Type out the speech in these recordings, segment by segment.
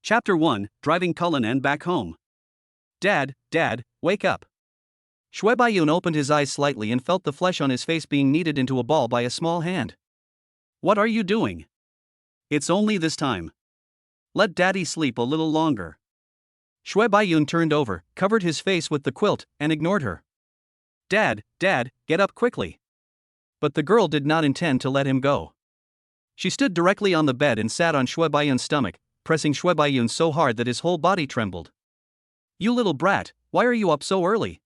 Chapter 1, Driving Cullinan Back Home. Dad, wake up. Shui Baiyun opened his eyes slightly and felt the flesh on his face being kneaded into a ball by a small hand. What are you doing? It's only this time. Let Daddy sleep a little longer. Shui Baiyun turned over, covered his face with the quilt, and ignored her. Dad, get up quickly. But the girl did not intend to let him go. She stood directly on the bed and sat on Shui Baiyun's stomach, pressing Shui Baiyun so hard that his whole body trembled. You little brat, why are you up so early?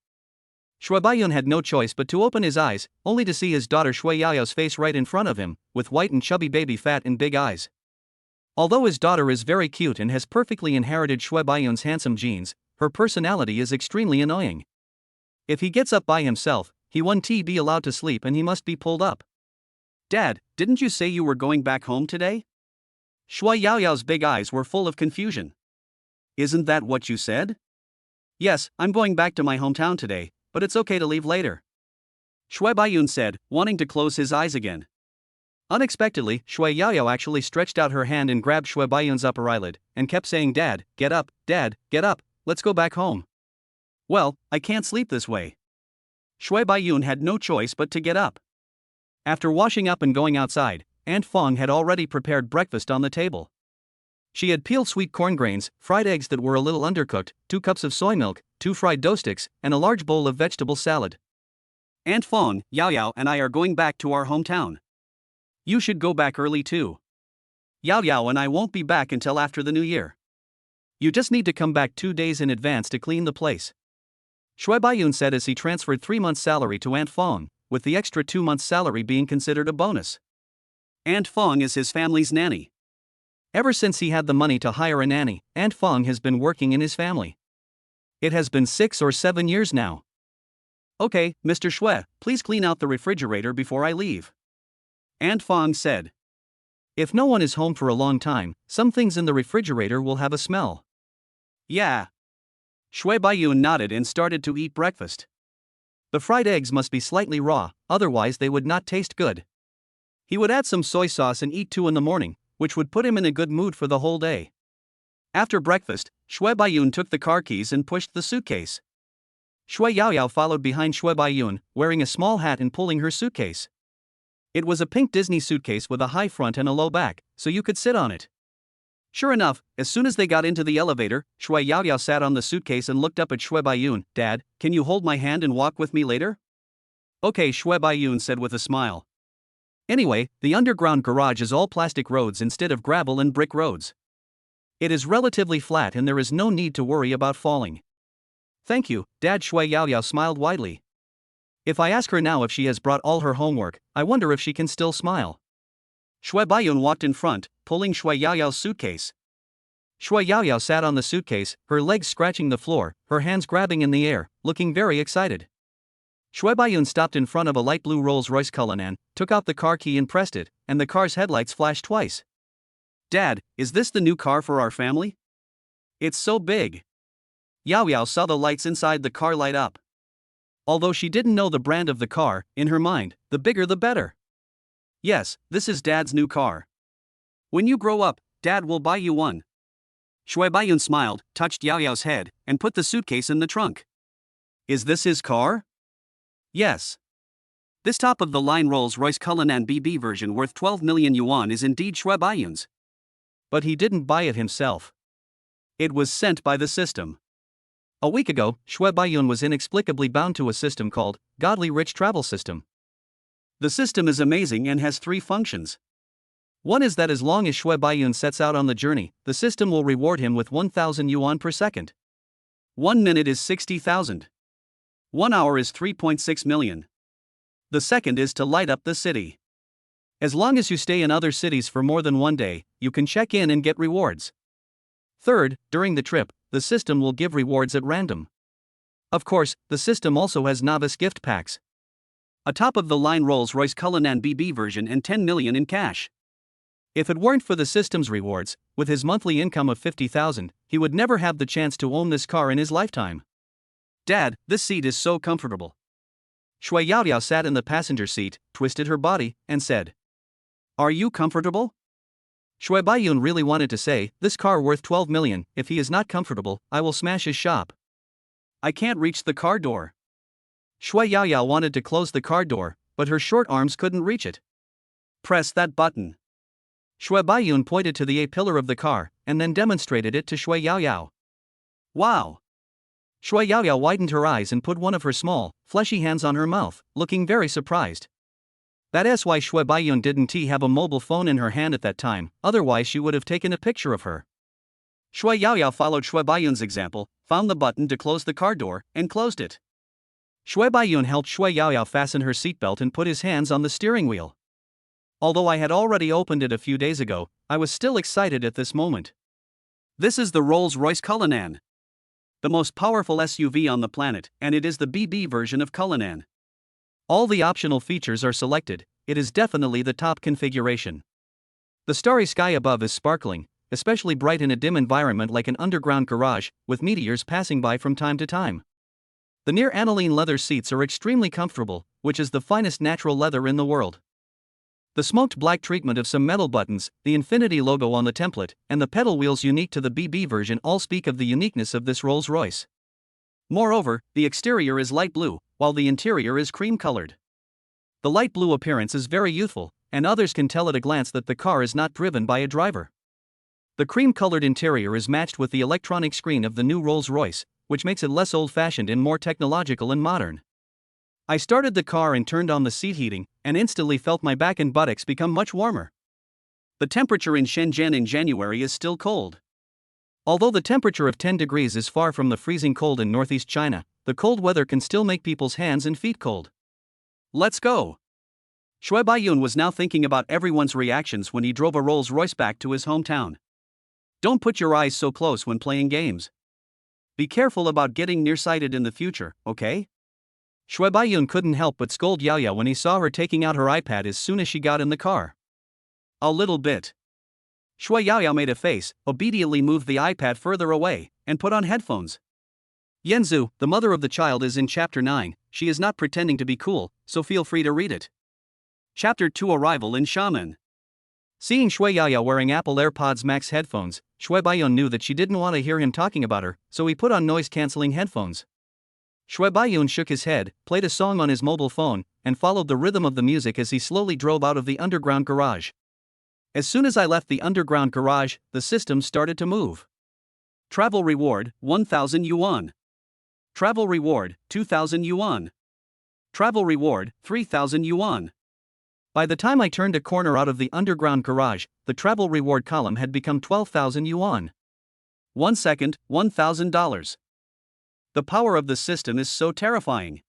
Shui Baiyun had no choice but to open his eyes, only to see his daughter Shui Yaoyao's face right in front of him, with white and chubby baby fat and big eyes. Although his daughter is very cute and has perfectly inherited Shui Baiyun's handsome genes, her personality is extremely annoying. If he gets up by himself, he won't be allowed to sleep and he must be pulled up. Dad, didn't you say you were going back home today? Shui Yaoyao's big eyes were full of confusion. Isn't that what you said? Yes, I'm going back to my hometown today, but it's okay to leave later. Shui Baiyun said, wanting to close his eyes again. Unexpectedly, Shui Yaoyao actually stretched out her hand and grabbed Shui Baiyun's upper eyelid, and kept saying, Dad, get up, let's go back home. Well, I can't sleep this way. Shui Baiyun had no choice but to get up. After washing up and going outside, Aunt Fong had already prepared breakfast on the table. She had peeled sweet corn grains, fried eggs that were a little undercooked, 2 cups of soy milk, 2 fried dough sticks, and a large bowl of vegetable salad. Aunt Fong, Yao and I are going back to our hometown. You should go back early too. Yao and I won't be back until after the new year. You just need to come back 2 days in advance to clean the place. Shui Baiyun said as he transferred 3 months' salary to Aunt Fong, with the extra 2 months' salary being considered a bonus. Aunt Fong is his family's nanny. Ever since he had the money to hire a nanny, Aunt Fong has been working in his family. It has been 6 or 7 years now. Okay, Mr. Shui, please clean out the refrigerator before I leave. Aunt Fong said. If no one is home for a long time, some things in the refrigerator will have a smell. Yeah. Shui Baiyun nodded and started to eat breakfast. The fried eggs must be slightly raw, otherwise they would not taste good. He would add some soy sauce and eat 2 in the morning, which would put him in a good mood for the whole day. After breakfast, Shui Baiyun took the car keys and pushed the suitcase. Shui Yaoyao followed behind Shui Baiyun, wearing a small hat and pulling her suitcase. It was a pink Disney suitcase with a high front and a low back, so you could sit on it. Sure enough, as soon as they got into the elevator, Shui Yaoyao sat on the suitcase and looked up at Shui Baiyun. Dad, can you hold my hand and walk with me later? Okay, Shui Baiyun said with a smile. Anyway, the underground garage is all plastic roads instead of gravel and brick roads. It is relatively flat and there is no need to worry about falling. Thank you, Dad. Shui Yaoyao smiled widely. If I ask her now if she has brought all her homework, I wonder if she can still smile. Shui Baiyun walked in front, pulling Shui Yaoyao's suitcase. Shui Yaoyao sat on the suitcase, her legs scratching the floor, her hands grabbing in the air, looking very excited. Shui Baiyun stopped in front of a light blue Rolls-Royce Cullinan, took out the car key and pressed it, and the car's headlights flashed twice. Dad, is this the new car for our family? It's so big. Yaoyao saw the lights inside the car light up. Although she didn't know the brand of the car, in her mind, the bigger the better. Yes, this is Dad's new car. When you grow up, Dad will buy you one. Shui Baiyun smiled, touched Yaoyao's head, and put the suitcase in the trunk. Is this his car? Yes. This top-of-the-line Rolls-Royce Cullinan BB version worth 12 million yuan is indeed Shui Baiyun's. But he didn't buy it himself. It was sent by the system. A week ago, Shui Baiyun was inexplicably bound to a system called Godly Rich Travel System. The system is amazing and has 3 functions. One is that as long as Shui Baiyun sets out on the journey, the system will reward him with 1,000 yuan per second. 1 minute is 60,000. 1 hour is 3.6 million. The second is to light up the city. As long as you stay in other cities for more than 1 day, you can check in and get rewards. Third, during the trip, the system will give rewards at random. Of course, the system also has novice gift packs. A top-of-the-line Rolls-Royce Cullinan BB version and 10 million in cash. If it weren't for the system's rewards, with his monthly income of 50,000, he would never have the chance to own this car in his lifetime. Dad, this seat is so comfortable. Shui Yaoyao sat in the passenger seat, twisted her body, and said, Are you comfortable? Shui Baiyun really wanted to say, "This car worth 12 million, if he is not comfortable, I will smash his shop. I can't reach the car door." Shui Yaoyao wanted to close the car door, but her short arms couldn't reach it. "Press that button." Shui Baiyun pointed to the A-pillar of the car, and then demonstrated it to Shui Yaoyao. "Wow!" Shui Yaoyao widened her eyes and put one of her small, fleshy hands on her mouth, looking very surprised. That's why Shui Baiyun didn't have a mobile phone in her hand at that time, otherwise she would have taken a picture of her. Shui Yaoyao followed Shui Baiyun's example, found the button to close the car door, and closed it. Shui Baiyun helped Shui Yaoyao fasten her seatbelt and put his hands on the steering wheel. Although I had already opened it a few days ago, I was still excited at this moment. This is the Rolls-Royce Cullinan, the most powerful SUV on the planet, and it is the BB version of Cullinan. All the optional features are selected, it is definitely the top configuration. The starry sky above is sparkling, especially bright in a dim environment like an underground garage, with meteors passing by from time to time. The near aniline leather seats are extremely comfortable, which is the finest natural leather in the world. The smoked black treatment of some metal buttons, the Infinity logo on the template, and the pedal wheels unique to the BB version all speak of the uniqueness of this Rolls-Royce. Moreover, the exterior is light blue, while the interior is cream-colored. The light blue appearance is very youthful, and others can tell at a glance that the car is not driven by a driver. The cream-colored interior is matched with the electronic screen of the new Rolls-Royce, which makes it less old-fashioned and more technological and modern. I started the car and turned on the seat heating, and instantly felt my back and buttocks become much warmer. The temperature in Shenzhen in January is still cold. Although the temperature of 10 degrees is far from the freezing cold in northeast China, the cold weather can still make people's hands and feet cold. Let's go! Shui Baiyun was now thinking about everyone's reactions when he drove a Rolls-Royce back to his hometown. Don't put your eyes so close when playing games. Be careful about getting nearsighted in the future, okay? Shui Baiyun couldn't help but scold Yaoyao when he saw her taking out her iPad as soon as she got in the car. A little bit. Shui Yaoyao made a face, obediently moved the iPad further away, and put on headphones. Yanzu, the mother of the child, is in Chapter 9, she is not pretending to be cool, so feel free to read it. Chapter 2: Arrival in Xiamen. Seeing Shui Yaoyao wearing Apple AirPods Max headphones, Shui Baiyun knew that she didn't want to hear him talking about her, so he put on noise-canceling headphones. Shui Baiyun shook his head, played a song on his mobile phone, and followed the rhythm of the music as he slowly drove out of the underground garage. As soon as I left the underground garage, the system started to move. Travel reward, 1,000 yuan. Travel reward, 2,000 yuan. Travel reward, 3,000 yuan. By the time I turned a corner out of the underground garage, the travel reward column had become 12,000 yuan. 1 second, $1,000. The power of the system is so terrifying.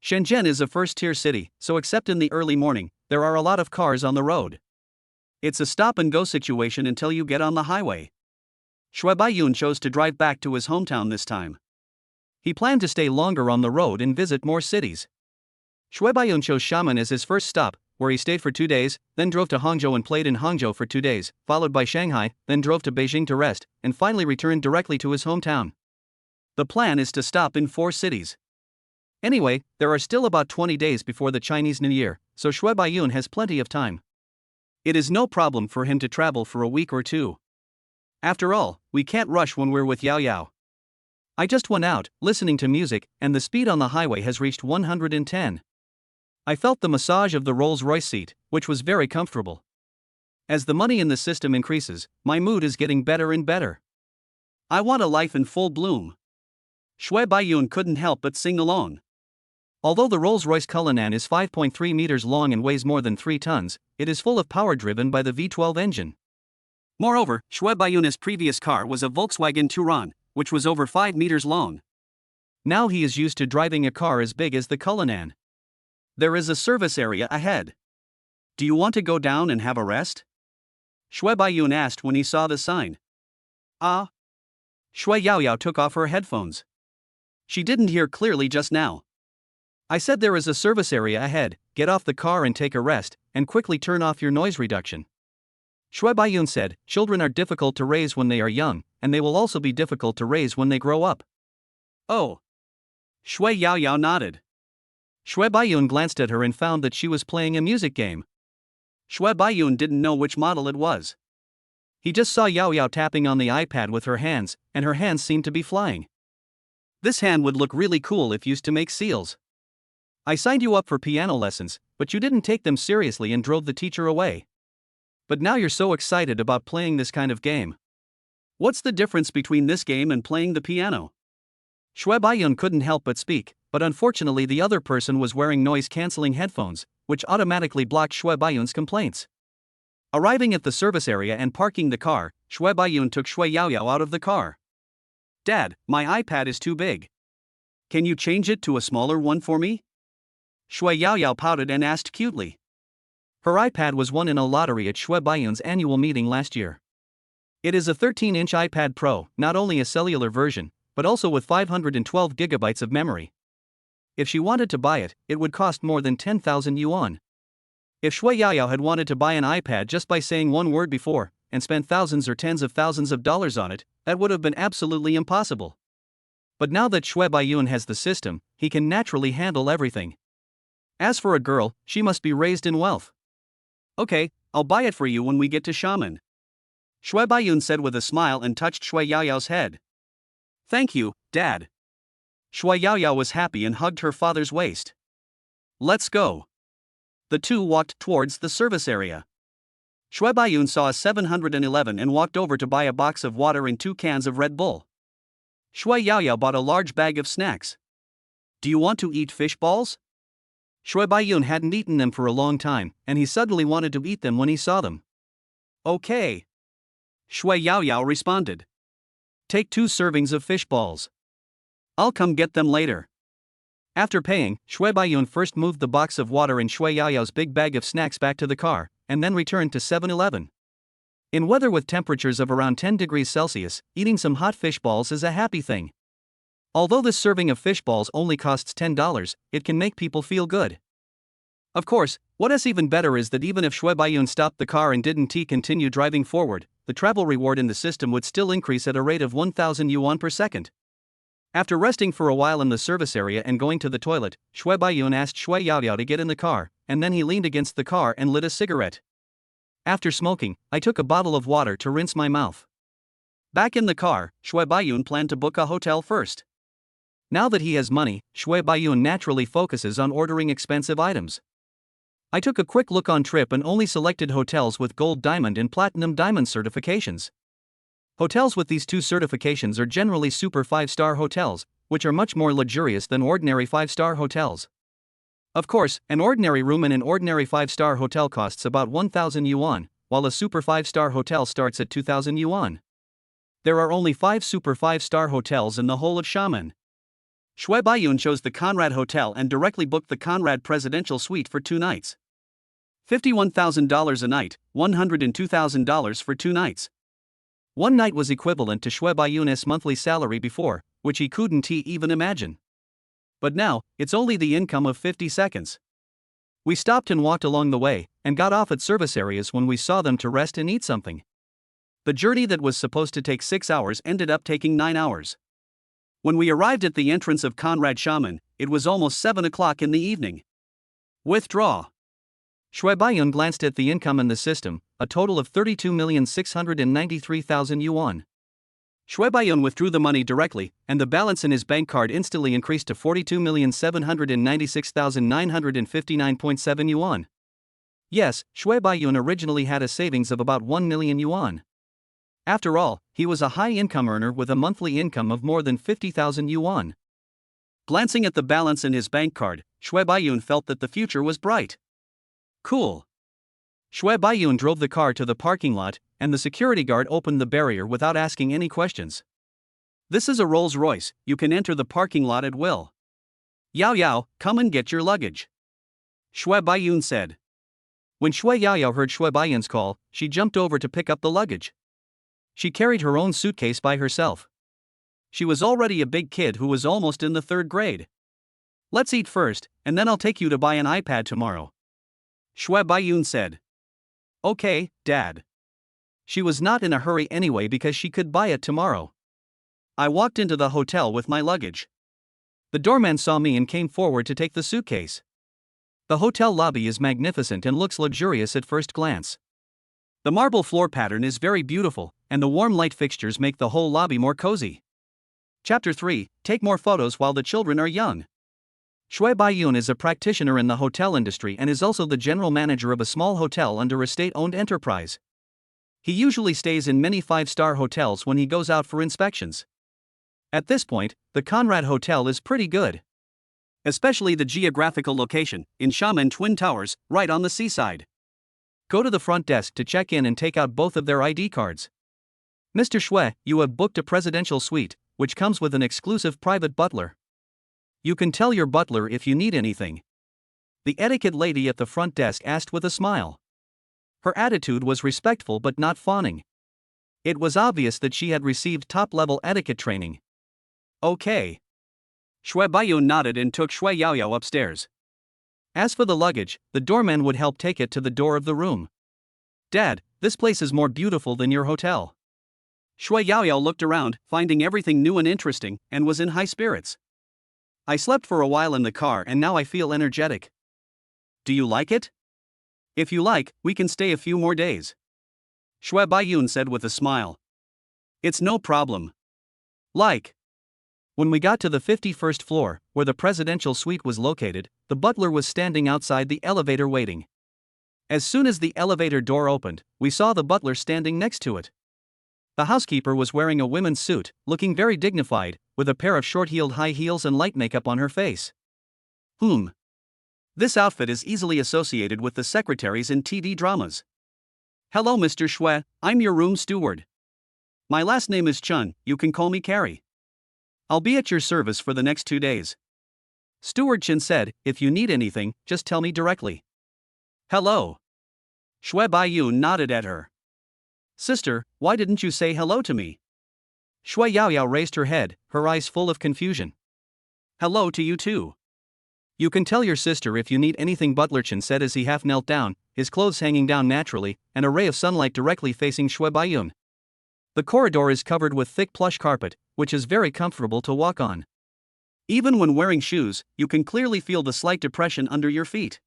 Shenzhen is a first-tier city, so except in the early morning, there are a lot of cars on the road. It's a stop-and-go situation until you get on the highway. Shui Baiyun chose to drive back to his hometown this time. He planned to stay longer on the road and visit more cities. Shui Baiyun chose Xiamen as his first stop, where he stayed for 2 days, then drove to Hangzhou and played in Hangzhou for 2 days, followed by Shanghai, then drove to Beijing to rest, and finally returned directly to his hometown. The plan is to stop in 4 cities. Anyway, there are still about 20 days before the Chinese New Year, so Shui Baiyun has plenty of time. It is no problem for him to travel for a week or 2. After all, we can't rush when we're with Yaoyao. I just went out, listening to music, and the speed on the highway has reached 110. I felt the massage of the Rolls-Royce seat, which was very comfortable. As the money in the system increases, my mood is getting better and better. I want a life in full bloom. Shui Baiyun couldn't help but sing along. Although the Rolls-Royce Cullinan is 5.3 meters long and weighs more than 3 tons, it is full of power driven by the V12 engine. Moreover, Shui Baiyun's previous car was a Volkswagen Touran, which was over 5 meters long. Now he is used to driving a car as big as the Cullinan. There is a service area ahead. Do you want to go down and have a rest? Shui Baiyun asked when he saw the sign. Ah. Shui Yaoyao took off her headphones. She didn't hear clearly just now. I said there is a service area ahead, get off the car and take a rest, and quickly turn off your noise reduction. Shui Baiyun said, children are difficult to raise when they are young, and they will also be difficult to raise when they grow up. Oh. Shui Yaoyao nodded. Shui Baiyun glanced at her and found that she was playing a music game. Shui Baiyun didn't know which model it was. He just saw Yao Yao tapping on the iPad with her hands, and her hands seemed to be flying. This hand would look really cool if used to make seals. I signed you up for piano lessons, but you didn't take them seriously and drove the teacher away. But now you're so excited about playing this kind of game. What's the difference between this game and playing the piano? Shui Baiyun couldn't help but speak, but unfortunately the other person was wearing noise-canceling headphones, which automatically blocked Shui Baiyun's complaints. Arriving at the service area and parking the car, Shui Baiyun took Shui Yaoyao out of the car. Dad, my iPad is too big. Can you change it to a smaller one for me? Shui Yaoyao pouted and asked cutely. Her iPad was won in a lottery at Shui Baiyun's annual meeting last year. It is a 13-inch iPad Pro, not only a cellular version, but also with 512 gigabytes of memory. If she wanted to buy it, it would cost more than 10,000 yuan. If Shui Yaoyao had wanted to buy an iPad just by saying one word before, and spent thousands or tens of thousands of dollars on it, that would have been absolutely impossible. But now that Shui Baiyun has the system, he can naturally handle everything. As for a girl, she must be raised in wealth. Okay, I'll buy it for you when we get to Xiamen. Shui Baiyun said with a smile and touched Shui Yaoyao's head. Thank you, Dad. Shui Yaoyao was happy and hugged her father's waist. Let's go. The two walked towards the service area. Shui Baiyun saw a 711 and walked over to buy a box of water and 2 cans of Red Bull. Shui Yaoyao bought a large bag of snacks. Do you want to eat fish balls? Shui Baiyun hadn't eaten them for a long time, and he suddenly wanted to eat them when he saw them. Okay. Shui Yaoyao responded. Take 2 servings of fish balls. I'll come get them later. After paying, Shui Baiyun first moved the box of water and Shui Yaoyao's big bag of snacks back to the car, and then returned to 7-Eleven. In weather with temperatures of around 10 degrees Celsius, eating some hot fish balls is a happy thing. Although this serving of fish balls only costs $10, it can make people feel good. Of course, what is even better is that even if Shui Baiyun stopped the car and didn't continue driving forward, the travel reward in the system would still increase at a rate of 1,000 yuan per second. After resting for a while in the service area and going to the toilet, Shui Baiyun asked Shui Yaoyao to get in the car, and then he leaned against the car and lit a cigarette. After smoking, I took a bottle of water to rinse my mouth. Back in the car, Shui Baiyun planned to book a hotel first. Now that he has money, Shui Baiyun naturally focuses on ordering expensive items. I took a quick look on Trip and only selected hotels with Gold Diamond and Platinum Diamond certifications. Hotels with these 2 certifications are generally super 5-star hotels, which are much more luxurious than ordinary 5-star hotels. Of course, an ordinary room in an ordinary 5-star hotel costs about 1,000 yuan, while a super 5-star hotel starts at 2,000 yuan. There are only 5 super 5-star hotels in the whole of Xiamen. Shui Baiyun chose the Conrad Hotel and directly booked the Conrad Presidential Suite for 2 nights. $51,000 a night, $102,000 for 2 nights. One night was equivalent to Shui Baiyun's monthly salary before, which he couldn't even imagine. But now, it's only the income of 50 seconds. We stopped and walked along the way, and got off at service areas when we saw them to rest and eat something. The journey that was supposed to take 6 hours ended up taking 9 hours. When we arrived at the entrance of Conrad Xiamen, it was almost 7 o'clock in the evening. Withdraw. Shui Baiyun glanced at the income in the system, a total of 32,693,000 yuan. Shui Baiyun withdrew the money directly, and the balance in his bank card instantly increased to 42,796,959.7 yuan. Yes, Shui Baiyun originally had a savings of about 1 million yuan. After all, he was a high-income earner with a monthly income of more than 50,000 yuan. Glancing at the balance in his bank card, Shui Baiyun felt that the future was bright. Cool. Shui Baiyun drove the car to the parking lot, and the security guard opened the barrier without asking any questions. This is a Rolls-Royce, you can enter the parking lot at will. Yao Yao, come and get your luggage. Shui Baiyun said. When Shui Yaoyao heard Shui Baiyun's call, she jumped over to pick up the luggage. She carried her own suitcase by herself. She was already a big kid who was almost in the 3rd grade. Let's eat first, and then I'll take you to buy an iPad tomorrow. Shui Baiyun said. Okay, Dad. She was not in a hurry anyway because she could buy it tomorrow. I walked into the hotel with my luggage. The doorman saw me and came forward to take the suitcase. The hotel lobby is magnificent and looks luxurious at first glance. The marble floor pattern is very beautiful, and the warm light fixtures make the whole lobby more cozy. Chapter 3, Take more photos while the children are young. Shui Baiyun is a practitioner in the hotel industry and is also the general manager of a small hotel under a state-owned enterprise. He usually stays in many 5-star hotels when he goes out for inspections. At this point, the Conrad Hotel is pretty good. Especially the geographical location, in Xiamen Twin Towers, right on the seaside. Go to the front desk to check in and take out both of their ID cards. Mr. Shui, you have booked a presidential suite, which comes with an exclusive private butler. You can tell your butler if you need anything. The etiquette lady at the front desk asked with a smile. Her attitude was respectful but not fawning. It was obvious that she had received top-level etiquette training. Okay. Shui Baiyun nodded and took Shui Yaoyao upstairs. As for the luggage, the doorman would help take it to the door of the room. Dad, this place is more beautiful than your hotel. Shui Yaoyao looked around, finding everything new and interesting, and was in high spirits. I slept for a while in the car and now I feel energetic. Do you like it? If you like, we can stay a few more days. Shui Baiyun said with a smile. It's no problem. When we got to the 51st floor, where the presidential suite was located, the butler was standing outside the elevator waiting. As soon as the elevator door opened, we saw the butler standing next to it. The housekeeper was wearing a women's suit, looking very dignified, with a pair of short-heeled high heels and light makeup on her face. This outfit is easily associated with the secretaries in TV dramas. Hello Mr. Shui, I'm your room steward. My last name is Chun, you can call me Carrie. I'll be at your service for the next 2 days. Steward Chen said, if you need anything, just tell me directly. Hello. Shui Baiyun nodded at her. Sister, why didn't you say hello to me? Shui Yaoyao raised her head, her eyes full of confusion. Hello to you too. You can tell your sister if you need anything, Butler Chen said as he half knelt down, his clothes hanging down naturally, and a ray of sunlight directly facing Shui Baiyun. The corridor is covered with thick plush carpet, which is very comfortable to walk on. Even when wearing shoes, you can clearly feel the slight depression under your feet.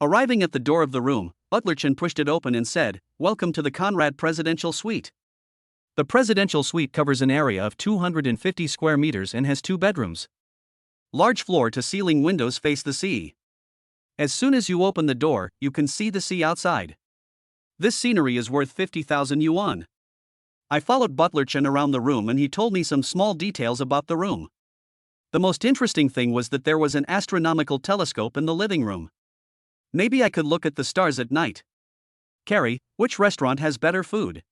Arriving at the door of the room, Butler Chen pushed it open and said, Welcome to the Conrad Presidential Suite. The presidential suite covers an area of 250 square meters and has 2 bedrooms. Large floor-to-ceiling windows face the sea. As soon as you open the door, you can see the sea outside. This scenery is worth 50,000 yuan. I followed Butler Chen around the room and he told me some small details about the room. The most interesting thing was that there was an astronomical telescope in the living room. Maybe I could look at the stars at night. Carrie, which restaurant has better food?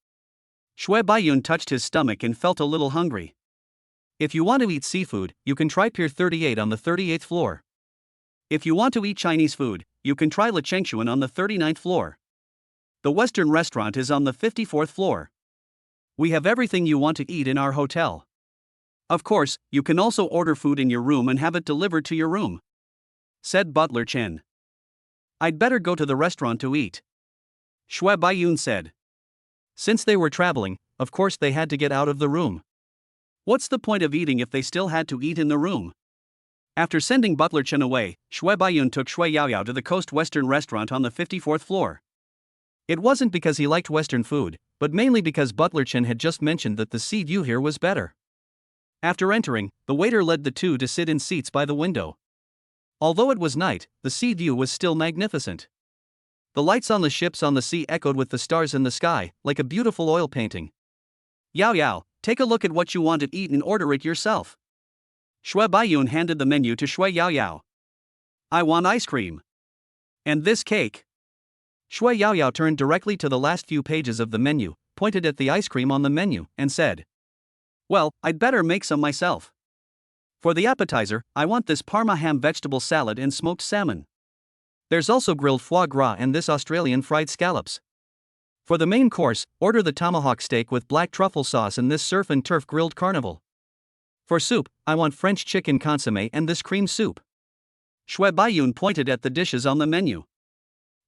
Shui Baiyun touched his stomach and felt a little hungry. If you want to eat seafood, you can try Pier 38 on the 38th floor. If you want to eat Chinese food, you can try Le Chengxuan on the 39th floor. The Western restaurant is on the 54th floor. We have everything you want to eat in our hotel. Of course, you can also order food in your room and have it delivered to your room, said Butler Chen. I'd better go to the restaurant to eat, Shui Baiyun said. Since they were traveling, of course they had to get out of the room. What's the point of eating if they still had to eat in the room? After sending Butler Chen away, Shui Baiyun took Shui Yaoyao to the Coast Western restaurant on the 54th floor. It wasn't because he liked Western food, but mainly because Butler Chen had just mentioned that the sea view here was better. After entering, the waiter led the two to sit in seats by the window. Although it was night, the sea view was still magnificent. The lights on the ships on the sea echoed with the stars in the sky, like a beautiful oil painting. Yaoyao, take a look at what you want to eat and order it yourself. Shui Baiyun handed the menu to Shui Yaoyao. I want ice cream. And this cake. Shui Yaoyao turned directly to the last few pages of the menu, pointed at the ice cream on the menu, and said, Well, I'd better make some myself. For the appetizer, I want this Parma ham vegetable salad and smoked salmon. There's also grilled foie gras and this Australian fried scallops. For the main course, order the tomahawk steak with black truffle sauce and this surf and turf grilled carnival. For soup, I want French chicken consommé and this cream soup. Shui Baiyun pointed at the dishes on the menu.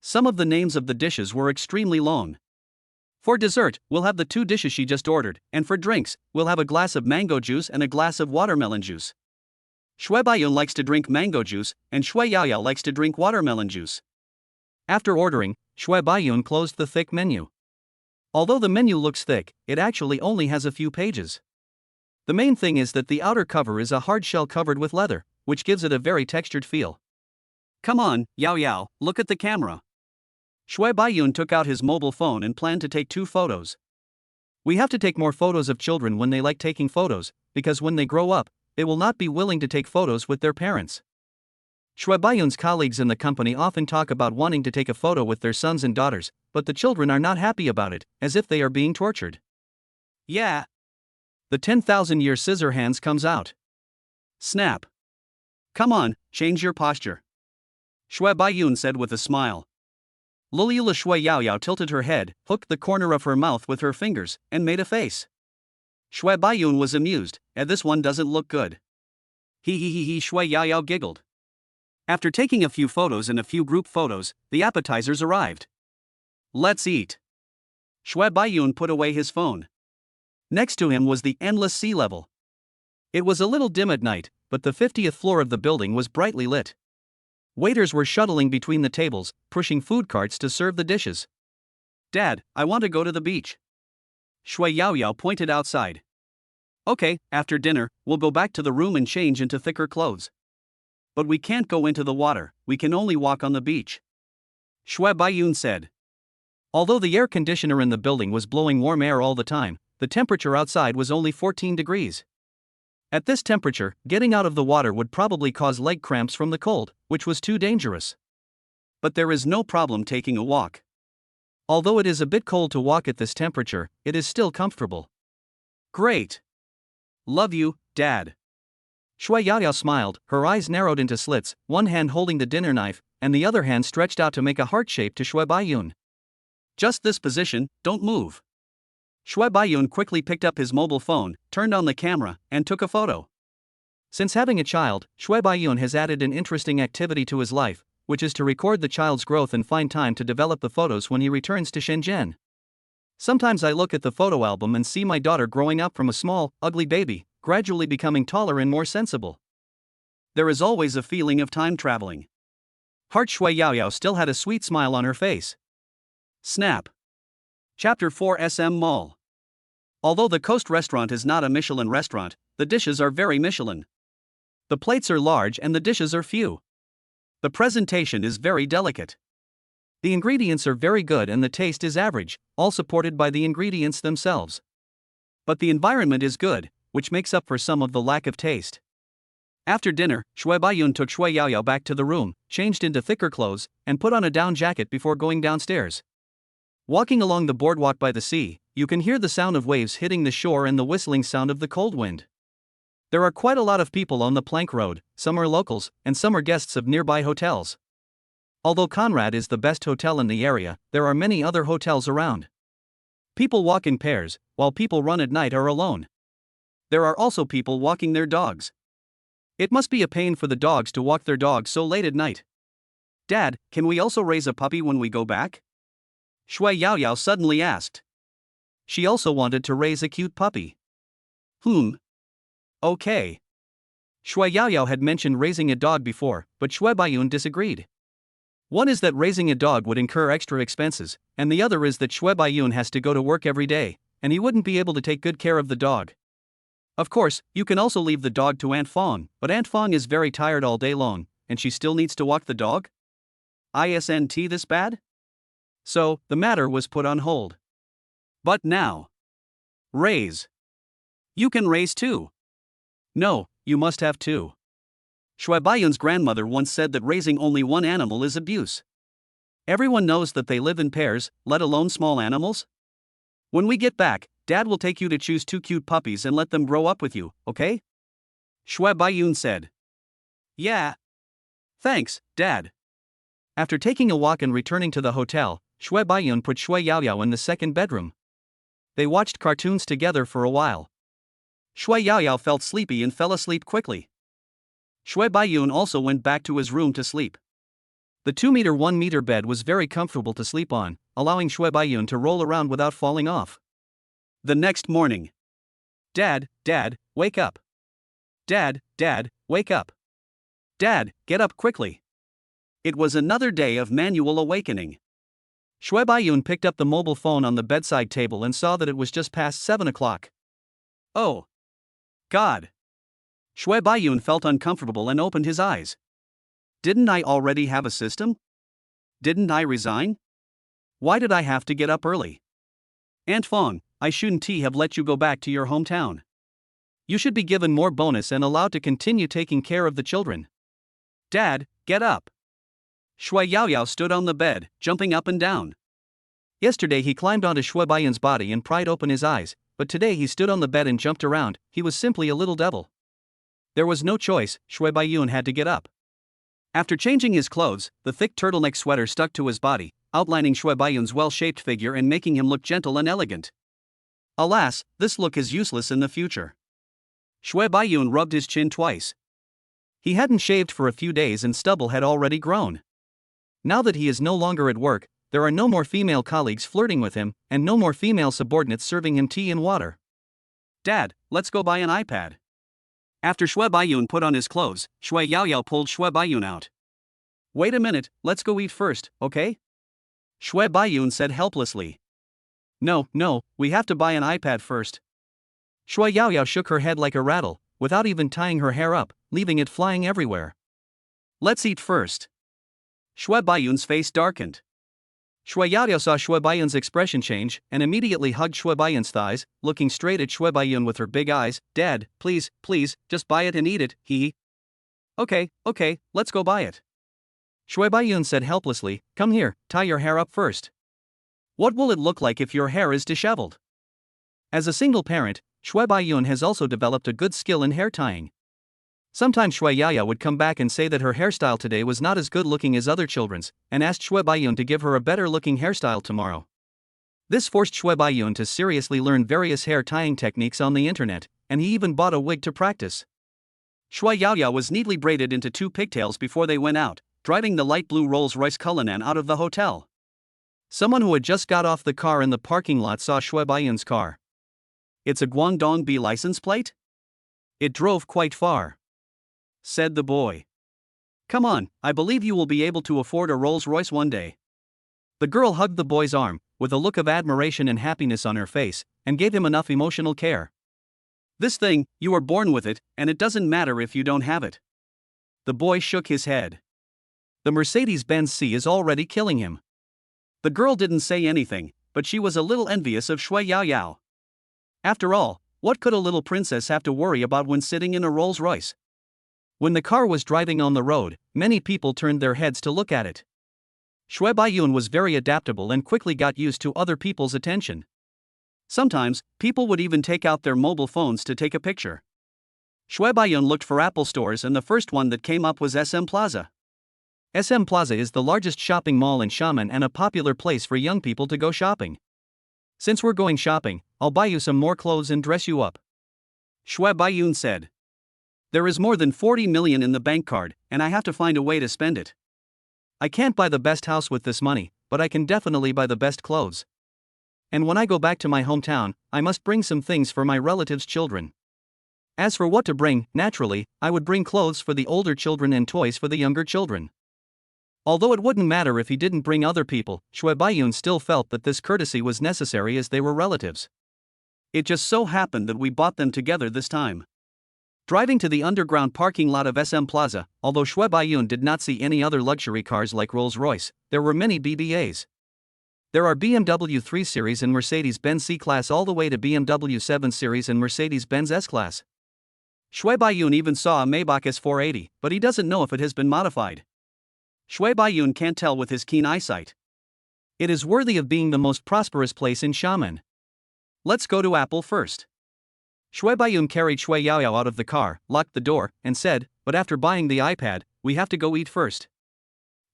Some of the names of the dishes were extremely long. For dessert, we'll have the 2 dishes she just ordered, and for drinks, we'll have a glass of mango juice and a glass of watermelon juice. Shui Baiyun likes to drink mango juice, and Shui Yaoyao likes to drink watermelon juice. After ordering, Shui Baiyun closed the thick menu. Although the menu looks thick, it actually only has a few pages. The main thing is that the outer cover is a hard shell covered with leather, which gives it a very textured feel. Come on, Yao Yao, look at the camera. Shui Baiyun took out his mobile phone and planned to take 2 photos. We have to take more photos of children when they like taking photos, because when they grow up, they will not be willing to take photos with their parents. Shui Baiyun's colleagues in the company often talk about wanting to take a photo with their sons and daughters, but the children are not happy about it, as if they are being tortured. Yeah. The 10,000-year scissor hands comes out. Snap. Come on, change your posture. Shui Baiyun said with a smile. Lulula Shui Yao Yao tilted her head, hooked the corner of her mouth with her fingers, and made a face. Shui Baiyun was amused, this one doesn't look good. He, Shui Yao Yao giggled. After taking a few photos and a few group photos, the appetizers arrived. Let's eat. Shui Baiyun put away his phone. Next to him was the endless sea level. It was a little dim at night, but the 50th floor of the building was brightly lit. Waiters were shuttling between the tables, pushing food carts to serve the dishes. Dad, I want to go to the beach. Shui Yao Yao pointed outside. Okay, after dinner, we'll go back to the room and change into thicker clothes. But we can't go into the water, we can only walk on the beach. Shui Baiyun said. Although the air conditioner in the building was blowing warm air all the time, the temperature outside was only 14 degrees. At this temperature, getting out of the water would probably cause leg cramps from the cold, which was too dangerous. But there is no problem taking a walk. Although it is a bit cold to walk at this temperature, it is still comfortable. Great. Love you, Dad. Shui Yao Yao smiled, her eyes narrowed into slits, one hand holding the dinner knife, and the other hand stretched out to make a heart shape to Shui Baiyun. Just this position, don't move. Shui Baiyun quickly picked up his mobile phone, turned on the camera, and took a photo. Since having a child, Shui Baiyun has added an interesting activity to his life, which is to record the child's growth and find time to develop the photos when he returns to Shenzhen. Sometimes I look at the photo album and see my daughter growing up from a small, ugly baby, gradually becoming taller and more sensible. There is always a feeling of time traveling. Heart Shui Yao Yao still had a sweet smile on her face. Snap. Chapter 4 SM Mall. Although the Coast restaurant is not a Michelin restaurant, the dishes are very Michelin. The plates are large and the dishes are few. The presentation is very delicate. The ingredients are very good and the taste is average, all supported by the ingredients themselves. But the environment is good, which makes up for some of the lack of taste. After dinner, Shui Baiyun took Shui Yao Yao back to the room, changed into thicker clothes, and put on a down jacket before going downstairs. Walking along the boardwalk by the sea, you can hear the sound of waves hitting the shore and the whistling sound of the cold wind. There are quite a lot of people on the plank road, some are locals, and some are guests of nearby hotels. Although Conrad is the best hotel in the area, there are many other hotels around. People walk in pairs, while people run at night or alone. There are also people walking their dogs. It must be a pain for the dogs to walk their dogs so late at night. Dad, can we also raise a puppy when we go back? Shui Yao Yao suddenly asked. She also wanted to raise a cute puppy. Okay. Shui Yao Yao had mentioned raising a dog before, but Shui Baiyun disagreed. One is that raising a dog would incur extra expenses, and the other is that Shui Baiyun has to go to work every day, and he wouldn't be able to take good care of the dog. Of course, you can also leave the dog to Aunt Fong, but Aunt Fong is very tired all day long, and she still needs to walk the dog? Isn't this bad? So, the matter was put on hold. But now. Raise. You can raise 2. No, you must have 2. Shui Baiyun's grandmother once said that raising only one animal is abuse. Everyone knows that they live in pairs, let alone small animals. When we get back, Dad will take you to choose 2 cute puppies and let them grow up with you, okay? Shui Baiyun said. Yeah. Thanks, Dad. After taking a walk and returning to the hotel, Shui Baiyun put Shui Yao Yao in the second bedroom. They watched cartoons together for a while. Shui Yao Yao felt sleepy and fell asleep quickly. Shui Baiyun also went back to his room to sleep. The 2-meter 1-meter bed was very comfortable to sleep on, allowing Shui Baiyun to roll around without falling off. The next morning. Dad, wake up. Dad, wake up. Dad, get up quickly. It was another day of manual awakening. Shui Baiyun picked up the mobile phone on the bedside table and saw that it was just past 7 o'clock. Oh. God. Shui Baiyun felt uncomfortable and opened his eyes. Didn't I already have a system? Didn't I resign? Why did I have to get up early? Aunt Fong, I shouldn't have let you go back to your hometown. You should be given more bonus and allowed to continue taking care of the children. Dad, get up. Shui Yaoyao stood on the bed, jumping up and down. Yesterday he climbed onto Shui Baiyun's body and pried open his eyes, but today he stood on the bed and jumped around. He was simply a little devil. There was no choice, Shui Baiyun had to get up. After changing his clothes, the thick turtleneck sweater stuck to his body, outlining Shui Baiyun's well-shaped figure and making him look gentle and elegant. Alas, this look is useless in the future. Shui Baiyun rubbed his chin twice. He hadn't shaved for a few days and stubble had already grown. Now that he is no longer at work, there are no more female colleagues flirting with him, and no more female subordinates serving him tea and water. Dad, let's go buy an iPad. After Shui Baiyun put on his clothes, Shui Yaoyao pulled Shui Baiyun out. Wait a minute, let's go eat first, okay? Shui Baiyun said helplessly. No, we have to buy an iPad first. Shui Yaoyao shook her head like a rattle, without even tying her hair up, leaving it flying everywhere. Let's eat first. Shui Baiyun's face darkened. Shui Yaoyao saw Shui Baiyun's expression change and immediately hugged Shui Baiyun's thighs, looking straight at Shui Baiyun with her big eyes. Dad, please, just buy it and eat it, Okay, let's go buy it. Shui Baiyun said helplessly, come here, tie your hair up first. What will it look like if your hair is disheveled? As a single parent, Shui Baiyun has also developed a good skill in hair tying. Sometimes Shui Yaoyao would come back and say that her hairstyle today was not as good looking as other children's, and asked Shui Baiyun to give her a better looking hairstyle tomorrow. This forced Shui Baiyun to seriously learn various hair tying techniques on the internet, and he even bought a wig to practice. Shui Yaoyao was neatly braided into 2 pigtails before they went out, driving the light blue Rolls-Royce Cullinan out of the hotel. Someone who had just got off the car in the parking lot saw Shui Baiyun's car. It's a Guangdong B license plate? It drove quite far, said the boy. Come on, I believe you will be able to afford a Rolls-Royce one day. The girl hugged the boy's arm, with a look of admiration and happiness on her face, and gave him enough emotional care. This thing, you are born with it, and it doesn't matter if you don't have it. The boy shook his head. The Mercedes-Benz C is already killing him. The girl didn't say anything, but she was a little envious of Shui Yaoyao. After all, what could a little princess have to worry about when sitting in a Rolls-Royce? When the car was driving on the road, many people turned their heads to look at it. Shui Baiyun was very adaptable and quickly got used to other people's attention. Sometimes, people would even take out their mobile phones to take a picture. Shui Baiyun looked for Apple stores and the first one that came up was SM Plaza. SM Plaza is the largest shopping mall in Xiamen and a popular place for young people to go shopping. Since we're going shopping, I'll buy you some more clothes and dress you up, Shui Baiyun said. There is more than 40 million in the bank card, and I have to find a way to spend it. I can't buy the best house with this money, but I can definitely buy the best clothes. And when I go back to my hometown, I must bring some things for my relatives' children. As for what to bring, naturally, I would bring clothes for the older children and toys for the younger children. Although it wouldn't matter if he didn't bring other people, Shui Baiyun still felt that this courtesy was necessary as they were relatives. It just so happened that we bought them together this time. Driving to the underground parking lot of SM Plaza, although Shui Baiyun did not see any other luxury cars like Rolls-Royce, there were many BBAs. There are BMW 3 Series and Mercedes-Benz C-Class all the way to BMW 7 Series and Mercedes-Benz S-Class. Shui Baiyun even saw a Maybach S480, but he doesn't know if it has been modified. Shui Baiyun can't tell with his keen eyesight. It is worthy of being the most prosperous place in Xiamen. Let's go to Apple first. Shui Baiyun carried Shui Yaoyao out of the car, locked the door, and said, but after buying the iPad, we have to go eat first.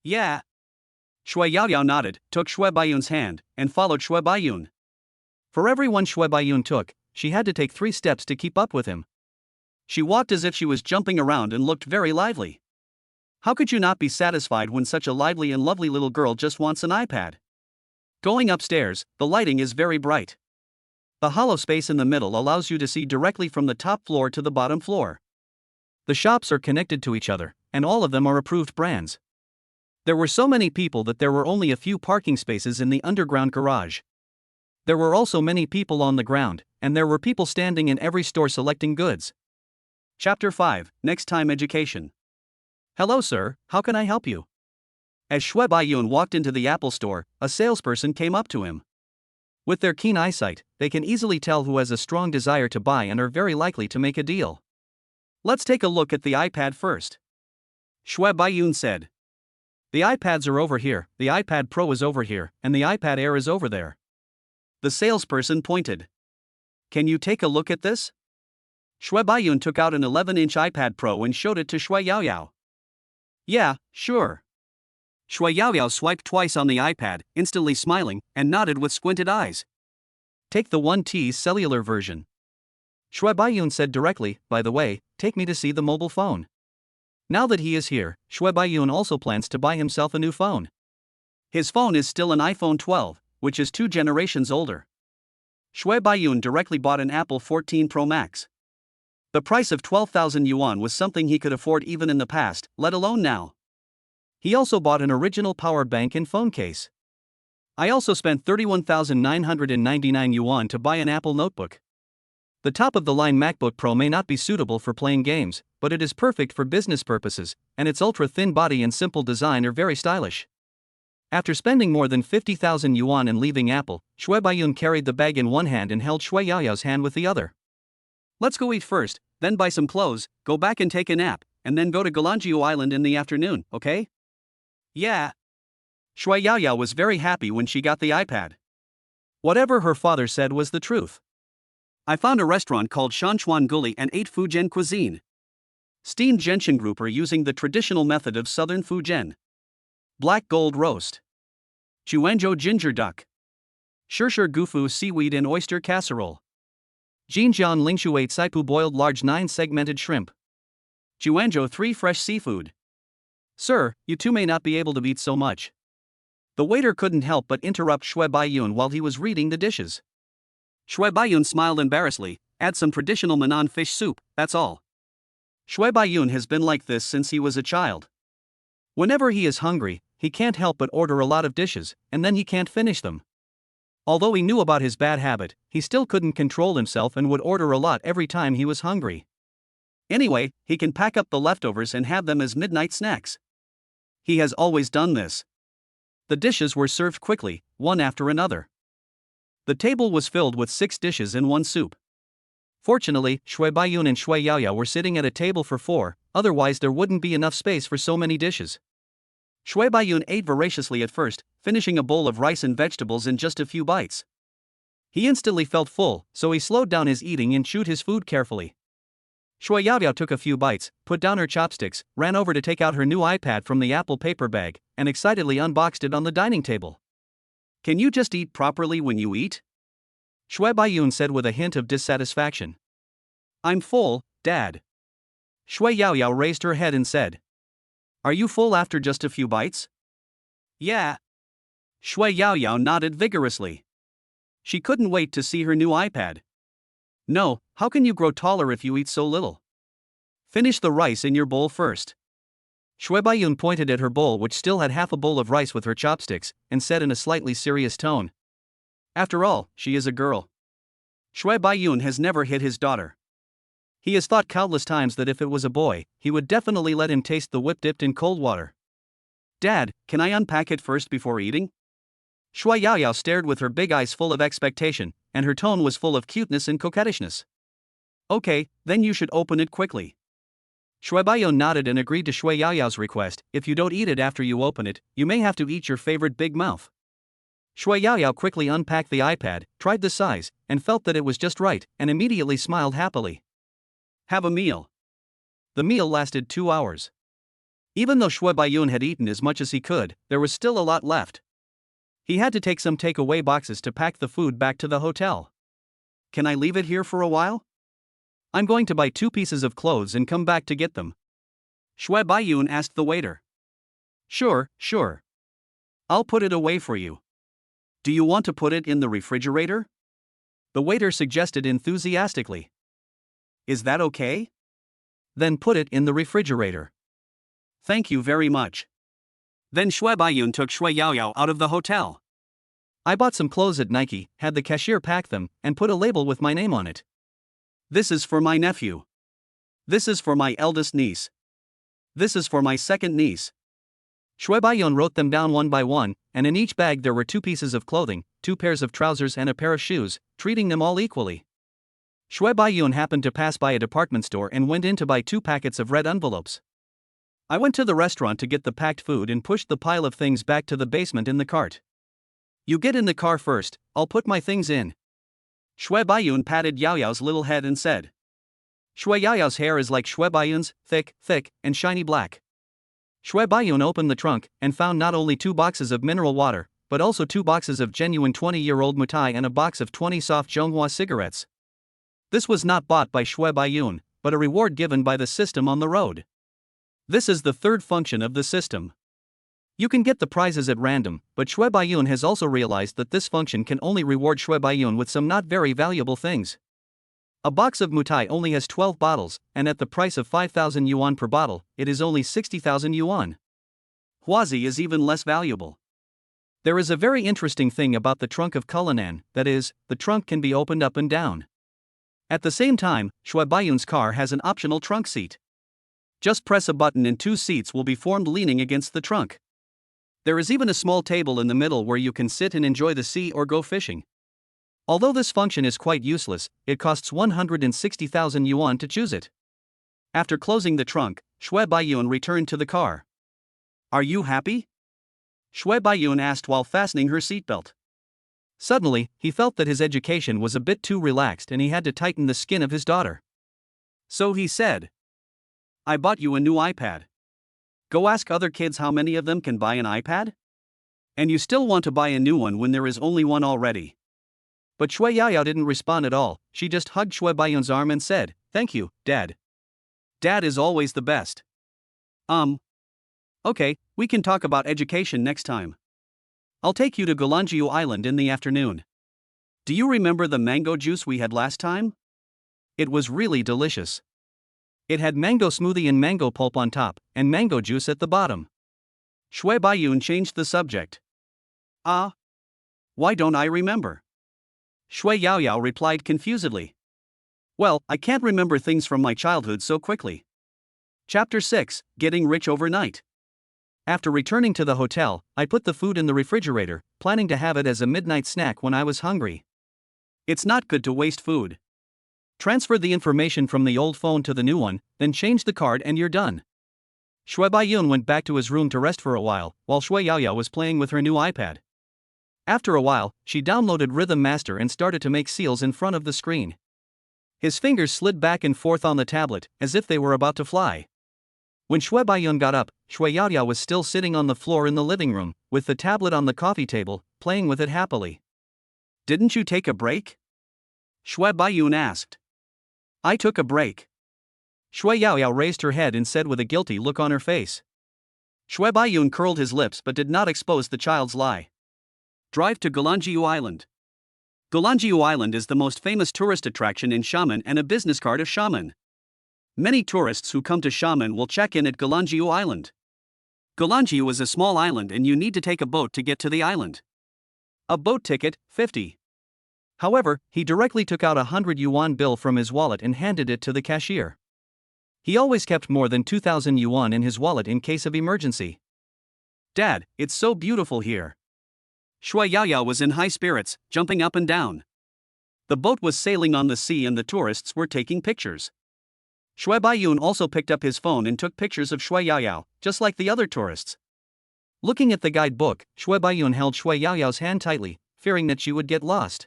Yeah. Shui Yaoyao nodded, took Shui Baiyun's hand, and followed Shui Baiyun. For every one Shui Baiyun took, she had to take 3 steps to keep up with him. She walked as if she was jumping around and looked very lively. How could you not be satisfied when such a lively and lovely little girl just wants an iPad? Going upstairs, the lighting is very bright. The hollow space in the middle allows you to see directly from the top floor to the bottom floor. The shops are connected to each other, and all of them are approved brands. There were so many people that there were only a few parking spaces in the underground garage. There were also many people on the ground, and there were people standing in every store selecting goods. Chapter 5, Next Time Education. Hello sir, how can I help you? As Shui Baiyun walked into the Apple store, a salesperson came up to him. With their keen eyesight, they can easily tell who has a strong desire to buy and are very likely to make a deal. Let's take a look at the iPad first. Shui Baiyun said. The iPads are over here, the iPad Pro is over here, and the iPad Air is over there. The salesperson pointed. Can you take a look at this? Shui Baiyun took out an 11-inch iPad Pro and showed it to Shui Yaoyao. Yeah, sure. Shui Yaoyao swiped twice on the iPad, instantly smiling, and nodded with squinted eyes. Take the 1T cellular version. Shui Baiyun said directly, by the way, take me to see the mobile phone. Now that he is here, Shui Baiyun also plans to buy himself a new phone. His phone is still an iPhone 12, which is 2 generations older. Shui Baiyun directly bought an Apple 14 Pro Max. The price of 12,000 yuan was something he could afford even in the past, let alone now. He also bought an original power bank and phone case. I also spent 31,999 yuan to buy an Apple notebook. The top-of-the-line MacBook Pro may not be suitable for playing games, but it is perfect for business purposes, and its ultra-thin body and simple design are very stylish. After spending more than 50,000 yuan and leaving Apple, Shui Baiyun carried the bag in one hand and held Shui Yaoyao's hand with the other. Let's go eat first, then buy some clothes, go back and take a nap, and then go to Galanjiu Island in the afternoon, okay? Yeah. Shui Yaoyao was very happy when she got the iPad. Whatever her father said was the truth. I found a restaurant called Shanchuan Guli and ate Fujian cuisine. Steamed gentian grouper using the traditional method of southern Fujian. Black gold roast. Chuanzhou ginger duck. Shirshir gufu seaweed and oyster casserole. Jinjiang Lingshu 8 Saipu boiled large 9-segmented shrimp. Chuanzhou 3 fresh seafood. Sir, you two may not be able to eat so much. The waiter couldn't help but interrupt Shui Baiyun while he was reading the dishes. Shui Baiyun smiled embarrassedly, add some traditional Manan fish soup, that's all. Shui Baiyun has been like this since he was a child. Whenever he is hungry, he can't help but order a lot of dishes, and then he can't finish them. Although he knew about his bad habit, he still couldn't control himself and would order a lot every time he was hungry. Anyway, he can pack up the leftovers and have them as midnight snacks. He has always done this. The dishes were served quickly, one after another. The table was filled with 6 dishes and 1 soup. Fortunately, Shui Baiyun and Shui Yaoyao were sitting at a table for 4, otherwise there wouldn't be enough space for so many dishes. Shui Baiyun ate voraciously at first, finishing a bowl of rice and vegetables in just a few bites. He instantly felt full, so he slowed down his eating and chewed his food carefully. Shui Yaoyao took a few bites, put down her chopsticks, ran over to take out her new iPad from the Apple paper bag, and excitedly unboxed it on the dining table. Can you just eat properly when you eat? Shui Baiyun said with a hint of dissatisfaction. I'm full, Dad. Shui Yaoyao raised her head and said. Are you full after just a few bites? Yeah. Shui Yaoyao nodded vigorously. She couldn't wait to see her new iPad. No, how can you grow taller if you eat so little? Finish the rice in your bowl first. Shui Baiyun pointed at her bowl, which still had half a bowl of rice, with her chopsticks, and said in a slightly serious tone. After all, she is a girl. Shui Baiyun has never hit his daughter. He has thought countless times that if it was a boy, he would definitely let him taste the whip dipped in cold water. Dad, can I unpack it first before eating? Shui Yaoyao stared with her big eyes full of expectation, and her tone was full of cuteness and coquettishness. Okay, then you should open it quickly. Shui Baiyun nodded and agreed to Shui Yaoyao's request. If you don't eat it after you open it, you may have to eat your favorite big mouth. Shui Yaoyao quickly unpacked the iPad, tried the size, and felt that it was just right, and immediately smiled happily. Have a meal. The meal lasted 2 hours. Even though Shui Baiyun had eaten as much as he could, there was still a lot left. He had to take some takeaway boxes to pack the food back to the hotel. Can I leave it here for a while? I'm going to buy 2 pieces of clothes and come back to get them. Shui Baiyun asked the waiter. Sure. I'll put it away for you. Do you want to put it in the refrigerator? The waiter suggested enthusiastically. Is that okay? Then put it in the refrigerator. Thank you very much. Then Shui Baiyun took Shui Yaoyao out of the hotel. I bought some clothes at Nike, had the cashier pack them, and put a label with my name on it. This is for my nephew. This is for my eldest niece. This is for my second niece. Shui Baiyun wrote them down one by one, and in each bag there were 2 pieces of clothing, 2 pairs of trousers and a pair of shoes, treating them all equally. Shui Baiyun happened to pass by a department store and went in to buy 2 packets of red envelopes. I went to the restaurant to get the packed food and pushed the pile of things back to the basement in the cart. You get in the car first, I'll put my things in. Shui Baiyun patted Yaoyao's little head and said. Shui Yaoyao's hair is like Shui Baiyun's, thick, and shiny black. Shui Baiyun opened the trunk and found not only 2 boxes of mineral water, but also 2 boxes of genuine 20-year-old mutai and a box of 20 soft Zhonghua cigarettes. This was not bought by Shui Baiyun, but a reward given by the system on the road. This is the 3rd function of the system. You can get the prizes at random, but Shui Baiyun has also realized that this function can only reward Shui Baiyun with some not very valuable things. A box of mutai only has 12 bottles, and at the price of 5,000 yuan per bottle, it is only 60,000 yuan. Huazi is even less valuable. There is a very interesting thing about the trunk of Cullinan, that is, the trunk can be opened up and down. At the same time, Shui Baiyun's car has an optional trunk seat. Just press a button and 2 seats will be formed leaning against the trunk. There is even a small table in the middle where you can sit and enjoy the sea or go fishing. Although this function is quite useless, it costs 160,000 yuan to choose it. After closing the trunk, Shui Baiyun returned to the car. Are you happy? Shui Baiyun asked while fastening her seatbelt. Suddenly, he felt that his education was a bit too relaxed and he had to tighten the skin of his daughter. So he said, I bought you a new iPad. Go ask other kids how many of them can buy an iPad? And you still want to buy a new one when there is only one already. But Shui Yaoyao didn't respond at all, she just hugged Shui Baiyun's arm and said, Thank you, Dad. Dad is always the best. Okay, we can talk about education next time. I'll take you to Galanjiu Island in the afternoon. Do you remember the mango juice we had last time? It was really delicious. It had mango smoothie and mango pulp on top, and mango juice at the bottom. Shui Baiyun changed the subject. Why don't I remember? Shui Yaoyao replied confusedly. Well, I can't remember things from my childhood so quickly. Chapter 6, Getting Rich Overnight. After returning to the hotel, I put the food in the refrigerator, planning to have it as a midnight snack when I was hungry. It's not good to waste food. Transfer the information from the old phone to the new one, then change the card and you're done. Shui Baiyun went back to his room to rest for a while Shui Yaoyao was playing with her new iPad. After a while, she downloaded Rhythm Master and started to make seals in front of the screen. His fingers slid back and forth on the tablet, as if they were about to fly. When Shui Baiyun got up, Shui Yaoyao was still sitting on the floor in the living room, with the tablet on the coffee table, playing with it happily. Didn't you take a break? Shui Baiyun asked. I took a break. Shui Yaoyao raised her head and said with a guilty look on her face. Shui Baiyun curled his lips but did not expose the child's lie. Drive to Galanjiu Island. Galanjiu Island is the most famous tourist attraction in Xiamen and a business card of Xiamen. Many tourists who come to Xiamen will check in at Galanjiu Island. Galanjiu is a small island and you need to take a boat to get to the island. A boat ticket, 50. However, he directly took out a 100 yuan bill from his wallet and handed it to the cashier. He always kept more than 2,000 yuan in his wallet in case of emergency. Dad, it's so beautiful here. Shui Yaoyao was in high spirits, jumping up and down. The boat was sailing on the sea and the tourists were taking pictures. Shui Baiyun also picked up his phone and took pictures of Shui Yaoyao, just like the other tourists. Looking at the guidebook, Shui Baiyun held Shui Yaoyao's hand tightly, fearing that she would get lost.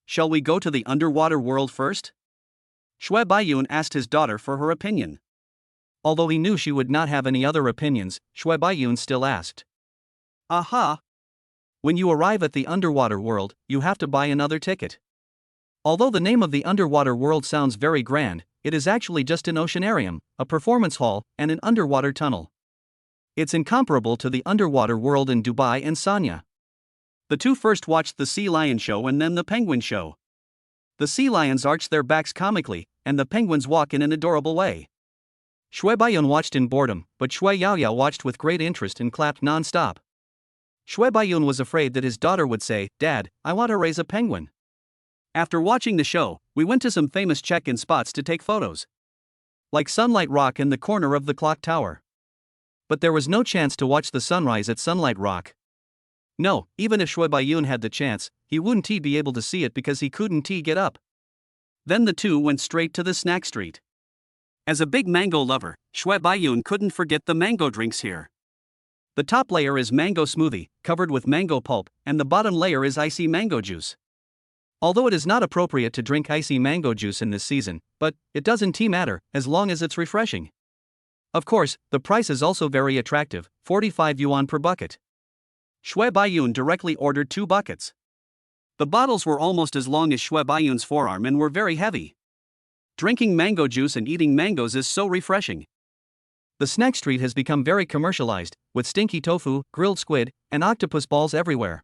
Shall we go to the underwater world first? Shui Baiyun asked his daughter for her opinion. Although he knew she would not have any other opinions, Shui Baiyun still asked. Aha! When you arrive at the underwater world, you have to buy another ticket. Although the name of the underwater world sounds very grand, it is actually just an oceanarium, a performance hall, and an underwater tunnel. It's incomparable to the underwater world in Dubai and Sanya. The two first watched the sea lion show and then the penguin show. The sea lions arch their backs comically, and the penguins walk in an adorable way. Shui Baiyun watched in boredom, but Shui Yaoyao watched with great interest and clapped non-stop. Shui Baiyun was afraid that his daughter would say, "Dad, I want to raise a penguin." After watching the show, we went to some famous check-in spots to take photos. Like Sunlight Rock in the corner of the clock tower. But there was no chance to watch the sunrise at Sunlight Rock. No, even if Shui Baiyun had the chance, he wouldn't be able to see it because he couldn't get up. Then the two went straight to the snack street. As a big mango lover, Shui Baiyun couldn't forget the mango drinks here. The top layer is mango smoothie, covered with mango pulp, and the bottom layer is icy mango juice. Although it is not appropriate to drink icy mango juice in this season, but it doesn't matter, as long as it's refreshing. Of course, the price is also very attractive, 45 yuan per bucket. Shui Baiyun directly ordered 2 buckets. The bottles were almost as long as Shui Baiyun's forearm and were very heavy. Drinking mango juice and eating mangoes is so refreshing. The snack street has become very commercialized, with stinky tofu, grilled squid, and octopus balls everywhere.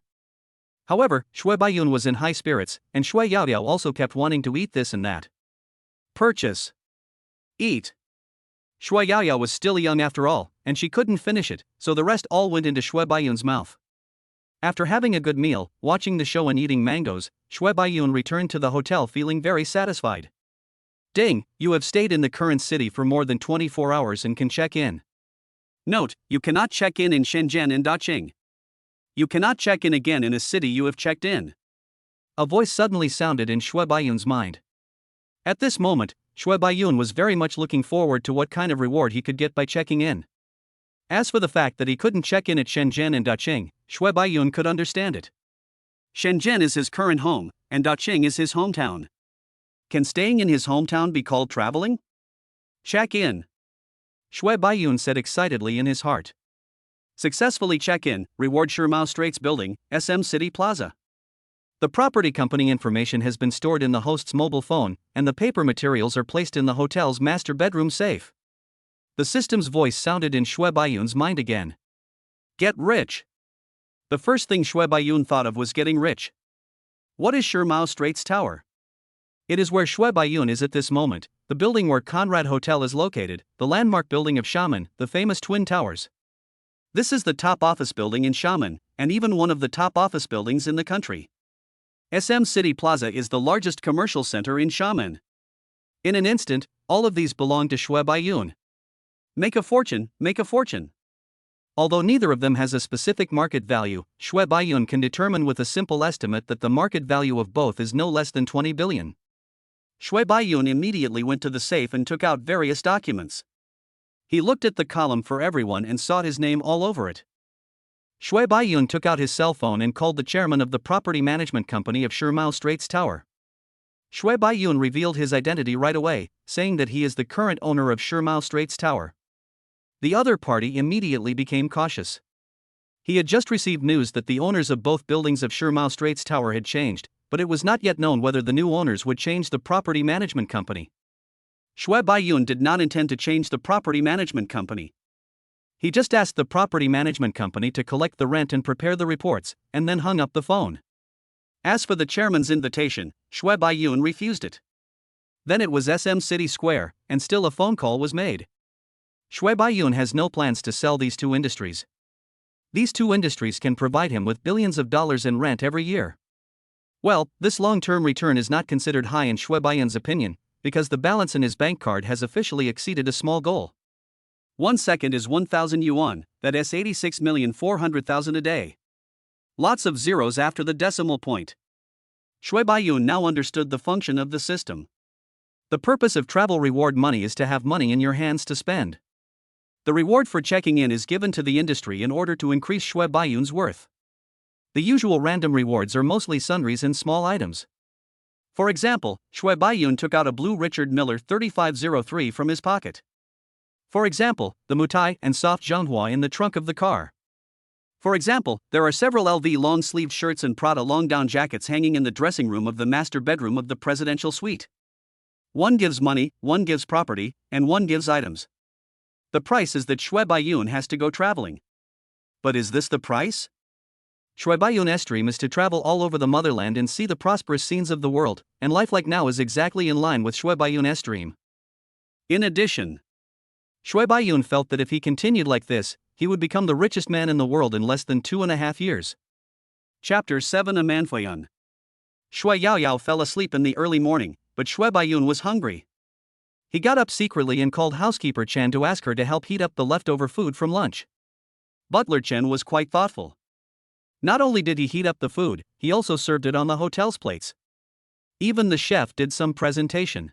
However, Shui Baiyun was in high spirits, and Shui Yaoyao also kept wanting to eat this and that. Purchase. Eat. Shui Yaoyao was still young after all, and she couldn't finish it, so the rest all went into Shui Baiyun's mouth. After having a good meal, watching the show and eating mangoes, Shui Baiyun returned to the hotel feeling very satisfied. Ding, you have stayed in the current city for more than 24 hours and can check in. Note, you cannot check in Shenzhen and Daqing. You cannot check in again in a city you have checked in. A voice suddenly sounded in Shui Baiyun's mind. At this moment, Shui Baiyun was very much looking forward to what kind of reward he could get by checking in. As for the fact that he couldn't check in at Shenzhen and Daqing, Shui Baiyun could understand it. Shenzhen is his current home, and Daqing is his hometown. Can staying in his hometown be called traveling? Check in. Shui Baiyun said excitedly in his heart. Successfully check in, reward Shimao Straits Building, SM City Plaza. The property company information has been stored in the host's mobile phone, and the paper materials are placed in the hotel's master bedroom safe. The system's voice sounded in Shui Baiyun's mind again. Get rich. The first thing Shui Baiyun thought of was getting rich. What is Shimao Straits Tower? It is where Shui Baiyun is at this moment, the building where Conrad Hotel is located, the landmark building of Xiamen, the famous Twin Towers. This is the top office building in Xiamen, and even one of the top office buildings in the country. SM City Plaza is the largest commercial center in Xiamen. In an instant, all of these belong to Shui Baiyun. Make a fortune, make a fortune. Although neither of them has a specific market value, Shui Baiyun can determine with a simple estimate that the market value of both is no less than 20 billion. Shui Baiyun immediately went to the safe and took out various documents. He looked at the column for everyone and saw his name all over it. Shui Baiyun took out his cell phone and called the chairman of the property management company of Shimao Straits Tower. Shui Baiyun revealed his identity right away, saying that he is the current owner of Shimao Straits Tower. The other party immediately became cautious. He had just received news that the owners of both buildings of Shimao Straits Tower had changed, but it was not yet known whether the new owners would change the property management company. Shui Baiyun did not intend to change the property management company. He just asked the property management company to collect the rent and prepare the reports, and then hung up the phone. As for the chairman's invitation, Shui Baiyun refused it. Then it was SM City Square, and still a phone call was made. Shui Baiyun has no plans to sell these two industries. These two industries can provide him with billions of dollars in rent every year. Well, this long-term return is not considered high in Shui Baiyun's opinion, because the balance in his bank card has officially exceeded a small goal. 1 second is 1,000 yuan, that is 86,400,000 a day. Lots of zeros after the decimal point. Shui Baiyun now understood the function of the system. The purpose of travel reward money is to have money in your hands to spend. The reward for checking in is given to the industry in order to increase Shui Baiyun's worth. The usual random rewards are mostly sundries and small items. For example, Shui Baiyun took out a blue Richard Miller 3503 from his pocket. For example, the Mutai and soft Zhonghua in the trunk of the car. For example, there are several LV long-sleeved shirts and Prada long-down jackets hanging in the dressing room of the master bedroom of the presidential suite. One gives money, one gives property, and one gives items. The price is that Shui Baiyun has to go traveling. But is this the price? Shui Baiyun's dream is to travel all over the motherland and see the prosperous scenes of the world, and life like now is exactly in line with Shui Baiyun's dream. In addition, Shui Baiyun felt that if he continued like this, he would become the richest man in the world in less than 2.5 years. Chapter 7 A Manfuyun. Shui Yaoyao fell asleep in the early morning, but Shui Baiyun was hungry. He got up secretly and called housekeeper Chen to ask her to help heat up the leftover food from lunch. Butler Chen was quite thoughtful. Not only did he heat up the food, he also served it on the hotel's plates. Even the chef did some presentation.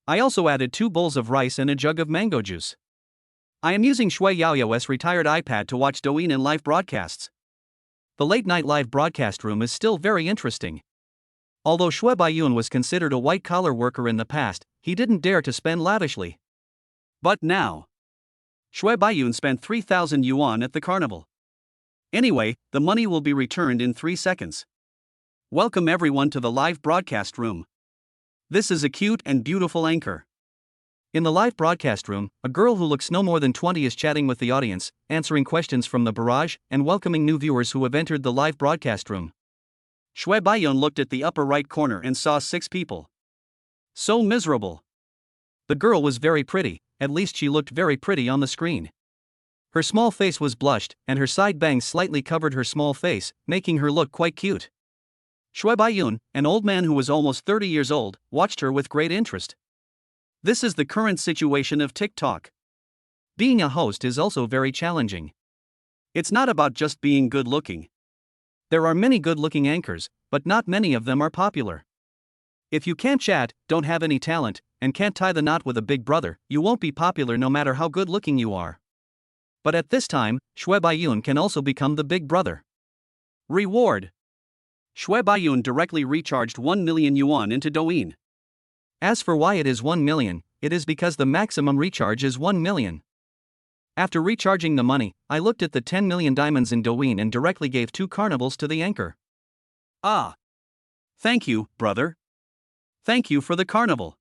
I also added 2 bowls of rice and a jug of mango juice. I am using Shui Yaoyao's retired iPad to watch Douyin and live broadcasts. The late-night live broadcast room is still very interesting. Although Shui Baiyun was considered a white-collar worker in the past, he didn't dare to spend lavishly. But now, Shui Baiyun spent 3,000 yuan at the carnival. Anyway, the money will be returned in 3 seconds. Welcome everyone to the live broadcast room. This is a cute and beautiful anchor. In the live broadcast room, a girl who looks no more than 20 is chatting with the audience, answering questions from the barrage, and welcoming new viewers who have entered the live broadcast room. Shui Baiyun looked at the upper right corner and saw 6 people. So miserable. The girl was very pretty, at least she looked very pretty on the screen. Her small face was blushed, and her side bangs slightly covered her small face, making her look quite cute. Shui Baiyun, an old man who was almost 30 years old, watched her with great interest. This is the current situation of TikTok. Being a host is also very challenging. It's not about just being good-looking. There are many good-looking anchors, but not many of them are popular. If you can't chat, don't have any talent, and can't tie the knot with a big brother, you won't be popular no matter how good-looking you are. But at this time, Shui Baiyun can also become the big brother. Reward. Shui Baiyun directly recharged 1 million yuan into Douyin. As for why it is 1 million, it is because the maximum recharge is 1 million. After recharging the money, I looked at the 10 million diamonds in Douyin and directly gave 2 carnivals to the anchor. Ah! Thank you, brother. Thank you for the carnival.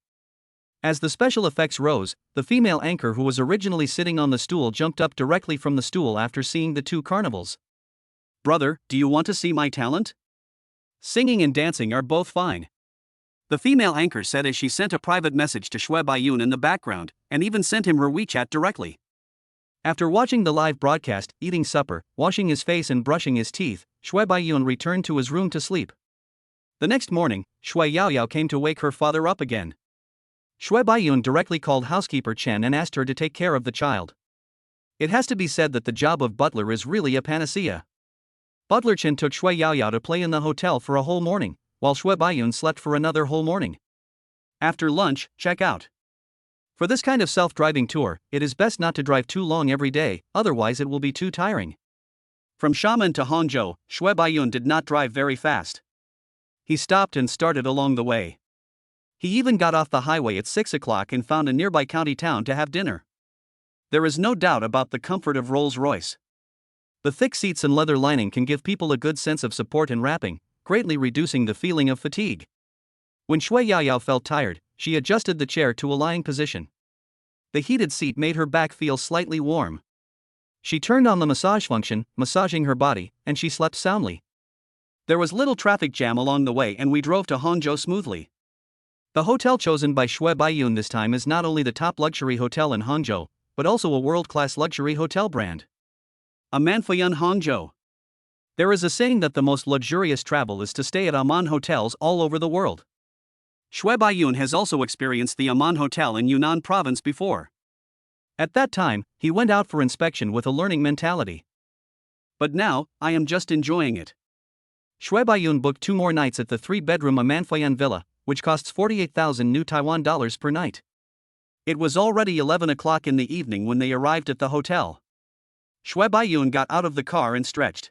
As the special effects rose, the female anchor who was originally sitting on the stool jumped up directly from the stool after seeing the 2 carnivals. Brother, do you want to see my talent? Singing and dancing are both fine. The female anchor said as she sent a private message to Shui Baiyun in the background, and even sent him her WeChat directly. After watching the live broadcast, eating supper, washing his face and brushing his teeth, Shui Baiyun returned to his room to sleep. The next morning, Shui Yaoyao came to wake her father up again. Shui Baiyun directly called housekeeper Chen and asked her to take care of the child. It has to be said that the job of butler is really a panacea. Butler Chen took Shui Yaoyao to play in the hotel for a whole morning, while Shui Baiyun slept for another whole morning. After lunch, check out. For this kind of self-driving tour, it is best not to drive too long every day, otherwise it will be too tiring. From Xiamen to Hangzhou, Shui Baiyun did not drive very fast. He stopped and started along the way. He even got off the highway at 6 o'clock and found a nearby county town to have dinner. There is no doubt about the comfort of Rolls-Royce. The thick seats and leather lining can give people a good sense of support and wrapping, greatly reducing the feeling of fatigue. When Shui Yaoyao felt tired, she adjusted the chair to a lying position. The heated seat made her back feel slightly warm. She turned on the massage function, massaging her body, and she slept soundly. There was little traffic jam along the way and we drove to Hangzhou smoothly. The hotel chosen by Shui Baiyun this time is not only the top luxury hotel in Hangzhou, but also a world-class luxury hotel brand. A Manfuyun Hangzhou. There is a saying that the most luxurious travel is to stay at Aman hotels all over the world. Shui Baiyun has also experienced the Aman Hotel in Yunnan province before. At that time, he went out for inspection with a learning mentality. But now, I am just enjoying it. Shui Baiyun booked 2 more nights at the 3-bedroom Manfuyun villa, which costs 48,000 new Taiwan dollars per night. It was already 11 o'clock in the evening when they arrived at the hotel. Shui Baiyun got out of the car and stretched.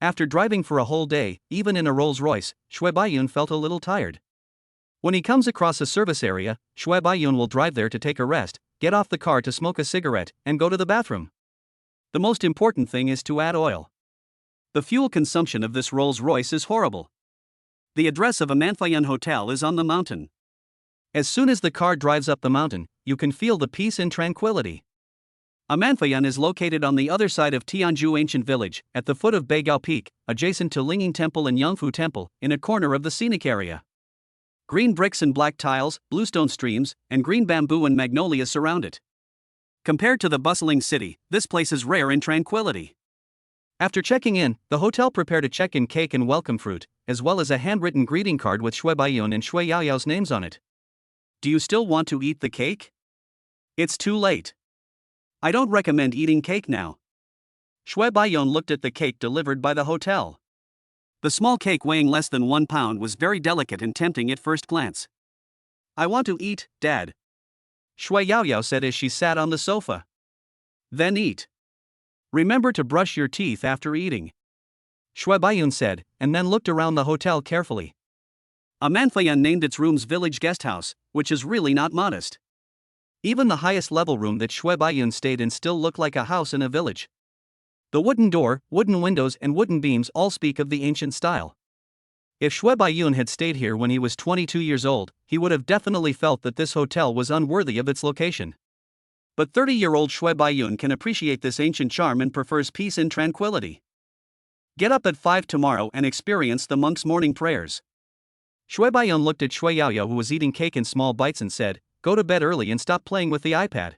After driving for a whole day, even in a Rolls-Royce, Shui Baiyun felt a little tired. When he comes across a service area, Shui Baiyun will drive there to take a rest, get off the car to smoke a cigarette, and go to the bathroom. The most important thing is to add oil. The fuel consumption of this Rolls-Royce is horrible. The address of a Manfuyun hotel is on the mountain. As soon as the car drives up the mountain, you can feel the peace and tranquility. Manfuyun is located on the other side of Tianzhu Ancient Village, at the foot of Beigao Peak, adjacent to Lingyin Temple and Yangfu Temple, in a corner of the scenic area. Green bricks and black tiles, bluestone streams, and green bamboo and magnolias surround it. Compared to the bustling city, this place is rare in tranquility. After checking in, the hotel prepared a check-in cake and welcome fruit, as well as a handwritten greeting card with Shui Baiyun and Shui Yaoyao's names on it. Do you still want to eat the cake? It's too late. I don't recommend eating cake now. Shui Baiyun looked at the cake delivered by the hotel. The small cake weighing less than 1 pound was very delicate and tempting at first glance. I want to eat, Dad, Shui Yaoyao said as she sat on the sofa. Then eat. Remember to brush your teeth after eating, Shui Baiyun said, and then looked around the hotel carefully. A Manfayan named its rooms Village Guest House, which is really not modest. Even the highest level room that Shui Baiyun stayed in still looked like a house in a village. The wooden door, wooden windows and wooden beams all speak of the ancient style. If Shui Baiyun had stayed here when he was 22 years old, he would have definitely felt that this hotel was unworthy of its location. But 30-year-old Shui Baiyun can appreciate this ancient charm and prefers peace and tranquility. Get up at 5 tomorrow and experience the monks' morning prayers. Shui Baiyun looked at Shui Yaoyao, who was eating cake in small bites, and said, Go to bed early and stop playing with the iPad.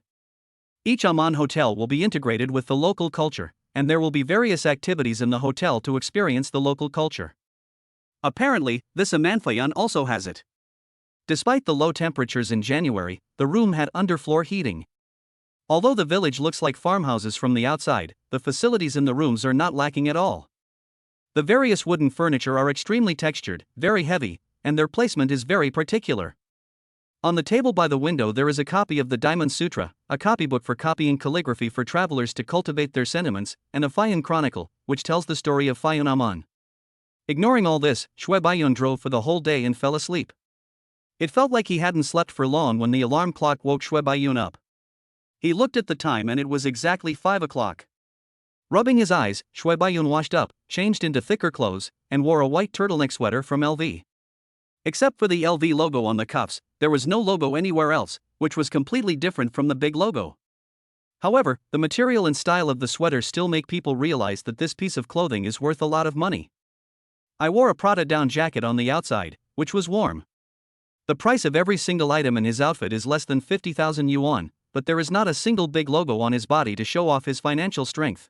Each Amman hotel will be integrated with the local culture, and there will be various activities in the hotel to experience the local culture. Apparently, this Amanfayan also has it. Despite the low temperatures in January, the room had underfloor heating. Although the village looks like farmhouses from the outside, the facilities in the rooms are not lacking at all. The various wooden furniture are extremely textured, very heavy, and their placement is very particular. On the table by the window there is a copy of the Diamond Sutra, a copybook for copying calligraphy for travelers to cultivate their sentiments, and a Fayun Chronicle, which tells the story of Fayun Amman. Ignoring all this, Shui Baiyun drove for the whole day and fell asleep. It felt like he hadn't slept for long when the alarm clock woke Shui Baiyun up. He looked at the time and it was exactly 5 o'clock. Rubbing his eyes, Shui Baiyun washed up, changed into thicker clothes, and wore a white turtleneck sweater from LV. Except for the LV logo on the cuffs, there was no logo anywhere else, which was completely different from the big logo. However, the material and style of the sweater still make people realize that this piece of clothing is worth a lot of money. I wore a Prada down jacket on the outside, which was warm. The price of every single item in his outfit is less than 50,000 yuan, but there is not a single big logo on his body to show off his financial strength.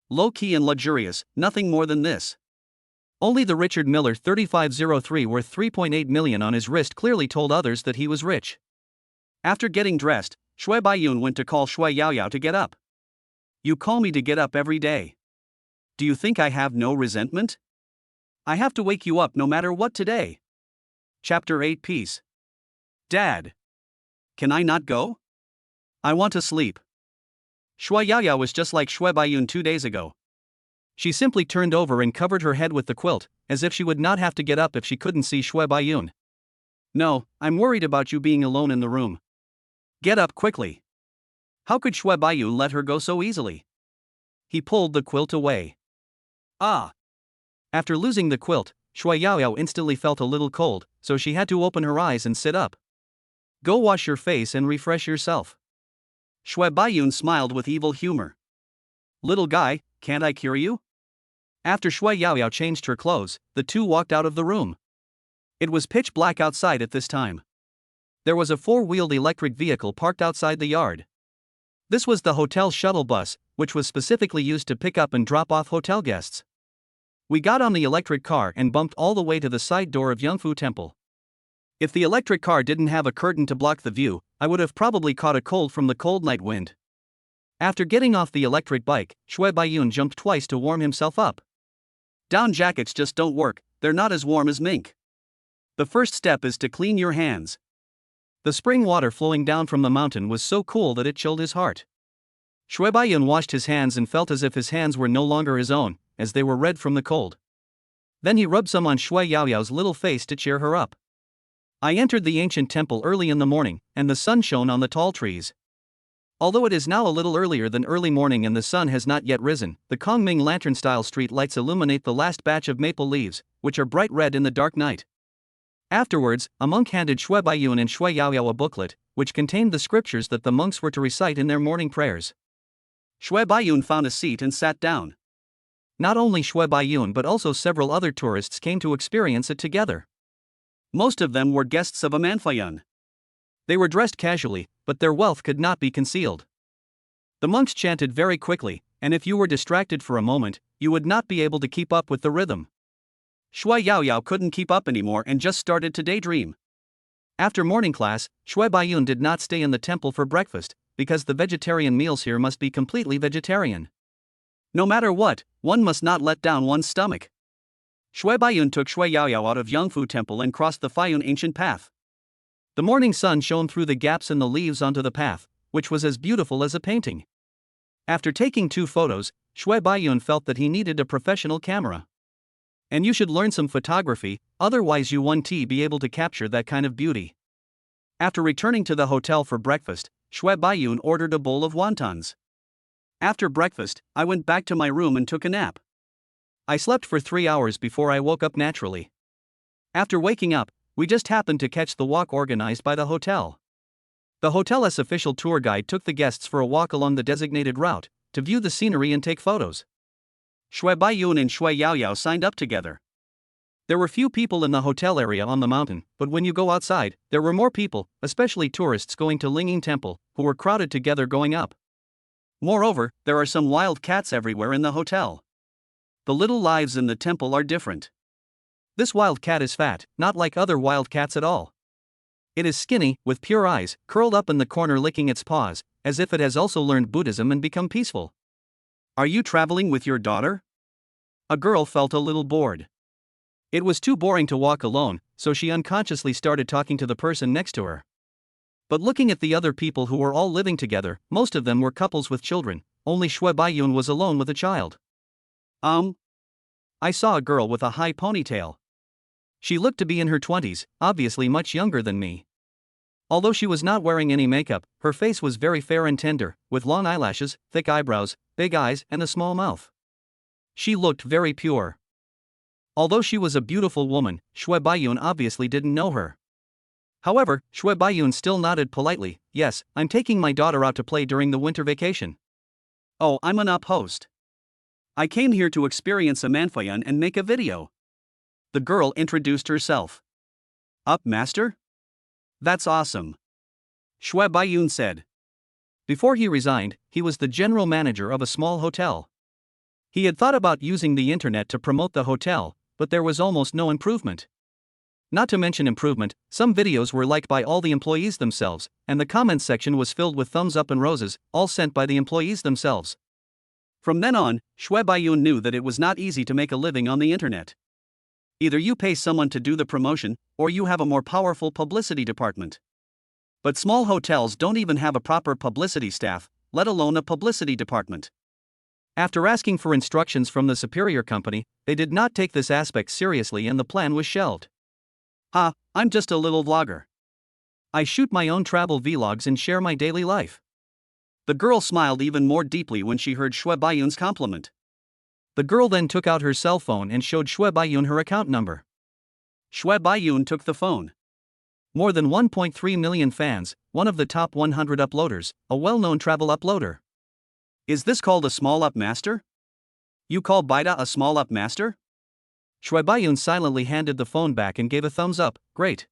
Low-key and luxurious, nothing more than this. Only the Richard Miller 3503 worth 3.8 million on his wrist clearly told others that he was rich. After getting dressed, Shui Baiyun went to call Shui Yaoyao to get up. You call me to get up every day. Do you think I have no resentment? I have to wake you up no matter what today. Chapter 8 Peace. Dad. Can I not go? I want to sleep. Shui Yaoyao was just like Shui Baiyun 2 days ago. She simply turned over and covered her head with the quilt, as if she would not have to get up if she couldn't see Shui Baiyun. No, I'm worried about you being alone in the room. Get up quickly. How could Shui Baiyun let her go so easily? He pulled the quilt away. Ah! After losing the quilt, Shui Yaoyao instantly felt a little cold, so she had to open her eyes and sit up. Go wash your face and refresh yourself. Shui Baiyun smiled with evil humor. Little guy, can't I cure you? After Shui Yaoyao changed her clothes, the two walked out of the room. It was pitch black outside at this time. There was a 4-wheeled electric vehicle parked outside the yard. This was the hotel shuttle bus, which was specifically used to pick up and drop off hotel guests. We got on the electric car and bumped all the way to the side door of Yangfu Temple. If the electric car didn't have a curtain to block the view, I would have probably caught a cold from the cold night wind. After getting off the electric bike, Shui Baiyun jumped twice to warm himself up. Down jackets just don't work, they're not as warm as mink. The first step is to clean your hands. The spring water flowing down from the mountain was so cool that it chilled his heart. Shui Baiyun washed his hands and felt as if his hands were no longer his own, as they were red from the cold. Then he rubbed some on Shui Yaoyao's little face to cheer her up. I entered the ancient temple early in the morning, and the sun shone on the tall trees. Although it is now a little earlier than early morning and the sun has not yet risen, the Kongming lantern-style street lights illuminate the last batch of maple leaves, which are bright red in the dark night. Afterwards, a monk handed Shui Baiyun and Shui Yaoyao a booklet, which contained the scriptures that the monks were to recite in their morning prayers. Shui Baiyun found a seat and sat down. Not only Shui Baiyun but also several other tourists came to experience it together. Most of them were guests of Amanfayan. They were dressed casually, but their wealth could not be concealed. The monks chanted very quickly, and if you were distracted for a moment, you would not be able to keep up with the rhythm. Shui Yaoyao couldn't keep up anymore and just started to daydream. After morning class, Shui Baiyun did not stay in the temple for breakfast, because the vegetarian meals here must be completely vegetarian. No matter what, one must not let down one's stomach. Shui Baiyun took Shui Yaoyao out of Yangfu Temple and crossed the Faiyun ancient path. The morning sun shone through the gaps in the leaves onto the path, which was as beautiful as a painting. After taking 2 photos, Shui Baiyun felt that he needed a professional camera. And you should learn some photography, otherwise you won't be able to capture that kind of beauty. After returning to the hotel for breakfast, Shui Baiyun ordered a bowl of wontons. After breakfast, I went back to my room and took a nap. I slept for 3 hours before I woke up naturally. After waking up, we just happened to catch the walk organized by the hotel. The hotel's official tour guide took the guests for a walk along the designated route, to view the scenery and take photos. Shui Baiyun and Shui Yaoyao signed up together. There were few people in the hotel area on the mountain, but when you go outside, there were more people, especially tourists going to Lingyin Temple, who were crowded together going up. Moreover, there are some wild cats everywhere in the hotel. The little lives in the temple are different. This wild cat is fat, not like other wild cats at all. It is skinny, with pure eyes, curled up in the corner licking its paws, as if it has also learned Buddhism and become peaceful. Are you traveling with your daughter? A girl felt a little bored. It was too boring to walk alone, so she unconsciously started talking to the person next to her. But looking at the other people who were all living together, most of them were couples with children, only Shui Baiyun was alone with a child. I saw a girl with a high ponytail. She looked to be in her 20s, obviously much younger than me. Although she was not wearing any makeup, her face was very fair and tender, with long eyelashes, thick eyebrows, big eyes, and a small mouth. She looked very pure. Although she was a beautiful woman, Shui Baiyun obviously didn't know her. However, Shui Baiyun still nodded politely. Yes, I'm taking my daughter out to play during the winter vacation. Oh, I'm an up host. I came here to experience a manfayan and make a video. The girl introduced herself. Up master? That's awesome. Shui Baiyun said. Before he resigned, he was the general manager of a small hotel. He had thought about using the internet to promote the hotel, but there was almost no improvement. Not to mention improvement, some videos were liked by all the employees themselves, and the comments section was filled with thumbs up and roses, all sent by the employees themselves. From then on, Shui Baiyun knew that it was not easy to make a living on the internet. Either you pay someone to do the promotion, or you have a more powerful publicity department. But small hotels don't even have a proper publicity staff, let alone a publicity department. After asking for instructions from the superior company, they did not take this aspect seriously and the plan was shelved. I'm just a little vlogger. I shoot my own travel vlogs and share my daily life. The girl smiled even more deeply when she heard Shui Baiyun's compliment. The girl then took out her cell phone and showed Shui Baiyun her account number. Shui Baiyun took the phone. More than 1.3 million fans, one of the top 100 uploaders, a well-known travel uploader. Is this called a small up master? You call Baida a small up master? Shui Baiyun silently handed the phone back and gave a thumbs up. Great.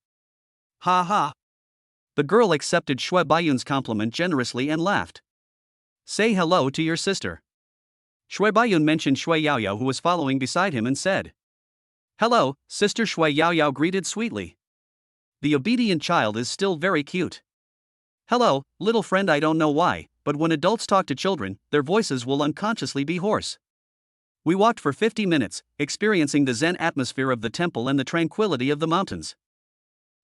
Ha ha. The girl accepted Shui Baiyun's compliment generously and laughed. Say hello to your sister. Shui Baiyun mentioned Shui Yaoyao who was following beside him and said. Hello, sister. Shui Yaoyao greeted sweetly. The obedient child is still very cute. Hello, little friend. I don't know why, but when adults talk to children, their voices will unconsciously be hoarse. We walked for 50 minutes, experiencing the Zen atmosphere of the temple and the tranquility of the mountains.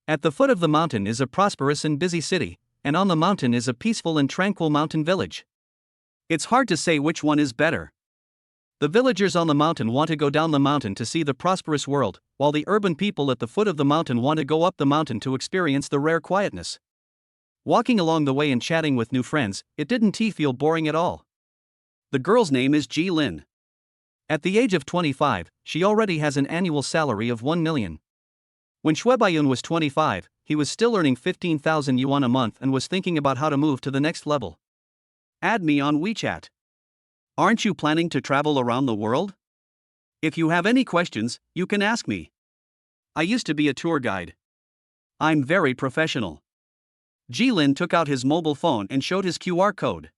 At the foot of the mountain is a prosperous and busy city, and on the mountain is a peaceful and tranquil mountain village. It's hard to say which one is better. The villagers on the mountain want to go down the mountain to see the prosperous world, while the urban people at the foot of the mountain want to go up the mountain to experience the rare quietness. Walking along the way and chatting with new friends, it didn't feel boring at all. The girl's name is Ji Lin. At the age of 25, she already has an annual salary of 1 million. When Shui Baiyun was 25, he was still earning 15,000 yuan a month and was thinking about how to move to the next level. Add me on WeChat. Aren't you planning to travel around the world? If you have any questions, you can ask me. I used to be a tour guide. I'm very professional. Jilin took out his mobile phone and showed his QR code.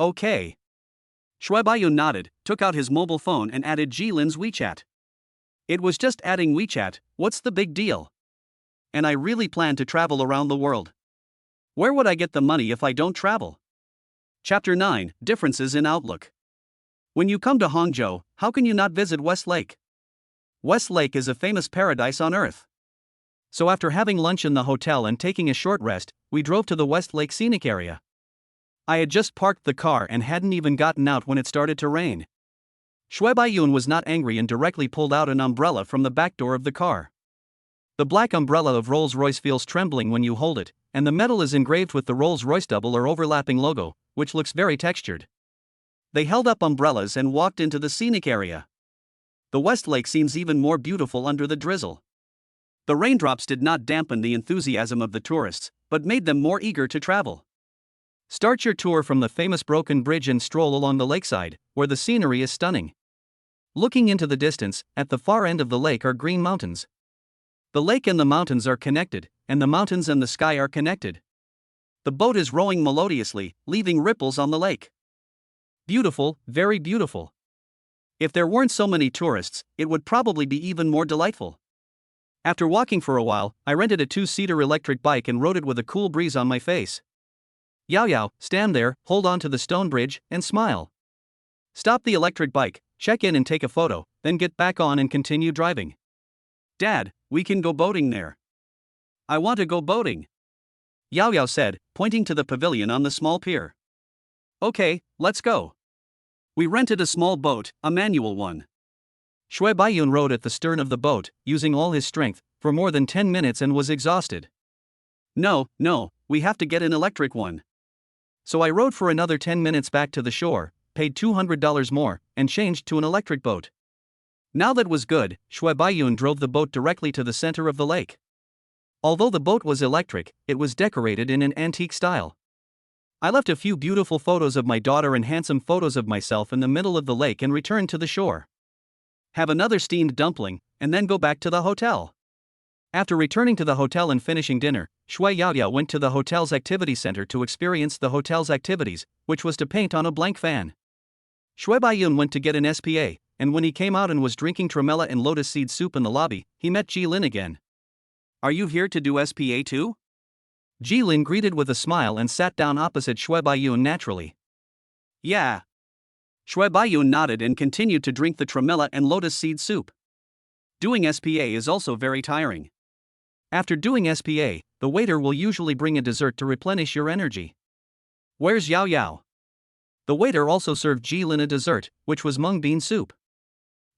Okay. Shui Baiyun nodded, took out his mobile phone and added Jilin's WeChat. It was just adding WeChat, what's the big deal? And I really plan to travel around the world. Where would I get the money if I don't travel? Chapter 9, Differences in Outlook. When you come to Hangzhou, how can you not visit West Lake? West Lake is a famous paradise on Earth. So after having lunch in the hotel and taking a short rest, we drove to the West Lake scenic area. I had just parked the car and hadn't even gotten out when it started to rain. Shui Baiyun was not angry and directly pulled out an umbrella from the back door of the car. The black umbrella of Rolls-Royce feels trembling when you hold it, and the metal is engraved with the Rolls-Royce double or overlapping logo, which looks very textured. They held up umbrellas and walked into the scenic area. The West Lake seems even more beautiful under the drizzle. The raindrops did not dampen the enthusiasm of the tourists, but made them more eager to travel. Start your tour from the famous Broken Bridge and stroll along the lakeside, where the scenery is stunning. Looking into the distance, at the far end of the lake are green mountains. The lake and the mountains are connected, and the mountains and the sky are connected. The boat is rowing melodiously, leaving ripples on the lake. Beautiful, very beautiful. If there weren't so many tourists, it would probably be even more delightful. After walking for a while, I rented a 2-seater electric bike and rode it with a cool breeze on my face. Yao Yao, stand there, hold on to the stone bridge, and smile. Stop the electric bike, check in and take a photo, then get back on and continue driving. Dad, we can go boating there. I want to go boating. Yao Yao said, pointing to the pavilion on the small pier. Okay, let's go. We rented a small boat, a manual one. Shui Baiyun rowed at the stern of the boat, using all his strength, for more than 10 minutes and was exhausted. No, we have to get an electric one. So I rowed for another 10 minutes back to the shore, paid $200 more, and changed to an electric boat. Now that was good, Shui Baiyun drove the boat directly to the center of the lake. Although the boat was electric, it was decorated in an antique style. I left a few beautiful photos of my daughter and handsome photos of myself in the middle of the lake and returned to the shore. Have another steamed dumpling, and then go back to the hotel. After returning to the hotel and finishing dinner, Shui Yaoyao went to the hotel's activity center to experience the hotel's activities, which was to paint on a blank fan. Shui Baiyun went to get an SPA, and when he came out and was drinking tremella and lotus seed soup in the lobby, he met Jilin again. Are you here to do SPA too? Jilin greeted with a smile and sat down opposite Shui Baiyun naturally. Yeah. Shui Baiyun nodded and continued to drink the tremella and lotus seed soup. Doing SPA is also very tiring. After doing SPA, the waiter will usually bring a dessert to replenish your energy. Where's Yao Yao? The waiter also served Jilin a dessert, which was mung bean soup.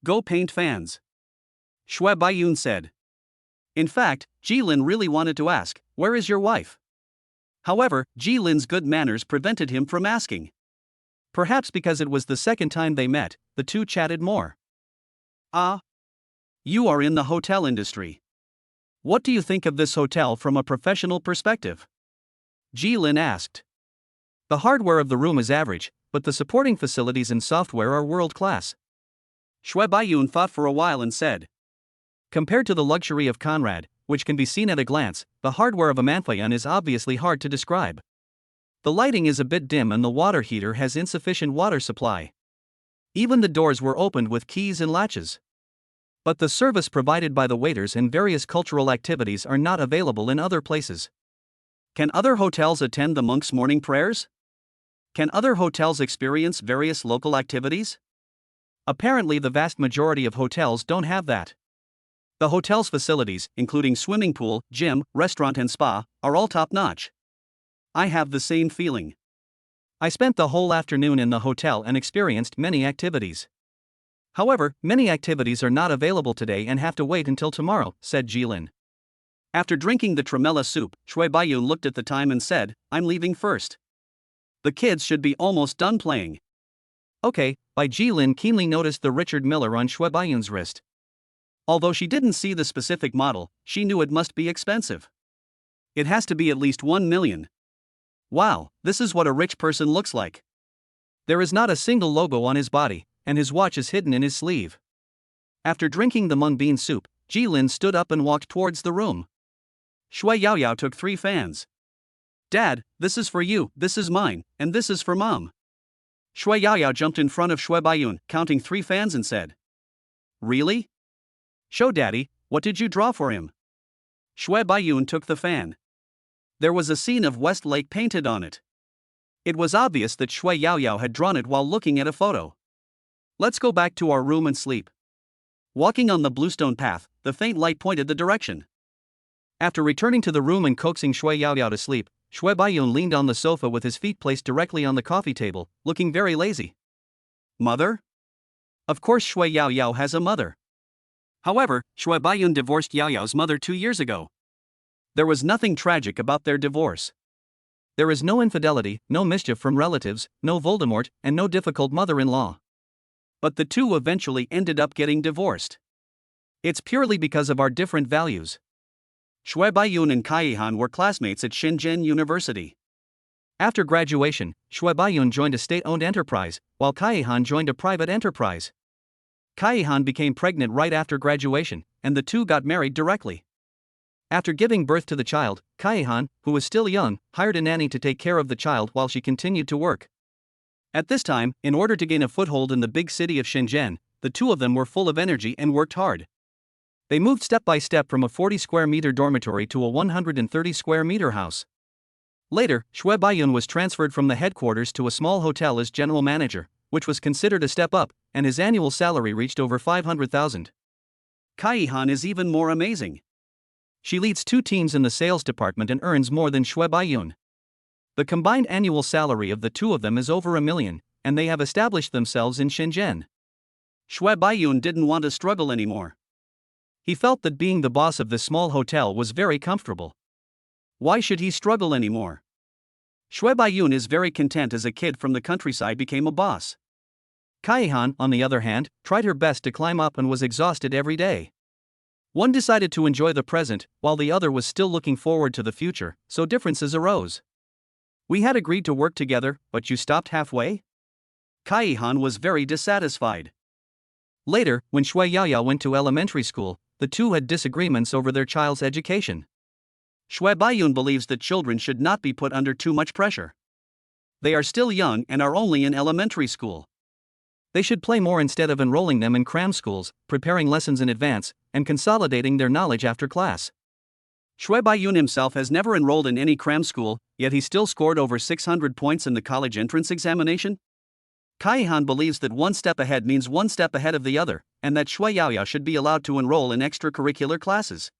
Go paint fans. Shui Baiyun said. In fact, Jilin really wanted to ask, where is your wife? However, Jilin's good manners prevented him from asking. Perhaps because it was the second time they met, the two chatted more. Ah. You are in the hotel industry. What do you think of this hotel from a professional perspective? Jilin asked. The hardware of the room is average, but the supporting facilities and software are world-class. Shui Baiyun thought for a while and said. Compared to the luxury of Conrad, which can be seen at a glance, the hardware of a Manfayan is obviously hard to describe. The lighting is a bit dim and the water heater has insufficient water supply. Even the doors were opened with keys and latches. But the service provided by the waiters and various cultural activities are not available in other places. Can other hotels attend the monks' morning prayers? Can other hotels experience various local activities? Apparently, the vast majority of hotels don't have that. The hotel's facilities, including swimming pool, gym, restaurant, and spa, are all top-notch. I have the same feeling. I spent the whole afternoon in the hotel and experienced many activities. However, many activities are not available today and have to wait until tomorrow, said Jilin. After drinking the tremella soup, Shui Baiyun looked at the time and said, I'm leaving first. The kids should be almost done playing. Okay, Jilin keenly noticed the Richard Miller on Shui Baiyun's wrist. Although she didn't see the specific model, she knew it must be expensive. It has to be at least 1 million. Wow, this is what a rich person looks like. There is not a single logo on his body, and his watch is hidden in his sleeve. After drinking the mung bean soup, Jilin stood up and walked towards the room. Shui Yaoyao took 3 fans. Dad, this is for you, this is mine, and this is for Mom. Shui Yaoyao jumped in front of Shui Baiyun, counting 3 fans and said, "Really? Show daddy, what did you draw for him?" Shui Baiyun took the fan. There was a scene of West Lake painted on it. It was obvious that Shui Yaoyao had drawn it while looking at a photo. "Let's go back to our room and sleep." Walking on the bluestone path, the faint light pointed the direction. After returning to the room and coaxing Shui Yaoyao to sleep, Shui Baiyun leaned on the sofa with his feet placed directly on the coffee table, looking very lazy. Mother? Of course Shui Yaoyao has a mother. However, Shui Baiyun divorced Yaoyao's mother 2 years ago. There was nothing tragic about their divorce. There is no infidelity, no mischief from relatives, no Voldemort, and no difficult mother-in-law. But the two eventually ended up getting divorced. It's purely because of our different values. Shui Baiyun and Kaihan were classmates at Shenzhen University. After graduation, Shui Baiyun joined a state-owned enterprise, while Kaihan joined a private enterprise. Kaihan became pregnant right after graduation, and the two got married directly. After giving birth to the child, Kaihan, who was still young, hired a nanny to take care of the child while she continued to work. At this time, in order to gain a foothold in the big city of Shenzhen, the two of them were full of energy and worked hard. They moved step by step from a 40-square-meter dormitory to a 130-square-meter house. Later, Shui Baiyun was transferred from the headquarters to a small hotel as general manager, which was considered a step up, and his annual salary reached over 500,000. Kaihan is even more amazing. She leads 2 teams in the sales department and earns more than Shui Baiyun. The combined annual salary of the two of them is over $1 million, and they have established themselves in Shenzhen. Shui Baiyun didn't want to struggle anymore. He felt that being the boss of this small hotel was very comfortable. Why should he struggle anymore? Shui Baiyun is very content as a kid from the countryside became a boss. Kaihan, on the other hand, tried her best to climb up and was exhausted every day. One decided to enjoy the present, while the other was still looking forward to the future, so differences arose. "We had agreed to work together, but you stopped halfway?" Kaihan was very dissatisfied. Later, when Shui Yaoyao went to elementary school, the two had disagreements over their child's education. Shui Baiyun believes that children should not be put under too much pressure. They are still young and are only in elementary school. They should play more instead of enrolling them in cram schools, preparing lessons in advance, and consolidating their knowledge after class. Shui Baiyun himself has never enrolled in any cram school, yet he still scored over 600 points in the college entrance examination. Kaihan believes that one step ahead means one step ahead of the other, and that Shui Yaoyao should be allowed to enroll in extracurricular classes.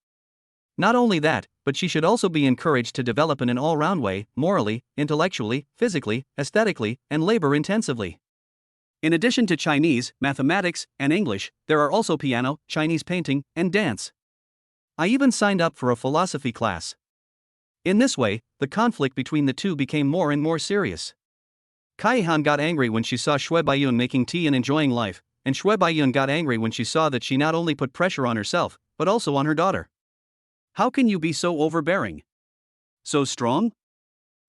Not only that, but she should also be encouraged to develop in an all-round way, morally, intellectually, physically, aesthetically, and labor-intensively. In addition to Chinese, mathematics, and English, there are also piano, Chinese painting, and dance. I even signed up for a philosophy class. In this way, the conflict between the two became more and more serious. Kaihan got angry when she saw Shui Baiyun making tea and enjoying life, and Shui Baiyun got angry when she saw that she not only put pressure on herself, but also on her daughter. How can you be so overbearing? So strong?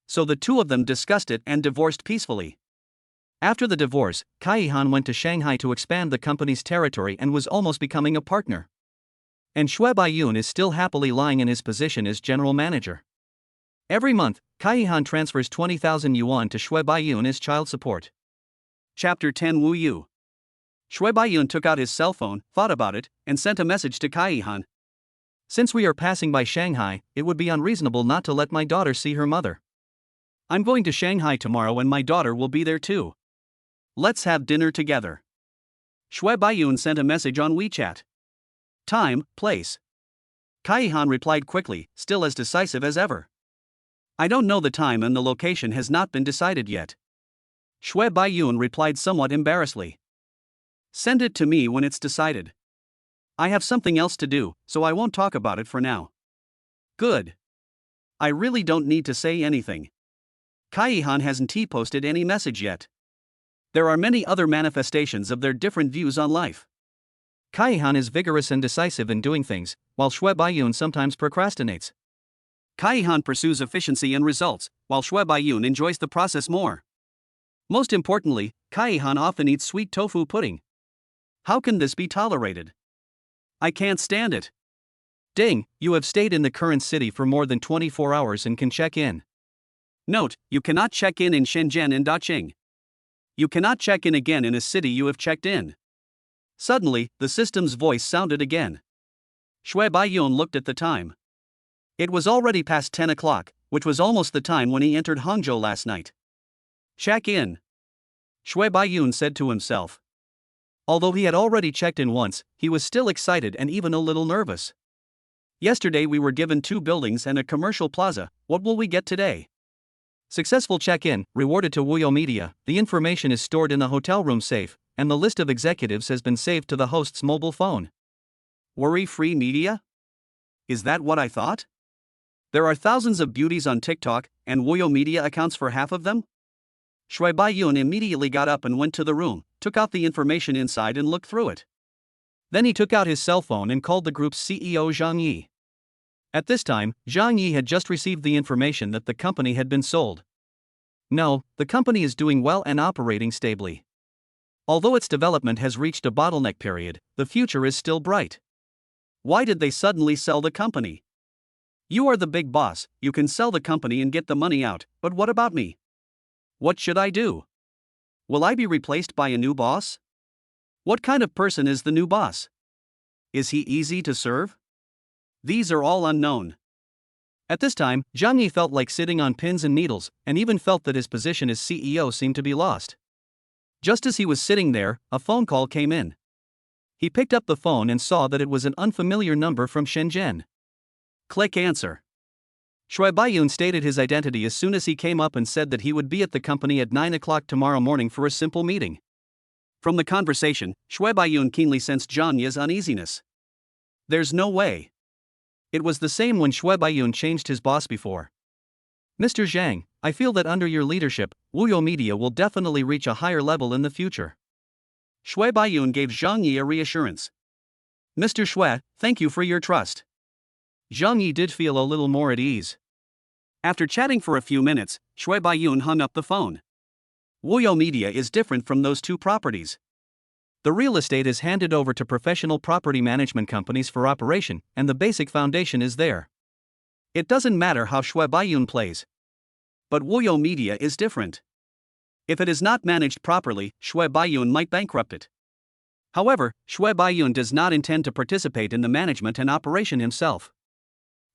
So the two of them discussed it and divorced peacefully. After the divorce, Kaihan went to Shanghai to expand the company's territory and was almost becoming a partner. And Shui Baiyun is still happily lying in his position as general manager. Every month, Kaihan transfers 20,000 yuan to Shui Baiyun as child support. Chapter 10 Wu Yu. Shui Baiyun took out his cell phone, thought about it, and sent a message to Kaihan. "Since we are passing by Shanghai, it would be unreasonable not to let my daughter see her mother. I'm going to Shanghai tomorrow and my daughter will be there too. Let's have dinner together." Shui Baiyun sent a message on WeChat. Time, place. Kaihan replied quickly, still as decisive as ever. "I don't know the time and the location has not been decided yet." Shui Baiyun replied somewhat embarrassedly. "Send it to me when it's decided. I have something else to do, so I won't talk about it for now." Good. I really don't need to say anything. Kaihan hasn't T-posted any message yet. There are many other manifestations of their different views on life. Kaihan is vigorous and decisive in doing things, while Shui Baiyun sometimes procrastinates. Kaihan pursues efficiency and results, while Shui Baiyun enjoys the process more. Most importantly, Kaihan often eats sweet tofu pudding. How can this be tolerated? I can't stand it. Ding, you have stayed in the current city for more than 24 hours and can check in. Note, you cannot check in Shenzhen and Daqing. You cannot check in again in a city you have checked in. Suddenly, the system's voice sounded again. Shui Baiyun looked at the time. It was already past 10 o'clock, which was almost the time when he entered Hangzhou last night. Check in, Shui Baiyun said to himself. Although he had already checked in once, he was still excited and even a little nervous. Yesterday we were given 2 buildings and a commercial plaza. What will we get today? Successful check-in, rewarded to Wuyo Media. The information is stored in the hotel room safe, and the list of executives has been saved to the host's mobile phone. Worry-free media? Is that what I thought? There are thousands of beauties on TikTok, and Wuyo Media accounts for half of them? Shui Baiyun immediately got up and went to the room, took out the information inside and looked through it. Then he took out his cell phone and called the group's CEO Zhang Yi. At this time, Zhang Yi had just received the information that the company had been sold. No, the company is doing well and operating stably. Although its development has reached a bottleneck period, the future is still bright. Why did they suddenly sell the company? You are the big boss, you can sell the company and get the money out, but what about me? What should I do? Will I be replaced by a new boss? What kind of person is the new boss? Is he easy to serve? These are all unknown. At this time, Zhang Yi felt like sitting on pins and needles, and even felt that his position as CEO seemed to be lost. Just as he was sitting there, a phone call came in. He picked up the phone and saw that it was an unfamiliar number from Shenzhen. Click answer. Shui Baiyun stated his identity as soon as he came up and said that he would be at the company at 9 o'clock tomorrow morning for a simple meeting. From the conversation, Shui Baiyun keenly sensed Zhang Yi's uneasiness. There's no way. It was the same when Shui Baiyun changed his boss before. Mr. Zhang, I feel that under your leadership, Wuyo Media will definitely reach a higher level in the future. Shui Baiyun gave Zhang Yi a reassurance. Mr. Shui, thank you for your trust. Zhang Yi did feel a little more at ease. After chatting for a few minutes, Shui Baiyun hung up the phone. Wuyo Media is different from those 2 properties. The real estate is handed over to professional property management companies for operation, and the basic foundation is there. It doesn't matter how Shui Baiyun plays. But Wuyo Media is different. If it is not managed properly, Shui Baiyun might bankrupt it. However, Shui Baiyun does not intend to participate in the management and operation himself.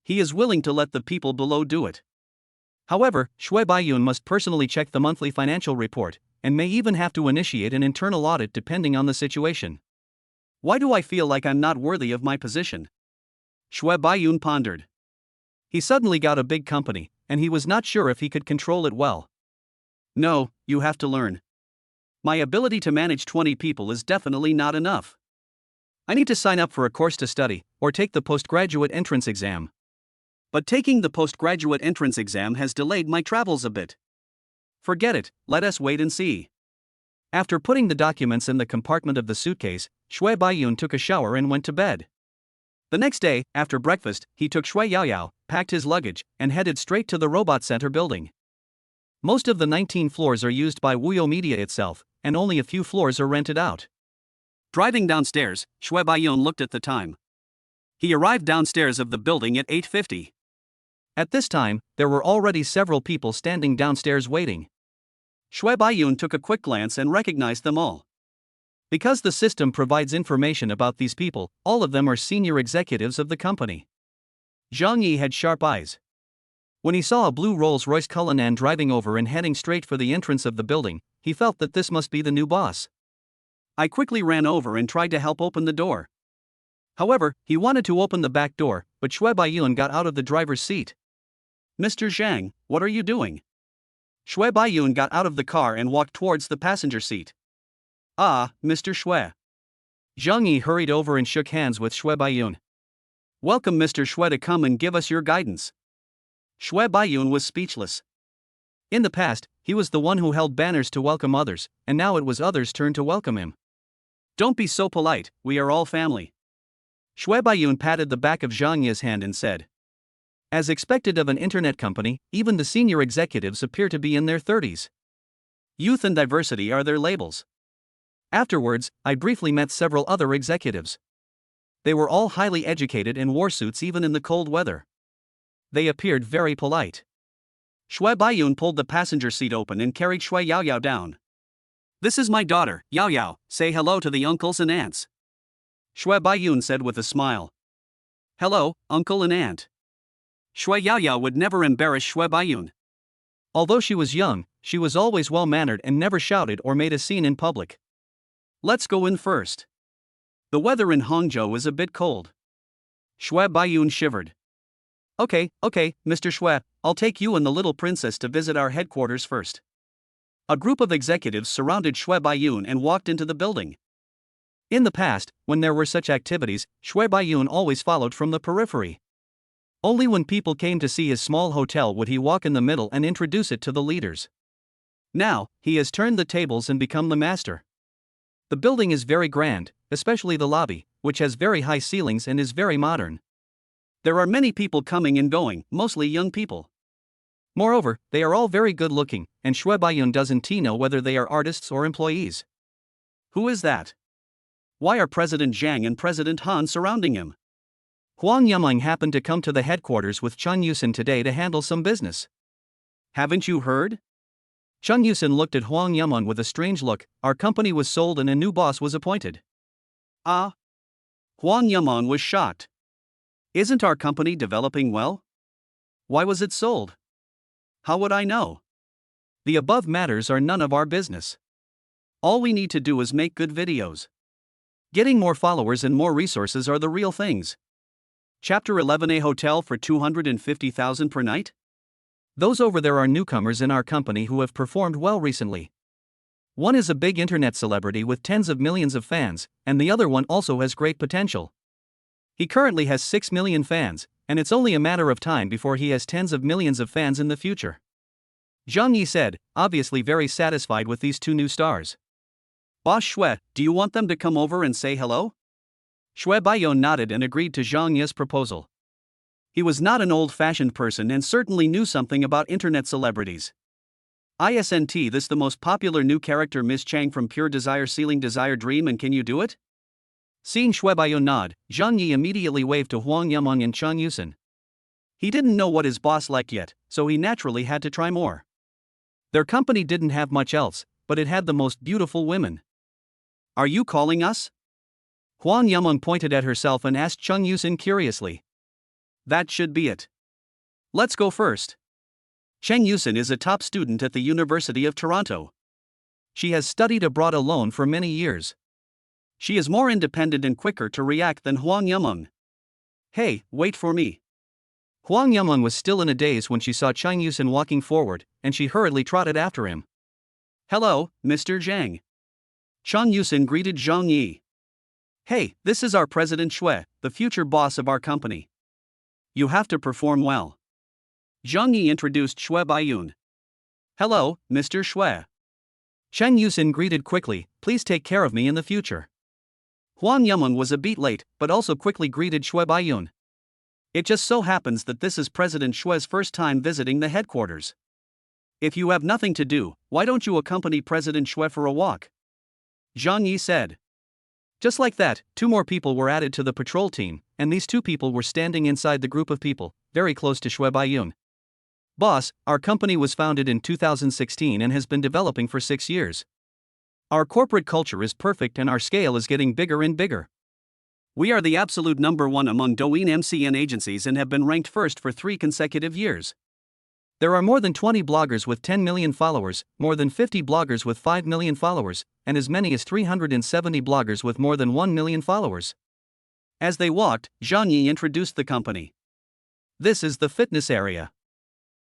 He is willing to let the people below do it. However, Shui Baiyun must personally check the monthly financial report, and may even have to initiate an internal audit depending on the situation. Why do I feel like I'm not worthy of my position? Shui Baiyun pondered. He suddenly got a big company, and he was not sure if he could control it well. No, you have to learn. My ability to manage 20 people is definitely not enough. I need to sign up for a course to study, or take the postgraduate entrance exam. But taking the postgraduate entrance exam has delayed my travels a bit. Forget it, let us wait and see. After putting the documents in the compartment of the suitcase, Shui Baiyun took a shower and went to bed. The next day, after breakfast, he took Shui Yaoyao, packed his luggage, and headed straight to the Robot Center building. Most of the 19 floors are used by Wuyo Media itself, and only a few floors are rented out. Driving downstairs, Shui Baiyun looked at the time. He arrived downstairs of the building at 8:50. At this time, there were already several people standing downstairs waiting. Shui Baiyun took a quick glance and recognized them all. Because the system provides information about these people, all of them are senior executives of the company. Zhang Yi had sharp eyes. When he saw a blue Rolls-Royce Cullinan driving over and heading straight for the entrance of the building, he felt that this must be the new boss. I quickly ran over and tried to help open the door. However, he wanted to open the back door, but Shui Baiyun got out of the driver's seat. Mr. Zhang, what are you doing? Shui Baiyun got out of the car and walked towards the passenger seat. Ah, Mr. Shui. Zhang Yi hurried over and shook hands with Shui Baiyun. Welcome Mr. Shui to come and give us your guidance. Shui Baiyun was speechless. In the past, he was the one who held banners to welcome others, and now it was others' turn to welcome him. Don't be so polite, we are all family. Shui Baiyun patted the back of Zhang Yi's hand and said. As expected of an internet company, even the senior executives appear to be in their 30s. Youth and diversity are their labels. Afterwards, I briefly met several other executives. They were all highly educated and wore suits even in the cold weather. They appeared very polite. Shui Baiyun pulled the passenger seat open and carried Shui Yaoyao down. This is my daughter, Yao Yao. Say hello to the uncles and aunts. Shui Baiyun said with a smile. Hello, uncle and aunt. Shui Yao Yao would never embarrass Shui Baiyun. Although she was young, she was always well-mannered and never shouted or made a scene in public. Let's go in first. The weather in Hangzhou is a bit cold. Shui Baiyun shivered. Okay, Mr. Shui, I'll take you and the little princess to visit our headquarters first. A group of executives surrounded Shui Baiyun and walked into the building. In the past, when there were such activities, Shui Baiyun always followed from the periphery. Only when people came to see his small hotel would he walk in the middle and introduce it to the leaders. Now, he has turned the tables and become the master. The building is very grand, especially the lobby, which has very high ceilings and is very modern. There are many people coming and going, mostly young people. Moreover, they are all very good looking, and Shui Baiyun doesn't know whether they are artists or employees. Who is that? Why are President Zhang and President Han surrounding him? Huang Yameng happened to come to the headquarters with Chen Yusin today to handle some business. Haven't you heard? Chen Yusin looked at Huang Yameng with a strange look. Our company was sold and a new boss was appointed. Ah? Huang Yameng was shocked. Isn't our company developing well? Why was it sold? How would I know? The above matters are none of our business. All we need to do is make good videos. Getting more followers and more resources are the real things. Chapter 11: A hotel for 250,000 per night? Those over there are newcomers in our company who have performed well recently. One is a big internet celebrity with tens of millions of fans, and the other one also has great potential. He currently has 6 million fans, and it's only a matter of time before he has tens of millions of fans in the future. Zhang Yi said, obviously very satisfied with these two new stars. Boss Shui, do you want them to come over and say hello? Shui Baiyun nodded and agreed to Zhang Yi's proposal. He was not an old-fashioned person and certainly knew something about internet celebrities. Isn't this the most popular new character Miss Chang from Pure Desire Sealing Desire Dream, and can you do it? Seeing Shui Baiyun nod, Zhang Yi immediately waved to Huang Yameng and Chen Yusin. He didn't know what his boss liked yet, so he naturally had to try more. Their company didn't have much else, but it had the most beautiful women. Are you calling us? Huang Yameng pointed at herself and asked Chen Yusin curiously. That should be it. Let's go first. Chen Yusin is a top student at the University of Toronto. She has studied abroad alone for many years. She is more independent and quicker to react than Huang Yameng. Hey, wait for me. Huang Yameng was still in a daze when she saw Chen Yusin walking forward, and she hurriedly trotted after him. Hello, Mr. Zhang. Chen Yusin greeted Zhang Yi. Hey, this is our President Shui, the future boss of our company. You have to perform well. Zhang Yi introduced Shui Baiyun. Hello, Mr. Shui. Chen Yusin greeted quickly, please take care of me in the future. Huang Yameng was a bit late, but also quickly greeted Shui Baiyun. It just so happens that this is President Shui's first time visiting the headquarters. If you have nothing to do, why don't you accompany President Shui for a walk? Zhang Yi said. Just like that, 2 more people were added to the patrol team, and these 2 people were standing inside the group of people, very close to Shui Baiyun. Boss, our company was founded in 2016 and has been developing for 6 years. Our corporate culture is perfect and our scale is getting bigger and bigger. We are the absolute number 1 among Douyin MCN agencies and have been ranked first for 3 consecutive years. There are more than 20 bloggers with 10 million followers, more than 50 bloggers with 5 million followers, and as many as 370 bloggers with more than 1 million followers. As they walked, Zhang Yi introduced the company. This is the fitness area.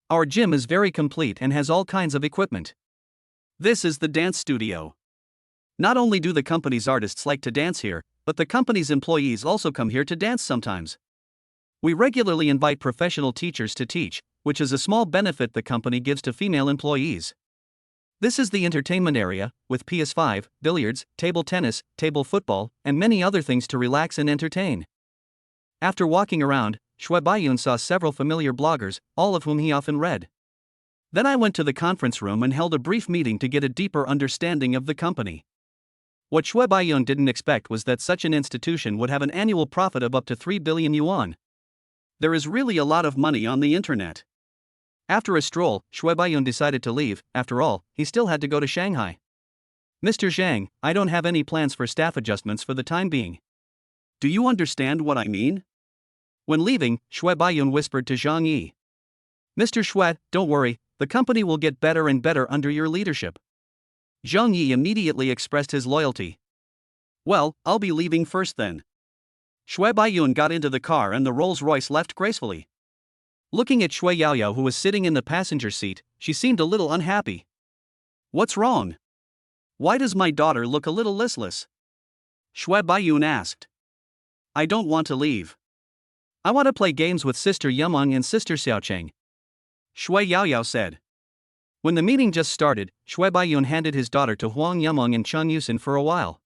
Our gym is very complete and has all kinds of equipment. This is the dance studio. Not only do the company's artists like to dance here, but the company's employees also come here to dance sometimes. We regularly invite professional teachers to teach, which is a small benefit the company gives to female employees. This is the entertainment area, with PS5, billiards, table tennis, table football, and many other things to relax and entertain. After walking around, Shui Baiyun saw several familiar bloggers, all of whom he often read. Then I went to the conference room and held a brief meeting to get a deeper understanding of the company. What Shui Baiyun didn't expect was that such an institution would have an annual profit of up to 3 billion yuan. There is really a lot of money on the internet. After a stroll, Shui Baiyun decided to leave. After all, he still had to go to Shanghai. Mr. Zhang, I don't have any plans for staff adjustments for the time being. Do you understand what I mean? When leaving, Shui Baiyun whispered to Zhang Yi. Mr. Shui, don't worry, the company will get better and better under your leadership. Zhang Yi immediately expressed his loyalty. Well, I'll be leaving first then. Shui Baiyun got into the car and the Rolls-Royce left gracefully. Looking at Shui Yaoyao, who was sitting in the passenger seat, she seemed a little unhappy. What's wrong? Why does my daughter look a little listless? Shui Baiyun asked. I don't want to leave. I want to play games with Sister Yumeng and Sister Xiaocheng. Shui Yaoyao said. When the meeting just started, Shui Baiyun handed his daughter to Huang Yumeng and Cheng Yusin for a while.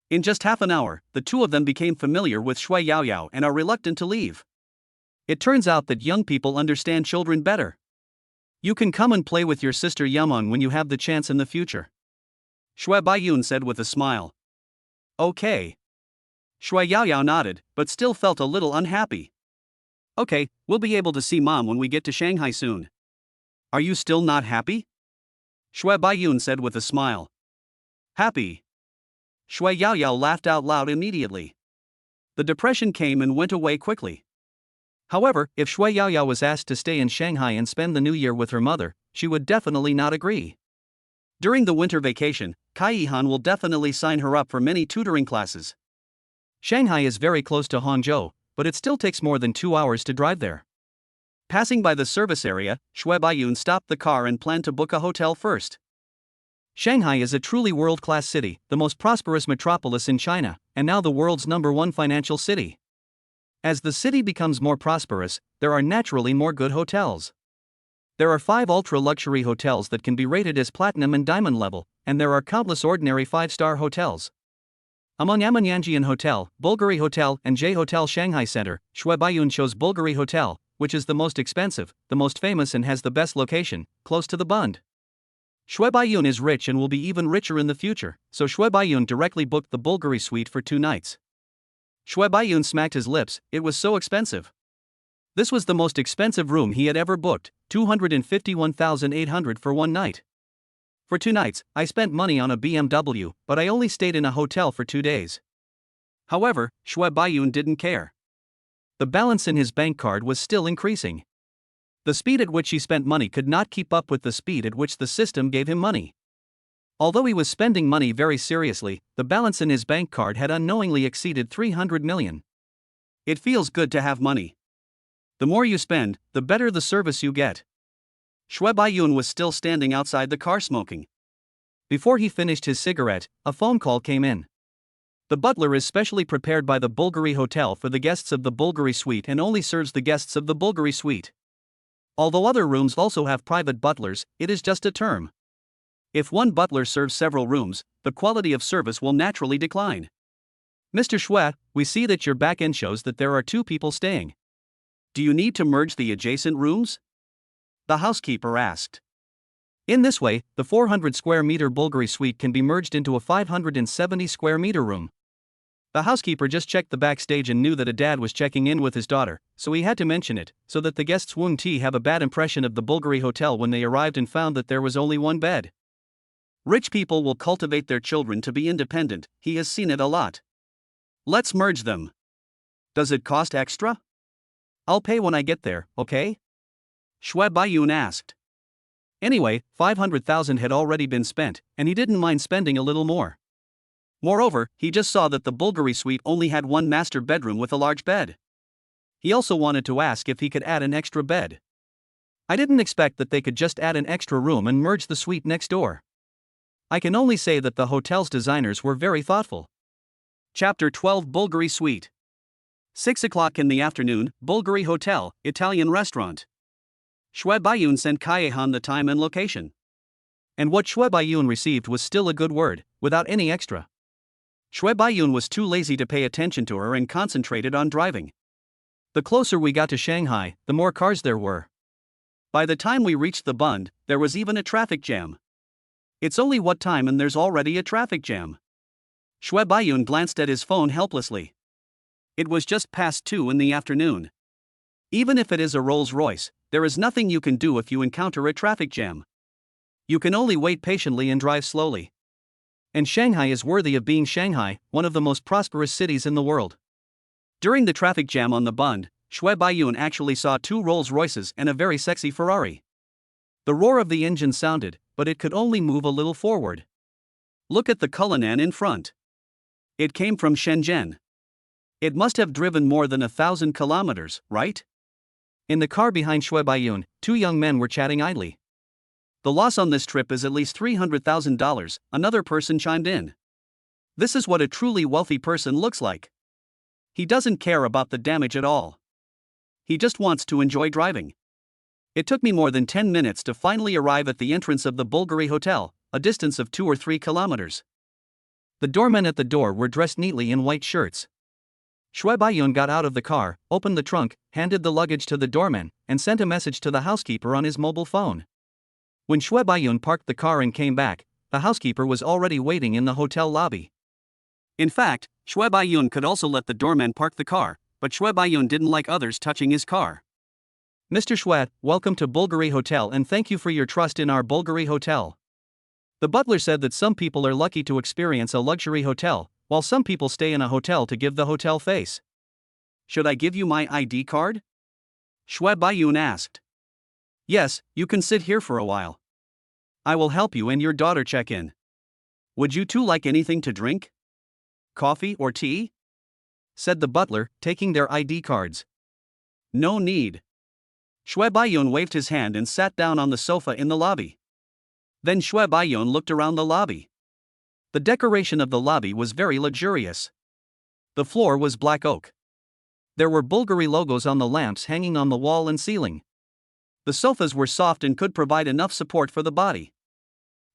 In just half an hour, the two of them became familiar with Shui Yaoyao and are reluctant to leave. It turns out that young people understand children better. You can come and play with your sister Yumeng when you have the chance in the future. Shui Baiyun said with a smile. Okay. Shui Yaoyao nodded, but still felt a little unhappy. Okay, we'll be able to see Mom when we get to Shanghai soon. Are you still not happy? Shui Baiyun said with a smile. Happy. Shui Yaoyao laughed out loud immediately. The depression came and went away quickly. However, if Shui Yaoyao was asked to stay in Shanghai and spend the new year with her mother, she would definitely not agree. During the winter vacation, Kai Yihan will definitely sign her up for many tutoring classes. Shanghai is very close to Hangzhou, but it still takes more than 2 hours to drive there. Passing by the service area, Shui Baiyun stopped the car and planned to book a hotel first. Shanghai is a truly world-class city, the most prosperous metropolis in China, and now the world's #1 financial city. As the city becomes more prosperous, there are naturally more good hotels. There are 5 ultra-luxury hotels that can be rated as platinum and diamond level, and there are countless ordinary 5-star hotels. Among Amanyanjian Hotel, Bulgari Hotel, and J Hotel Shanghai Center, Shui Baiyun chose Bulgari Hotel, which is the most expensive, the most famous and has the best location, close to the Bund. Shui Baiyun is rich and will be even richer in the future, so Shui Baiyun directly booked the Bulgari suite for 2 nights. Shui Baiyun smacked his lips, it was so expensive. This was the most expensive room he had ever booked, 251,800 for 1 night. For 2 nights, I spent money on a BMW, but I only stayed in a hotel for 2 days. However, Shui Baiyun didn't care. The balance in his bank card was still increasing. The speed at which he spent money could not keep up with the speed at which the system gave him money. Although he was spending money very seriously, the balance in his bank card had unknowingly exceeded 300 million. It feels good to have money. The more you spend, the better the service you get. Shui Baiyun was still standing outside the car smoking. Before he finished his cigarette, a phone call came in. The butler is specially prepared by the Bulgari Hotel for the guests of the Bulgari suite and only serves the guests of the Bulgari suite. Although other rooms also have private butlers, it is just a term. If one butler serves several rooms, the quality of service will naturally decline. Mr. Shui, we see that your back-end shows that there are 2 people staying. Do you need to merge the adjacent rooms? The housekeeper asked. In this way, the 400 square meter Bulgari suite can be merged into a 570 square meter room. The housekeeper just checked the backstage and knew that a dad was checking in with his daughter, so he had to mention it, so that the guests wouldn't have a bad impression of the Bulgari Hotel when they arrived and found that there was only 1 bed. Rich people will cultivate their children to be independent, he has seen it a lot. Let's merge them. Does it cost extra? I'll pay when I get there, okay? Shui Baiyun asked. Anyway, 500,000 had already been spent, and he didn't mind spending a little more. Moreover, he just saw that the Bulgari suite only had 1 master bedroom with a large bed. He also wanted to ask if he could add an extra bed. I didn't expect that they could just add an extra room and merge the suite next door. I can only say that the hotel's designers were very thoughtful. Chapter 12 Bulgari Suite. 6 o'clock in the afternoon, Bulgari Hotel, Italian restaurant. Shui Baiyun sent Kaiehan the time and location. And what Shui Baiyun received was still a good word, without any extra. Shui Baiyun was too lazy to pay attention to her and concentrated on driving. The closer we got to Shanghai, the more cars there were. By the time we reached the Bund, there was even a traffic jam. It's only what time and there's already a traffic jam. Shui Baiyun glanced at his phone helplessly. It was just past 2 in the afternoon. Even if it is a Rolls-Royce, there is nothing you can do if you encounter a traffic jam. You can only wait patiently and drive slowly. And Shanghai is worthy of being Shanghai, one of the most prosperous cities in the world. During the traffic jam on the Bund, Shui Baiyun actually saw 2 Rolls-Royces and a very sexy Ferrari. The roar of the engine sounded, but it could only move a little forward. Look at the Cullinan in front. It came from Shenzhen. It must have driven more than 1,000 kilometers, right? In the car behind Shui Baiyun, 2 young men were chatting idly. The loss on this trip is at least $300,000, another person chimed in. This is what a truly wealthy person looks like. He doesn't care about the damage at all. He just wants to enjoy driving. It took me more than 10 minutes to finally arrive at the entrance of the Bulgari Hotel, a distance of 2 or 3 kilometers. The doormen at the door were dressed neatly in white shirts. Shui Baiyun got out of the car, opened the trunk, handed the luggage to the doorman, and sent a message to the housekeeper on his mobile phone. When Shui Baiyun parked the car and came back, the housekeeper was already waiting in the hotel lobby. In fact, Shui Baiyun could also let the doorman park the car, but Shui Baiyun didn't like others touching his car. Mr. Shui, welcome to Bulgari Hotel and thank you for your trust in our Bulgari Hotel. The butler said that some people are lucky to experience a luxury hotel, while some people stay in a hotel to give the hotel face. Should I give you my ID card? Shui Baiyun asked. Yes, you can sit here for a while. I will help you and your daughter check in. Would you two like anything to drink? Coffee or tea? Said the butler, taking their ID cards. No need. Shui Baiyun waved his hand and sat down on the sofa in the lobby. Then Shui Baiyun looked around the lobby. The decoration of the lobby was very luxurious. The floor was black oak. There were Bulgari logos on the lamps hanging on the wall and ceiling. The sofas were soft and could provide enough support for the body.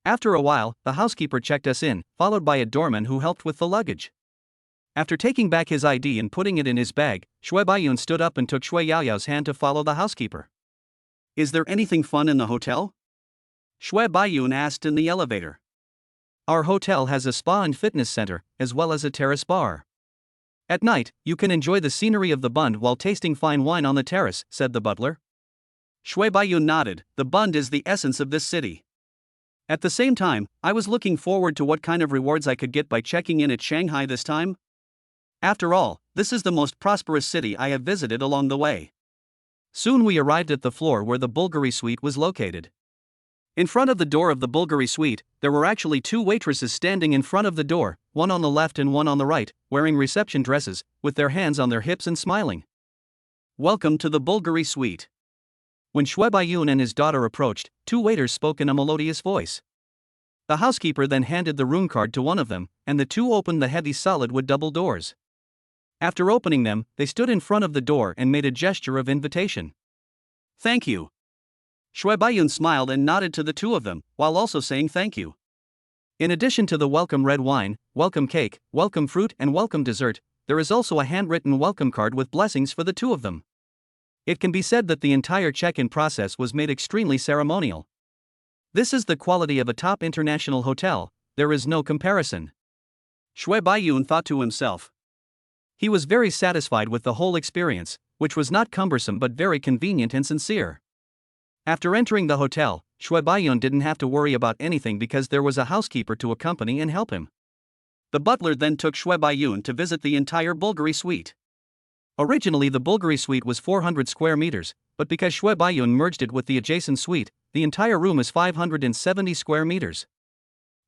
After a while, the housekeeper checked us in, followed by a doorman who helped with the luggage. After taking back his ID and putting it in his bag, Shui Baiyun stood up and took Shui Yaoyao's hand to follow the housekeeper. Is there anything fun in the hotel? Shui Baiyun asked in the elevator. Our hotel has a spa and fitness center, as well as a terrace bar. At night, you can enjoy the scenery of the Bund while tasting fine wine on the terrace, said the butler. Shui Baiyun nodded. The Bund is the essence of this city. At the same time, I was looking forward to what kind of rewards I could get by checking in at Shanghai this time. After all, this is the most prosperous city I have visited along the way. Soon we arrived at the floor where the Bulgari suite was located. In front of the door of the Bulgari suite, there were actually 2 waitresses standing in front of the door, one on the left and one on the right, wearing reception dresses, with their hands on their hips and smiling. Welcome to the Bulgari suite. When Shui Baiyun and his daughter approached, 2 waiters spoke in a melodious voice. The housekeeper then handed the room card to one of them, and the 2 opened the heavy solid wood double doors. After opening them, they stood in front of the door and made a gesture of invitation. Thank you. Shui Baiyun smiled and nodded to the 2 of them, while also saying thank you. In addition to the welcome red wine, welcome cake, welcome fruit and welcome dessert, there is also a handwritten welcome card with blessings for the 2 of them. It can be said that the entire check-in process was made extremely ceremonial. This is the quality of a top international hotel, there is no comparison. Shui Baiyun thought to himself. He was very satisfied with the whole experience, which was not cumbersome but very convenient and sincere. After entering the hotel, Shui Baiyun didn't have to worry about anything because there was a housekeeper to accompany and help him. The butler then took Shui Baiyun to visit the entire Bulgari suite. Originally the Bulgari suite was 400 square meters, but because Shui Baiyun merged it with the adjacent suite, the entire room is 570 square meters.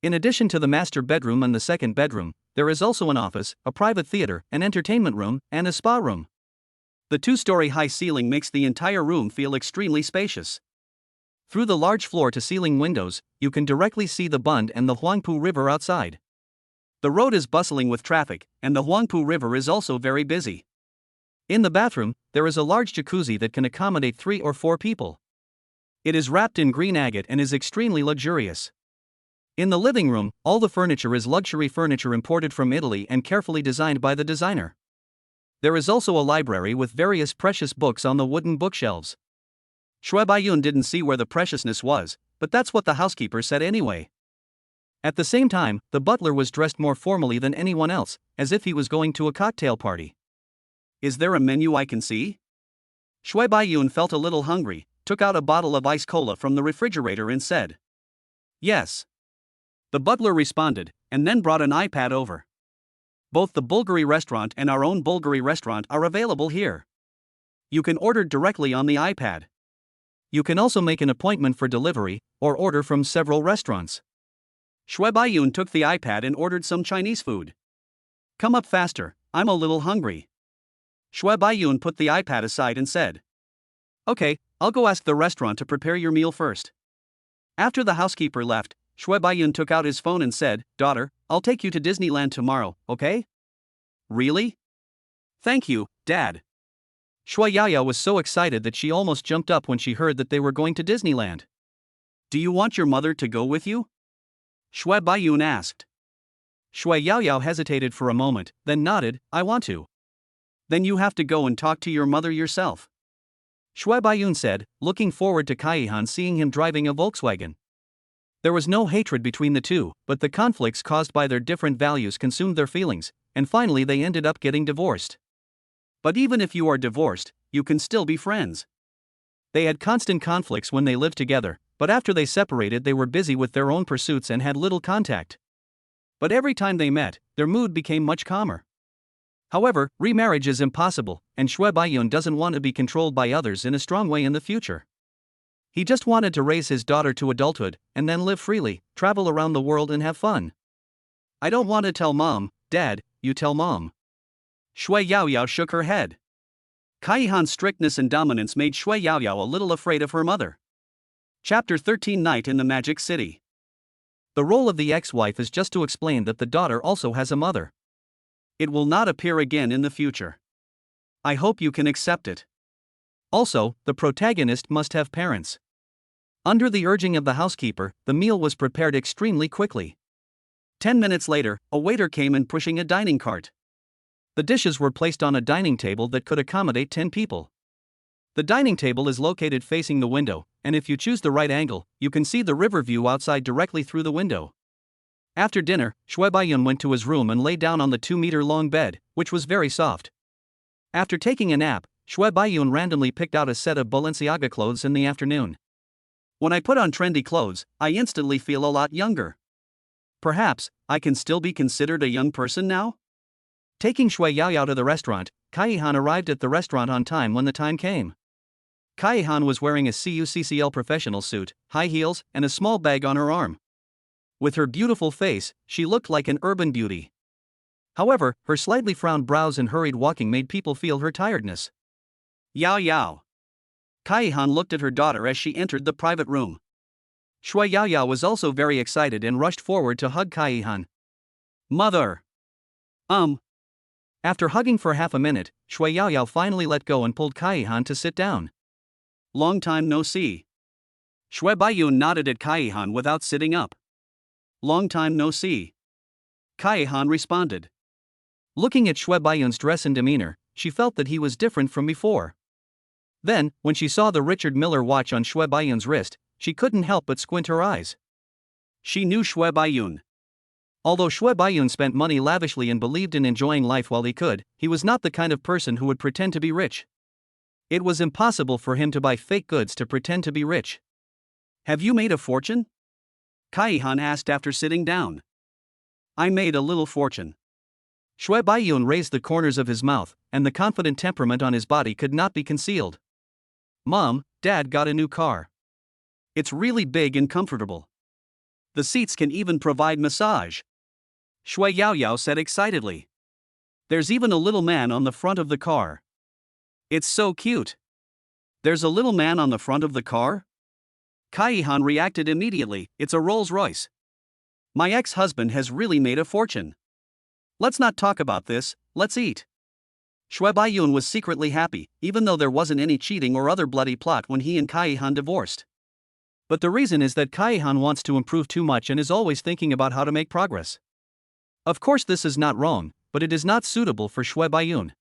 In addition to the master bedroom and the second bedroom, there is also an office, a private theater, an entertainment room, and a spa room. The 2-story high ceiling makes the entire room feel extremely spacious. Through the large floor-to-ceiling windows, you can directly see the Bund and the Huangpu River outside. The road is bustling with traffic, and the Huangpu River is also very busy. In the bathroom, there is a large jacuzzi that can accommodate 3 or 4 people. It is wrapped in green agate and is extremely luxurious. In the living room, all the furniture is luxury furniture imported from Italy and carefully designed by the designer. There is also a library with various precious books on the wooden bookshelves. Shui Baiyun didn't see where the preciousness was, but that's what the housekeeper said anyway. At the same time, the butler was dressed more formally than anyone else, as if he was going to a cocktail party. Is there a menu I can see? Shui Baiyun felt a little hungry, took out a bottle of ice cola from the refrigerator and said. Yes. The butler responded, and then brought an iPad over. Both the Bulgari restaurant and our own Bulgari restaurant are available here. You can order directly on the iPad. You can also make an appointment for delivery, or order from several restaurants. Shui Baiyun took the iPad and ordered some Chinese food. Come up faster, I'm a little hungry. Shui Baiyun put the iPad aside and said, Okay, I'll go ask the restaurant to prepare your meal first. After the housekeeper left, Shui Baiyun took out his phone and said, Daughter, I'll take you to Disneyland tomorrow, okay? Really? Thank you, Dad. Shui Yaoyao was so excited that she almost jumped up when she heard that they were going to Disneyland. Do you want your mother to go with you? Shui Baiyun asked. Shui Yaoyao hesitated for a moment, then nodded, I want to. Then you have to go and talk to your mother yourself. Shui Baiyun said, looking forward to Kaihan seeing him driving a Volkswagen. There was no hatred between the two, but the conflicts caused by their different values consumed their feelings, and finally they ended up getting divorced. But even if you are divorced, you can still be friends. They had constant conflicts when they lived together, but after they separated they were busy with their own pursuits and had little contact. But every time they met, their mood became much calmer. However, remarriage is impossible, and Shui Baiyun doesn't want to be controlled by others in a strong way in the future. He just wanted to raise his daughter to adulthood, and then live freely, travel around the world and have fun. I don't want to tell Mom, Dad, you tell Mom. Shui Yaoyao shook her head. Kaihan's strictness and dominance made Shui Yaoyao a little afraid of her mother. Chapter 13 Night in the Magic City. The role of the ex-wife is just to explain that the daughter also has a mother. It will not appear again in the future. I hope you can accept it. Also, the protagonist must have parents. Under the urging of the housekeeper, the meal was prepared extremely quickly. 10 minutes later, a waiter came in pushing a dining cart. The dishes were placed on a dining table that could accommodate 10 people. The dining table is located facing the window, and if you choose the right angle, you can see the river view outside directly through the window. After dinner, Shui Baiyun went to his room and lay down on the 2-meter-long bed, which was very soft. After taking a nap, Shui Baiyun randomly picked out a set of Balenciaga clothes in the afternoon. When I put on trendy clothes, I instantly feel a lot younger. Perhaps, I can still be considered a young person now? Taking Shui Yaoyao to the restaurant, Kaihan arrived at the restaurant on time when the time came. Kaihan was wearing a CUCCL professional suit, high heels, and a small bag on her arm. With her beautiful face, she looked like an urban beauty. However, her slightly frowned brows and hurried walking made people feel her tiredness. Yao Yao. Kaihan looked at her daughter as she entered the private room. Shui Yaoyao was also very excited and rushed forward to hug Kaihan. Mother! After hugging for half a minute, Shui Yaoyao finally let go and pulled Kaihan to sit down. Long time no see. Shui Baiyun nodded at Kaihan without sitting up. Long time no see. Kaihan responded. Looking at Shui Baiyun's dress and demeanor, she felt that he was different from before. Then, when she saw the Richard Miller watch on Shui Baiyun's wrist, she couldn't help but squint her eyes. She knew Shui Baiyun. Although Shui Baiyun spent money lavishly and believed in enjoying life while he could, he was not the kind of person who would pretend to be rich. It was impossible for him to buy fake goods to pretend to be rich. Have you made a fortune? Kaihan asked after sitting down. I made a little fortune. Shui Baiyun raised the corners of his mouth, and the confident temperament on his body could not be concealed. Mom, Dad got a new car. It's really big and comfortable. The seats can even provide massage. Shui Yaoyao said excitedly. There's even a little man on the front of the car. It's so cute. There's a little man on the front of the car? Kaihan reacted immediately, it's a Rolls-Royce. My ex-husband has really made a fortune. Let's not talk about this, let's eat. Shui Baiyun was secretly happy, even though there wasn't any cheating or other bloody plot when he and Kaihan divorced. But the reason is that Kaihan wants to improve too much and is always thinking about how to make progress. Of course this is not wrong, but it is not suitable for Shui Baiyun.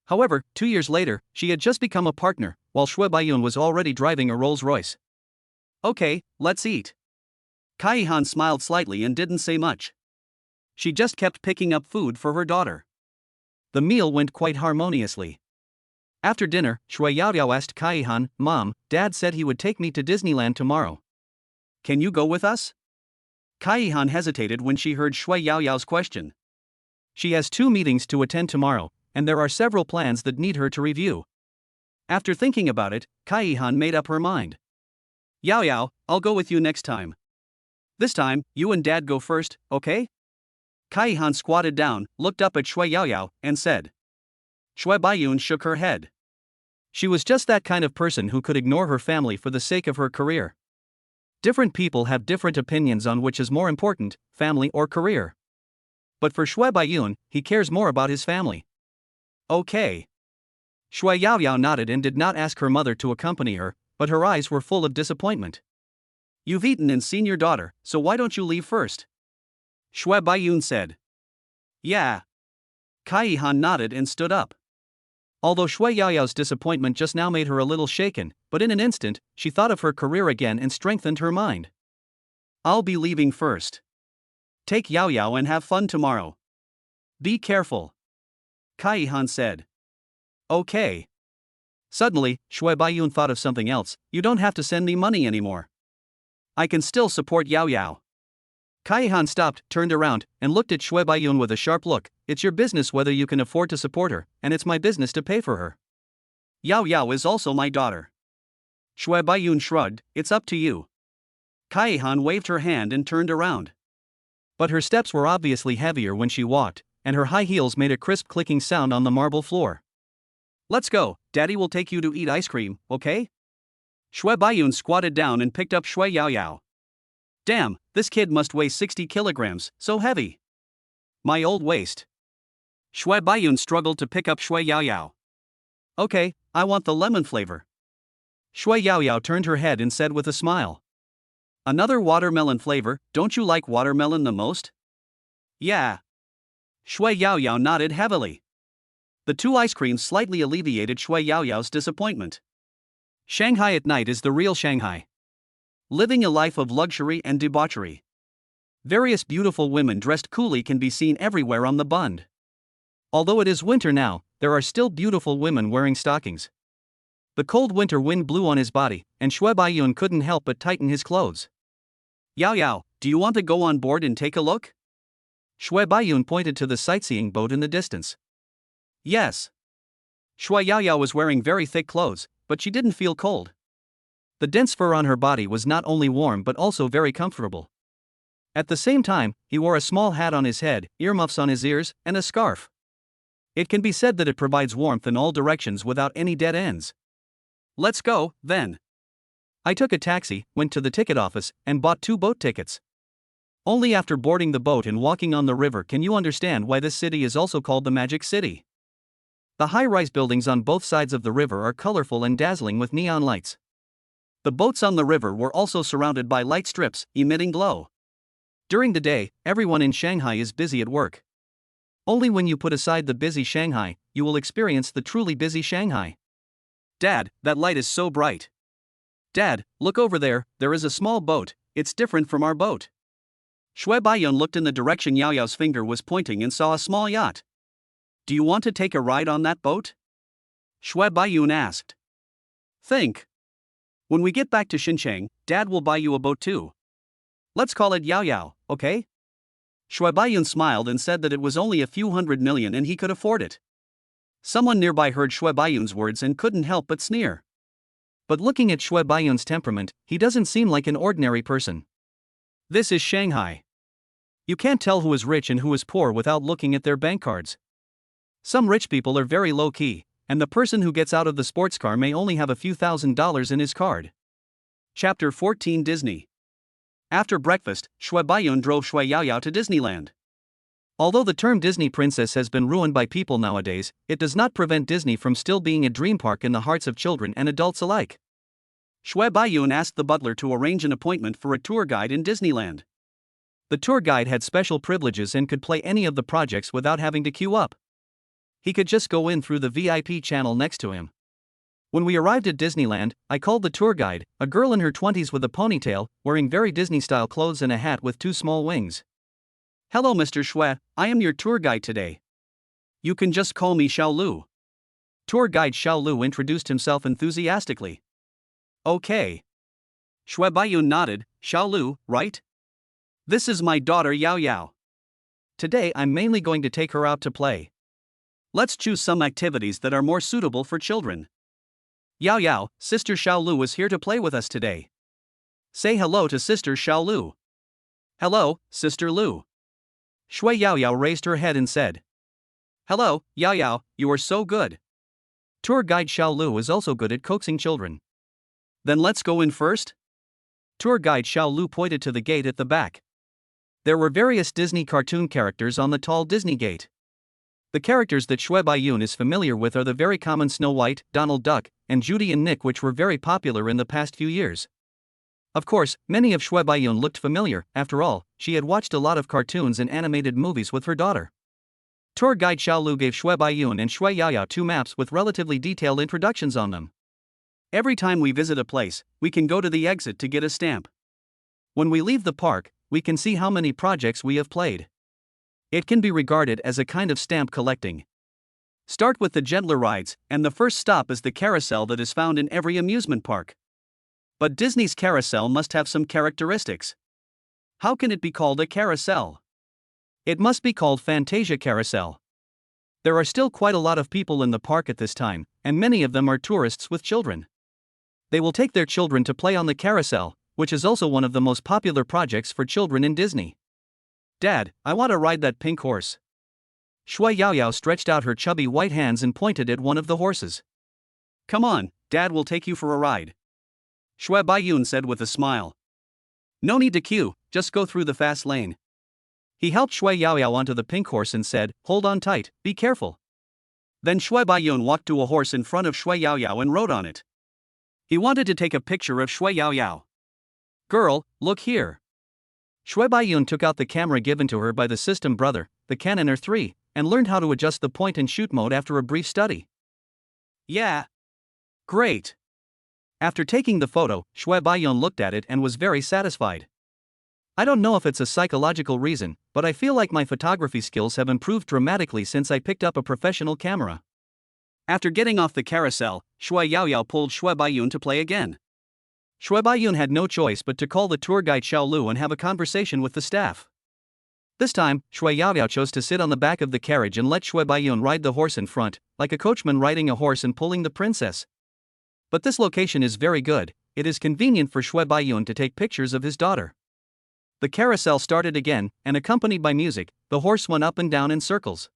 However, 2 years later, she had just become a partner, while Shui Baiyun was already driving a Rolls-Royce. Okay, let's eat. Kaihan smiled slightly and didn't say much. She just kept picking up food for her daughter. The meal went quite harmoniously. After dinner, Shui Yaoyao asked Kaihan, Mom, Dad said he would take me to Disneyland tomorrow. Can you go with us? Kaihan hesitated when she heard Shui Yaoyao's question. She has 2 meetings to attend tomorrow, and there are several plans that need her to review. After thinking about it, Kaihan made up her mind. Yao Yao, I'll go with you next time. This time, you and Dad go first, okay? Kaihan squatted down, looked up at Shui Yaoyao, and said. Shui Baiyun shook her head. She was just that kind of person who could ignore her family for the sake of her career. Different people have different opinions on which is more important, family or career. But for Shui Baiyun, he cares more about his family. Okay. Shui Yaoyao nodded and did not ask her mother to accompany her, but her eyes were full of disappointment. You've eaten and seen your daughter, so why don't you leave first? Shui Baiyun said. Yeah. Kaihan nodded and stood up. Although Shui Yaoyao's disappointment just now made her a little shaken, but in an instant, she thought of her career again and strengthened her mind. I'll be leaving first. Take Yao Yao and have fun tomorrow. Be careful. Kaihan said. Okay. Suddenly, Shui Baiyun thought of something else. You don't have to send me money anymore. I can still support Yao Yao. Kaihan stopped, turned around, and looked at Shui Baiyun with a sharp look. It's your business whether you can afford to support her, and it's my business to pay for her. Yao Yao is also my daughter. Shui Baiyun shrugged. It's up to you. Kaihan waved her hand and turned around. But her steps were obviously heavier when she walked, and her high heels made a crisp clicking sound on the marble floor. Let's go, Daddy will take you to eat ice cream, okay? Shui Baiyun squatted down and picked up Shui Yaoyao. Damn, this kid must weigh 60 kilograms, so heavy. My old waist. Shui Baiyun struggled to pick up Shui Yaoyao. Okay, I want the lemon flavor. Shui Yaoyao turned her head and said with a smile. Another watermelon flavor, don't you like watermelon the most? Yeah. Shui Yaoyao nodded heavily. The 2 ice creams slightly alleviated Shui Yaoyao's disappointment. Shanghai at night is the real Shanghai. Living a life of luxury and debauchery. Various beautiful women dressed coolly can be seen everywhere on the Bund. Although it is winter now, there are still beautiful women wearing stockings. The cold winter wind blew on his body, and Shui Baiyun couldn't help but tighten his clothes. Yao Yao, do you want to go on board and take a look? Shui Baiyun pointed to the sightseeing boat in the distance. Yes. Shui Yaoyao was wearing very thick clothes, but she didn't feel cold. The dense fur on her body was not only warm but also very comfortable. At the same time, he wore a small hat on his head, earmuffs on his ears, and a scarf. It can be said that it provides warmth in all directions without any dead ends. Let's go, then. I took a taxi, went to the ticket office, and bought 2 boat tickets. Only after boarding the boat and walking on the river can you understand why this city is also called the Magic City. The high-rise buildings on both sides of the river are colorful and dazzling with neon lights. The boats on the river were also surrounded by light strips, emitting glow. During the day, everyone in Shanghai is busy at work. Only when you put aside the busy Shanghai, you will experience the truly busy Shanghai. Dad, that light is so bright. Dad, look over there, there is a small boat, it's different from our boat. Shui Baiyun looked in the direction Yao Yao's finger was pointing and saw a small yacht. Do you want to take a ride on that boat? Shui Baiyun asked. Think. When we get back to Xincheng, Dad will buy you a boat too. Let's call it Yao Yao, okay? Shui Baiyun smiled and said that it was only a few $100 million and he could afford it. Someone nearby heard Shui Baiyun's words and couldn't help but sneer. But looking at Shui Baiyun's temperament, he doesn't seem like an ordinary person. This is Shanghai. You can't tell who is rich and who is poor without looking at their bank cards. Some rich people are very low-key, and the person who gets out of the sports car may only have a few $1,000s in his card. Chapter 14 Disney. After breakfast, Shui Baiyun drove Shui Yaoyao to Disneyland. Although the term Disney princess has been ruined by people nowadays, it does not prevent Disney from still being a dream park in the hearts of children and adults alike. Shui Baiyun asked the butler to arrange an appointment for a tour guide in Disneyland. The tour guide had special privileges and could play any of the projects without having to queue up. He could just go in through the VIP channel next to him. When we arrived at Disneyland, I called the tour guide, a girl in her 20s with a ponytail, wearing very Disney-style clothes and a hat with 2 small wings. Hello Mr. Shui, I am your tour guide today. You can just call me Xiao Lu. Tour guide Xiao Lu introduced himself enthusiastically. Okay. Shui Baiyun nodded. Xiao Lu, right? This is my daughter Yao Yao. Today I'm mainly going to take her out to play. Let's choose some activities that are more suitable for children. Yao Yao, Sister Xiaolu is here to play with us today. Say hello to Sister Xiaolu. Hello, Sister Lu. Shui Yao Yao raised her head and said, Hello, Yao Yao, you are so good. Tour guide Xiaolu is also good at coaxing children. Then let's go in first? Tour guide Xiaolu pointed to the gate at the back. There were various Disney cartoon characters on the tall Disney gate. The characters that Shui Baiyun is familiar with are the very common Snow White, Donald Duck, and Judy and Nick, which were very popular in the past few years. Of course, many of Shui Baiyun looked familiar. After all, she had watched a lot of cartoons and animated movies with her daughter. Tour guide Xiaolu gave Shui Baiyun and Shui Yaoyao 2 maps with relatively detailed introductions on them. Every time we visit a place, we can go to the exit to get a stamp. When we leave the park, we can see how many projects we have played. It can be regarded as a kind of stamp collecting. Start with the gentler rides, and the first stop is the carousel that is found in every amusement park. But Disney's carousel must have some characteristics. How can it be called a carousel? It must be called Fantasia Carousel. There are still quite a lot of people in the park at this time, and many of them are tourists with children. They will take their children to play on the carousel, which is also one of the most popular projects for children in Disney. Dad, I want to ride that pink horse. Shui Yaoyao stretched out her chubby white hands and pointed at one of the horses. Come on, Dad will take you for a ride. Shui Baiyun said with a smile. No need to queue, just go through the fast lane. He helped Shui Yaoyao onto the pink horse and said, Hold on tight, be careful. Then Shui Baiyun walked to a horse in front of Shui Yaoyao and rode on it. He wanted to take a picture of Shui Yaoyao. Girl, look here. Shui Baiyun took out the camera given to her by the system brother, the Canon R3, and learned how to adjust the point-and-shoot mode after a brief study. Yeah. Great. After taking the photo, Shui Baiyun looked at it and was very satisfied. I don't know if it's a psychological reason, but I feel like my photography skills have improved dramatically since I picked up a professional camera. After getting off the carousel, Shui Yaoyao pulled Shui Baiyun to play again. Shui Baiyun had no choice but to call the tour guide Xiaolu and have a conversation with the staff. This time, Shui Yaoyao chose to sit on the back of the carriage and let Shui Baiyun ride the horse in front, like a coachman riding a horse and pulling the princess. But this location is very good. It is convenient for Shui Baiyun to take pictures of his daughter. The carousel started again, and accompanied by music, the horse went up and down in circles.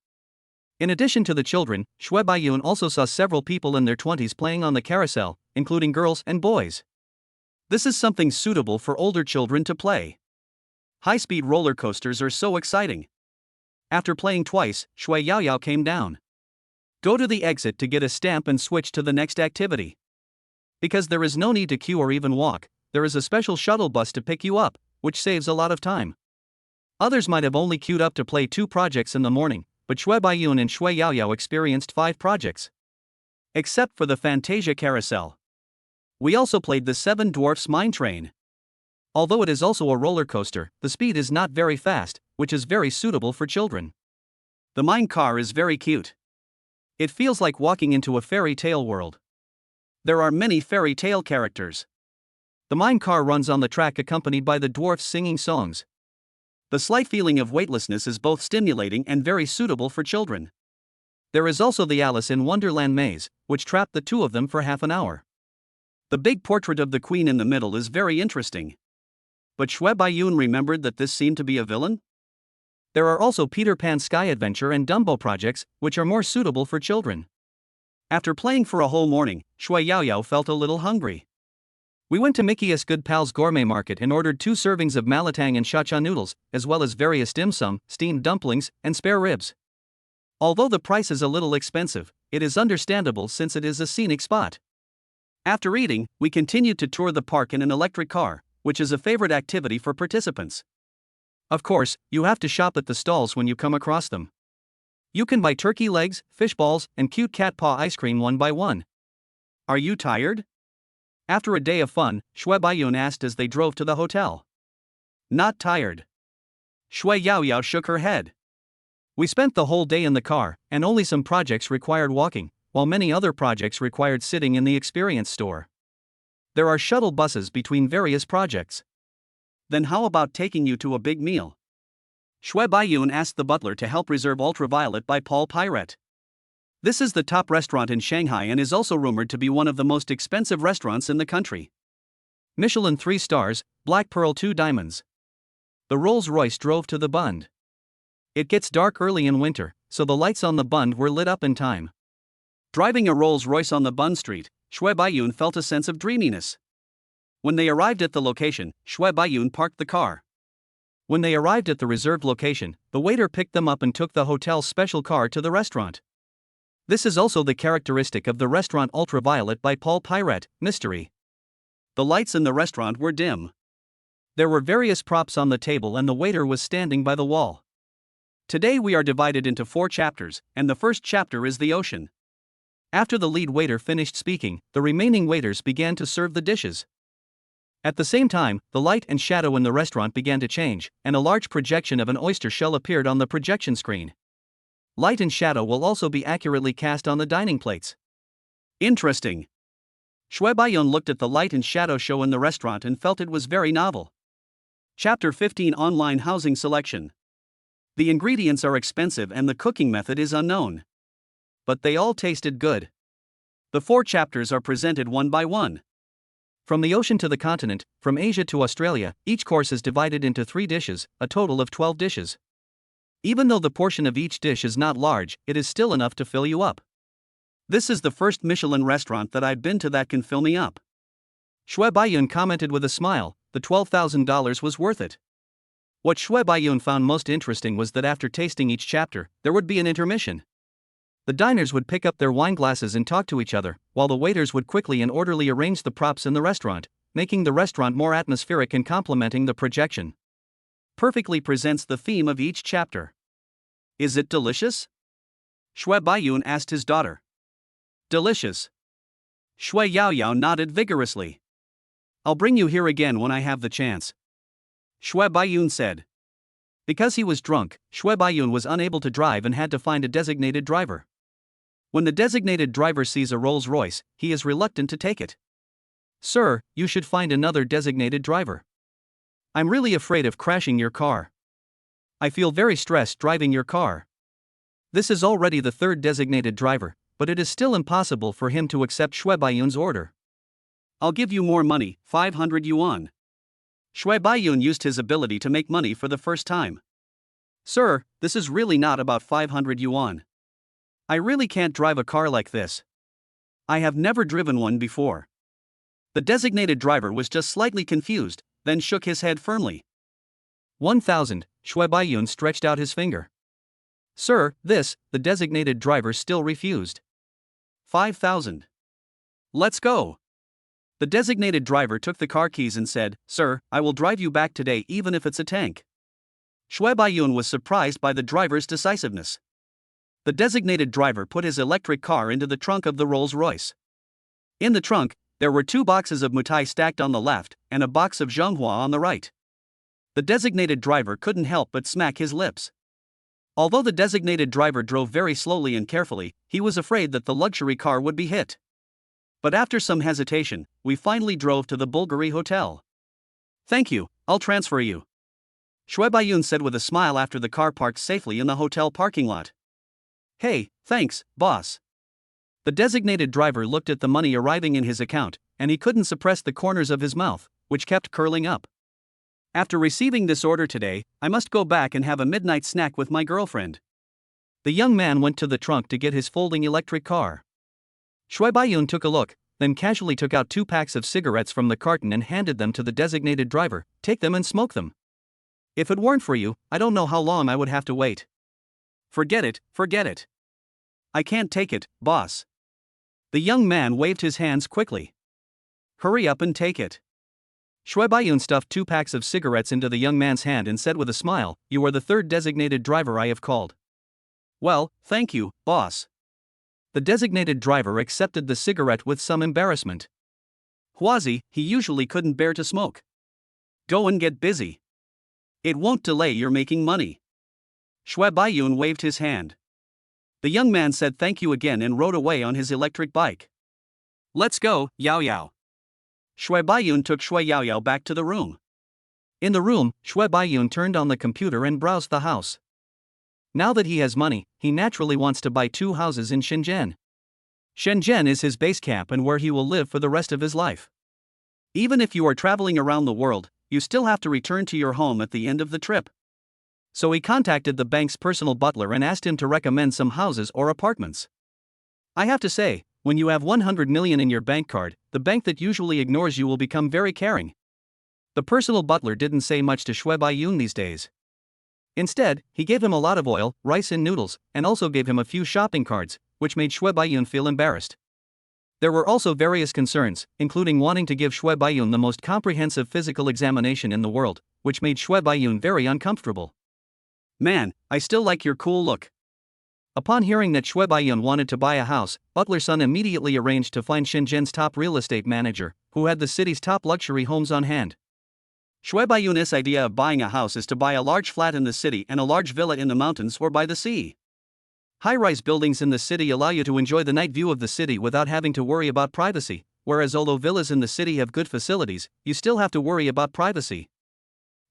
In addition to the children, Shui Baiyun also saw several people in their 20s playing on the carousel, including girls and boys. This is something suitable for older children to play. High-speed roller coasters are so exciting. After playing twice, Shui Yaoyao came down. Go to the exit to get a stamp and switch to the next activity. Because there is no need to queue or even walk, there is a special shuttle bus to pick you up, which saves a lot of time. Others might have only queued up to play 2 projects in the morning, but Shui Baiyun and Shui Yaoyao experienced 5 projects. Except for the Fantasia Carousel. We also played the 7 Dwarfs Mine Train. Although it is also a roller coaster, the speed is not very fast, which is very suitable for children. The mine car is very cute. It feels like walking into a fairy tale world. There are many fairy tale characters. The mine car runs on the track accompanied by the dwarfs singing songs. The slight feeling of weightlessness is both stimulating and very suitable for children. There is also the Alice in Wonderland maze, which trapped the 2 of them for half an hour. The big portrait of the queen in the middle is very interesting. But Shui Baiyun remembered that this seemed to be a villain? There are also Peter Pan Sky Adventure and Dumbo projects, which are more suitable for children. After playing for a whole morning, Shui Yaoyao felt a little hungry. We went to Mickey's Good Pals Gourmet Market and ordered 2 servings of malatang and cha-cha noodles, as well as various dim sum, steamed dumplings, and spare ribs. Although the price is a little expensive, it is understandable since it is a scenic spot. After eating, we continued to tour the park in an electric car, which is a favorite activity for participants. Of course, you have to shop at the stalls when you come across them. You can buy turkey legs, fish balls, and cute cat paw ice cream one by one. Are you tired? After a day of fun, Shui Baiyun asked as they drove to the hotel. Not tired. Shui Yaoyao shook her head. We spent the whole day in the car, and only some projects required walking, while many other projects required sitting in the experience store. There are shuttle buses between various projects. Then how about taking you to a big meal? Shui Baiyun asked the butler to help reserve Ultraviolet by Paul Pirate. This is the top restaurant in Shanghai and is also rumored to be one of the most expensive restaurants in the country. Michelin 3 stars, Black Pearl 2 diamonds. The Rolls-Royce drove to the Bund. It gets dark early in winter, so the lights on the Bund were lit up in time. Driving a Rolls-Royce on the Bund Street, Shui Baiyun felt a sense of dreaminess. When they arrived at the location, Shui Baiyun parked the car. When they arrived at the reserved location, the waiter picked them up and took the hotel's special car to the restaurant. This is also the characteristic of the restaurant Ultraviolet by Paul Pirate, Mystery. The lights in the restaurant were dim. There were various props on the table and the waiter was standing by the wall. Today we are divided into 4 chapters, and the first chapter is the ocean. After the lead waiter finished speaking, the remaining waiters began to serve the dishes. At the same time, the light and shadow in the restaurant began to change, and a large projection of an oyster shell appeared on the projection screen. Light and shadow will also be accurately cast on the dining plates. Interesting. Shui Baiyun looked at the light and shadow show in the restaurant and felt it was very novel. Chapter 15 Online Housing Selection. The ingredients are expensive and the cooking method is unknown. But they all tasted good. The 4 chapters are presented one by one. From the ocean to the continent, from Asia to Australia, each course is divided into 3 dishes, a total of 12 dishes. Even though the portion of each dish is not large, it is still enough to fill you up. This is the first Michelin restaurant that I've been to that can fill me up. Shui Baiyun commented with a smile, the $12,000 was worth it. What Shui Baiyun found most interesting was that after tasting each chapter, there would be an intermission. The diners would pick up their wine glasses and talk to each other, while the waiters would quickly and orderly arrange the props in the restaurant, making the restaurant more atmospheric and complementing the projection. Perfectly presents the theme of each chapter. Is it delicious? Shui Baiyun asked his daughter. Delicious. Shui Yaoyao nodded vigorously. I'll bring you here again when I have the chance. Shui Baiyun said. Because he was drunk, Shui Baiyun was unable to drive and had to find a designated driver. When the designated driver sees a Rolls-Royce, he is reluctant to take it. Sir, you should find another designated driver. I'm really afraid of crashing your car. I feel very stressed driving your car. This is already the 3rd designated driver, but it is still impossible for him to accept Shui Baiyun's order. I'll give you more money, 500 yuan. Shui Baiyun used his ability to make money for the first time. Sir, this is really not about 500 yuan. I really can't drive a car like this. I have never driven one before. The designated driver was just slightly confused, then shook his head firmly. 1,000, Shui Baiyun stretched out his finger. Sir, the designated driver still refused. 5,000. Let's go. The designated driver took the car keys and said, Sir, I will drive you back today even if it's a tank. Shui Baiyun was surprised by the driver's decisiveness. The designated driver put his electric car into the trunk of the Rolls-Royce. In the trunk, there were 2 boxes of mutai stacked on the left, and a box of zhenghua on the right. The designated driver couldn't help but smack his lips. Although the designated driver drove very slowly and carefully, he was afraid that the luxury car would be hit. But after some hesitation, we finally drove to the Bulgari Hotel. Thank you, I'll transfer you. Shui Baiyun said with a smile after the car parked safely in the hotel parking lot. Hey, thanks, boss. The designated driver looked at the money arriving in his account, and he couldn't suppress the corners of his mouth, which kept curling up. After receiving this order today, I must go back and have a midnight snack with my girlfriend. The young man went to the trunk to get his folding electric car. Shui Baiyun took a look, then casually took out 2 packs of cigarettes from the carton and handed them to the designated driver. Take them and smoke them. If it weren't for you, I don't know how long I would have to wait. Forget it, forget it. I can't take it, boss. The young man waved his hands quickly. Hurry up and take it. Shui Baiyun stuffed 2 packs of cigarettes into the young man's hand and said with a smile, You are the 3rd designated driver I have called. Well, thank you, boss. The designated driver accepted the cigarette with some embarrassment. Huazi, he usually couldn't bear to smoke. Go and get busy. It won't delay your making money. Shui Baiyun waved his hand. The young man said thank you again and rode away on his electric bike. Let's go, Yao Yao. Shui Baiyun took Shui Yaoyao back to the room. In the room, Shui Baiyun turned on the computer and browsed the house. Now that he has money, he naturally wants to buy 2 houses in Shenzhen. Shenzhen is his base camp and where he will live for the rest of his life. Even if you are traveling around the world, you still have to return to your home at the end of the trip. So he contacted the bank's personal butler and asked him to recommend some houses or apartments. I have to say, when you have 100 million in your bank card, the bank that usually ignores you will become very caring. The personal butler didn't say much to Shui Baiyun these days. Instead, he gave him a lot of oil, rice and noodles, and also gave him a few shopping cards, which made Shui Baiyun feel embarrassed. There were also various concerns, including wanting to give Shui Baiyun the most comprehensive physical examination in the world, which made Shui Baiyun very uncomfortable. Man, I still like your cool look. Upon hearing that Shui Baiyun wanted to buy a house, Butler Sun immediately arranged to find Shenzhen's top real estate manager, who had the city's top luxury homes on hand. Shui Baiyun's idea of buying a house is to buy a large flat in the city and a large villa in the mountains or by the sea. High-rise buildings in the city allow you to enjoy the night view of the city without having to worry about privacy, whereas although villas in the city have good facilities, you still have to worry about privacy.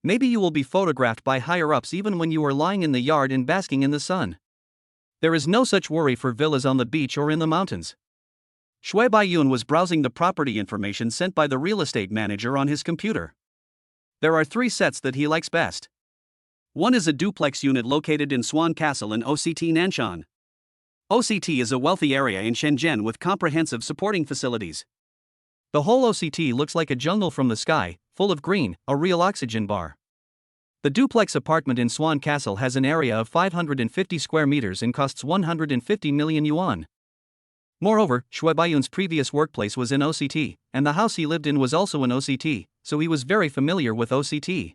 Maybe you will be photographed by higher-ups even when you are lying in the yard and basking in the sun. There is no such worry for villas on the beach or in the mountains. Shui Baiyun was browsing the property information sent by the real estate manager on his computer. There are 3 sets that he likes best. One is a duplex unit located in Swan Castle in OCT Nanshan. OCT is a wealthy area in Shenzhen with comprehensive supporting facilities. The whole OCT looks like a jungle from the sky, full of green, a real oxygen bar. The duplex apartment in Swan Castle has an area of 550 square meters and costs 150 million yuan. Moreover, Shui Baiyun's previous workplace was in OCT, and the house he lived in was also in OCT, so he was very familiar with OCT.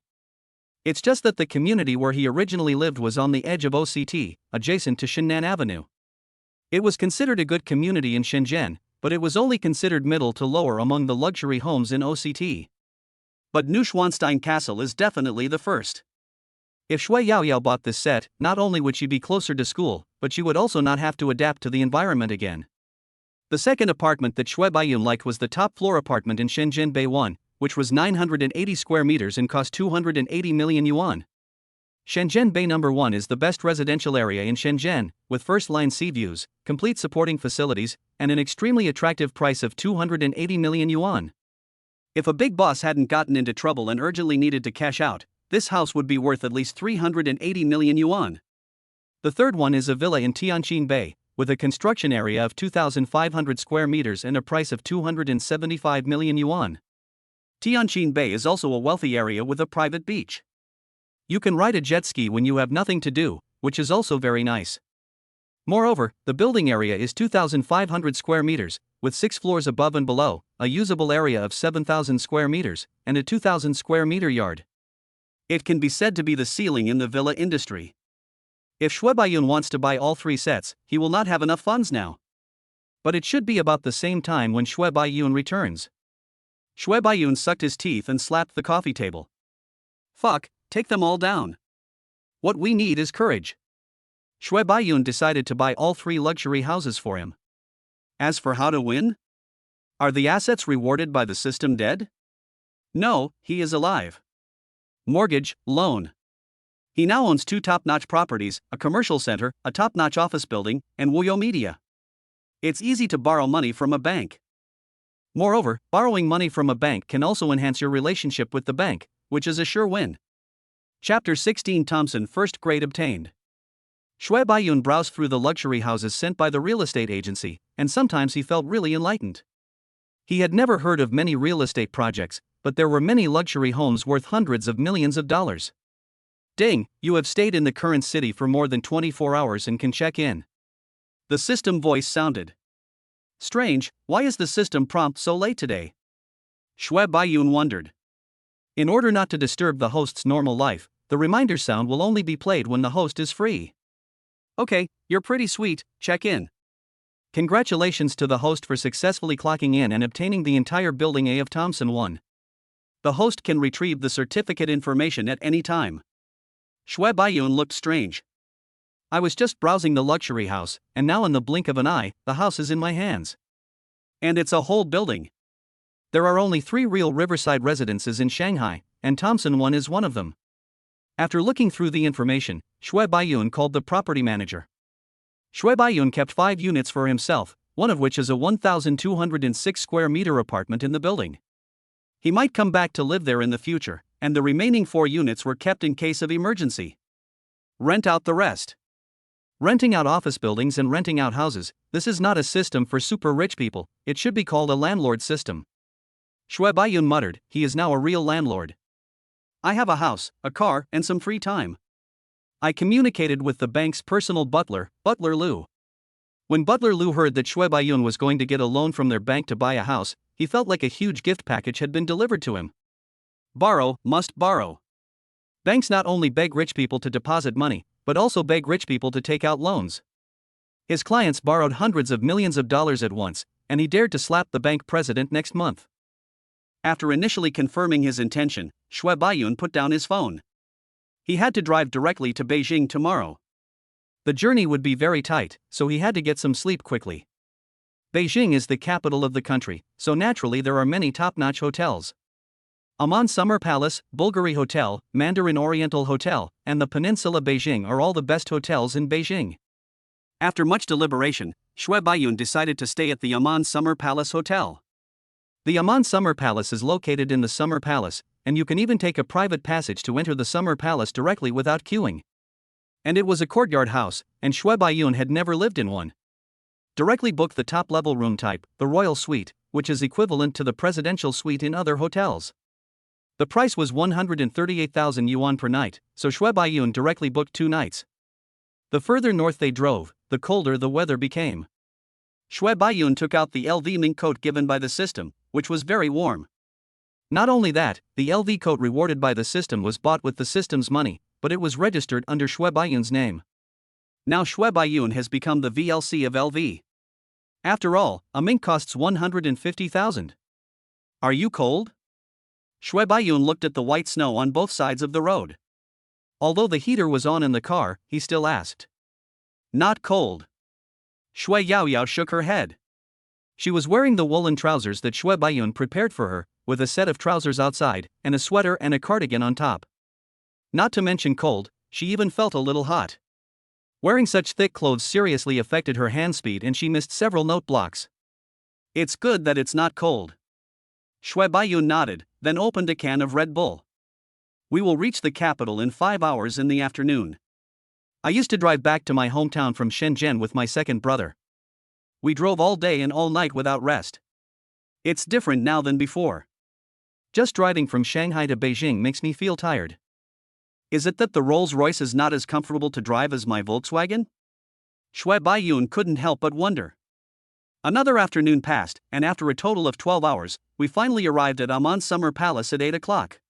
It's just that the community where he originally lived was on the edge of OCT, adjacent to Shennan Avenue. It was considered a good community in Shenzhen, but it was only considered middle to lower among the luxury homes in OCT. But Neuschwanstein Castle is definitely the first. If Shui Yaoyao bought this set, not only would she be closer to school, but she would also not have to adapt to the environment again. The second apartment that Shui Baiyun liked was the top floor apartment in Shenzhen Bay 1, which was 980 square meters and cost 280 million yuan. Shenzhen Bay No. 1 is the best residential area in Shenzhen, with first-line sea views, complete supporting facilities, and an extremely attractive price of 280 million yuan. If a big boss hadn't gotten into trouble and urgently needed to cash out, this house would be worth at least 380 million yuan. The third one is a villa in Tianjin Bay, with a construction area of 2,500 square meters and a price of 275 million yuan. Tianjin Bay is also a wealthy area with a private beach. You can ride a jet ski when you have nothing to do, which is also very nice. Moreover, the building area is 2,500 square meters, with 6 floors above and below, a usable area of 7,000 square meters, and a 2,000 square meter yard. It can be said to be the ceiling in the villa industry. If Shui Baiyun wants to buy all 3 sets, he will not have enough funds now. But it should be about the same time when Shui Baiyun returns. Shui Baiyun sucked his teeth and slapped the coffee table. Fuck, take them all down. What we need is courage. Shui Baiyun decided to buy all 3 luxury houses for him. As for how to win? Are the assets rewarded by the system dead? No, he is alive. Mortgage, loan. He now owns 2 top-notch properties, a commercial center, a top-notch office building, and Wuyo Media. It's easy to borrow money from a bank. Moreover, borrowing money from a bank can also enhance your relationship with the bank, which is a sure win. Chapter 16 Thompson First Grade Obtained. Shui Baiyun browsed through the luxury houses sent by the real estate agency, and sometimes he felt really enlightened. He had never heard of many real estate projects, but there were many luxury homes worth hundreds of millions of dollars. Ding, you have stayed in the current city for more than 24 hours and can check in. The system voice sounded. Strange, why is the system prompt so late today? Shui Baiyun wondered. In order not to disturb the host's normal life, the reminder sound will only be played when the host is free. Okay, you're pretty sweet, check in. Congratulations to the host for successfully clocking in and obtaining the entire building A of Thompson 1. The host can retrieve the certificate information at any time. Shui Baiyun looked strange. I was just browsing the luxury house, and now in the blink of an eye, the house is in my hands. And it's a whole building. There are only 3 real riverside residences in Shanghai, and Thompson 1 is one of them. After looking through the information, Shui Baiyun called the property manager. Shui Baiyun kept 5 units for himself, one of which is a 1,206 square meter apartment in the building. He might come back to live there in the future, and the remaining 4 units were kept in case of emergency. Rent out the rest. Renting out office buildings and renting out houses, this is not a system for super rich people, it should be called a landlord system. Shui Baiyun muttered, he is now a real landlord. I have a house, a car, and some free time. I communicated with the bank's personal butler, Butler Liu. When Butler Liu heard that Shui Baiyun was going to get a loan from their bank to buy a house, he felt like a huge gift package had been delivered to him. Borrow, must borrow. Banks not only beg rich people to deposit money, but also beg rich people to take out loans. His clients borrowed hundreds of millions of dollars at once, and he dared to slap the bank president next month. After initially confirming his intention, Shui Baiyun put down his phone. He had to drive directly to Beijing tomorrow. The journey would be very tight, so he had to get some sleep quickly. Beijing is the capital of the country, so naturally there are many top-notch hotels. Aman Summer Palace, Bulgari Hotel, Mandarin Oriental Hotel, and the Peninsula Beijing are all the best hotels in Beijing. After much deliberation, Shui Baiyun decided to stay at the Aman Summer Palace Hotel. The Aman Summer Palace is located in the Summer Palace, and you can even take a private passage to enter the Summer Palace directly without queuing. And it was a courtyard house, and Shui Baiyun had never lived in one. Directly book the top-level room type, the Royal Suite, which is equivalent to the presidential suite in other hotels. The price was 138,000 yuan per night, so Shui Baiyun directly booked 2 nights. The further north they drove, the colder the weather became. Shui Baiyun took out the LV mink coat given by the system, which was very warm. Not only that, the LV coat rewarded by the system was bought with the system's money, but it was registered under Shui Baiyun's name. Now Shui Baiyun has become the VLC of LV. After all, a mink costs 150,000. Are you cold? Shui Baiyun looked at the white snow on both sides of the road. Although the heater was on in the car, he still asked. Not cold. Shui Yaoyao shook her head. She was wearing the woolen trousers that Shui Baiyun prepared for her, with a set of trousers outside, and a sweater and a cardigan on top. Not to mention cold, she even felt a little hot. Wearing such thick clothes seriously affected her hand speed and she missed several note blocks. It's good that it's not cold. Shui Baiyun nodded, then opened a can of Red Bull. We will reach the capital in 5 hours in the afternoon. I used to drive back to my hometown from Shenzhen with my second brother. We drove all day and all night without rest. It's different now than before. Just driving from Shanghai to Beijing makes me feel tired. Is it that the Rolls-Royce is not as comfortable to drive as my Volkswagen? Shui Baiyun couldn't help but wonder. Another afternoon passed, and after a total of 12 hours, we finally arrived at Aman Summer Palace at 8 o'clock.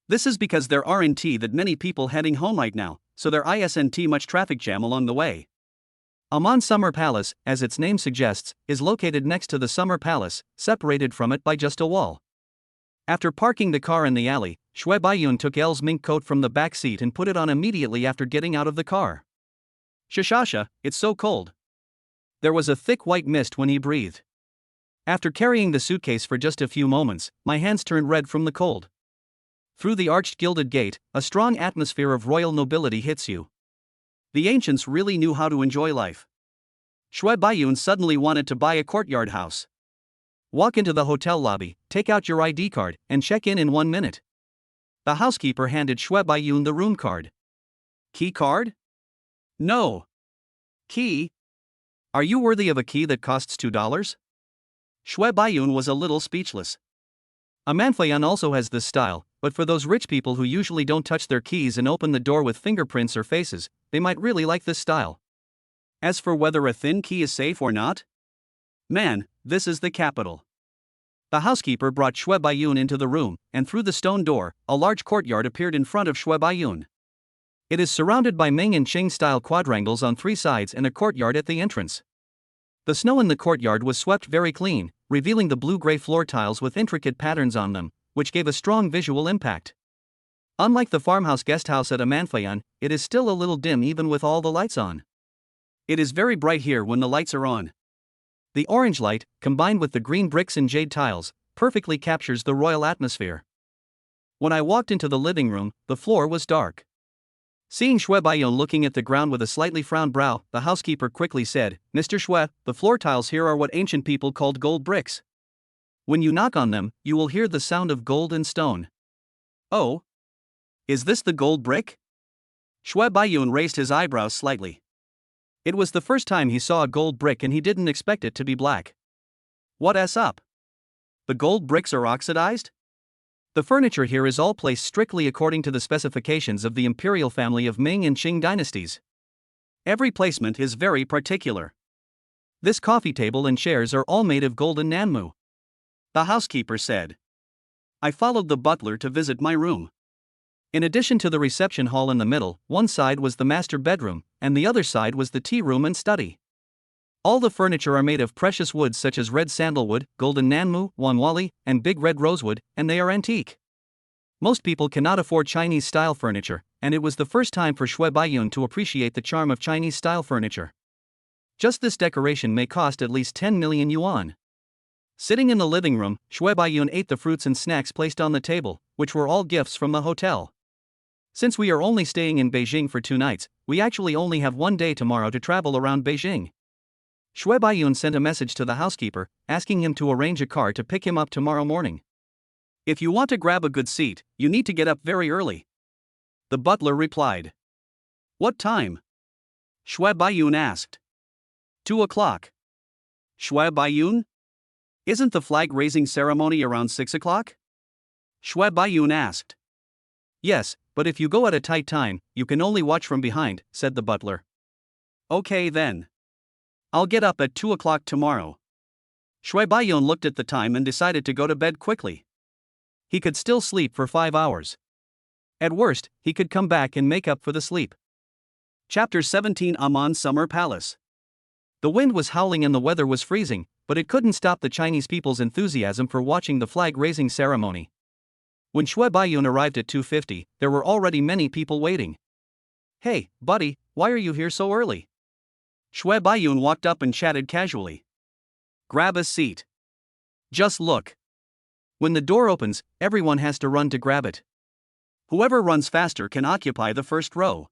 This is because there aren't that many people heading home right now, so there isn't much traffic jam along the way. Aman Summer Palace, as its name suggests, is located next to the Summer Palace, separated from it by just a wall. After parking the car in the alley, Shui Baiyun took L's mink coat from the back seat and put it on immediately after getting out of the car. Shashasha, it's so cold. There was a thick white mist when he breathed. After carrying the suitcase for just a few moments, my hands turned red from the cold. Through the arched gilded gate, a strong atmosphere of royal nobility hits you. The ancients really knew how to enjoy life. Shui Baiyun suddenly wanted to buy a courtyard house. Walk into the hotel lobby, take out your ID card, and check in 1 minute. The housekeeper handed Shui Baiyun the room card. Key card? No. Key? Are you worthy of a key that costs $2? Shui Baiyun was a little speechless. Amanfayan also has this style, but for those rich people who usually don't touch their keys and open the door with fingerprints or faces, they might really like this style. As for whether a thin key is safe or not? Man, this is the capital. The housekeeper brought Shui Baiyun into the room, and through the stone door, a large courtyard appeared in front of Shui Baiyun. It is surrounded by Ming and Qing-style quadrangles on 3 sides and a courtyard at the entrance. The snow in the courtyard was swept very clean, revealing the blue-gray floor tiles with intricate patterns on them, which gave a strong visual impact. Unlike the farmhouse guesthouse at Amanfayan, it is still a little dim even with all the lights on. It is very bright here when the lights are on. The orange light, combined with the green bricks and jade tiles, perfectly captures the royal atmosphere. When I walked into the living room, the floor was dark. Seeing Shui Baiyun looking at the ground with a slightly frowned brow, the housekeeper quickly said, "Mr. Shui, the floor tiles here are what ancient people called gold bricks. When you knock on them, you will hear the sound of gold and stone." "Oh? Is this the gold brick?" Shui Baiyun raised his eyebrows slightly. It was the first time he saw a gold brick and he didn't expect it to be black. "What's up? The gold bricks are oxidized?" "The furniture here is all placed strictly according to the specifications of the imperial family of Ming and Qing dynasties. Every placement is very particular. This coffee table and chairs are all made of golden nanmu," the housekeeper said. I followed the butler to visit my room. In addition to the reception hall in the middle, one side was the master bedroom, and the other side was the tea room and study. All the furniture are made of precious woods such as red sandalwood, golden nanmu, wanwali, and big red rosewood, and they are antique. Most people cannot afford Chinese-style furniture, and it was the first time for Shui Baiyun to appreciate the charm of Chinese-style furniture. Just this decoration may cost at least 10 million yuan. Sitting in the living room, Shui Baiyun ate the fruits and snacks placed on the table, which were all gifts from the hotel. Since we are only staying in Beijing for 2 nights, we actually only have 1 day tomorrow to travel around Beijing. Shui Baiyun sent a message to the housekeeper, asking him to arrange a car to pick him up tomorrow morning. "If you want to grab a good seat, you need to get up very early," the butler replied. "What time?" Shui Baiyun asked. 2 o'clock. "Shui Baiyun? Isn't the flag-raising ceremony around 6 o'clock? Shui Baiyun asked. "Yes, but if you go at a tight time, you can only watch from behind," said the butler. "Okay then. I'll get up at 2 o'clock tomorrow." Shui Baiyun looked at the time and decided to go to bed quickly. He could still sleep for 5 hours. At worst, he could come back and make up for the sleep. Chapter 17 Amon's Summer Palace. The wind was howling and the weather was freezing, but it couldn't stop the Chinese people's enthusiasm for watching the flag-raising ceremony. When Shui Baiyun arrived at 2:50, there were already many people waiting. "Hey, buddy, why are you here so early?" Shui Baiyun walked up and chatted casually. "Grab a seat. Just look. When the door opens, everyone has to run to grab it. Whoever runs faster can occupy the first row."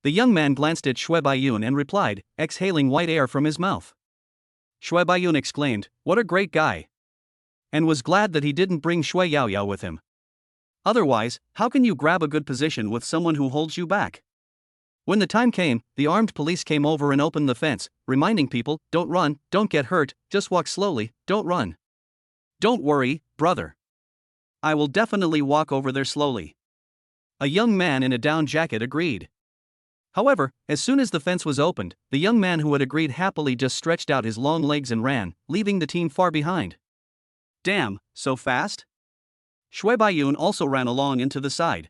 The young man glanced at Shui Baiyun and replied, exhaling white air from his mouth. Shui Baiyun exclaimed, "What a great guy!" and was glad that he didn't bring Shui Yaoyao with him. Otherwise, how can you grab a good position with someone who holds you back? When the time came, the armed police came over and opened the fence, reminding people, "Don't run, don't get hurt, just walk slowly, don't run." "Don't worry, brother. I will definitely walk over there slowly," a young man in a down jacket agreed. However, as soon as the fence was opened, the young man who had agreed happily just stretched out his long legs and ran, leaving the team far behind. "Damn, so fast?" Shui Baiyun also ran along into the side.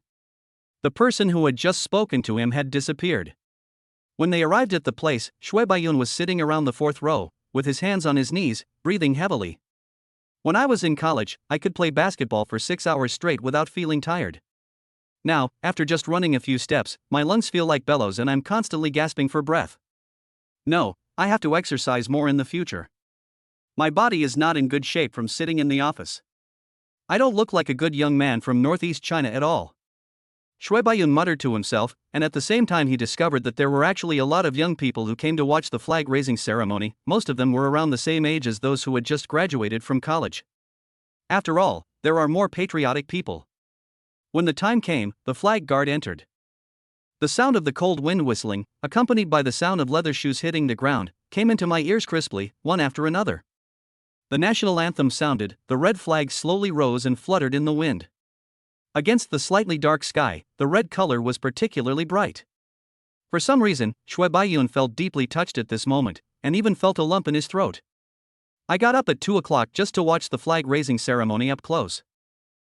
The person who had just spoken to him had disappeared. When they arrived at the place, Shui Baiyun was sitting around the 4th row, with his hands on his knees, breathing heavily. When I was in college, I could play basketball for 6 hours straight without feeling tired. Now, after just running a few steps, my lungs feel like bellows and I'm constantly gasping for breath. No, I have to exercise more in the future. My body is not in good shape from sitting in the office. I don't look like a good young man from northeast China at all. Shui Baiyun muttered to himself, and at the same time he discovered that there were actually a lot of young people who came to watch the flag-raising ceremony. Most of them were around the same age as those who had just graduated from college. After all, there are more patriotic people. When the time came, the flag guard entered. The sound of the cold wind whistling, accompanied by the sound of leather shoes hitting the ground, came into my ears crisply, one after another. The national anthem sounded, the red flag slowly rose and fluttered in the wind. Against the slightly dark sky, the red color was particularly bright. For some reason, Shui Baiyun felt deeply touched at this moment, and even felt a lump in his throat. I got up at 2 o'clock just to watch the flag-raising ceremony up close.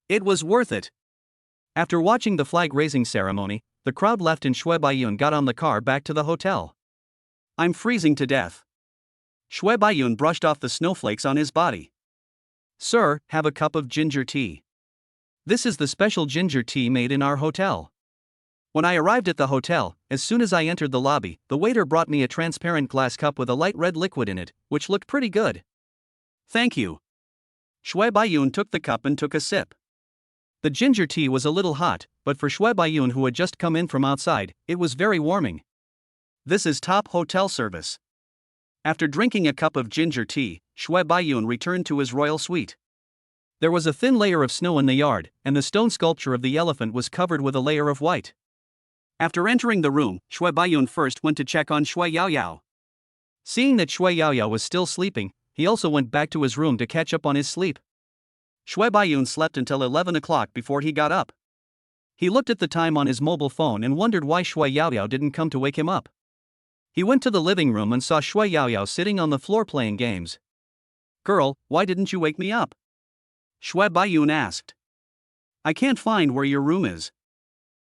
It was worth it. After watching the flag-raising ceremony, the crowd left and Shui Baiyun got on the car back to the hotel. "I'm freezing to death." Shui Baiyun brushed off the snowflakes on his body. "Sir, have a cup of ginger tea. This is the special ginger tea made in our hotel." When I arrived at the hotel, as soon as I entered the lobby, the waiter brought me a transparent glass cup with a light red liquid in it, which looked pretty good. "Thank you." Shui Baiyun took the cup and took a sip. The ginger tea was a little hot, but for Shui Baiyun, who had just come in from outside, it was very warming. This is top hotel service. After drinking a cup of ginger tea, Shui Baiyun returned to his royal suite. There was a thin layer of snow in the yard, and the stone sculpture of the elephant was covered with a layer of white. After entering the room, Shui Baiyun first went to check on Shui Yaoyao. Seeing that Shui Yaoyao was still sleeping, he also went back to his room to catch up on his sleep. Shui Baiyun slept until 11 o'clock before he got up. He looked at the time on his mobile phone and wondered why Shui Yaoyao didn't come to wake him up. He went to the living room and saw Shui Yaoyao sitting on the floor playing games. "Girl, why didn't you wake me up?" Shui Baiyun asked. "I can't find where your room is."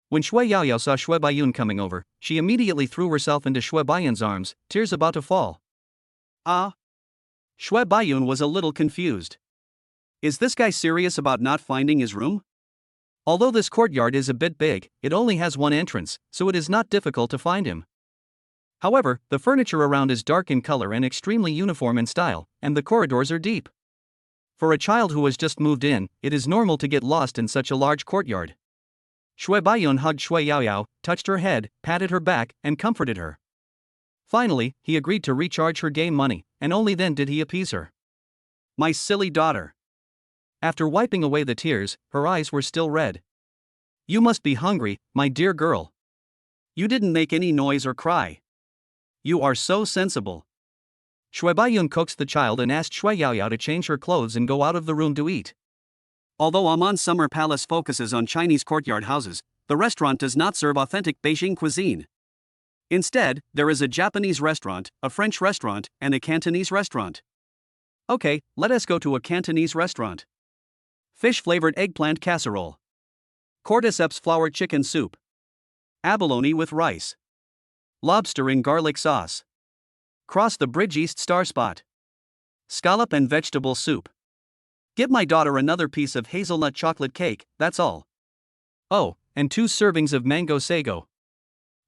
When Shui Yaoyao saw Shui Baiyun coming over, she immediately threw herself into Shui Baiyun's arms, tears about to fall. Ah? Shui Baiyun was a little confused. Is this guy serious about not finding his room? Although this courtyard is a bit big, it only has one entrance, so it is not difficult to find him. However, the furniture around is dark in color and extremely uniform in style, and the corridors are deep. For a child who has just moved in, it is normal to get lost in such a large courtyard. Shui Baiyun hugged Shui Yaoyao, touched her head, patted her back, and comforted her. Finally, he agreed to recharge her game money, and only then did he appease her. "My silly daughter." After wiping away the tears, her eyes were still red. "You must be hungry, my dear girl. You didn't make any noise or cry. You are so sensible." Shui Baiyun coaxed the child and asked Shui Yaoyao to change her clothes and go out of the room to eat. Although Amon's Summer Palace focuses on Chinese courtyard houses, the restaurant does not serve authentic Beijing cuisine. Instead, there is a Japanese restaurant, a French restaurant, and a Cantonese restaurant. Okay, let us go to a Cantonese restaurant. Fish-flavored eggplant casserole. Cordyceps flour chicken soup. Abalone with rice. Lobster in garlic sauce. Cross the bridge East Star Spot. Scallop and vegetable soup. Give my daughter another piece of hazelnut chocolate cake, that's all. Oh, and 2 servings of mango sago.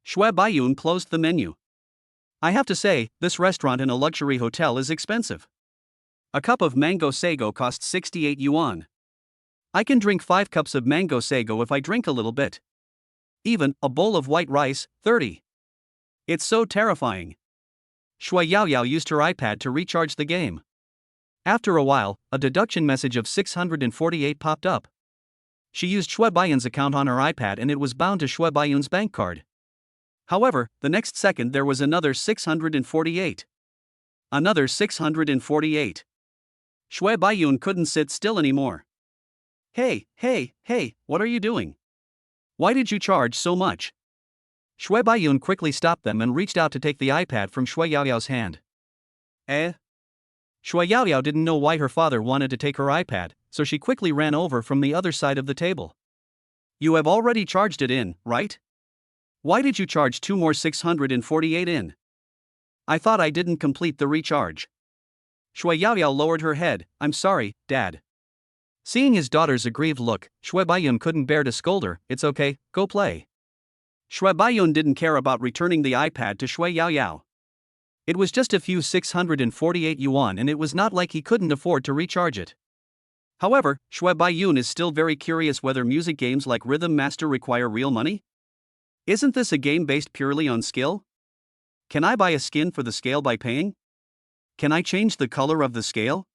Shui Baiyun closed the menu. I have to say, this restaurant in a luxury hotel is expensive. A cup of mango sago costs 68 yuan. I can drink 5 cups of mango sago if I drink a little bit. Even a bowl of white rice, 30. It's so terrifying. Shui Yaoyao used her iPad to recharge the game. After a while, a deduction message of 648 popped up. She used Shui Baiyun's account on her iPad and it was bound to Shui Baiyun's bank card. However, the next second there was another 648. Another 648. Shui Baiyun couldn't sit still anymore. Hey, what are you doing? Why did you charge so much? Shui Baiyun quickly stopped them and reached out to take the iPad from Shui Yaoyao's hand. Shui Yaoyao didn't know why her father wanted to take her iPad, so she quickly ran over from the other side of the table. You have already charged it in, right? Why did you charge 2 more 648 in? I thought I didn't complete the recharge. Shui Yaoyao lowered her head. I'm sorry, Dad. Seeing his daughter's aggrieved look, Shui Baiyun couldn't bear to scold her. It's okay, go play. Shui Baiyun didn't care about returning the iPad to Shui Yaoyao. It was just a few 648 yuan and it was not like he couldn't afford to recharge it. However, Shui Baiyun is still very curious whether music games like Rhythm Master require real money? Isn't this a game based purely on skill? Can I buy a skin for the scale by paying? Can I change the color of the scale?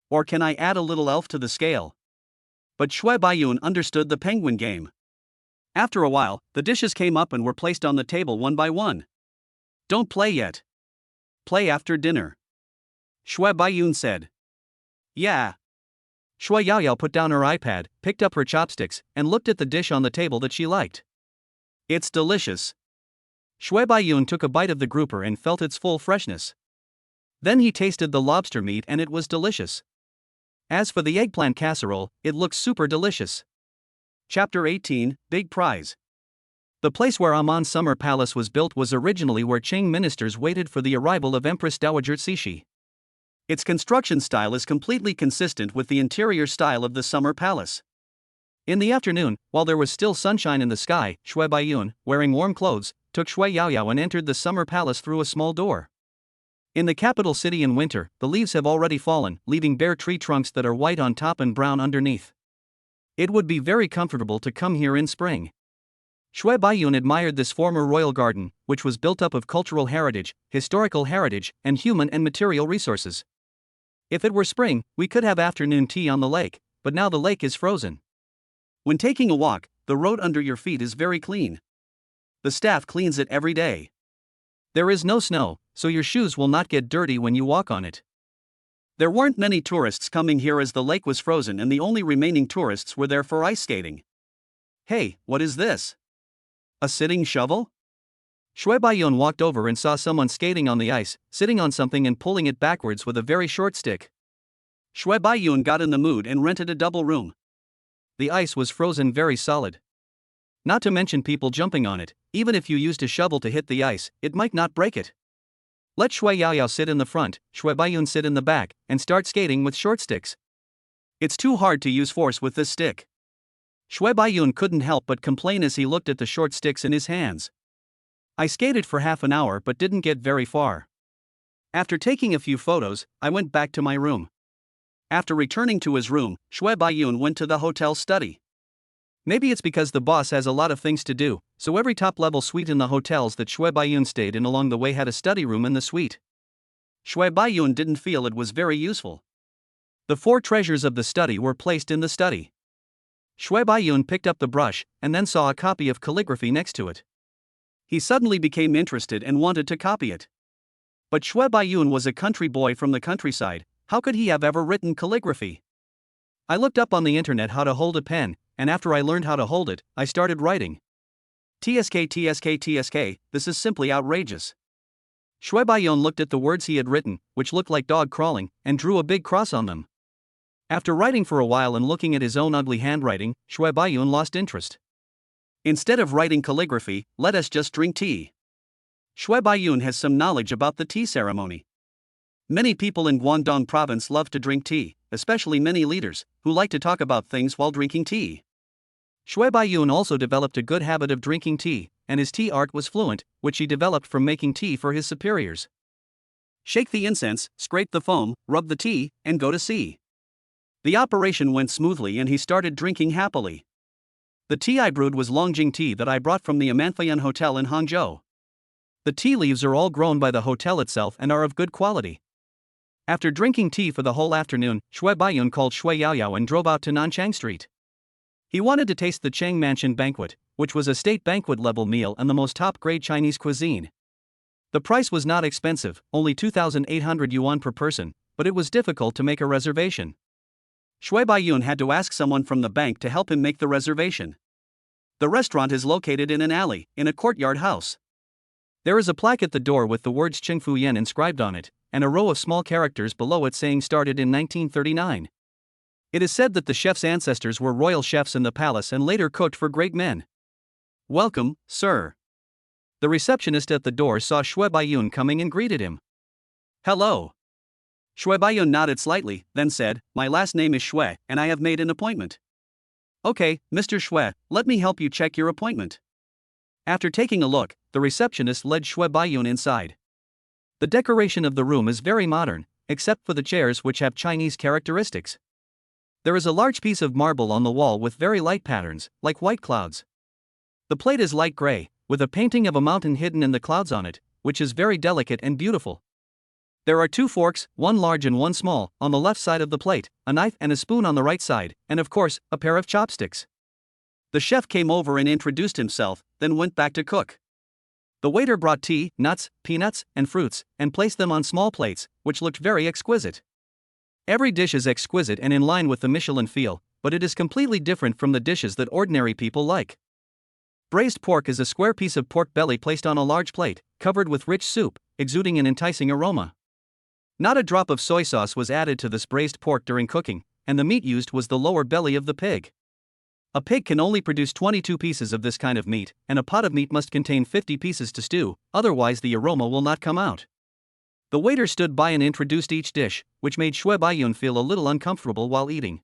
Or can I add a little elf to the scale? But Shui Baiyun understood the penguin game. After a while, the dishes came up and were placed on the table one by one. Don't play yet. Play after dinner. Shui Baiyun said. Yeah. Shui Yaoyao put down her iPad, picked up her chopsticks, and looked at the dish on the table that she liked. It's delicious. Shui Baiyun took a bite of the grouper and felt its full freshness. Then he tasted the lobster meat and it was delicious. As for the eggplant casserole, it looked super delicious. Chapter 18, Big Prize. The place where Amon's Summer Palace was built was originally where Qing ministers waited for the arrival of Empress Dowager Cixi. Its construction style is completely consistent with the interior style of the Summer Palace. In the afternoon, while there was still sunshine in the sky, Shui Baiyun, wearing warm clothes, took Shui Yaoyao and entered the Summer Palace through a small door. In the capital city in winter, the leaves have already fallen, leaving bare tree trunks that are white on top and brown underneath. It would be very comfortable to come here in spring. Shui Baiyun admired this former royal garden, which was built up of cultural heritage, historical heritage, and human and material resources. If it were spring, we could have afternoon tea on the lake, but now the lake is frozen. When taking a walk, the road under your feet is very clean. The staff cleans it every day. There is no snow, so your shoes will not get dirty when you walk on it. There weren't many tourists coming here as the lake was frozen and the only remaining tourists were there for ice skating. Hey, what is this? A sitting shovel? Shui Baiyun walked over and saw someone skating on the ice, sitting on something and pulling it backwards with a very short stick. Shui Baiyun got in the mood and rented a double room. The ice was frozen very solid. Not to mention people jumping on it. Even if you used a shovel to hit the ice, it might not break it. Let Shui Yaoyao sit in the front, Shui Baiyun sit in the back, and start skating with short sticks. It's too hard to use force with this stick. Shui Baiyun couldn't help but complain as he looked at the short sticks in his hands. I skated for half an hour but didn't get very far. After taking a few photos, I went back to my room. After returning to his room, Shui Baiyun went to the hotel study. Maybe it's because the boss has a lot of things to do, so every top-level suite in the hotels that Shui Baiyun stayed in along the way had a study room in the suite. Shui Baiyun didn't feel it was very useful. The 4 treasures of the study were placed in the study. Shui Baiyun picked up the brush, and then saw a copy of calligraphy next to it. He suddenly became interested and wanted to copy it. But Shui Baiyun was a country boy from the countryside. How could he have ever written calligraphy? I looked up on the internet how to hold a pen, and after I learned how to hold it, I started writing. TSK TSK TSK, this is simply outrageous. Shui Baiyun looked at the words he had written, which looked like dog crawling, and drew a big cross on them. After writing for a while and looking at his own ugly handwriting, Shui Baiyun lost interest. Instead of writing calligraphy, let us just drink tea. Shui Baiyun has some knowledge about the tea ceremony. Many people in Guangdong province love to drink tea, especially many leaders, who like to talk about things while drinking tea. Shui Baiyun also developed a good habit of drinking tea, and his tea art was fluent, which he developed from making tea for his superiors. Shake the incense, scrape the foam, rub the tea, and go to sea. The operation went smoothly and he started drinking happily. The tea I brewed was Longjing tea that I brought from the Amanfayan Hotel in Hangzhou. The tea leaves are all grown by the hotel itself and are of good quality. After drinking tea for the whole afternoon, Shui Baiyun called Shui Yaoyao and drove out to Nanchang Street. He wanted to taste the Cheng Mansion banquet, which was a state banquet-level meal and the most top-grade Chinese cuisine. The price was not expensive, only 2,800 yuan per person, but it was difficult to make a reservation. Shui Baiyun had to ask someone from the bank to help him make the reservation. The restaurant is located in an alley, in a courtyard house. There is a plaque at the door with the words Chengfu Yen inscribed on it, and a row of small characters below it saying started in 1939. It is said that the chef's ancestors were royal chefs in the palace and later cooked for great men. Welcome, sir. The receptionist at the door saw Shui Baiyun coming and greeted him. Hello. Shui Baiyun nodded slightly, then said, my last name is Shui, and I have made an appointment. Okay, Mr. Shui, let me help you check your appointment. After taking a look, the receptionist led Shui Baiyun inside. The decoration of the room is very modern, except for the chairs which have Chinese characteristics. There is a large piece of marble on the wall with very light patterns, like white clouds. The plate is light gray, with a painting of a mountain hidden in the clouds on it, which is very delicate and beautiful. There are 2 forks, one large and one small, on the left side of the plate, a knife and a spoon on the right side, and of course, a pair of chopsticks. The chef came over and introduced himself, then went back to cook. The waiter brought tea, nuts, peanuts, and fruits, and placed them on small plates, which looked very exquisite. Every dish is exquisite and in line with the Michelin feel, but it is completely different from the dishes that ordinary people like. Braised pork is a square piece of pork belly placed on a large plate, covered with rich soup, exuding an enticing aroma. Not a drop of soy sauce was added to this braised pork during cooking, and the meat used was the lower belly of the pig. A pig can only produce 22 pieces of this kind of meat, and a pot of meat must contain 50 pieces to stew, otherwise the aroma will not come out. The waiter stood by and introduced each dish, which made Shui Baiyun feel a little uncomfortable while eating.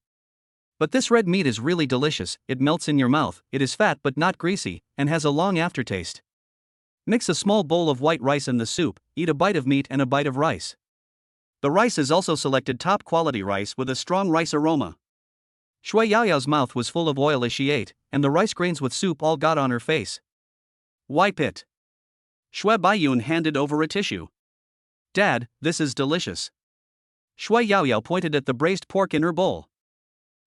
But this red meat is really delicious, it melts in your mouth, it is fat but not greasy, and has a long aftertaste. Mix a small bowl of white rice in the soup, eat a bite of meat and a bite of rice. The rice is also selected top quality rice with a strong rice aroma. Shui Yaoyao's mouth was full of oil as she ate, and the rice grains with soup all got on her face. Wipe it. Shui Baiyun handed over a tissue. Dad, this is delicious. Shui Yaoyao pointed at the braised pork in her bowl.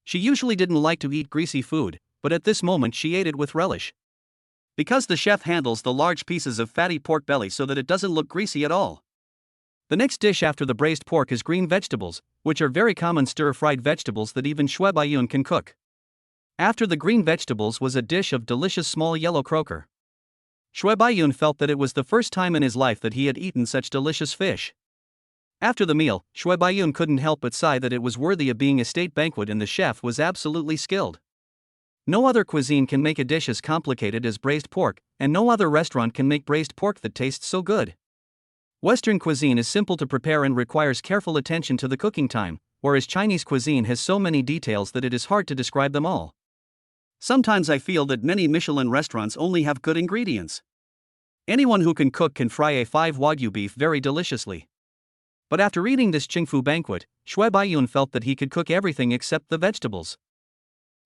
She usually didn't like to eat greasy food, but at this moment she ate it with relish. Because the chef handles the large pieces of fatty pork belly so that it doesn't look greasy at all. The next dish after the braised pork is green vegetables, which are very common stir-fried vegetables that even Shui Baiyun can cook. After the green vegetables was a dish of delicious small yellow croaker. Shui Baiyun felt that it was the first time in his life that he had eaten such delicious fish. After the meal, Shui Baiyun couldn't help but sigh that it was worthy of being a state banquet and the chef was absolutely skilled. No other cuisine can make a dish as complicated as braised pork, and no other restaurant can make braised pork that tastes so good. Western cuisine is simple to prepare and requires careful attention to the cooking time, whereas Chinese cuisine has so many details that it is hard to describe them all. Sometimes I feel that many Michelin restaurants only have good ingredients. Anyone who can cook can fry a 5 Wagyu beef very deliciously. But after eating this Qingfu banquet, Shui Baiyun felt that he could cook everything except the vegetables.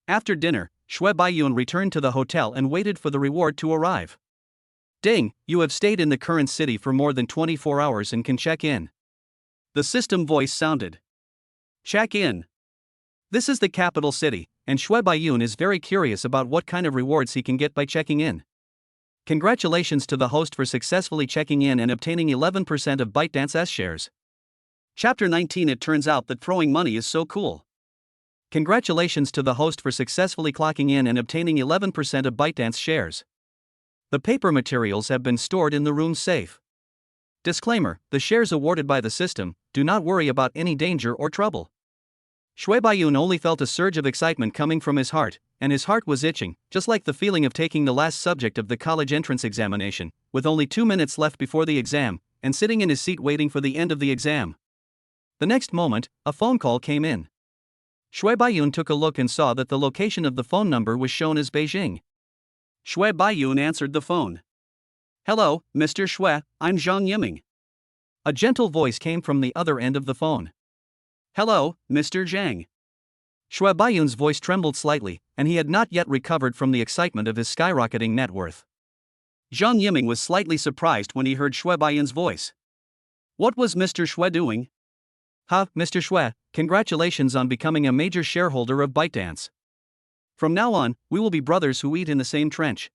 After dinner, Shui Baiyun returned to the hotel and waited for the reward to arrive. Ding, you have stayed in the current city for more than 24 hours and can check in. The system voice sounded. Check in. This is the capital city, and Shui Baiyun is very curious about what kind of rewards he can get by checking in. Congratulations to the host for successfully checking in and obtaining 11% of ByteDance S shares. Chapter 19. It turns out that throwing money is so cool. Congratulations to the host for successfully clocking in and obtaining 11% of ByteDance shares. The paper materials have been stored in the room's safe. Disclaimer: the shares awarded by the system, do not worry about any danger or trouble. Shui Baiyun only felt a surge of excitement coming from his heart, and his heart was itching, just like the feeling of taking the last subject of the college entrance examination, with only 2 minutes left before the exam, and sitting in his seat waiting for the end of the exam. The next moment, a phone call came in. Shui Baiyun took a look and saw that the location of the phone number was shown as Beijing. Shui Baiyun answered the phone. Hello, Mr. Shui, I'm Zhang Yiming. A gentle voice came from the other end of the phone. Hello, Mr. Zhang. Shui Baiyun's voice trembled slightly, and he had not yet recovered from the excitement of his skyrocketing net worth. Zhang Yiming was slightly surprised when he heard Shui Baiyun's voice. What was Mr. Shui doing? Mr. Shui, congratulations on becoming a major shareholder of ByteDance. From now on, we will be brothers who eat in the same trench.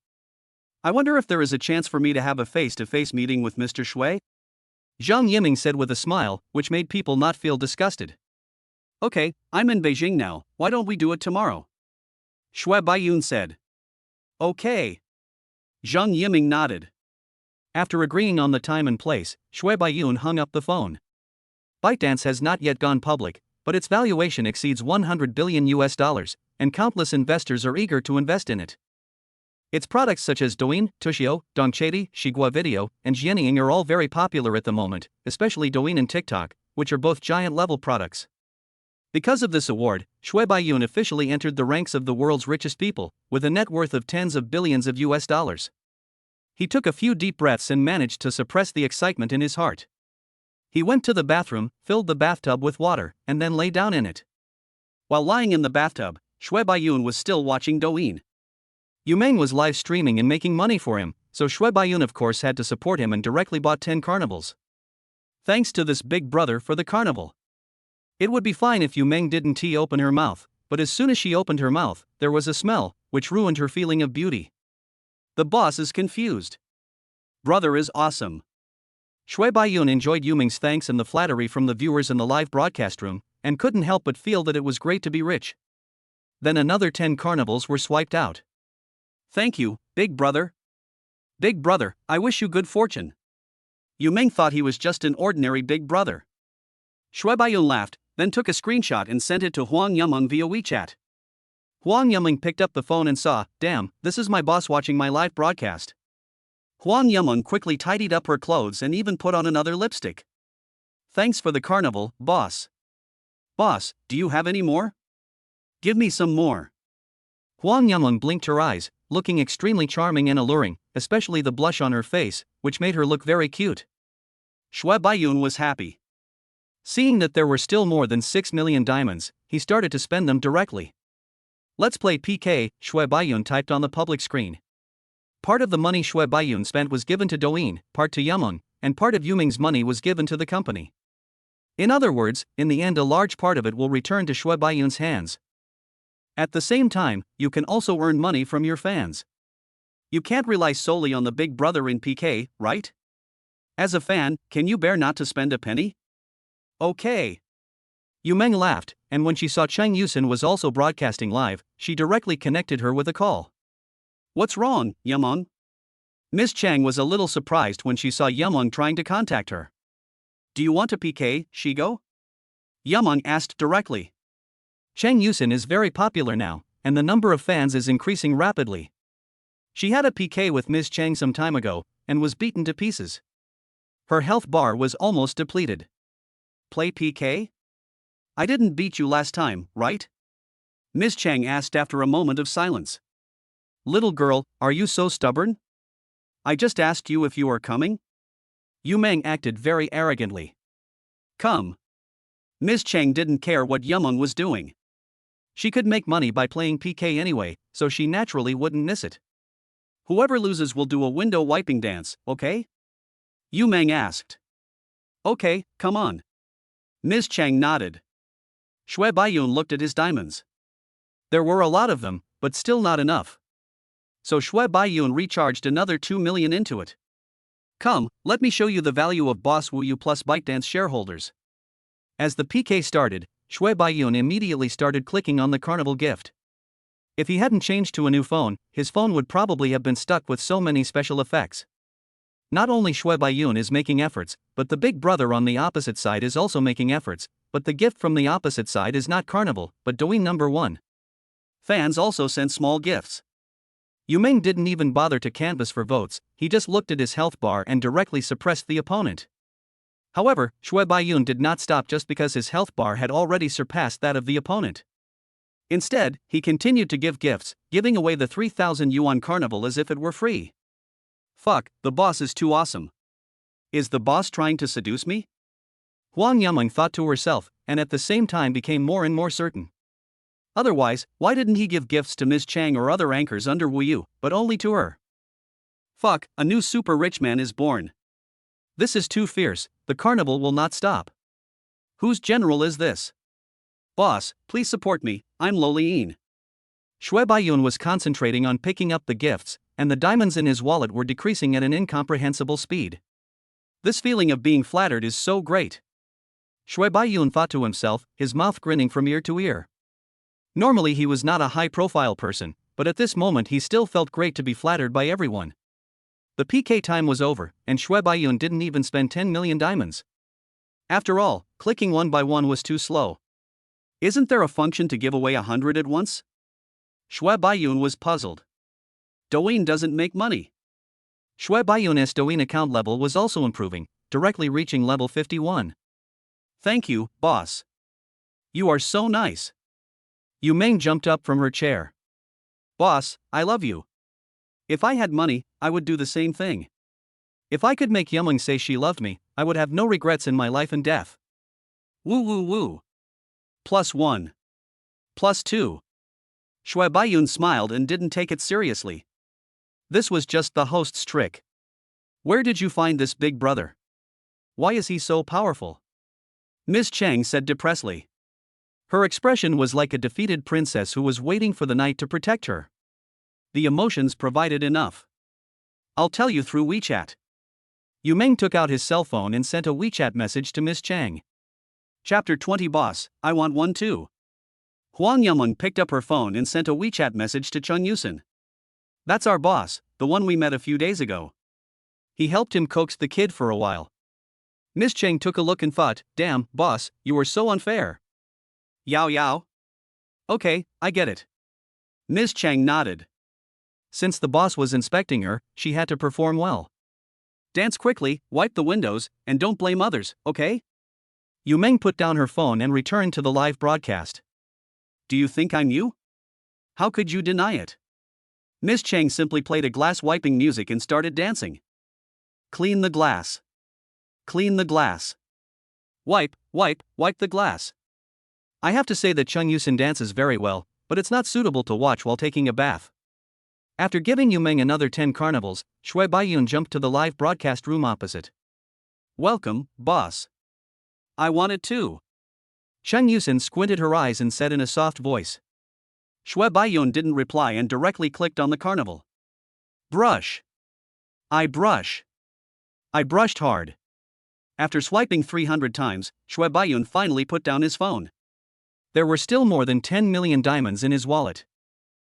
I wonder if there is a chance for me to have a face-to-face meeting with Mr. Shui? Zhang Yiming said with a smile, which made people not feel disgusted. Okay, I'm in Beijing now, why don't we do it tomorrow? Shui Baiyun said. Okay. Zhang Yiming nodded. After agreeing on the time and place, Shui Baiyun hung up the phone. ByteDance has not yet gone public, but its valuation exceeds $100 billion, and countless investors are eager to invest in it. Its products such as Douyin, Tuxiao, Dongchedi, Xigua Video, and Jianying are all very popular at the moment, especially Douyin and TikTok, which are both giant-level products. Because of this award, Shui Baiyun officially entered the ranks of the world's richest people, with a net worth of tens of billions of US dollars. He took a few deep breaths and managed to suppress the excitement in his heart. He went to the bathroom, filled the bathtub with water, and then lay down in it. While lying in the bathtub, Shui Baiyun was still watching Douyin. Yumeng was live streaming and making money for him, so Shui Baiyun of course had to support him and directly bought 10 carnivals. Thanks to this big brother for the carnival. It would be fine if Yumeng didn't open her mouth, but as soon as she opened her mouth, there was a smell, which ruined her feeling of beauty. The boss is confused. Brother is awesome. Shui Baiyun enjoyed Yumeng's thanks and the flattery from the viewers in the live broadcast room, and couldn't help but feel that it was great to be rich. Then another 10 carnivals were swiped out. Thank you, big brother. Big brother, I wish you good fortune. Yumeng thought he was just an ordinary big brother. Shui Baiyun laughed, then took a screenshot and sent it to Huang Yumeng via WeChat. Huang Yumeng picked up the phone and saw, damn, this is my boss watching my live broadcast. Huang Yumeng quickly tidied up her clothes and even put on another lipstick. Thanks for the carnival, boss. Boss, do you have any more? Give me some more. Huang Yumeng blinked her eyes, looking extremely charming and alluring, especially the blush on her face, which made her look very cute. Shui Baiyun was happy. Seeing that there were still more than 6 million diamonds, he started to spend them directly. Let's play PK, Shui Baiyun typed on the public screen. Part of the money Shui Baiyun spent was given to Douyin, part to Yumeng, and part of Yumeng's money was given to the company. In other words, in the end a large part of it will return to Shui Baiyun's hands. At the same time, you can also earn money from your fans. You can't rely solely on the big brother in PK, right? As a fan, can you bear not to spend a penny? Okay. Yumeng laughed, and when she saw Cheng Yusin was also broadcasting live, she directly connected her with a call. What's wrong, Yumeng? Miss Cheng was a little surprised when she saw Yumeng trying to contact her. Do you want to PK, Shigo? Yumeng asked directly. Cheng Yusin is very popular now, and the number of fans is increasing rapidly. She had a PK with Miss Cheng some time ago, and was beaten to pieces. Her health bar was almost depleted. Play PK? I didn't beat you last time, right? Miss Cheng asked after a moment of silence. Little girl, are you so stubborn? I just asked you if you are coming? Yumeng acted very arrogantly. Come. Miss Cheng didn't care what Yumeng was doing. She could make money by playing PK anyway, so she naturally wouldn't miss it. Whoever loses will do a window wiping dance, okay? Yumeng asked. Okay, come on. Miss Cheng nodded. Shui Baiyun looked at his diamonds. There were a lot of them, but still not enough. So Shui Baiyun recharged another 2 million into it. Come, let me show you the value of Boss Wu Yu plus ByteDance shareholders. As the PK started, Shui Baiyun immediately started clicking on the carnival gift. If he hadn't changed to a new phone, his phone would probably have been stuck with so many special effects. Not only Shui Baiyun is making efforts, but the big brother on the opposite side is also making efforts, but the gift from the opposite side is not carnival, but Douyin number 1. Fans also sent small gifts. Yumeng didn't even bother to canvass for votes, he just looked at his health bar and directly suppressed the opponent. However, Shui Baiyun did not stop just because his health bar had already surpassed that of the opponent. Instead, he continued to give gifts, giving away the 3,000 yuan carnival as if it were free. Fuck, the boss is too awesome. Is the boss trying to seduce me? Huang Yumeng thought to herself, and at the same time became more and more certain. Otherwise, why didn't he give gifts to Miss Chang or other anchors under Wu Yu, but only to her? Fuck, a new super rich man is born. This is too fierce, the carnival will not stop. Whose general is this? Boss, please support me, I'm Loliyin. Shui Baiyun was concentrating on picking up the gifts, and the diamonds in his wallet were decreasing at an incomprehensible speed. This feeling of being flattered is so great. Shui Baiyun thought to himself, his mouth grinning from ear to ear. Normally he was not a high-profile person, but at this moment he still felt great to be flattered by everyone. The PK time was over, and Shui Baiyun didn't even spend 10 million diamonds. After all, clicking one by one was too slow. Isn't there a function to give away 100 at once? Shui Baiyun was puzzled. Douyin doesn't make money. Shui Baiyun's Douyin account level was also improving, directly reaching level 51. Thank you, boss. You are so nice. Yumeng jumped up from her chair. Boss, I love you. If I had money, I would do the same thing. If I could make Yumeng say she loved me, I would have no regrets in my life and death. Woo woo woo. +1. +2. Shui Baiyun smiled and didn't take it seriously. This was just the host's trick. Where did you find this big brother? Why is he so powerful? Miss Cheng said depressedly. Her expression was like a defeated princess who was waiting for the knight to protect her. The emotions provided enough. I'll tell you through WeChat. Yumeng took out his cell phone and sent a WeChat message to Miss Cheng. Chapter 20 Boss, I want one too. Huang Yumeng picked up her phone and sent a WeChat message to Cheng Yusin. That's our boss, the one we met a few days ago. He helped him coax the kid for a while. Miss Cheng took a look and thought, damn, boss, you were so unfair. Yao yao? Okay, I get it. Miss Cheng nodded. Since the boss was inspecting her, she had to perform well. Dance quickly, wipe the windows, and don't blame others, okay? Yumeng put down her phone and returned to the live broadcast. Do you think I'm you? How could you deny it? Miss Cheng simply played a glass wiping music and started dancing. Clean the glass. Clean the glass. Wipe, wipe, wipe the glass. I have to say that Cheng Yusin dances very well, but it's not suitable to watch while taking a bath. After giving Yu Meng another 10 carnivals, Shui Baiyun jumped to the live broadcast room opposite. Welcome, boss. I want it too. Cheng Yusin squinted her eyes and said in a soft voice. Shui Baiyun didn't reply and directly clicked on the carnival. Brush. I brush. I brushed hard. After swiping 300 times, Shui Baiyun finally put down his phone. There were still more than 10 million diamonds in his wallet.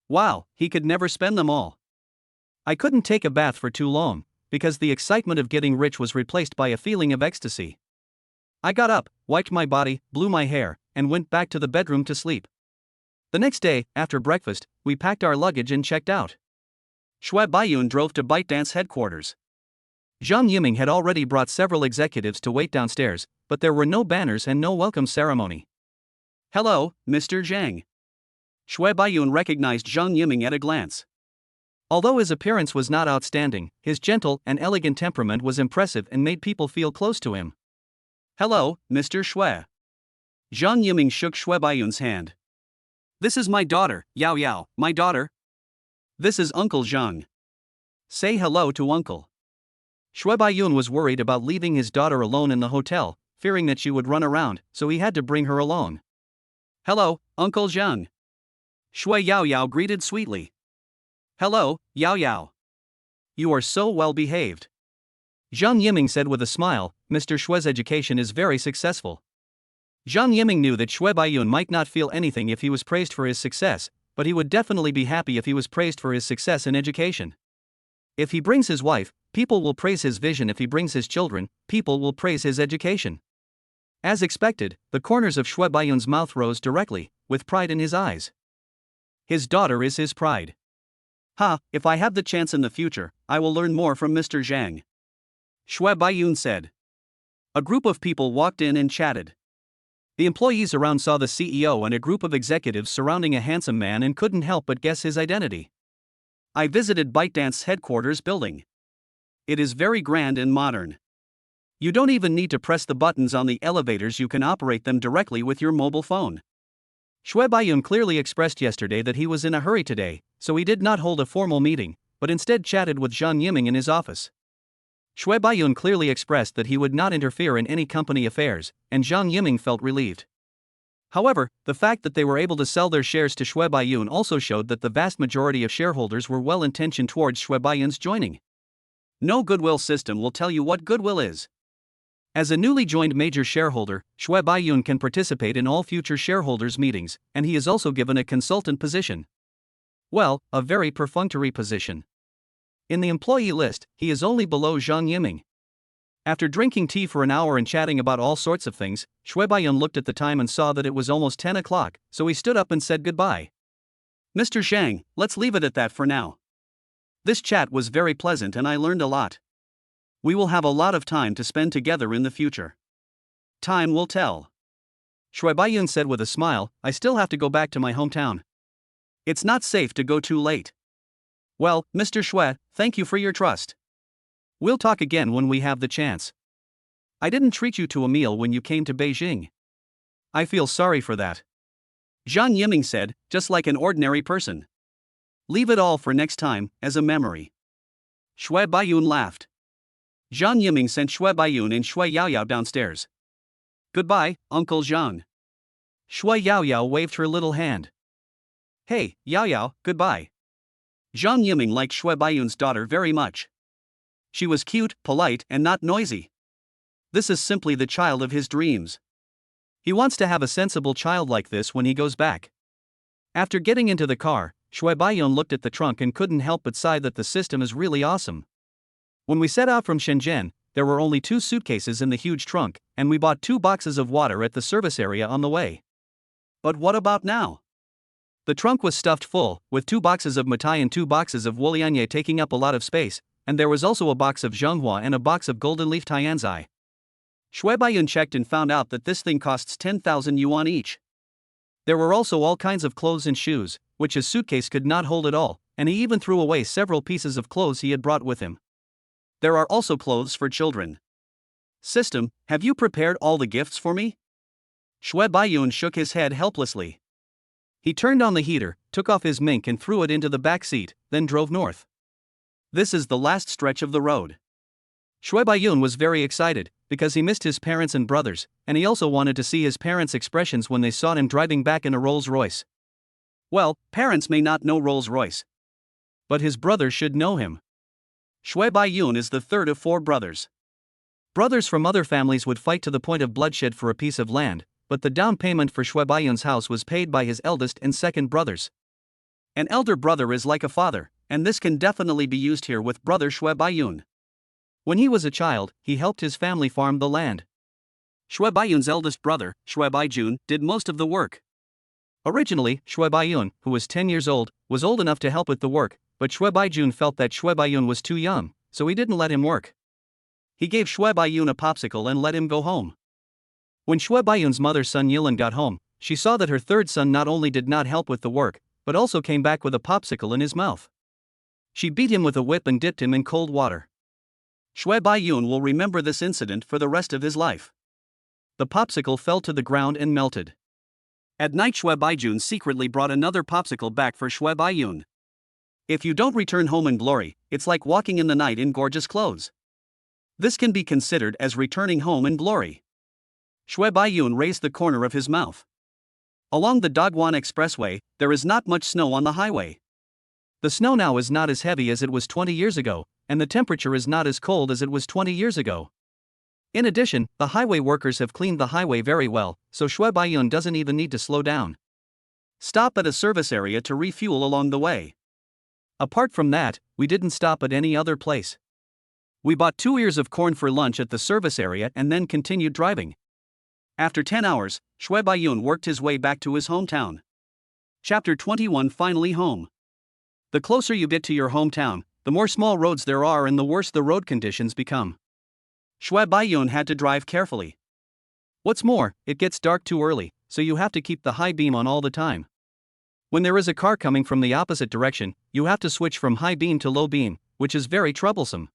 Wow, he could never spend them all. I couldn't take a bath for too long, because the excitement of getting rich was replaced by a feeling of ecstasy. I got up, wiped my body, blew my hair, and went back to the bedroom to sleep. The next day, after breakfast, we packed our luggage and checked out. Shui Baiyun drove to ByteDance headquarters. Zhang Yiming had already brought several executives to wait downstairs, but there were no banners and no welcome ceremony. Hello, Mr. Zhang. Shui Baiyun recognized Zhang Yiming at a glance. Although his appearance was not outstanding, his gentle and elegant temperament was impressive and made people feel close to him. Hello, Mr. Shui. Zhang Yiming shook Shui Baiyun's hand. This is my daughter, Yao Yao, my daughter. This is Uncle Zhang. Say hello to Uncle. Shui Baiyun was worried about leaving his daughter alone in the hotel, fearing that she would run around, so he had to bring her along. Hello, Uncle Zhang. Shui Yao Yao greeted sweetly. Hello, Yao Yao. You are so well behaved. Zhang Yiming said with a smile, Mr. Shui's education is very successful. Zhang Yiming knew that Shui Baiyun might not feel anything if he was praised for his success, but he would definitely be happy if he was praised for his success in education. If he brings his wife, people will praise his vision. If he brings his children, people will praise his education. As expected, the corners of Shui Baiyun's mouth rose directly, with pride in his eyes. His daughter is his pride. If I have the chance in the future, I will learn more from Mr. Zhang. Shui Baiyun said. A group of people walked in and chatted. The employees around saw the CEO and a group of executives surrounding a handsome man and couldn't help but guess his identity. I visited ByteDance headquarters building. It is very grand and modern. You don't even need to press the buttons on the elevators, you can operate them directly with your mobile phone. Shui Baiyun clearly expressed yesterday that he was in a hurry today, so he did not hold a formal meeting, but instead chatted with Zhang Yiming in his office. Shui Baiyun clearly expressed that he would not interfere in any company affairs, and Zhang Yiming felt relieved. However, the fact that they were able to sell their shares to Shui Baiyun also showed that the vast majority of shareholders were well intentioned towards Shui Baiyun's joining. No goodwill system will tell you what goodwill is. As a newly joined major shareholder, Shui Baiyun can participate in all future shareholders' meetings, and he is also given a consultant position. Well, a very perfunctory position. In the employee list, he is only below Zhang Yiming. After drinking tea for an hour and chatting about all sorts of things, Shui Baiyun looked at the time and saw that it was almost 10 o'clock, so he stood up and said goodbye. Mr. Zhang, let's leave it at that for now. This chat was very pleasant and I learned a lot. We will have a lot of time to spend together in the future. Time will tell. Shui Baiyun said with a smile, I still have to go back to my hometown. It's not safe to go too late. Well, Mr. Shui, thank you for your trust. We'll talk again when we have the chance. I didn't treat you to a meal when you came to Beijing. I feel sorry for that. Zhang Yiming said, just like an ordinary person. Leave it all for next time, as a memory. Shui Baiyun laughed. Zhang Yiming sent Shui Baiyun and Shui Yaoyao downstairs. Goodbye, Uncle Zhang. Shui Yaoyao waved her little hand. Hey, Yaoyao, goodbye. Zhang Yiming liked Shui Baiyun's daughter very much. She was cute, polite, and not noisy. This is simply the child of his dreams. He wants to have a sensible child like this when he goes back. After getting into the car, Shui Baiyun looked at the trunk and couldn't help but sigh that the system is really awesome. When we set out from Shenzhen, there were only 2 suitcases in the huge trunk, and we bought 2 boxes of water at the service area on the way. But what about now? The trunk was stuffed full, with 2 boxes of mitai and 2 boxes of Wulianye taking up a lot of space, and there was also a box of Zhenghua and a box of golden leaf Tianzai. Shui Baiyun checked and found out that this thing costs 10,000 yuan each. There were also all kinds of clothes and shoes, which his suitcase could not hold at all, and he even threw away several pieces of clothes he had brought with him. There are also clothes for children. System, have you prepared all the gifts for me? Shui Baiyun shook his head helplessly. He turned on the heater, took off his mink and threw it into the back seat, then drove north. This is the last stretch of the road. Shui Baiyun was very excited, because he missed his parents and brothers, and he also wanted to see his parents' expressions when they saw him driving back in a Rolls-Royce. Well, parents may not know Rolls-Royce, but his brothers should know him. Shui Baiyun is the third of 4 brothers. Brothers from other families would fight to the point of bloodshed for a piece of land, but the down payment for Shui Baiyun's house was paid by his eldest and second brothers. An elder brother is like a father, and this can definitely be used here with brother Shui Baiyun. When he was a child, he helped his family farm the land. Shui Baiyun's eldest brother, Shui Baijun, did most of the work. Originally, Shui Baiyun, who was 10 years old, was old enough to help with the work, but Shui Baijun felt that Shui Baiyun was too young, so he didn't let him work. He gave Shui Baiyun a popsicle and let him go home. When Shui Baiyun's mother Sun Yilan got home, she saw that her third son not only did not help with the work, but also came back with a popsicle in his mouth. She beat him with a whip and dipped him in cold water. Shui Baiyun will remember this incident for the rest of his life. The popsicle fell to the ground and melted. At night Shui Baijun secretly brought another popsicle back for Shui Baiyun. If you don't return home in glory, it's like walking in the night in gorgeous clothes. This can be considered as returning home in glory. Shui Baiyun raised the corner of his mouth. Along the Dagguan Expressway, there is not much snow on the highway. The snow now is not as heavy as it was 20 years ago, and the temperature is not as cold as it was 20 years ago. In addition, the highway workers have cleaned the highway very well, so Shui Baiyun doesn't even need to slow down. Stop at a service area to refuel along the way. Apart from that, we didn't stop at any other place. We bought 2 ears of corn for lunch at the service area and then continued driving. After 10 hours, Shui Baiyun worked his way back to his hometown. Chapter 21 Finally Home. The closer you get to your hometown, the more small roads there are and the worse the road conditions become. Shui Baiyun had to drive carefully. What's more, it gets dark too early, so you have to keep the high beam on all the time. When there is a car coming from the opposite direction, you have to switch from high beam to low beam, which is very troublesome.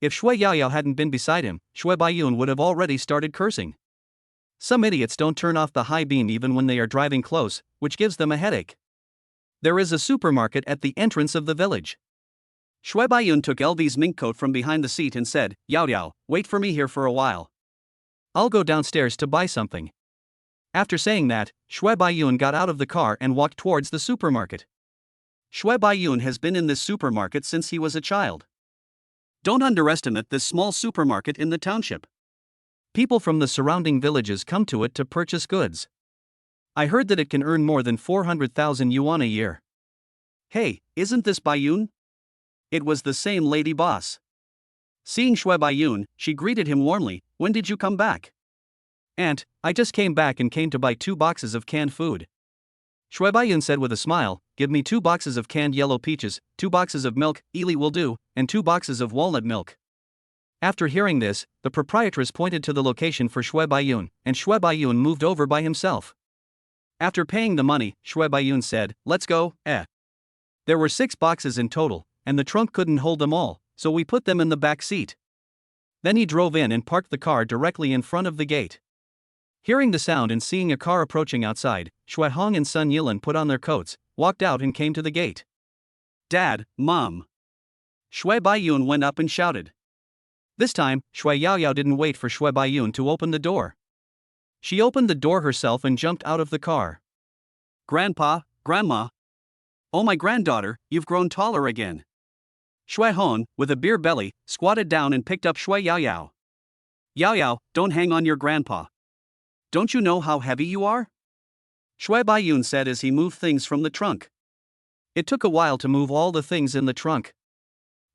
If Shui Yaoyao hadn't been beside him, Shui Baiyun would have already started cursing. Some idiots don't turn off the high beam even when they are driving close, which gives them a headache. There is a supermarket at the entrance of the village. Shui Baiyun took LV's mink coat from behind the seat and said, "Yao Yao, wait for me here for a while. I'll go downstairs to buy something." After saying that, Shui Baiyun got out of the car and walked towards the supermarket. Shui Baiyun has been in this supermarket since he was a child. Don't underestimate this small supermarket in the township. People from the surrounding villages come to it to purchase goods. I heard that it can earn more than 400,000 yuan a year. Hey, isn't this Baiyun? It was the same lady boss. Seeing Shui Baiyun, she greeted him warmly. "When did you come back?" "Aunt, I just came back and came to buy 2 boxes of canned food." Shui Baiyun said with a smile, "Give me 2 boxes of canned yellow peaches, 2 boxes of milk, Eli will do, and 2 boxes of walnut milk." After hearing this, the proprietress pointed to the location for Shui Baiyun, and Shui Baiyun moved over by himself. After paying the money, Shui Baiyun said, "Let's go, eh." There were 6 boxes in total, and the trunk couldn't hold them all, so we put them in the back seat. Then he drove in and parked the car directly in front of the gate. Hearing the sound and seeing a car approaching outside, Shui Hong and Sun Yilan put on their coats, walked out and came to the gate. "Dad, Mom." Shui Baiyun went up and shouted. This time, Shui Yaoyao didn't wait for Shui Baiyun to open the door. She opened the door herself and jumped out of the car. "Grandpa, Grandma. Oh my granddaughter, you've grown taller again." Shui Hong, with a beer belly, squatted down and picked up Shui Yaoyao. "Yaoyao, don't hang on your grandpa. Don't you know how heavy you are?" Shui Baiyun said as he moved things from the trunk. It took a while to move all the things in the trunk.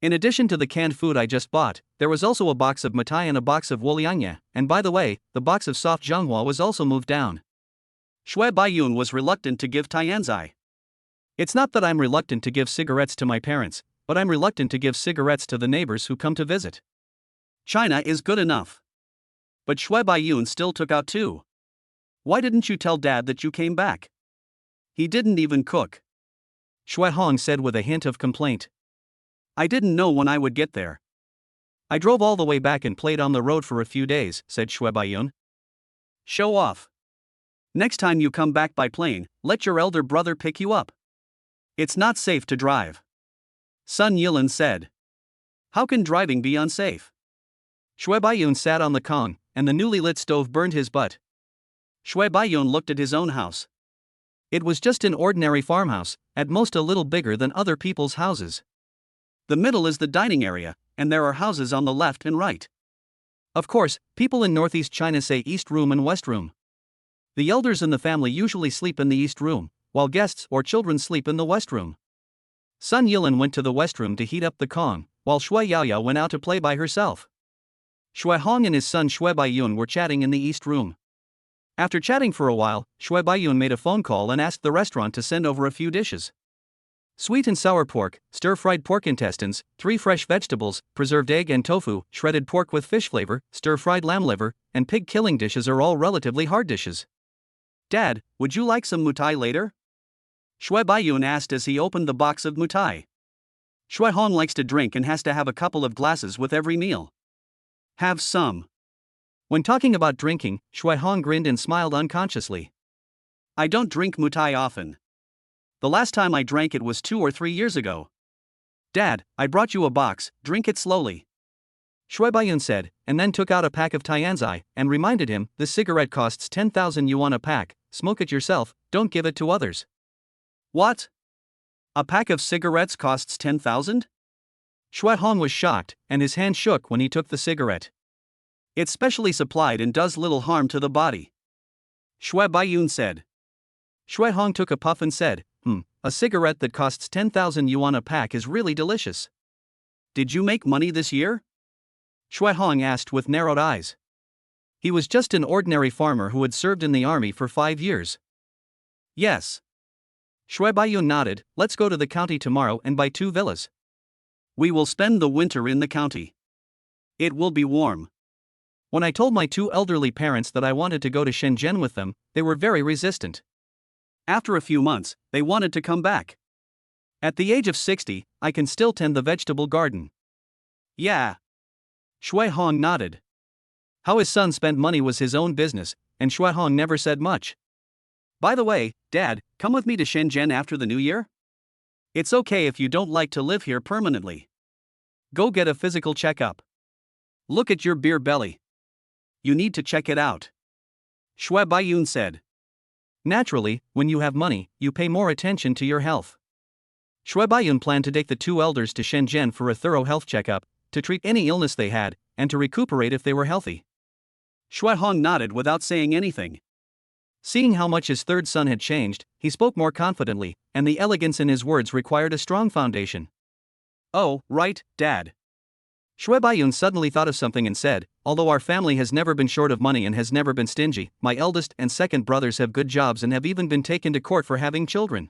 In addition to the canned food I just bought, there was also a box of mitai and a box of wolianya, and by the way, the box of soft zhanghua was also moved down. Shui Baiyun was reluctant to give Tianzai. It's not that I'm reluctant to give cigarettes to my parents, but I'm reluctant to give cigarettes to the neighbors who come to visit. China is good enough. But Shui Baiyun still took out 2. "Why didn't you tell Dad that you came back? He didn't even cook." Shui Hong said with a hint of complaint. "I didn't know when I would get there. I drove all the way back and played on the road for a few days," said Shui Baiyun. "Show off. Next time you come back by plane, let your elder brother pick you up. It's not safe to drive. Sun Yilin said. How can driving be unsafe? Shui Baiyun sat on the Kong, and the newly lit stove burned his butt. Shui Baiyun looked at his own house. It was just an ordinary farmhouse, at most a little bigger than other people's houses. The middle is the dining area, and there are houses on the left and right. Of course, people in northeast China say East Room and West Room. The elders in the family usually sleep in the East Room, while guests or children sleep in the West Room. Sun Yilin went to the West Room to heat up the Kong, while Shui Yaoyao went out to play by herself. Shui Hong and his son Shui Baiyun were chatting in the East Room. After chatting for a while, Shui Baiyun made a phone call and asked the restaurant to send over a few dishes. Sweet and sour pork, stir-fried pork intestines, 3 fresh vegetables, preserved egg and tofu, shredded pork with fish flavor, stir-fried lamb liver, and pig killing dishes are all relatively hard dishes. Dad, would you like some mutai later? Shui Baiyun asked as he opened the box of mutai. Shui Hong likes to drink and has to have a couple of glasses with every meal. Have some. When talking about drinking, Shui Hong grinned and smiled unconsciously. I don't drink mutai often. The last time I drank it was 2 or 3 years ago. Dad, I brought you a box, drink it slowly. Shui Baiyun said, and then took out a pack of Tianzai, and reminded him, this cigarette costs 10,000 yuan a pack, smoke it yourself, don't give it to others. What? A pack of cigarettes costs 10,000? Shui Hong was shocked, and his hand shook when he took the cigarette. It's specially supplied and does little harm to the body. Shui Baiyun said. Shui Hong took a puff and said, a cigarette that costs 10,000 yuan a pack is really delicious. Did you make money this year? Shui Hong asked with narrowed eyes. He was just an ordinary farmer who had served in the army for 5 years. Yes. Shui Baiyun nodded. Let's go to the county tomorrow and buy 2 villas. We will spend the winter in the county. It will be warm. When I told my 2 elderly parents that I wanted to go to Shenzhen with them, they were very resistant. After a few months, they wanted to come back. At the age of 60, I can still tend the vegetable garden. Yeah. Shui Hong nodded. How his son spent money was his own business, and Shui Hong never said much. By the way, Dad, come with me to Shenzhen after the new year? It's okay if you don't like to live here permanently. Go get a physical checkup. Look at your beer belly. You need to check it out. Shui Baiyun said. Naturally, when you have money, you pay more attention to your health. Shui Baiyun planned to take the 2 elders to Shenzhen for a thorough health checkup, to treat any illness they had, and to recuperate if they were healthy. Shui Hong nodded without saying anything. Seeing how much his third son had changed, he spoke more confidently, and the elegance in his words required a strong foundation. Oh, right, Dad. Shui Baiyun suddenly thought of something and said, although our family has never been short of money and has never been stingy, my eldest and second brothers have good jobs and have even been taken to court for having children.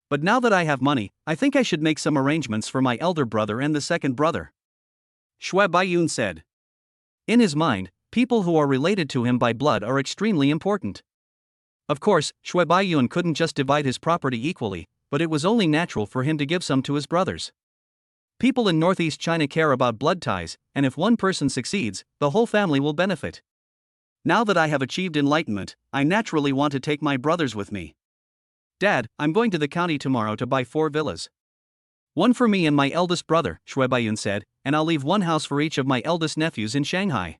But now that I have money, I think I should make some arrangements for my elder brother and the second brother. Shui Baiyun said. In his mind, people who are related to him by blood are extremely important. Of course, Shui Baiyun couldn't just divide his property equally, but it was only natural for him to give some to his brothers. People in northeast China care about blood ties, and if one person succeeds, the whole family will benefit. Now that I have achieved enlightenment, I naturally want to take my brothers with me. Dad, I'm going to the county tomorrow to buy 4 villas. One for me and my eldest brother, Shui Baiyun said, and I'll leave 1 house for each of my eldest nephews in Shanghai.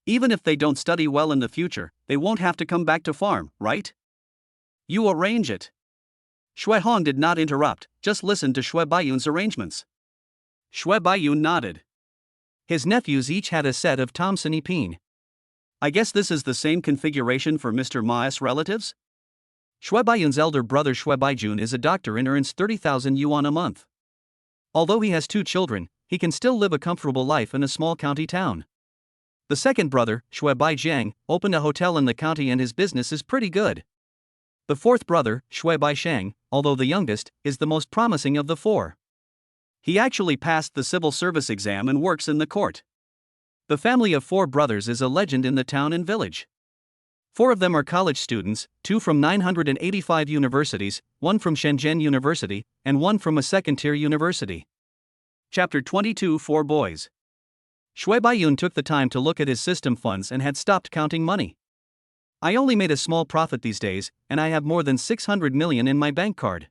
Even if they don't study well in the future, they won't have to come back to farm, right? You arrange it. Shui Hong did not interrupt, just listened to Shui Baiyun's arrangements. Shui Baiyun nodded. His nephews each had a set of Thomson Epine. I guess this is the same configuration for Mr. Ma's relatives? Shui Baiyun's elder brother Shui Baijun is a doctor and earns 30,000 yuan a month. Although he has 2 children, he can still live a comfortable life in a small county town. The second brother, Shui Baijiang, opened a hotel in the county and his business is pretty good. The fourth brother, Shui Baishang, although the youngest, is the most promising of the 4. He actually passed the civil service exam and works in the court. The family of 4 brothers is a legend in the town and village. 4 of them are college students, 2 from 985 universities, 1 from Shenzhen University, and 1 from a second-tier university. Chapter 22 4 Boys. Shui Baiyun took the time to look at his system funds and had stopped counting money. I only made a small profit these days, and I have more than 600 million in my bank card.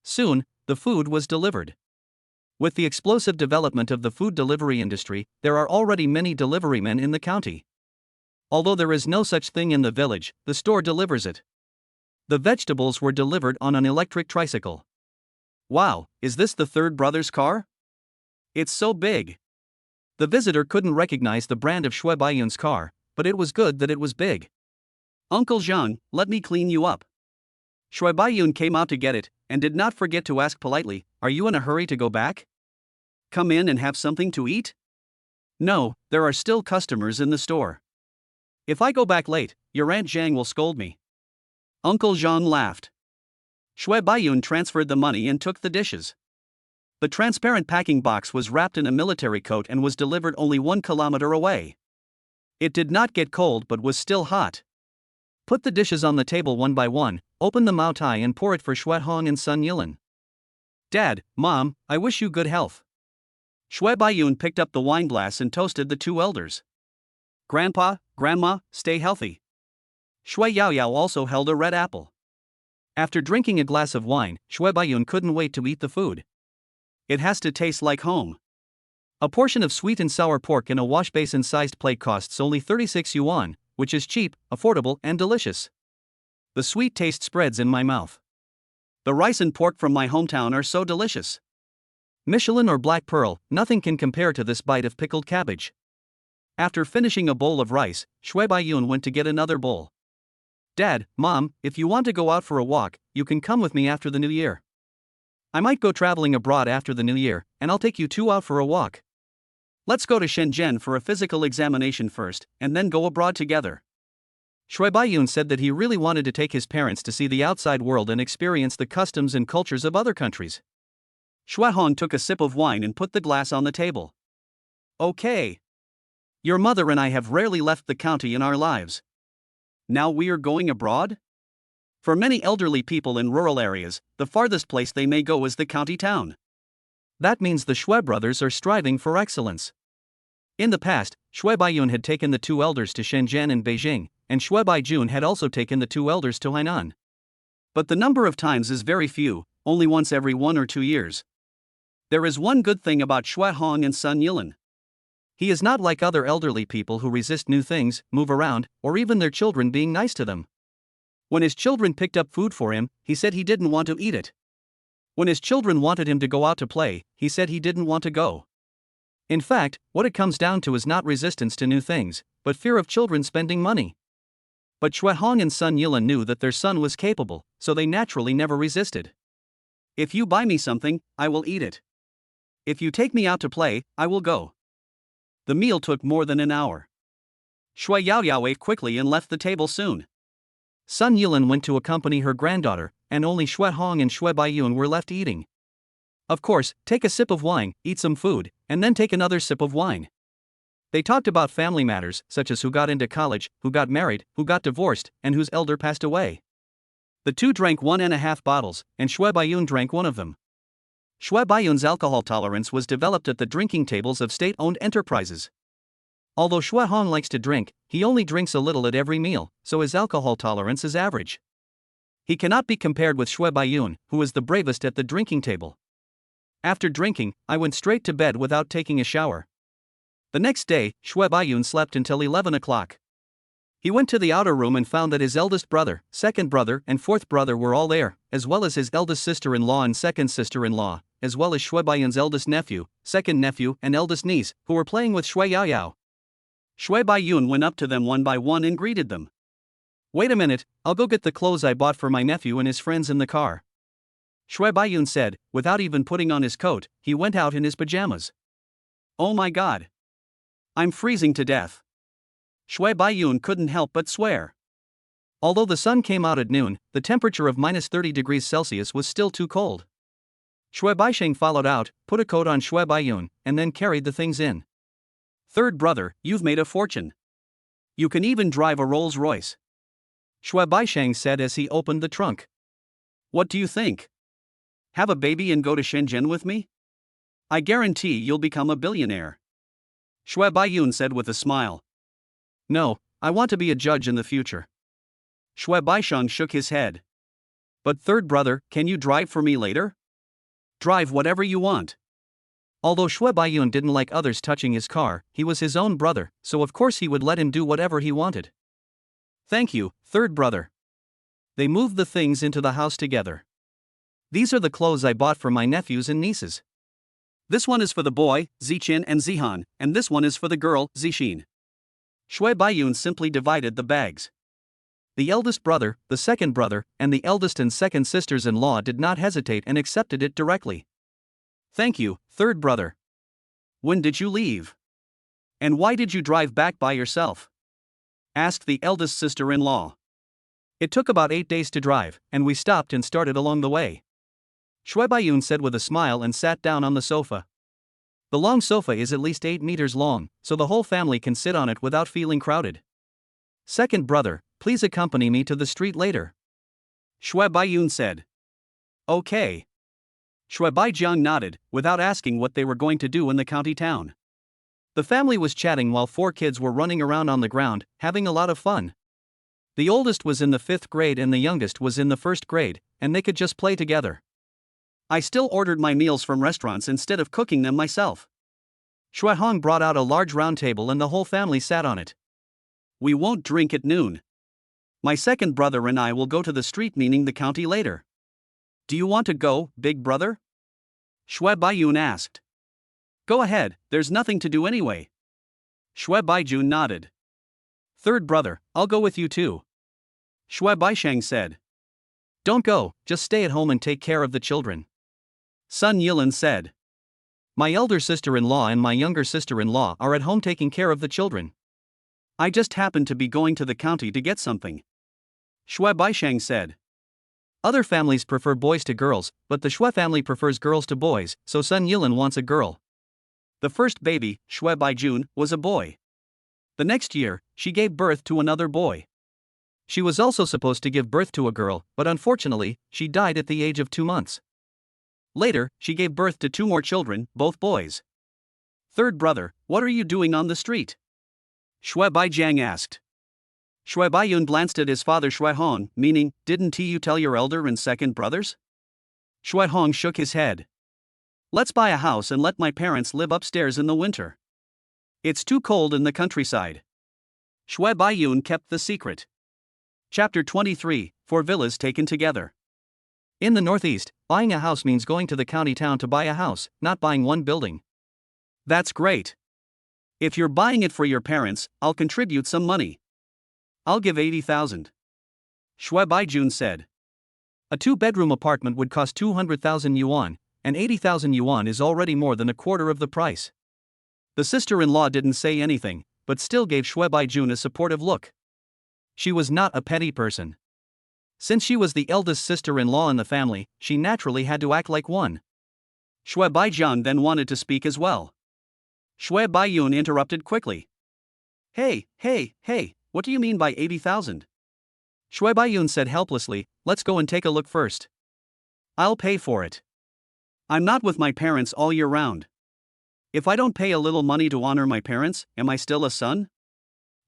Soon, the food was delivered. With the explosive development of the food delivery industry, there are already many deliverymen in the county. Although there is no such thing in the village, the store delivers it. The vegetables were delivered on an electric tricycle. Wow, is this the third brother's car? It's so big. The visitor couldn't recognize the brand of Shui Baiyun's car, but it was good that it was big. Uncle Zhang, let me clean you up. Shui Baiyun came out to get it, and did not forget to ask politely, are you in a hurry to go back? Come in and have something to eat? No, there are still customers in the store. If I go back late, your Aunt Zhang will scold me. Uncle Zhang laughed. Shui Baiyun transferred the money and took the dishes. The transparent packing box was wrapped in a military coat and was delivered only 1 kilometer away. It did not get cold but was still hot. Put the dishes on the table one by one, open the Mao Tai and pour it for Shui Hong and son Yilan. Dad, Mom, I wish you good health. Shui Baiyun picked up the wine glass and toasted the two elders. Grandpa, Grandma, stay healthy. Shui Yaoyao also held a red apple. After drinking a glass of wine, Shui Baiyun couldn't wait to eat the food. It has to taste like home. A portion of sweet and sour pork in a wash basin-sized plate costs only 36 yuan, which is cheap, affordable, and delicious. The sweet taste spreads in my mouth. The rice and pork from my hometown are so delicious. Michelin or Black Pearl, nothing can compare to this bite of pickled cabbage. After finishing a bowl of rice, Shui Baiyun went to get another bowl. Dad, Mom, if you want to go out for a walk, you can come with me after the new year. I might go traveling abroad after the new year, and I'll take you two out for a walk. Let's go to Shenzhen for a physical examination first, and then go abroad together. Shui Baiyun said that he really wanted to take his parents to see the outside world and experience the customs and cultures of other countries. Shui Hong took a sip of wine and put the glass on the table. Okay. Your mother and I have rarely left the county in our lives. Now we are going abroad? For many elderly people in rural areas, the farthest place they may go is the county town. That means the Shui brothers are striving for excellence. In the past, Shui Baiyun had taken the two elders to Shenzhen and Beijing, and Shui Baijun had also taken the two elders to Hainan. But the number of times is very few, only once every 1 or 2 years. There is one good thing about Shui Hong and son Yilan. He is not like other elderly people who resist new things, move around, or even their children being nice to them. When his children picked up food for him, he said he didn't want to eat it. When his children wanted him to go out to play, he said he didn't want to go. In fact, what it comes down to is not resistance to new things, but fear of children spending money. But Shui Hong and son Yilan knew that their son was capable, so they naturally never resisted. If you buy me something, I will eat it. If you take me out to play, I will go. The meal took more than an hour. Shui Yaoyao ate quickly and left the table soon. Son Yilan went to accompany her granddaughter, and only Shui Hong and Shui Baiyun were left eating. Of course, take a sip of wine, eat some food, and then take another sip of wine. They talked about family matters, such as who got into college, who got married, who got divorced, and whose elder passed away. The two drank 1.5 bottles, and Shui Baiyun drank one of them. Shui Baiyun's alcohol tolerance was developed at the drinking tables of state-owned enterprises. Although Shui Hong likes to drink, he only drinks a little at every meal, so his alcohol tolerance is average. He cannot be compared with Shui Baiyun, who is the bravest at the drinking table. After drinking, I went straight to bed without taking a shower. The next day, Shui Baiyun slept until 11 o'clock. He went to the outer room and found that his eldest brother, second brother, and fourth brother were all there, as well as his eldest sister-in-law and second sister-in-law, as well as Shui Baiyun's eldest nephew, second nephew, and eldest niece, who were playing with Shui Yaoyao. Shui Baiyun went up to them one by one and greeted them. Wait a minute, I'll go get the clothes I bought for my nephew and his friends in the car. Shui Baiyun said, without even putting on his coat, he went out in his pajamas. Oh my God! I'm freezing to death. Shui Baiyun couldn't help but swear. Although the sun came out at noon, the temperature of -30 degrees Celsius was still too cold. Shui Baisheng followed out, put a coat on Shui Baiyun, and then carried the things in. Third brother, you've made a fortune. You can even drive a Rolls-Royce. Shui Baisheng said as he opened the trunk. What do you think? Have a baby and go to Shenzhen with me? I guarantee you'll become a billionaire. Shui Baiyun said with a smile. No, I want to be a judge in the future. Shui Baisheng shook his head. But third brother, can you drive for me later? Drive whatever you want. Although Shui Baiyun didn't like others touching his car, he was his own brother, so of course he would let him do whatever he wanted. Thank you, third brother. They moved the things into the house together. These are the clothes I bought for my nephews and nieces. This one is for the boy, Zichin and Zihan, and this one is for the girl, Zixin. Shui Baiyun simply divided the bags. The eldest brother, the second brother, and the eldest and second sisters-in-law did not hesitate and accepted it directly. Thank you, third brother. When did you leave? And why did you drive back by yourself? Asked the eldest sister-in-law. It took about 8 days to drive, and we stopped and started along the way. Shui Baiyun said with a smile and sat down on the sofa. The long sofa is at least 8 meters long, so the whole family can sit on it without feeling crowded. Second brother, please accompany me to the street later. Shui Baiyun said. Okay. Shui Baijiang nodded, without asking what they were going to do in the county town. The family was chatting while 4 kids were running around on the ground, having a lot of fun. The oldest was in the 5th grade and the youngest was in the 1st grade, and they could just play together. I still ordered my meals from restaurants instead of cooking them myself. Shui Hong brought out a large round table and the whole family sat on it. We won't drink at noon. My second brother and I will go to the street, meaning the county, later. Do you want to go, big brother? Shui Baiyun asked. Go ahead, there's nothing to do anyway. Shui Baijun nodded. Third brother, I'll go with you too. Shui Baisheng said. Don't go, just stay at home and take care of the children. Sun Yilin said. My elder sister-in-law and my younger sister-in-law are at home taking care of the children. I just happened to be going to the county to get something. Shui Baisheng said. Other families prefer boys to girls, but the Shui family prefers girls to boys, so Sun Yilin wants a girl. The first baby, Shui Baijun, was a boy. The next year, she gave birth to another boy. She was also supposed to give birth to a girl, but unfortunately, she died at the age of 2 months. Later, she gave birth to 2 more children, both boys. Third brother, what are you doing on the street? Shui Baijiang asked. Shui Baiyun glanced at his father Shui Hong, meaning, didn't you tell your elder and second brothers? Shui Hong shook his head. Let's buy a house and let my parents live upstairs in the winter. It's too cold in the countryside. Shui Baiyun kept the secret. Chapter 23, 4 villas taken together. In the Northeast, buying a house means going to the county town to buy a house, not buying one building. That's great. If you're buying it for your parents, I'll contribute some money. I'll give 80,000. Shui Baijun said. A 2-bedroom apartment would cost 200,000 yuan, and 80,000 yuan is already more than a quarter of the price. The sister-in-law didn't say anything, but still gave Shui Baijun a supportive look. She was not a petty person. Since she was the eldest sister-in-law in the family, she naturally had to act like one. Shui Baijian then wanted to speak as well. Shui Baiyun interrupted quickly. Hey, what do you mean by 80,000? Shui Baiyun said helplessly, let's go and take a look first. I'll pay for it. I'm not with my parents all year round. If I don't pay a little money to honor my parents, am I still a son?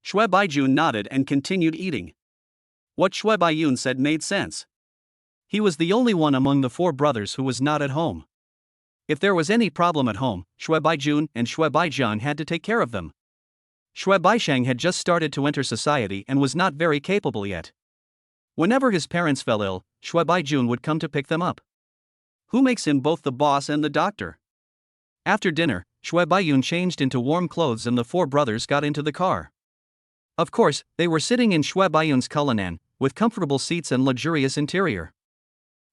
Shui Baijun nodded and continued eating. What Shui Baiyun said made sense. He was the only one among the 4 brothers who was not at home. If there was any problem at home, Shui Baijun and Shui Baijian had to take care of them. Shui Baisheng had just started to enter society and was not very capable yet. Whenever his parents fell ill, Shui Baijun would come to pick them up. Who makes him both the boss and the doctor? After dinner, Shui Baiyun changed into warm clothes and the 4 brothers got into the car. Of course, they were sitting in Shui Baiyun's Cullinan, with comfortable seats and luxurious interior.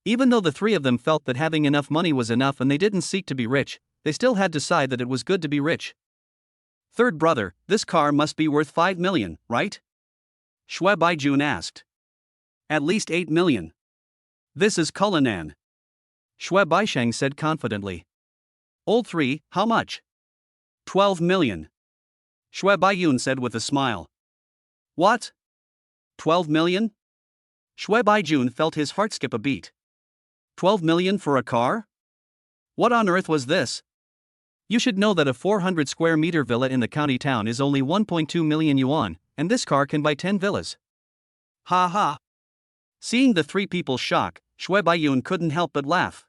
Even though the 3 of them felt that having enough money was enough and they didn't seek to be rich, they still had to decide that it was good to be rich. Third brother, this car must be worth 5 million, right? Shui Baijun asked. At least 8 million. This is Cullinan. Shui Baisheng said confidently. Old 3, how much? 12 million. Shui Baiyun said with a smile. What? 12 million? Shui Baijun felt his heart skip a beat. 12 million for a car? What on earth was this? You should know that a 400 square meter villa in the county town is only 1.2 million yuan, and this car can buy 10 villas. Ha ha, Seeing the three people's shock, Shui Baiyun couldn't help but laugh.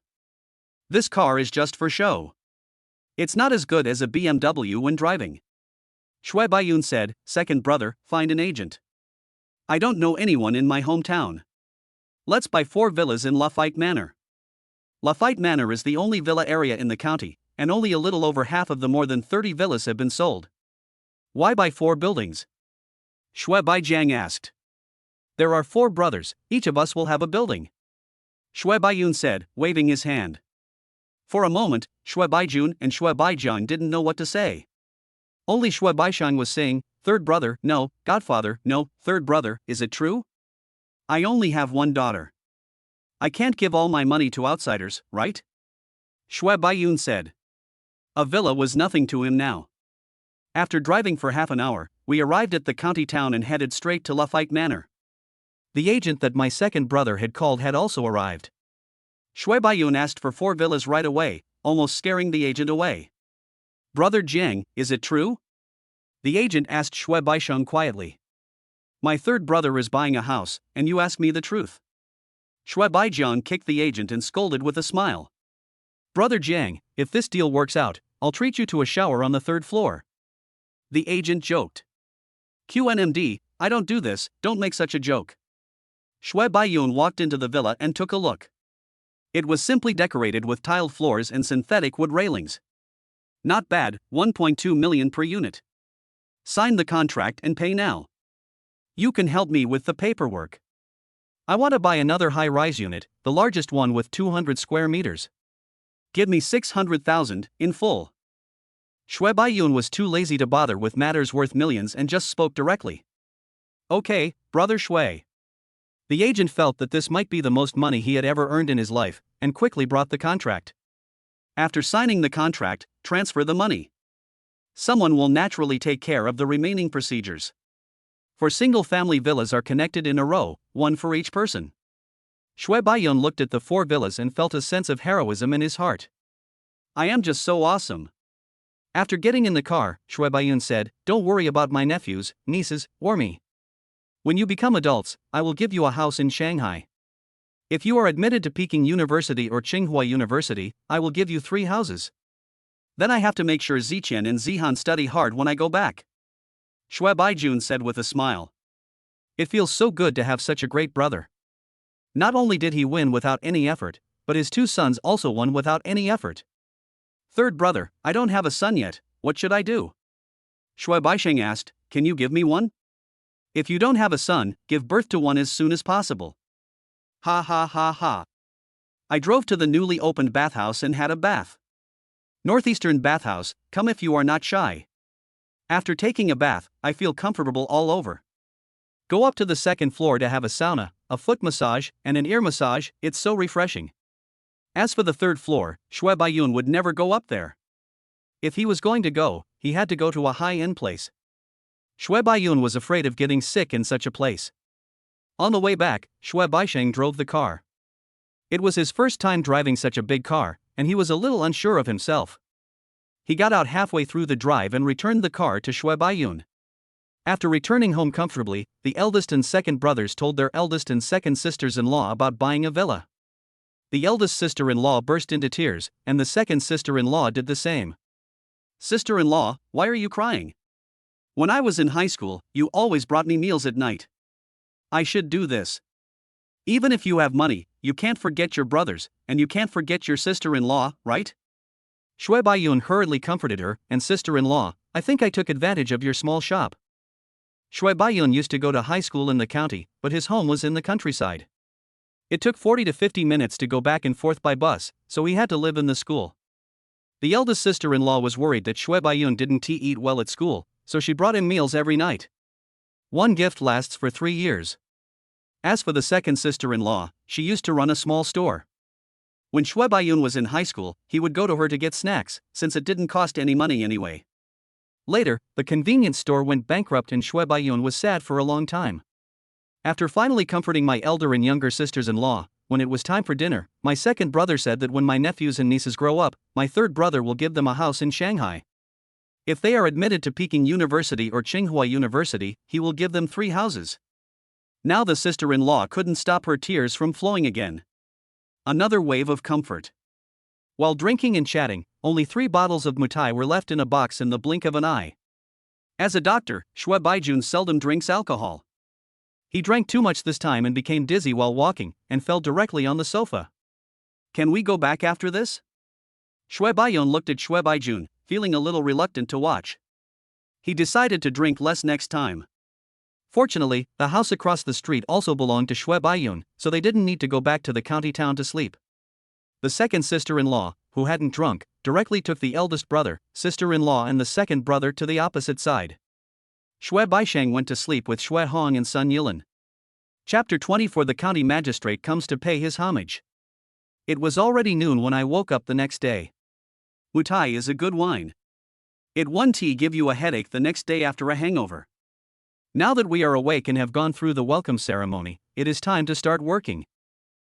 This car is just for show. It's not as good as a BMW when driving. Shui Baiyun said, second brother, find an agent. I don't know anyone in my hometown. Let's buy 4 villas in Lafayette Manor. Lafayette Manor is the only villa area in the county, and only a little over half of the more than 30 villas have been sold. Why buy 4 buildings? Shui Baijiang asked. There are 4 brothers, each of us will have a building. Shui Baiyun said, waving his hand. For a moment, Shui Baijun and Shui Baijiang didn't know what to say. Only Shui Baishang was saying, third brother, no, godfather, no, third brother, is it true? I only have 1 daughter. I can't give all my money to outsiders, right? Shui Baiyun said. A villa was nothing to him now. After driving for half an hour, we arrived at the county town and headed straight to Lafayette Manor. The agent that my second brother had called had also arrived. Shui Baiyun asked for 4 villas right away, almost scaring the agent away. Brother Jiang, is it true? The agent asked Shui Baisheng quietly. My third brother is buying a house, and you ask me the truth. Shui Baijiang kicked the agent and scolded with a smile. Brother Jiang, if this deal works out, I'll treat you to a shower on the 3rd floor. The agent joked. QNMD, I don't do this, don't make such a joke. Shui Baiyun walked into the villa and took a look. It was simply decorated with tiled floors and synthetic wood railings. Not bad, 1.2 million per unit. Sign the contract and pay now. You can help me with the paperwork. I want to buy another high-rise unit, the largest one with 200 square meters. Give me 600,000 in full. Shui Baiyun was too lazy to bother with matters worth millions and just spoke directly. Okay, brother Shui. The agent felt that this might be the most money he had ever earned in his life, and quickly brought the contract. After signing the contract, transfer the money. Someone will naturally take care of the remaining procedures. For single-family villas are connected in a row, 1 for each person. Shui Baiyun looked at the 4 villas and felt a sense of heroism in his heart. I am just so awesome. After getting in the car, Shui Baiyun said, don't worry about my nephews, nieces, or me. When you become adults, I will give you a house in Shanghai. If you are admitted to Peking University or Tsinghua University, I will give you 3 houses. Then I have to make sure Ziqian and Zihan study hard when I go back. Shui Baijun said with a smile. It feels so good to have such a great brother. Not only did he win without any effort, but his 2 sons also won without any effort. Third brother, I don't have a son yet, what should I do? Shui Baisheng asked, can you give me one? If you don't have a son, give birth to one as soon as possible. Ha ha ha ha. I drove to the newly opened bathhouse and had a bath. Northeastern bathhouse, come if you are not shy. After taking a bath, I feel comfortable all over. Go up to the 2nd floor to have a sauna, a foot massage, and an ear massage, it's so refreshing. As for the 3rd floor, Shui Baiyun would never go up there. If he was going to go, he had to go to a high-end place. Shui Baiyun was afraid of getting sick in such a place. On the way back, Shui Baisheng drove the car. It was his first time driving such a big car, and he was a little unsure of himself. He got out halfway through the drive and returned the car to Shui Baiyun. After returning home comfortably, the eldest and second brothers told their eldest and second sisters-in-law about buying a villa. The eldest sister-in-law burst into tears, and the second sister-in-law did the same. Sister-in-law, why are you crying? When I was in high school, you always brought me meals at night. I should do this. Even if you have money, you can't forget your brothers, and you can't forget your sister-in-law, right? Shui Baiyun hurriedly comforted her, and sister-in-law, I think I took advantage of your small shop. Shui Baiyun used to go to high school in the county, but his home was in the countryside. It took 40 to 50 minutes to go back and forth by bus, so he had to live in the school. The eldest sister-in-law was worried that Shui Baiyun didn't eat well at school, so she brought him meals every night. One gift lasts for 3 years. As for the second sister-in-law, she used to run a small store. When Shui Baiyun was in high school, he would go to her to get snacks, since it didn't cost any money anyway. Later, the convenience store went bankrupt and Shui Baiyun was sad for a long time. After finally comforting my elder and younger sisters-in-law, when it was time for dinner, my second brother said that when my nephews and nieces grow up, my third brother will give them a house in Shanghai. If they are admitted to Peking University or Tsinghua University, he will give them 3 houses. Now the sister-in-law couldn't stop her tears from flowing again. Another wave of comfort. While drinking and chatting, only 3 bottles of mutai were left in a box in the blink of an eye. As a doctor, Shue Baijun seldom drinks alcohol. He drank too much this time and became dizzy while walking, and fell directly on the sofa. Can we go back after this? Shue Baiyun looked at Shue Baijun, feeling a little reluctant to watch. He decided to drink less next time. Fortunately, the house across the street also belonged to Shue Baiyun, so they didn't need to go back to the county town to sleep. The second sister-in-law, who hadn't drunk, directly took the eldest brother, sister-in-law and the second brother to the opposite side. Shue Baisheng went to sleep with Shue Hong and Sun Yilin. Chapter 24. The county magistrate comes to pay his homage. It was already noon when I woke up the next day. Mutai is a good wine. It won't give you a headache the next day after a hangover. Now that we are awake and have gone through the welcome ceremony, it is time to start working.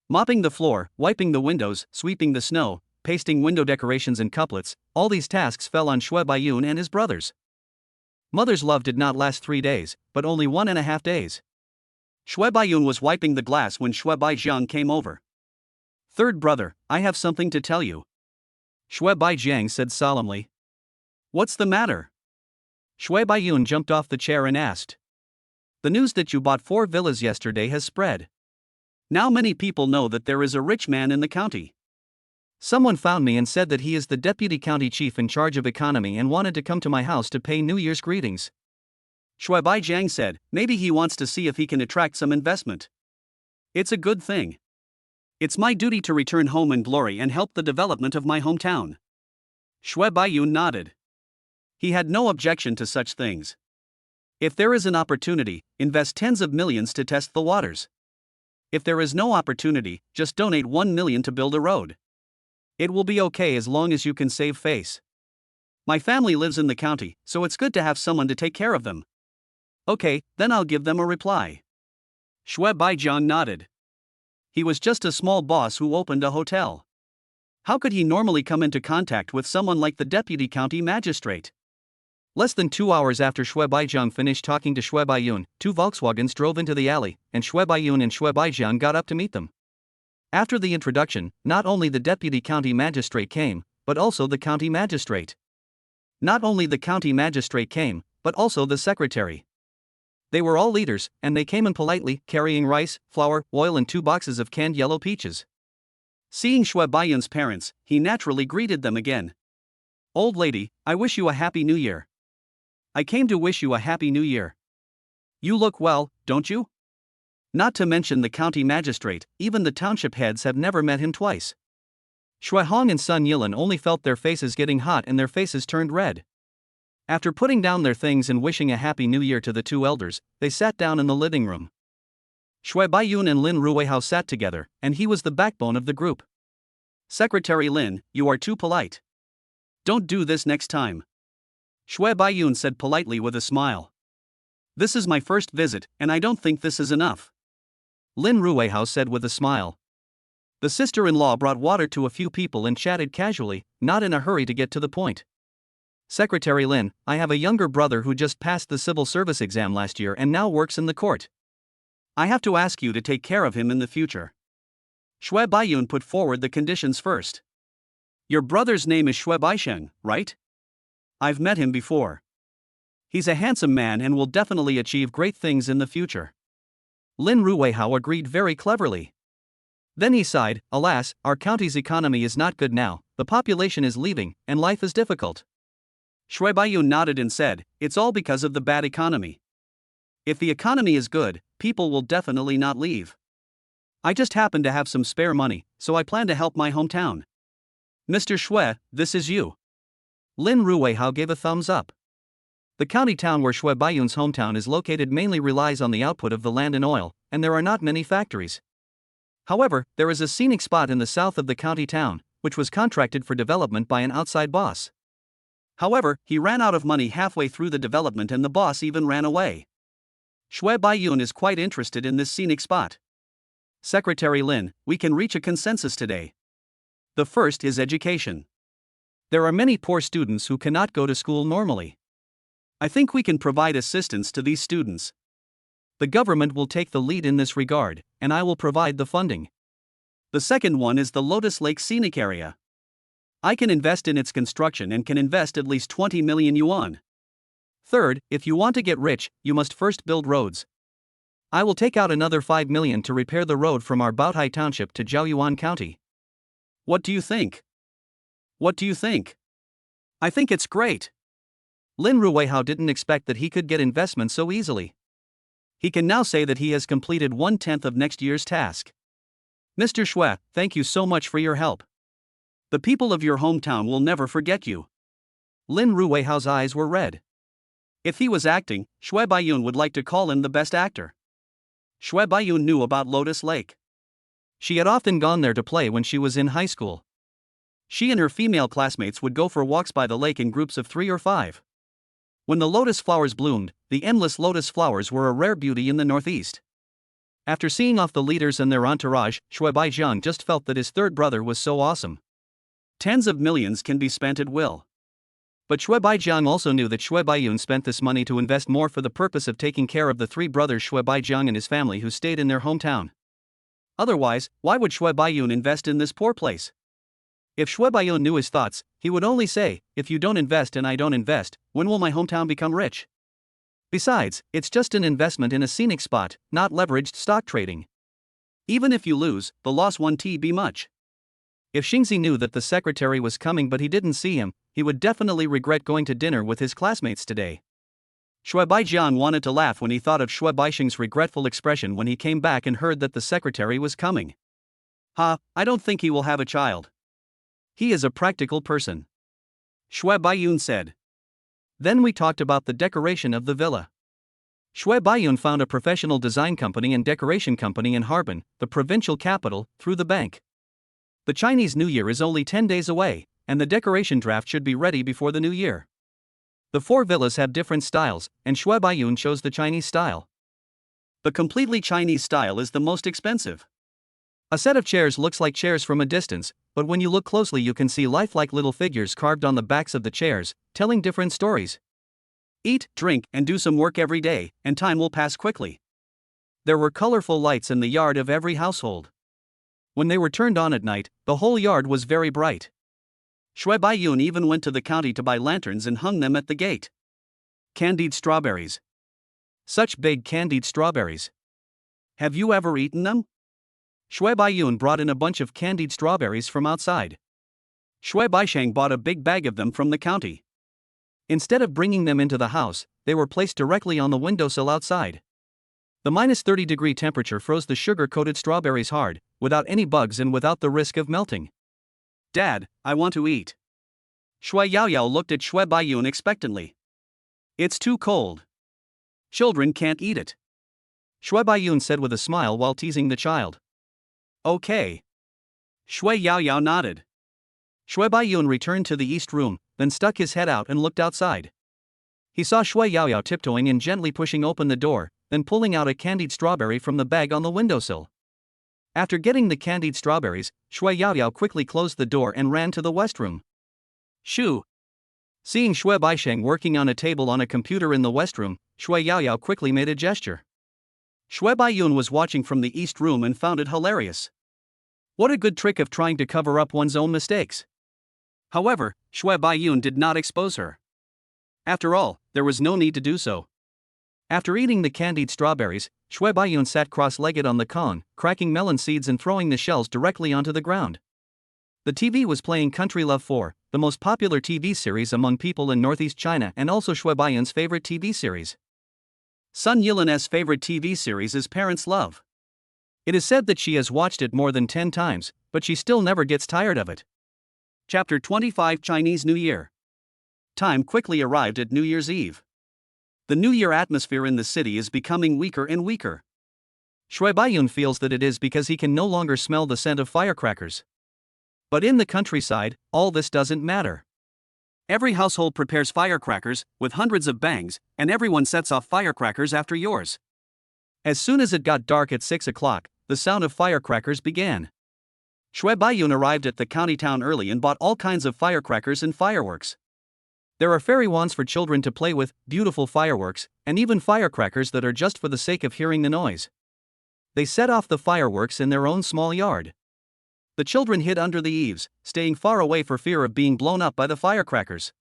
Mopping the floor, wiping the windows, sweeping the snow, pasting window decorations and couplets, all these tasks fell on Shue Baiyun and his brothers. Mother's love did not last 3 days, but only 1.5 days. Shue Baiyun was wiping the glass when Shue Baijiang came over. Third brother, I have something to tell you. Shue Baijiang said solemnly. What's the matter? Shue Baiyun jumped off the chair and asked. The news that you bought 4 villas yesterday has spread. Now many people know that there is a rich man in the county. Someone found me and said that he is the deputy county chief in charge of economy and wanted to come to my house to pay New Year's greetings. Shue Baijiang said, maybe he wants to see if he can attract some investment. It's a good thing. It's my duty to return home in glory and help the development of my hometown. Shue Baiyun nodded. He had no objection to such things. If there is an opportunity, invest tens of millions to test the waters. If there is no opportunity, just donate 1 million to build a road. It will be okay as long as you can save face. My family lives in the county, so it's good to have someone to take care of them. Okay, then I'll give them a reply. Shue Baijiang nodded. He was just a small boss who opened a hotel. How could he normally come into contact with someone like the deputy county magistrate? Less than 2 hours after Shue Baijiang finished talking to Shue Baiyun, 2 Volkswagens drove into the alley, and Shue Baiyun and Shue Baijiang got up to meet them. After the introduction, not only the deputy county magistrate came, but also the county magistrate. Not only the county magistrate came, but also the secretary. They were all leaders, and they came in politely, carrying rice, flour, oil and 2 boxes of canned yellow peaches. Seeing Shue Baiyun's parents, he naturally greeted them again. Old lady, I wish you a happy new year. I came to wish you a happy new year. You look well, don't you? Not to mention the county magistrate, even the township heads have never met him twice. Shue Hong and Sun Yilin only felt their faces getting hot and their faces turned red. After putting down their things and wishing a happy new year to the 2 elders, they sat down in the living room. Shue Baiyun and Lin Ruihao sat together, and he was the backbone of the group. Secretary Lin, you are too polite. Don't do this next time. Shue Baiyun said politely with a smile. This is my first visit, and I don't think this is enough. Lin Ruihao said with a smile. The sister-in-law brought water to a few people and chatted casually, not in a hurry to get to the point. Secretary Lin, I have a younger brother who just passed the civil service exam last year and now works in the court. I have to ask you to take care of him in the future. Shue Baiyun put forward the conditions first. Your brother's name is Shue Baisheng, right? I've met him before. He's a handsome man and will definitely achieve great things in the future. Lin Ruihao agreed very cleverly. Then he sighed, alas, our county's economy is not good now, the population is leaving, and life is difficult. Shue Baiyun nodded and said, it's all because of the bad economy. If the economy is good, people will definitely not leave. I just happen to have some spare money, so I plan to help my hometown. Mr. Shue, this is you. Lin Ruihao gave a thumbs up. The county town where Shue Baiyun's hometown is located mainly relies on the output of the land and oil, and there are not many factories. However, there is a scenic spot in the south of the county town, which was contracted for development by an outside boss. However, he ran out of money halfway through the development and the boss even ran away. Shue Baiyun is quite interested in this scenic spot. Secretary Lin, we can reach a consensus today. The first is education. There are many poor students who cannot go to school normally. I think we can provide assistance to these students. The government will take the lead in this regard, and I will provide the funding. The second one is the Lotus Lake Scenic Area. I can invest in its construction and can invest at least 20 million yuan. Third, if you want to get rich, you must first build roads. I will take out another 5 million to repair the road from our Baotai Township to Jiaoyuan County. What do you think? What do you think? I think it's great. Lin Ruihao didn't expect that he could get investment so easily. He can now say that he has completed 1/10 of next year's task. Mr. Shui, thank you so much for your help. The people of your hometown will never forget you. Lin Ruihao's eyes were red. If he was acting, Shui Baiyun would like to call him the best actor. Shui Baiyun knew about Lotus Lake. She had often gone there to play when she was in high school. She and her female classmates would go for walks by the lake in groups of 3 or 5. When the lotus flowers bloomed, the endless lotus flowers were a rare beauty in the northeast. After seeing off the leaders and their entourage, Shui Baijiang just felt that his third brother was so awesome. Tens of millions can be spent at will. But Shui Baijiang also knew that Shui Baiyun spent this money to invest more for the purpose of taking care of the 3 brothers Shui Baijiang and his family who stayed in their hometown. Otherwise, why would Shui Baiyun invest in this poor place? If Shui Baiyun knew his thoughts, he would only say, if you don't invest and I don't invest, when will my hometown become rich? Besides, it's just an investment in a scenic spot, not leveraged stock trading. Even if you lose, the loss won't be much. If Xingzi knew that the secretary was coming but he didn't see him, he would definitely regret going to dinner with his classmates today. Shui Baijiang wanted to laugh when he thought of Shui Baixing's regretful expression when he came back and heard that the secretary was coming. I don't think he will have a child. He is a practical person. Shui Baiyun said. Then we talked about the decoration of the villa. Shui Baiyun found a professional design company and decoration company in Harbin, the provincial capital, through the bank. The Chinese New Year is only 10 days away, and the decoration draft should be ready before the New Year. The 4 villas have different styles, and Shui Baiyun chose the Chinese style. The completely Chinese style is the most expensive. A set of chairs looks like chairs from a distance, but when you look closely you can see lifelike little figures carved on the backs of the chairs, telling different stories. Eat, drink, and do some work every day, and time will pass quickly. There were colorful lights in the yard of every household. When they were turned on at night, the whole yard was very bright. Shui Baiyun even went to the county to buy lanterns and hung them at the gate. Candied strawberries. Such big candied strawberries. Have you ever eaten them? Shui Baiyun brought in a bunch of candied strawberries from outside. Shui Baisheng bought a big bag of them from the county. Instead of bringing them into the house, they were placed directly on the windowsill outside. The -30-degree temperature froze the sugar-coated strawberries hard, without any bugs and without the risk of melting. Dad, I want to eat. Shui Yaoyao looked at Shui Baiyun expectantly. It's too cold. Children can't eat it. Shui Baiyun said with a smile while teasing the child. Okay. Shui Yaoyao nodded. Shui Baiyun returned to the east room, then stuck his head out and looked outside. He saw Shui Yaoyao tiptoeing and gently pushing open the door, then pulling out a candied strawberry from the bag on the windowsill. After getting the candied strawberries, Shui Yaoyao quickly closed the door and ran to the west room. Shoo! Seeing Shui Baisheng working on a table on a computer in the west room, Shui Yaoyao quickly made a gesture. Shui Baiyun was watching from the east room and found it hilarious. What a good trick of trying to cover up one's own mistakes. However, Shui Baiyun did not expose her. After all, there was no need to do so. After eating the candied strawberries, Shui Baiyun sat cross-legged on the con, cracking melon seeds and throwing the shells directly onto the ground. The TV was playing Country Love 4, the most popular TV series among people in Northeast China and also Shui Baiyun's favorite TV series. Sun Yilan's favorite TV series is Parents' Love. It is said that she has watched it more than 10 times, but she still never gets tired of it. Chapter 25 Chinese New Year. Time quickly arrived at New Year's Eve. The New Year atmosphere in the city is becoming weaker and weaker. Shui Baiyun feels that it is because he can no longer smell the scent of firecrackers. But in the countryside, all this doesn't matter. Every household prepares firecrackers, with hundreds of bangs, and everyone sets off firecrackers after yours. As soon as it got dark at 6 o'clock, the sound of firecrackers began. Shui Baiyun arrived at the county town early and bought all kinds of firecrackers and fireworks. There are fairy wands for children to play with, beautiful fireworks, and even firecrackers that are just for the sake of hearing the noise. They set off the fireworks in their own small yard. The children hid under the eaves, staying far away for fear of being blown up by the firecrackers.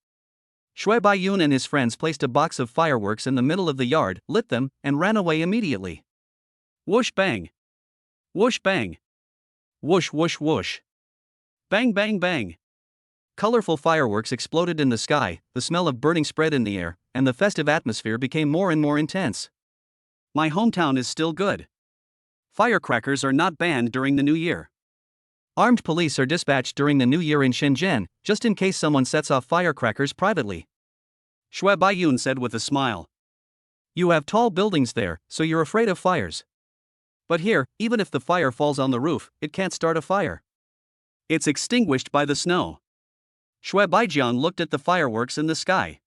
Shui Baiyun and his friends placed a box of fireworks in the middle of the yard, lit them, and ran away immediately. Whoosh bang! Whoosh bang! Whoosh whoosh whoosh! Bang bang bang! Colorful fireworks exploded in the sky, the smell of burning spread in the air, and the festive atmosphere became more and more intense. My hometown is still good. Firecrackers are not banned during the New Year. Armed police are dispatched during the New Year in Shenzhen, just in case someone sets off firecrackers privately. Shui Baiyun said with a smile. You have tall buildings there, so you're afraid of fires. But here, even if the fire falls on the roof, it can't start a fire. It's extinguished by the snow. Shui Baijian looked at the fireworks in the sky.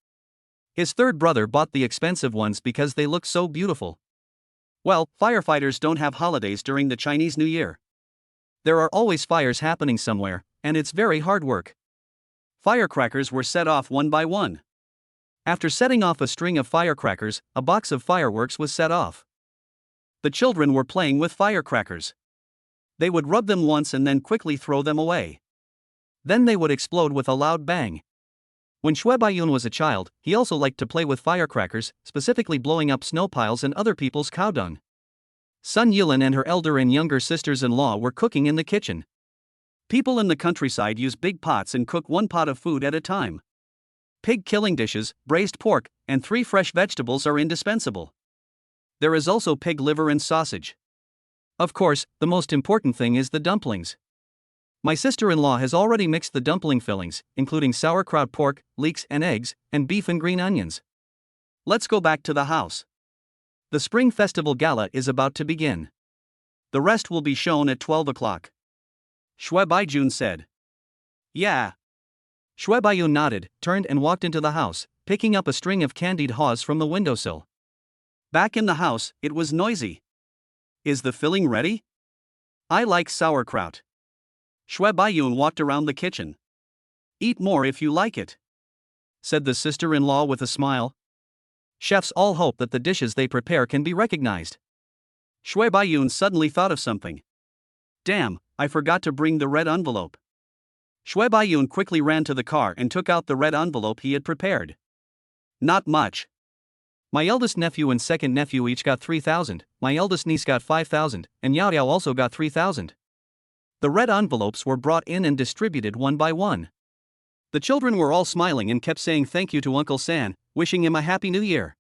His third brother bought the expensive ones because they looked so beautiful. Well, firefighters don't have holidays during the Chinese New Year. There are always fires happening somewhere, and it's very hard work. Firecrackers were set off one by one. After setting off a string of firecrackers, a box of fireworks was set off. The children were playing with firecrackers. They would rub them once and then quickly throw them away. Then they would explode with a loud bang. When Shui Baiyun was a child, he also liked to play with firecrackers, specifically blowing up snow piles and other people's cow dung. Sun Yilin and her elder and younger sisters-in-law were cooking in the kitchen. People in the countryside use big pots and cook one pot of food at a time. Pig killing dishes, braised pork, and 3 fresh vegetables are indispensable. There is also pig liver and sausage. Of course, the most important thing is the dumplings. My sister-in-law has already mixed the dumpling fillings, including sauerkraut pork, leeks and eggs, and beef and green onions. Let's go back to the house. The Spring Festival Gala is about to begin. The rest will be shown at 12 o'clock. Shui Baijun said. Yeah. Shui Baiyun nodded, turned and walked into the house, picking up a string of candied haws from the windowsill. Back in the house, it was noisy. Is the filling ready? I like sauerkraut. Shui Baiyun walked around the kitchen. Eat more if you like it, said the sister-in-law with a smile. Chefs all hope that the dishes they prepare can be recognized. Shui Baiyun suddenly thought of something. Damn, I forgot to bring the red envelope. Shui Baiyun quickly ran to the car and took out the red envelope he had prepared. Not much. My eldest nephew and second nephew each got 3,000, my eldest niece got 5,000, and Yao Yao also got 3,000. The red envelopes were brought in and distributed one by one. The children were all smiling and kept saying thank you to Uncle San, wishing him a happy new year.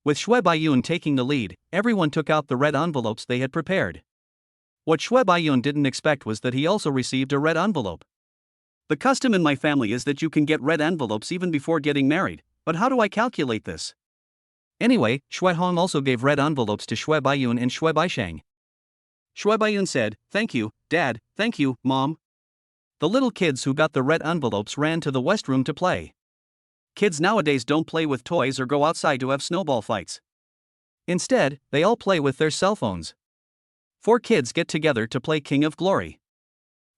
With Shui Baiyun taking the lead, everyone took out the red envelopes they had prepared. What Shui Baiyun didn't expect was that he also received a red envelope. The custom in my family is that you can get red envelopes even before getting married, but how do I calculate this? Anyway, Shui Hong also gave red envelopes to Shui Baiyun and Shui Baisheng. Shui Baiyun said, "Thank you, Dad, thank you, Mom." The little kids who got the red envelopes ran to the West Room to play. Kids nowadays don't play with toys or go outside to have snowball fights. Instead, they all play with their cell phones. 4 kids get together to play King of Glory.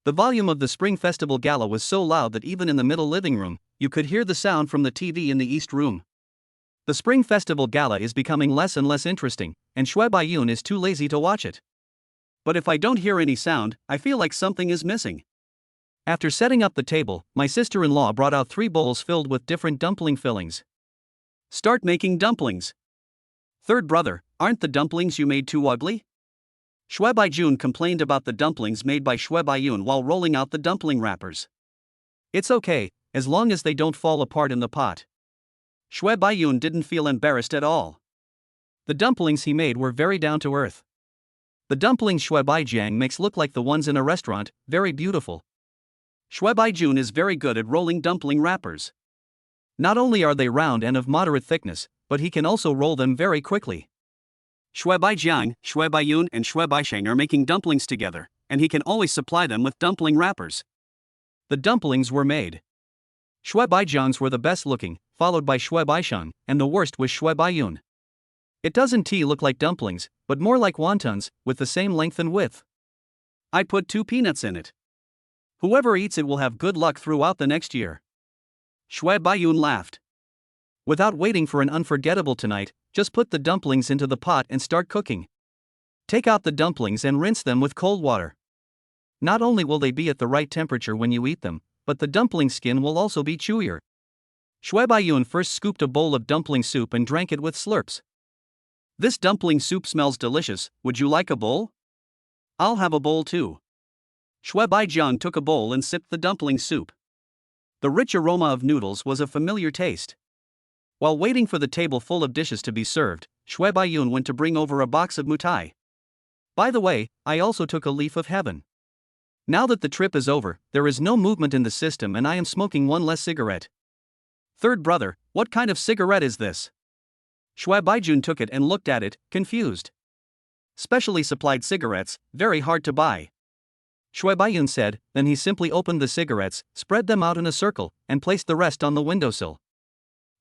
The volume of the Spring Festival Gala was so loud that even in the middle living room, you could hear the sound from the TV in the East Room. The Spring Festival Gala is becoming less and less interesting, and Shui Baiyun is too lazy to watch it. But if I don't hear any sound, I feel like something is missing. After setting up the table, my sister-in-law brought out 3 bowls filled with different dumpling fillings. Start making dumplings. Third brother, aren't the dumplings you made too ugly? Shui Baijun complained about the dumplings made by Shui Baiyun while rolling out the dumpling wrappers. It's okay, as long as they don't fall apart in the pot. Shui Baiyun didn't feel embarrassed at all. The dumplings he made were very down to earth. The dumplings Shui Baijiang makes look like the ones in a restaurant, very beautiful. Shui Baijun is very good at rolling dumpling wrappers. Not only are they round and of moderate thickness, but he can also roll them very quickly. Shui Baijiang, Shui Baiyun and Shui Baisheng are making dumplings together, and he can always supply them with dumpling wrappers. The dumplings were made. Shui Baijiang's were the best looking, followed by Shui Baisheng, and the worst was Shui Baiyun. It doesn't look like dumplings, but more like wontons, with the same length and width. I put 2 peanuts in it. Whoever eats it will have good luck throughout the next year. Shui Baiyun laughed. Without waiting for an unforgettable tonight, just put the dumplings into the pot and start cooking. Take out the dumplings and rinse them with cold water. Not only will they be at the right temperature when you eat them, but the dumpling skin will also be chewier. Shui Baiyun first scooped a bowl of dumpling soup and drank it with slurps. This dumpling soup smells delicious, would you like a bowl? I'll have a bowl too. Shui Baijian took a bowl and sipped the dumpling soup. The rich aroma of noodles was a familiar taste. While waiting for the table full of dishes to be served, Shui Baiyun went to bring over a box of mutai. By the way, I also took a leaf of heaven. Now that the trip is over, there is no movement in the system and I am smoking one less cigarette. Third brother, what kind of cigarette is this? Shui Baijun took it and looked at it, confused. Specially supplied cigarettes, very hard to buy. Shui Baiyun said, then he simply opened the cigarettes, spread them out in a circle, and placed the rest on the windowsill.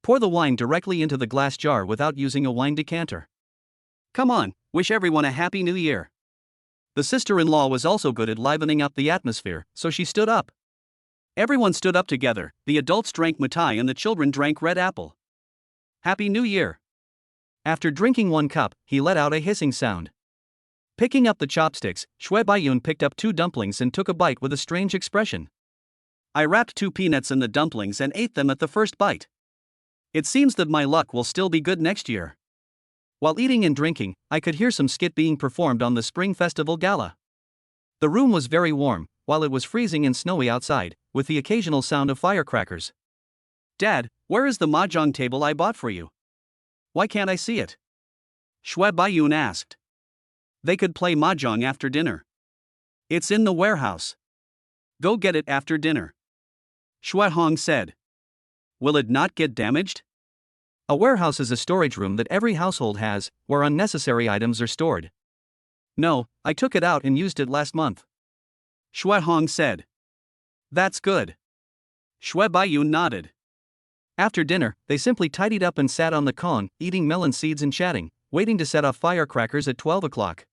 Pour the wine directly into the glass jar without using a wine decanter. Come on, wish everyone a happy new year. The sister-in-law was also good at livening up the atmosphere, so she stood up. Everyone stood up together, the adults drank mutai and the children drank red apple. Happy New Year! After drinking one cup, he let out a hissing sound. Picking up the chopsticks, Shui Baiyun picked up 2 dumplings and took a bite with a strange expression. I wrapped 2 peanuts in the dumplings and ate them at the first bite. It seems that my luck will still be good next year. While eating and drinking, I could hear some skit being performed on the Spring Festival Gala. The room was very warm, while it was freezing and snowy outside, with the occasional sound of firecrackers. Dad, where is the mahjong table I bought for you? Why can't I see it? Shui Baiyun asked. They could play mahjong after dinner. It's in the warehouse. Go get it after dinner. Shui Hong said. Will it not get damaged? A warehouse is a storage room that every household has, where unnecessary items are stored. No, I took it out and used it last month. Shui Hong said. That's good. Shui Baiyun nodded. After dinner, they simply tidied up and sat on the con, eating melon seeds and chatting, waiting to set off firecrackers at 12 o'clock.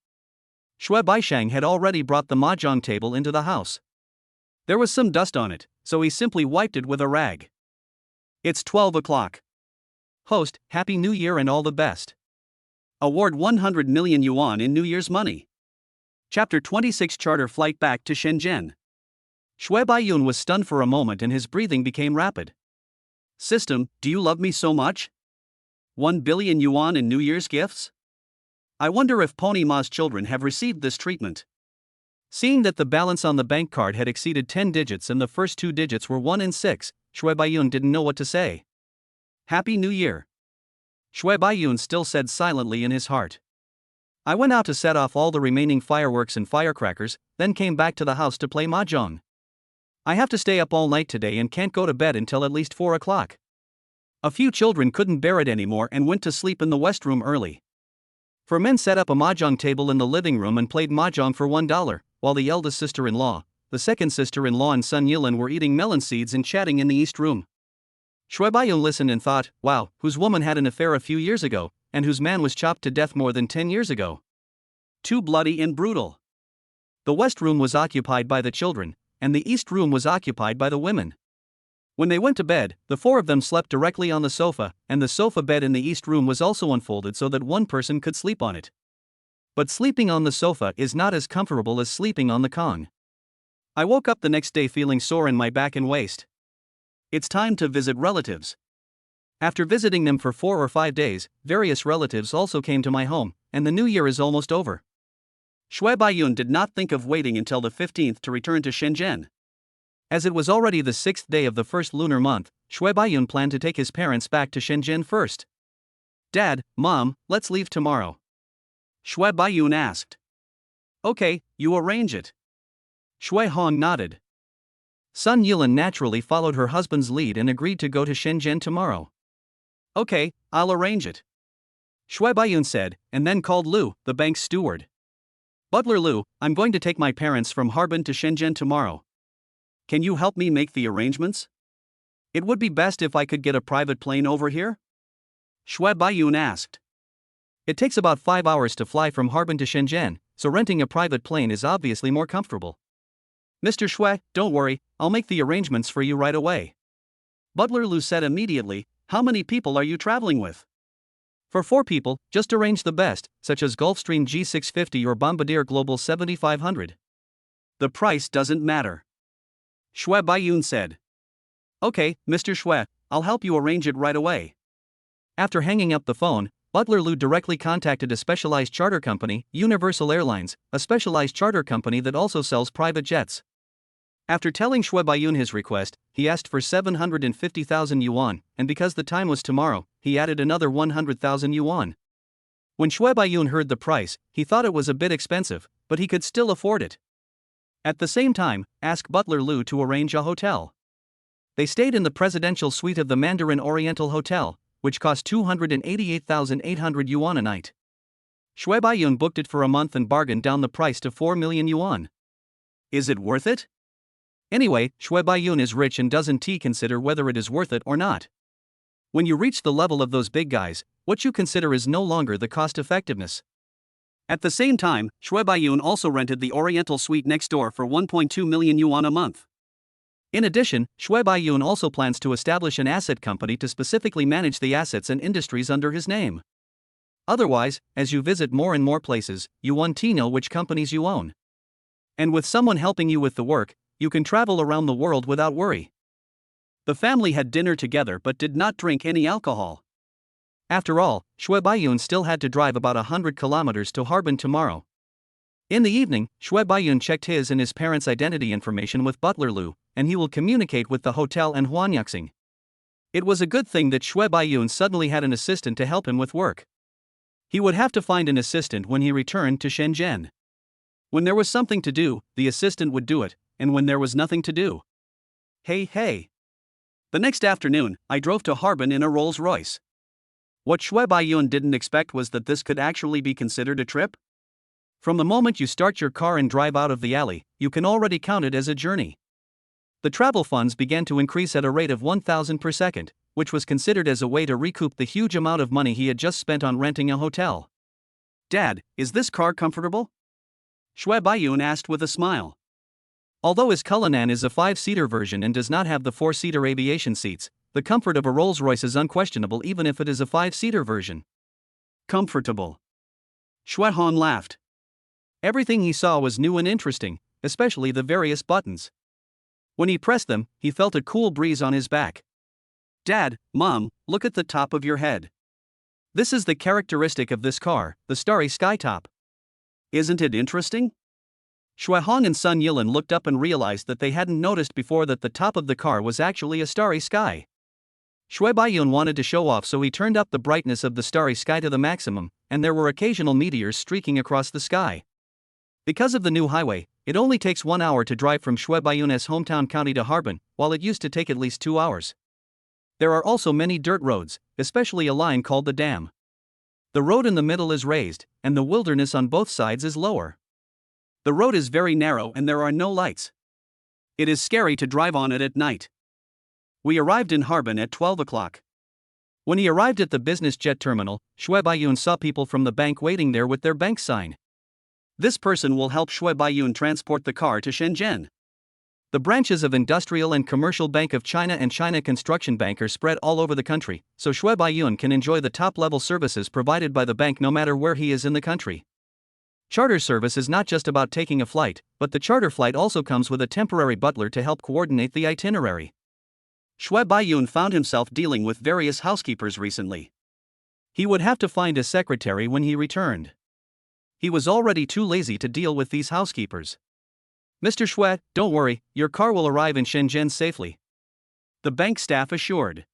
Shui Baishang had already brought the mahjong table into the house. There was some dust on it, so he simply wiped it with a rag. It's 12 o'clock. Host, Happy New Year and all the best. Award 100 million yuan in New Year's money. Chapter 26 Charter Flight Back to Shenzhen. Shui Baiyun was stunned for a moment and his breathing became rapid. System, do you love me so much? 1 billion yuan in New Year's gifts? I wonder if Pony Ma's children have received this treatment. Seeing that the balance on the bank card had exceeded 10 digits and the first 2 digits were 1 and 6, Shui Baiyun didn't know what to say. Happy New Year. Shui Baiyun still said silently in his heart. I went out to set off all the remaining fireworks and firecrackers, then came back to the house to play mahjong. I have to stay up all night today and can't go to bed until at least 4 o'clock. A few children couldn't bear it anymore and went to sleep in the west room early. 4 men set up a mahjong table in the living room and played mahjong for $1, while the eldest sister-in-law, the second sister-in-law and son Yilan were eating melon seeds and chatting in the east room. Shui Baiyun listened and thought, wow, whose woman had an affair a few years ago, and whose man was chopped to death more than 10 years ago. Too bloody and brutal. The west room was occupied by the children, and the east room was occupied by the women. When they went to bed, the 4 of them slept directly on the sofa, and the sofa bed in the east room was also unfolded so that one person could sleep on it. But sleeping on the sofa is not as comfortable as sleeping on the con. I woke up the next day feeling sore in my back and waist. It's time to visit relatives. After visiting them for 4 or 5 days, various relatives also came to my home, and the new year is almost over. Shui Baiyun did not think of waiting until the 15th to return to Shenzhen. As it was already the 6th day of the first lunar month, Shui Baiyun planned to take his parents back to Shenzhen first. Dad, Mom, let's leave tomorrow. Shui Baiyun asked. Okay, you arrange it. Shui Hong nodded. Son Yilan naturally followed her husband's lead and agreed to go to Shenzhen tomorrow. Okay, I'll arrange it. Shui Baiyun said, and then called Lu, the bank's steward. Butler Lu, I'm going to take my parents from Harbin to Shenzhen tomorrow. Can you help me make the arrangements? It would be best if I could get a private plane over here? Shui Baiyun asked. It takes about 5 hours to fly from Harbin to Shenzhen, so renting a private plane is obviously more comfortable. Mr. Shui, don't worry, I'll make the arrangements for you right away. Butler Lou said immediately, "How many people are you traveling with?" "For 4 people, just arrange the best, such as Gulfstream G650 or Bombardier Global 7500. The price doesn't matter," Shui Baiyun said. "Okay, Mr. Shui, I'll help you arrange it right away." After hanging up the phone, Butler Lou directly contacted a specialized charter company, Universal Airlines, a specialized charter company that also sells private jets. After telling Shui Baiyun his request, he asked for 750,000 yuan, and because the time was tomorrow, he added another 100,000 yuan. When Shui Baiyun heard the price, he thought it was a bit expensive, but he could still afford it. At the same time, ask Butler Lou to arrange a hotel. They stayed in the presidential suite of the Mandarin Oriental Hotel, which cost 288,800 yuan a night. Shui Baiyun booked it for a month and bargained down the price to 4 million yuan. Is it worth it? Anyway, Shui Baiyun is rich and doesn't consider whether it is worth it or not. When you reach the level of those big guys, what you consider is no longer the cost effectiveness. At the same time, Shui Baiyun also rented the Oriental Suite next door for 1.2 million yuan a month. In addition, Shui Baiyun also plans to establish an asset company to specifically manage the assets and industries under his name. Otherwise, as you visit more and more places, you won't know which companies you own. And with someone helping you with the work, you can travel around the world without worry. The family had dinner together but did not drink any alcohol. After all, Shui Baiyun still had to drive about 100 kilometers to Harbin tomorrow. In the evening, Shui Baiyun checked his and his parents' identity information with Butler Lou, and he will communicate with the hotel and Huanyuxing. It was a good thing that Shui Baiyun suddenly had an assistant to help him with work. He would have to find an assistant when he returned to Shenzhen. When there was something to do, the assistant would do it, and when there was nothing to do. Hey. The next afternoon, I drove to Harbin in a Rolls-Royce. What Shui Baiyun didn't expect was that this could actually be considered a trip. From the moment you start your car and drive out of the alley, you can already count it as a journey. The travel funds began to increase at a rate of 1,000 per second, which was considered as a way to recoup the huge amount of money he had just spent on renting a hotel. "Dad, is this car comfortable?" Shui Baiyun asked with a smile. Although his Cullinan is a 5-seater version and does not have the 4-seater aviation seats, the comfort of a Rolls-Royce is unquestionable even if it is a 5-seater version. Comfortable. Shui Han laughed. Everything he saw was new and interesting, especially the various buttons. When he pressed them, he felt a cool breeze on his back. "Dad, Mom, look at the top of your head. This is the characteristic of this car, the starry sky top. Isn't it interesting?" Shui Hong and Sun Yilin looked up and realized that they hadn't noticed before that the top of the car was actually a starry sky. Shui Baiyun wanted to show off, so he turned up the brightness of the starry sky to the maximum, and there were occasional meteors streaking across the sky. Because of the new highway, it only takes 1 hour to drive from Shui Baiyun's hometown county to Harbin, while it used to take at least 2 hours. There are also many dirt roads, especially a line called the Dam. The road in the middle is raised, and the wilderness on both sides is lower. The road is very narrow and there are no lights. It is scary to drive on it at night. We arrived in Harbin at 12 o'clock. When he arrived at the business jet terminal, Shui Baiyun saw people from the bank waiting there with their bank sign. This person will help Shui Baiyun transport the car to Shenzhen. The branches of Industrial and Commercial Bank of China and China Construction Bank are spread all over the country, so Shui Baiyun can enjoy the top-level services provided by the bank no matter where he is in the country. Charter service is not just about taking a flight, but the charter flight also comes with a temporary butler to help coordinate the itinerary. Shui Baiyun found himself dealing with various housekeepers recently. He would have to find a secretary when he returned. He was already too lazy to deal with these housekeepers. "Mr. Shui, don't worry, your car will arrive in Shenzhen safely," the bank staff assured.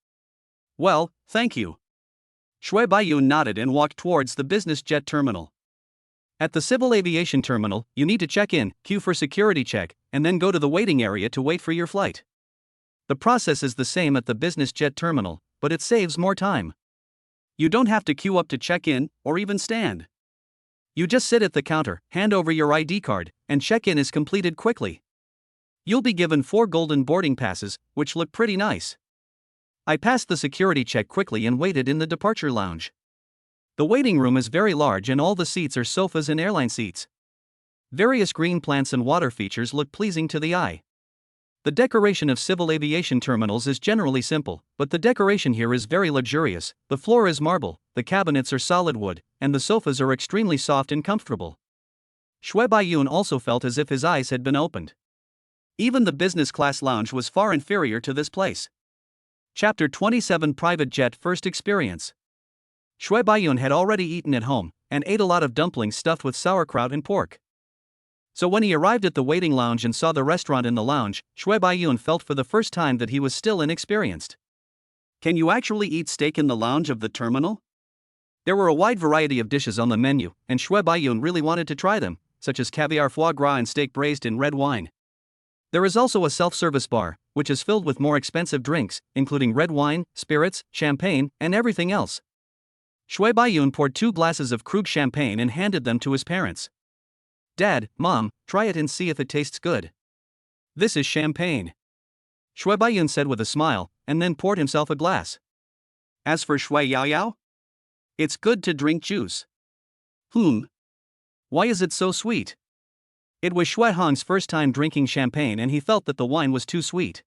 "Well, thank you." Shui Baiyun nodded and walked towards the business jet terminal. At the civil aviation terminal, you need to check in, queue for security check, and then go to the waiting area to wait for your flight. The process is the same at the business jet terminal, but it saves more time. You don't have to queue up to check in, or even stand. You just sit at the counter, hand over your ID card, and check-in is completed quickly. You'll be given 4 golden boarding passes, which look pretty nice. I passed the security check quickly and waited in the departure lounge. The waiting room is very large and all the seats are sofas and airline seats. Various green plants and water features look pleasing to the eye. The decoration of civil aviation terminals is generally simple, but the decoration here is very luxurious. The floor is marble, the cabinets are solid wood, and the sofas are extremely soft and comfortable. Shui Baiyun also felt as if his eyes had been opened. Even the business class lounge was far inferior to this place. Chapter 27 Private Jet First Experience. Shui Baiyun had already eaten at home, and ate a lot of dumplings stuffed with sauerkraut and pork. So when he arrived at the waiting lounge and saw the restaurant in the lounge, Shui Baiyun felt for the first time that he was still inexperienced. Can you actually eat steak in the lounge of the terminal? There were a wide variety of dishes on the menu, and Shui Baiyun really wanted to try them, such as caviar foie gras and steak braised in red wine. There is also a self-service bar, which is filled with more expensive drinks, including red wine, spirits, champagne, and everything else. Shui Baiyun poured 2 glasses of Krug champagne and handed them to his parents. Dad, Mom, try it and see if it tastes good. This is champagne, Shui Baiyun said with a smile, and then poured himself a glass. As for Shui Yaoyao, it's good to drink juice. Why is it so sweet? It was Shui Hong's first time drinking champagne and he felt that the wine was too sweet.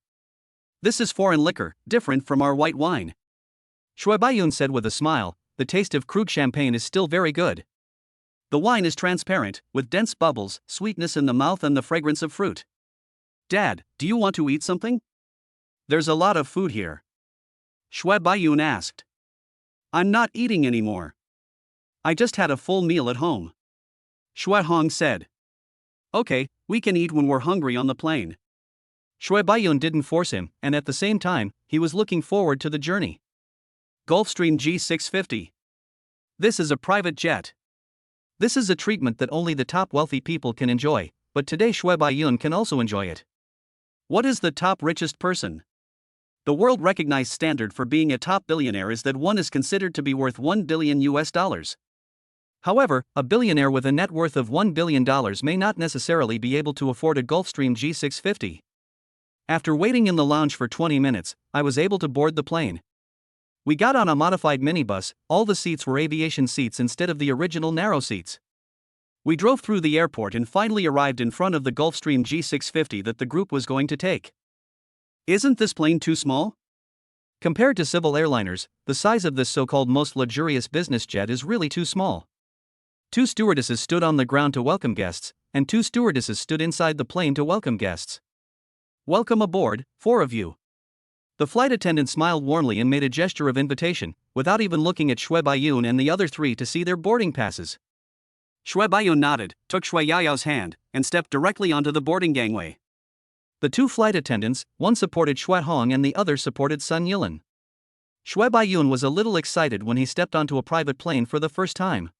This is foreign liquor, different from our white wine, Shui Baiyun said with a smile. The taste of Krug champagne is still very good. The wine is transparent, with dense bubbles, sweetness in the mouth and the fragrance of fruit. Dad, do you want to eat something? There's a lot of food here, Shui Baiyun asked. I'm not eating anymore. I just had a full meal at home, Shui Hong said. Okay, we can eat when we're hungry on the plane. Shui Baiyun didn't force him, and at the same time, he was looking forward to the journey. Gulfstream G650. This is a private jet. This is a treatment that only the top wealthy people can enjoy, but today Shui Baiyun can also enjoy it. What is the top richest person? The world-recognized standard for being a top billionaire is that one is considered to be worth $1 billion. However, a billionaire with a net worth of $1 billion may not necessarily be able to afford a Gulfstream G650. After waiting in the lounge for 20 minutes, I was able to board the plane. We got on a modified minibus. All the seats were aviation seats instead of the original narrow seats. We drove through the airport and finally arrived in front of the Gulfstream G650 that the group was going to take. Isn't this plane too small? Compared to civil airliners, the size of this so-called most luxurious business jet is really too small. 2 stewardesses stood on the ground to welcome guests, and 2 stewardesses stood inside the plane to welcome guests. Welcome aboard, 4 of you. The flight attendant smiled warmly and made a gesture of invitation, without even looking at Shui Baiyun and the other 3 to see their boarding passes. Shui Baiyun nodded, took Shui Yaoyao's hand, and stepped directly onto the boarding gangway. The 2 flight attendants, one supported Shui Hong and the other supported Sun Yilin. Shui Baiyun was a little excited when he stepped onto a private plane for the first time.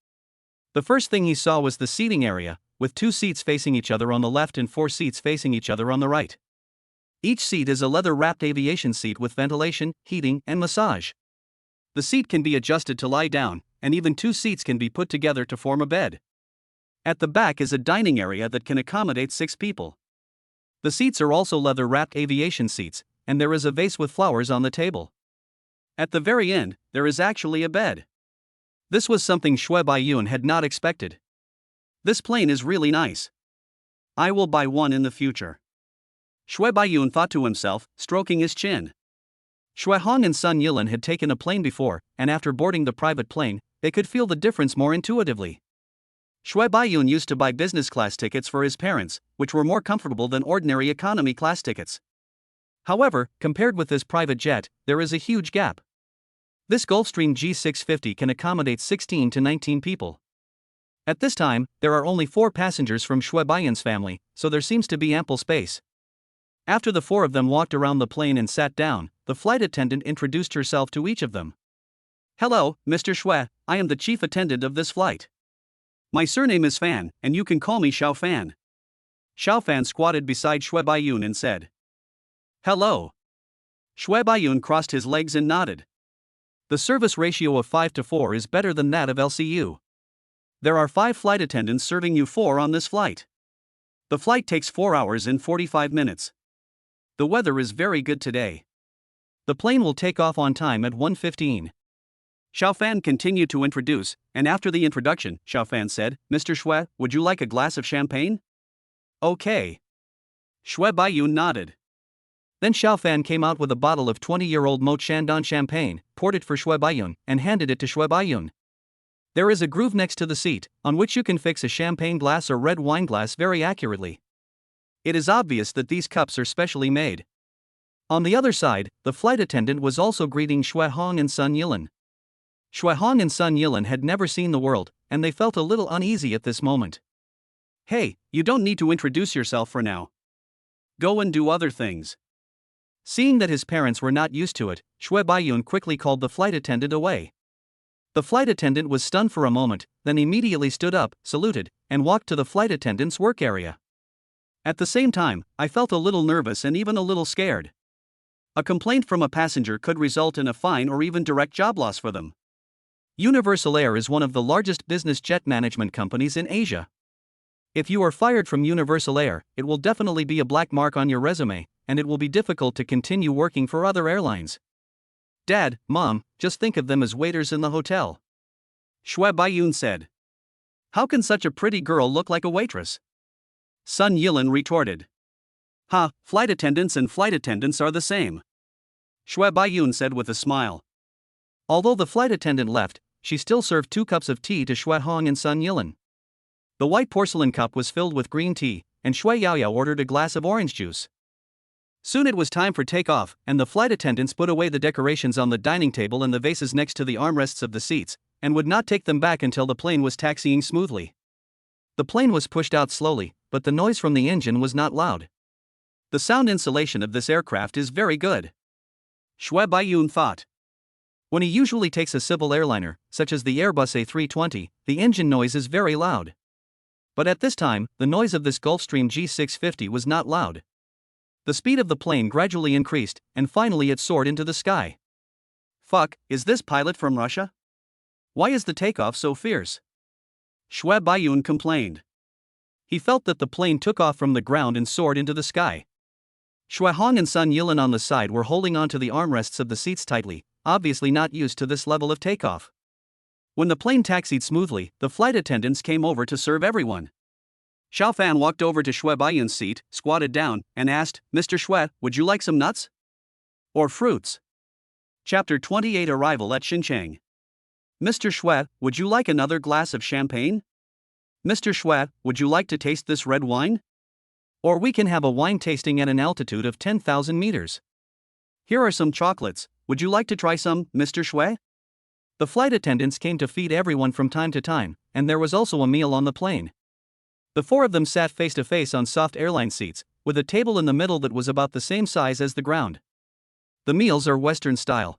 The first thing he saw was the seating area, with 2 seats facing each other on the left and 4 seats facing each other on the right. Each seat is a leather-wrapped aviation seat with ventilation, heating, and massage. The seat can be adjusted to lie down, and even 2 seats can be put together to form a bed. At the back is a dining area that can accommodate 6 people. The seats are also leather-wrapped aviation seats, and there is a vase with flowers on the table. At the very end, there is actually a bed. This was something Shui Baiyun had not expected. This plane is really nice. I will buy one in the future, Shui Baiyun thought to himself, stroking his chin. Shui Hong and Sun Yilin had taken a plane before, and after boarding the private plane, they could feel the difference more intuitively. Shui Baiyun used to buy business class tickets for his parents, which were more comfortable than ordinary economy class tickets. However, compared with this private jet, there is a huge gap. This Gulfstream G650 can accommodate 16 to 19 people. At this time, there are only 4 passengers from Shui Baiyun's family, so there seems to be ample space. After the 4 of them walked around the plane and sat down, the flight attendant introduced herself to each of them. Hello, Mr. Shui, I am the chief attendant of this flight. My surname is Fan, and you can call me Xiao Fan. Xiao Fan squatted beside Shui Baiyun and said, Hello. Shui Baiyun crossed his legs and nodded. The service ratio of 5 to 4 is better than that of LCU. There are 5 flight attendants serving you 4 on this flight. The flight takes 4 hours and 45 minutes. The weather is very good today. The plane will take off on time at 1:15. Xiao Fan continued to introduce, and after the introduction, Xiao Fan said, Mr. Shui, would you like a glass of champagne? Okay. Shui Baiyun nodded. Then Xiao Fan came out with a bottle of 20-year-old Moët Chandon champagne, poured it for Shui Baiyun, and handed it to Shui Baiyun. There is a groove next to the seat, on which you can fix a champagne glass or red wine glass very accurately. It is obvious that these cups are specially made. On the other side, the flight attendant was also greeting Shui Hong and Sun Yilin. Shui Hong and Sun Yilin had never seen the world, and they felt a little uneasy at this moment. Hey, you don't need to introduce yourself for now. Go and do other things. Seeing that his parents were not used to it, Shui Baiyun quickly called the flight attendant away. The flight attendant was stunned for a moment, then immediately stood up, saluted, and walked to the flight attendant's work area. At the same time, I felt a little nervous and even a little scared. A complaint from a passenger could result in a fine or even direct job loss for them. Universal Air is one of the largest business jet management companies in Asia. If you are fired from Universal Air, it will definitely be a black mark on your resume, and it will be difficult to continue working for other airlines. Dad, Mom, just think of them as waiters in the hotel. Shui Baiyun said. How can such a pretty girl look like a waitress? Sun Yilin retorted. Ha, flight attendants and flight attendants are the same. Shui Baiyun said with a smile. Although the flight attendant left, she still served 2 cups of tea to Shui Hong and Sun Yilin. The white porcelain cup was filled with green tea, and Shui Yaoyao ordered a glass of orange juice. Soon it was time for takeoff, and the flight attendants put away the decorations on the dining table and the vases next to the armrests of the seats, and would not take them back until the plane was taxiing smoothly. The plane was pushed out slowly, but the noise from the engine was not loud. The sound insulation of this aircraft is very good. Shui Baiyun thought. When he usually takes a civil airliner, such as the Airbus A320, the engine noise is very loud. But at this time, the noise of this Gulfstream G650 was not loud. The speed of the plane gradually increased, and finally it soared into the sky. Fuck, is this pilot from Russia? Why is the takeoff so fierce? Shui Baiyun complained. He felt that the plane took off from the ground and soared into the sky. Shui Hong and Sun Yilin on the side were holding onto the armrests of the seats tightly, obviously not used to this level of takeoff. When the plane taxied smoothly, the flight attendants came over to serve everyone. Xiao Fan walked over to Shui Baiyun's seat, squatted down, and asked, Mr. Shui, would you like some nuts? Or fruits? Chapter 28 Arrival at Xinjiang. Mr. Shui, would you like another glass of champagne? Mr. Shui, would you like to taste this red wine? Or we can have a wine tasting at an altitude of 10,000 meters. Here are some chocolates, would you like to try some, Mr. Shui? The flight attendants came to feed everyone from time to time, and there was also a meal on the plane. The 4 of them sat face to face on soft airline seats, with a table in the middle that was about the same size as the ground. The meals are Western style.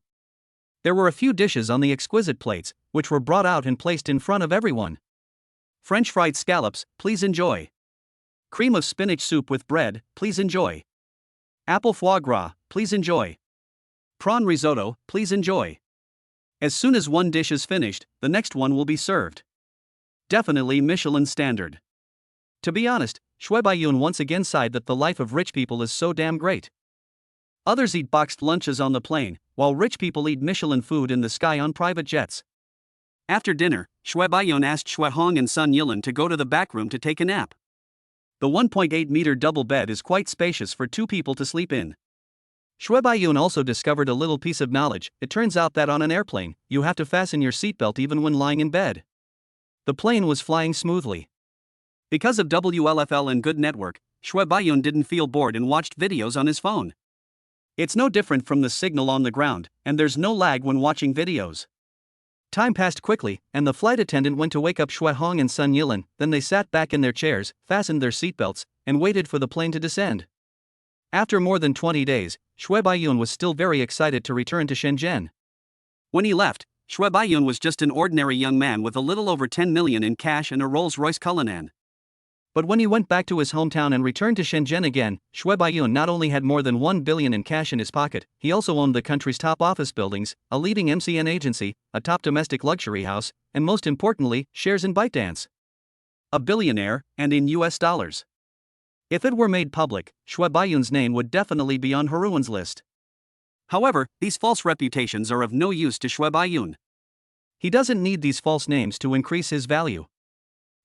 There were a few dishes on the exquisite plates, which were brought out and placed in front of everyone. French fried scallops, please enjoy. Cream of spinach soup with bread, please enjoy. Apple foie gras, please enjoy. Prawn risotto, please enjoy. As soon as one dish is finished, the next one will be served. Definitely Michelin standard. To be honest, Shui Baiyun once again sighed that the life of rich people is so damn great. Others eat boxed lunches on the plane, while rich people eat Michelin food in the sky on private jets. After dinner, Shui Baiyun asked Shui Hong and Sun Yilin to go to the back room to take a nap. The 1.8-meter double bed is quite spacious for 2 people to sleep in. Shui Baiyun also discovered a little piece of knowledge. It turns out that on an airplane, you have to fasten your seatbelt even when lying in bed. The plane was flying smoothly. Because of WLFL and good network, Shui Baiyun didn't feel bored and watched videos on his phone. It's no different from the signal on the ground, and there's no lag when watching videos. Time passed quickly, and the flight attendant went to wake up Shui Hong and Sun Yilin. Then they sat back in their chairs, fastened their seatbelts, and waited for the plane to descend. After more than 20 days, Shui Baiyun was still very excited to return to Shenzhen. When he left, Shui Baiyun was just an ordinary young man with a little over 10 million in cash and a Rolls-Royce Cullinan. But when he went back to his hometown and returned to Shenzhen again, Shui Baiyun not only had more than 1 billion in cash in his pocket, he also owned the country's top office buildings, a leading MCN agency, a top domestic luxury house, and most importantly, shares in ByteDance. A billionaire, and in US dollars. If it were made public, Shui Baiyun's name would definitely be on Haruan's list. However, these false reputations are of no use to Shui Baiyun. He doesn't need these false names to increase his value.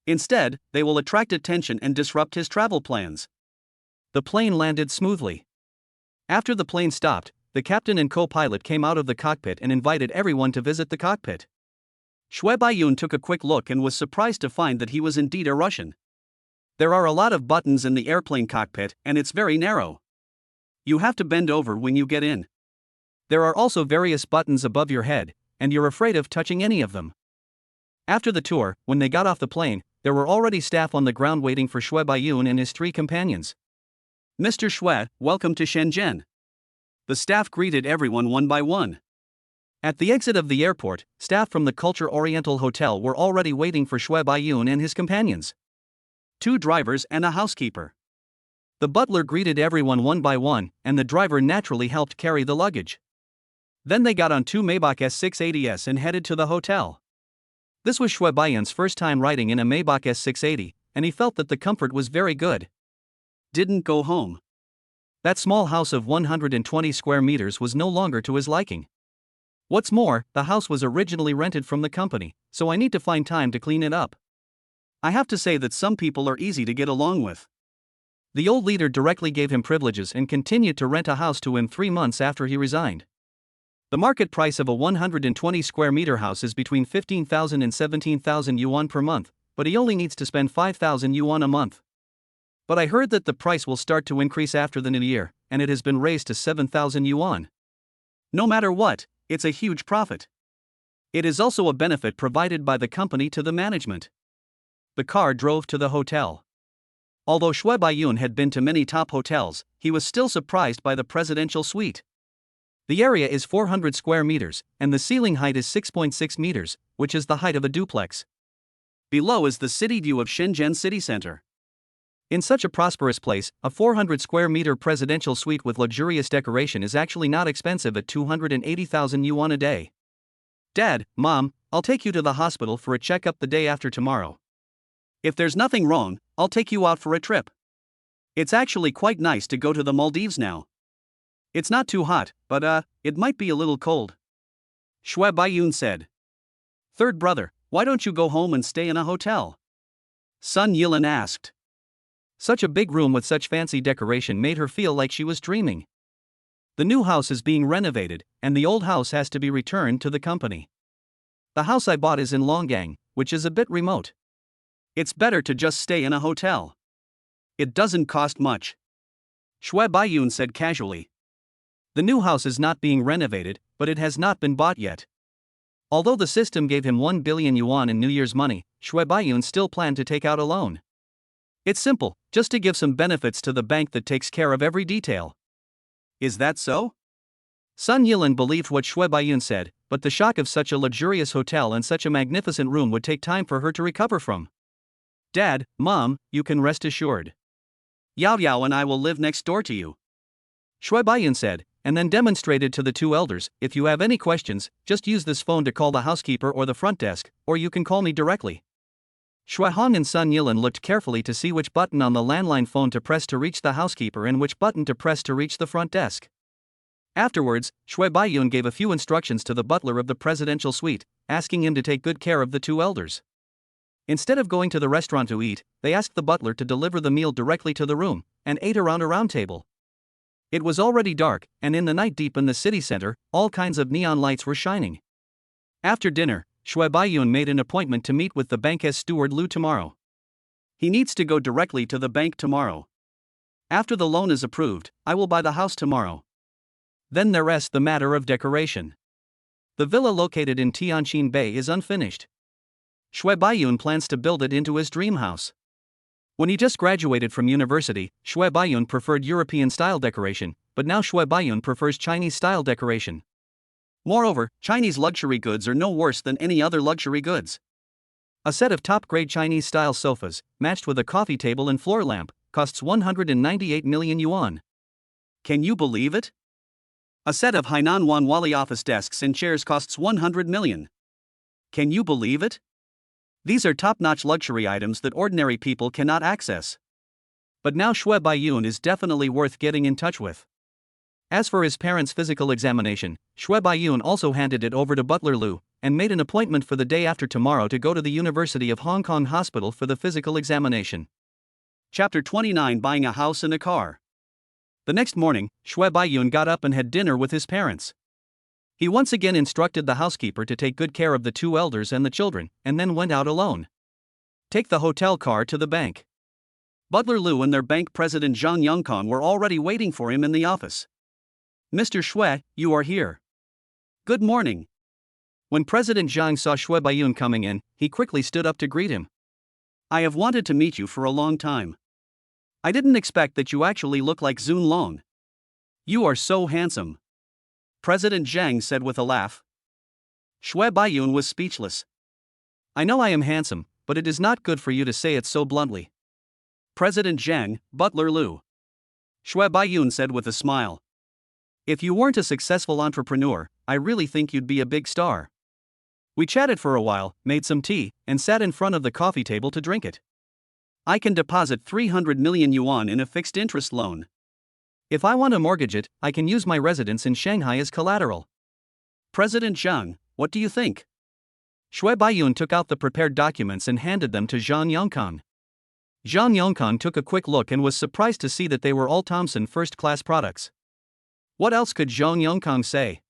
Instead, they will attract attention and disrupt his travel plans. The plane landed smoothly. After the plane stopped, the captain and co-pilot came out of the cockpit and invited everyone to visit the cockpit. Shue Baiyun took a quick look and was surprised to find that he was indeed a Russian. There are a lot of buttons in the airplane cockpit, and it's very narrow. You have to bend over when you get in. There are also various buttons above your head, and you're afraid of touching any of them. After the tour, when they got off the plane, there were already staff on the ground waiting for Shue Baiyun and his 3 companions. "Mr. Shue, welcome to Shenzhen." The staff greeted everyone one by one. At the exit of the airport, staff from the Culture Oriental Hotel were already waiting for Shue Baiyun and his companions. 2 drivers and a housekeeper. The butler greeted everyone one by one, and the driver naturally helped carry the luggage. Then they got on 2 Maybach S680s and headed to the hotel. This was Shue Baiyun's first time riding in a Maybach S680, and he felt that the comfort was very good. Didn't go home. That small house of 120 square meters was no longer to his liking. What's more, the house was originally rented from the company, so I need to find time to clean it up. I have to say that some people are easy to get along with. The old leader directly gave him privileges and continued to rent a house to him 3 months after he resigned. The market price of a 120 square meter house is between 15,000 and 17,000 yuan per month, but he only needs to spend 5,000 yuan a month. But I heard that the price will start to increase after the new year, and it has been raised to 7,000 yuan. No matter what, it's a huge profit. It is also a benefit provided by the company to the management. The car drove to the hotel. Although Shue Baiyun had been to many top hotels, he was still surprised by the presidential suite. The area is 400 square meters, and the ceiling height is 6.6 meters, which is the height of a duplex. Below is the city view of Shenzhen city center. In such a prosperous place, a 400 square meter presidential suite with luxurious decoration is actually not expensive at 280,000 yuan a day. "Dad, Mom, I'll take you to the hospital for a checkup the day after tomorrow. If there's nothing wrong, I'll take you out for a trip. It's actually quite nice to go to the Maldives now. It's not too hot, but it might be a little cold," Shue Baiyun said. "Third brother, why don't you go home and stay in a hotel?" Sun Yilan asked. Such a big room with such fancy decoration made her feel like she was dreaming. The new house is being renovated, and the old house has to be returned to the company. The house I bought is in Longgang, which is a bit remote. It's better to just stay in a hotel. It doesn't cost much, Shue Baiyun said casually. The new house is not being renovated, but it has not been bought yet. Although the system gave him 1 billion yuan in New Year's money, Shue Baiyun still planned to take out a loan. It's simple, just to give some benefits to the bank that takes care of every detail. Is that so? Sun Yilan believed what Shue Baiyun said, but the shock of such a luxurious hotel and such a magnificent room would take time for her to recover from. "Dad, Mom, you can rest assured. Yao Yao and I will live next door to you," Shue Baiyun said, and then demonstrated to the 2 elders, "If you have any questions, just use this phone to call the housekeeper or the front desk, or you can call me directly." Shue Hong and Sun Yilan looked carefully to see which button on the landline phone to press to reach the housekeeper and which button to press to reach the front desk. Afterwards, Shue Baiyun gave a few instructions to the butler of the presidential suite, asking him to take good care of the 2 elders. Instead of going to the restaurant to eat, they asked the butler to deliver the meal directly to the room, and ate around a round table. It was already dark, and in the night deep in the city center, all kinds of neon lights were shining. After dinner, Shue Baiyun made an appointment to meet with the bank's steward Lu tomorrow. He needs to go directly to the bank tomorrow. After the loan is approved, I will buy the house tomorrow. Then there rests the matter of decoration. The villa located in Tianjin Bay is unfinished. Shue Baiyun plans to build it into his dream house. When he just graduated from university, Shue Baiyun preferred European-style decoration, but now Shue Baiyun prefers Chinese-style decoration. Moreover, Chinese luxury goods are no worse than any other luxury goods. A set of top-grade Chinese-style sofas, matched with a coffee table and floor lamp, costs 198 million yuan. Can you believe it? A set of Hainan Wanwali office desks and chairs costs 100 million. Can you believe it? These are top-notch luxury items that ordinary people cannot access. But now Shue Baiyun is definitely worth getting in touch with. As for his parents' physical examination, Shue Baiyun also handed it over to Butler Lu, and made an appointment for the day after tomorrow to go to the University of Hong Kong Hospital for the physical examination. Chapter 29: Buying a house and a car. The next morning, Shui Baiyun got up and had dinner with his parents. He once again instructed the housekeeper to take good care of the two elders and the children, and then went out alone. Take the hotel car to the bank. Butler Lu and their bank president Zhang Yongkang were already waiting for him in the office. Mr. Shui, you are here. Good morning. When President Zhang saw Shui Baiyun coming in, he quickly stood up to greet him. I have wanted to meet you for a long time. I didn't expect that you actually look like Zun Long. You are so handsome. President Zhang said with a laugh. Shui Baiyun was speechless. I know I am handsome, but it is not good for you to say it so bluntly. President Zhang, Butler Lu. Shui Baiyun said with a smile. If you weren't a successful entrepreneur, I really think you'd be a big star. We chatted for a while, made some tea, and sat in front of the coffee table to drink it. I can deposit 300 million yuan in a fixed interest loan. If I want to mortgage it, I can use my residence in Shanghai as collateral. President Zhang, what do you think? Shui Baiyun took out the prepared documents and handed them to Zhang Yongkang. Zhang Yongkang took a quick look and was surprised to see that they were all Thomson first-class products. What else could Zhang Yongkang say?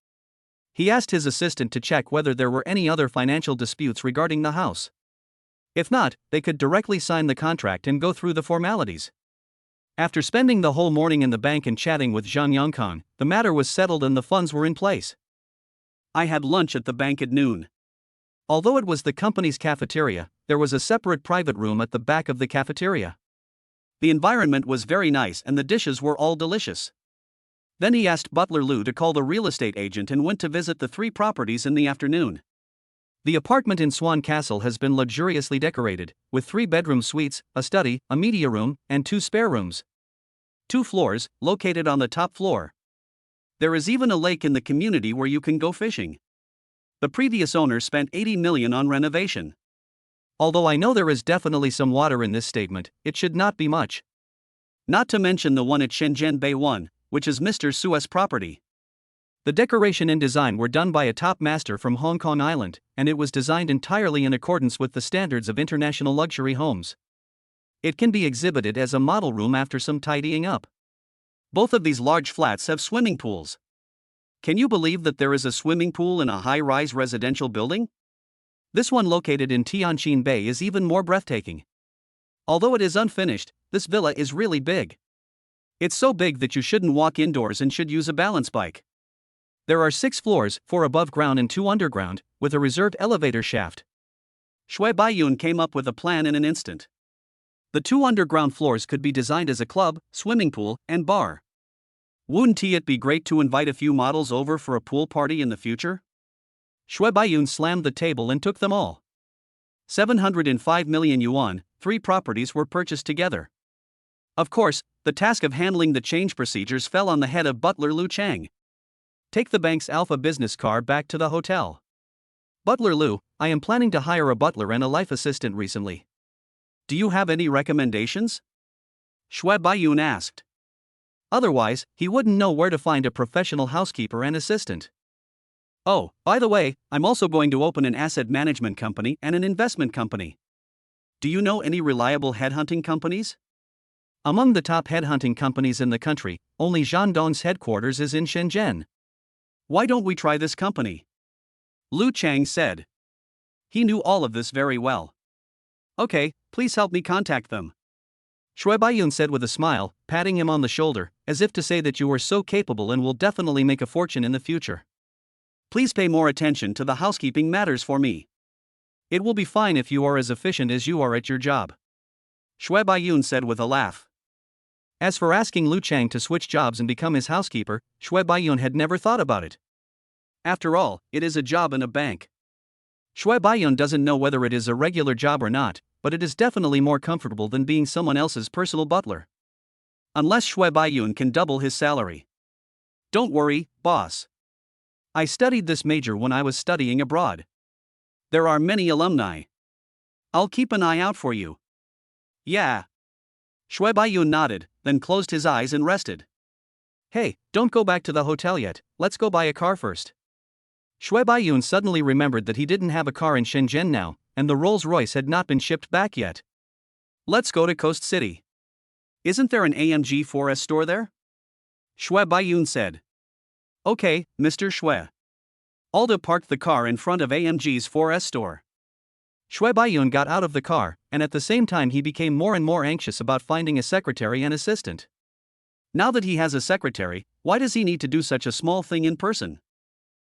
He asked his assistant to check whether there were any other financial disputes regarding the house. If not, they could directly sign the contract and go through the formalities. After spending the whole morning in the bank and chatting with Zhang Yongkang, the matter was settled and the funds were in place. I had lunch at the bank at noon. Although it was the company's cafeteria, there was a separate private room at the back of the cafeteria. The environment was very nice and the dishes were all delicious. Then he asked Butler Lu to call the real estate agent and went to visit the 3 properties in the afternoon. The apartment in Swan Castle has been luxuriously decorated, with 3-bedroom suites, a study, a media room, and 2 spare rooms. 2 floors, located on the top floor. There is even a lake in the community where you can go fishing. The previous owner spent 80 million on renovation. Although I know there is definitely some water in this statement, it should not be much. Not to mention the one at Shenzhen Bay 1, which is Mr. Su's property. The decoration and design were done by a top master from Hong Kong Island, and it was designed entirely in accordance with the standards of international luxury homes. It can be exhibited as a model room after some tidying up. Both of these large flats have swimming pools. Can you believe that there is a swimming pool in a high-rise residential building? This one located in Tianjin Bay is even more breathtaking. Although it is unfinished, this villa is really big. It's so big that you shouldn't walk indoors and should use a balance bike. There are 6 floors, 4 above ground and 2 underground, with a reserved elevator shaft. Shui Baiyun came up with a plan in an instant. The 2 underground floors could be designed as a club, swimming pool, and bar. Wouldn't it be great to invite a few models over for a pool party in the future? Shui Baiyun slammed the table and took them all. 705 million yuan, 3 properties were purchased together. Of course, the task of handling the change procedures fell on the head of Butler Lu Chang. Take the bank's Alpha business car back to the hotel. Butler Lu, I am planning to hire a butler and a life assistant recently. Do you have any recommendations? Shui Baiyun asked. Otherwise, he wouldn't know where to find a professional housekeeper and assistant. Oh, by the way, I'm also going to open an asset management company and an investment company. Do you know any reliable headhunting companies? Among the top headhunting companies in the country, only Zhandong's headquarters is in Shenzhen. Why don't we try this company? Lu Chang said. He knew all of this very well. Okay, please help me contact them. Shui Baiyun said with a smile, patting him on the shoulder, as if to say that you are so capable and will definitely make a fortune in the future. Please pay more attention to the housekeeping matters for me. It will be fine if you are as efficient as you are at your job. Shui Baiyun said with a laugh. As for asking Lu Chang to switch jobs and become his housekeeper, Shui Baiyun had never thought about it. After all, it is a job in a bank. Shui Baiyun doesn't know whether it is a regular job or not, but it is definitely more comfortable than being someone else's personal butler. Unless Shui Baiyun can double his salary. Don't worry, boss. I studied this major when I was studying abroad. There are many alumni. I'll keep an eye out for you. Yeah. Shui Baiyun nodded, then closed his eyes and rested. Hey, don't go back to the hotel yet, let's go buy a car first. Shui Baiyun suddenly remembered that he didn't have a car in Shenzhen now, and the Rolls-Royce had not been shipped back yet. Let's go to Coast City. Isn't there an AMG 4S store there? Shui Baiyun said. Okay, Mr. Shui. Aldo parked the car in front of AMG's 4S store. Shui Baiyun got out of the car, and at the same time he became more and more anxious about finding a secretary and assistant. Now that he has a secretary, why does he need to do such a small thing in person?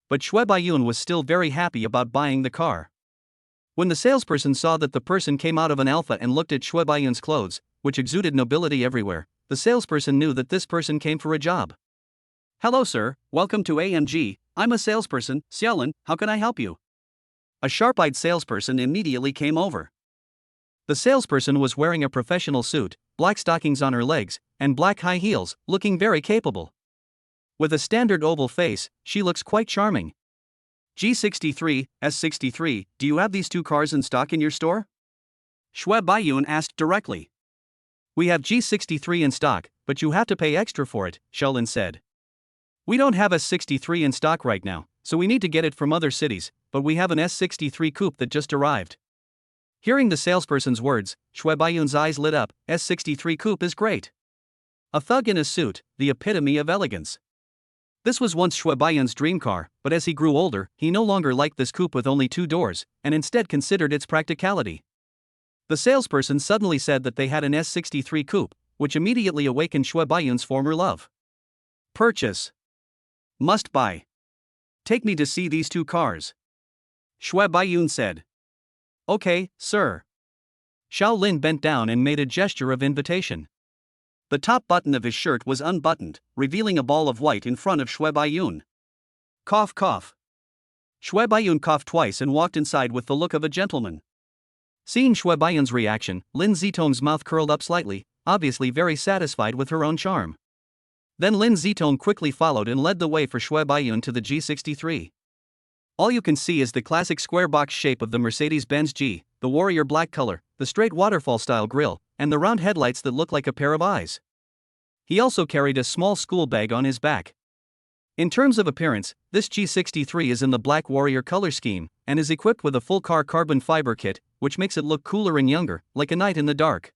But Shui Baiyun was still very happy about buying the car. When the salesperson saw that the person came out of an alpha and looked at Shui Baiyun's clothes, which exuded nobility everywhere, the salesperson knew that this person came for a job. Hello sir, welcome to AMG, I'm a salesperson, Xiaolin, how can I help you? A sharp-eyed salesperson immediately came over. The salesperson was wearing a professional suit, black stockings on her legs, and black high heels, looking very capable. With a standard oval face, she looks quite charming. G63, S63, do you have these two cars in stock in your store? Shui Baiyun asked directly. We have G63 in stock, but you have to pay extra for it, Xiaolin said. We don't have S63 in stock right now, so we need to get it from other cities, but we have an S63 coupe that just arrived. Hearing the salesperson's words, Shui Baiyun's eyes lit up. S63 coupe is great. A thug in a suit, the epitome of elegance. This was once Shui Baiyun's dream car, but as he grew older, he no longer liked this coupe with only 2 doors, and instead considered its practicality. The salesperson suddenly said that they had an S63 coupe, which immediately awakened Shui Baiyun's former love. Purchase. Must buy. Take me to see these 2 cars. Shui Baiyun said. Okay, sir. Xiaolin bent down and made a gesture of invitation. The top button of his shirt was unbuttoned, revealing a ball of white in front of Shui Baiyun. Cough cough. Shui Baiyun coughed twice and walked inside with the look of a gentleman. Seeing Shui Baiyun's reaction, Lin Zitong's mouth curled up slightly, obviously very satisfied with her own charm. Then Lin Zitong quickly followed and led the way for Shui Baiyun to the G63. All you can see is the classic square box shape of the Mercedes-Benz G, the warrior black color, the straight waterfall-style grille, and the round headlights that look like a pair of eyes. He also carried a small school bag on his back. In terms of appearance, this G63 is in the black warrior color scheme, and is equipped with a full-car carbon fiber kit, which makes it look cooler and younger, like a night in the dark.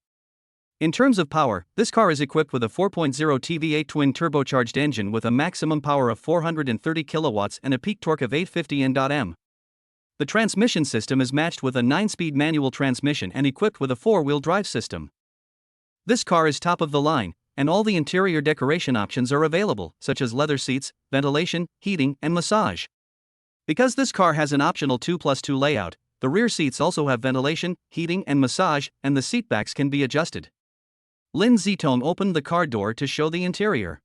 In terms of power, this car is equipped with a 4.0 TV8 twin-turbocharged engine with a maximum power of 430 kilowatts and a peak torque of 850 Nm. The transmission system is matched with a 9-speed manual transmission and equipped with a 4-wheel drive system. This car is top of the line, and all the interior decoration options are available, such as leather seats, ventilation, heating, and massage. Because this car has an optional 2+2 layout, the rear seats also have ventilation, heating, and massage, and the seatbacks can be adjusted. Lin Zitong opened the car door to show the interior.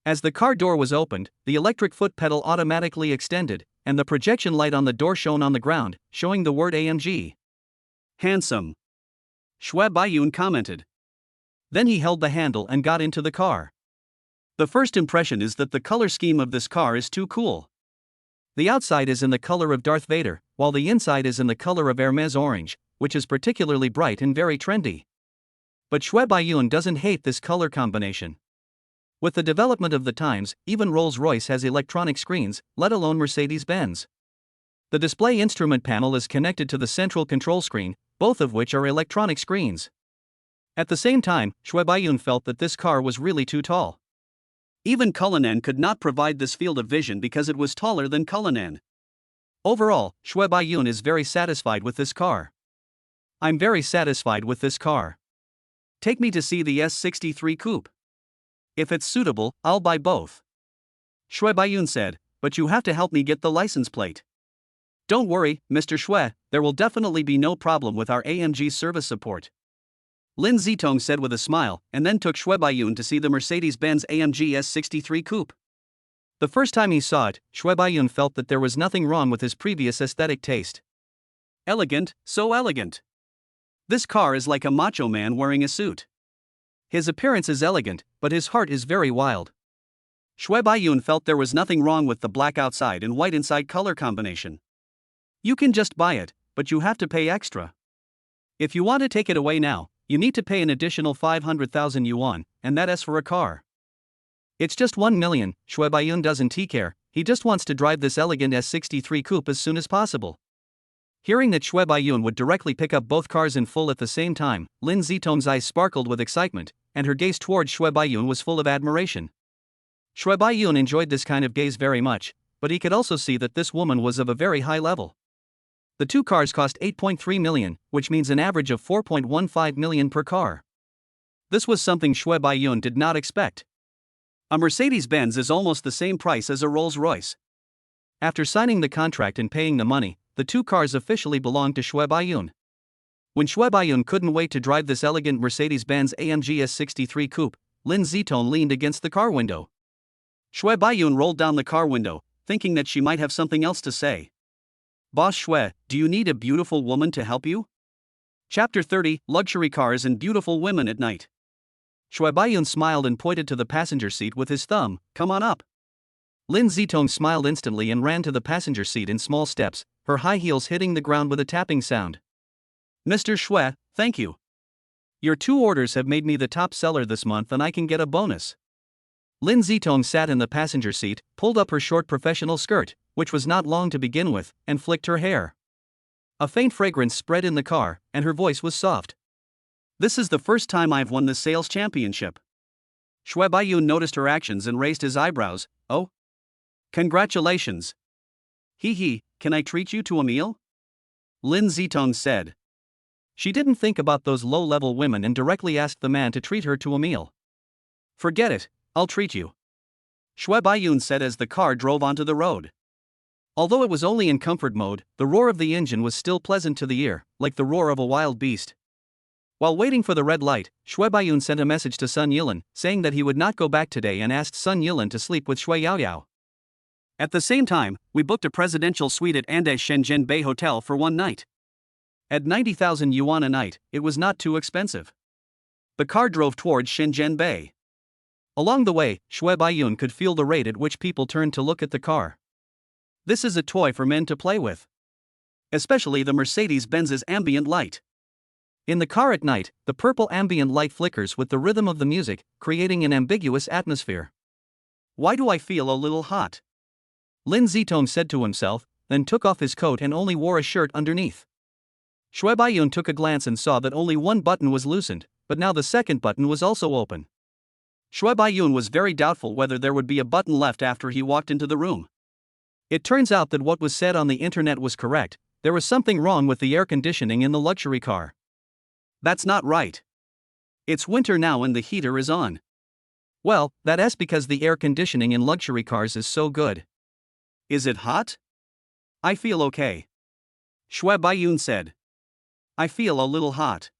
As the car door was opened, the electric foot pedal automatically extended, and the projection light on the door shone on the ground, showing the word AMG. Handsome. Shui Baiyun commented. Then he held the handle and got into the car. The first impression is that the color scheme of this car is too cool. The outside is in the color of Darth Vader, while the inside is in the color of Hermes orange, which is particularly bright and very trendy. But Shui Baiyun doesn't hate this color combination. With the development of the times, even Rolls-Royce has electronic screens, let alone Mercedes-Benz. The display instrument panel is connected to the central control screen, both of which are electronic screens. At the same time, Shui Baiyun felt that this car was really too tall. Even Cullinan could not provide this field of vision because it was taller than Cullinan. Overall, Shui Baiyun is very satisfied with this car. I'm very satisfied with this car. Take me to see the S63 coupe. If it's suitable, I'll buy both. Shui Baiyun said, but you have to help me get the license plate. Don't worry, Mr. Shui, there will definitely be no problem with our AMG service support. Lin Zitong said with a smile, and then took Shui Baiyun to see the Mercedes-Benz AMG S63 coupe. The first time he saw it, Shui Baiyun felt that there was nothing wrong with his previous aesthetic taste. Elegant, so elegant. This car is like a macho man wearing a suit. His appearance is elegant, but his heart is very wild. Shui Baiyun felt there was nothing wrong with the black outside and white inside color combination. You can just buy it, but you have to pay extra. If you want to take it away now, you need to pay an additional 500,000 yuan, and that is for a car. It's just 1 million, Shui Baiyun doesn't care, he just wants to drive this elegant S63 coupe as soon as possible. Hearing that Shui Baiyun would directly pick up both cars in full at the same time, Lin Zitong's eyes sparkled with excitement, and her gaze toward Shui Baiyun was full of admiration. Shui Baiyun enjoyed this kind of gaze very much, but he could also see that this woman was of a very high level. The two cars cost 8.3 million, which means an average of 4.15 million per car. This was something Shui Baiyun did not expect. A Mercedes-Benz is almost the same price as a Rolls-Royce. After signing the contract and paying the money, the two cars officially belonged to Shui Baiyun. When Shui Baiyun couldn't wait to drive this elegant Mercedes-Benz AMG S63 coupe, Lin Zitong leaned against the car window. Shui Baiyun rolled down the car window, thinking that she might have something else to say. Boss Shui, do you need a beautiful woman to help you? Chapter 30, Luxury Cars and Beautiful Women at Night. Shui Baiyun smiled and pointed to the passenger seat with his thumb. Come on up. Lin Zitong smiled instantly and ran to the passenger seat in small steps, her high heels hitting the ground with a tapping sound. Mr. Shui, thank you. Your 2 orders have made me the top seller this month and I can get a bonus. Lin Zitong sat in the passenger seat, pulled up her short professional skirt, which was not long to begin with, and flicked her hair. A faint fragrance spread in the car, and her voice was soft. This is the first time I've won the sales championship. Shui Baiyun noticed her actions and raised his eyebrows. Oh? Congratulations. Hee, can I treat you to a meal? Lin Zitong said. She didn't think about those low-level women and directly asked the man to treat her to a meal. Forget it, I'll treat you. Shui Baiyun said as the car drove onto the road. Although it was only in comfort mode, the roar of the engine was still pleasant to the ear, like the roar of a wild beast. While waiting for the red light, Shui Baiyun sent a message to Sun Yilan, saying that he would not go back today and asked Sun Yilan to sleep with Shui Yaoyao. At the same time, we booked a presidential suite at Andes Shenzhen Bay Hotel for 1 night. At 90,000 yuan a night, it was not too expensive. The car drove towards Shenzhen Bay. Along the way, Shui Baiyun could feel the rate at which people turned to look at the car. This is a toy for men to play with. Especially the Mercedes-Benz's ambient light. In the car at night, the purple ambient light flickers with the rhythm of the music, creating an ambiguous atmosphere. Why do I feel a little hot? Lin Zitong said to himself, then took off his coat and only wore a shirt underneath. Shui Baiyun took a glance and saw that only one button was loosened, but now the second button was also open. Shui Baiyun was very doubtful whether there would be a button left after he walked into the room. It turns out that what was said on the internet was correct. There was something wrong with the air conditioning in the luxury car. That's not right. It's winter now and the heater is on. Well, that's because the air conditioning in luxury cars is so good. Is it hot? I feel okay. Shui Baiyun said. I feel a little hot.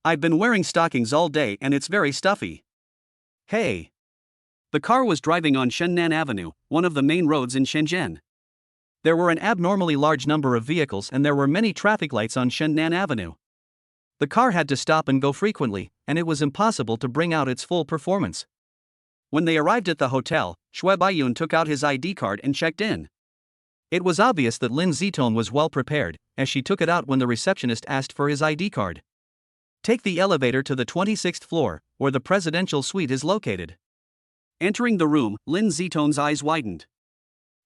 I've been wearing stockings all day and it's very stuffy. Hey. The car was driving on Shennan Avenue, one of the main roads in Shenzhen. There were an abnormally large number of vehicles and there were many traffic lights on Shennan Avenue. The car had to stop and go frequently, and it was impossible to bring out its full performance. When they arrived at the hotel, Shui Baiyun took out his ID card and checked in. It was obvious that Lin Zitong was well prepared, as she took it out when the receptionist asked for his ID card. Take the elevator to the 26th floor, where the presidential suite is located. Entering the room, Lin Zitong's eyes widened.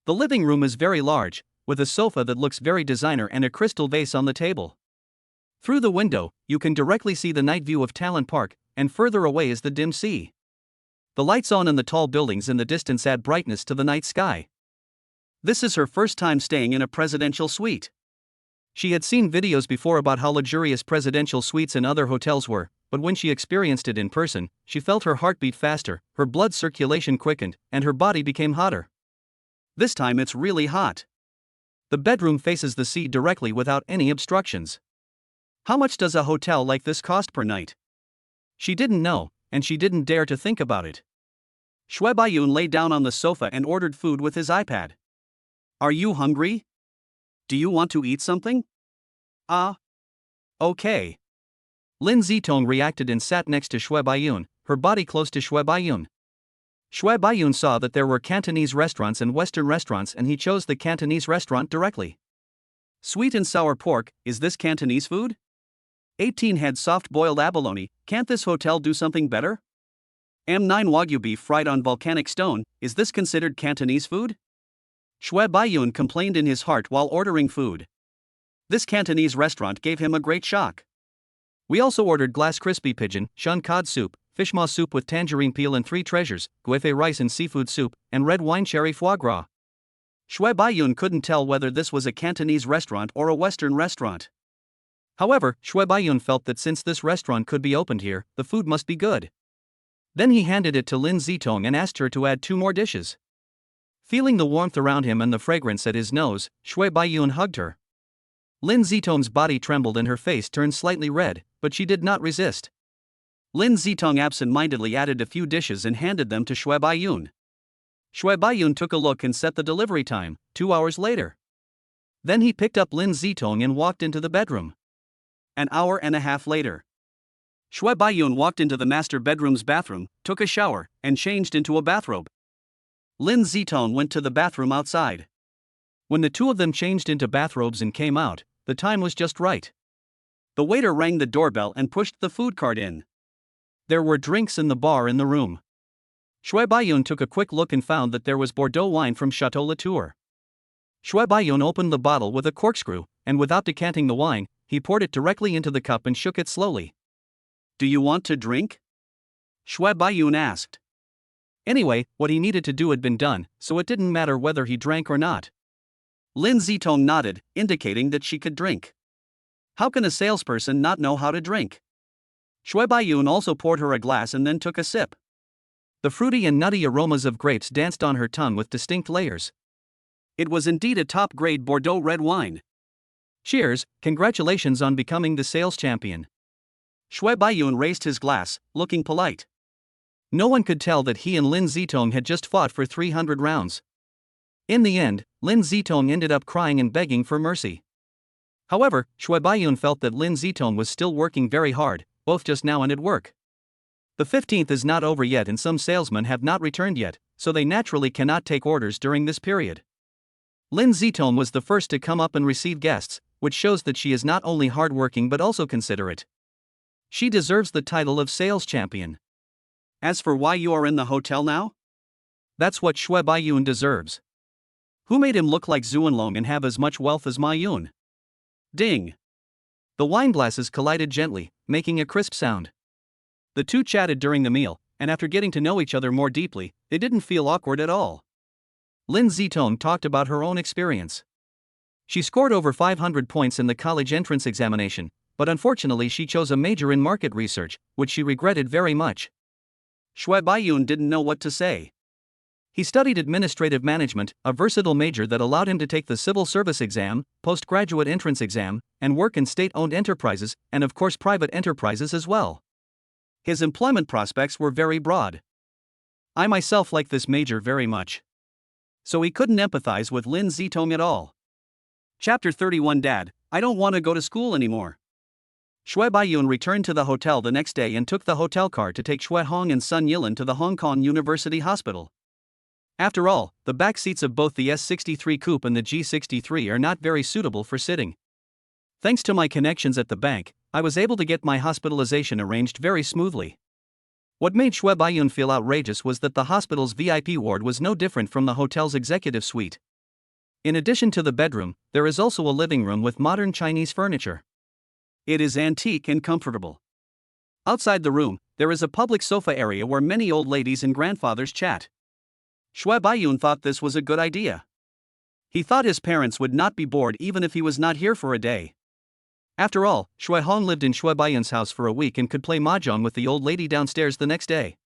The living room is very large, with a sofa that looks very designer and a crystal vase on the table. Through the window, you can directly see the night view of Talent Park, and further away is the dim sea. The lights on in the tall buildings in the distance add brightness to the night sky. This is her first time staying in a presidential suite. She had seen videos before about how luxurious presidential suites in other hotels were, but when she experienced it in person, she felt her heart beat faster, her blood circulation quickened, and her body became hotter. This time it's really hot. The bedroom faces the sea directly without any obstructions. How much does a hotel like this cost per night? She didn't know, and she didn't dare to think about it. Shui Baiyun lay down on the sofa and ordered food with his iPad. Are you hungry? Do you want to eat something? Okay. Lin Zitong reacted and sat next to Shui Baiyun, her body close to Shui Baiyun. Shui Baiyun saw that there were Cantonese restaurants and Western restaurants and he chose the Cantonese restaurant directly. Sweet and sour pork, is this Cantonese food? 18-head soft-boiled abalone, can't this hotel do something better? M9 Wagyu beef fried on volcanic stone, is this considered Cantonese food? Shui Baiyun complained in his heart while ordering food. This Cantonese restaurant gave him a great shock. We also ordered glass crispy pigeon, shun cod soup, fish maw soup with tangerine peel and 3 treasures, guefe rice and seafood soup, and red wine cherry foie gras. Shui Baiyun couldn't tell whether this was a Cantonese restaurant or a Western restaurant. However, Shui Baiyun felt that since this restaurant could be opened here, the food must be good. Then he handed it to Lin Zitong and asked her to add 2 more dishes. Feeling the warmth around him and the fragrance at his nose, Shui Baiyun hugged her. Lin Zitong's body trembled and her face turned slightly red, but she did not resist. Lin Zitong absent-mindedly added a few dishes and handed them to Shui Baiyun. Shui Baiyun took a look and set the delivery time, 2 hours later. Then he picked up Lin Zitong and walked into the bedroom. An hour and a half later, Shui Baiyun walked into the master bedroom's bathroom, took a shower, and changed into a bathrobe. Lin Zitong went to the bathroom outside. When the 2 of them changed into bathrobes and came out, the time was just right. The waiter rang the doorbell and pushed the food cart in. There were drinks in the bar in the room. Shui Baiyun took a quick look and found that there was Bordeaux wine from Chateau Latour. Shui Baiyun opened the bottle with a corkscrew, and without decanting the wine, he poured it directly into the cup and shook it slowly. "Do you want to drink?" Shui Baiyun asked. Anyway, what he needed to do had been done, so it didn't matter whether he drank or not. Lin Zitong nodded, indicating that she could drink. How can a salesperson not know how to drink? Shui Baiyun also poured her a glass and then took a sip. The fruity and nutty aromas of grapes danced on her tongue with distinct layers. It was indeed a top-grade Bordeaux red wine. Cheers, congratulations on becoming the sales champion. Shui Baiyun raised his glass, looking polite. No one could tell that he and Lin Zitong had just fought for 300 rounds. In the end, Lin Zitong ended up crying and begging for mercy. However, Shui Baiyun felt that Lin Zitong was still working very hard, both just now and at work. The 15th is not over yet and some salesmen have not returned yet, so they naturally cannot take orders during this period. Lin Zitong was the first to come up and receive guests, which shows that she is not only hardworking but also considerate. She deserves the title of sales champion. As for why you are in the hotel now? That's what Shui Baiyun deserves. Who made him look like Zuanlong and have as much wealth as Ma Yun? Ding! The wine glasses collided gently, making a crisp sound. The 2 chatted during the meal, and after getting to know each other more deeply, they didn't feel awkward at all. Lin Zitong talked about her own experience. She scored over 500 points in the college entrance examination, but unfortunately she chose a major in market research, which she regretted very much. Shui Baiyun didn't know what to say. He studied administrative management, a versatile major that allowed him to take the civil service exam, postgraduate entrance exam, and work in state-owned enterprises, and of course private enterprises as well. His employment prospects were very broad. I myself like this major very much. So he couldn't empathize with Lin Zitong at all. Chapter 31 Dad, I don't want to go to school anymore. Shui Baiyun returned to the hotel the next day and took the hotel car to take Shui Hong and Sun Yilin to the Hong Kong University Hospital. After all, the back seats of both the S63 coupe and the G63 are not very suitable for sitting. Thanks to my connections at the bank, I was able to get my hospitalization arranged very smoothly. What made Shui Baiyun feel outrageous was that the hospital's VIP ward was no different from the hotel's executive suite. In addition to the bedroom, there is also a living room with modern Chinese furniture. It is antique and comfortable. Outside the room, there is a public sofa area where many old ladies and grandfathers chat. Shui Baiyun thought this was a good idea. He thought his parents would not be bored even if he was not here for a day. After all, Shui Hong lived in Shui Baiyun's house for a week and could play mahjong with the old lady downstairs the next day.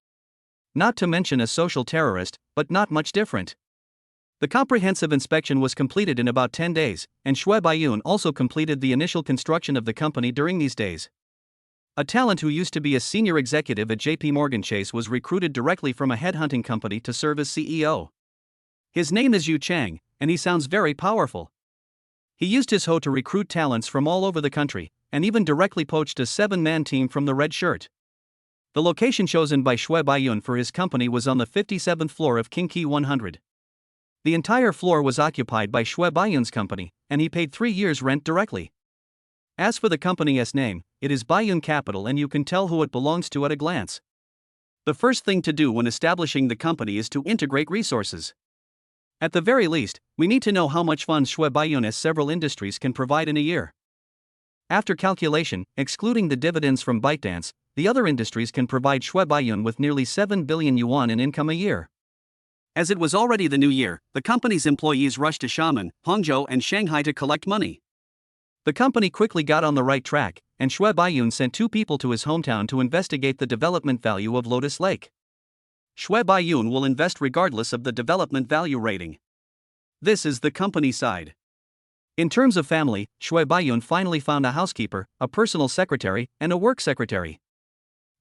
Not to mention a social terrorist, but not much different. The comprehensive inspection was completed in about 10 days, and Shui Baiyun also completed the initial construction of the company during these days. A talent who used to be a senior executive at JP Morgan Chase was recruited directly from a headhunting company to serve as CEO. His name is Yu Chang, and he sounds very powerful. He used his hoe to recruit talents from all over the country, and even directly poached a 7-man team from the red shirt. The location chosen by Shui Baiyun for his company was on the 57th floor of King Key 100. The entire floor was occupied by Shui Baiyun's company, and he paid 3 years' rent directly. As for the company's name, it is Baiyun Capital, and you can tell who it belongs to at a glance. The first thing to do when establishing the company is to integrate resources. At the very least, we need to know how much funds Shui Baiyun's several industries can provide in a year. After calculation, excluding the dividends from ByteDance, the other industries can provide Shui Baiyun with nearly 7 billion yuan in income a year. As it was already the new year, the company's employees rushed to Xiamen, Hangzhou, and Shanghai to collect money. The company quickly got on the right track, and Shui Baiyun sent 2 people to his hometown to investigate the development value of Lotus Lake. Shui Baiyun will invest regardless of the development value rating. This is the company side. In terms of family, Shui Baiyun finally found a housekeeper, a personal secretary, and a work secretary.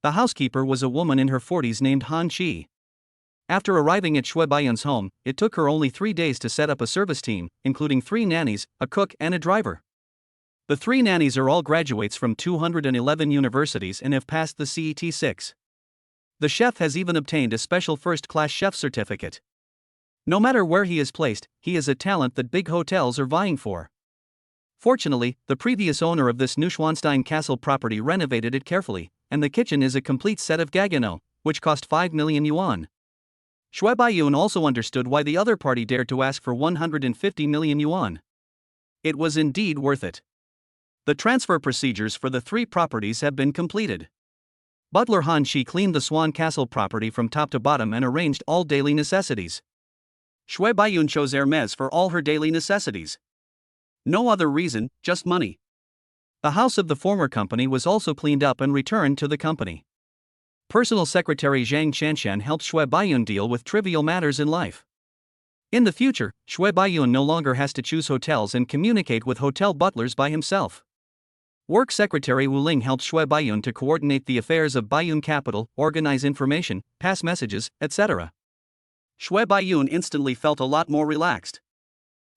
The housekeeper was a woman in her 40s named Han Qi. After arriving at Shui Baiyun's home, it took her only 3 days to set up a service team, including 3 nannies, a cook, and a driver. The 3 nannies are all graduates from 211 universities and have passed the CET 6. The chef has even obtained a special first-class chef certificate. No matter where he is placed, he is a talent that big hotels are vying for. Fortunately, the previous owner of this Neuschwanstein Castle property renovated it carefully, and the kitchen is a complete set of Gaggenau, which cost 5 million yuan. Shui Baiyun also understood why the other party dared to ask for 150 million yuan. It was indeed worth it. The transfer procedures for the 3 properties have been completed. Butler Han Shi cleaned the Swan Castle property from top to bottom and arranged all daily necessities. Shui Baiyun chose Hermes for all her daily necessities. No other reason, just money. The house of the former company was also cleaned up and returned to the company. Personal secretary Zhang Chanshan helped Shui Baiyun deal with trivial matters in life. In the future, Shui Baiyun no longer has to choose hotels and communicate with hotel butlers by himself. Work secretary Wu Ling helped Shui Baiyun to coordinate the affairs of Baiyun Capital, organize information, pass messages, etc. Shui Baiyun instantly felt a lot more relaxed.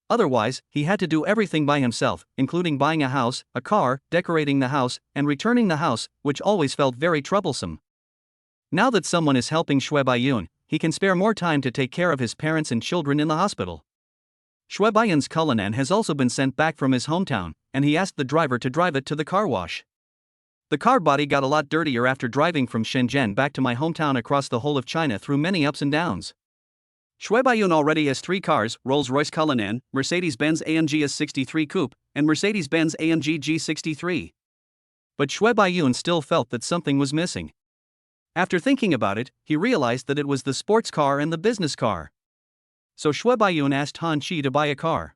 Otherwise, he had to do everything by himself, including buying a house, a car, decorating the house, and returning the house, which always felt very troublesome. Now that someone is helping Shui Baiyun, he can spare more time to take care of his parents and children in the hospital. Shui Baiyun's Cullinan has also been sent back from his hometown, and he asked the driver to drive it to the car wash. The car body got a lot dirtier after driving from Shenzhen back to my hometown across the whole of China through many ups and downs. Shui Baiyun already has 3 cars, Rolls-Royce Cullinan, Mercedes-Benz AMG S63 Coupe, and Mercedes-Benz AMG G63. But Shui Baiyun still felt that something was missing. After thinking about it, he realized that it was the sports car and the business car. So Shui Baiyun asked Han Qi to buy a car.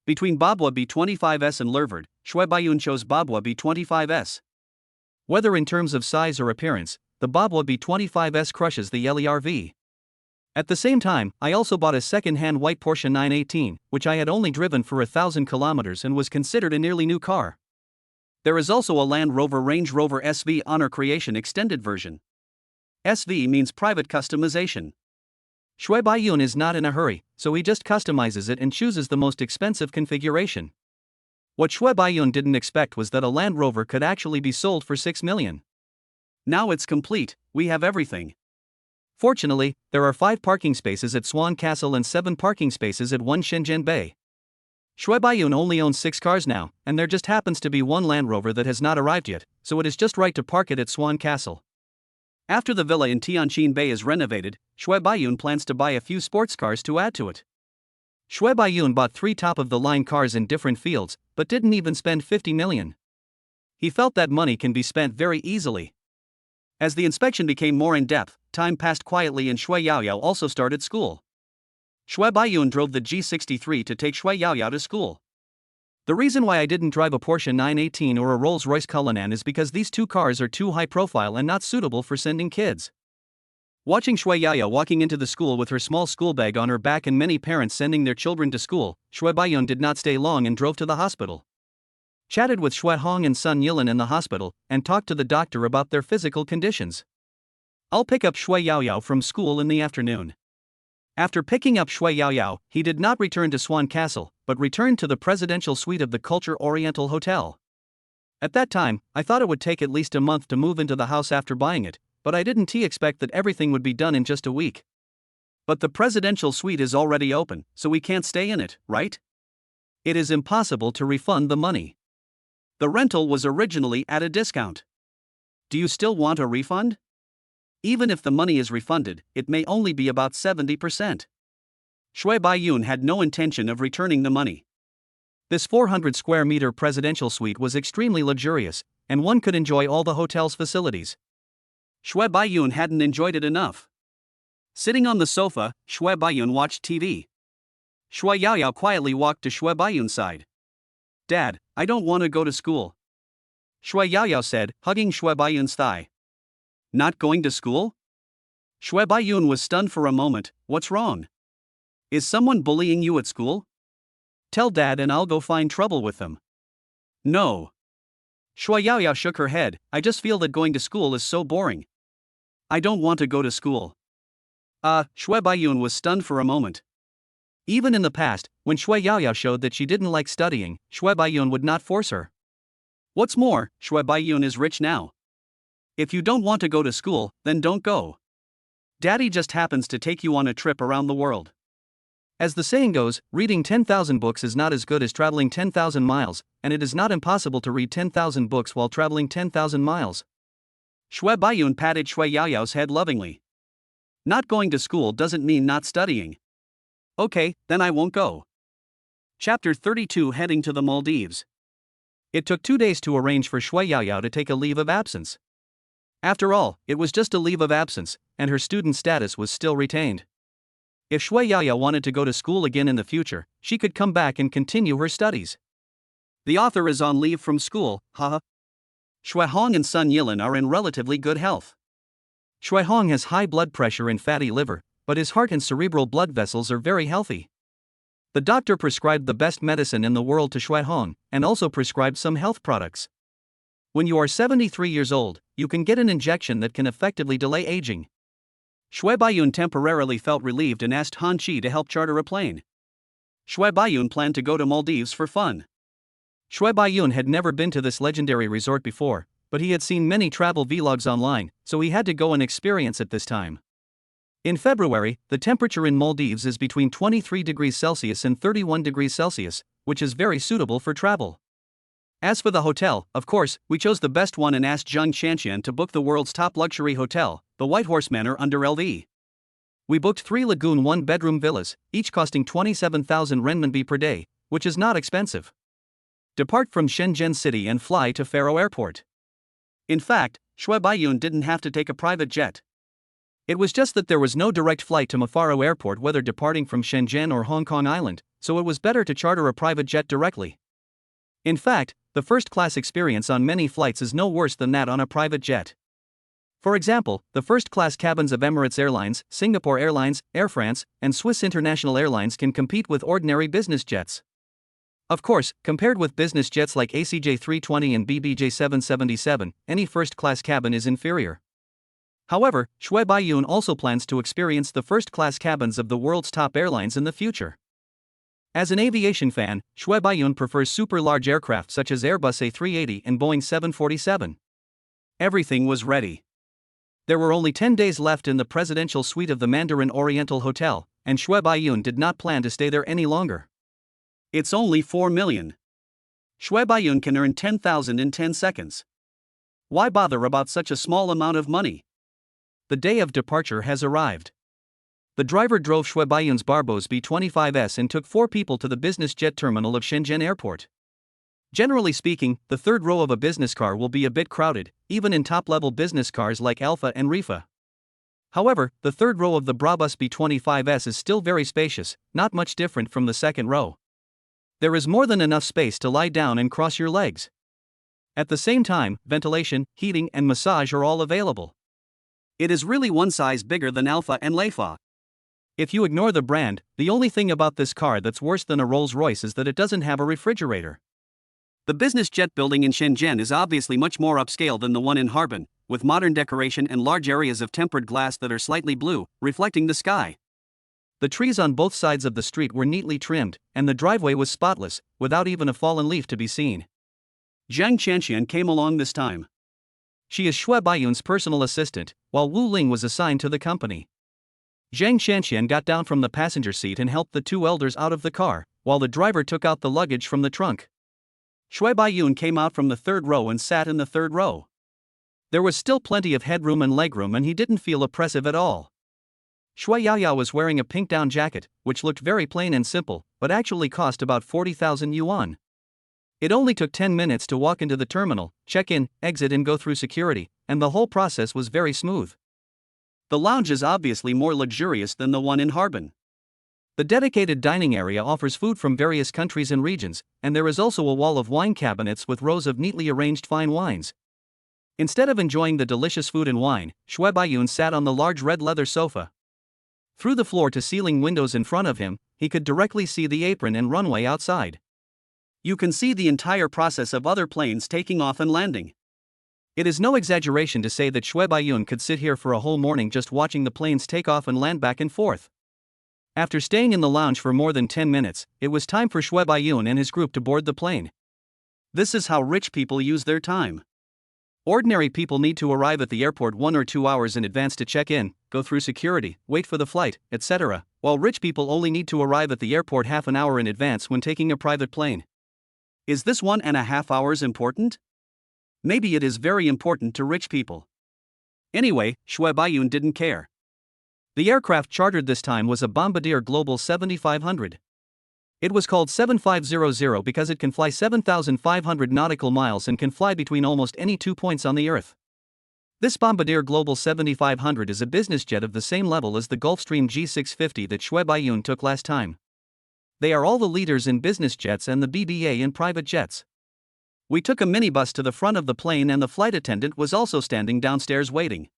Between Babwa B25S and Lervard, Shui Baiyun chose Babwa B25S. Whether in terms of size or appearance, the Babwa B25S crushes the LERV. At the same time, I also bought a second-hand white Porsche 918, which I had only driven for 1,000 kilometers and was considered a nearly new car. There is also a Land Rover Range Rover SV Honor Creation Extended version. SV means private customization. Shui Baiyun is not in a hurry, so he just customizes it and chooses the most expensive configuration. What Shui Baiyun didn't expect was that a Land Rover could actually be sold for 6 million. Now it's complete, we have everything. Fortunately, there are 5 parking spaces at Swan Castle and 7 parking spaces at 1 Shenzhen Bay. Shui Baiyun only owns 6 cars now, and there just happens to be 1 Land Rover that has not arrived yet, so it is just right to park it at Swan Castle. After the villa in Tianjin Bay is renovated, Shui Baiyun plans to buy a few sports cars to add to it. Shui Baiyun bought 3 top-of-the-line cars in different fields, but didn't even spend 50 million. He felt that money can be spent very easily. As the inspection became more in-depth, time passed quietly and Shui Yaoyao also started school. Shui Baiyun drove the G63 to take Shui Yaoyao to school. The reason why I didn't drive a Porsche 918 or a Rolls-Royce Cullinan is because these 2 cars are too high profile and not suitable for sending kids. Watching Shui Yaoyao walking into the school with her small school bag on her back and many parents sending their children to school, Shui Baiyun did not stay long and drove to the hospital. Chatted with Shui Hong and Sun Yilin in the hospital, and talked to the doctor about their physical conditions. I'll pick up Shui Yaoyao from school in the afternoon. After picking up Shui Yaoyao, he did not return to Swan Castle, but returned to the presidential suite of the Culture Oriental Hotel. At that time, I thought it would take at least a month to move into the house after buying it, but I didn't expect that everything would be done in just a week. But the presidential suite is already open, so we can't stay in it, right? It is impossible to refund the money. The rental was originally at a discount. Do you still want a refund? Even if the money is refunded, it may only be about 70%. Shui Baiyun had no intention of returning the money. This 400 square meter presidential suite was extremely luxurious, and one could enjoy all the hotel's facilities. Shui Baiyun hadn't enjoyed it enough. Sitting on the sofa, Shui Baiyun watched TV. Shui Yaoyao quietly walked to Shui Baiyun's side. "Dad, I don't want to go to school," Shui Yaoyao said, hugging Shui Baiyun's thigh. "Not going to school?" Shui Baiyun was stunned for a moment. "What's wrong? Is someone bullying you at school? Tell Dad and I'll go find trouble with them." "No." Shui Yaoyao shook her head. "I just feel that going to school is so boring. I don't want to go to school." Shui Baiyun was stunned for a moment. Even in the past, when Shui Yaoyao showed that she didn't like studying, Shui Baiyun would not force her. What's more, Shui Baiyun is rich now. If you don't want to go to school, then don't go. Daddy just happens to take you on a trip around the world. As the saying goes, reading 10,000 books is not as good as traveling 10,000 miles, and it is not impossible to read 10,000 books while traveling 10,000 miles. Shui Baiyun patted Shui Yaoyao's head lovingly. Not going to school doesn't mean not studying. Okay, then I won't go. Chapter 32 Heading to the Maldives. It took 2 days to arrange for Shui Yaoyao to take a leave of absence. After all, it was just a leave of absence, and her student status was still retained. If Shui Yaoyao wanted to go to school again in the future, she could come back and continue her studies. The author is on leave from school, haha. Shui Hong and Sun Yilin are in relatively good health. Shui Hong has high blood pressure and fatty liver, but his heart and cerebral blood vessels are very healthy. The doctor prescribed the best medicine in the world to Shui Hong, and also prescribed some health products. When you are 73 years old, you can get an injection that can effectively delay aging. Shui Baiyun temporarily felt relieved and asked Han Qi to help charter a plane. Shui Baiyun planned to go to Maldives for fun. Shui Baiyun had never been to this legendary resort before, but he had seen many travel vlogs online, so he had to go and experience it this time. In February, the temperature in Maldives is between 23 degrees Celsius and 31 degrees Celsius, which is very suitable for travel. As for the hotel, of course, we chose the best one and asked Zhang Qianqian to book the world's top luxury hotel, the White Horse Manor under LV. We booked 3 lagoon 1-bedroom villas, each costing 27,000 renminbi per day, which is not expensive. Depart from Shenzhen City and fly to Faro Airport. In fact, Shui Baiyun didn't have to take a private jet. It was just that there was no direct flight to Mafaro Airport whether departing from Shenzhen or Hong Kong Island, so it was better to charter a private jet directly. In fact, the first-class experience on many flights is no worse than that on a private jet. For example, the first-class cabins of Emirates Airlines, Singapore Airlines, Air France, and Swiss International Airlines can compete with ordinary business jets. Of course, compared with business jets like ACJ 320 and BBJ 777, any first-class cabin is inferior. However, Shui Baiyun also plans to experience the first-class cabins of the world's top airlines in the future. As an aviation fan, Shui Baiyun prefers super-large aircraft such as Airbus A380 and Boeing 747. Everything was ready. There were only 10 days left in the presidential suite of the Mandarin Oriental Hotel, and Shui Baiyun did not plan to stay there any longer. It's only 4 million. Shui Baiyun can earn 10,000 in 10 seconds. Why bother about such a small amount of money? The day of departure has arrived. The driver drove Shui Baiyun's Barbos B25S and took 4 people to the business jet terminal of Shenzhen Airport. Generally speaking, the third row of a business car will be a bit crowded, even in top-level business cars like Alpha and Rifa. However, the third row of the Brabus B25S is still very spacious, not much different from the second row. There is more than enough space to lie down and cross your legs. At the same time, ventilation, heating, and massage are all available. It is really one size bigger than Alpha and Leifa. If you ignore the brand, the only thing about this car that's worse than a Rolls-Royce is that it doesn't have a refrigerator. The business jet building in Shenzhen is obviously much more upscale than the one in Harbin, with modern decoration and large areas of tempered glass that are slightly blue, reflecting the sky. The trees on both sides of the street were neatly trimmed, and the driveway was spotless, without even a fallen leaf to be seen. Zhang Qianqian came along this time. She is Shui Baiyun's personal assistant, while Wu Ling was assigned to the company. Zhang Qianqian got down from the passenger seat and helped the 2 elders out of the car, while the driver took out the luggage from the trunk. Shui Baiyun came out from the third row and sat in the third row. There was still plenty of headroom and legroom and he didn't feel oppressive at all. Shui Yaoyao was wearing a pink down jacket, which looked very plain and simple, but actually cost about 40,000 yuan. It only took 10 minutes to walk into the terminal, check in, exit, and go through security, and the whole process was very smooth. The lounge is obviously more luxurious than the one in Harbin. The dedicated dining area offers food from various countries and regions, and there is also a wall of wine cabinets with rows of neatly arranged fine wines. Instead of enjoying the delicious food and wine, Shue Baiyun sat on the large red leather sofa. Through the floor-to-ceiling windows in front of him, he could directly see the apron and runway outside. You can see the entire process of other planes taking off and landing. It is no exaggeration to say that Shue Baiyun could sit here for a whole morning just watching the planes take off and land back and forth. After staying in the lounge for more than 10 minutes, it was time for Shue Baiyun and his group to board the plane. This is how rich people use their time. Ordinary people need to arrive at the airport 1 or 2 hours in advance to check in, go through security, wait for the flight, etc., while rich people only need to arrive at the airport half an hour in advance when taking a private plane. Is this 1.5 hours important? Maybe it is very important to rich people. Anyway, Shue Baiyun didn't care. The aircraft chartered this time was a Bombardier Global 7500. It was called 7500 because it can fly 7,500 nautical miles and can fly between almost any 2 points on the Earth. This Bombardier Global 7500 is a business jet of the same level as the Gulfstream G650 that Shue Baiyun took last time. They are all the leaders in business jets and the BBA in private jets. We took a minibus to the front of the plane and the flight attendant was also standing downstairs waiting.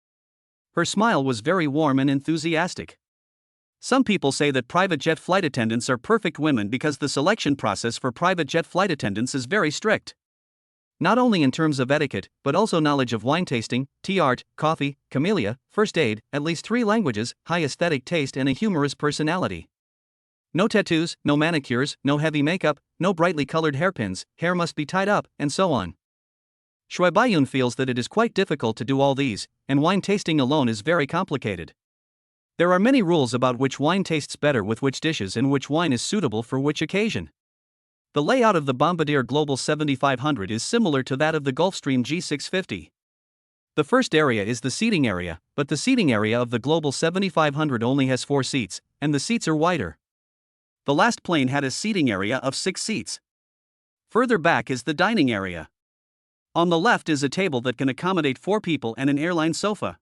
Her smile was very warm and enthusiastic. Some people say that private jet flight attendants are perfect women because the selection process for private jet flight attendants is very strict. Not only in terms of etiquette, but also knowledge of wine tasting, tea art, coffee, camellia, first aid, at least 3 languages, high aesthetic taste, and a humorous personality. No tattoos, no manicures, no heavy makeup, no brightly colored hairpins, hair must be tied up, and so on. Shue Baiyun feels that it is quite difficult to do all these, and wine tasting alone is very complicated. There are many rules about which wine tastes better with which dishes and which wine is suitable for which occasion. The layout of the Bombardier Global 7500 is similar to that of the Gulfstream G650. The first area is the seating area, but the seating area of the Global 7500 only has 4 seats, and the seats are wider. The last plane had a seating area of 6 seats. Further back is the dining area. On the left is a table that can accommodate 4 people and an airline sofa.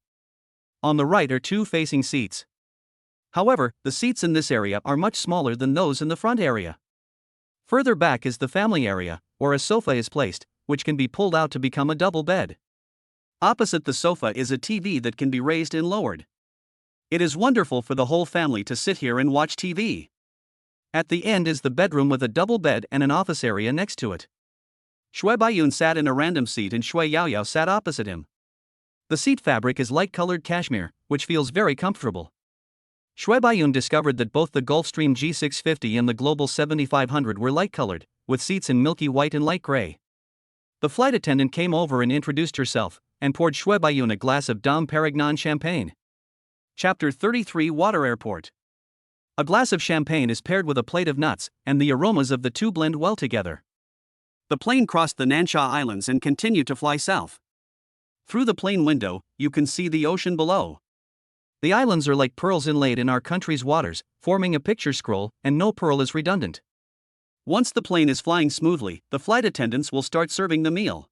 On the right are 2 facing seats. However, the seats in this area are much smaller than those in the front area. Further back is the family area, where a sofa is placed, which can be pulled out to become a double bed. Opposite the sofa is a TV that can be raised and lowered. It is wonderful for the whole family to sit here and watch TV. At the end is the bedroom with a double bed and an office area next to it. Shue Baiyun sat in a random seat and Shue Yaoyao sat opposite him. The seat fabric is light-colored cashmere, which feels very comfortable. Shue Baiyun discovered that both the Gulfstream G650 and the Global 7500 were light-colored, with seats in milky white and light gray. The flight attendant came over and introduced herself, and poured Shue Baiyun a glass of Dom Perignon champagne. Chapter 33 Water Airport. A glass of champagne is paired with a plate of nuts, and the aromas of the two blend well together. The plane crossed the Nansha Islands and continued to fly south. Through the plane window, you can see the ocean below. The islands are like pearls inlaid in our country's waters, forming a picture scroll, and no pearl is redundant. Once the plane is flying smoothly, the flight attendants will start serving the meal.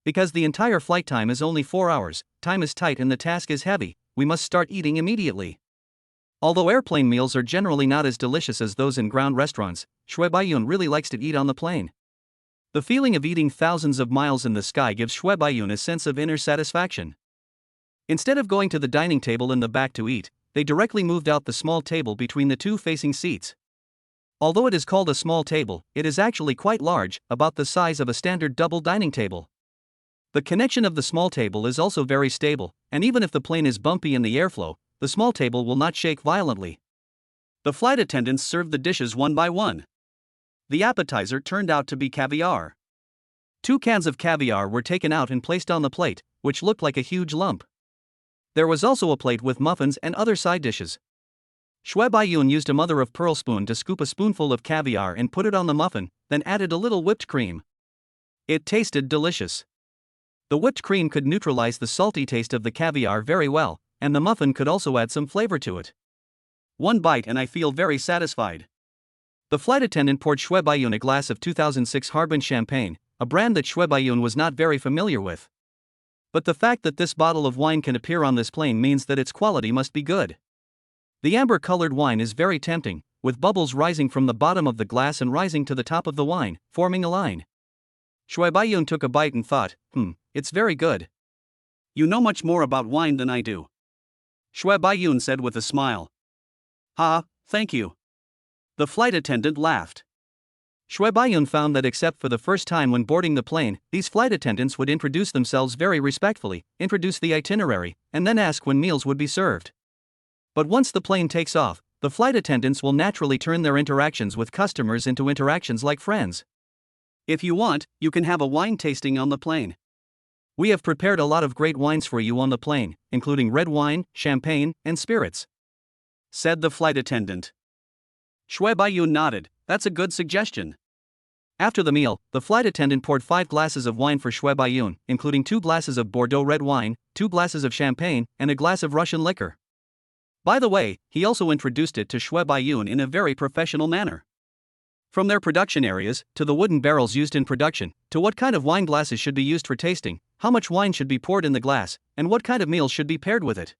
Because the entire flight time is only 4 hours, time is tight and the task is heavy, we must start eating immediately. Although airplane meals are generally not as delicious as those in ground restaurants, Shue Baiyun really likes to eat on the plane. The feeling of eating thousands of miles in the sky gives Shue Baiyun a sense of inner satisfaction. Instead of going to the dining table in the back to eat, they directly moved out the small table between the 2 facing seats. Although it is called a small table, it is actually quite large, about the size of a standard double dining table. The connection of the small table is also very stable, and even if the plane is bumpy in the airflow, the small table will not shake violently. The flight attendants served the dishes one by one. The appetizer turned out to be caviar. 2 cans of caviar were taken out and placed on the plate, which looked like a huge lump. There was also a plate with muffins and other side dishes. Shue Baiyun used a mother-of-pearl spoon to scoop a spoonful of caviar and put it on the muffin, then added a little whipped cream. It tasted delicious. The whipped cream could neutralize the salty taste of the caviar very well, and the muffin could also add some flavor to it. One bite and I feel very satisfied. The flight attendant poured Shui Baiyun a glass of 2006 Harbin champagne, a brand that Shui Baiyun was not very familiar with. But the fact that this bottle of wine can appear on this plane means that its quality must be good. The amber-colored wine is very tempting, with bubbles rising from the bottom of the glass and rising to the top of the wine, forming a line. Shui Baiyun took a bite and thought, it's very good. You know much more about wine than I do. Shui Baiyun said with a smile. Ha, thank you. The flight attendant laughed. Shui Baiyun found that except for the first time when boarding the plane, these flight attendants would introduce themselves very respectfully, introduce the itinerary, and then ask when meals would be served. But once the plane takes off, the flight attendants will naturally turn their interactions with customers into interactions like friends. If you want, you can have a wine tasting on the plane. We have prepared a lot of great wines for you on the plane, including red wine, champagne, and spirits, said the flight attendant. Shui Baiyun nodded. That's a good suggestion. After the meal, the flight attendant poured 5 glasses of wine for Shui Baiyun, including 2 glasses of Bordeaux red wine, 2 glasses of champagne, and a glass of Russian liquor. By the way, he also introduced it to Shui Baiyun in a very professional manner. From their production areas, to the wooden barrels used in production, to what kind of wine glasses should be used for tasting, how much wine should be poured in the glass, and what kind of meals should be paired with it.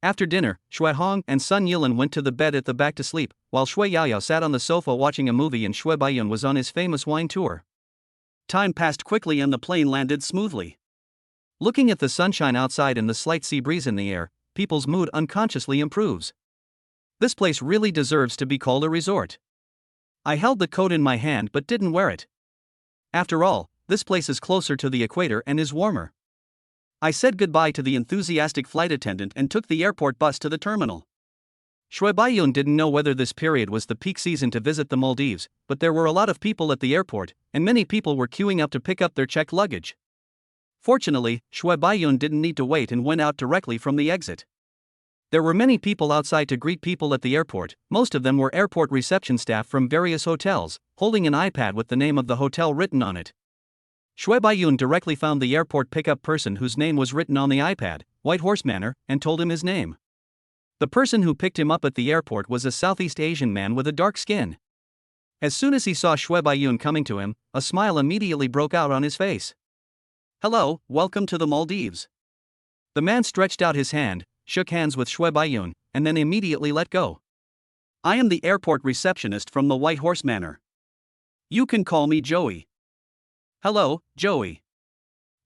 After dinner, Shui Hong and Sun Yilan went to the bed at the back to sleep, while Shui Yaoyao sat on the sofa watching a movie and Shui Baiyun was on his famous wine tour. Time passed quickly and the plane landed smoothly. Looking at the sunshine outside and the slight sea breeze in the air, people's mood unconsciously improves. This place really deserves to be called a resort. I held the coat in my hand but didn't wear it. After all, this place is closer to the equator and is warmer. I said goodbye to the enthusiastic flight attendant and took the airport bus to the terminal. Shui Baiyun didn't know whether this period was the peak season to visit the Maldives, but there were a lot of people at the airport, and many people were queuing up to pick up their checked luggage. Fortunately, Shui Baiyun didn't need to wait and went out directly from the exit. There were many people outside to greet people at the airport. Most of them were airport reception staff from various hotels, holding an iPad with the name of the hotel written on it. Shui Baiyun directly found the airport pickup person whose name was written on the iPad, White Horse Manor, and told him his name. The person who picked him up at the airport was a Southeast Asian man with a dark skin. As soon as he saw Shui Baiyun coming to him, a smile immediately broke out on his face. Hello, welcome to the Maldives. The man stretched out his hand, shook hands with Shui Baiyun, and then immediately let go. I am the airport receptionist from the White Horse Manor. You can call me Joey. Hello, Joey.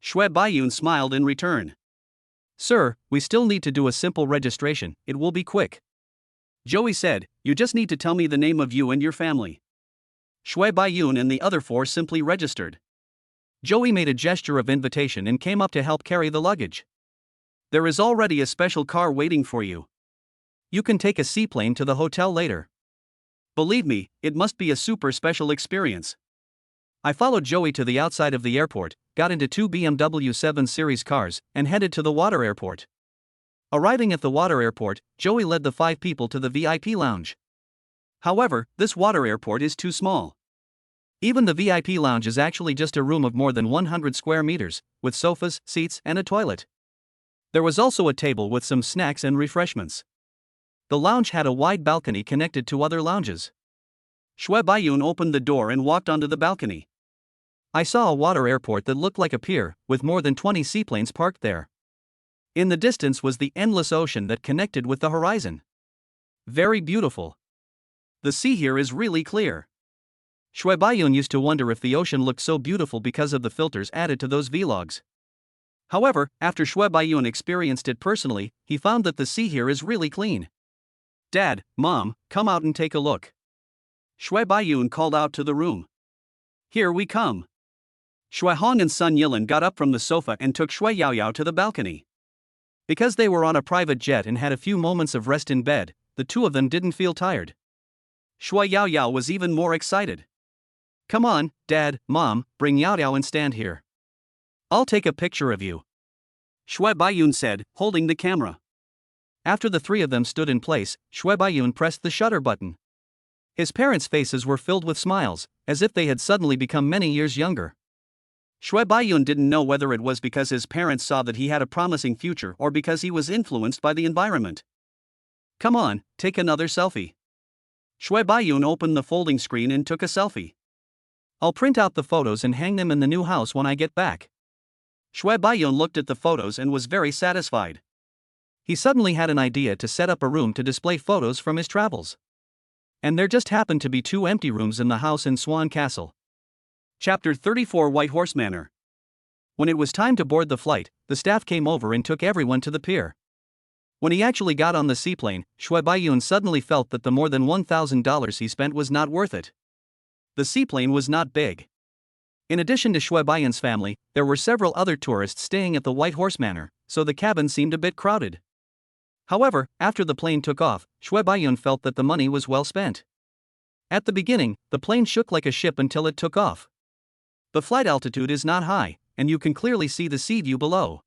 Shui Baiyun smiled in return. Sir, we still need to do a simple registration, it will be quick. Joey said, you just need to tell me the name of you and your family. Shui Baiyun and the other 4 simply registered. Joey made a gesture of invitation and came up to help carry the luggage. There is already a special car waiting for you. You can take a seaplane to the hotel later. Believe me, it must be a super special experience. I followed Joey to the outside of the airport, got into 2 BMW 7 Series cars, and headed to the water airport. Arriving at the water airport, Joey led the 5 people to the VIP lounge. However, this water airport is too small. Even the VIP lounge is actually just a room of more than 100 square meters, with sofas, seats, and a toilet. There was also a table with some snacks and refreshments. The lounge had a wide balcony connected to other lounges. Shui Baiyun opened the door and walked onto the balcony. I saw a water airport that looked like a pier, with more than 20 seaplanes parked there. In the distance was the endless ocean that connected with the horizon. Very beautiful. The sea here is really clear. Shui Baiyun used to wonder if the ocean looked so beautiful because of the filters added to those vlogs. However, after Shui Baiyun experienced it personally, he found that the sea here is really clean. Dad, Mom, come out and take a look. Shui Baiyun called out to the room. Here we come. Shui Hong and Sun Yilan got up from the sofa and took Shui Yaoyao to the balcony. Because they were on a private jet and had a few moments of rest in bed, the 2 of them didn't feel tired. Shui Yaoyao was even more excited. Come on, Dad, Mom, bring Yaoyao and stand here. I'll take a picture of you. Shui Baiyun said, holding the camera. After the 3 of them stood in place, Shui Baiyun pressed the shutter button. His parents' faces were filled with smiles, as if they had suddenly become many years younger. Shui Baiyun didn't know whether it was because his parents saw that he had a promising future or because he was influenced by the environment. Come on, take another selfie. Shui Baiyun opened the folding screen and took a selfie. I'll print out the photos and hang them in the new house when I get back. Shui Baiyun looked at the photos and was very satisfied. He suddenly had an idea to set up a room to display photos from his travels. And there just happened to be 2 empty rooms in the house in Swan Castle. Chapter 34 White Horse Manor. When it was time to board the flight, the staff came over and took everyone to the pier. When he actually got on the seaplane, Shui Baiyun suddenly felt that the more than $1,000 he spent was not worth it. The seaplane was not big. In addition to Shui Baiyun's family, there were several other tourists staying at the White Horse Manor, so the cabin seemed a bit crowded. However, after the plane took off, Shui Baiyun felt that the money was well spent. At the beginning, the plane shook like a ship until it took off. The flight altitude is not high, and you can clearly see the sea view below.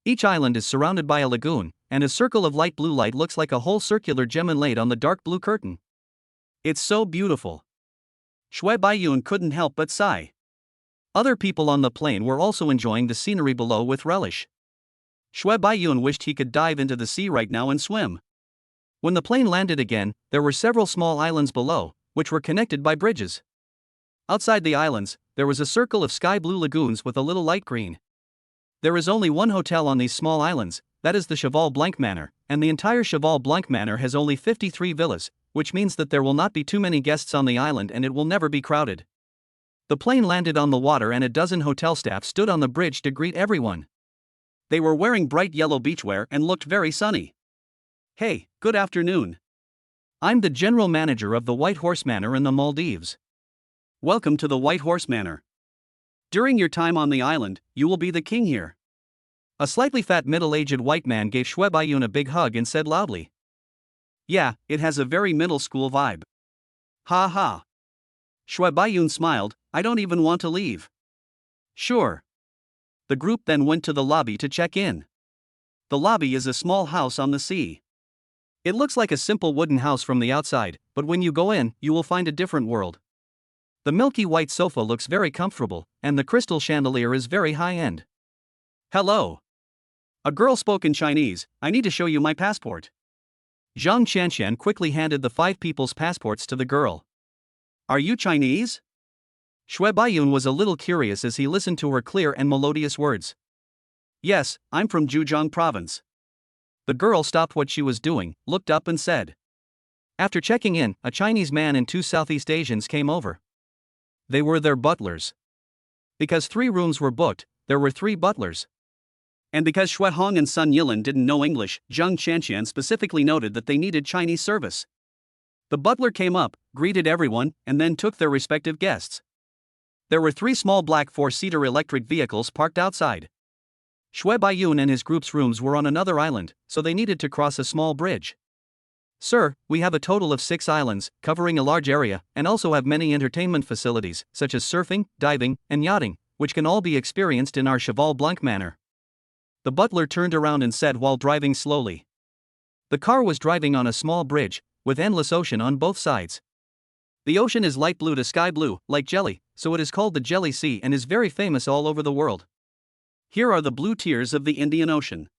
Each island is surrounded by a lagoon, and a circle of light blue light looks like a whole circular gem inlaid on the dark blue curtain. It's so beautiful. Shui Baiyun couldn't help but sigh. Other people on the plane were also enjoying the scenery below with relish. Shui Baiyun wished he could dive into the sea right now and swim. When the plane landed again, there were several small islands below, which were connected by bridges. Outside the islands, there was a circle of sky blue lagoons with a little light green. There is only one hotel on these small islands, that is the Cheval Blanc Manor, and the entire Cheval Blanc Manor has only 53 villas, which means that there will not be too many guests on the island and it will never be crowded. The plane landed on the water and a dozen hotel staff stood on the bridge to greet everyone. They were wearing bright yellow beachwear and looked very sunny. Hey, good afternoon. I'm the general manager of the White Horse Manor in the Maldives. Welcome to the White Horse Manor. During your time on the island, you will be the king here. A slightly fat middle-aged white man gave Shui Baiyun a big hug and said loudly. Yeah, it has a very middle school vibe. Ha ha. Shui Baiyun smiled, I don't even want to leave. Sure. The group then went to the lobby to check in. The lobby is a small house on the sea. It looks like a simple wooden house from the outside, but when you go in, you will find a different world. The milky white sofa looks very comfortable, and the crystal chandelier is very high-end. Hello. A girl spoke in Chinese, I need to show you my passport. Zhang Qianqian quickly handed the 5 people's passports to the girl. Are you Chinese? Shui Baiyun was a little curious as he listened to her clear and melodious words. Yes, I'm from Zhejiang province. The girl stopped what she was doing, looked up and said. After checking in, a Chinese man and 2 Southeast Asians came over. They were their butlers. Because 3 rooms were booked, there were 3 butlers. And because Shui Hong and Sun Yilin didn't know English, Zhang Qianqian specifically noted that they needed Chinese service. The butler came up, greeted everyone, and then took their respective guests. There were 3 small black 4-seater electric vehicles parked outside. Shui Baiyun and his group's rooms were on another island, so they needed to cross a small bridge. Sir, we have a total of 6 islands, covering a large area, and also have many entertainment facilities, such as surfing, diving, and yachting, which can all be experienced in our Cheval Blanc Manor. The butler turned around and said while driving slowly. The car was driving on a small bridge, with endless ocean on both sides. The ocean is light blue to sky blue, like jelly, so it is called the Jelly Sea and is very famous all over the world. Here are the blue tiers of the Indian Ocean.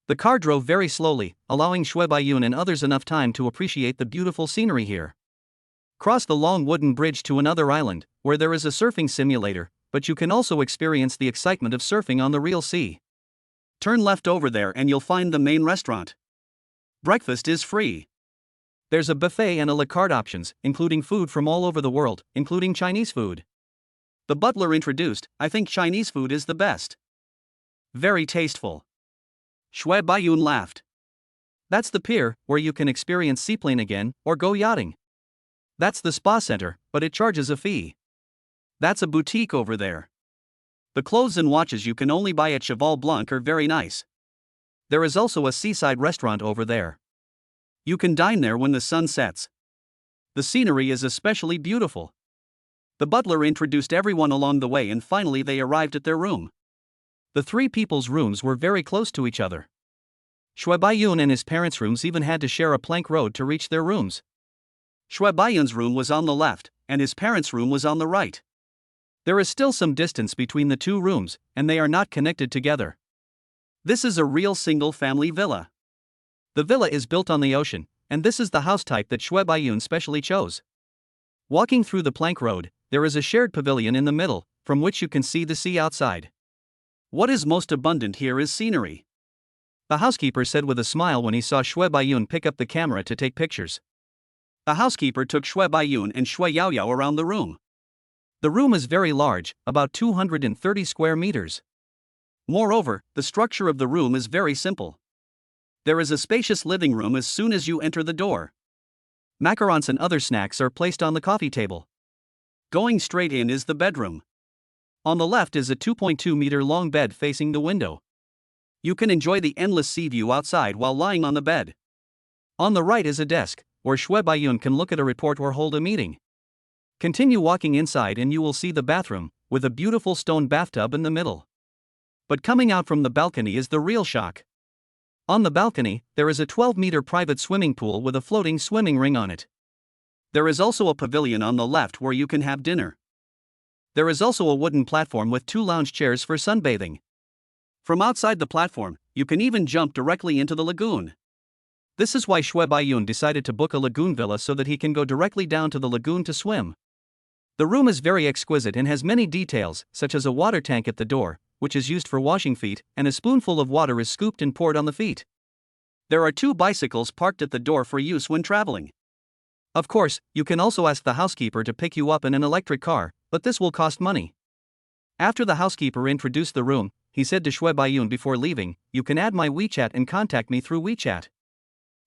The car drove very slowly, allowing Shui Baiyun and others enough time to appreciate the beautiful scenery here. Cross the long wooden bridge to another island, where there is a surfing simulator, but you can also experience the excitement of surfing on the real sea. Turn left over there and you'll find the main restaurant. Breakfast is free. There's a buffet and a la carte options, including food from all over the world, including Chinese food. The butler introduced, I think Chinese food is the best. Very tasteful. Shui Baiyun laughed. That's the pier, where you can experience seaplane again, or go yachting. That's the spa center, but it charges a fee. That's a boutique over there. The clothes and watches you can only buy at Cheval Blanc are very nice. There is also a seaside restaurant over there. You can dine there when the sun sets. The scenery is especially beautiful. The butler introduced everyone along the way and finally they arrived at their room. The 3 people's rooms were very close to each other. Shui Baiyun and his parents' rooms even had to share a plank road to reach their rooms. Shui Baiyun's room was on the left, and his parents' room was on the right. There is still some distance between the 2 rooms, and they are not connected together. This is a real single-family villa. The villa is built on the ocean, and this is the house type that Shui Baiyun specially chose. Walking through the plank road, there is a shared pavilion in the middle, from which you can see the sea outside. What is most abundant here is scenery. The housekeeper said with a smile when he saw Shui Baiyun pick up the camera to take pictures. The housekeeper took Shui Baiyun and Shui Yaoyao around the room. The room is very large, about 230 square meters. Moreover, the structure of the room is very simple. There is a spacious living room as soon as you enter the door. Macarons and other snacks are placed on the coffee table. Going straight in is the bedroom. On the left is a 2.2-meter long bed facing the window. You can enjoy the endless sea view outside while lying on the bed. On the right is a desk, where Shui Baiyun can look at a report or hold a meeting. Continue walking inside and you will see the bathroom, with a beautiful stone bathtub in the middle. But coming out from the balcony is the real shock. On the balcony, there is a 12-meter private swimming pool with a floating swimming ring on it. There is also a pavilion on the left where you can have dinner. There is also a wooden platform with 2 lounge chairs for sunbathing. From outside the platform, you can even jump directly into the lagoon. This is why Shui Baiyun decided to book a lagoon villa so that he can go directly down to the lagoon to swim. The room is very exquisite and has many details, such as a water tank at the door, which is used for washing feet, and a spoonful of water is scooped and poured on the feet. There are 2 bicycles parked at the door for use when traveling. Of course, you can also ask the housekeeper to pick you up in an electric car, but this will cost money. After the housekeeper introduced the room, he said to Shui Baiyun before leaving, "You can add my WeChat and contact me through WeChat."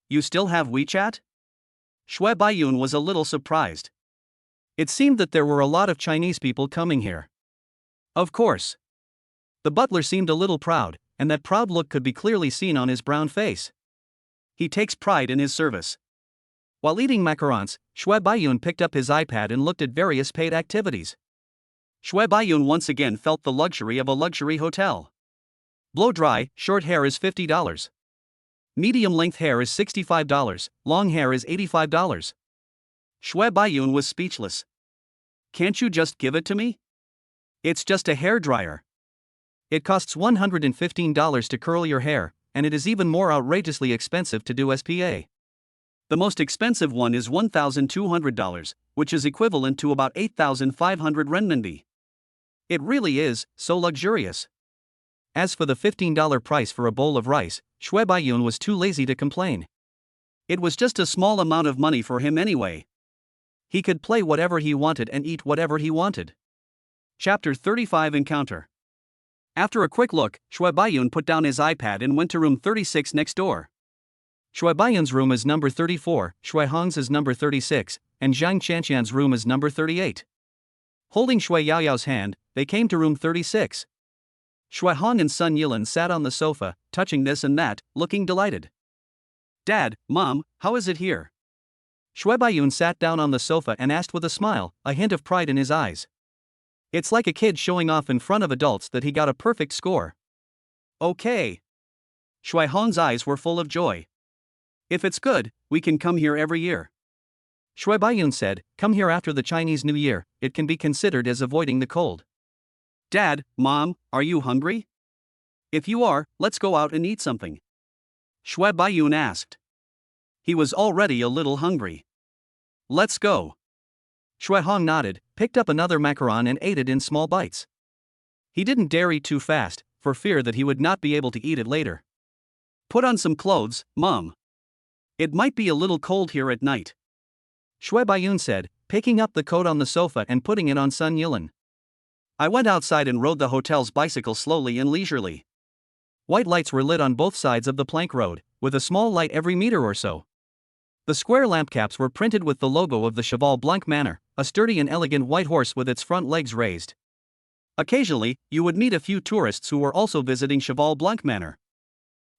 You still have WeChat? Shui Baiyun was a little surprised. It seemed that there were a lot of Chinese people coming here. Of course. The butler seemed a little proud, and that proud look could be clearly seen on his brown face. He takes pride in his service. While eating macarons, Shui Baiyun picked up his iPad and looked at various paid activities. Shui Baiyun once again felt the luxury of a luxury hotel. Blow dry, short hair is $50. Medium length hair is $65, long hair is $85. Shui Baiyun was speechless. Can't you just give it to me? It's just a hair dryer. It costs $115 to curl your hair, and it is even more outrageously expensive to do SPA. The most expensive one is $1,200, which is equivalent to about 8,500 renminbi. It really is so luxurious. As for the $15 price for a bowl of rice, Shui Baiyun was too lazy to complain. It was just a small amount of money for him anyway. He could play whatever he wanted and eat whatever he wanted. Chapter 35 Encounter. After a quick look, Shui Baiyun put down his iPad and went to room 36 next door. Shui Baiyun's room is number 34, Shui Hong's is number 36, and Zhang Qianqian's room is number 38. Holding Shui Yaoyao's hand, they came to room 36. Shui Hong and Sun Yilan sat on the sofa, touching this and that, looking delighted. "Dad, Mom, how is it here?" Shui Baiyun sat down on the sofa and asked with a smile, a hint of pride in his eyes. It's like a kid showing off in front of adults that he got a perfect score. Okay. Shui Hong's eyes were full of joy. If it's good, we can come here every year. Shui Baiyun said, "Come here after the Chinese New Year, it can be considered as avoiding the cold." "Dad, Mom, are you hungry? If you are, let's go out and eat something." Shui Baiyun asked. He was already a little hungry. "Let's go." Shui Hong nodded, picked up another macaron and ate it in small bites. He didn't dare eat too fast, for fear that he would not be able to eat it later. "Put on some clothes, Mom. It might be a little cold here at night," Shui Baiyun said, picking up the coat on the sofa and putting it on Sun Yilan. I went outside and rode the hotel's bicycle slowly and leisurely. White lights were lit on both sides of the plank road, with a small light every meter or so. The square lamp caps were printed with the logo of the Cheval Blanc Manor, a sturdy and elegant white horse with its front legs raised. Occasionally, you would meet a few tourists who were also visiting Cheval Blanc Manor.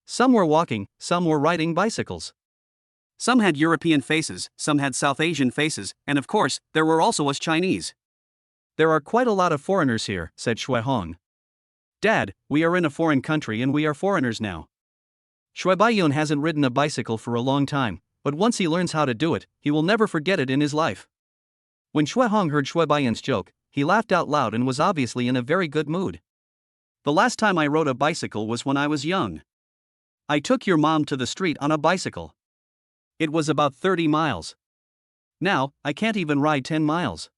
Some were walking, some were riding bicycles. Some had European faces, some had South Asian faces, and of course, there were also us Chinese. "There are quite a lot of foreigners here," said Shui Hong. "Dad, we are in a foreign country and we are foreigners now." Shui Baiyun hasn't ridden a bicycle for a long time, but once he learns how to do it, he will never forget it in his life. When Shui Hong heard Shui Baiyun's joke, he laughed out loud and was obviously in a very good mood. "The last time I rode a bicycle was when I was young. I took your mom to the street on a bicycle. It was about 30 miles. Now, I can't even ride 10 miles.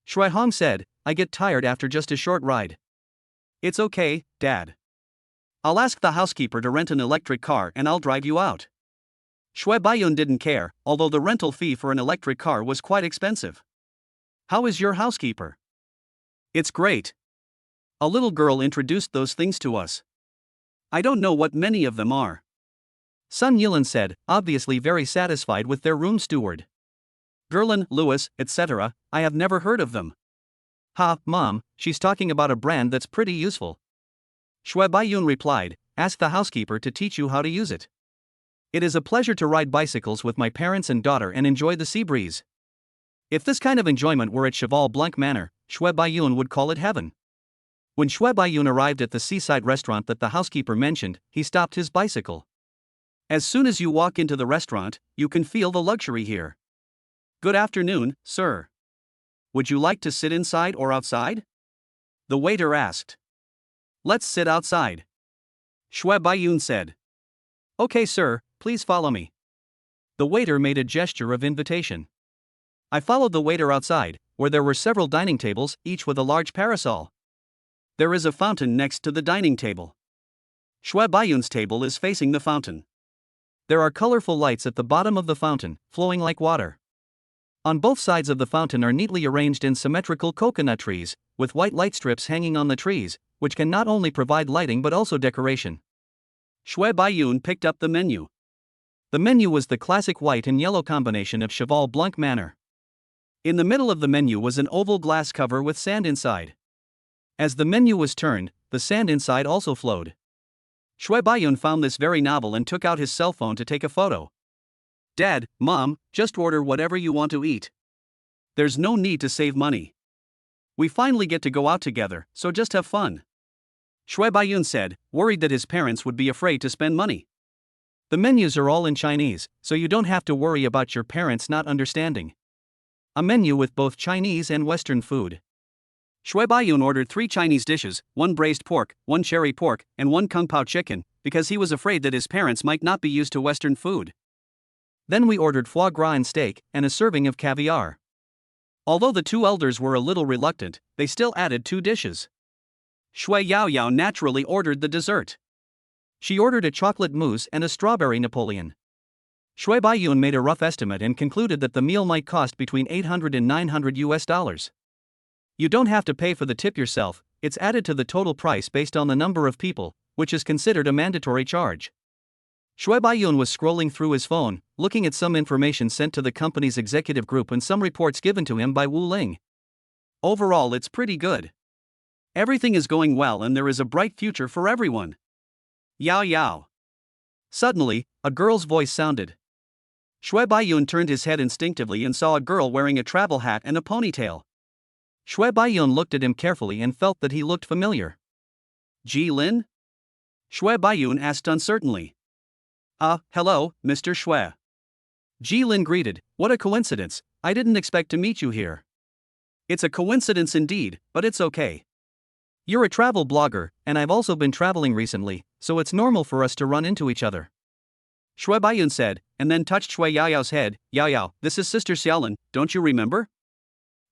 Shui Hong said, I get tired after just a short ride. It's okay, Dad. I'll ask the housekeeper to rent an electric car and I'll drive you out. Shui Baiyun didn't care, although the rental fee for an electric car was quite expensive. How is your housekeeper? It's great. A little girl introduced those things to us. I don't know what many of them are. Sun Yilan said, obviously very satisfied with their room steward. Gerlin, Lewis, etc., I have never heard of them. Ha, Mom, she's talking about a brand that's pretty useful. Shui Baiyun replied, ask the housekeeper to teach you how to use it. It is a pleasure to ride bicycles with my parents and daughter and enjoy the sea breeze. If this kind of enjoyment were at Cheval Blanc Manor, Shui Baiyun would call it heaven. When Shui Baiyun arrived at the seaside restaurant that the housekeeper mentioned, he stopped his bicycle. As soon as you walk into the restaurant, you can feel the luxury here. Good afternoon, sir. Would you like to sit inside or outside? The waiter asked. Let's sit outside. Shui Baiyun said. Okay, sir, please follow me. The waiter made a gesture of invitation. I followed the waiter outside, where there were several dining tables, each with a large parasol. There is a fountain next to the dining table. Shui Baiyun's table is facing the fountain. There are colorful lights at the bottom of the fountain, flowing like water. On both sides of the fountain are neatly arranged in symmetrical coconut trees, with white light strips hanging on the trees, which can not only provide lighting but also decoration. Shui Baiyun picked up the menu. The menu was the classic white and yellow combination of Cheval Blanc Manor. In the middle of the menu was an oval glass cover with sand inside. As the menu was turned, the sand inside also flowed. Shui Baiyun found this very novel and took out his cell phone to take a photo. Dad, Mom, just order whatever you want to eat. There's no need to save money. We finally get to go out together, so just have fun. Shui Baiyun said, worried that his parents would be afraid to spend money. The menus are all in Chinese, so you don't have to worry about your parents not understanding. A menu with both Chinese and Western food. Shui Baiyun ordered 3 Chinese dishes, 1 braised pork, 1 cherry pork, and 1 kung pao chicken, because he was afraid that his parents might not be used to Western food. Then we ordered foie gras and steak, and a serving of caviar. Although the 2 elders were a little reluctant, they still added 2 dishes. Shui Yaoyao naturally ordered the dessert. She ordered a chocolate mousse and a strawberry Napoleon. Shui Baiyun made a rough estimate and concluded that the meal might cost between $800 and $900. You don't have to pay for the tip yourself, it's added to the total price based on the number of people, which is considered a mandatory charge. Shui Baiyun was scrolling through his phone, looking at some information sent to the company's executive group and some reports given to him by Wu Ling. Overall, it's pretty good. Everything is going well and there is a bright future for everyone. Yao Yao. Suddenly, a girl's voice sounded. Shui Baiyun turned his head instinctively and saw a girl wearing a travel hat and a ponytail. Shui Baiyun looked at him carefully and felt that he looked familiar. Ji Lin? Shui Baiyun asked uncertainly. Hello, Mr. Shui. Ji Lin greeted, what a coincidence, I didn't expect to meet you here. It's a coincidence indeed, but it's okay. You're a travel blogger, and I've also been traveling recently, so it's normal for us to run into each other. Shui Baiyun said, and then touched Shui Yaoyao's head. Yaoyao, this is Sister Xiaolin, don't you remember?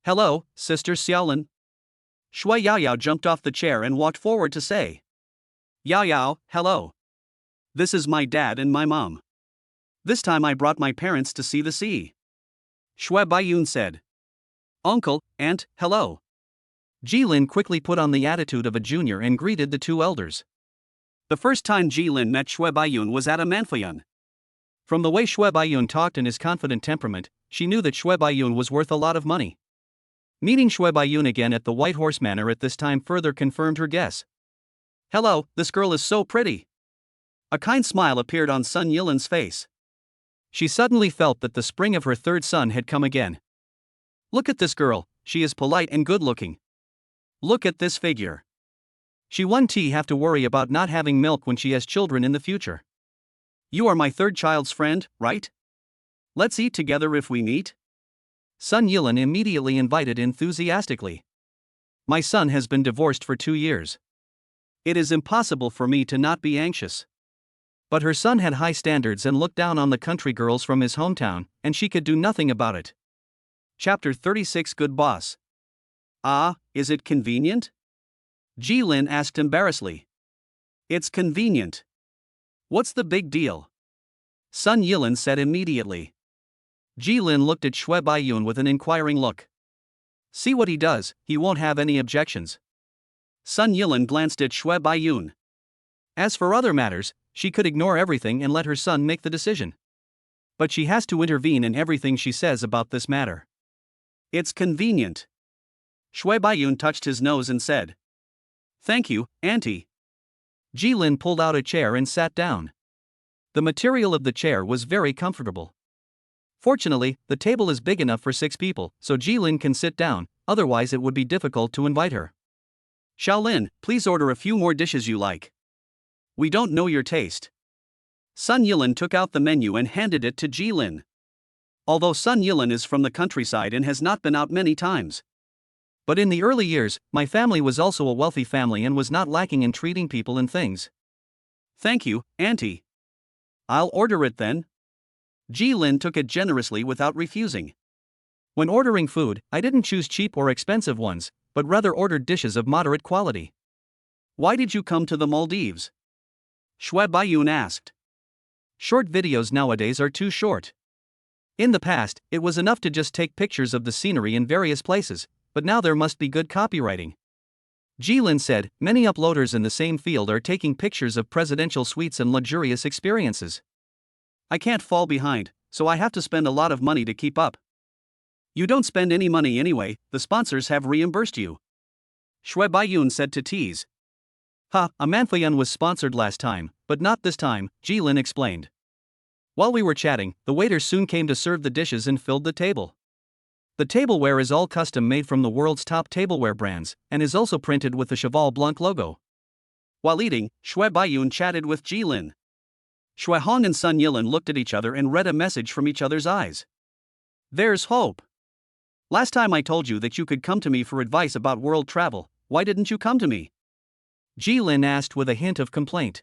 Hello, Sister Xiaolin. Shui Yaoyao jumped off the chair and walked forward to say. Yaoyao, hello. This is my dad and my mom. This time I brought my parents to see the sea. Shui Baiyun said. Uncle, aunt, hello. Ji Lin quickly put on the attitude of a junior and greeted the 2 elders. The first time Ji Lin met Shui Baiyun was at a Manfayan. From the way Shui Baiyun talked and his confident temperament, she knew that Shui Baiyun was worth a lot of money. Meeting Shui Baiyun again at the White Horse Manor at this time further confirmed her guess. Hello, this girl is so pretty. A kind smile appeared on Sun Yilan's face. She suddenly felt that the spring of her 3rd son had come again. Look at this girl, she is polite and good-looking. Look at this figure. She won't have to worry about not having milk when she has children in the future. You are my 3rd child's friend, right? Let's eat together if we meet. Sun Yilan immediately invited enthusiastically. My son has been divorced for 2 years. It is impossible for me to not be anxious. But her son had high standards and looked down on the country girls from his hometown, and she could do nothing about it. Chapter 36 Good Boss. Ah, is it convenient? Jilin asked embarrassedly. It's convenient. What's the big deal? Sun Yilin said immediately. Jilin looked at Shui Baiyun with an inquiring look. See what he does, he won't have any objections. Sun Yilin glanced at Shui Baiyun. As for other matters, she could ignore everything and let her son make the decision. But she has to intervene in everything she says about this matter. It's convenient. Shui Baiyun touched his nose and said. Thank you, Auntie. Jilin pulled out a chair and sat down. The material of the chair was very comfortable. Fortunately, the table is big enough for 6 people, so Jilin can sit down, otherwise it would be difficult to invite her. Shaolin, please order a few more dishes you like. We don't know your taste. Sun Yilin took out the menu and handed it to Jilin. Although Sun Yilin is from the countryside and has not been out many times. But in the early years, my family was also a wealthy family and was not lacking in treating people and things. Thank you, Auntie. I'll order it then. Jilin took it generously without refusing. When ordering food, I didn't choose cheap or expensive ones, but rather ordered dishes of moderate quality. Why did you come to the Maldives? Shui Baiyun asked. Short videos nowadays are too short. In the past, it was enough to just take pictures of the scenery in various places, but now there must be good copywriting. Jilin said, many uploaders in the same field are taking pictures of presidential suites and luxurious experiences. I can't fall behind, so I have to spend a lot of money to keep up. You don't spend any money anyway, the sponsors have reimbursed you. Shui Baiyun said to tease. Ha, Amanfayan was sponsored last time, but not this time, Jilin explained. While we were chatting, the waiters soon came to serve the dishes and filled the table. The tableware is all custom made from the world's top tableware brands, and is also printed with the Cheval Blanc logo. While eating, Shui Baiyun chatted with Jilin. Shui Hong and Sun Yilin looked at each other and read a message from each other's eyes. There's hope. Last time I told you that you could come to me for advice about world travel, why didn't you come to me? Jilin asked with a hint of complaint.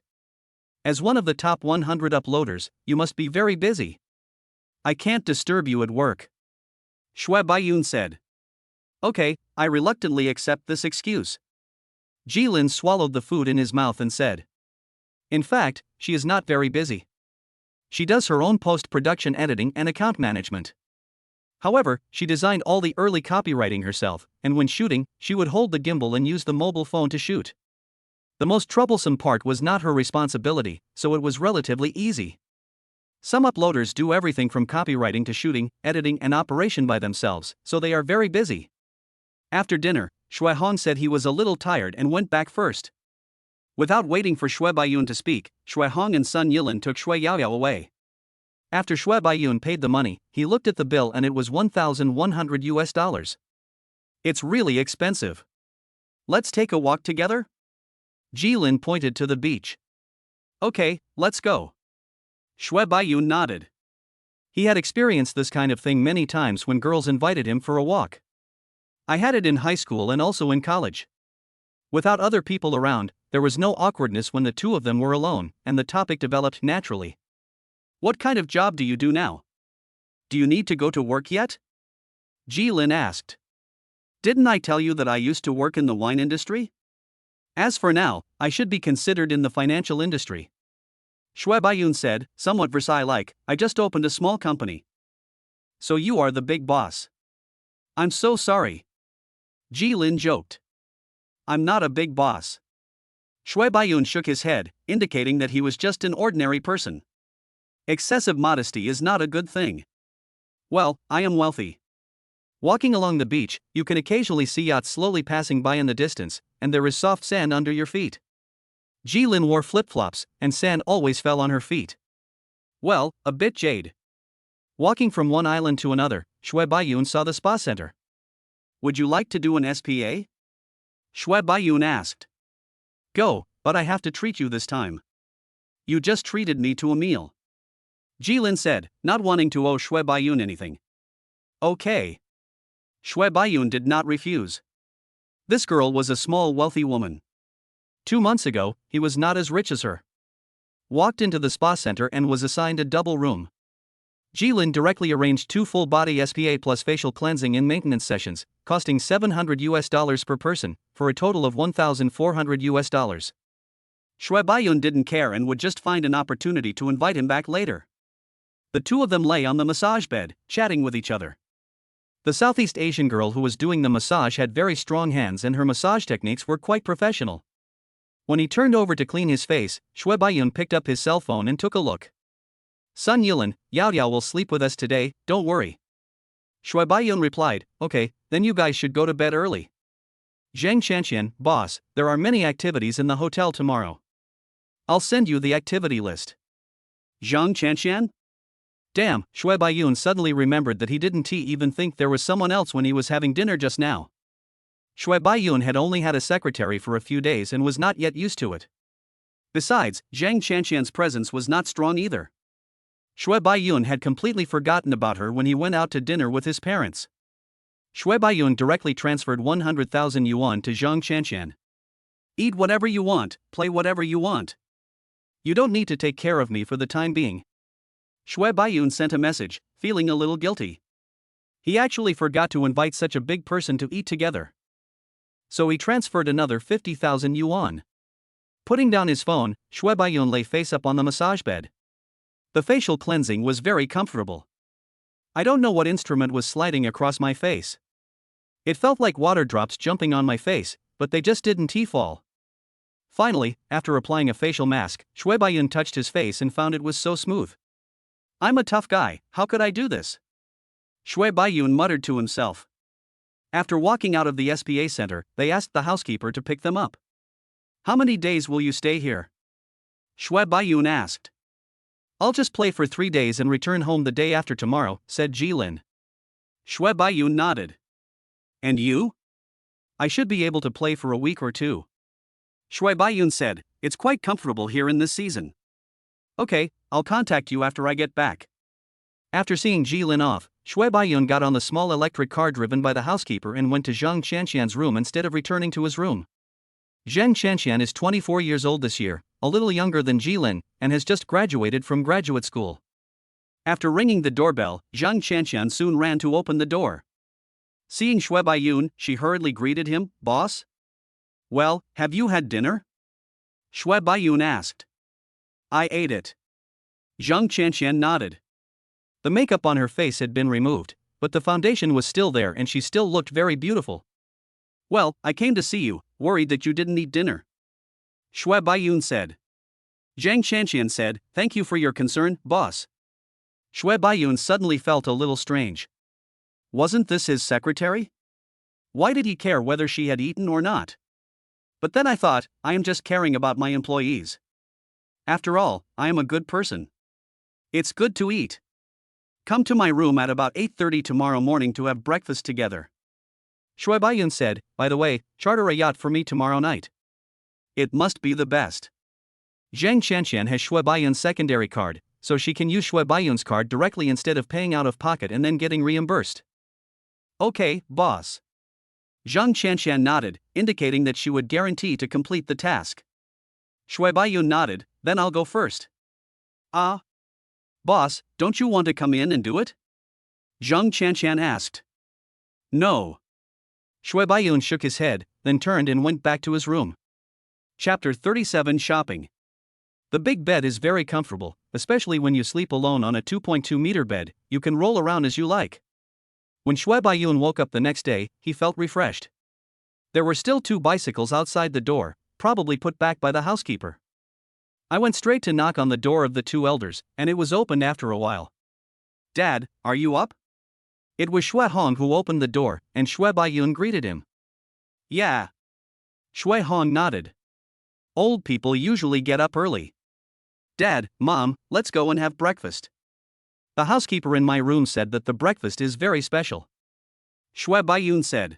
As one of the top 100 uploaders, you must be very busy. I can't disturb you at work. Shui Baiyun said. Okay, I reluctantly accept this excuse. Jilin swallowed the food in his mouth and said. In fact, she is not very busy. She does her own post-production editing and account management. However, she designed all the early copywriting herself, and when shooting, she would hold the gimbal and use the mobile phone to shoot. The most troublesome part was not her responsibility, so it was relatively easy. Some uploaders do everything from copywriting to shooting, editing and operation by themselves, so they are very busy. After dinner, Shui Hong said he was a little tired and went back first. Without waiting for Shui Baiyun to speak, Shui Hong and Sun Yilin took Shui Yaoyao away. After Shui Baiyun paid the money, he looked at the bill and it was $1,100. It's really expensive. Let's take a walk together? Jilin pointed to the beach. Okay, let's go. Shui Baiyun nodded. He had experienced this kind of thing many times when girls invited him for a walk. I had it in high school and also in college. Without other people around, there was no awkwardness when the two of them were alone, and the topic developed naturally. What kind of job do you do now? Do you need to go to work yet? Jilin asked. Didn't I tell you that I used to work in the wine industry? As for now, I should be considered in the financial industry. Shui Baiyun said, somewhat Versailles-like, I just opened a small company. So you are the big boss. I'm so sorry. Jilin joked. I'm not a big boss. Shui Baiyun shook his head, indicating that he was just an ordinary person. Excessive modesty is not a good thing. Well, I am wealthy. Walking along the beach, you can occasionally see yachts slowly passing by in the distance, and there is soft sand under your feet. Jilin wore flip-flops, and sand always fell on her feet. Well, a bit jade. Walking from one island to another, Shui Baiyun saw the spa center. Would you like to do an SPA? Shui Baiyun asked. Go, but I have to treat you this time. You just treated me to a meal. Jilin said, not wanting to owe Shui Baiyun anything. Okay. Shui Baiyun did not refuse. This girl was a small wealthy woman. 2 months ago, he was not as rich as her. walked into the spa center and was assigned a double room. Jilin directly arranged 2 full-body SPA plus facial cleansing and maintenance sessions, costing $700 per person, for a total of $1,400. Shue Baiyun didn't care and would just find an opportunity to invite him back later. The two of them lay on the massage bed, chatting with each other. The Southeast Asian girl who was doing the massage had very strong hands and her massage techniques were quite professional. When he turned over to clean his face, Shue Baiyun picked up his cell phone and took a look. Sun Yilin, Yao Yao will sleep with us today, don't worry. Shue Baiyun replied, okay, then you guys should go to bed early. Zhang Qianqian, boss, there are many activities in the hotel tomorrow. I'll send you the activity list. Zhang Qianqian? Damn, Shue Baiyun suddenly remembered that he didn't even think there was someone else when he was having dinner just now. Shue Baiyun had only had a secretary for a few days and was not yet used to it. Besides, Zhang Qianqian's presence was not strong either. Shue Baiyun had completely forgotten about her when he went out to dinner with his parents. Shue Baiyun directly transferred 100,000 yuan to Zhang Qianqian. Eat whatever you want, play whatever you want. You don't need to take care of me for the time being. Shue Baiyun sent a message, feeling a little guilty. He actually forgot to invite such a big person to eat together. So he transferred another 50,000 yuan. Putting down his phone, Shue Baiyun lay face up on the massage bed. The facial cleansing was very comfortable. I don't know what instrument was sliding across my face. It felt like water drops jumping on my face, but they just didn't fall. Finally, after applying a facial mask, Shue Baiyun touched his face and found it was so smooth. I'm a tough guy, how could I do this? Shue Baiyun muttered to himself. After walking out of the SPA center, they asked the housekeeper to pick them up. How many days will you stay here? Shue Baiyun asked. I'll just play for 3 days and return home the day after tomorrow, said Jilin. Shue Baiyun nodded. And you? I should be able to play for a week or 2. Shue Baiyun said, it's quite comfortable here in this season. Okay, I'll contact you after I get back. After seeing Jilin off, Shue Baiyun got on the small electric car driven by the housekeeper and went to Zhang Qianqian's room instead of returning to his room. Zhang Qianqian is 24 years old this year, a little younger than Jilin, and has just graduated from graduate school. After ringing the doorbell, Zhang Qianqian soon ran to open the door. Seeing Shue Baiyun, she hurriedly greeted him, boss? Well, have you had dinner? Shue Baiyun asked. I ate it. Zhang Qianqian nodded. The makeup on her face had been removed, but the foundation was still there and she still looked very beautiful. Well, I came to see you, worried that you didn't eat dinner. Shue Baiyun said. Zhang Qianqian said, thank you for your concern, boss. Shue Baiyun suddenly felt a little strange. Wasn't this his secretary? Why did he care whether she had eaten or not? But then I thought, I am just caring about my employees. After all, I am a good person. It's good to eat. Come to my room at about 8:30 tomorrow morning to have breakfast together. Shue Baiyun said, by the way, charter a yacht for me tomorrow night. It must be the best. Zhang Qianqian has Shue Baiyun's secondary card, so she can use Shue Baiyun's card directly instead of paying out of pocket and then getting reimbursed. Okay, boss. Zhang Qianqian nodded, indicating that she would guarantee to complete the task. Shue Baiyun nodded, then I'll go first. Ah? Boss, don't you want to come in and do it? Zhang Qianqian asked. No. Shue Baiyun shook his head, then turned and went back to his room. Chapter 37 Shopping. The big bed is very comfortable, especially when you sleep alone on a 2.2-meter bed, you can roll around as you like. When Shue Baiyun woke up the next day, he felt refreshed. There were still 2 bicycles outside the door, probably put back by the housekeeper. I went straight to knock on the door of the 2 elders, and it was opened after a while. Dad, are you up? It was Shue Hong who opened the door, and Shue Baiyun greeted him. Yeah. Shue Hong nodded. Old people usually get up early. Dad, Mom, let's go and have breakfast. The housekeeper in my room said that the breakfast is very special. Shue Baiyun said.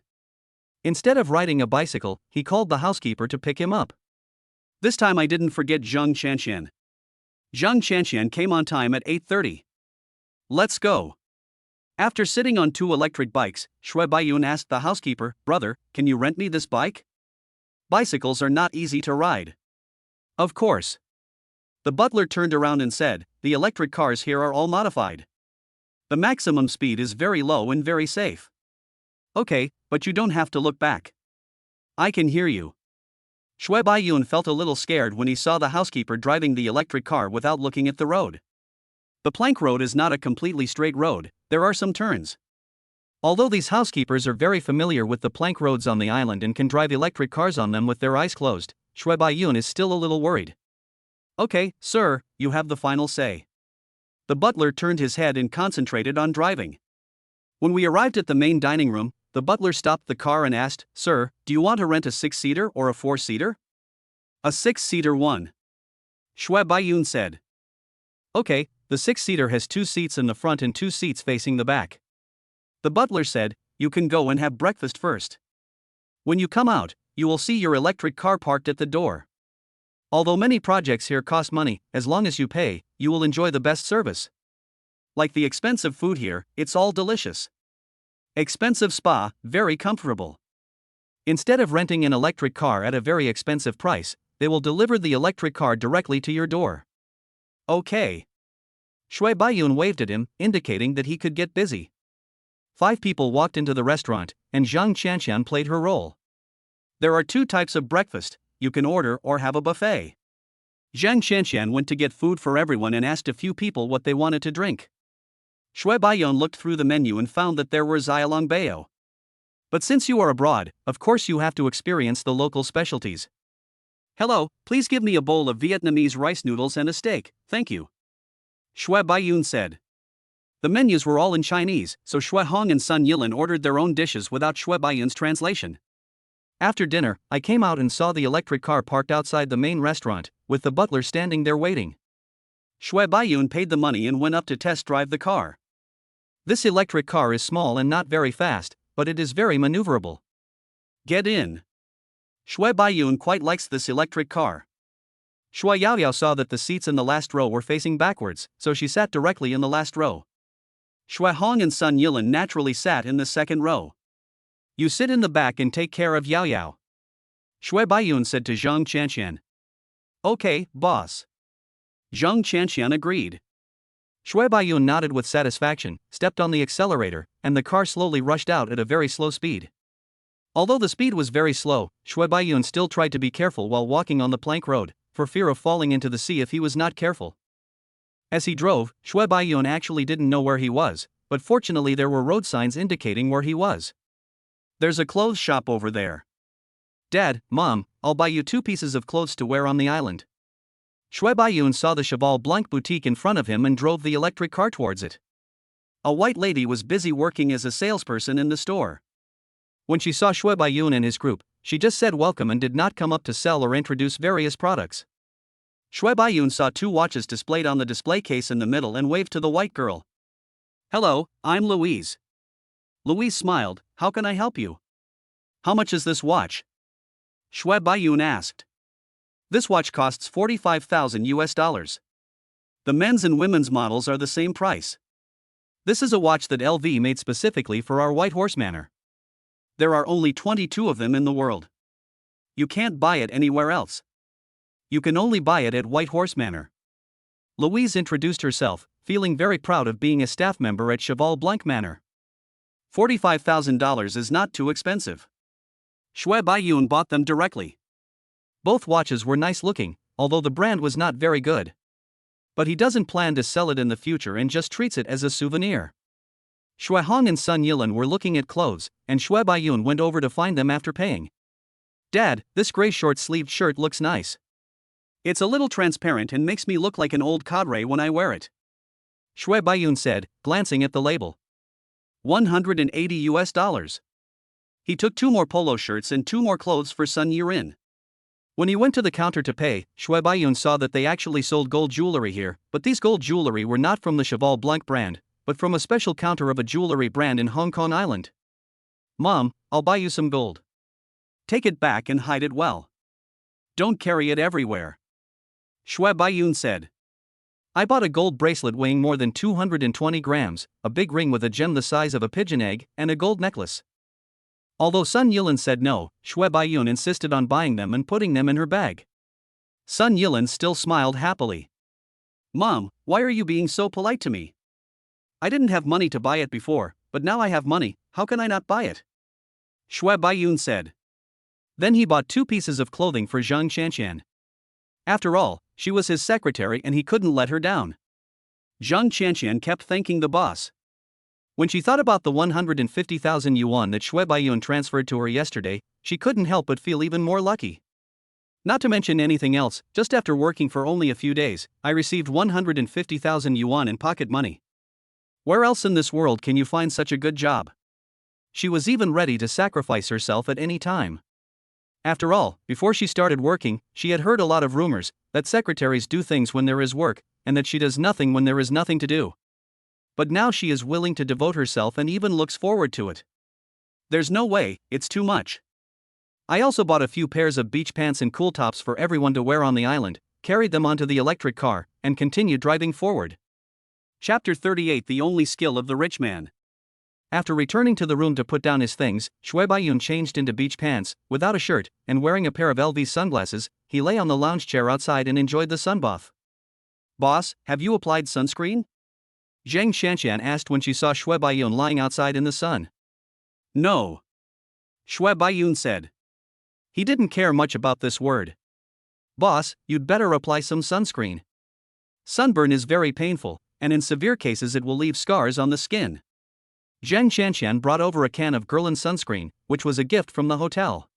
Instead of riding a bicycle, he called the housekeeper to pick him up. This time I didn't forget Zhang Qianqian. Zhang Qianqian came on time at 8:30. Let's go. After sitting on 2 electric bikes, Shue Baiyun asked the housekeeper, brother, can you rent me this bike? Bicycles are not easy to ride. Of course. The butler turned around and said, "The electric cars here are all modified. The maximum speed is very low and very safe." "Okay, but you don't have to look back. I can hear you." Shui Baiyun felt a little scared when he saw the housekeeper driving the electric car without looking at the road. The plank road is not a completely straight road, there are some turns. Although these housekeepers are very familiar with the plank roads on the island and can drive electric cars on them with their eyes closed, Shui Baiyun is still a little worried. "Okay, sir, you have the final say." The butler turned his head and concentrated on driving. When we arrived at the main dining room, the butler stopped the car and asked, "Sir, do you want to rent a 6-seater or a 4-seater?" "A 6-seater one," Shui Baiyun said. "Okay, the 6-seater has 2 seats in the front and 2 seats facing the back." The butler said, "You can go and have breakfast first. When you come out, you will see your electric car parked at the door. Although many projects here cost money, as long as you pay, you will enjoy the best service. Like the expensive food here, it's all delicious. Expensive spa, very comfortable. Instead of renting an electric car at a very expensive price, they will deliver the electric car directly to your door." "Okay." Shui Baiyun waved at him, indicating that he could get busy. 5 people walked into the restaurant, and Zhang Qianqian played her role. There are 2 types of breakfast, you can order or have a buffet. Zhang Qianqian went to get food for everyone and asked a few people what they wanted to drink. Shui Baiyun looked through the menu and found that there were Xiaolong Bao. "But since you are abroad, of course you have to experience the local specialties. Hello, please give me a bowl of Vietnamese rice noodles and a steak, thank you," Shui Baiyun said. The menus were all in Chinese, so Shui Hong and Sun Yilin ordered their own dishes without Shui Baiyun's translation. After dinner, I came out and saw the electric car parked outside the main restaurant, with the butler standing there waiting. Shui Baiyun paid the money and went up to test drive the car. This electric car is small and not very fast, but it is very maneuverable. "Get in." Shui Baiyun quite likes this electric car. Shui Yaoyao saw that the seats in the last row were facing backwards, so she sat directly in the last row. Shui Hong and Sun Yilin naturally sat in the second row. "You sit in the back and take care of Yaoyao," Shui Baiyun said to Zhang Qianqian. "Okay, boss." Zhang Qianqian agreed. Shui Baiyun nodded with satisfaction, stepped on the accelerator, and the car slowly rushed out at a very slow speed. Although the speed was very slow, Shui Baiyun still tried to be careful while walking on the plank road, for fear of falling into the sea if he was not careful. As he drove, Shui Baiyun actually didn't know where he was, but fortunately there were road signs indicating where he was. "There's a clothes shop over there. Dad, Mom, I'll buy you 2 pieces of clothes to wear on the island." Shui Baiyun saw the Cheval Blanc boutique in front of him and drove the electric car towards it. A white lady was busy working as a salesperson in the store. When she saw Shui Baiyun and his group, she just said welcome and did not come up to sell or introduce various products. Shui Baiyun saw 2 watches displayed on the display case in the middle and waved to the white girl. "Hello, I'm Louise." Louise smiled, "How can I help you?" "How much is this watch?" Shui Baiyun asked. "This watch costs $45,000. The men's and women's models are the same price. This is a watch that LV made specifically for our White Horse Manor. There are only 22 of them in the world. You can't buy it anywhere else. You can only buy it at White Horse Manor." Louise introduced herself, feeling very proud of being a staff member at Cheval Blanc Manor. $45,000 is not too expensive. Shui Baiyun bought them directly. Both watches were nice looking, although the brand was not very good. But he doesn't plan to sell it in the future and just treats it as a souvenir. Shui Hong and Sun Yilin were looking at clothes, and Shui Baiyun went over to find them after paying. "Dad, this gray short-sleeved shirt looks nice. It's a little transparent and makes me look like an old cadre when I wear it," Shui Baiyun said, glancing at the label. $180. He took 2 more polo shirts and 2 more clothes for Sun Yirin. When he went to the counter to pay, Shui Baiyun saw that they actually sold gold jewelry here, but these gold jewelry were not from the Cheval Blanc brand, but from a special counter of a jewelry brand in Hong Kong Island. "Mom, I'll buy you some gold. Take it back and hide it well. Don't carry it everywhere," Shui Baiyun said. "I bought a gold bracelet weighing more than 220 grams, a big ring with a gem the size of a pigeon egg, and a gold necklace." Although Sun Yilin said no, Shui Baiyun insisted on buying them and putting them in her bag. Sun Yilin still smiled happily. Mom, why are you being so polite to me? I didn't have money to buy it before, but now I have money, how can I not buy it? Shui Baiyun said. Then he bought 2 pieces of clothing for Zhang Qianqian. After all, she was his secretary and he couldn't let her down. Zhang Qianqian kept thanking the boss. When she thought about the 150,000 yuan that Shui Baiyun transferred to her yesterday, she couldn't help but feel even more lucky. Not to mention anything else, just after working for only a few days, I received 150,000 yuan in pocket money. Where else in this world can you find such a good job? She was even ready to sacrifice herself at any time. After all, before she started working, she had heard a lot of rumors that secretaries do things when there is work, and that she does nothing when there is nothing to do. But now she is willing to devote herself and even looks forward to it. There's no way, it's too much. I also bought a few pairs of beach pants and cool tops for everyone to wear on the island, carried them onto the electric car, and continued driving forward. Chapter 38 The Only Skill of the Rich Man. After returning to the room to put down his things, Shui Baiyun changed into beach pants, without a shirt, and wearing a pair of LV sunglasses, he lay on the lounge chair outside and enjoyed the sunbath. Boss, have you applied sunscreen? Zhang Qianqian asked when she saw Shui Baiyun lying outside in the sun. No. Shui Baiyun said. He didn't care much about this word. Boss, you'd better apply some sunscreen. Sunburn is very painful, and in severe cases it will leave scars on the skin. Zhang Qianqian brought over a can of Guerlain sunscreen, which was a gift from the hotel.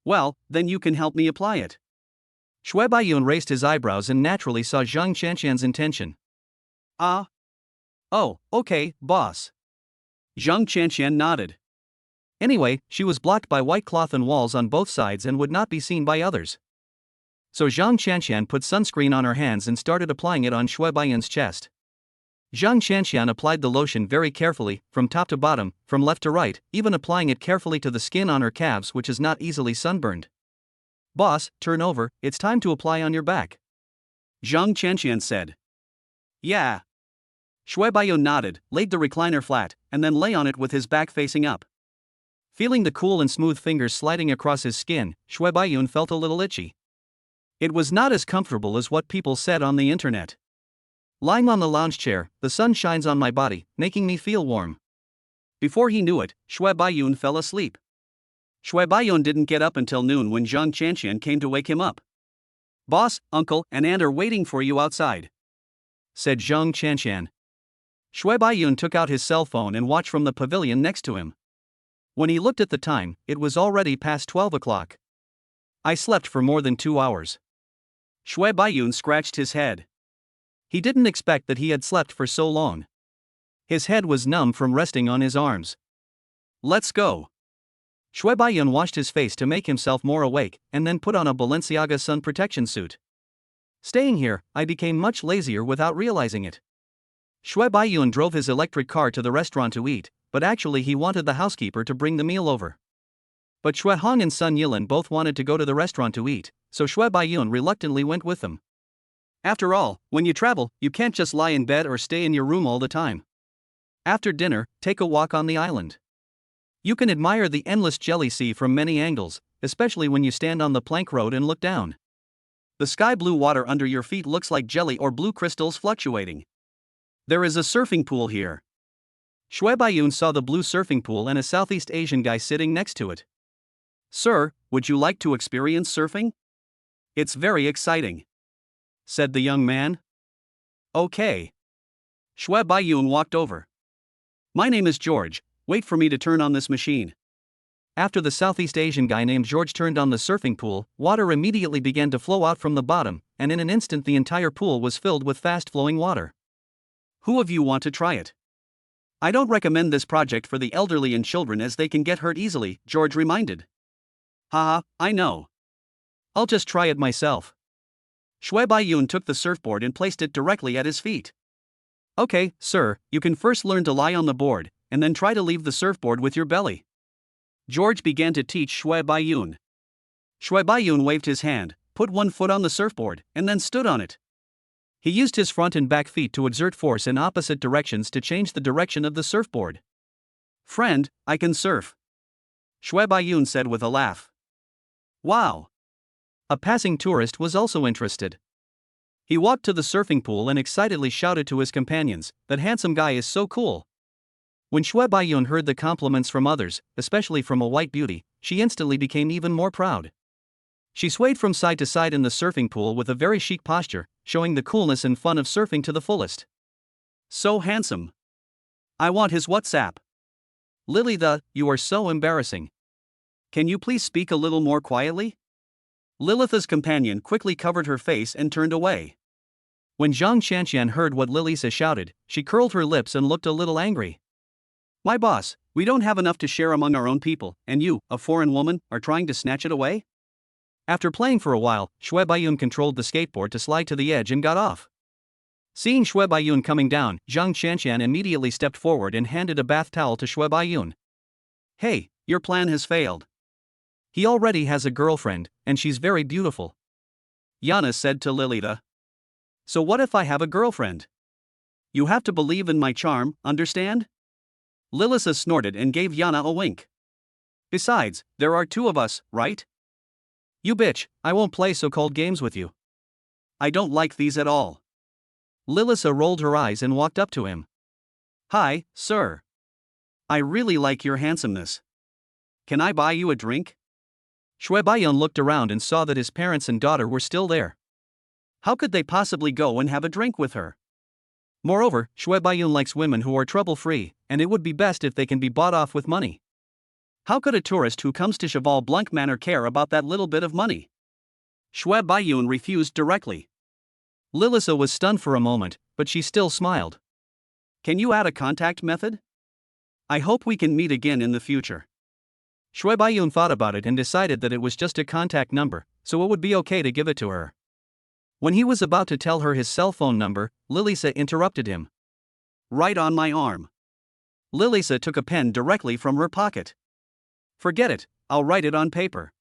Well, then you can help me apply it. Shui Baiyun raised his eyebrows and naturally saw Zhang Qianqian's intention. Ah. Oh, okay, boss. Zhang Qianqian nodded. Anyway, she was blocked by white cloth and walls on both sides and would not be seen by others. So Zhang Qianqian put sunscreen on her hands and started applying it on Shui Baiyun's chest. Zhang Qianqian applied the lotion very carefully, from top to bottom, from left to right, even applying it carefully to the skin on her calves, which is not easily sunburned. Boss, turn over, it's time to apply on your back. Zhang Qianqian said. Yeah. Shui Baiyun nodded, laid the recliner flat, and then lay on it with his back facing up. Feeling the cool and smooth fingers sliding across his skin, Shui Baiyun felt a little itchy. It was not as comfortable as what people said on the internet. Lying on the lounge chair, the sun shines on my body, making me feel warm. Before he knew it, Shui Baiyun fell asleep. Shui Baiyun didn't get up until noon when Zhang Qianqian came to wake him up. Boss, uncle, and aunt are waiting for you outside, said Zhang Qianqian. Shui Baiyun took out his cell phone and watched from the pavilion next to him. When he looked at the time, it was already past 12 o'clock. I slept for more than 2 hours. Shui Baiyun scratched his head. He didn't expect that he had slept for so long. His head was numb from resting on his arms. Let's go. Shui Baiyun washed his face to make himself more awake, and then put on a Balenciaga sun protection suit. Staying here, I became much lazier without realizing it. Shui Baiyun drove his electric car to the restaurant to eat, but actually he wanted the housekeeper to bring the meal over. But Shui Hong and Sun Yilan both wanted to go to the restaurant to eat, so Shui Baiyun reluctantly went with them. After all, when you travel, you can't just lie in bed or stay in your room all the time. After dinner, take a walk on the island. You can admire the endless jelly sea from many angles, especially when you stand on the plank road and look down. The sky blue water under your feet looks like jelly or blue crystals fluctuating. There is a surfing pool here. Shui Baiyun saw the blue surfing pool and a Southeast Asian guy sitting next to it. Sir, would you like to experience surfing? It's very exciting, said the young man. Okay. Shui Baiyun walked over. My name is George, wait for me to turn on this machine. After the Southeast Asian guy named George turned on the surfing pool, water immediately began to flow out from the bottom, and in an instant the entire pool was filled with fast-flowing water. Who of you want to try it? I don't recommend this project for the elderly and children as they can get hurt easily, George reminded. Haha, I know. I'll just try it myself. Shui Baiyun took the surfboard and placed it directly at his feet. Okay, sir, you can first learn to lie on the board, and then try to leave the surfboard with your belly. George began to teach Shui Baiyun. Shui Baiyun waved his hand, put one foot on the surfboard, and then stood on it. He used his front and back feet to exert force in opposite directions to change the direction of the surfboard. Friend, I can surf, Shui Baiyun said with a laugh. Wow. A passing tourist was also interested. He walked to the surfing pool and excitedly shouted to his companions, "That handsome guy is so cool." When Shui Baiyun heard the compliments from others, especially from a white beauty, she instantly became even more proud. She swayed from side to side in the surfing pool with a very chic posture, showing the coolness and fun of surfing to the fullest. "So handsome. I want his WhatsApp. You are so embarrassing. Can you please speak a little more quietly?" Lilitha's companion quickly covered her face and turned away. When Zhang Qianqian heard what Lilitha shouted, she curled her lips and looked a little angry. "My boss, we don't have enough to share among our own people, and you, a foreign woman, are trying to snatch it away?" After playing for a while, Shui Baiyun controlled the skateboard to slide to the edge and got off. Seeing Shui Baiyun coming down, Zhang Qianqian immediately stepped forward and handed a bath towel to Shui Baiyun. "Hey, your plan has failed. He already has a girlfriend, and she's very beautiful," Yana said to Lilitha. "So what if I have a girlfriend? You have to believe in my charm, understand?" Lilitha snorted and gave Yana a wink. "Besides, there are two of us, right? You bitch, I won't play so-called games with you. I don't like these at all." Lilitha rolled her eyes and walked up to him. "Hi, sir. I really like your handsomeness. Can I buy you a drink?" Shui Baiyun looked around and saw that his parents and daughter were still there. How could they possibly go and have a drink with her? Moreover, Shui Baiyun likes women who are trouble-free, and it would be best if they can be bought off with money. How could a tourist who comes to Cheval Blanc Manor care about that little bit of money? Shui Baiyun refused directly. Lilitha was stunned for a moment, but she still smiled. "Can you add a contact method? I hope we can meet again in the future." Shui Baiyun thought about it and decided that it was just a contact number, so it would be okay to give it to her. When he was about to tell her his cell phone number, Lilitha interrupted him. "Write on my arm." Lilitha took a pen directly from her pocket. "Forget it, I'll write it on paper."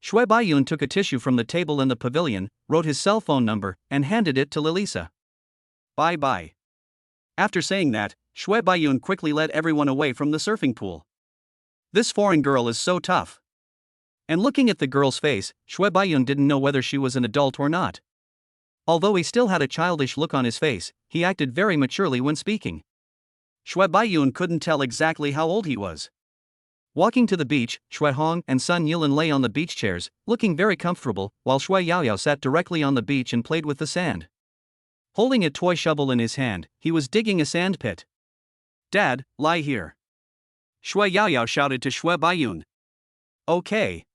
Shui Baiyun took a tissue from the table in the pavilion, wrote his cell phone number, and handed it to Lilitha. "Bye-bye." After saying that, Shui Baiyun quickly led everyone away from the surfing pool. This foreign girl is so tough. And looking at the girl's face, Shui Baiyun didn't know whether she was an adult or not. Although he still had a childish look on his face, he acted very maturely when speaking. Shui Baiyun couldn't tell exactly how old he was. Walking to the beach, Shui Hong and Sun Yilin lay on the beach chairs, looking very comfortable, while Shui Yaoyao sat directly on the beach and played with the sand. Holding a toy shovel in his hand, he was digging a sand pit. "Dad, lie here," Shui Yaoyao shouted to Shui Baiyun. "Okay."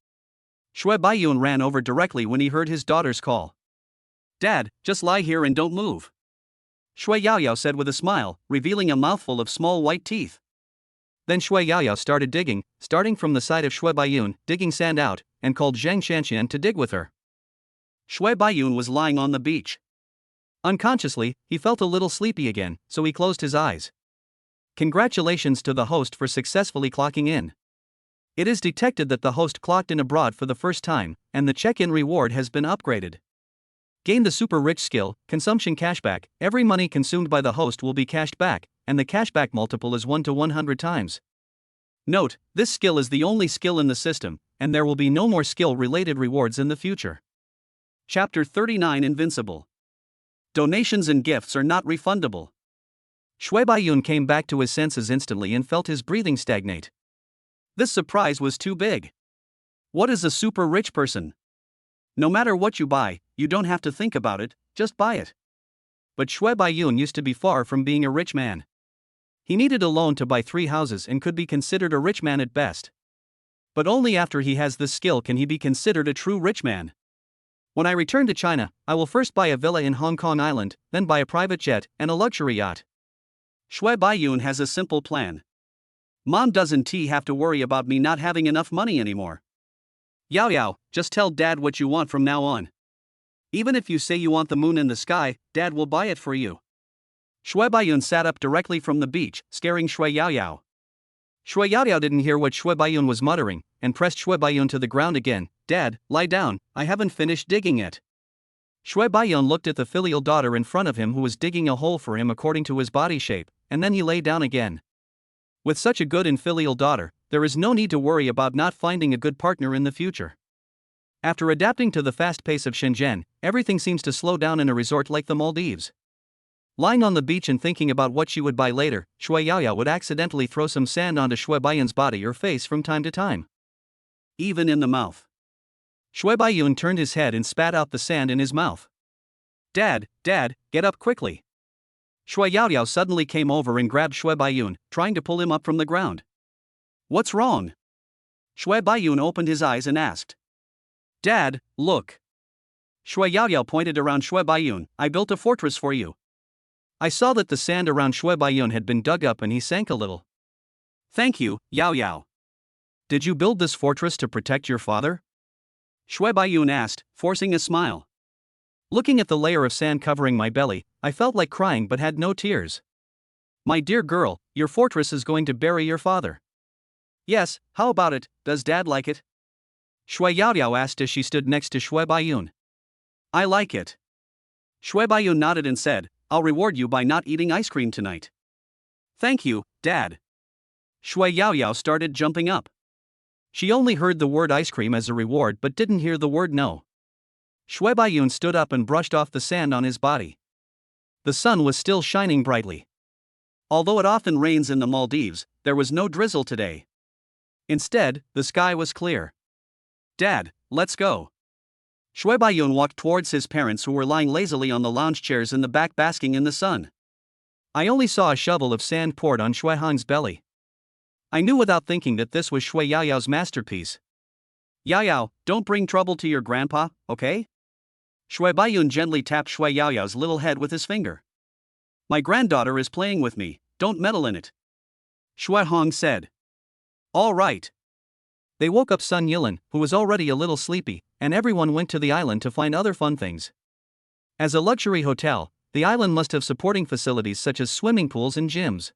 Shui Baiyun ran over directly when he heard his daughter's call. "Dad, just lie here and don't move," Shui Yaoyao said with a smile, revealing a mouthful of small white teeth. Then Shui Yaoyao started digging, starting from the side of Shui Baiyun, digging sand out, and called Zhang Qianqian to dig with her. Shui Baiyun was lying on the beach. Unconsciously, he felt a little sleepy again, so he closed his eyes. Congratulations to the host for successfully clocking in. It is detected that the host clocked in abroad for the first time, and the check-in reward has been upgraded. Gain the super rich skill, consumption cashback. Every money consumed by the host will be cashed back, and the cashback multiple is 1 to 100 times. Note, this skill is the only skill in the system, and there will be no more skill-related rewards in the future. Chapter 39 Invincible. Donations and gifts are not refundable. Shui Baiyun came back to his senses instantly and felt his breathing stagnate. This surprise was too big. What is a super rich person? No matter what you buy, you don't have to think about it, just buy it. But Shui Baiyun used to be far from being a rich man. He needed a loan to buy 3 houses and could be considered a rich man at best. But only after he has this skill can he be considered a true rich man. When I return to China, I will first buy a villa in Hong Kong Island, then buy a private jet and a luxury yacht. Shui Baiyun has a simple plan. Mom doesn't have to worry about me not having enough money anymore. Yao Yao, just tell Dad what you want from now on. Even if you say you want the moon in the sky, Dad will buy it for you. Shui Baiyun sat up directly from the beach, scaring Shui Yao Yao. Shui Yao Yao didn't hear what Shui Baiyun was muttering, and pressed Shui Baiyun to the ground again. "Dad, lie down, I haven't finished digging yet." Shui Baiyun looked at the filial daughter in front of him who was digging a hole for him according to his body shape, and then he lay down again. With such a good and filial daughter, there is no need to worry about not finding a good partner in the future. After adapting to the fast pace of Shenzhen, everything seems to slow down in a resort like the Maldives. Lying on the beach and thinking about what she would buy later, Shui Yaoyao would accidentally throw some sand onto Shui Baiyun's body or face from time to time. Even in the mouth. Shui Baiyun turned his head and spat out the sand in his mouth. Dad, get up quickly. Shui Yaoyao suddenly came over and grabbed Shui Baiyun, trying to pull him up from the ground. What's wrong? Shui Baiyun opened his eyes and asked. Dad, look. Shui Yaoyao pointed around Shui Baiyun. I built a fortress for you. I saw that the sand around Shui Baiyun had been dug up and he sank a little. Thank you, Yaoyao. Did you build this fortress to protect your father? Shui Baiyun asked, forcing a smile. Looking at the layer of sand covering my belly, I felt like crying but had no tears. My dear girl, your fortress is going to bury your father. Yes, how about it, does Dad like it? Shui Yaoyao asked as she stood next to Shui Baiyun. I like it. Shui Baiyun nodded and said, I'll reward you by not eating ice cream tonight. Thank you, Dad. Shui Yaoyao started jumping up. She only heard the word ice cream as a reward but didn't hear the word no. Shui Baiyun stood up and brushed off the sand on his body. The sun was still shining brightly. Although it often rains in the Maldives, there was no drizzle today. Instead, the sky was clear. Dad, let's go. Shui Baiyun walked towards his parents who were lying lazily on the lounge chairs in the back basking in the sun. I only saw a shovel of sand poured on Shui Hong's belly. I knew without thinking that this was Shui Yaoyao's masterpiece. Yaoyao, don't bring trouble to your grandpa, okay? Shui Baiyun gently tapped Shui Yaoyao's little head with his finger. My granddaughter is playing with me, don't meddle in it. Shui Hong said. All right. They woke up Sun Yilin, who was already a little sleepy, and everyone went to the island to find other fun things. As a luxury hotel, the island must have supporting facilities such as swimming pools and gyms.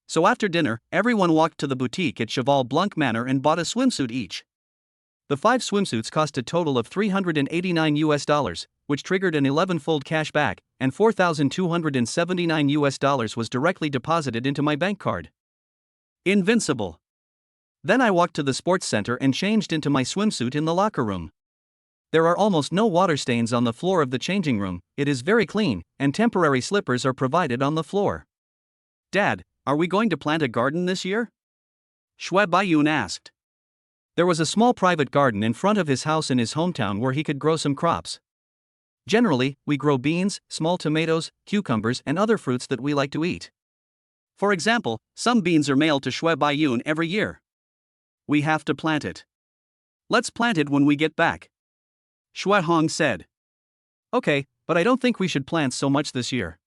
So after dinner, everyone walked to the boutique at Cheval Blanc Manor and bought a swimsuit each. The 5 swimsuits cost a total of $389, which triggered an 11-fold cash back, and $4,279 was directly deposited into my bank card. Invincible. Then I walked to the sports center and changed into my swimsuit in the locker room. There are almost no water stains on the floor of the changing room, it is very clean, and temporary slippers are provided on the floor. Dad, are we going to plant a garden this year? Shui Baiyun asked. There was a small private garden in front of his house in his hometown where he could grow some crops. Generally, we grow beans, small tomatoes, cucumbers, and other fruits that we like to eat. For example, some beans are mailed to Shui Baiyun every year. We have to plant it. Let's plant it when we get back. Shui Hong said. Okay, but I don't think we should plant so much this year.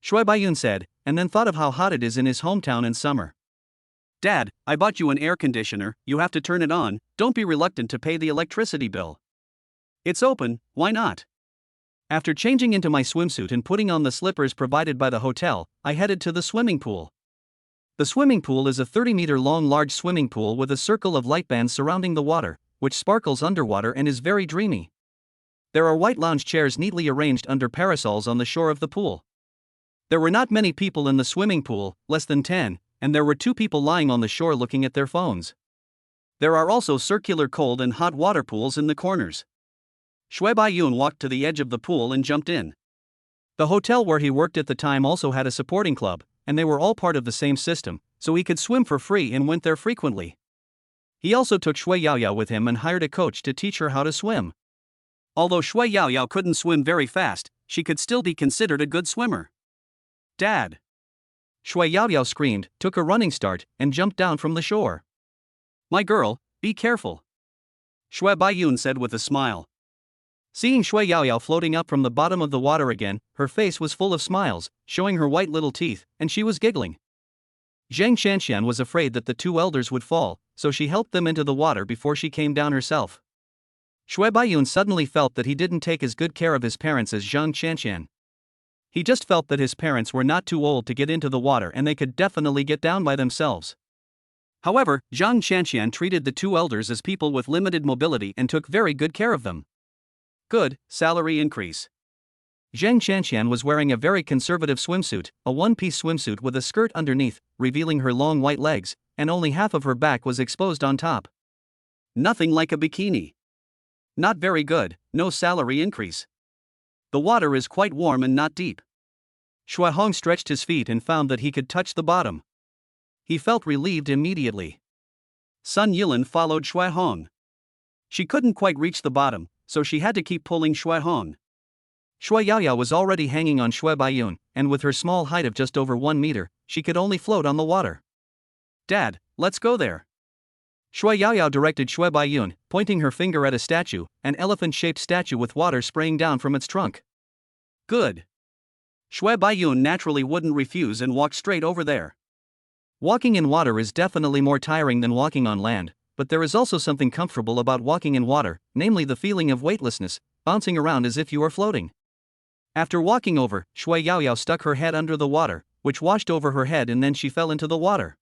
Shui Baiyun said, and then thought of how hot it is in his hometown in summer. Dad, I bought you an air conditioner, you have to turn it on, don't be reluctant to pay the electricity bill. It's open, why not? After changing into my swimsuit and putting on the slippers provided by the hotel, I headed to the swimming pool. The swimming pool is a 30-meter-long large swimming pool with a circle of light bands surrounding the water, which sparkles underwater and is very dreamy. There are white lounge chairs neatly arranged under parasols on the shore of the pool. There were not many people in the swimming pool, less than 10, and there were 2 people lying on the shore looking at their phones. There are also circular cold and hot water pools in the corners. Shui Baiyun walked to the edge of the pool and jumped in. The hotel where he worked at the time also had a supporting club, and they were all part of the same system, so he could swim for free and went there frequently. He also took Shui Yaoyao with him and hired a coach to teach her how to swim. Although Shui Yaoyao couldn't swim very fast, she could still be considered a good swimmer. Dad! Shui Yaoyao screamed, took a running start, and jumped down from the shore. My girl, be careful. Shui Baiyun said with a smile. Seeing Shui Yaoyao floating up from the bottom of the water again, her face was full of smiles, showing her white little teeth, and she was giggling. Zhang Shanshan was afraid that the 2 elders would fall, so she helped them into the water before she came down herself. Shui Baiyun suddenly felt that he didn't take as good care of his parents as Zhang Shanshan. He just felt that his parents were not too old to get into the water and they could definitely get down by themselves. However, Zhang Shanshan treated the 2 elders as people with limited mobility and took very good care of them. Good, salary increase. Zhang Shanshan was wearing a very conservative swimsuit, a one-piece swimsuit with a skirt underneath, revealing her long white legs, and only half of her back was exposed on top. Nothing like a bikini. Not very good, no salary increase. The water is quite warm and not deep. Shui Hong stretched his feet and found that he could touch the bottom. He felt relieved immediately. Sun Yilin followed Shui Hong. She couldn't quite reach the bottom, so she had to keep pulling Shui Hong. Shui Yaoyao was already hanging on Shui Baiyun, and with her small height of just over 1 meter, she could only float on the water. Dad, let's go there. Shui Yaoyao directed Shui Baiyun, pointing her finger at a statue, an elephant-shaped statue with water spraying down from its trunk. Good. Shui Baiyun naturally wouldn't refuse and walked straight over there. Walking in water is definitely more tiring than walking on land, but there is also something comfortable about walking in water, namely the feeling of weightlessness, bouncing around as if you are floating. After walking over, Shui Yaoyao stuck her head under the water, which washed over her head and then she fell into the water.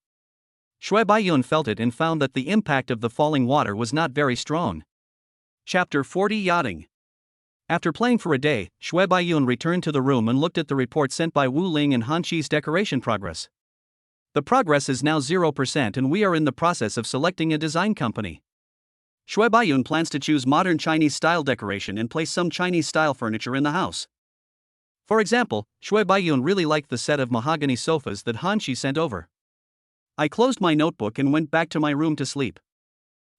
Shui Baiyun felt it and found that the impact of the falling water was not very strong. Chapter 40 Yachting. After playing for a day, Shui Baiyun returned to the room and looked at the report sent by Wu Ling and Han Qi's decoration progress. The progress is now 0% and we are in the process of selecting a design company. Shui Baiyun plans to choose modern Chinese-style decoration and place some Chinese-style furniture in the house. For example, Shui Baiyun really liked the set of mahogany sofas that Han Qi sent over. I closed my notebook and went back to my room to sleep.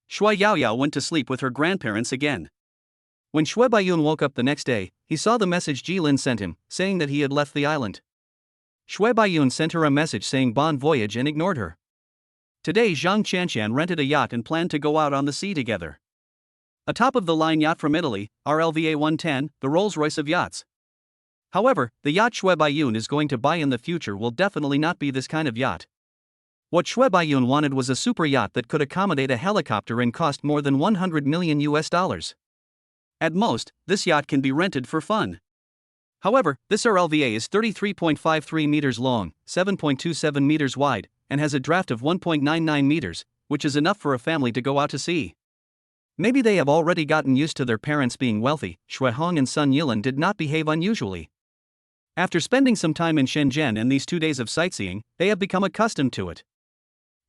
Shui Yaoyao went to sleep with her grandparents again. When Shui Baiyun woke up the next day, he saw the message Jilin sent him, saying that he had left the island. Shui Baiyun sent her a message saying bon voyage and ignored her. Today Zhang Qianqian rented a yacht and planned to go out on the sea together. A top-of-the-line yacht from Italy, RLVA 110, the Rolls-Royce of yachts. However, the yacht Shui Baiyun is going to buy in the future will definitely not be this kind of yacht. What Shui Baiyun wanted was a super yacht that could accommodate a helicopter and cost more than $100 million. At most, this yacht can be rented for fun. However, this RLVA is 33.53 meters long, 7.27 meters wide, and has a draft of 1.99 meters, which is enough for a family to go out to sea. Maybe they have already gotten used to their parents being wealthy. Shui Hong and Sun Yilin did not behave unusually. After spending some time in Shenzhen and these 2 days of sightseeing, they have become accustomed to it.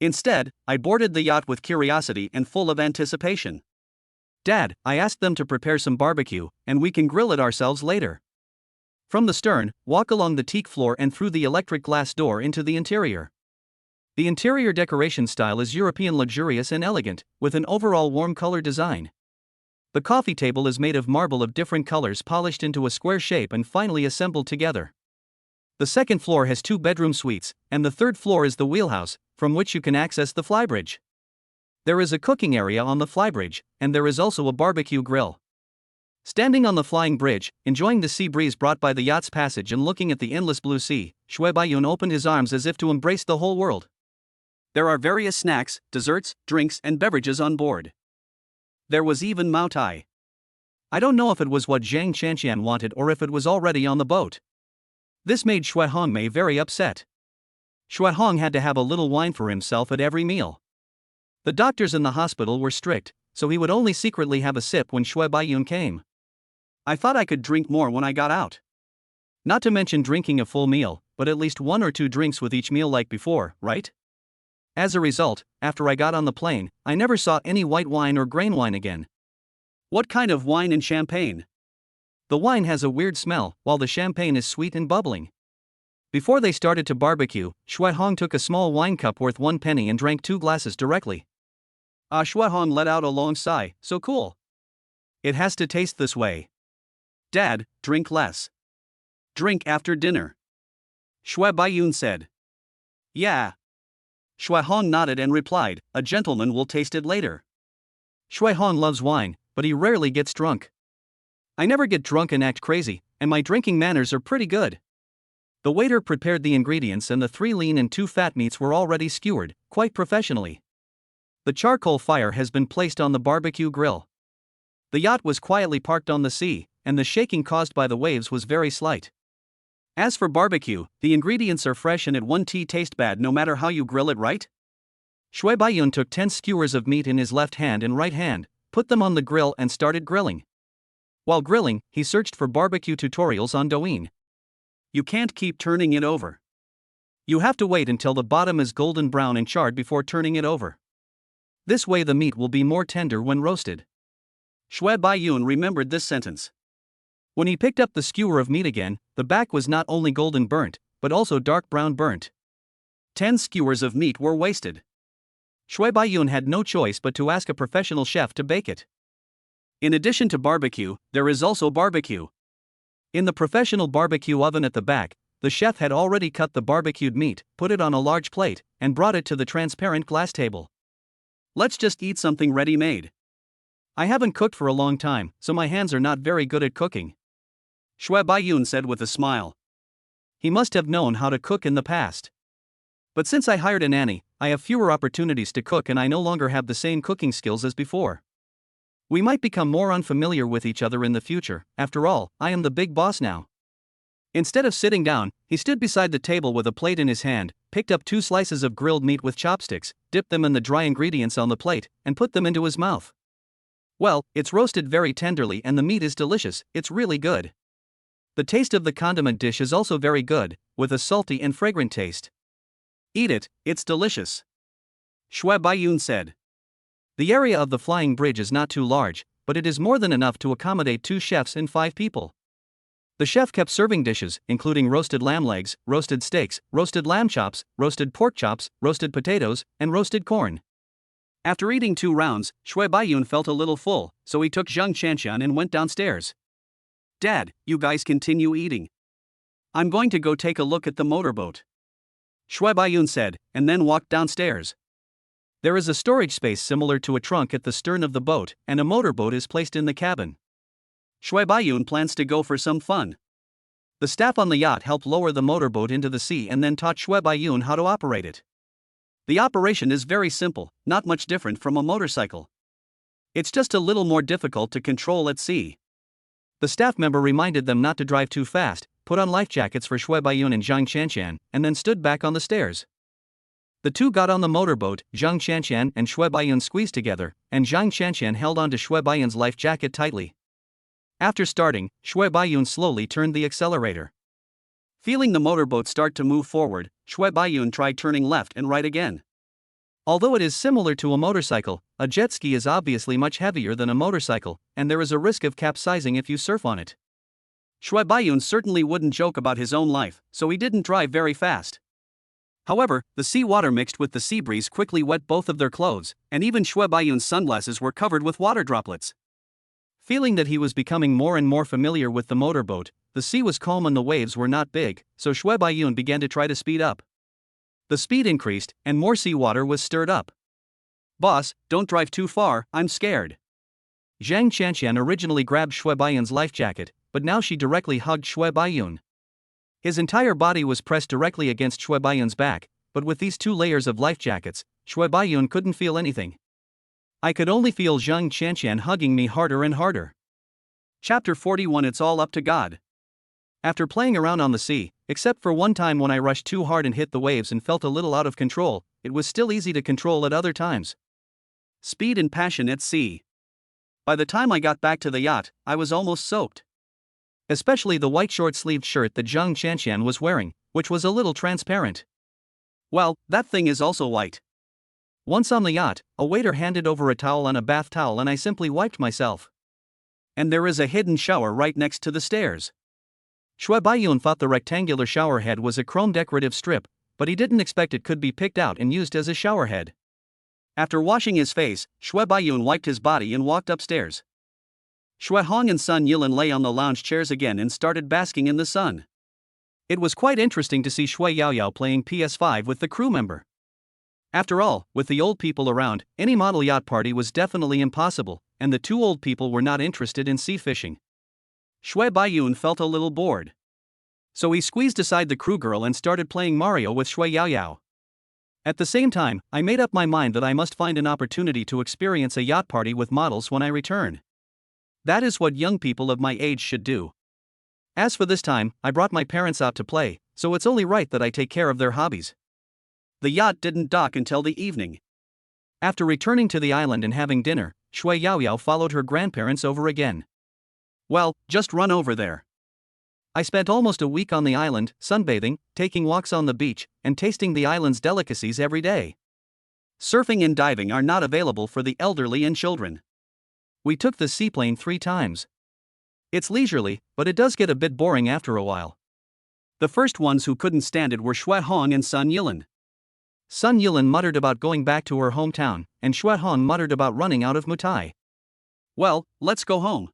Instead, I boarded the yacht with curiosity and full of anticipation. Dad, I asked them to prepare some barbecue, and we can grill it ourselves later. From the stern, walk along the teak floor and through the electric glass door into the interior. The interior decoration style is European luxurious and elegant, with an overall warm color design. The coffee table is made of marble of different colors polished into a square shape and finally assembled together. The second floor has 2 bedroom suites, and the third floor is the wheelhouse, from which you can access the flybridge. There is a cooking area on the flybridge, and there is also a barbecue grill. Standing on the flying bridge, enjoying the sea breeze brought by the yacht's passage and looking at the endless blue sea, Shui Baiyun opened his arms as if to embrace the whole world. There are various snacks, desserts, drinks, and beverages on board. There was even Mao Tai. I don't know if it was what Zhang Qianqian wanted or if it was already on the boat. This made Shui Hongmei very upset. Shui Hong had to have a little wine for himself at every meal. The doctors in the hospital were strict, so he would only secretly have a sip when Shui Baiyun came. I thought I could drink more when I got out. Not to mention drinking a full meal, but at least 1 or 2 drinks with each meal like before, right? As a result, after I got on the plane, I never saw any white wine or grain wine again. What kind of wine and champagne? The wine has a weird smell, while the champagne is sweet and bubbling. Before they started to barbecue, Shui Hong took a small wine cup worth 1 penny and drank 2 glasses directly. Shui Hong let out a long sigh, so cool. It has to taste this way. Dad, drink less. Drink after dinner. Shui Baiyun said. Yeah. Shui Hong nodded and replied, a gentleman will taste it later. Shui Hong loves wine, but he rarely gets drunk. I never get drunk and act crazy, and my drinking manners are pretty good. The waiter prepared the ingredients and the 3 lean and 2 fat meats were already skewered, quite professionally. The charcoal fire has been placed on the barbecue grill. The yacht was quietly parked on the sea, and the shaking caused by the waves was very slight. As for barbecue, the ingredients are fresh and it won't taste bad no matter how you grill it, right? Shui Baiyun took 10 skewers of meat in his left hand and right hand, put them on the grill and started grilling. While grilling, he searched for barbecue tutorials on Douyin. You can't keep turning it over. You have to wait until the bottom is golden brown and charred before turning it over. This way the meat will be more tender when roasted. Shui Baiyun remembered this sentence. When he picked up the skewer of meat again, the back was not only golden burnt, but also dark brown burnt. 10 skewers of meat were wasted. Shui Baiyun had no choice but to ask a professional chef to bake it. In addition to barbecue, there is also barbecue. In the professional barbecue oven at the back, the chef had already cut the barbecued meat, put it on a large plate, and brought it to the transparent glass table. Let's just eat something ready-made. I haven't cooked for a long time, so my hands are not very good at cooking. Shui Baiyun said with a smile. He must have known how to cook in the past. But since I hired a nanny, I have fewer opportunities to cook and I no longer have the same cooking skills as before. We might become more unfamiliar with each other in the future. After all, I am the big boss now. Instead of sitting down, he stood beside the table with a plate in his hand, picked up 2 slices of grilled meat with chopsticks, dipped them in the dry ingredients on the plate, and put them into his mouth. Well, it's roasted very tenderly and the meat is delicious, it's really good. The taste of the condiment dish is also very good, with a salty and fragrant taste. Eat it, it's delicious. Shui Baiyun said. The area of the flying bridge is not too large, but it is more than enough to accommodate 2 chefs and 5 people. The chef kept serving dishes, including roasted lamb legs, roasted steaks, roasted lamb chops, roasted pork chops, roasted potatoes, and roasted corn. After eating 2 rounds, Shui Baiyun felt a little full, so he took Zhang Qianqian and went downstairs. Dad, you guys continue eating. I'm going to go take a look at the motorboat. Shui Baiyun said, and then walked downstairs. There is a storage space similar to a trunk at the stern of the boat, and a motorboat is placed in the cabin. Shui Baiyun plans to go for some fun. The staff on the yacht helped lower the motorboat into the sea and then taught Shui Baiyun how to operate it. The operation is very simple, not much different from a motorcycle. It's just a little more difficult to control at sea. The staff member reminded them not to drive too fast, put on life jackets for Shui Baiyun and Zhang Qianqian, and then stood back on the stairs. The 2 got on the motorboat, Zhang Qianqian and Shui Baiyun squeezed together, and Zhang Qianqian held onto Shui Baiyun's life jacket tightly. After starting, Shui Baiyun slowly turned the accelerator. Feeling the motorboat start to move forward, Shui Baiyun tried turning left and right again. Although it is similar to a motorcycle, a jet ski is obviously much heavier than a motorcycle, and there is a risk of capsizing if you surf on it. Shui Baiyun certainly wouldn't joke about his own life, so he didn't drive very fast. However, the sea water mixed with the sea breeze quickly wet both of their clothes, and even Shui Baiyun's sunglasses were covered with water droplets. Feeling that he was becoming more and more familiar with the motorboat, the sea was calm and the waves were not big, so Shui Baiyun began to try to speed up. The speed increased, and more seawater was stirred up. Boss, don't drive too far, I'm scared. Zhang Qianqian originally grabbed Shui Baiyun's life jacket, but now she directly hugged Shui Baiyun. His entire body was pressed directly against Shui Baiyun's back, but with these 2 layers of life jackets, Shui Baiyun couldn't feel anything. I could only feel Zhang Qianqian hugging me harder and harder. Chapter 41 It's all up to God. After playing around on the sea, except for one time when I rushed too hard and hit the waves and felt a little out of control, it was still easy to control at other times. Speed and passion at sea. By the time I got back to the yacht, I was almost soaked. Especially the white short-sleeved shirt that Zhang Qianqian was wearing, which was a little transparent. Well, that thing is also white. Once on the yacht, a waiter handed over a towel and a bath towel and I simply wiped myself. And there is a hidden shower right next to the stairs. Shui Baiyun thought the rectangular shower head was a chrome decorative strip, but he didn't expect it could be picked out and used as a shower head. After washing his face, Shui Baiyun wiped his body and walked upstairs. Shui Hong and Sun Yilan lay on the lounge chairs again and started basking in the sun. It was quite interesting to see Shui Yaoyao playing PS5 with the crew member. After all, with the old people around, any model yacht party was definitely impossible, and the 2 old people were not interested in sea fishing. Shui Baiyun felt a little bored. So he squeezed aside the crew girl and started playing Mario with Shui Yaoyao. At the same time, I made up my mind that I must find an opportunity to experience a yacht party with models when I return. That is what young people of my age should do. As for this time, I brought my parents out to play, so it's only right that I take care of their hobbies. The yacht didn't dock until the evening. After returning to the island and having dinner, Shui Yaoyao followed her grandparents over again. Well, just run over there. I spent almost a week on the island, sunbathing, taking walks on the beach, and tasting the island's delicacies every day. Surfing and diving are not available for the elderly and children. We took the seaplane 3 times. It's leisurely, but it does get a bit boring after a while. The first ones who couldn't stand it were Shui Hong and Sun Yilin. Sun Yilin muttered about going back to her hometown, and Shui Hong muttered about running out of mutai. Well, let's go home.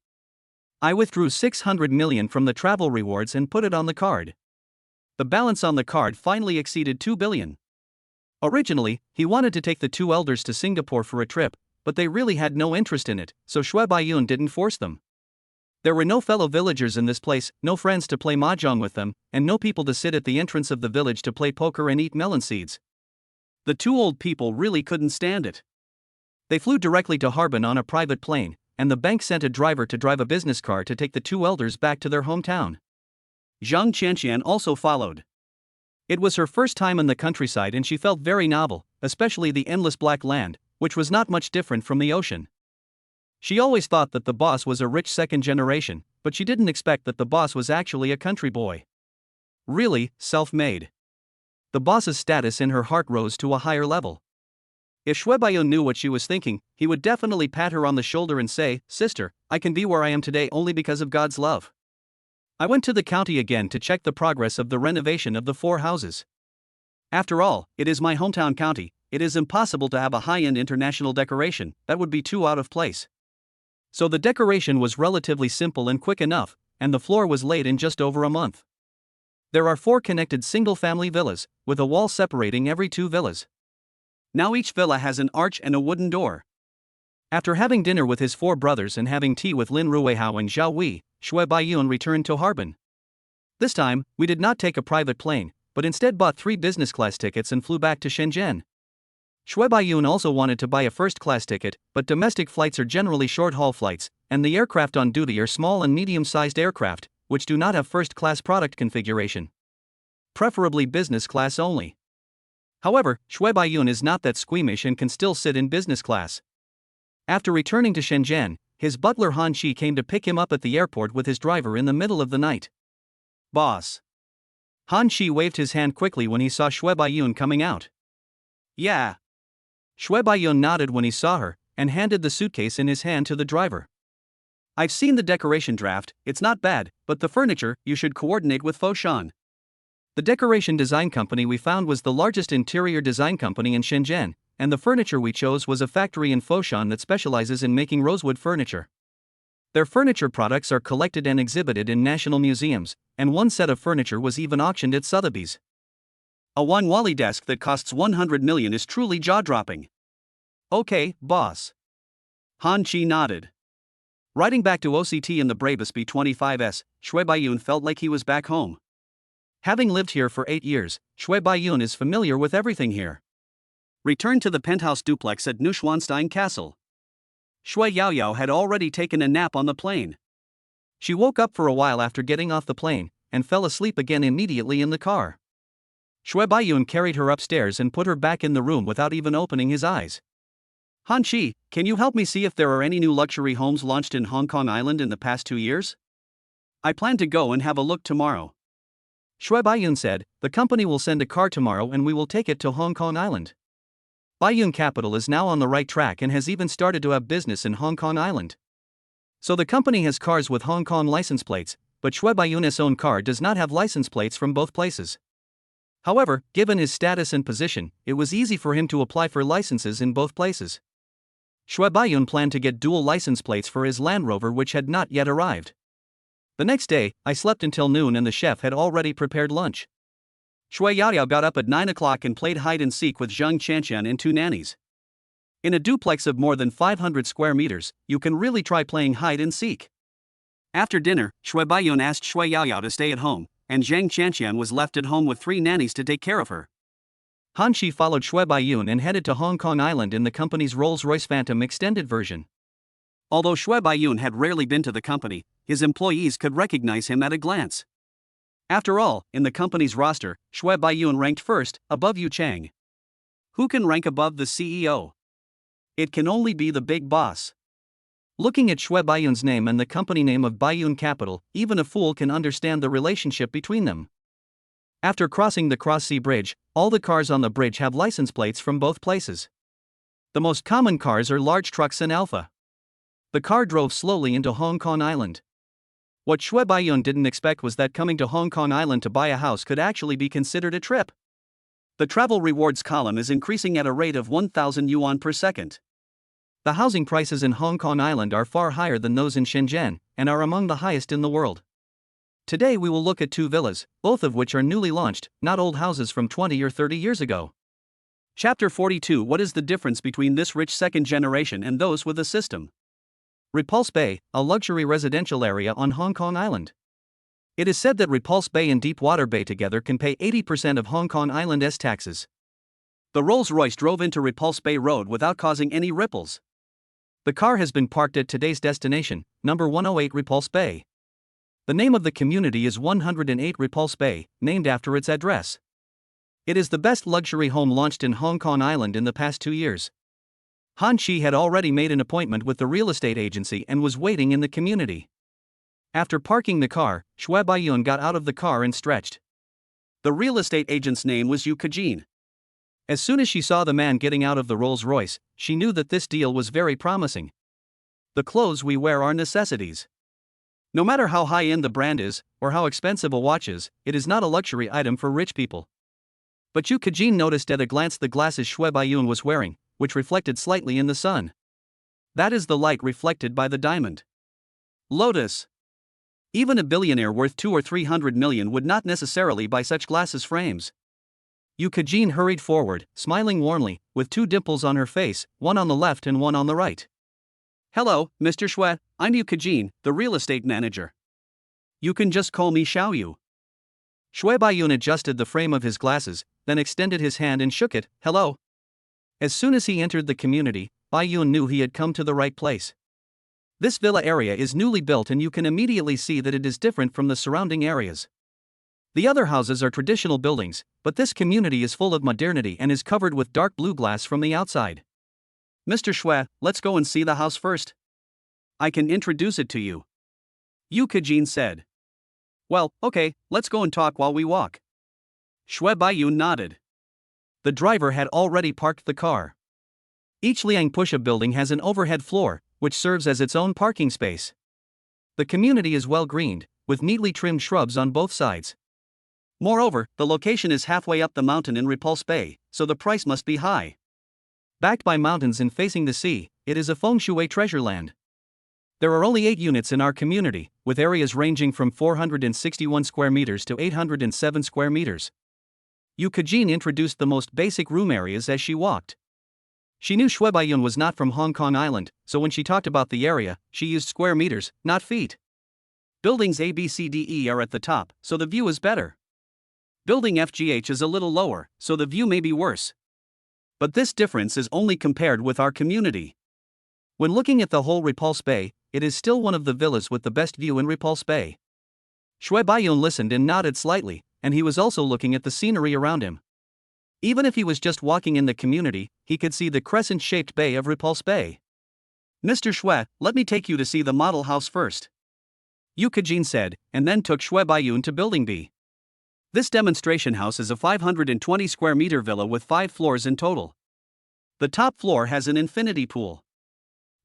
I withdrew 600 million from the travel rewards and put it on the card. The balance on the card finally exceeded 2 billion. Originally, he wanted to take the 2 elders to Singapore for a trip, but they really had no interest in it, so Shui Baiyun didn't force them. There were no fellow villagers in this place, no friends to play mahjong with them, and no people to sit at the entrance of the village to play poker and eat melon seeds. The 2 old people really couldn't stand it. They flew directly to Harbin on a private plane, and the bank sent a driver to drive a business car to take the 2 elders back to their hometown. Zhang Qianqian also followed. It was her first time in the countryside and she felt very novel, especially the endless black land, which was not much different from the ocean. She always thought that the boss was a rich second generation, but she didn't expect that the boss was actually a country boy. Really, self-made. The boss's status in her heart rose to a higher level. If Shui Baiyun knew what she was thinking, he would definitely pat her on the shoulder and say, "Sister, I can be where I am today only because of God's love." I went to the county again to check the progress of the renovation of the 4 houses. After all, it is my hometown county. It is impossible to have a high-end international decoration, that would be too out of place. So the decoration was relatively simple and quick enough, and the floor was laid in just over a month. There are 4 connected single-family villas, with a wall separating every 2 villas. Now each villa has an arch and a wooden door. After having dinner with his 4 brothers and having tea with Lin Ruihao and Zhao Wei, Shui Baiyun returned to Harbin. This time, we did not take a private plane, but instead bought 3 business class tickets and flew back to Shenzhen. Shui Baiyun also wanted to buy a first-class ticket, but domestic flights are generally short-haul flights, and the aircraft on duty are small and medium-sized aircraft, which do not have first-class product configuration. Preferably business class only. However, Shui Baiyun is not that squeamish and can still sit in business class. After returning to Shenzhen, his butler Han Chi came to pick him up at the airport with his driver in the middle of the night. "Boss." Han Chi waved his hand quickly when he saw Shui Baiyun coming out. "Yeah." Shui Baiyun nodded when he saw her, and handed the suitcase in his hand to the driver. "I've seen the decoration draft, it's not bad, but the furniture, you should coordinate with Foshan." The decoration design company we found was the largest interior design company in Shenzhen, and the furniture we chose was a factory in Foshan that specializes in making rosewood furniture. Their furniture products are collected and exhibited in national museums, and one set of furniture was even auctioned at Sotheby's. A one-wally desk that costs 100 million is truly jaw-dropping. "Okay, boss." Han Chi nodded. Riding back to OCT in the Brabus B25S, Shui Baiyun felt like he was back home. Having lived here for 8 years, Shui Baiyun is familiar with everything here. Returned to the penthouse duplex at Neuschwanstein Castle. Shui Yaoyao had already taken a nap on the plane. She woke up for a while after getting off the plane, and fell asleep again immediately in the car. Shui Baiyun carried her upstairs and put her back in the room without even opening his eyes. "Han Chi, can you help me see if there are any new luxury homes launched in Hong Kong Island in the past 2 years? I plan to go and have a look tomorrow." Shui Baiyun said, "The company will send a car tomorrow and we will take it to Hong Kong Island." Baiyun Capital is now on the right track and has even started to have business in Hong Kong Island. So the company has cars with Hong Kong license plates, but Shui Baiyun's own car does not have license plates from both places. However, given his status and position, it was easy for him to apply for licenses in both places. Shui Baiyun planned to get dual license plates for his Land Rover, which had not yet arrived. The next day, I slept until noon and the chef had already prepared lunch. Shui Yaoyao got up at 9 o'clock and played hide-and-seek with Zhang Qianqian and 2 nannies. In a duplex of more than 500 square meters, you can really try playing hide-and-seek. After dinner, Shui Baiyun asked Shui Yaoyao to stay at home, and Zhang Qianqian was left at home with 3 nannies to take care of her. Han Chi followed Shui Baiyun and headed to Hong Kong Island in the company's Rolls-Royce Phantom extended version. Although Shui Baiyun had rarely been to the company, his employees could recognize him at a glance. After all, in the company's roster, Shui Baiyun ranked first, above Yu Chang. Who can rank above the CEO? It can only be the big boss. Looking at Shui Baiyun's name and the company name of Baiyun Capital, even a fool can understand the relationship between them. After crossing the Cross-Sea Bridge, all the cars on the bridge have license plates from both places. The most common cars are large trucks and Alpha. The car drove slowly into Hong Kong Island. What Shui Baiyun didn't expect was that coming to Hong Kong Island to buy a house could actually be considered a trip. The travel rewards column is increasing at a rate of 1,000 yuan per second. The housing prices in Hong Kong Island are far higher than those in Shenzhen, and are among the highest in the world. Today we will look at 2 villas, both of which are newly launched, not old houses from 20 or 30 years ago. Chapter 42. What is the difference between this rich second generation and those with a system? Repulse Bay, a luxury residential area on Hong Kong Island. It is said that Repulse Bay and Deepwater Bay together can pay 80% of Hong Kong Island's taxes. The Rolls-Royce drove into Repulse Bay Road without causing any ripples. The car has been parked at today's destination, number 108 Repulse Bay. The name of the community is 108 Repulse Bay, named after its address. It is the best luxury home launched in Hong Kong Island in the past 2 years. Han Chi had already made an appointment with the real estate agency and was waiting in the community. After parking the car, Shui Baiyun got out of the car and stretched. The real estate agent's name was Yu Kajin. As soon as she saw the man getting out of the Rolls-Royce, she knew that this deal was very promising. The clothes we wear are necessities. No matter how high-end the brand is, or how expensive a watch is, it is not a luxury item for rich people. But Yu Kajin noticed at a glance the glasses Shui Baiyun was wearing, which reflected slightly in the sun. That is the light reflected by the diamond. Lotus. Even a billionaire worth 200 or 300 million would not necessarily buy such glasses frames. Yu Kajin hurried forward, smiling warmly, with 2 dimples on her face, one on the left and one on the right. Hello, Mr. Shui, I'm Yu Kajin, the real estate manager. You can just call me Xiao Yu. Shui Baiyun adjusted the frame of his glasses, then extended his hand and shook it. Hello. As soon as he entered the community, Baiyun knew he had come to the right place. This villa area is newly built and you can immediately see that it is different from the surrounding areas. The other houses are traditional buildings, but this community is full of modernity and is covered with dark blue glass from the outside. Mr. Shui, let's go and see the house first. I can introduce it to you. Yu Kajin said. Well, okay, let's go and talk while we walk. Shui Baiyun nodded. The driver had already parked the car. Each Liang Pusha building has an overhead floor, which serves as its own parking space. The community is well greened, with neatly trimmed shrubs on both sides. Moreover, the location is halfway up the mountain in Repulse Bay, so the price must be high. Backed by mountains and facing the sea, it is a feng shui treasure land. There are only 8 units in our community, with areas ranging from 461 square meters to 807 square meters. Yu Kajin introduced the most basic room areas as she walked. She knew Shui Baiyun was not from Hong Kong Island, so when she talked about the area, she used square meters, not feet. Buildings A, B, C, D, E are at the top, so the view is better. Building FGH is a little lower, so the view may be worse. But this difference is only compared with our community. When looking at the whole Repulse Bay, it is still one of the villas with the best view in Repulse Bay. Shui Baiyun listened and nodded slightly, and he was also looking at the scenery around him. Even if he was just walking in the community, he could see the crescent-shaped bay of Repulse Bay. Mr. Shui, let me take you to see the model house first. Yu Kajin said, and then took Shui Baiyun to Building B. This demonstration house is a 520 square meter villa with 5 floors in total. The top floor has an infinity pool.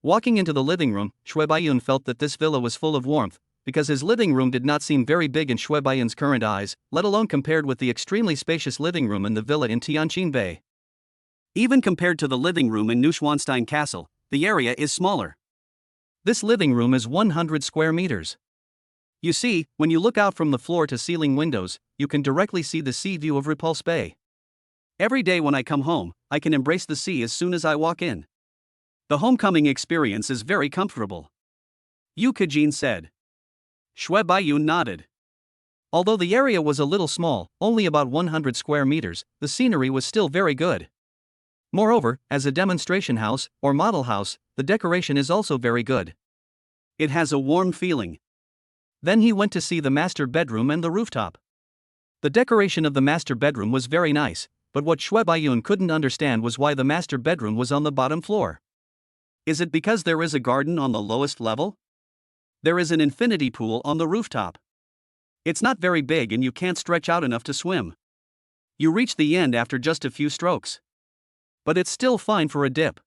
Walking into the living room, Shui Baiyun felt that this villa was full of warmth, because his living room did not seem very big in Shui Baiyun's current eyes, let alone compared with the extremely spacious living room in the villa in Tianjin Bay. Even compared to the living room in Neuschwanstein Castle, the area is smaller. This living room is 100 square meters. You see, when you look out from the floor-to-ceiling windows, you can directly see the sea view of Repulse Bay. Every day when I come home, I can embrace the sea as soon as I walk in. The homecoming experience is very comfortable. Yu Kajin said. Shui Baiyun nodded. Although the area was a little small, only about 100 square meters, the scenery was still very good. Moreover, as a demonstration house, or model house, the decoration is also very good. It has a warm feeling. Then he went to see the master bedroom and the rooftop. The decoration of the master bedroom was very nice, but what Shui Baiyun couldn't understand was why the master bedroom was on the bottom floor. Is it because there is a garden on the lowest level? There is an infinity pool on the rooftop. It's not very big and you can't stretch out enough to swim. You reach the end after just a few strokes. But it's still fine for a dip.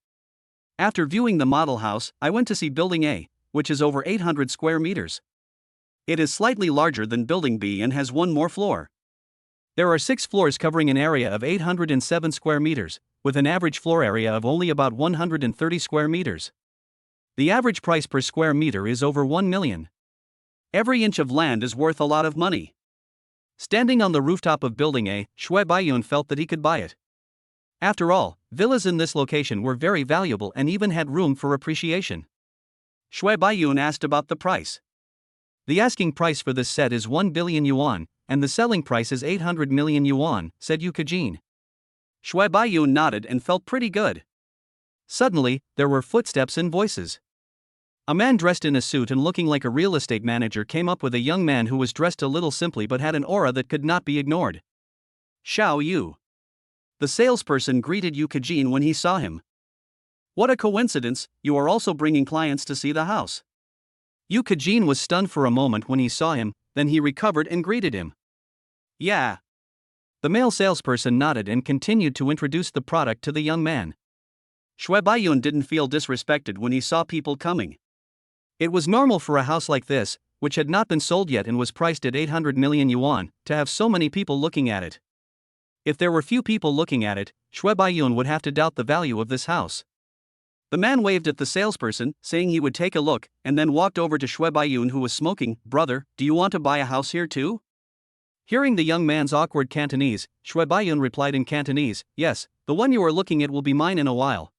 After viewing the model house, I went to see Building A, which is over 800 square meters. It is slightly larger than Building B and has one more floor. There are 6 floors covering an area of 807 square meters, with an average floor area of only about 130 square meters. The average price per square meter is over 1 million. Every inch of land is worth a lot of money. Standing on the rooftop of Building A, Shui Baiyun felt that he could buy it. After all, villas in this location were very valuable and even had room for appreciation. Shui Baiyun asked about the price. The asking price for this set is 1 billion yuan, and the selling price is 800 million yuan, said Yu Kejin. Shui Baiyun nodded and felt pretty good. Suddenly, there were footsteps and voices. A man dressed in a suit and looking like a real estate manager came up with a young man who was dressed a little simply but had an aura that could not be ignored. Xiao Yu. The salesperson greeted Yu Kejin when he saw him. What a coincidence, you are also bringing clients to see the house. Yu Kejin was stunned for a moment when he saw him, then he recovered and greeted him. Yeah. The male salesperson nodded and continued to introduce the product to the young man. Shui Baiyun didn't feel disrespected when he saw people coming. It was normal for a house like this, which had not been sold yet and was priced at 800 million yuan, to have so many people looking at it. If there were few people looking at it, Shui Baiyun would have to doubt the value of this house. The man waved at the salesperson, saying he would take a look, and then walked over to Shui Baiyun, who was smoking. Brother, do you want to buy a house here too? Hearing the young man's awkward Cantonese, Shui Baiyun replied in Cantonese, yes, the one you are looking at will be mine in a while.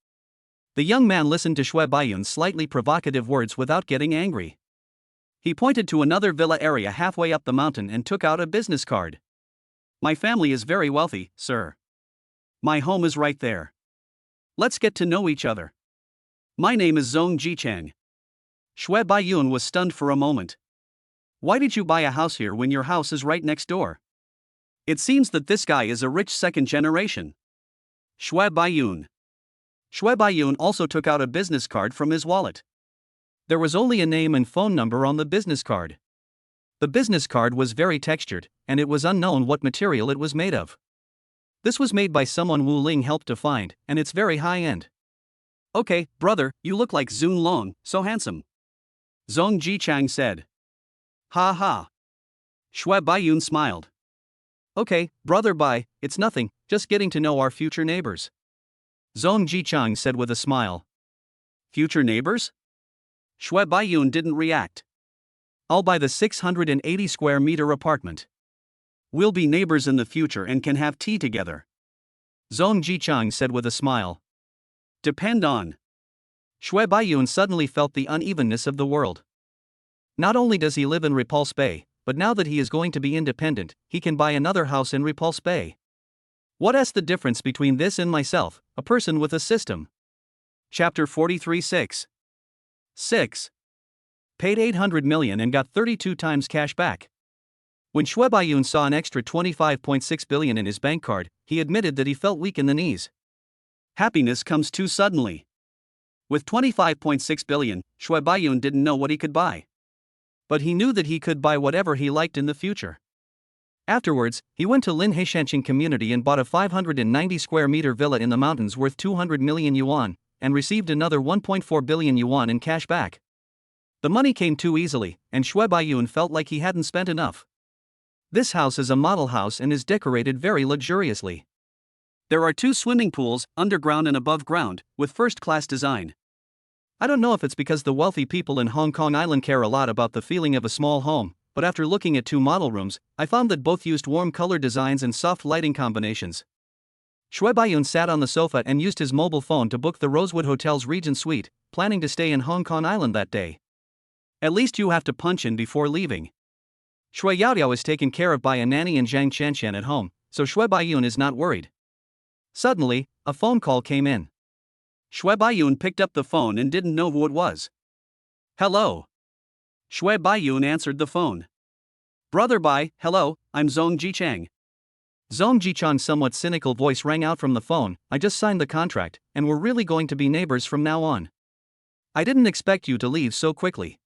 The young man listened to Shui Baiyun's slightly provocative words without getting angry. He pointed to another villa area halfway up the mountain and took out a business card. My family is very wealthy, sir. My home is right there. Let's get to know each other. My name is Zong Jichang. Shui Baiyun was stunned for a moment. Why did you buy a house here when your house is right next door? It seems that this guy is a rich second generation. Shui Baiyun. Shui Baiyun also took out a business card from his wallet. There was only a name and phone number on the business card. The business card was very textured, and it was unknown what material it was made of. This was made by someone Wu Ling helped to find, and it's very high-end. Okay, brother, you look like Zun Long, so handsome. Zong Jichang said. Ha ha. Shui Baiyun smiled. Okay, brother, bye, it's nothing, just getting to know our future neighbors. Zong Jichang said with a smile. Future neighbors? Shui Baiyun didn't react. I'll buy the 680 square meter apartment. We'll be neighbors in the future and can have tea together. Zong Jichang said with a smile. Depend on. Shui Baiyun suddenly felt the unevenness of the world. Not only does he live in Repulse Bay, but now that he is going to be independent, he can buy another house in Repulse Bay. What's the difference between this and myself, a person with a system? Chapter 43-6. Paid 800 million and got 32 times cash back. When Shui Baiyun saw an extra 25.6 billion in his bank card, he admitted that he felt weak in the knees. Happiness comes too suddenly. With 25.6 billion, Shui Baiyun didn't know what he could buy. But he knew that he could buy whatever he liked in the future. Afterwards, he went to Lin Heishanqing community and bought a 590 square meter villa in the mountains worth 200 million yuan, and received another 1.4 billion yuan in cash back. The money came too easily, and Shui Baiyun felt like he hadn't spent enough. This house is a model house and is decorated very luxuriously. There are 2 swimming pools, underground and above ground, with first-class design. I don't know if it's because the wealthy people in Hong Kong Island care a lot about the feeling of a small home, but after looking at 2 model rooms, I found that both used warm color designs and soft lighting combinations. Shui Baiyun sat on the sofa and used his mobile phone to book the Rosewood Hotel's Regent Suite, planning to stay in Hong Kong Island that day. At least you have to punch in before leaving. Shui Yaoyao is taken care of by a nanny and Zhang Qianshan at home, so Shui Baiyun is not worried. Suddenly, a phone call came in. Shui Baiyun picked up the phone and didn't know who it was. Hello. Shui Baiyun answered the phone. Brother Bai, hello, I'm Zong Jichang. Zong Jichang's somewhat cynical voice rang out from the phone. I just signed the contract, and we're really going to be neighbors from now on. I didn't expect you to leave so quickly.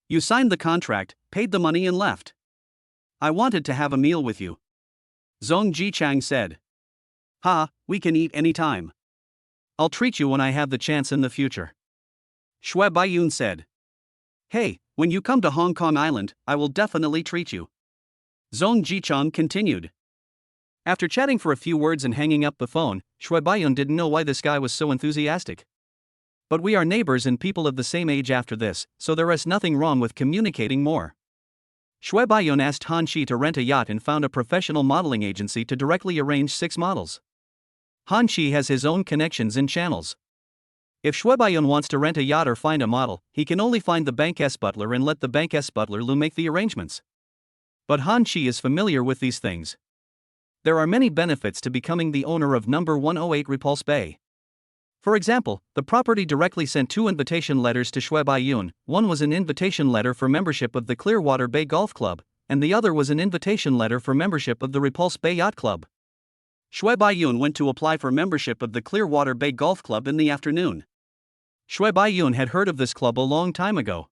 You signed the contract, paid the money and left. I wanted to have a meal with you. Zong Jichang said. Ha, we can eat anytime. I'll treat you when I have the chance in the future. Shui Baiyun said. Hey, when you come to Hong Kong Island, I will definitely treat you. Zhong Jichang continued. After chatting for a few words and hanging up the phone, Shui Baiyun didn't know why this guy was so enthusiastic. But we are neighbors and people of the same age after this, so there is nothing wrong with communicating more. Shui Baiyun asked Han Shi to rent a yacht and found a professional modeling agency to directly arrange 6 models. Han Shi has his own connections and channels. If Shui Baiyun wants to rent a yacht or find a model, he can only find the bank's butler and let the bank's butler make the arrangements. But Han Shi is familiar with these things. There are many benefits to becoming the owner of number 108 Repulse Bay. For example, the property directly sent 2 invitation letters to Shui Baiyun. One was an invitation letter for membership of the Clearwater Bay Golf Club, and the other was an invitation letter for membership of the Repulse Bay Yacht Club. Shui Baiyun went to apply for membership of the Clearwater Bay Golf Club in the afternoon. Shui Baiyun had heard of this club a long time ago.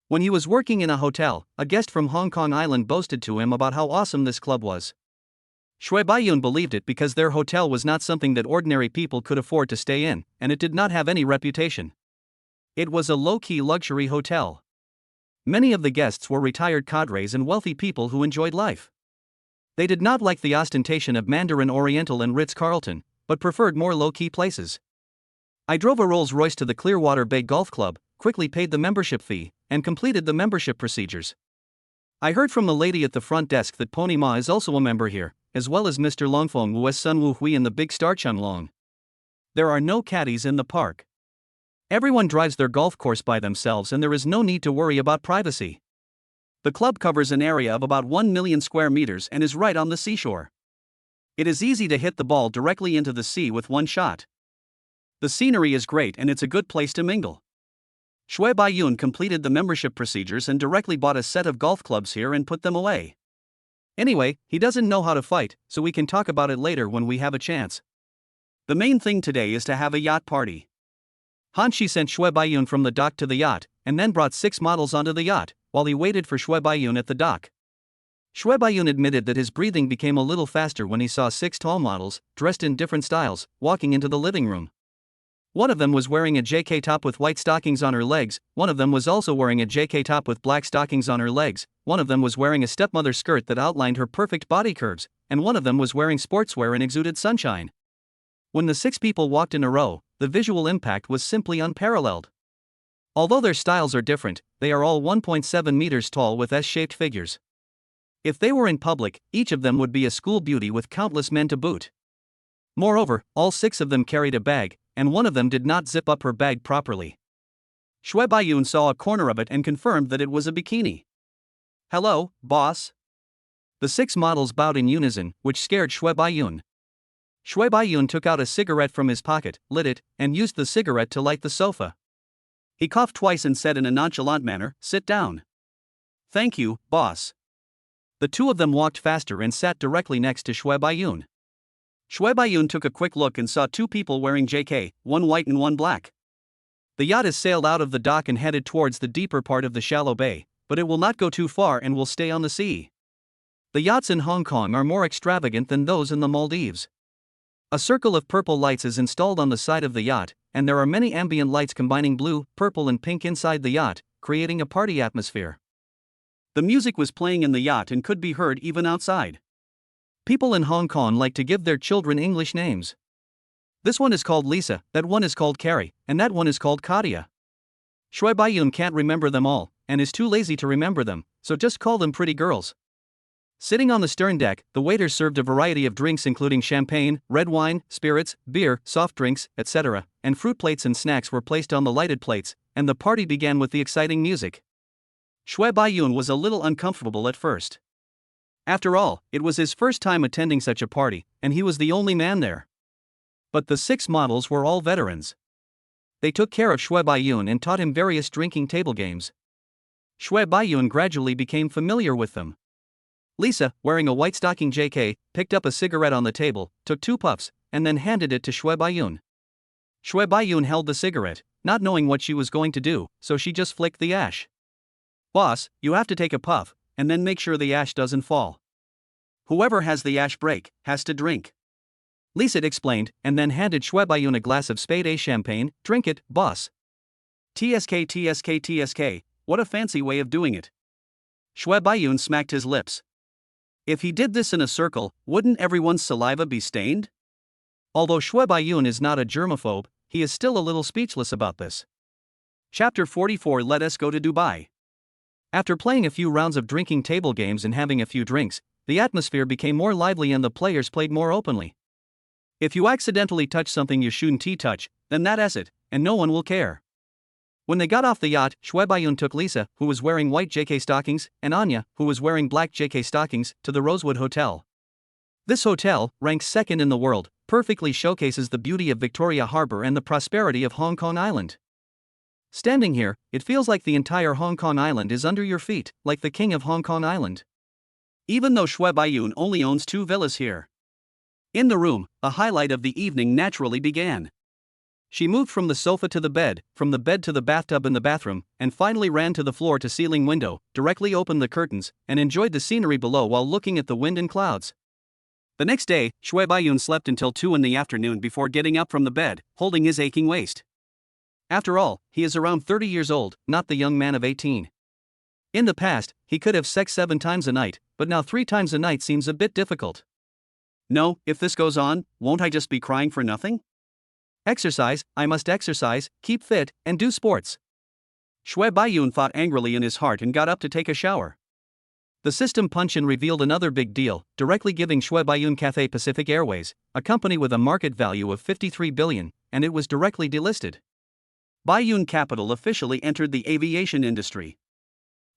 When he was working in a hotel, a guest from Hong Kong Island boasted to him about how awesome this club was. Shui Baiyun believed it because their hotel was not something that ordinary people could afford to stay in, and it did not have any reputation. It was a low-key luxury hotel. Many of the guests were retired cadres and wealthy people who enjoyed life. They did not like the ostentation of Mandarin Oriental and Ritz-Carlton, but preferred more low-key places. I drove a Rolls-Royce to the Clearwater Bay Golf Club, quickly paid the membership fee, and completed the membership procedures. I heard from the lady at the front desk that Pony Ma is also a member here, as well as Mr. Longfeng Wu's Sun Wu Hui and the big star Chun Long. There are no caddies in the park. Everyone drives their golf course by themselves and there is no need to worry about privacy. The club covers an area of about 1 million square meters and is right on the seashore. It is easy to hit the ball directly into the sea with one shot. The scenery is great and it's a good place to mingle. Shui Baiyun completed the membership procedures and directly bought a set of golf clubs here and put them away. Anyway, he doesn't know how to fight, so we can talk about it later when we have a chance. The main thing today is to have a yacht party. Han Shi sent Shui Baiyun from the dock to the yacht, and then brought 6 models onto the yacht, while he waited for Shui Baiyun at the dock. Shui Baiyun admitted that his breathing became a little faster when he saw 6 tall models, dressed in different styles, walking into the living room. One of them was wearing a JK top with white stockings on her legs, one of them was also wearing a JK top with black stockings on her legs, one of them was wearing a stepmother skirt that outlined her perfect body curves, and one of them was wearing sportswear and exuded sunshine. When the 6 people walked in a row, the visual impact was simply unparalleled. Although their styles are different, they are all 1.7 meters tall with S-shaped figures. If they were in public, each of them would be a school beauty with countless men to boot. Moreover, all 6 of them carried a bag, and one of them did not zip up her bag properly. Shui Baiyun saw a corner of it and confirmed that it was a bikini. "Hello, boss." The 6 models bowed in unison, which scared Shui Baiyun. Shui Baiyun took out a cigarette from his pocket, lit it, and used the cigarette to light the sofa. He coughed twice and said in a nonchalant manner, "Sit down." "Thank you, boss." The 2 of them walked faster and sat directly next to Shui Baiyun. Shui Baiyun took a quick look and saw 2 people wearing JK, one white and one black. The yacht has sailed out of the dock and headed towards the deeper part of the shallow bay, but it will not go too far and will stay on the sea. The yachts in Hong Kong are more extravagant than those in the Maldives. A circle of purple lights is installed on the side of the yacht, and there are many ambient lights combining blue, purple and pink inside the yacht, creating a party atmosphere. The music was playing in the yacht and could be heard even outside. People in Hong Kong like to give their children English names. This one is called Lisa, that one is called Carrie, and that one is called Katia. Shui Baiyun can't remember them all, and is too lazy to remember them, so just call them pretty girls. Sitting on the stern deck, the waiters served a variety of drinks including champagne, red wine, spirits, beer, soft drinks, etc., and fruit plates and snacks were placed on the lighted plates, and the party began with the exciting music. Shui Baiyun was a little uncomfortable at first. After all, it was his first time attending such a party, and he was the only man there. But the 6 models were all veterans. They took care of Shui Baiyun and taught him various drinking table games. Shui Baiyun gradually became familiar with them. Lisa, wearing a white stocking JK, picked up a cigarette on the table, took 2 puffs, and then handed it to Shui Baiyun. Shui Baiyun held the cigarette, not knowing what she was going to do, so she just flicked the ash. "Boss, you have to take a puff, and then make sure the ash doesn't fall. Whoever has the ash break, has to drink." Lisa explained, and then handed Shui Baiyun a glass of Spade A champagne. Drink it, boss. TSK TSK TSK, what a fancy way of doing it. Shui Baiyun smacked his lips. If he did this in a circle, wouldn't everyone's saliva be stained? Although Shui Baiyun is not a germaphobe, he is still a little speechless about this. Chapter 44. Let us go to Dubai. After playing a few rounds of drinking table games and having a few drinks, the atmosphere became more lively and the players played more openly. If you accidentally touch something you shouldn't touch, then that's it, and no one will care. When they got off the yacht, Shui Baiyun took Lisa, who was wearing white JK stockings, and Anya, who was wearing black JK stockings, to the Rosewood Hotel. This hotel, ranked second in the world, perfectly showcases the beauty of Victoria Harbour and the prosperity of Hong Kong Island. Standing here, it feels like the entire Hong Kong Island is under your feet, like the king of Hong Kong Island. Even though Shui Baiyun only owns 2 villas here. In the room, a highlight of the evening naturally began. She moved from the sofa to the bed, from the bed to the bathtub in the bathroom, and finally ran to the floor-to-ceiling window, directly opened the curtains, and enjoyed the scenery below while looking at the wind and clouds. The next day, Shui Baiyun slept until 2 in the afternoon before getting up from the bed, holding his aching waist. After all, he is around 30 years old, not the young man of 18. In the past, he could have sex 7 times a night, but now 3 times a night seems a bit difficult. No, if this goes on, won't I just be crying for nothing? Exercise, I must exercise, keep fit, and do sports. Shui Baiyun thought angrily in his heart and got up to take a shower. The system punch-in revealed another big deal, directly giving Shui Baiyun Cathay Pacific Airways, a company with a market value of 53 billion, and it was directly delisted. Baiyun Capital officially entered the aviation industry.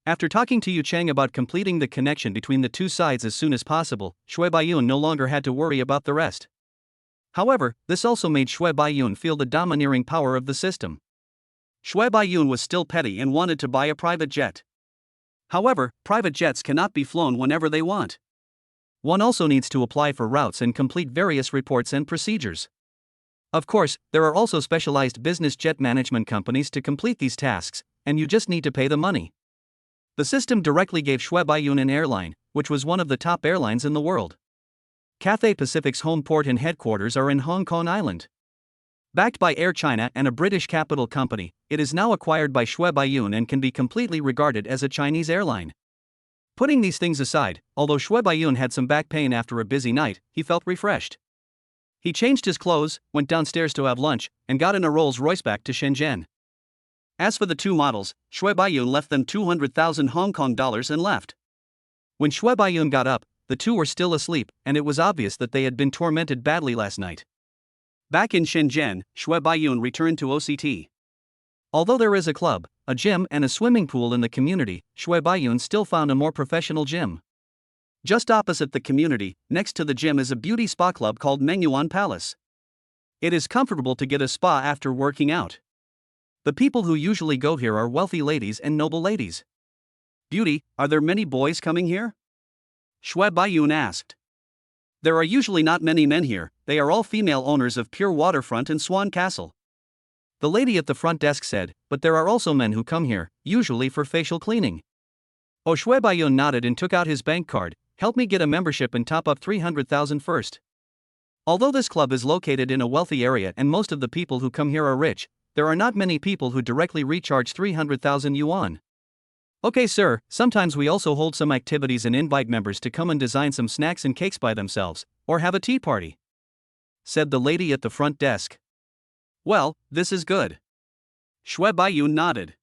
After talking to Yu Cheng about completing the connection between the two sides as soon as possible, Shui Baiyun no longer had to worry about the rest. However, this also made Shui Baiyun feel the domineering power of the system. Shui Baiyun was still petty and wanted to buy a private jet. However, private jets cannot be flown whenever they want. One also needs to apply for routes and complete various reports and procedures. Of course, there are also specialized business jet management companies to complete these tasks, and you just need to pay the money. The system directly gave Shui Baiyun an airline, which was one of the top airlines in the world. Cathay Pacific's home port and headquarters are in Hong Kong Island. Backed by Air China and a British capital company, it is now acquired by Shui Baiyun and can be completely regarded as a Chinese airline. Putting these things aside, although Shui Baiyun had some back pain after a busy night, he felt refreshed. He changed his clothes, went downstairs to have lunch, and got in a Rolls-Royce back to Shenzhen. As for the 2 models, Shui Baiyun left them 200,000 Hong Kong dollars and left. When Shui Baiyun got up, the 2 were still asleep, and it was obvious that they had been tormented badly last night. Back in Shenzhen, Shui Baiyun returned to OCT. Although there is a club, a gym and a swimming pool in the community, Shui Baiyun still found a more professional gym. Just opposite the community, next to the gym is a beauty spa club called Mengyuan Palace. It is comfortable to get a spa after working out. The people who usually go here are wealthy ladies and noble ladies. Beauty, are there many boys coming here? Shui Baiyun asked. There are usually not many men here, they are all female owners of Pure Waterfront and Swan Castle. The lady at the front desk said, but there are also men who come here, usually for facial cleaning. Oh, Shui Baiyun nodded and took out his bank card. Help me get a membership and top up 300,000 first. Although this club is located in a wealthy area and most of the people who come here are rich, there are not many people who directly recharge 300,000 yuan. Okay sir, sometimes we also hold some activities and invite members to come and design some snacks and cakes by themselves, or have a tea party, said the lady at the front desk. Well, this is good. Shui Baiyun nodded.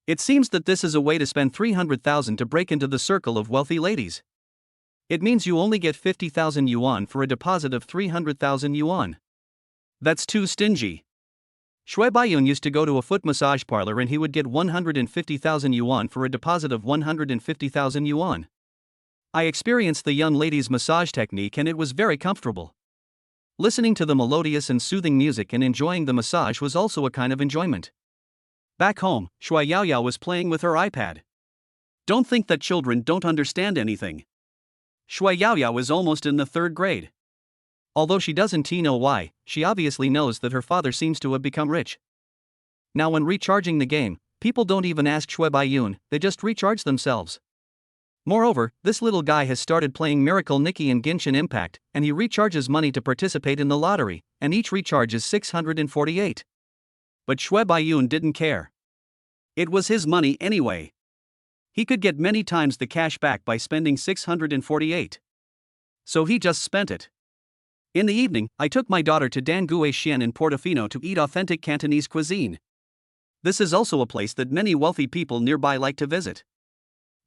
It seems that this is a way to spend 300,000 to break into the circle of wealthy ladies. It means you only get 50,000 yuan for a deposit of 300,000 yuan. That's too stingy. Shui Baiyun used to go to a foot massage parlor and he would get 150,000 yuan for a deposit of 150,000 yuan. I experienced the young lady's massage technique and it was very comfortable. Listening to the melodious and soothing music and enjoying the massage was also a kind of enjoyment. Back home, Shui Yaoyao was playing with her iPad. Don't think that children don't understand anything. Shui Yaoyao is almost in the 3rd grade. Although she doesn't know why, she obviously knows that her father seems to have become rich. Now when recharging the game, people don't even ask Shui Baiyun, they just recharge themselves. Moreover, this little guy has started playing Miracle Nikki in Genshin Impact, and he recharges money to participate in the lottery, and each recharge is 648. But Shui Baiyun didn't care. It was his money anyway. He could get many times the cash back by spending 648. So he just spent it. In the evening, I took my daughter to Dan Gue Xian in Portofino to eat authentic Cantonese cuisine. This is also a place that many wealthy people nearby like to visit.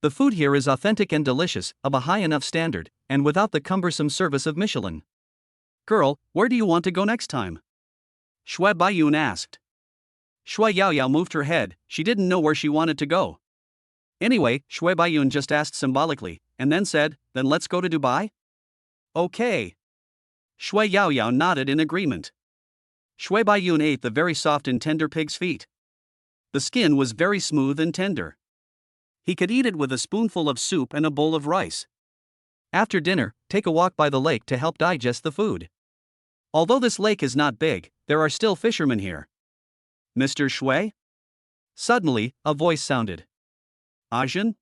The food here is authentic and delicious, of a high enough standard, and without the cumbersome service of Michelin. Girl, where do you want to go next time? Shui Baiyun asked. Shui Yaoyao moved her head, she didn't know where she wanted to go. Anyway, Shui Baiyun just asked symbolically, and then said, then let's go to Dubai? Okay. Shui Yaoyao nodded in agreement. Shui Baiyun ate the very soft and tender pig's feet. The skin was very smooth and tender. He could eat it with a spoonful of soup and a bowl of rice. After dinner, take a walk by the lake to help digest the food. Although this lake is not big, there are still fishermen here. Mr. Shui? Suddenly, a voice sounded. Ajin?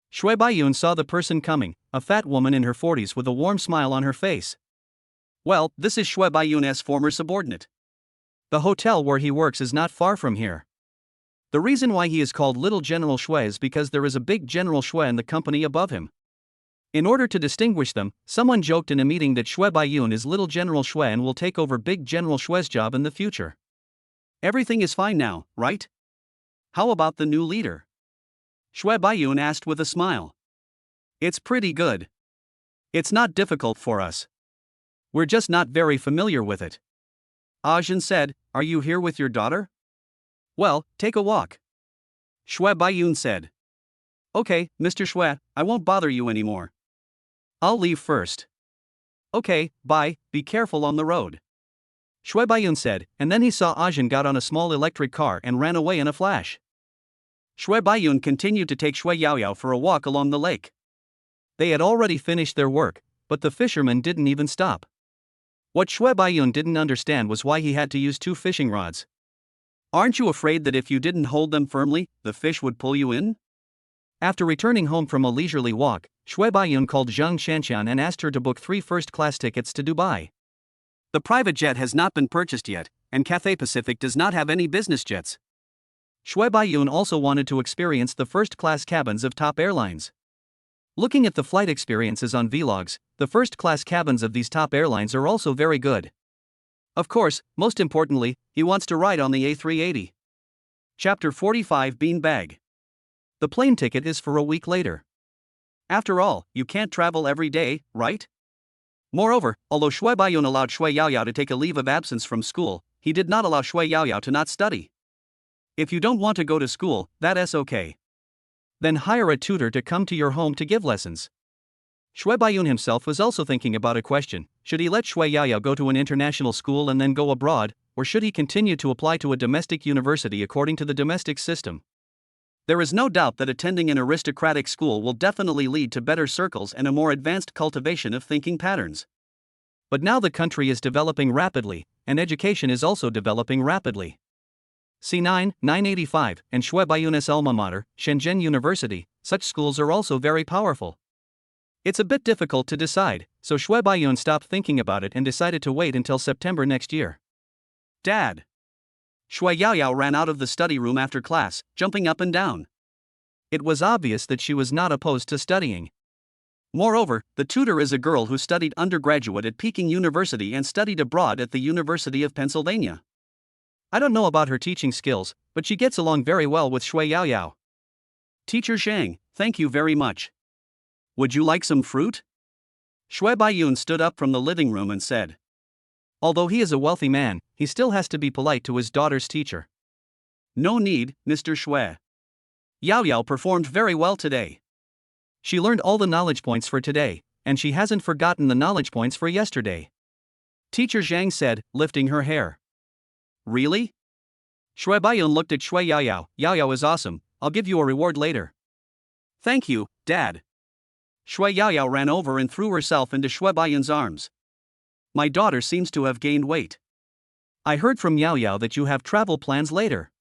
Shui Baiyun saw the person coming, a fat woman in her 40s with a warm smile on her face. Well, this is Shui Baiyun's former subordinate. The hotel where he works is not far from here. The reason why he is called Little General Shui is because there is a big General Shui in the company above him. In order to distinguish them, someone joked in a meeting that Shui Baiyun is Little General Shui and will take over Big General Shui's job in the future. Everything is fine now, right? How about the new leader? Shui Baiyun asked with a smile. It's pretty good. It's not difficult for us. We're just not very familiar with it. Ajin said, are you here with your daughter? Well, take a walk. Shui Baiyun said. Okay, Mr. Shui, I won't bother you anymore. I'll leave first. Okay, bye, be careful on the road. Shui Baiyun said, and then he saw Ajin got on a small electric car and ran away in a flash. Shui Baiyun continued to take Shui Yaoyao for a walk along the lake. They had already finished their work, but the fishermen didn't even stop. What Shui Baiyun didn't understand was why he had to use 2 fishing rods. Aren't you afraid that if you didn't hold them firmly, the fish would pull you in? After returning home from a leisurely walk, Shui Baiyun called Zhang Shanqian and asked her to book 3 first-class tickets to Dubai. The private jet has not been purchased yet, and Cathay Pacific does not have any business jets. Shui Baiyun also wanted to experience the first-class cabins of top airlines. Looking at the flight experiences on vlogs, the first-class cabins of these top airlines are also very good. Of course, most importantly, he wants to ride on the A380. Chapter 45 Bean Bag. The plane ticket is for a week later. After all, you can't travel every day, right? Moreover, although Shui Baiyun allowed Shui Yaoyao to take a leave of absence from school, he did not allow Shui Yaoyao to not study. If you don't want to go to school, that's okay. Then hire a tutor to come to your home to give lessons. Shui Baiyun himself was also thinking about a question: should he let Shui Yaoyao go to an international school and then go abroad, or should he continue to apply to a domestic university according to the domestic system? There is no doubt that attending an aristocratic school will definitely lead to better circles and a more advanced cultivation of thinking patterns. But now the country is developing rapidly, and education is also developing rapidly. C9, 985, and Shui Baiyun's alma mater, Shenzhen University, such schools are also very powerful. It's a bit difficult to decide, so Shui Baiyun stopped thinking about it and decided to wait until September next year. Dad! Shui Yaoyao ran out of the study room after class, jumping up and down. It was obvious that she was not opposed to studying. Moreover, the tutor is a girl who studied undergraduate at Peking University and studied abroad at the University of Pennsylvania. I don't know about her teaching skills, but she gets along very well with Shui Yaoyao. Teacher Zhang, thank you very much. Would you like some fruit? Shui Baiyun stood up from the living room and said. Although he is a wealthy man, he still has to be polite to his daughter's teacher. No need, Mr. Shui. Yaoyao performed very well today. She learned all the knowledge points for today, and she hasn't forgotten the knowledge points for yesterday. Teacher Zhang said, lifting her hair. Really? Shui Baiyun looked at Shui Yaoyao. Yaoyao is awesome, I'll give you a reward later. Thank you, Dad. Shui Yaoyao ran over and threw herself into Shui Baiyun's arms. My daughter seems to have gained weight. I heard from Yaoyao that you have travel plans later.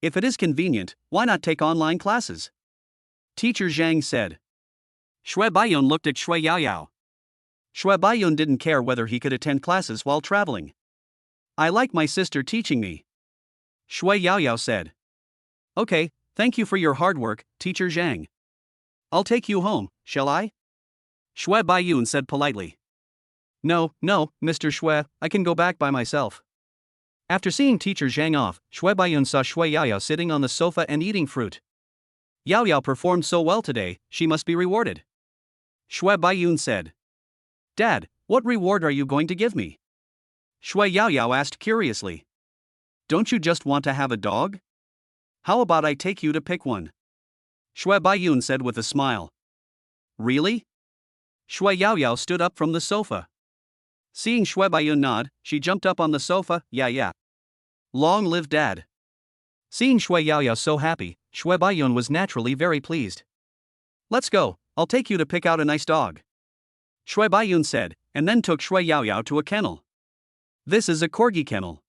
If it is convenient, why not take online classes? Teacher Zhang said. Shui Baiyun looked at Shui Yaoyao. Shui Baiyun didn't care whether he could attend classes while traveling. I like my sister teaching me. Shui Yaoyao said. Okay, thank you for your hard work, Teacher Zhang. I'll take you home, shall I? Shui Baiyun said politely. No, Mr. Shui, I can go back by myself. After seeing Teacher Zhang off, Shui Baiyun saw Shui Yaoyao sitting on the sofa and eating fruit. Yaoyao performed so well today, she must be rewarded. Shui Baiyun said. Dad, what reward are you going to give me? Shui Yaoyao asked curiously. Don't you just want to have a dog? How about I take you to pick one? Shui Baiyun said with a smile. Really? Shui Yaoyao stood up from the sofa. Seeing Shui Baiyun nod, she jumped up on the sofa. Yeah. Long live Dad. Seeing Shui Yaoyao so happy, Shui Baiyun was naturally very pleased. Let's go, I'll take you to pick out a nice dog. Shui Baiyun said, and then took Shui Yaoyao to a kennel. This is a corgi kennel.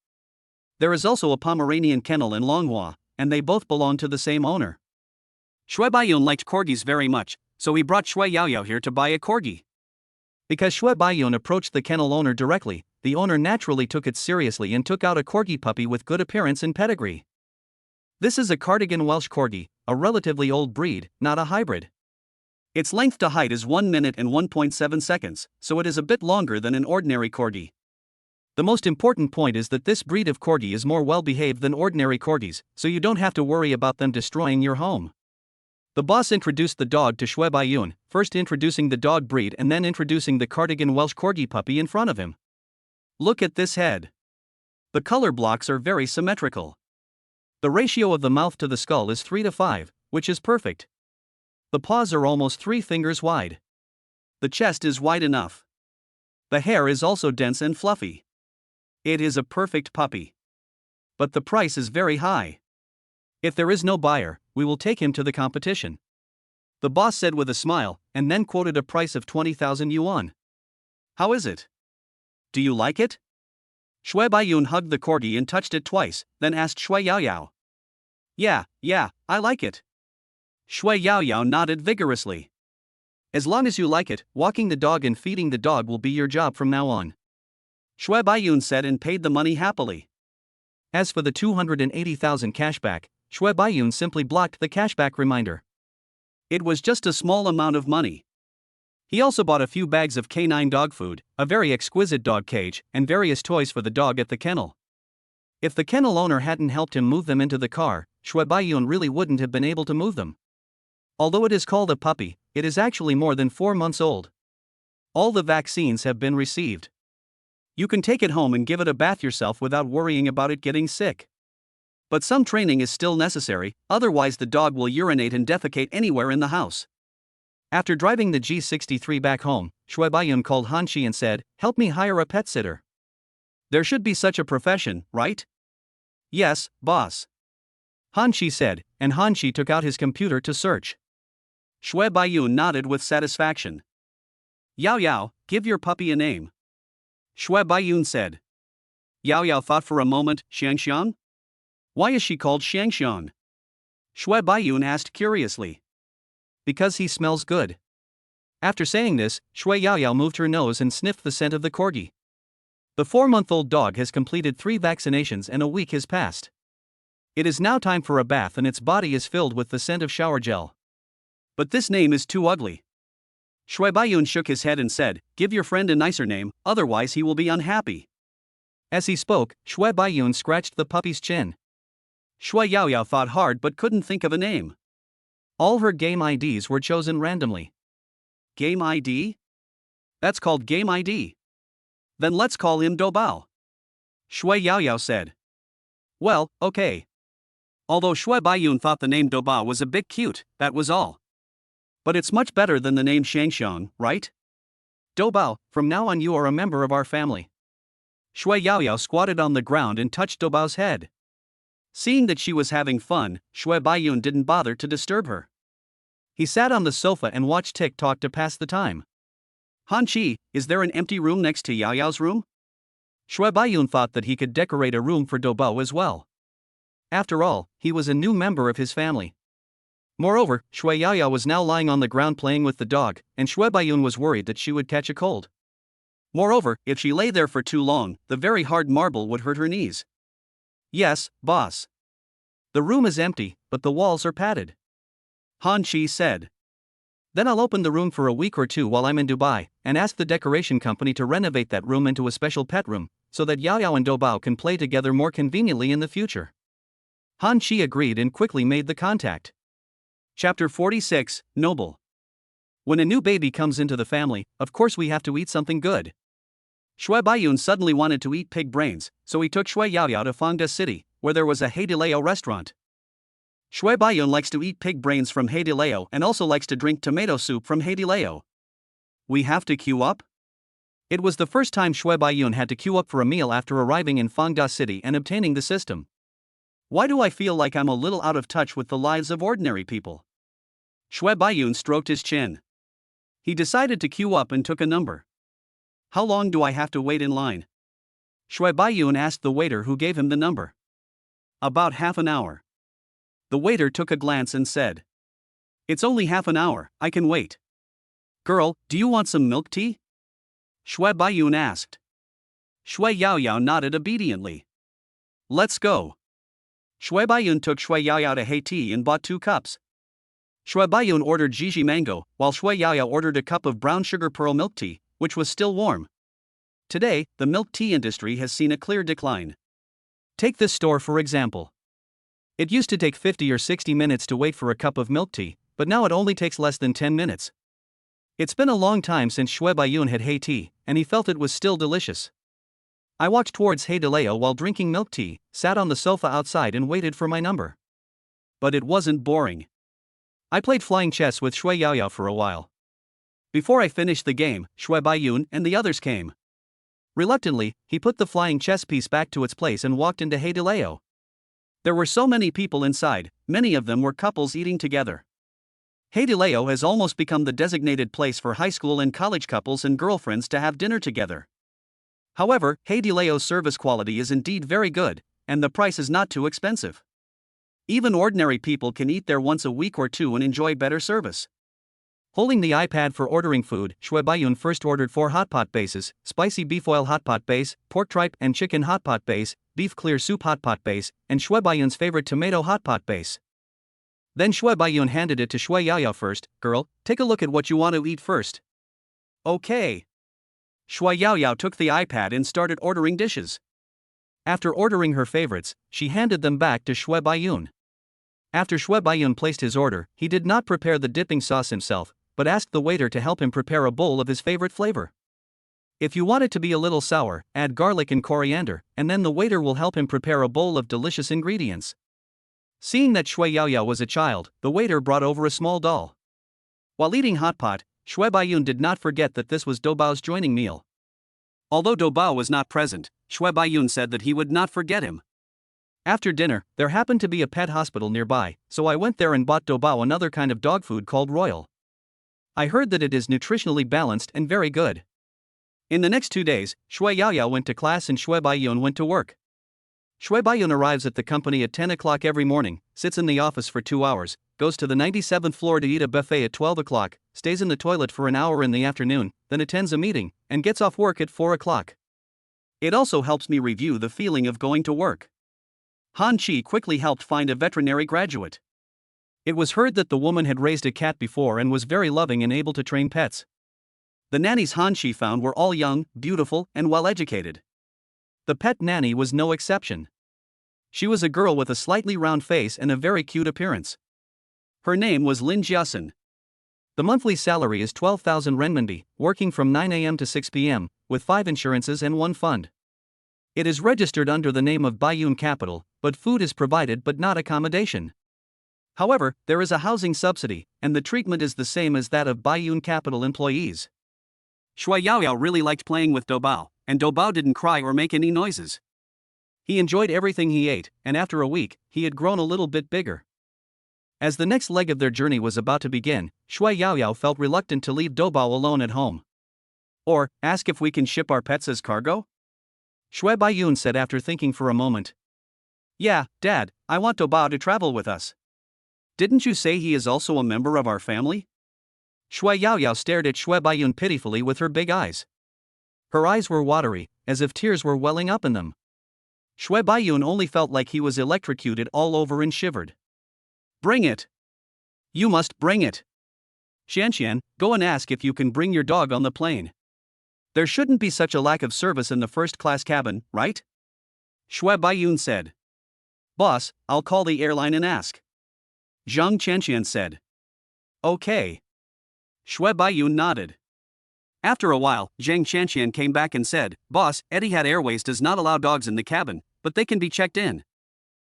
There is also a Pomeranian kennel in Longhua, and they both belong to the same owner. Shui Baiyun liked corgis very much, so he brought Shui Yaoyao here to buy a corgi. Because Shui Baiyun approached the kennel owner directly, the owner naturally took it seriously and took out a corgi puppy with good appearance and pedigree. This is a Cardigan Welsh Corgi, a relatively old breed, not a hybrid. Its length to height is 1 minute and 1.7 seconds, so it is a bit longer than an ordinary corgi. The most important point is that this breed of corgi is more well-behaved than ordinary corgis, so you don't have to worry about them destroying your home. The boss introduced the dog to Shui Baiyun, first introducing the dog breed and then introducing the Cardigan Welsh Corgi puppy in front of him. Look at this head. The color blocks are very symmetrical. The ratio of the mouth to the skull is 3:5, which is perfect. The paws are almost 3 fingers wide. The chest is wide enough. The hair is also dense and fluffy. It is a perfect puppy. But the price is very high. If there is no buyer, we will take him to the competition. The boss said with a smile, and then quoted a price of 20,000 yuan. How is it? Do you like it? Shui Baiyun hugged the corgi and touched it twice, then asked Shui Yaoyao. Yeah, I like it. Shui Yaoyao nodded vigorously. As long as you like it, walking the dog and feeding the dog will be your job from now on. Shui Baiyun said and paid the money happily. As for the 280,000 cashback, Shui Baiyun simply blocked the cashback reminder. It was just a small amount of money. He also bought a few bags of canine dog food, a very exquisite dog cage, and various toys for the dog at the kennel. If the kennel owner hadn't helped him move them into the car, Shui Baiyun really wouldn't have been able to move them. Although it is called a puppy, it is actually more than 4 months old. All the vaccines have been received. You can take it home and give it a bath yourself without worrying about it getting sick. But some training is still necessary, otherwise the dog will urinate and defecate anywhere in the house. After driving the G63 back home, Shui Baiyun called Han Shi and said, "Help me hire a pet sitter." There should be such a profession, right? Yes, boss. Han Shi said, and Han Shi took out his computer to search. Shui Baiyun nodded with satisfaction. Yaoyao, give your puppy a name. Shui Baiyun said. Yaoyao thought for a moment. Xiangxiang? Why is she called Xiangxiang? Shui Baiyun asked curiously. Because he smells good. After saying this, Shui Yaoyao moved her nose and sniffed the scent of the corgi. The 4-month-old dog has completed 3 vaccinations and a week has passed. It is now time for a bath and its body is filled with the scent of shower gel. But this name is too ugly. Shui Baiyun shook his head and said, "Give your friend a nicer name, otherwise he will be unhappy." As he spoke, Shui Baiyun scratched the puppy's chin. Shui Yaoyao thought hard but couldn't think of a name. All her game IDs were chosen randomly. Game ID? That's called Game ID. Then let's call him Doubao. Shui Yaoyao said. Well, okay. Although Shui Baiyun thought the name Doubao was a bit cute, that was all. But it's much better than the name Xiangxiang, right? Doubao, from now on you are a member of our family. Shui Yaoyao squatted on the ground and touched Doubao's head. Seeing that she was having fun, Shui Baiyun didn't bother to disturb her. He sat on the sofa and watched TikTok to pass the time. Han Qi, is there an empty room next to Yaoyao's room? Shui Baiyun thought that he could decorate a room for Doubao as well. After all, he was a new member of his family. Moreover, Shui Yaoyao was now lying on the ground playing with the dog, and Shui Baiyun was worried that she would catch a cold. Moreover, if she lay there for too long, the very hard marble would hurt her knees. Yes, boss. The room is empty, but the walls are padded. Han Chi said. Then I'll open the room for a week or two while I'm in Dubai, and ask the decoration company to renovate that room into a special pet room, so that Yao Yao and Doubao can play together more conveniently in the future. Han Chi agreed and quickly made the contact. Chapter 46, Noble. When a new baby comes into the family, of course we have to eat something good. Shui Baiyun suddenly wanted to eat pig brains, so he took Shui Yaoyao to Fangda City, where there was a Haidileo restaurant. Shui Baiyun likes to eat pig brains from Haidileo and also likes to drink tomato soup from Haidileo. We have to queue up? It was the first time Shui Baiyun had to queue up for a meal after arriving in Fangda City and obtaining the system. Why do I feel like I'm a little out of touch with the lives of ordinary people? Shui Baiyun stroked his chin. He decided to queue up and took a number. How long do I have to wait in line? Shui Baiyun asked the waiter who gave him the number. About half an hour. The waiter took a glance and said. It's only half an hour, I can wait. Girl, do you want some milk tea? Shui Baiyun asked. Shui Yaoyao nodded obediently. Let's go. Shui Baiyun took Shui Yaoyao to Haiti and bought 2 cups. Shui Baiyun ordered Jiji mango, while Shui Yaoyao ordered a cup of brown sugar pearl milk tea, which was still warm. Today, the milk tea industry has seen a clear decline. Take this store for example. It used to take 50 or 60 minutes to wait for a cup of milk tea, but now it only takes less than 10 minutes. It's been a long time since Shui Baiyun had Haiti, and he felt it was still delicious. I walked towards Haidileo while drinking milk tea, sat on the sofa outside and waited for my number. But it wasn't boring. I played flying chess with Shui Yaoyao for a while. Before I finished the game, Shui Baiyun and the others came. Reluctantly, he put the flying chess piece back to its place and walked into Haidileo. There were so many people inside, many of them were couples eating together. Haidileo has almost become the designated place for high school and college couples and girlfriends to have dinner together. However, Haidileo's service quality is indeed very good, and the price is not too expensive. Even ordinary people can eat there once a week or two and enjoy better service. Holding the iPad for ordering food, Shui Baiyun first ordered 4 hot pot bases: spicy beef oil hot pot base, pork tripe and chicken hot pot base, beef clear soup hot pot base, and Shui Baiyun's favorite tomato hot pot base. Then Shui Baiyun handed it to Shui Yaoyao first. Girl, take a look at what you want to eat first. Okay. Shui Yaoyao took the iPad and started ordering dishes. After ordering her favorites, she handed them back to Shui Baiyun. After Shui Baiyun placed his order, he did not prepare the dipping sauce himself, but asked the waiter to help him prepare a bowl of his favorite flavor. If you want it to be a little sour, add garlic and coriander, and then the waiter will help him prepare a bowl of delicious ingredients. Seeing that Shui Yaoyao was a child, the waiter brought over a small doll. While eating hot pot, Shui Baiyun did not forget that this was Doubao's joining meal. Although Doubao was not present, Shui Baiyun said that he would not forget him. After dinner, there happened to be a pet hospital nearby, so I went there and bought Doubao another kind of dog food called Royal. I heard that it is nutritionally balanced and very good. In the next 2 days, Shui Yaoyao went to class and Shui Baiyun went to work. Shui Baiyun arrives at the company at 10 o'clock every morning, sits in the office for 2 hours, goes to the 97th floor to eat a buffet at 12 o'clock, stays in the toilet for an hour in the afternoon, then attends a meeting, and gets off work at 4 o'clock. It also helps me review the feeling of going to work. Han Chi quickly helped find a veterinary graduate. It was heard that the woman had raised a cat before and was very loving and able to train pets. The nannies Han Chi found were all young, beautiful, and well-educated. The pet nanny was no exception. She was a girl with a slightly round face and a very cute appearance. Her name was Lin Jiasen. The monthly salary is 12,000 renminbi, working from 9 a.m. to 6 p.m., with 5 insurances and 1 fund. It is registered under the name of Baiyun Capital, but food is provided but not accommodation. However, there is a housing subsidy, and the treatment is the same as that of Baiyun Capital employees. Shui Yaoyao really liked playing with Doubao, and Doubao didn't cry or make any noises. He enjoyed everything he ate, and after a week, he had grown a little bit bigger. As the next leg of their journey was about to begin, Shui Yaoyao felt reluctant to leave Doubao alone at home. Or, ask if we can ship our pets as cargo? Shui Baiyun said after thinking for a moment. Yeah, Dad, I want Doubao to travel with us. Didn't you say he is also a member of our family? Shui Yaoyao stared at Shui Baiyun pitifully with her big eyes. Her eyes were watery, as if tears were welling up in them. Shui Baiyun only felt like he was electrocuted all over and shivered. Bring it! You must bring it! Xianxian, go and ask if you can bring your dog on the plane. There shouldn't be such a lack of service in the first-class cabin, right? Shui Baiyun said. Boss, I'll call the airline and ask. Zhang Qianxian said. Okay. Shui Baiyun nodded. After a while, Zhang Qianxian came back and said, Boss, Etihad Airways does not allow dogs in the cabin, but they can be checked in.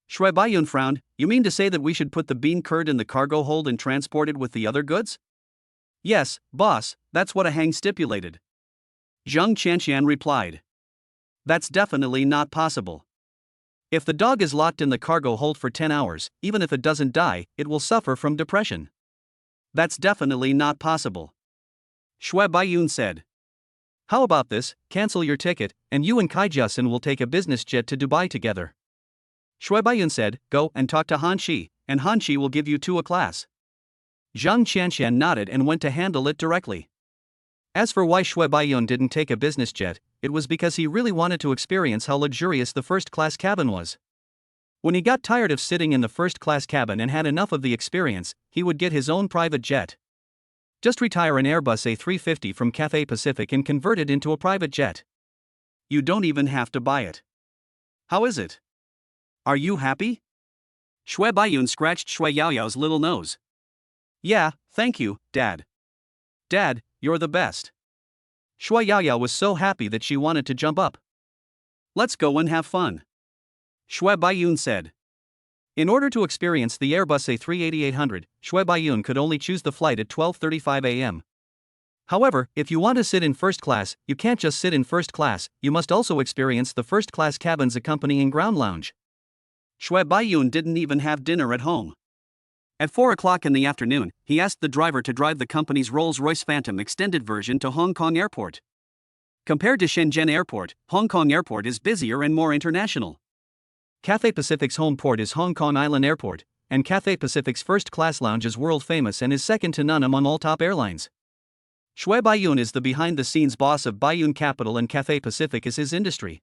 Shui Baiyun frowned. You mean to say that we should put the bean curd in the cargo hold and transport it with the other goods? Yes, boss, that's what Ahang stipulated. Zhang Qianxian replied. That's definitely not possible. If the dog is locked in the cargo hold for 10 hours, even if it doesn't die, it will suffer from depression. That's definitely not possible. Shui Baiyun said. How about this, cancel your ticket, and you and Kai Jiasin will take a business jet to Dubai together. Shui Baiyun said, go and talk to Han Shi, and Han Shi will give you a class. Zhang Qianxian nodded and went to handle it directly. As for why Shui Baiyun didn't take a business jet, it was because he really wanted to experience how luxurious the first-class cabin was. When he got tired of sitting in the first-class cabin and had enough of the experience, he would get his own private jet. Just retire an Airbus A350 from Cathay Pacific and convert it into a private jet. You don't even have to buy it. How is it? Are you happy? Shui Baiyun scratched Shui Yaoyao's little nose. Yeah, thank you, Dad. Dad, you're the best. Shui Yaoyao was so happy that she wanted to jump up. Let's go and have fun. Shui Baiyun said. In order to experience the Airbus A380-800, Shui Baiyun could only choose the flight at 12:35 a.m. However, if you want to sit in first class, you can't just sit in first class, you must also experience the first class cabin's accompanying ground lounge. Shui Baiyun didn't even have dinner at home. At 4 o'clock in the afternoon, he asked the driver to drive the company's Rolls-Royce Phantom extended version to Hong Kong Airport. Compared to Shenzhen Airport, Hong Kong Airport is busier and more international. Cathay Pacific's home port is Hong Kong Island Airport, and Cathay Pacific's first-class lounge is world-famous and is second to none among all top airlines. Shui Baiyun is the behind-the-scenes boss of Baiyun Capital and Cathay Pacific is his industry.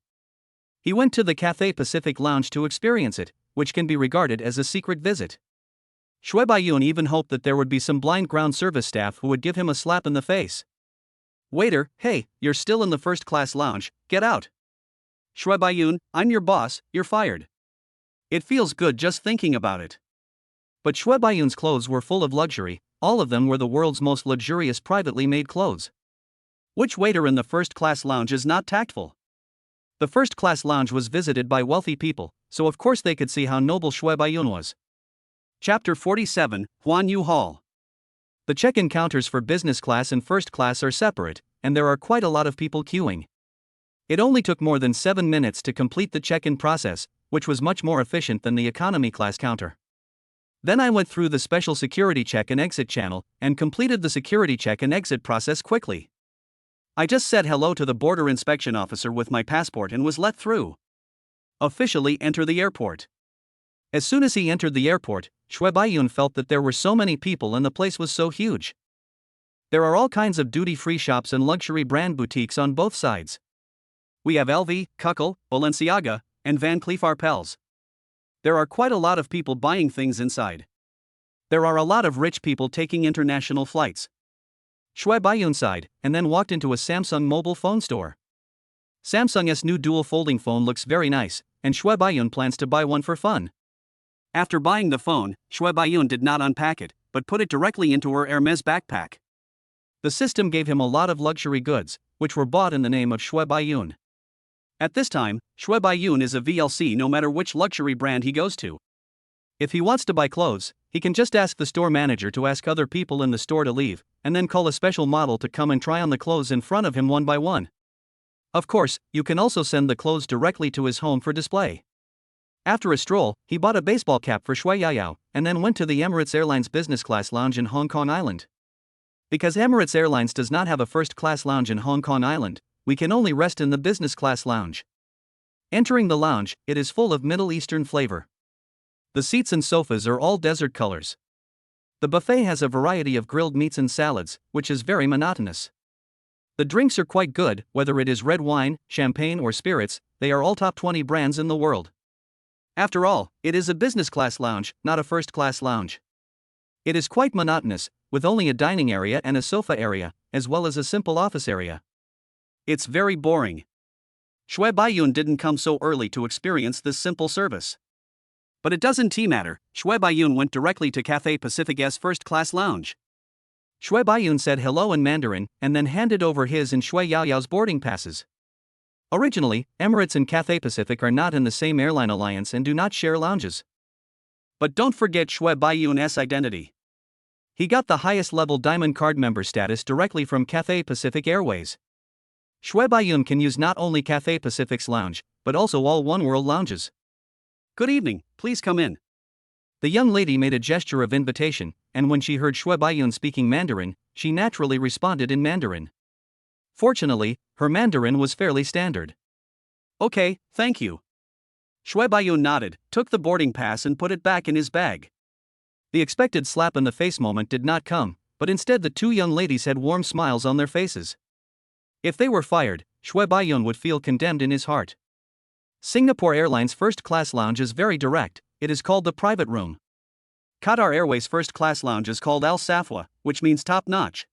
He went to the Cathay Pacific lounge to experience it, which can be regarded as a secret visit. Shui Baiyun even hoped that there would be some blind ground service staff who would give him a slap in the face. Waiter, hey, you're still in the first-class lounge, get out. Shui Baiyun, I'm your boss, you're fired. It feels good just thinking about it. But Shui Baiyun's clothes were full of luxury, all of them were the world's most luxurious privately made clothes. Which waiter in the first-class lounge is not tactful? The first-class lounge was visited by wealthy people, so of course they could see how noble Shui Baiyun was. Chapter 47, Huan Yu Hall. The check-in counters for business class and first class are separate, and there are quite a lot of people queuing. It only took more than 7 minutes to complete the check-in process, which was much more efficient than the economy class counter. Then I went through the special security check and exit channel, and completed the security check and exit process quickly. I just said hello to the border inspection officer with my passport and was let through. Officially enter the airport. As soon as he entered the airport, Shui Baiyun felt that there were so many people and the place was so huge. There are all kinds of duty-free shops and luxury brand boutiques on both sides. We have LV, Kuckel, Balenciaga, and Van Cleef Arpels. There are quite a lot of people buying things inside. There are a lot of rich people taking international flights. Shui Baiyun sighed, and then walked into a Samsung mobile phone store. Samsung's new dual folding phone looks very nice, and Shui Baiyun plans to buy one for fun. After buying the phone, Shui Baiyun did not unpack it, but put it directly into her Hermes backpack. The system gave him a lot of luxury goods, which were bought in the name of Shui Baiyun. At this time, Shui Baiyun is a VLC no matter which luxury brand he goes to. If he wants to buy clothes, he can just ask the store manager to ask other people in the store to leave, and then call a special model to come and try on the clothes in front of him one by one. Of course, you can also send the clothes directly to his home for display. After a stroll, he bought a baseball cap for Shui Yaoyao, and then went to the Emirates Airlines business class lounge in Hong Kong Island. Because Emirates Airlines does not have a first-class lounge in Hong Kong Island, we can only rest in the business class lounge. Entering the lounge, it is full of Middle Eastern flavor. The seats and sofas are all desert colors. The buffet has a variety of grilled meats and salads, which is very monotonous. The drinks are quite good, whether it is red wine, champagne or spirits, they are all top 20 brands in the world. After all, it is a business class lounge, not a first class lounge. It is quite monotonous, with only a dining area and a sofa area, as well as a simple office area. It's very boring. Shui Baiyun didn't come so early to experience this simple service. But it doesn't matter, Shui Baiyun went directly to Cathay Pacific's first-class lounge. Shui Baiyun said hello in Mandarin, and then handed over his and Shui Yaoyao's boarding passes. Originally, Emirates and Cathay Pacific are not in the same airline alliance and do not share lounges. But don't forget Shui Baiyun's identity. He got the highest-level Diamond Card member status directly from Cathay Pacific Airways. Shui Baiyun can use not only Cathay Pacific's lounge, but also all One World lounges. Good evening, please come in. The young lady made a gesture of invitation, and when she heard Shui Baiyun speaking Mandarin, she naturally responded in Mandarin. Fortunately, her Mandarin was fairly standard. Okay, thank you. Shui Baiyun nodded, took the boarding pass and put it back in his bag. The expected slap in the face moment did not come, but instead the two young ladies had warm smiles on their faces. If they were fired, Shui Baiyun would feel condemned in his heart. Singapore Airlines first-class lounge is very direct, it is called the private room. Qatar Airways first-class lounge is called Al Safwa, which means top-notch.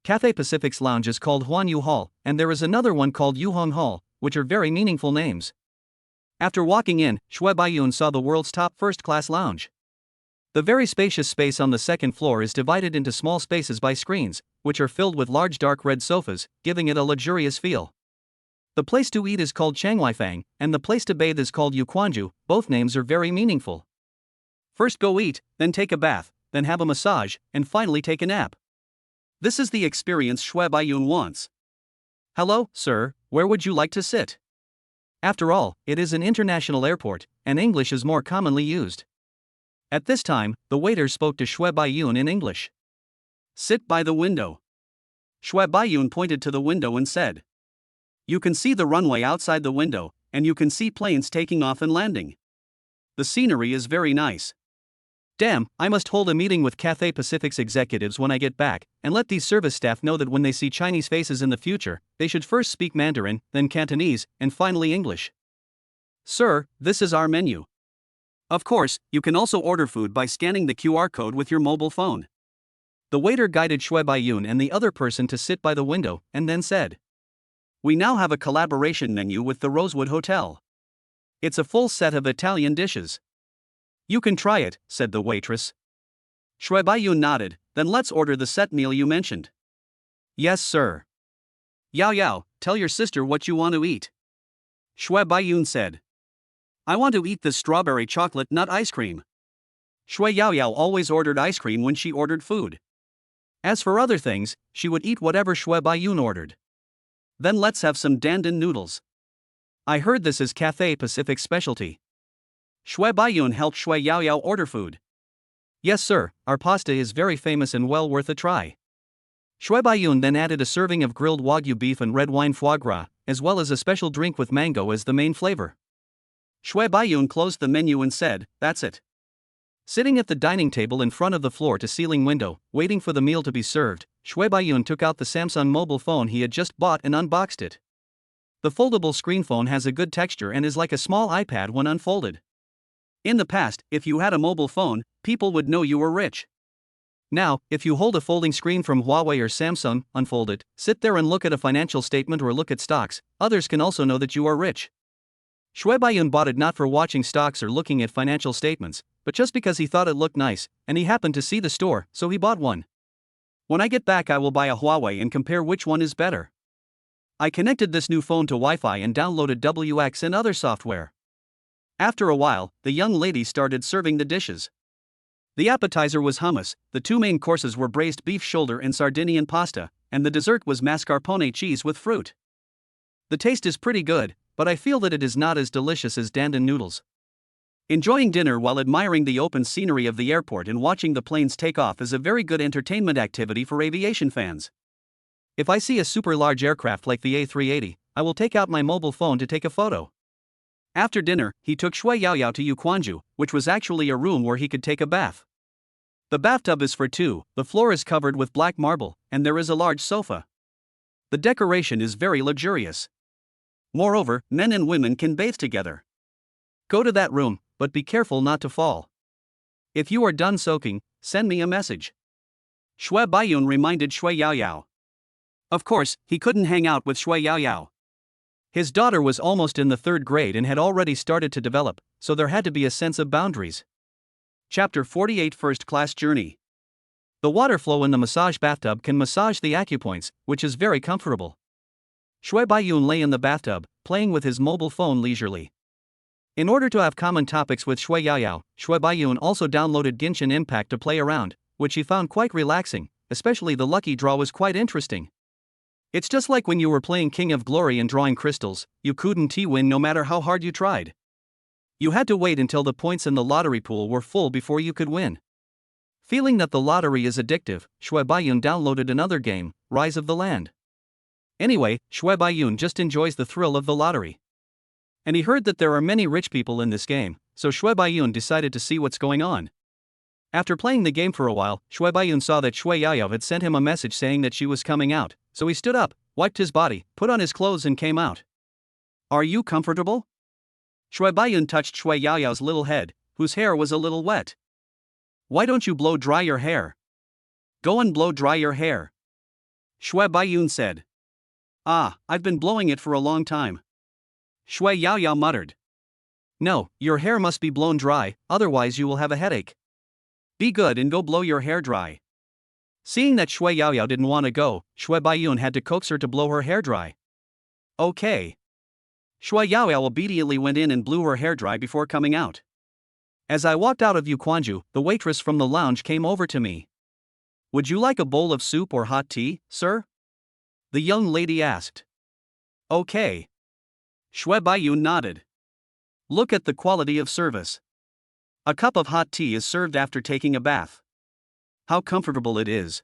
Cathay Pacific's lounge is called Huan Yu Hall, and there is another one called Yu Hong Hall, which are very meaningful names. After walking in, Shui Baiyun saw the world's top first-class lounge. The very spacious space on the second floor is divided into small spaces by screens, which are filled with large dark red sofas, giving it a luxurious feel. The place to eat is called Changwaifang, and the place to bathe is called Yuquanju. Both names are very meaningful. First go eat, then take a bath, then have a massage, and finally take a nap. This is the experience Shui Baiyun wants. Hello, sir, where would you like to sit? After all, it is an international airport, and English is more commonly used. At this time, the waiter spoke to Shui Baiyun in English. Sit by the window. Shui Baiyun pointed to the window and said, You can see the runway outside the window, and you can see planes taking off and landing. The scenery is very nice. Damn, I must hold a meeting with Cathay Pacific's executives when I get back, and let these service staff know that when they see Chinese faces in the future, they should first speak Mandarin, then Cantonese, and finally English. Sir, this is our menu. Of course, you can also order food by scanning the QR code with your mobile phone. The waiter guided Shui Baiyun and the other person to sit by the window, and then said, We now have a collaboration menu with the Rosewood Hotel. It's a full set of Italian dishes. You can try it, said the waitress. Shui Baiyun nodded, then let's order the set meal you mentioned. Yes, sir. Yao Yao, tell your sister what you want to eat. Shui Baiyun said. I want to eat the strawberry chocolate nut ice cream. Shui Yao Yao always ordered ice cream when she ordered food. As for other things, she would eat whatever Shui Baiyun ordered. Then let's have some dandan noodles. I heard this is Cathay Pacific's specialty. Shui Baiyun helped Shui Yao Yao order food. Yes sir, our pasta is very famous and well worth a try. Shui Baiyun then added a serving of grilled Wagyu beef and red wine foie gras, as well as a special drink with mango as the main flavor. Shui Baiyun closed the menu and said, That's it. Sitting at the dining table in front of the floor-to-ceiling window, waiting for the meal to be served, Shui Baiyun took out the Samsung mobile phone he had just bought and unboxed it. The foldable screen phone has a good texture and is like a small iPad when unfolded. In the past, if you had a mobile phone, people would know you were rich. Now, if you hold a folding screen from Huawei or Samsung, unfold it, sit there and look at a financial statement or look at stocks, others can also know that you are rich. Shui Baiyun bought it not for watching stocks or looking at financial statements, but just because he thought it looked nice, and he happened to see the store, so he bought one. When I get back I will buy a Huawei and compare which one is better. I connected this new phone to Wi-Fi and downloaded WX and other software. After a while, the young lady started serving the dishes. The appetizer was hummus, the two main courses were braised beef shoulder and Sardinian pasta, and the dessert was mascarpone cheese with fruit. The taste is pretty good, but I feel that it is not as delicious as dandan noodles. Enjoying dinner while admiring the open scenery of the airport and watching the planes take off is a very good entertainment activity for aviation fans. If I see a super large aircraft like the A380, I will take out my mobile phone to take a photo. After dinner, he took Shui Yao Yao to Yuquanju, which was actually a room where he could take a bath. The bathtub is for two, the floor is covered with black marble, and there is a large sofa. The decoration is very luxurious. Moreover, men and women can bathe together. Go to that room, but be careful not to fall. If you are done soaking, send me a message. Shui Baiyun reminded Shui Yaoyao. Of course, he couldn't hang out with Shui Yaoyao. His daughter was almost in the 3rd grade and had already started to develop, so there had to be a sense of boundaries. Chapter 48 First Class Journey. The water flow in the massage bathtub can massage the acupoints, which is very comfortable. Shui Baiyun lay in the bathtub, playing with his mobile phone leisurely. In order to have common topics with Shui Yaoyao, Shui Baiyun also downloaded Genshin Impact to play around, which he found quite relaxing, especially the lucky draw was quite interesting. It's just like when you were playing King of Glory and drawing crystals, you couldn't win no matter how hard you tried. You had to wait until the points in the lottery pool were full before you could win. Feeling that the lottery is addictive, Shui Baiyun downloaded another game, Rise of the Land. Anyway, Shui Baiyun just enjoys the thrill of the lottery. And he heard that there are many rich people in this game, so Shui Baiyun decided to see what's going on. After playing the game for a while, Shui Baiyun saw that Shui Yaoyao had sent him a message saying that she was coming out, so he stood up, wiped his body, put on his clothes and came out. Are you comfortable? Shui Baiyun touched Shui Yaoyao's little head, whose hair was a little wet. Why don't you blow dry your hair? Go and blow dry your hair. Shui Baiyun said. Ah, I've been blowing it for a long time. Shui Yaoyao muttered. No, your hair must be blown dry, otherwise you will have a headache. Be good and go blow your hair dry. Seeing that Shui Yaoyao didn't want to go, Shui Baiyun had to coax her to blow her hair dry. Okay. Shui Yaoyao obediently went in and blew her hair dry before coming out. As I walked out of Yuquanju, the waitress from the lounge came over to me. Would you like a bowl of soup or hot tea, sir? The young lady asked. Okay. Shui Baiyun nodded. Look at the quality of service. A cup of hot tea is served after taking a bath. How comfortable it is.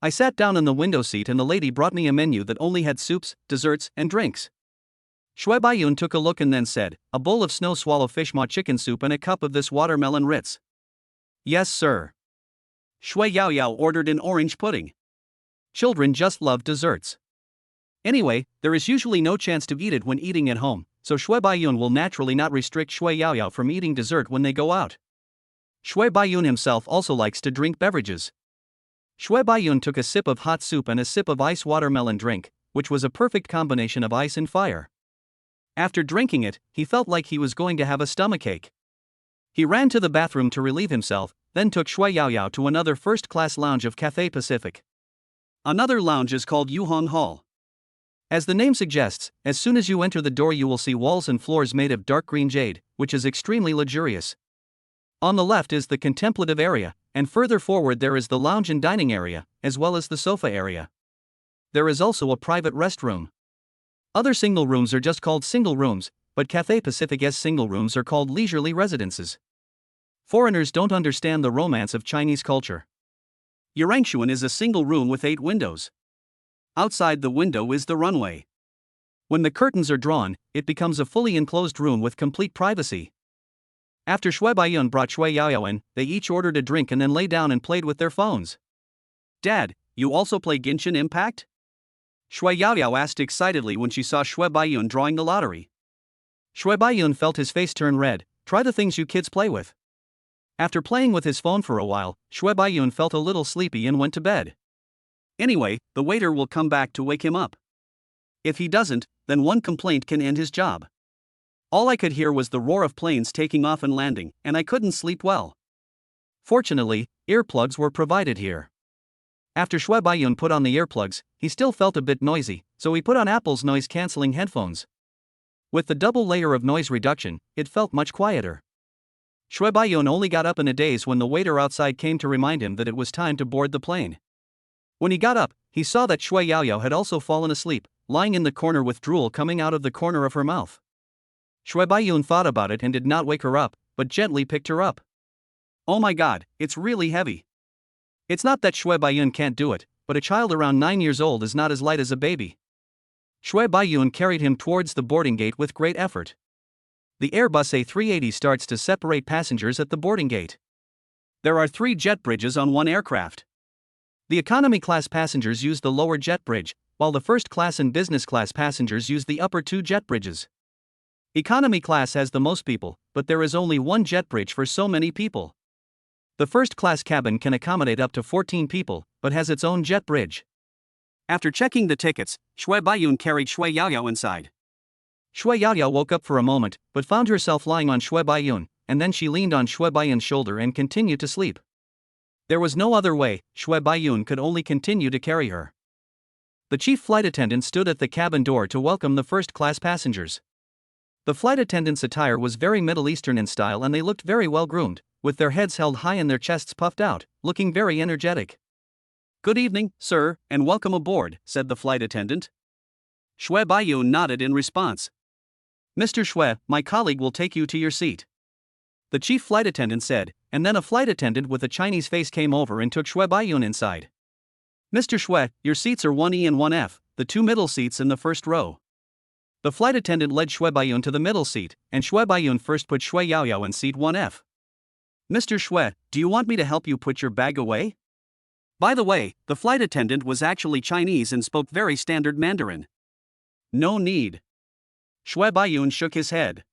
I sat down in the window seat and the lady brought me a menu that only had soups, desserts, and drinks. Shui Baiyun took a look and then said, a bowl of snow swallow fish maw chicken soup and a cup of this watermelon ritz. Yes, sir. Shui Yaoyao ordered an orange pudding. Children just love desserts. Anyway, there is usually no chance to eat it when eating at home, so Shui Baiyun will naturally not restrict Shui Yaoyao from eating dessert when they go out. Shui Baiyun himself also likes to drink beverages. Shui Baiyun took a sip of hot soup and a sip of ice watermelon drink, which was a perfect combination of ice and fire. After drinking it, he felt like he was going to have a stomachache. He ran to the bathroom to relieve himself, then took Shui Yaoyao to another first-class lounge of Cathay Pacific. Another lounge is called Yuhong Hall. As the name suggests, as soon as you enter the door you will see walls and floors made of dark green jade, which is extremely luxurious. On the left is the contemplative area, and further forward there is the lounge and dining area, as well as the sofa area. There is also a private restroom. Other single rooms are just called single rooms, but Cathay Pacific's single rooms are called leisurely residences. Foreigners don't understand the romance of Chinese culture. Yurangshuan is a single room with 8 windows. Outside the window is the runway. When the curtains are drawn, it becomes a fully enclosed room with complete privacy. After Shui Baiyun brought Shui Yaoyao in, they each ordered a drink and then lay down and played with their phones. Dad, you also play Genshin Impact? Shui Yaoyao asked excitedly when she saw Shui Baiyun drawing the lottery. Shui Baiyun felt his face turn red. Try the things you kids play with. After playing with his phone for a while, Shui Baiyun felt a little sleepy and went to bed. Anyway, the waiter will come back to wake him up. If he doesn't, then one complaint can end his job. All I could hear was the roar of planes taking off and landing, and I couldn't sleep well. Fortunately, earplugs were provided here. After Shui Baiyun put on the earplugs, he still felt a bit noisy, so he put on Apple's noise-canceling headphones. With the double layer of noise reduction, it felt much quieter. Shui Baiyun only got up in a daze when the waiter outside came to remind him that it was time to board the plane. When he got up, he saw that Shui Yaoyao had also fallen asleep, lying in the corner with drool coming out of the corner of her mouth. Shui Baiyun thought about it and did not wake her up, but gently picked her up. Oh my god, it's really heavy. It's not that Shui Baiyun can't do it, but a child around 9 years old is not as light as a baby. Shui Baiyun carried him towards the boarding gate with great effort. The Airbus A380 starts to separate passengers at the boarding gate. There are 3 jet bridges on one aircraft. The economy class passengers use the lower jet bridge, while the first class and business class passengers use the upper 2 jet bridges. Economy class has the most people, but there is only one jet bridge for so many people. The first class cabin can accommodate up to 14 people, but has its own jet bridge. After checking the tickets, Shui Baiyun carried Shui Yaoyao inside. Shui Yaoyao woke up for a moment, but found herself lying on Shui Baiyun, and then she leaned on Shui Baiyun's shoulder and continued to sleep. There was no other way, Shui Baiyun could only continue to carry her. The chief flight attendant stood at the cabin door to welcome the first-class passengers. The flight attendant's attire was very Middle Eastern in style and they looked very well groomed, with their heads held high and their chests puffed out, looking very energetic. "Good evening, sir, and welcome aboard," said the flight attendant. Shui Baiyun nodded in response. "Mr. Shui, my colleague will take you to your seat," the chief flight attendant said, and then a flight attendant with a Chinese face came over and took Shui Baiyun inside. "Mr. Shui, your seats are 1E and 1F, the 2 middle seats in the first row." The flight attendant led Shui Baiyun to the middle seat, and Shui Baiyun first put Shui Yaoyao in seat 1F. "Mr. Shui, do you want me to help you put your bag away?" By the way, the flight attendant was actually Chinese and spoke very standard Mandarin. "No need." Shui Baiyun shook his head.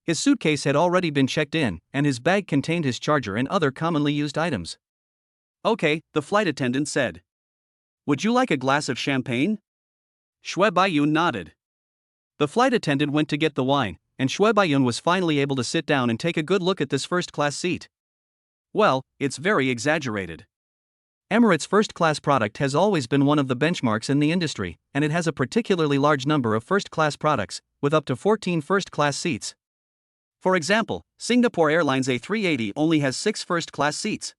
His suitcase had already been checked in, and his bag contained his charger and other commonly used items. "Okay," the flight attendant said. "Would you like a glass of champagne?" Shui Baiyun nodded. The flight attendant went to get the wine, and Shui Baiyun was finally able to sit down and take a good look at this first-class seat. Well, it's very exaggerated. Emirates' first-class product has always been one of the benchmarks in the industry, and it has a particularly large number of first-class products, with up to 14 first-class seats. For example, Singapore Airlines A380 only has 6 first-class seats.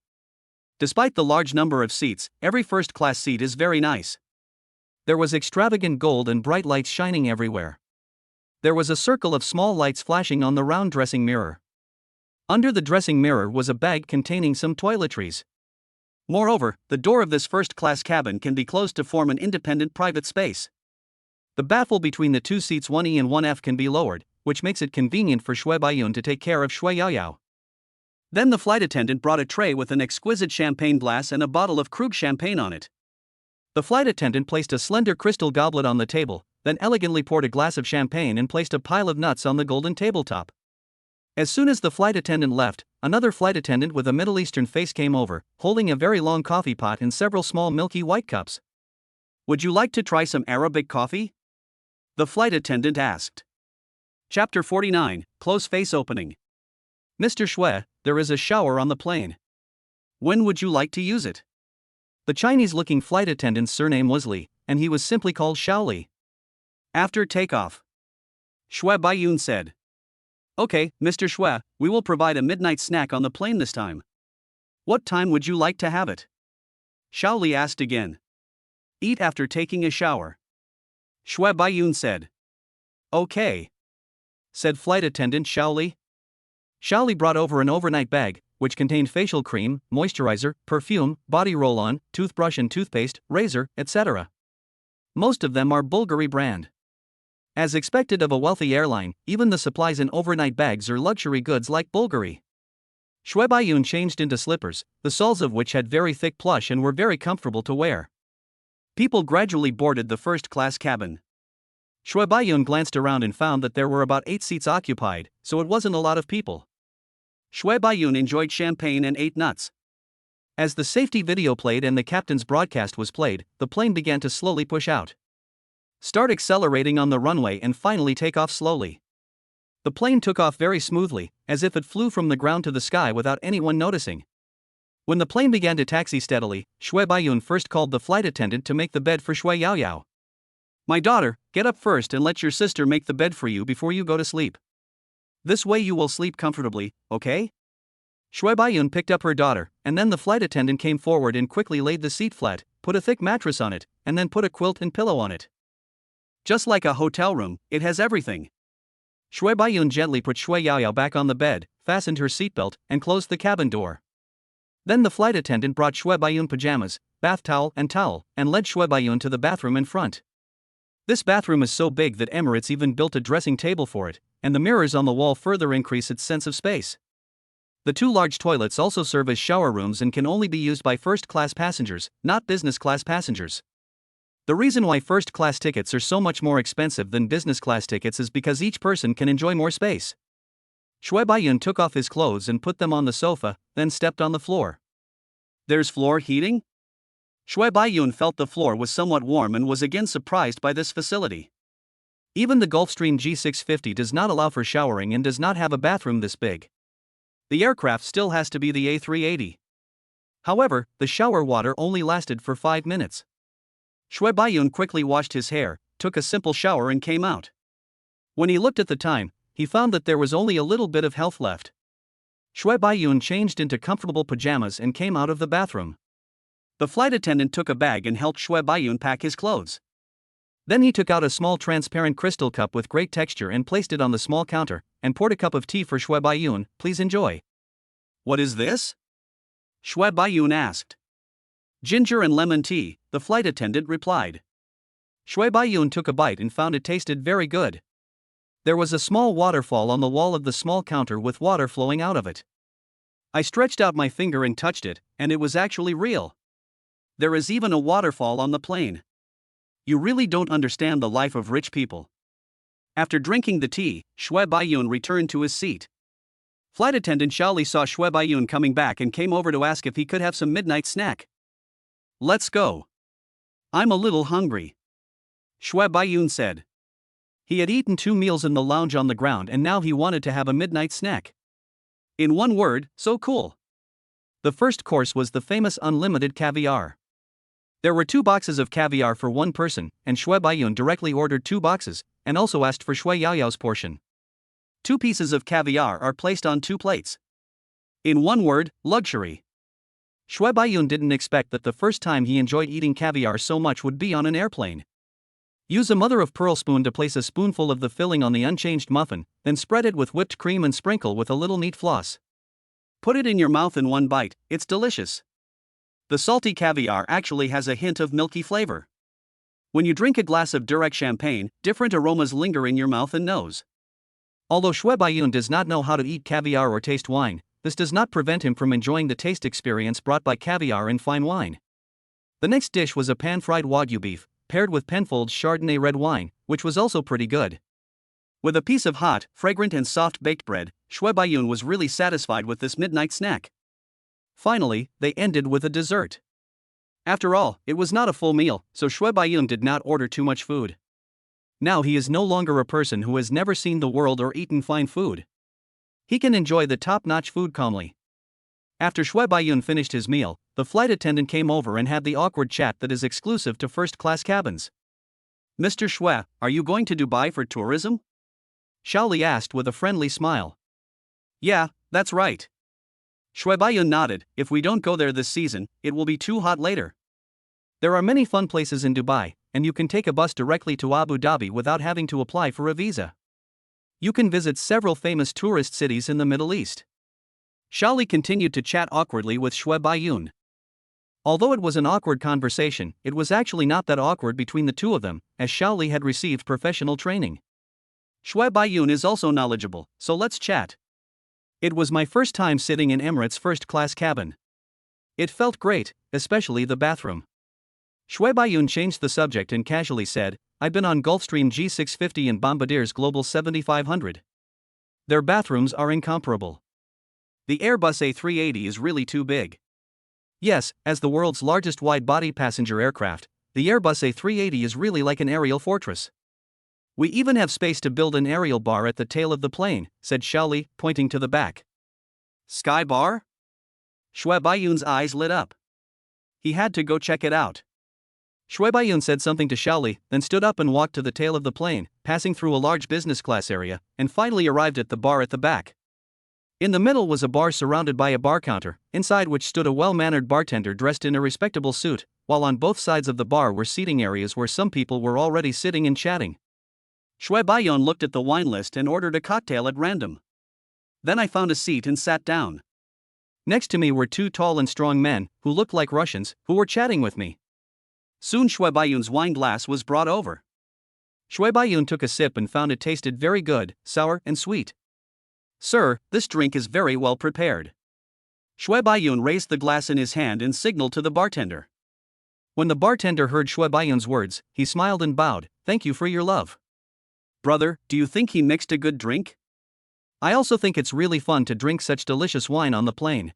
Despite the large number of seats, every first-class seat is very nice. There was extravagant gold and bright lights shining everywhere. There was a circle of small lights flashing on the round dressing mirror. Under the dressing mirror was a bag containing some toiletries. Moreover, the door of this first-class cabin can be closed to form an independent private space. The baffle between the 2 seats 1E and 1F can be lowered, which makes it convenient for Shui Baiyun to take care of Shui Yaoyao. Then the flight attendant brought a tray with an exquisite champagne glass and a bottle of Krug champagne on it. The flight attendant placed a slender crystal goblet on the table, then elegantly poured a glass of champagne and placed a pile of nuts on the golden tabletop. As soon as the flight attendant left, another flight attendant with a Middle Eastern face came over, holding a very long coffee pot and several small milky white cups. "Would you like to try some Arabic coffee?" the flight attendant asked. Chapter 49, Close Face Opening. "Mr. Shui, there is a shower on the plane. When would you like to use it?" The Chinese-looking flight attendant's surname was Li, and he was simply called Shaoli. "After takeoff," Shui Baiyun said. "Okay, Mr. Shui, we will provide a midnight snack on the plane this time. What time would you like to have it?" Shaoli asked again. "Eat after taking a shower," Shui Baiyun said. "Okay," said flight attendant Shaoli. Shaoli brought over an overnight bag, which contained facial cream, moisturizer, perfume, body roll-on, toothbrush and toothpaste, razor, etc. Most of them are Bulgari brand. As expected of a wealthy airline, even the supplies in overnight bags are luxury goods like Bulgari. Shui Baiyun changed into slippers, the soles of which had very thick plush and were very comfortable to wear. People gradually boarded the first-class cabin. Shui Baiyun glanced around and found that there were about 8 seats occupied, so it wasn't a lot of people. Shui Baiyun enjoyed champagne and ate nuts. As the safety video played and the captain's broadcast was played, the plane began to slowly push out. Start accelerating on the runway and finally take off slowly. The plane took off very smoothly, as if it flew from the ground to the sky without anyone noticing. When the plane began to taxi steadily, Shui Baiyun first called the flight attendant to make the bed for Shui Yaoyao. "My daughter, get up first and let your sister make the bed for you before you go to sleep. This way you will sleep comfortably, okay?" Shui Baiyun picked up her daughter, and then the flight attendant came forward and quickly laid the seat flat, put a thick mattress on it, and then put a quilt and pillow on it. Just like a hotel room, it has everything. Shui Baiyun gently put Shui Yaoyao back on the bed, fastened her seatbelt, and closed the cabin door. Then the flight attendant brought Shui Baiyun pajamas, bath towel, and led Shui Baiyun to the bathroom in front. This bathroom is so big that Emirates even built a dressing table for it, and the mirrors on the wall further increase its sense of space. The two large toilets also serve as shower rooms and can only be used by first-class passengers, not business-class passengers. The reason why first-class tickets are so much more expensive than business-class tickets is because each person can enjoy more space. Shui Baiyun took off his clothes and put them on the sofa, then stepped on the floor. There's floor heating? Shui Baiyun felt the floor was somewhat warm and was again surprised by this facility. Even the Gulfstream G650 does not allow for showering and does not have a bathroom this big. The aircraft still has to be the A380. However, the shower water only lasted for 5 minutes. Shui Baiyun quickly washed his hair, took a simple shower and came out. When he looked at the time, he found that there was only a little bit of health left. Shui Baiyun changed into comfortable pajamas and came out of the bathroom. The flight attendant took a bag and helped Shui Baiyun pack his clothes. Then he took out a small transparent crystal cup with great texture and placed it on the small counter, and poured a cup of tea for Shui Baiyun. Please enjoy. What is this? Shui Baiyun asked. Ginger and lemon tea, the flight attendant replied. Shui Baiyun took a bite and found it tasted very good. There was a small waterfall on the wall of the small counter with water flowing out of it. I stretched out my finger and touched it, and it was actually real. There is even a waterfall on the plane. You really don't understand the life of rich people. After drinking the tea, Shui Baiyun returned to his seat. Flight attendant Xiaoli saw Shui Baiyun coming back and came over to ask if he could have some midnight snack. Let's go. I'm a little hungry. Shui Baiyun said. He had eaten 2 meals in the lounge on the ground and now he wanted to have a midnight snack. In one word, so cool. The first course was the famous unlimited caviar. There were 2 boxes of caviar for one person, and Shui Baiyun directly ordered 2 boxes, and also asked for Shui Yaoyao's portion. 2 pieces of caviar are placed on 2 plates. In one word, luxury. Shui Baiyun didn't expect that the first time he enjoyed eating caviar so much would be on an airplane. Use a mother-of-pearl spoon to place a spoonful of the filling on the unchanged muffin, then spread it with whipped cream and sprinkle with a little neat floss. Put it in your mouth in one bite, it's delicious. The salty caviar actually has a hint of milky flavor. When you drink a glass of Durek champagne, different aromas linger in your mouth and nose. Although Shui Baiyun does not know how to eat caviar or taste wine, this does not prevent him from enjoying the taste experience brought by caviar and fine wine. The next dish was a pan-fried Wagyu beef, paired with Penfolds Chardonnay red wine, which was also pretty good. With a piece of hot, fragrant and soft baked bread, Shui Baiyun was really satisfied with this midnight snack. Finally, they ended with a dessert. After all, it was not a full meal, so Shui Baiyun did not order too much food. Now he is no longer a person who has never seen the world or eaten fine food. He can enjoy the top-notch food calmly. After Shui Baiyun finished his meal, the flight attendant came over and had the awkward chat that is exclusive to first-class cabins. Mr. Shui, are you going to Dubai for tourism? Xiaoli asked with a friendly smile. Yeah, that's right. Shui Baiyun nodded. If we don't go there this season, it will be too hot later. There are many fun places in Dubai, and you can take a bus directly to Abu Dhabi without having to apply for a visa. You can visit several famous tourist cities in the Middle East. Xiaoli continued to chat awkwardly with Shui Baiyun. Although it was an awkward conversation, it was actually not that awkward between the two of them, as Xiaoli had received professional training. Shui Baiyun is also knowledgeable, so let's chat. It was my first time sitting in Emirates' first-class cabin. It felt great, especially the bathroom. Shui Baiyun changed the subject and casually said, I've been on Gulfstream G650 and Bombardier's Global 7500. Their bathrooms are incomparable. The Airbus A380 is really too big. Yes, as the world's largest wide-body passenger aircraft, the Airbus A380 is really like an aerial fortress. We even have space to build an aerial bar at the tail of the plane, said Xiaoli, pointing to the back. Sky bar? Shui Baiyun's eyes lit up. He had to go check it out. Shui Baiyun said something to Xiaoli, then stood up and walked to the tail of the plane, passing through a large business class area, and finally arrived at the bar at the back. In the middle was a bar surrounded by a bar counter, inside which stood a well-mannered bartender dressed in a respectable suit, while on both sides of the bar were seating areas where some people were already sitting and chatting. Shui Baiyun looked at the wine list and ordered a cocktail at random. Then I found a seat and sat down. Next to me were 2 tall and strong men, who looked like Russians, who were chatting with me. Soon Shui Baiyun's wine glass was brought over. Shui Baiyun took a sip and found it tasted very good, sour and sweet. Sir, this drink is very well prepared. Shui Baiyun raised the glass in his hand and signaled to the bartender. When the bartender heard Shui Baiyun's words, he smiled and bowed. Thank you for your love. Brother, do you think he mixed a good drink? I also think it's really fun to drink such delicious wine on the plane.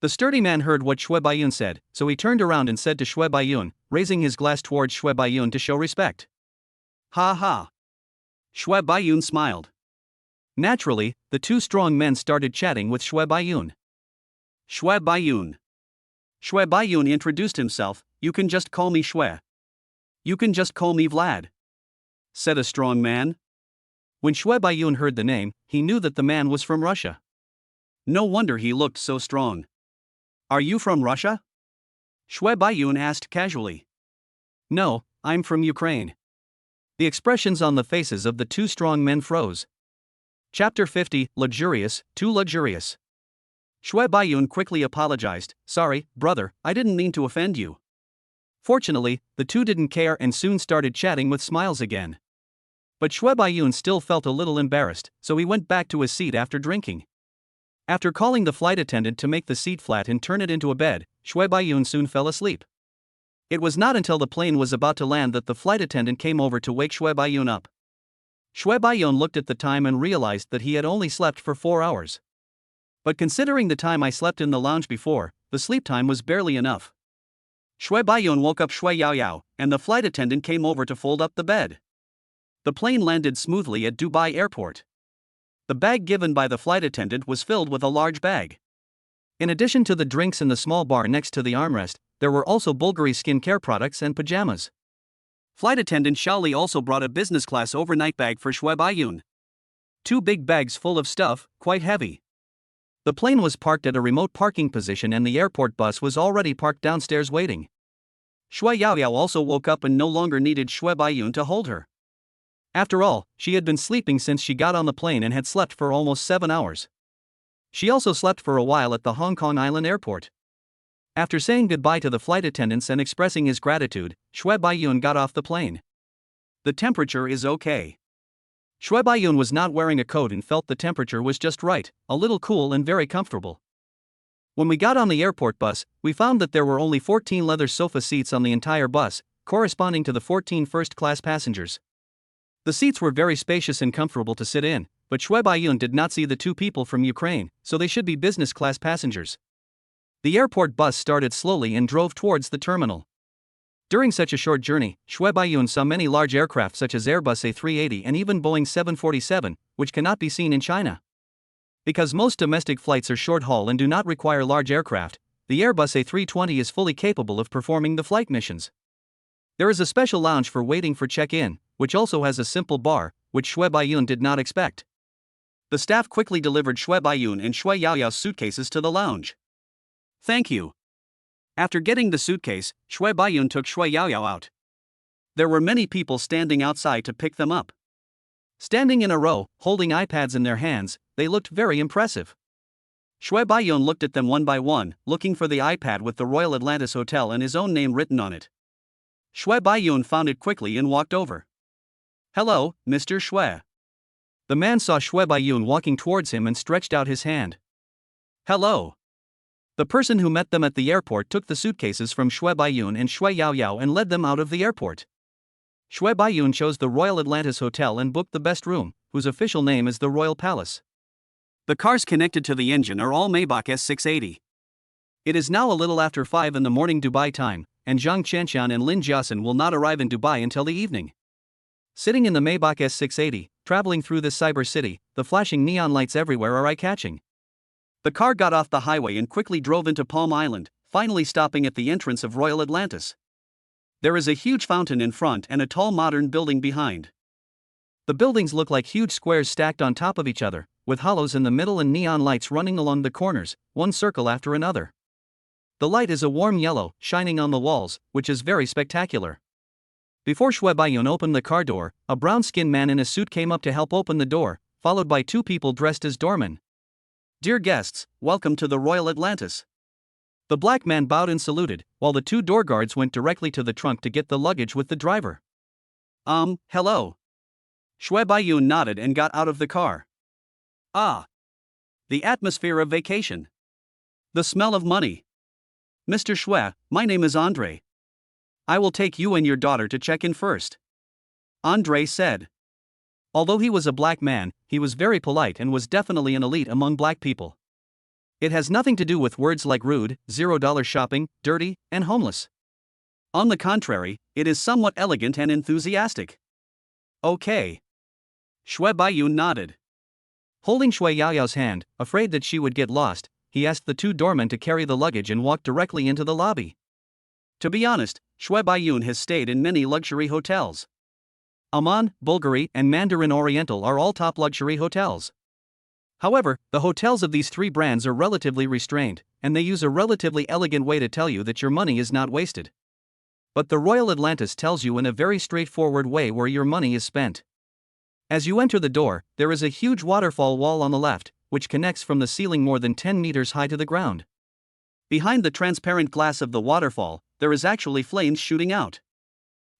The sturdy man heard what Shui Baiyun said, so he turned around and said to Shui Baiyun, raising his glass towards Shui Baiyun to show respect. Ha ha. Shui Baiyun smiled. Naturally, the two strong men started chatting with Shui Baiyun. Shui Baiyun. Shui Baiyun introduced himself. You can just call me Shui. You can just call me Vlad, said a strong man. When Shui Baiyun heard the name, he knew that the man was from Russia. No wonder he looked so strong. Are you from Russia? Shui Baiyun asked casually. No, I'm from Ukraine. The expressions on the faces of the two strong men froze. Chapter 50, Luxurious, Too Luxurious. Shui Baiyun quickly apologized. Sorry, brother, I didn't mean to offend you. Fortunately, the two didn't care and soon started chatting with smiles again. But Shui Baiyun still felt a little embarrassed, so he went back to his seat after drinking. After calling the flight attendant to make the seat flat and turn it into a bed, Shui Baiyun soon fell asleep. It was not until the plane was about to land that the flight attendant came over to wake Shui Baiyun up. Shui Baiyun looked at the time and realized that he had only slept for 4 hours. But considering the time I slept in the lounge before, the sleep time was barely enough. Shui Baiyun woke up Shui Yaoyao, and the flight attendant came over to fold up the bed. The plane landed smoothly at Dubai Airport. The bag given by the flight attendant was filled with a large bag. In addition to the drinks in the small bar next to the armrest, there were also Bulgari skincare products and pajamas. Flight attendant Shaoli also brought a business class overnight bag for Shui Baiyun. 2 big bags full of stuff, quite heavy. The plane was parked at a remote parking position and the airport bus was already parked downstairs waiting. Shui Yaoyao also woke up and no longer needed Shui Baiyun to hold her. After all, she had been sleeping since she got on the plane and had slept for almost 7 hours. She also slept for a while at the Hong Kong Island airport. After saying goodbye to the flight attendants and expressing his gratitude, Shui Baiyun got off the plane. The temperature is okay. Shui Baiyun was not wearing a coat and felt the temperature was just right, a little cool and very comfortable. When we got on the airport bus, we found that there were only 14 leather sofa seats on the entire bus, corresponding to the 14 first-class passengers. The seats were very spacious and comfortable to sit in, but Shui Baiyun did not see the 2 people from Ukraine, so they should be business-class passengers. The airport bus started slowly and drove towards the terminal. During such a short journey, Shui Baiyun saw many large aircraft such as Airbus A380 and even Boeing 747, which cannot be seen in China. Because most domestic flights are short-haul and do not require large aircraft, the Airbus A320 is fully capable of performing the flight missions. There is a special lounge for waiting for check-in, which also has a simple bar, which Shui Baiyun did not expect. The staff quickly delivered Shui Baiyun and Shui Yaoyao's suitcases to the lounge. Thank you. After getting the suitcase, Shui Baiyun took Shui Yaoyao out. There were many people standing outside to pick them up. Standing in a row, holding iPads in their hands, they looked very impressive. Shui Baiyun looked at them one by one, looking for the iPad with the Royal Atlantis Hotel and his own name written on it. Shui Baiyun found it quickly and walked over. Hello, Mr. Shui. The man saw Shui Baiyun walking towards him and stretched out his hand. Hello. The person who met them at the airport took the suitcases from Shui Baiyun and Shui Yaoyao and led them out of the airport. Shui Baiyun chose the Royal Atlantis Hotel and booked the best room, whose official name is the Royal Palace. The cars connected to the engine are all Maybach S680. It is now a little after 5 in the morning Dubai time, and Zhang Qianxian and Lin Jiasen will not arrive in Dubai until the evening. Sitting in the Maybach S680, traveling through this cyber city, the flashing neon lights everywhere are eye-catching. The car got off the highway and quickly drove into Palm Island, finally stopping at the entrance of Royal Atlantis. There is a huge fountain in front and a tall modern building behind. The buildings look like huge squares stacked on top of each other, with hollows in the middle and neon lights running along the corners, one circle after another. The light is a warm yellow, shining on the walls, which is very spectacular. Before Shui Baiyun opened the car door, a brown-skinned man in a suit came up to help open the door, followed by 2 people dressed as doormen. Dear guests, welcome to the Royal Atlantis. The black man bowed and saluted, while the 2 door guards went directly to the trunk to get the luggage with the driver. Hello. Shui Baiyun nodded and got out of the car. Ah, The atmosphere of vacation. The smell of money. Mr. Shui, my name is Andre. I will take you and your daughter to check in first. Andre said. Although he was a black man, he was very polite and was definitely an elite among black people. It has nothing to do with words like rude, $0 shopping, dirty, and homeless. On the contrary, it is somewhat elegant and enthusiastic. Okay. Shui Baiyun nodded. Holding Shui Yaoyao's hand, afraid that she would get lost, he asked the two doormen to carry the luggage and walked directly into the lobby. To be honest, Shui Baiyun has stayed in many luxury hotels. Aman, Bulgari, and Mandarin Oriental are all top luxury hotels. However, the hotels of these three brands are relatively restrained, and they use a relatively elegant way to tell you that your money is not wasted. But the Royal Atlantis tells you in a very straightforward way where your money is spent. As you enter the door, there is a huge waterfall wall on the left, which connects from the ceiling more than 10 meters high to the ground. Behind the transparent glass of the waterfall, there is actually flames shooting out.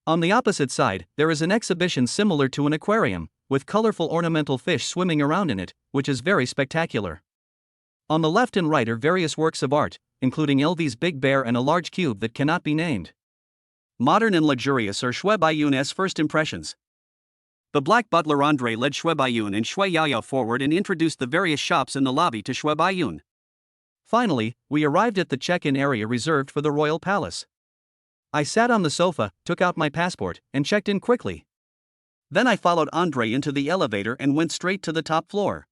On the opposite side, there is an exhibition similar to an aquarium, with colorful ornamental fish swimming around in it, which is very spectacular. On the left and right are various works of art, including LV's Big Bear and a large cube that cannot be named. Modern and luxurious are Shui Baiyun's first impressions. The black butler Andre led Shui Baiyun and Shui Yaoyao forward and introduced the various shops in the lobby to Shui Baiyun. Finally, we arrived at the check-in area reserved for the royal palace. I sat on the sofa, took out my passport, and checked in quickly. Then I followed Andre into the elevator and went straight to the top floor.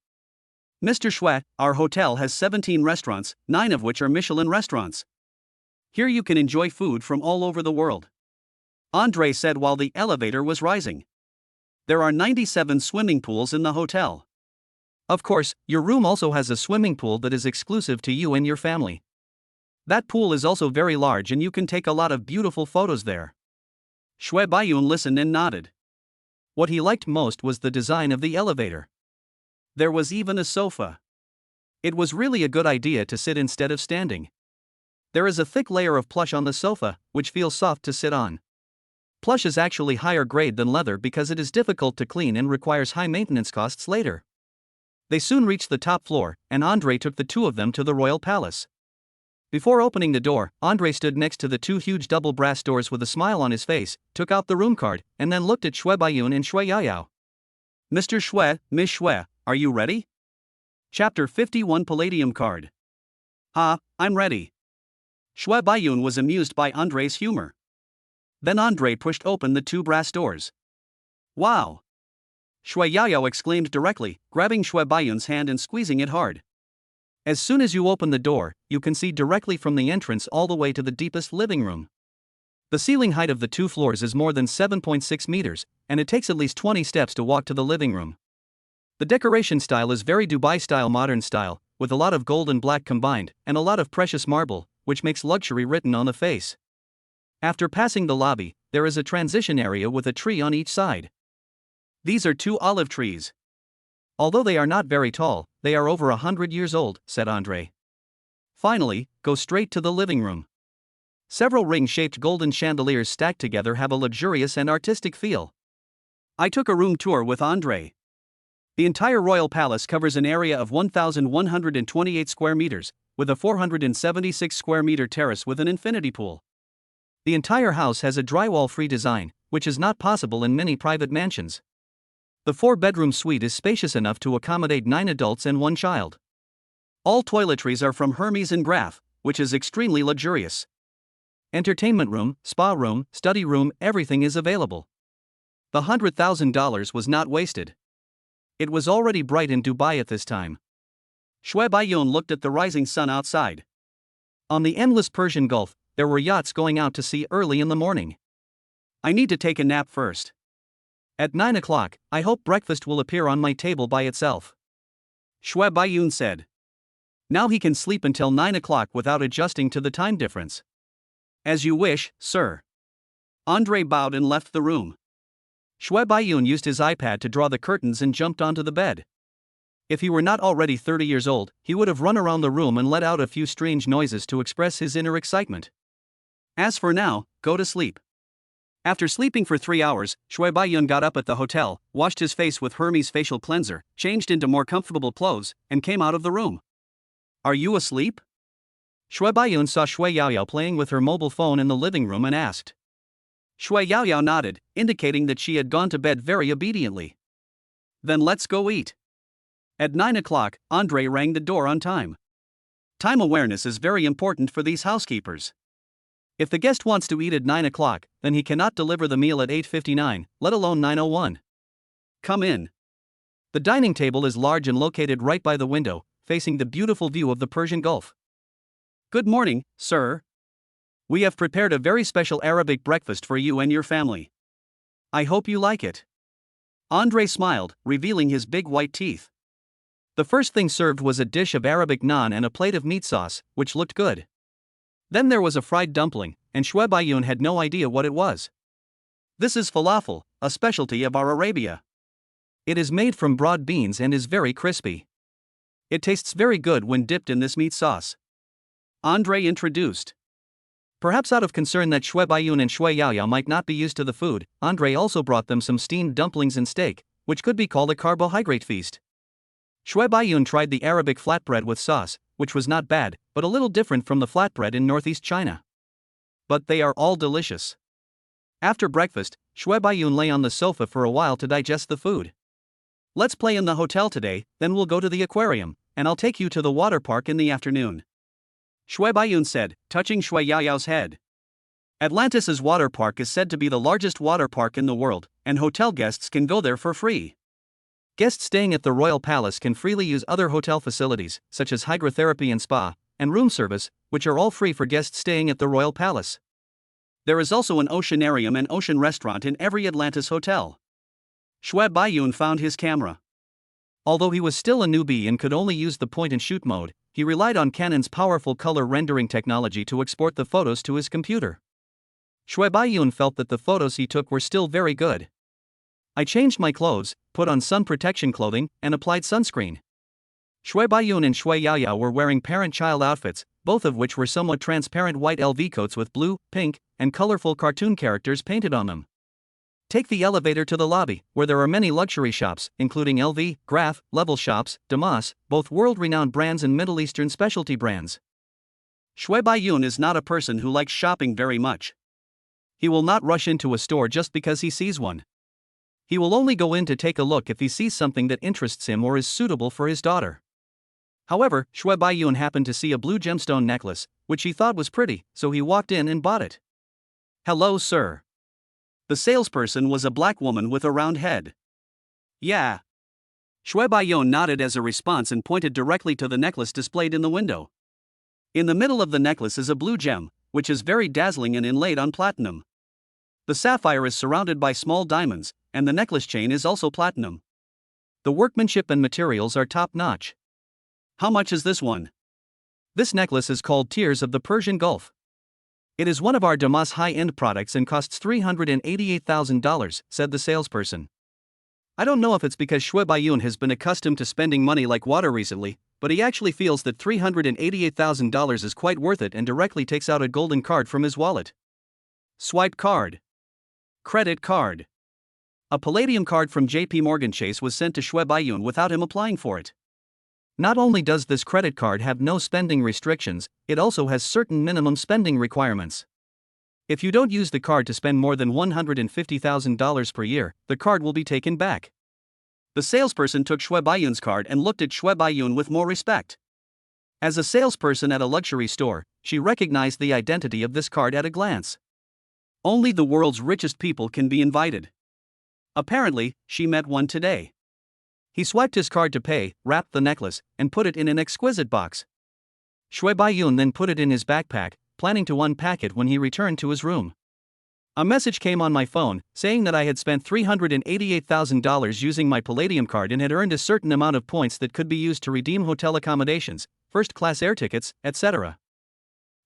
Mr. Shui, our hotel has 17 restaurants, 9 of which are Michelin restaurants. Here you can enjoy food from all over the world. Andre said while the elevator was rising. There are 97 swimming pools in the hotel. Of course, your room also has a swimming pool that is exclusive to you and your family. That pool is also very large and you can take a lot of beautiful photos there. Shui Baiyun listened and nodded. What he liked most was the design of the elevator. There was even a sofa. It was really a good idea to sit instead of standing. There is a thick layer of plush on the sofa, which feels soft to sit on. Plush is actually higher grade than leather because it is difficult to clean and requires high maintenance costs later. They soon reached the top floor, and Andre took the two of them to the royal palace. Before opening the door, Andre stood next to the two huge double brass doors with a smile on his face, took out the room card, and then looked at Shui Baiyun and Shui Yaoyao. Mr. Shui, Miss Shui, are you ready? Chapter 51 Palladium Card. I'm ready. Shui Baiyun was amused by Andre's humor. Then Andre pushed open the two brass doors. Wow! Shui Yaoyao exclaimed directly, grabbing Shui Baiyun's hand and squeezing it hard. As soon as you open the door, you can see directly from the entrance all the way to the deepest living room. The ceiling height of the two floors is more than 7.6 meters, and it takes at least 20 steps to walk to the living room. The decoration style is very Dubai-style modern style, with a lot of gold and black combined, and a lot of precious marble, which makes luxury written on the face. After passing the lobby, there is a transition area with a tree on each side. These are two olive trees. Although they are not very tall, they are over 100 years old, said Andre. Finally, go straight to the living room. Several ring-shaped golden chandeliers stacked together have a luxurious and artistic feel. I took a room tour with Andre. The entire royal palace covers an area of 1,128 square meters, with a 476 square meter terrace with an infinity pool. The entire house has a drywall-free design, which is not possible in many private mansions. The 4-bedroom suite is spacious enough to accommodate 9 adults and 1 child. All toiletries are from Hermes and Graf, which is extremely luxurious. Entertainment room, spa room, study room, everything is available. The $100,000 was not wasted. It was already bright in Dubai at this time. Shui Baiyun looked at the rising sun outside. On the endless Persian Gulf, there were yachts going out to sea early in the morning. I need to take a nap first. At 9 o'clock, I hope breakfast will appear on my table by itself. Shui Baiyun said. Now he can sleep until 9 o'clock without adjusting to the time difference. As you wish, sir. Andre bowed and left the room. Shui Baiyun used his iPad to draw the curtains and jumped onto the bed. If he were not already 30 years old, he would have run around the room and let out a few strange noises to express his inner excitement. As for now, go to sleep. After sleeping for 3 hours, Shui Baiyun got up at the hotel, washed his face with Hermes facial cleanser, changed into more comfortable clothes, and came out of the room. Are you asleep? Shui Baiyun saw Shui Yaoyao playing with her mobile phone in the living room and asked. Shui Yaoyao nodded, indicating that she had gone to bed very obediently. Then let's go eat. At 9 o'clock, Andre rang the door on time. Time awareness is very important for these housekeepers. If the guest wants to eat at 9 o'clock, then he cannot deliver the meal at 8:59, let alone 9:01. Come in. The dining table is large and located right by the window, facing the beautiful view of the Persian Gulf. Good morning, sir. We have prepared a very special Arabic breakfast for you and your family. I hope you like it. Andre smiled, revealing his big white teeth. The first thing served was a dish of Arabic naan and a plate of meat sauce, which looked good. Then there was a fried dumpling, and Shui Baiyun had no idea what it was. This is falafel, a specialty of our Arabia. It is made from broad beans and is very crispy. It tastes very good when dipped in this meat sauce. Andre introduced. Perhaps out of concern that Shui Baiyun and Shui Yaoyao might not be used to the food, Andre also brought them some steamed dumplings and steak, which could be called a carbohydrate feast. Shui Baiyun tried the Arabic flatbread with sauce, which was not bad, but a little different from the flatbread in northeast China. But they are all delicious. After breakfast, Shui Baiyun lay on the sofa for a while to digest the food. Let's play in the hotel today, then we'll go to the aquarium, and I'll take you to the water park in the afternoon. Shui Baiyun said, touching Shui Yaoyao's head. Atlantis's water park is said to be the largest water park in the world, and hotel guests can go there for free. Guests staying at the Royal Palace can freely use other hotel facilities, such as hydrotherapy and spa, and room service, which are all free for guests staying at the Royal Palace. There is also an oceanarium and ocean restaurant in every Atlantis hotel. Shui Baiyun found his camera. Although he was still a newbie and could only use the point-and-shoot mode, he relied on Canon's powerful color rendering technology to export the photos to his computer. Shui Baiyun felt that the photos he took were still very good. I changed my clothes, put on sun protection clothing, and applied sunscreen. Shui Baiyun and Shui Yaoyao were wearing parent-child outfits, both of which were somewhat transparent white LV coats with blue, pink, and colorful cartoon characters painted on them. Take the elevator to the lobby, where there are many luxury shops, including LV, Graf, Level Shops, Damas, both world-renowned brands and Middle Eastern specialty brands. Shui Baiyun is not a person who likes shopping very much. He will not rush into a store just because he sees one. He will only go in to take a look if he sees something that interests him or is suitable for his daughter. However, Shui Baiyun happened to see a blue gemstone necklace, which he thought was pretty, so he walked in and bought it. Hello, sir. The salesperson was a black woman with a round head. Yeah. Shui Baiyun nodded as a response and pointed directly to the necklace displayed in the window. In the middle of the necklace is a blue gem, which is very dazzling and inlaid on platinum. The sapphire is surrounded by small diamonds, and the necklace chain is also platinum. The workmanship and materials are top-notch. How much is this one? This necklace is called Tears of the Persian Gulf. It is one of our Damas high-end products and costs $388,000, said the salesperson. I don't know if it's because Shui Baiyun has been accustomed to spending money like water recently, but he actually feels that $388,000 is quite worth it and directly takes out a golden card from his wallet. Swipe card. Credit card. A Palladium card from JP Morgan Chase was sent to Shui Baiyun without him applying for it. Not only does this credit card have no spending restrictions, it also has certain minimum spending requirements. If you don't use the card to spend more than $150,000 per year, the card will be taken back. The salesperson took Shui Baiyun's card and looked at Shui Baiyun with more respect. As a salesperson at a luxury store, she recognized the identity of this card at a glance. Only the world's richest people can be invited. Apparently, she met one today. He swiped his card to pay, wrapped the necklace, and put it in an exquisite box. Shui Baiyun then put it in his backpack, planning to unpack it when he returned to his room. A message came on my phone, saying that I had spent $388,000 using my Palladium card and had earned a certain amount of points that could be used to redeem hotel accommodations, first-class air tickets, etc.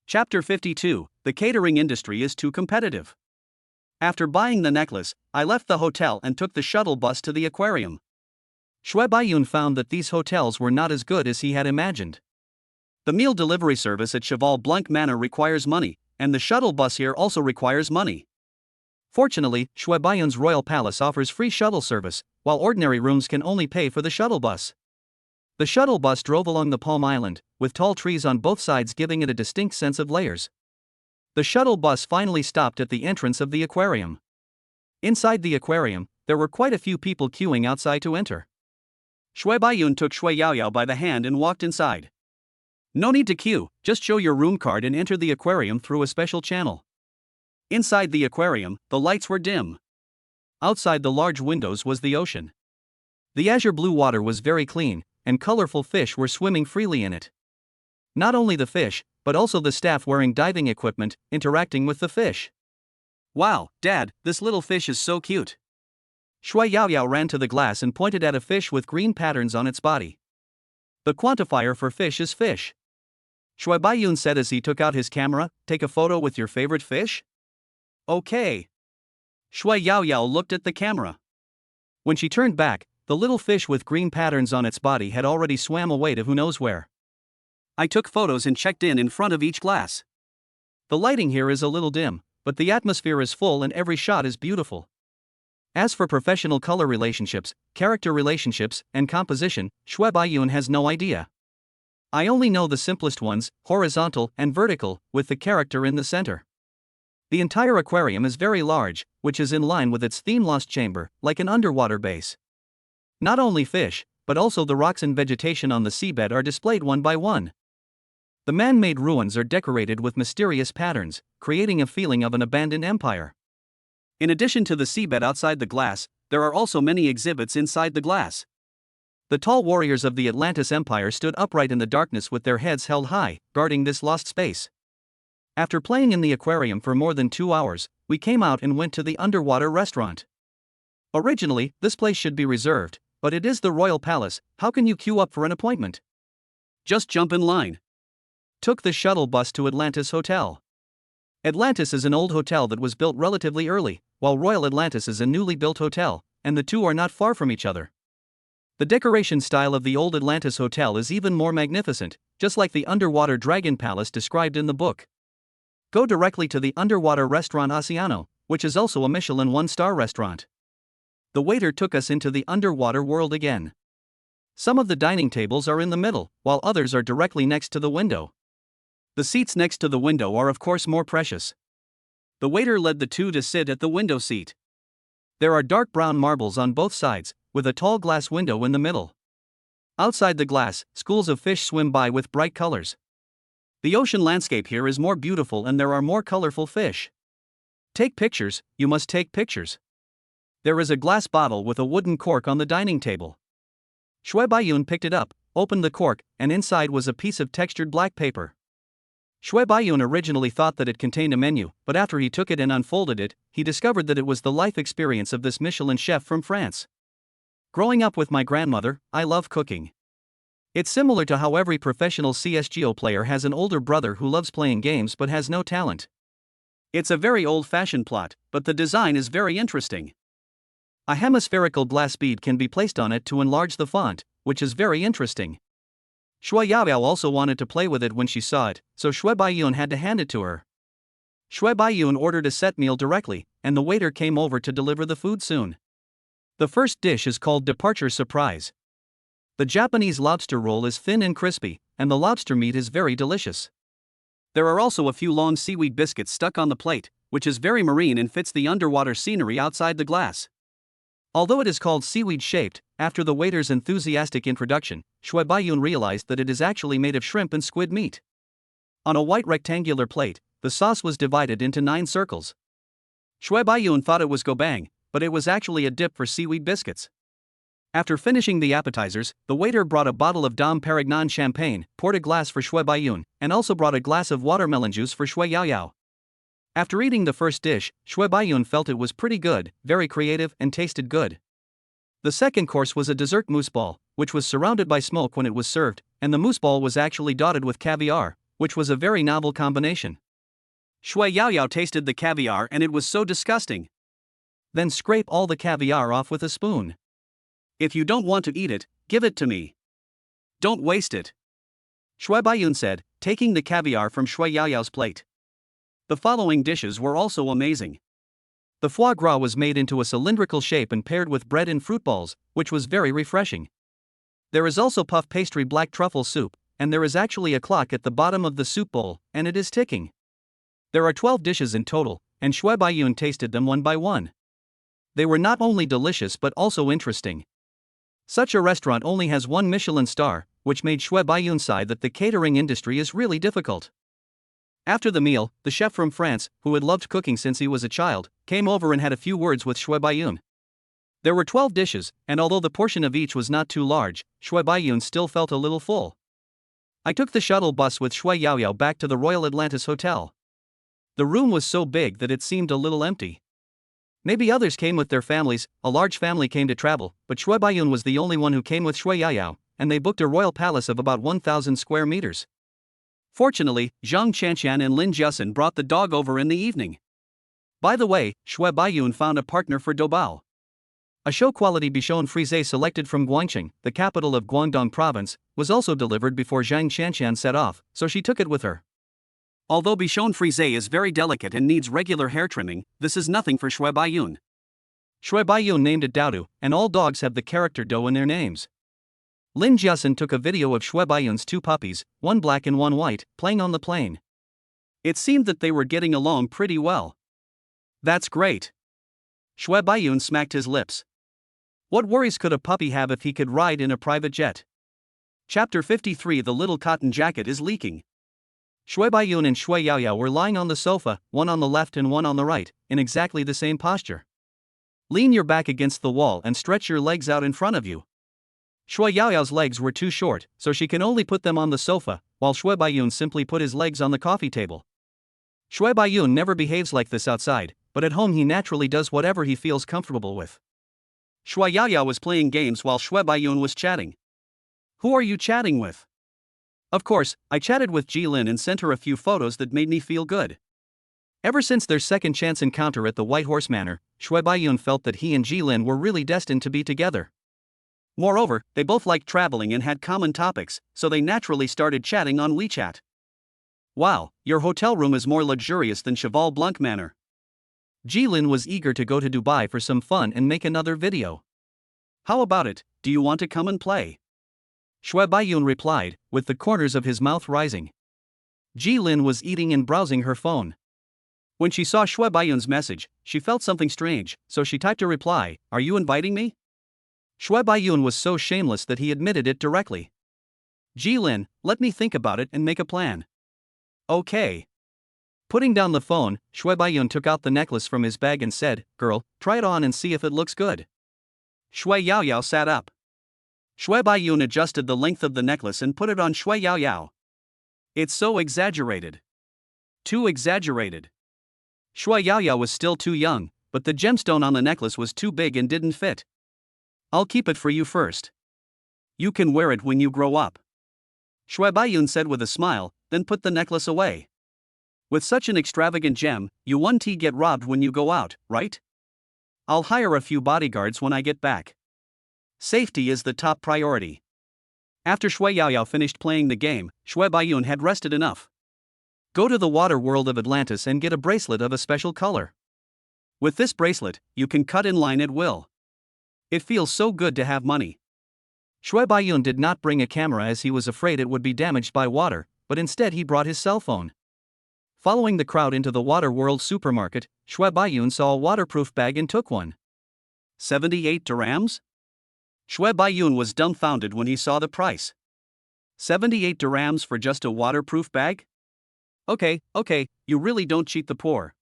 Chapter 52, The Catering Industry is Too Competitive. After buying the necklace, I left the hotel and took the shuttle bus to the aquarium. Shui Baiyun found that these hotels were not as good as he had imagined. The meal delivery service at Cheval Blanc Manor requires money, and the shuttle bus here also requires money. Fortunately, Shui Baiyun's royal palace offers free shuttle service, while ordinary rooms can only pay for the shuttle bus. The shuttle bus drove along the Palm Island, with tall trees on both sides giving it a distinct sense of layers. The shuttle bus finally stopped at the entrance of the aquarium. Inside the aquarium, there were quite a few people queuing outside to enter. Shui Baiyun took Shui Yaoyao by the hand and walked inside. No need to queue, just show your room card and enter the aquarium through a special channel. Inside the aquarium, the lights were dim. Outside the large windows was the ocean. The azure blue water was very clean, and colorful fish were swimming freely in it. Not only the fish, but also the staff wearing diving equipment, interacting with the fish. Wow, Dad, this little fish is so cute. Shui Yaoyao ran to the glass and pointed at a fish with green patterns on its body. The quantifier for fish is fish. Shui Baiyun said as he took out his camera, "Take a photo with your favorite fish?" Okay. Shui Yaoyao looked at the camera. When she turned back, the little fish with green patterns on its body had already swam away to who knows where. I took photos and checked in front of each glass. The lighting here is a little dim, but the atmosphere is full and every shot is beautiful. As for professional color relationships, character relationships, and composition, Shui Baiyun has no idea. I only know the simplest ones, horizontal and vertical, with the character in the center. The entire aquarium is very large, which is in line with its theme Lost Chamber, like an underwater base. Not only fish, but also the rocks and vegetation on the seabed are displayed one by one. The man-made ruins are decorated with mysterious patterns, creating a feeling of an abandoned empire. In addition to the seabed outside the glass, there are also many exhibits inside the glass. The tall warriors of the Atlantis Empire stood upright in the darkness with their heads held high, guarding this lost space. After playing in the aquarium for more than 2 hours, we came out and went to the underwater restaurant. Originally, this place should be reserved, but it is the royal palace. How can you queue up for an appointment? Just jump in line. Took the shuttle bus to Atlantis Hotel. Atlantis is an old hotel that was built relatively early, while Royal Atlantis is a newly built hotel, and the two are not far from each other. The decoration style of the old Atlantis Hotel is even more magnificent, just like the underwater dragon palace described in the book. Go directly to the underwater restaurant Oceano, which is also a Michelin 1-star restaurant. The waiter took us into the underwater world again. Some of the dining tables are in the middle, while others are directly next to the window. The seats next to the window are of course more precious. The waiter led the two to sit at the window seat. There are dark brown marbles on both sides, with a tall glass window in the middle. Outside the glass, schools of fish swim by with bright colors. The ocean landscape here is more beautiful and there are more colorful fish. Take pictures, you must take pictures. There is a glass bottle with a wooden cork on the dining table. Shui Baiyun picked it up, opened the cork, and inside was a piece of textured black paper. Shui Baiyun originally thought that it contained a menu, but after he took it and unfolded it, he discovered that it was the life experience of this Michelin chef from France. Growing up with my grandmother, I love cooking. It's similar to how every professional CSGO player has an older brother who loves playing games but has no talent. It's a very old-fashioned plot, but the design is very interesting. A hemispherical glass bead can be placed on it to enlarge the font, which is very interesting. Shui Yaoyao also wanted to play with it when she saw it, so Shui Baiyun had to hand it to her. Shui Baiyun ordered a set meal directly, and the waiter came over to deliver the food soon. The first dish is called Departure Surprise. The Japanese lobster roll is thin and crispy, and the lobster meat is very delicious. There are also a few long seaweed biscuits stuck on the plate, which is very marine and fits the underwater scenery outside the glass. Although it is called seaweed-shaped, after the waiter's enthusiastic introduction, Shui Baiyun realized that it is actually made of shrimp and squid meat. On a white rectangular plate, the sauce was divided into 9 circles. Shui Baiyun thought it was gobang, but it was actually a dip for seaweed biscuits. After finishing the appetizers, the waiter brought a bottle of Dom Perignon champagne, poured a glass for Shui Baiyun, and also brought a glass of watermelon juice for Shui Yaoyao. After eating the first dish, Shui Baiyun felt it was pretty good, very creative, and tasted good. The second course was a dessert mousse ball, which was surrounded by smoke when it was served, and the mousse ball was actually dotted with caviar, which was a very novel combination. Shui Yaoyao tasted the caviar and it was so disgusting. Then scrape all the caviar off with a spoon. If you don't want to eat it, give it to me. Don't waste it. Shui Baiyun said, taking the caviar from Shui Yaoyao's plate. The following dishes were also amazing. The foie gras was made into a cylindrical shape and paired with bread and fruit balls, which was very refreshing. There is also puff pastry black truffle soup, and there is actually a clock at the bottom of the soup bowl, and it is ticking. There are 12 dishes in total, and Shui Baiyun tasted them one by one. They were not only delicious but also interesting. Such a restaurant only has one Michelin star, which made Shui Baiyun sigh that the catering industry is really difficult. After the meal, the chef from France, who had loved cooking since he was a child, came over and had a few words with Shui Baiyun. There were 12 dishes, and although the portion of each was not too large, Shui Baiyun still felt a little full. I took the shuttle bus with Shui Yaoyao back to the Royal Atlantis Hotel. The room was so big that it seemed a little empty. Maybe others came with their families, a large family came to travel, but Shui Baiyun was the only one who came with Shui Yaoyao, and they booked a royal palace of about 1,000 square meters. Fortunately, Zhang Chanqian and Lin Jiasen brought the dog over in the evening. By the way, Shui Baiyun found a partner for Dobao. A show-quality bichon frisé selected from Guangqing, the capital of Guangdong province, was also delivered before Zhang Chanqian set off, so she took it with her. Although bichon frisé is very delicate and needs regular hair trimming, this is nothing for Shui Baiyun. Shui Baiyun named it Daodu, and all dogs have the character Do in their names. Lin Jiasen took a video of Shui Baiyun's two puppies, one black and one white, playing on the plane. It seemed that they were getting along pretty well. That's great. Shui Baiyun smacked his lips. What worries could a puppy have if he could ride in a private jet? Chapter 53 The little cotton jacket is leaking. Shui Baiyun and Shui Yaoyao were lying on the sofa, one on the left and one on the right, in exactly the same posture. Lean your back against the wall and stretch your legs out in front of you. Shui Yaoyao's legs were too short, so she can only put them on the sofa, while Shui Baiyun simply put his legs on the coffee table. Shui Baiyun never behaves like this outside, but at home he naturally does whatever he feels comfortable with. Shui Yaoyao was playing games while Shui Baiyun was chatting. Who are you chatting with? Of course, I chatted with Jilin and sent her a few photos that made me feel good. Ever since their second chance encounter at the White Horse Manor, Shui Baiyun felt that he and Jilin were really destined to be together. Moreover, they both liked traveling and had common topics, so they naturally started chatting on WeChat. Wow, your hotel room is more luxurious than Cheval Blanc Manor. Jilin was eager to go to Dubai for some fun and make another video. How about it, do you want to come and play? Shui Baiyun replied, with the corners of his mouth rising. Jilin was eating and browsing her phone. When she saw Shui Baiyun's message, she felt something strange, so she typed a reply, "Are you inviting me?" Shui Baiyun was so shameless that he admitted it directly. Jilin, let me think about it and make a plan. Okay. Putting down the phone, Shui Baiyun took out the necklace from his bag and said, "Girl, try it on and see if it looks good." Shui Yaoyao sat up. Shui Baiyun adjusted the length of the necklace and put it on Shui Yaoyao. It's so exaggerated. Too exaggerated. Shui Yaoyao was still too young, but the gemstone on the necklace was too big and didn't fit. I'll keep it for you first. You can wear it when you grow up. Shui Baiyun said with a smile, then put the necklace away. With such an extravagant gem, you won't get robbed when you go out, right? I'll hire a few bodyguards when I get back. Safety is the top priority. After Shui Yaoyao finished playing the game, Shui Baiyun had rested enough. Go to the water world of Atlantis and get a bracelet of a special color. With this bracelet, you can cut in line at will. It feels so good to have money. Shui Baiyun did not bring a camera as he was afraid it would be damaged by water, but instead he brought his cell phone. Following the crowd into the Water World supermarket, Shui Baiyun saw a waterproof bag and took one. 78 dirhams? Shui Baiyun was dumbfounded when he saw the price. 78 dirhams for just a waterproof bag? Okay, you really don't cheat the poor.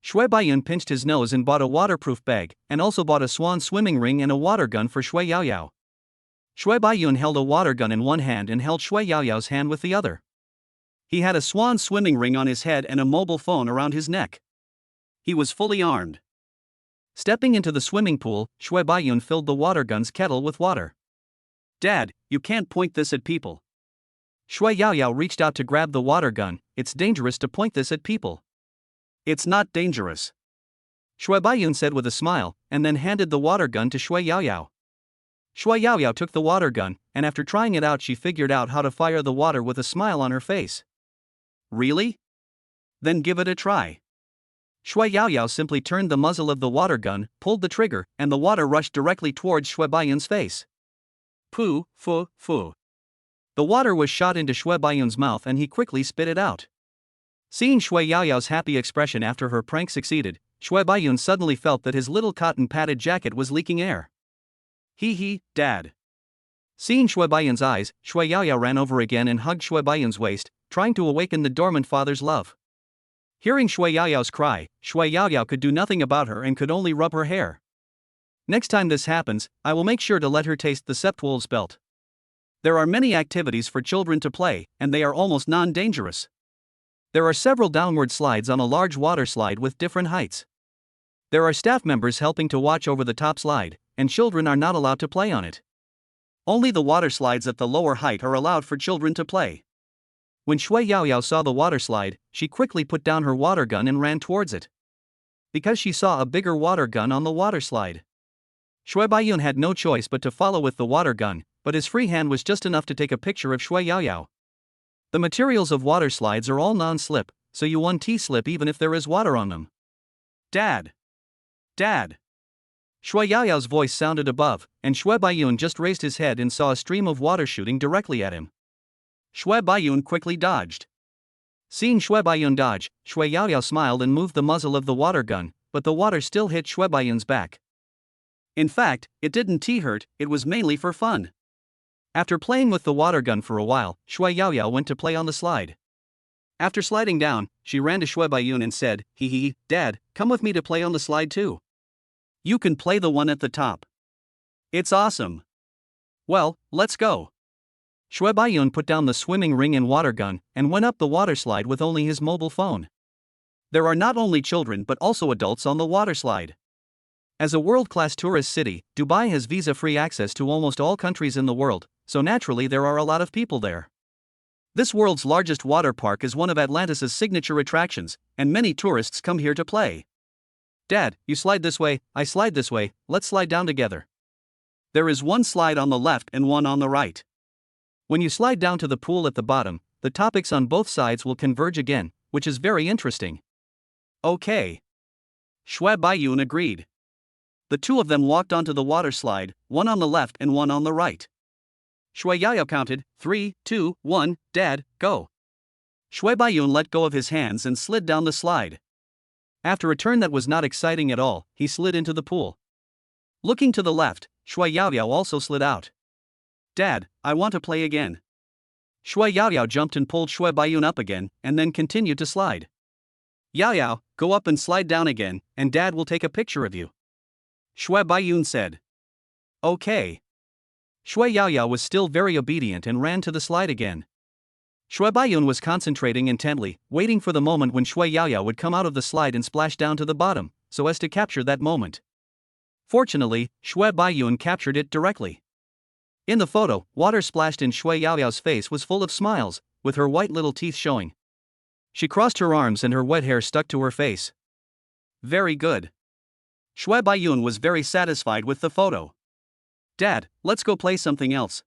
Shui Baiyun pinched his nose and bought a waterproof bag, and also bought a swan swimming ring and a water gun for Shui Yaoyao. Shui Baiyun held a water gun in one hand and held Shui Yaoyao's hand with the other. He had a swan swimming ring on his head and a mobile phone around his neck. He was fully armed. Stepping into the swimming pool, Shui Baiyun filled the water gun's kettle with water. Dad, you can't point this at people. Shui Yaoyao reached out to grab the water gun. It's dangerous to point this at people. It's not dangerous. Shui Baiyun said with a smile, and then handed the water gun to Shui Yaoyao. Shui Yaoyao took the water gun, and after trying it out she figured out how to fire the water with a smile on her face. Really? Then give it a try. Shui Yaoyao simply turned the muzzle of the water gun, pulled the trigger, and the water rushed directly towards Shui Baiyun's face. Fu, fu, fu. The water was shot into Shui Baiyun's mouth and he quickly spit it out. Seeing Shui Yaoyao's happy expression after her prank succeeded, Shui Baiyun suddenly felt that his little cotton-padded jacket was leaking air. Hee, Dad. Seeing Shui Baiyun's eyes, Shui Yaoyao ran over again and hugged Shui Baiyun's waist, trying to awaken the dormant father's love. Hearing Shui Yaoyao's cry, Shui Yaoyao could do nothing about her and could only rub her hair. Next time this happens, I will make sure to let her taste the Septwolf's belt. There are many activities for children to play, and they are almost non-dangerous. There are several downward slides on a large water slide with different heights. There are staff members helping to watch over the top slide, and children are not allowed to play on it. Only the water slides at the lower height are allowed for children to play. When Shui Yaoyao saw the water slide, she quickly put down her water gun and ran towards it. Because she saw a bigger water gun on the water slide. Shui Baiyun had no choice but to follow with the water gun, but his free hand was just enough to take a picture of Shui Yaoyao. The materials of water slides are all non-slip, so you won't slip even if there is water on them. Dad! Dad! Shui Yaoyao's voice sounded above, and Shui Baiyun just raised his head and saw a stream of water shooting directly at him. Shui Baiyun quickly dodged. Seeing Shui Baiyun dodge, Shui Yaoyao smiled and moved the muzzle of the water gun, but the water still hit Shui Baiyun's back. In fact, it didn't hurt, it was mainly for fun. After playing with the water gun for a while, Shui Yaoyao went to play on the slide. After sliding down, she ran to Shui Baiyun and said, Hee, Dad, come with me to play on the slide too. You can play the one at the top. It's awesome. Well, let's go. Shui Baiyun put down the swimming ring and water gun and went up the water slide with only his mobile phone. There are not only children but also adults on the water slide. As a world-class tourist city, Dubai has visa-free access to almost all countries in the world, so naturally there are a lot of people there. This world's largest water park is one of Atlantis' signature attractions, and many tourists come here to play. Dad, you slide this way, I slide this way, let's slide down together. There is one slide on the left and one on the right. When you slide down to the pool at the bottom, the topics on both sides will converge again, which is very interesting. Okay. Shui Baiyun agreed. The two of them walked onto the water slide, one on the left and one on the right. Shui Yaoyao counted, 3, 2, 1, Dad, go. Shui Baiyun let go of his hands and slid down the slide. After a turn that was not exciting at all, he slid into the pool. Looking to the left, Shui Yaoyao also slid out. Dad, I want to play again. Shui Yaoyao jumped and pulled Shui Baiyun up again, and then continued to slide. Yaoyao, go up and slide down again, and Dad will take a picture of you. Shui Baiyun said. Okay. Shui Yaoyao was still very obedient and ran to the slide again. Shui Baiyun was concentrating intently, waiting for the moment when Shui Yaoyao would come out of the slide and splash down to the bottom, so as to capture that moment. Fortunately, Shui Baiyun captured it directly. In the photo, water splashed in Shui Yaoyao's face was full of smiles, with her white little teeth showing. She crossed her arms and her wet hair stuck to her face. Very good. Shui Baiyun was very satisfied with the photo. Dad, let's go play something else.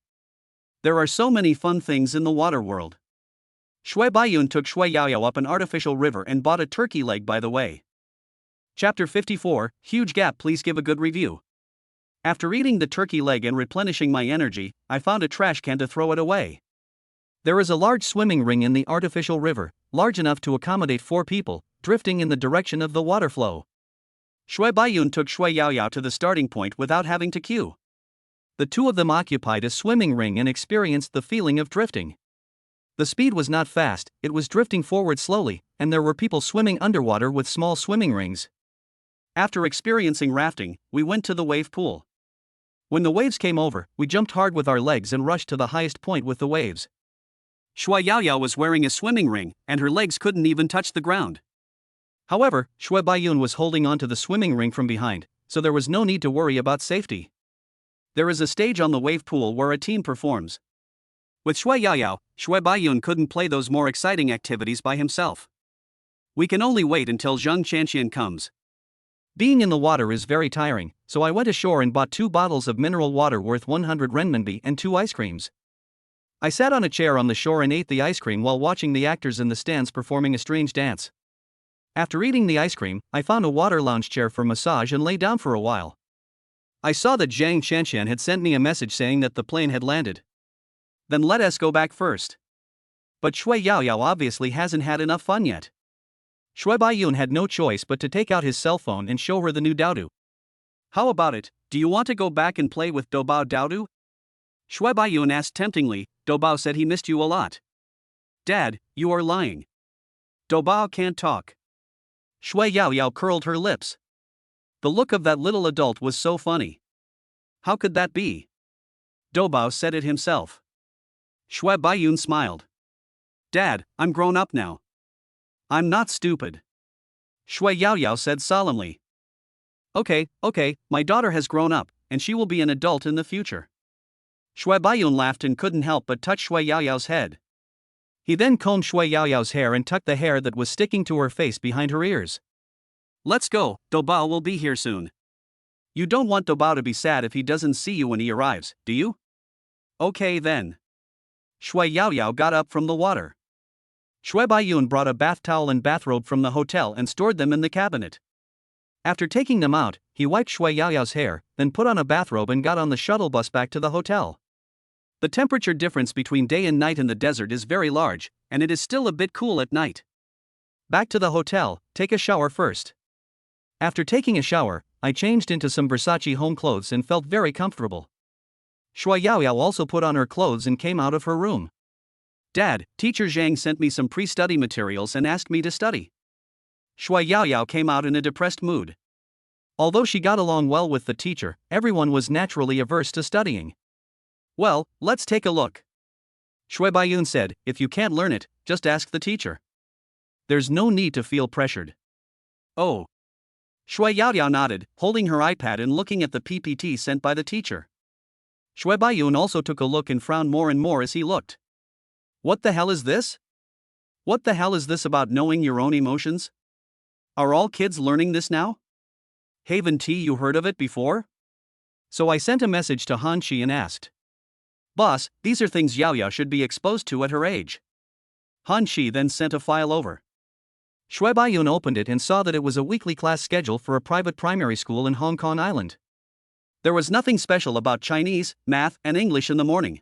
There are so many fun things in the water world. Shui Baiyun took Shui Yaoyao up an artificial river and bought a turkey leg by the way. Chapter 54, Huge Gap. Please give a good review. After eating the turkey leg and replenishing my energy, I found a trash can to throw it away. There is a large swimming ring in the artificial river, large enough to accommodate 4 people, drifting in the direction of the water flow. Shui Baiyun took Shui Yaoyao to the starting point without having to queue. The two of them occupied a swimming ring and experienced the feeling of drifting. The speed was not fast, it was drifting forward slowly, and there were people swimming underwater with small swimming rings. After experiencing rafting, we went to the wave pool. When the waves came over, we jumped hard with our legs and rushed to the highest point with the waves. Shui Yaoyao was wearing a swimming ring, and her legs couldn't even touch the ground. However, Shui Baiyun was holding onto the swimming ring from behind, so there was no need to worry about safety. There is a stage on the wave pool where a team performs. With Shui Yaoyao, Shui Baiyun couldn't play those more exciting activities by himself. We can only wait until Zheng Chanxian comes. Being in the water is very tiring, so I went ashore and bought 2 bottles of mineral water worth 100 renminbi and 2 ice creams. I sat on a chair on the shore and ate the ice cream while watching the actors in the stands performing a strange dance. After eating the ice cream, I found a water lounge chair for massage and lay down for a while. I saw that Zhang Qianqian had sent me a message saying that the plane had landed. Then let us go back first. But Shui Yaoyao obviously hasn't had enough fun yet. Shui Baiyun had no choice but to take out his cell phone and show her the new Daodu. How about it, do you want to go back and play with Doubao Daodu? Shui Baiyun asked temptingly. Doubao said he missed you a lot. Dad, you are lying. Doubao can't talk. Shui Yaoyao curled her lips. The look of that little adult was so funny. How could that be? Doubao said it himself. Shui Baiyun smiled. Dad, I'm grown up now. I'm not stupid. Shui Yaoyao said solemnly. Okay, my daughter has grown up, and she will be an adult in the future. Shui Baiyun laughed and couldn't help but touch Shui Yaoyao's head. He then combed Shui Yaoyao's hair and tucked the hair that was sticking to her face behind her ears. Let's go, Doubao will be here soon. You don't want Doubao to be sad if he doesn't see you when he arrives, do you? Okay then. Shui Yaoyao got up from the water. Shui Baiyun brought a bath towel and bathrobe from the hotel and stored them in the cabinet. After taking them out, he wiped Shui Yaoyao's hair, then put on a bathrobe and got on the shuttle bus back to the hotel. The temperature difference between day and night in the desert is very large, and it is still a bit cool at night. Back to the hotel, take a shower first. After taking a shower, I changed into some Versace home clothes and felt very comfortable. Shui Yaoyao also put on her clothes and came out of her room. Dad, Teacher Zhang sent me some pre-study materials and asked me to study. Shui Yaoyao came out in a depressed mood. Although she got along well with the teacher, everyone was naturally averse to studying. Well, let's take a look. Shui Baiyun said, if you can't learn it, just ask the teacher. There's no need to feel pressured. Oh. Shui Yaoyao nodded, holding her iPad and looking at the PPT sent by the teacher. Shui Baiyun also took a look and frowned more and more as he looked. What the hell is this? What the hell is this about knowing your own emotions? Are all kids learning this now? Haven T, you heard of it before? So I sent a message to Han Shi and asked. Boss, these are things Yaoyao should be exposed to at her age. Han Shi then sent a file over. Shui Baiyun opened it and saw that it was a weekly class schedule for a private primary school in Hong Kong Island. There was nothing special about Chinese, math, and English in the morning.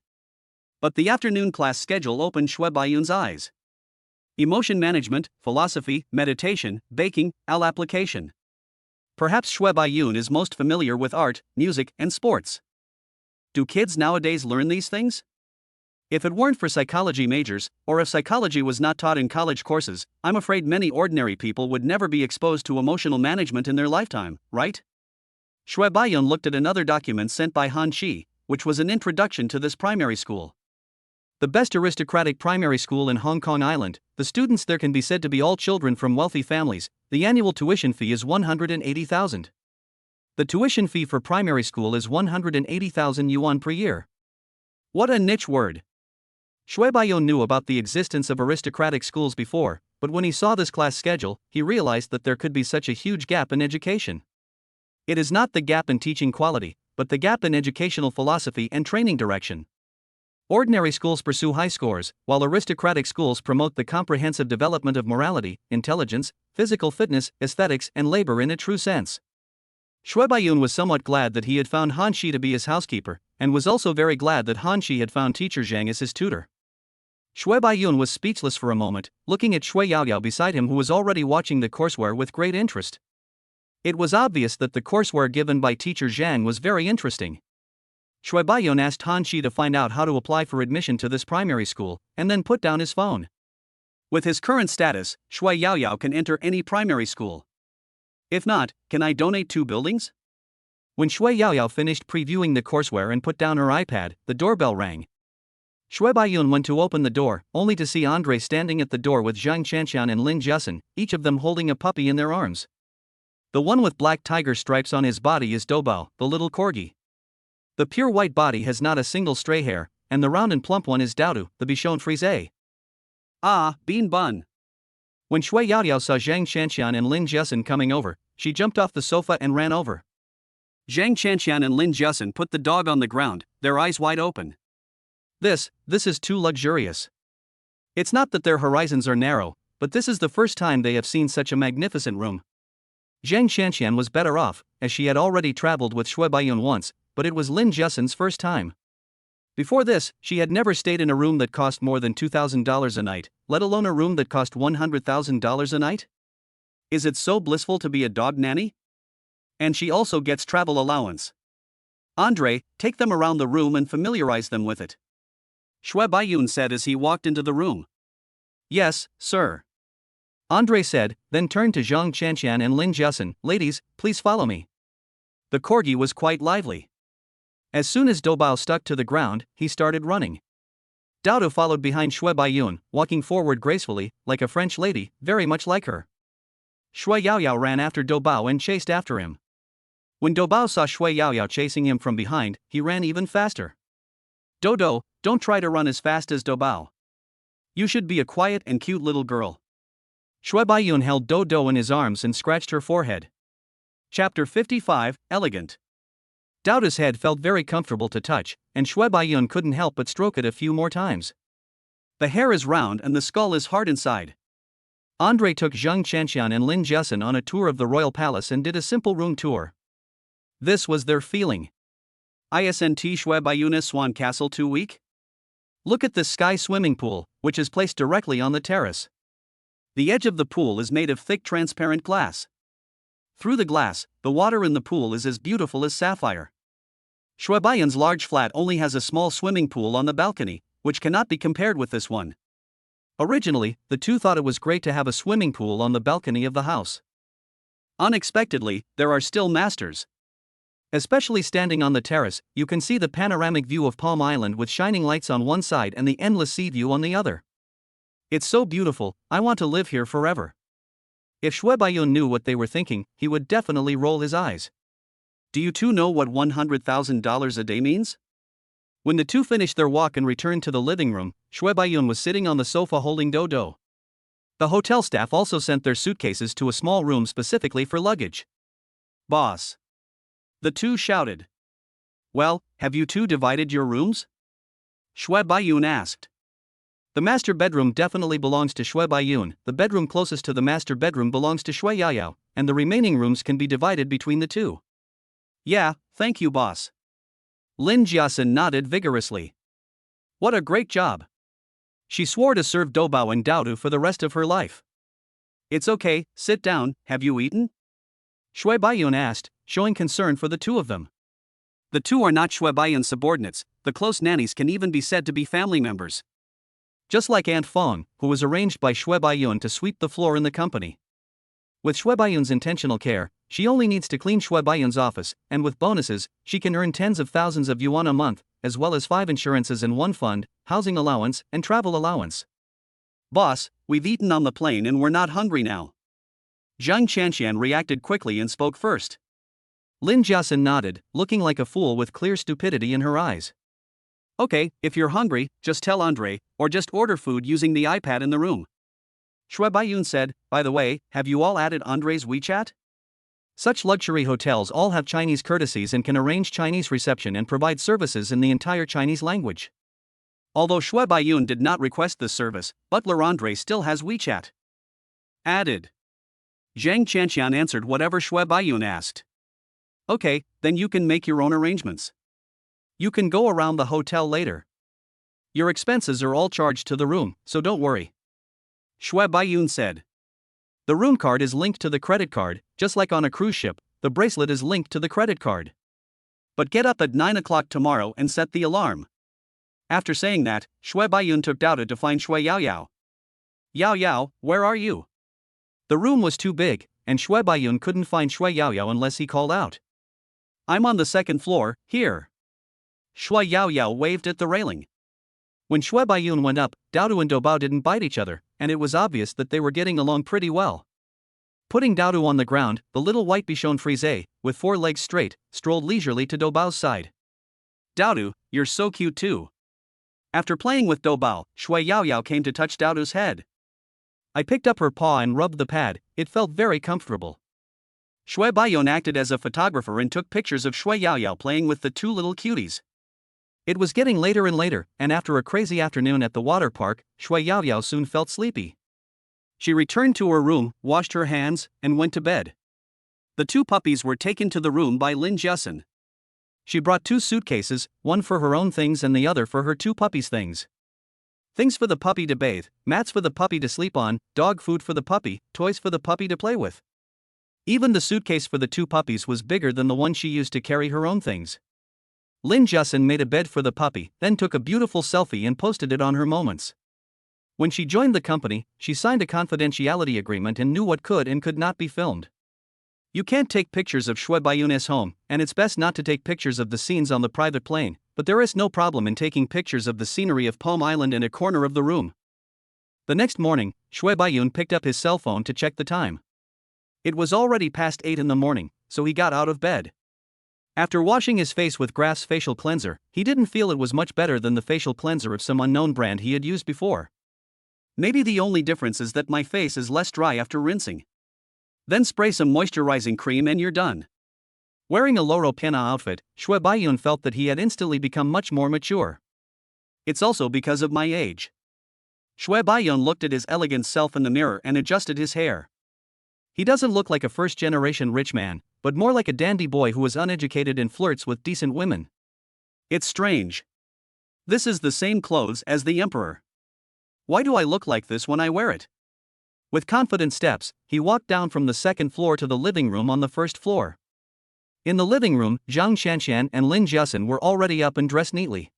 But the afternoon class schedule opened Shui Baiyun's eyes. Emotion management, philosophy, meditation, baking, application. Perhaps Shui Baiyun is most familiar with art, music, and sports. Do kids nowadays learn these things? If it weren't for psychology majors, or if psychology was not taught in college courses, I'm afraid many ordinary people would never be exposed to emotional management in their lifetime, right? Shui Baiyun looked at another document sent by Han Shi, which was an introduction to this primary school. The best aristocratic primary school in Hong Kong Island, the students there can be said to be all children from wealthy families. The annual tuition fee is 180,000. The tuition fee for primary school is 180,000 yuan per year. What a niche word. Shui Baiyun knew about the existence of aristocratic schools before, but when he saw this class schedule, he realized that there could be such a huge gap in education. It is not the gap in teaching quality, but the gap in educational philosophy and training direction. Ordinary schools pursue high scores, while aristocratic schools promote the comprehensive development of morality, intelligence, physical fitness, aesthetics, and labor in a true sense. Shui Baiyun was somewhat glad that he had found Han Shi to be his housekeeper, and was also very glad that Han Shi had found Teacher Zhang as his tutor. Shui Baiyun was speechless for a moment, looking at Shui Yaoyao beside him, who was already watching the courseware with great interest. It was obvious that the courseware given by Teacher Zhang was very interesting. Shui Baiyun asked Han Shi to find out how to apply for admission to this primary school, and then put down his phone. With his current status, Shui Yaoyao can enter any primary school. If not, can I donate 2 buildings? When Shui Yaoyao finished previewing the courseware and put down her iPad, the doorbell rang. Shui Baiyun went to open the door, only to see Andre standing at the door with Zhang Qianqian and Lin Jiasen, each of them holding a puppy in their arms. The one with black tiger stripes on his body is Doubao, the little corgi. The pure white body has not a single stray hair, and the round and plump one is Daodu, the Bichon Frise. Ah, bean bun. When Shui Yaoyao saw Zhang Qianqian and Lin Jiasen coming over, she jumped off the sofa and ran over. Zhang Qianqian and Lin Jiasen put the dog on the ground, their eyes wide open. This is too luxurious. It's not that their horizons are narrow, but this is the first time they have seen such a magnificent room. Zhang Qianqian was better off, as she had already traveled with Shui Baiyun once, but it was Lin Jiasen's first time. Before this, she had never stayed in a room that cost more than $2,000 a night, let alone a room that cost $100,000 a night. Is it so blissful to be a dog nanny? And she also gets travel allowance. Andre, take them around the room and familiarize them with it. Shui Baiyun said as he walked into the room. Yes, sir. Andre said, then turned to Zhang Qianqian and Lin Jiasen. Ladies, please follow me. The corgi was quite lively. As soon as Doubao stuck to the ground, he started running. Doudou followed behind Shui Baiyun, walking forward gracefully, like a French lady, very much like her. Shui Yaoyao ran after Doubao and chased after him. When Doubao saw Shui Yaoyao chasing him from behind, he ran even faster. Dodo, don't try to run as fast as Doubao. You should be a quiet and cute little girl. Shui Baiyun held Dodo in his arms and scratched her forehead. Chapter 55, Elegant. Doudou's head felt very comfortable to touch, and Shui Baiyun couldn't help but stroke it a few more times. The hair is round and the skull is hard inside. Andre took Zhang Qianqian and Lin Jiasen on a tour of the royal palace and did a simple room tour. This was their feeling. Isn't Shui Baiyun's Swan Castle too weak? Look at this sky swimming pool, which is placed directly on the terrace. The edge of the pool is made of thick transparent glass. Through the glass, the water in the pool is as beautiful as sapphire. Shui Baiyun's large flat only has a small swimming pool on the balcony, which cannot be compared with this one. Originally, the two thought it was great to have a swimming pool on the balcony of the house. Unexpectedly, there are still masters. Especially standing on the terrace, you can see the panoramic view of Palm Island with shining lights on one side and the endless sea view on the other. It's so beautiful, I want to live here forever. If Shui Baiyun knew what they were thinking, he would definitely roll his eyes. Do you two know what $100,000 a day means? When the two finished their walk and returned to the living room, Shui Baiyun was sitting on the sofa holding Dodo. The hotel staff also sent their suitcases to a small room specifically for luggage. Boss. The two shouted. Well, have you two divided your rooms? Shui Baiyun asked. The master bedroom definitely belongs to Shui Baiyun, the bedroom closest to the master bedroom belongs to Shui Yaoyao, and the remaining rooms can be divided between the two. Yeah, thank you, boss. Lin Jiasen nodded vigorously. What a great job. She swore to serve Doubao and Doudou for the rest of her life. It's okay, sit down, have you eaten? Shui Baiyun asked, showing concern for the two of them. The two are not Shui Baiyun's subordinates, the close nannies can even be said to be family members. Just like Aunt Fong, who was arranged by Shui Baiyun to sweep the floor in the company. With Shui Baiyun's intentional care, she only needs to clean Shui Baiyun's office, and with bonuses, she can earn tens of thousands of yuan a month, as well as 5 insurances and 1 fund, housing allowance, and travel allowance. Boss, we've eaten on the plane and we're not hungry now. Zhang Qianqian reacted quickly and spoke first. Lin Jiasen nodded, looking like a fool with clear stupidity in her eyes. Okay, if you're hungry, just tell Andre, or just order food using the iPad in the room. Shui Baiyun said, by the way, have you all added Andre's WeChat? Such luxury hotels all have Chinese courtesies and can arrange Chinese reception and provide services in the entire Chinese language. Although Shui Baiyun did not request this service, butler Andre still has WeChat. Added. Zhang Qianqian answered whatever Shui Baiyun asked. Okay, then you can make your own arrangements. You can go around the hotel later. Your expenses are all charged to the room, so don't worry. Shui Baiyun said. The room card is linked to the credit card, just like on a cruise ship, the bracelet is linked to the credit card. But get up at 9 o'clock tomorrow and set the alarm. After saying that, Shui Baiyun took Doudou to find Shui Yaoyao. Yaoyao, where are you? The room was too big, and Shui Baiyun couldn't find Shui Yaoyao unless he called out. I'm on the 2nd floor, here. Shui Yaoyao waved at the railing. When Shui Baiyun went up, Doudou and Doubao didn't bite each other, and it was obvious that they were getting along pretty well. Putting Doudou on the ground, the little white Bichon Frise, with 4 legs straight, strolled leisurely to Doubao's side. Doudou, you're so cute too. After playing with Doubao, Shui Yaoyao came to touch Doudou's head. I picked up her paw and rubbed the pad, it felt very comfortable. Shui Baiyun acted as a photographer and took pictures of Shui Yaoyao playing with the 2 little cuties. It was getting later and later, and after a crazy afternoon at the water park, Shui Yaoyao soon felt sleepy. She returned to her room, washed her hands, and went to bed. The two puppies were taken to the room by Lin Jiasen. She brought 2 suitcases, one for her own things and the other for her 2 puppies' things. Things for the puppy to bathe, mats for the puppy to sleep on, dog food for the puppy, toys for the puppy to play with. Even the suitcase for the 2 puppies was bigger than the one she used to carry her own things. Lin Jiasen made a bed for the puppy, then took a beautiful selfie and posted it on her Moments. When she joined the company, she signed a confidentiality agreement and knew what could and could not be filmed. You can't take pictures of Shui Baiyun's home, and it's best not to take pictures of the scenes on the private plane, but there is no problem in taking pictures of the scenery of Palm Island in a corner of the room. The next morning, Shui Baiyun picked up his cell phone to check the time. It was already past 8 in the morning, so he got out of bed. After washing his face with Grass facial cleanser, he didn't feel it was much better than the facial cleanser of some unknown brand he had used before. Maybe the only difference is that my face is less dry after rinsing. Then spray some moisturizing cream and you're done. Wearing a Loro Piana outfit, Shui Baiyun felt that he had instantly become much more mature. It's also because of my age. Shui Baiyun looked at his elegant self in the mirror and adjusted his hair. He doesn't look like a first-generation rich man, but more like a dandy boy who is uneducated and flirts with decent women. It's strange. This is the same clothes as the emperor. Why do I look like this when I wear it? With confident steps, he walked down from the 2nd floor to the living room on the 1st floor. In the living room, Zhang Shanshan and Lin Jiasen were already up and dressed neatly.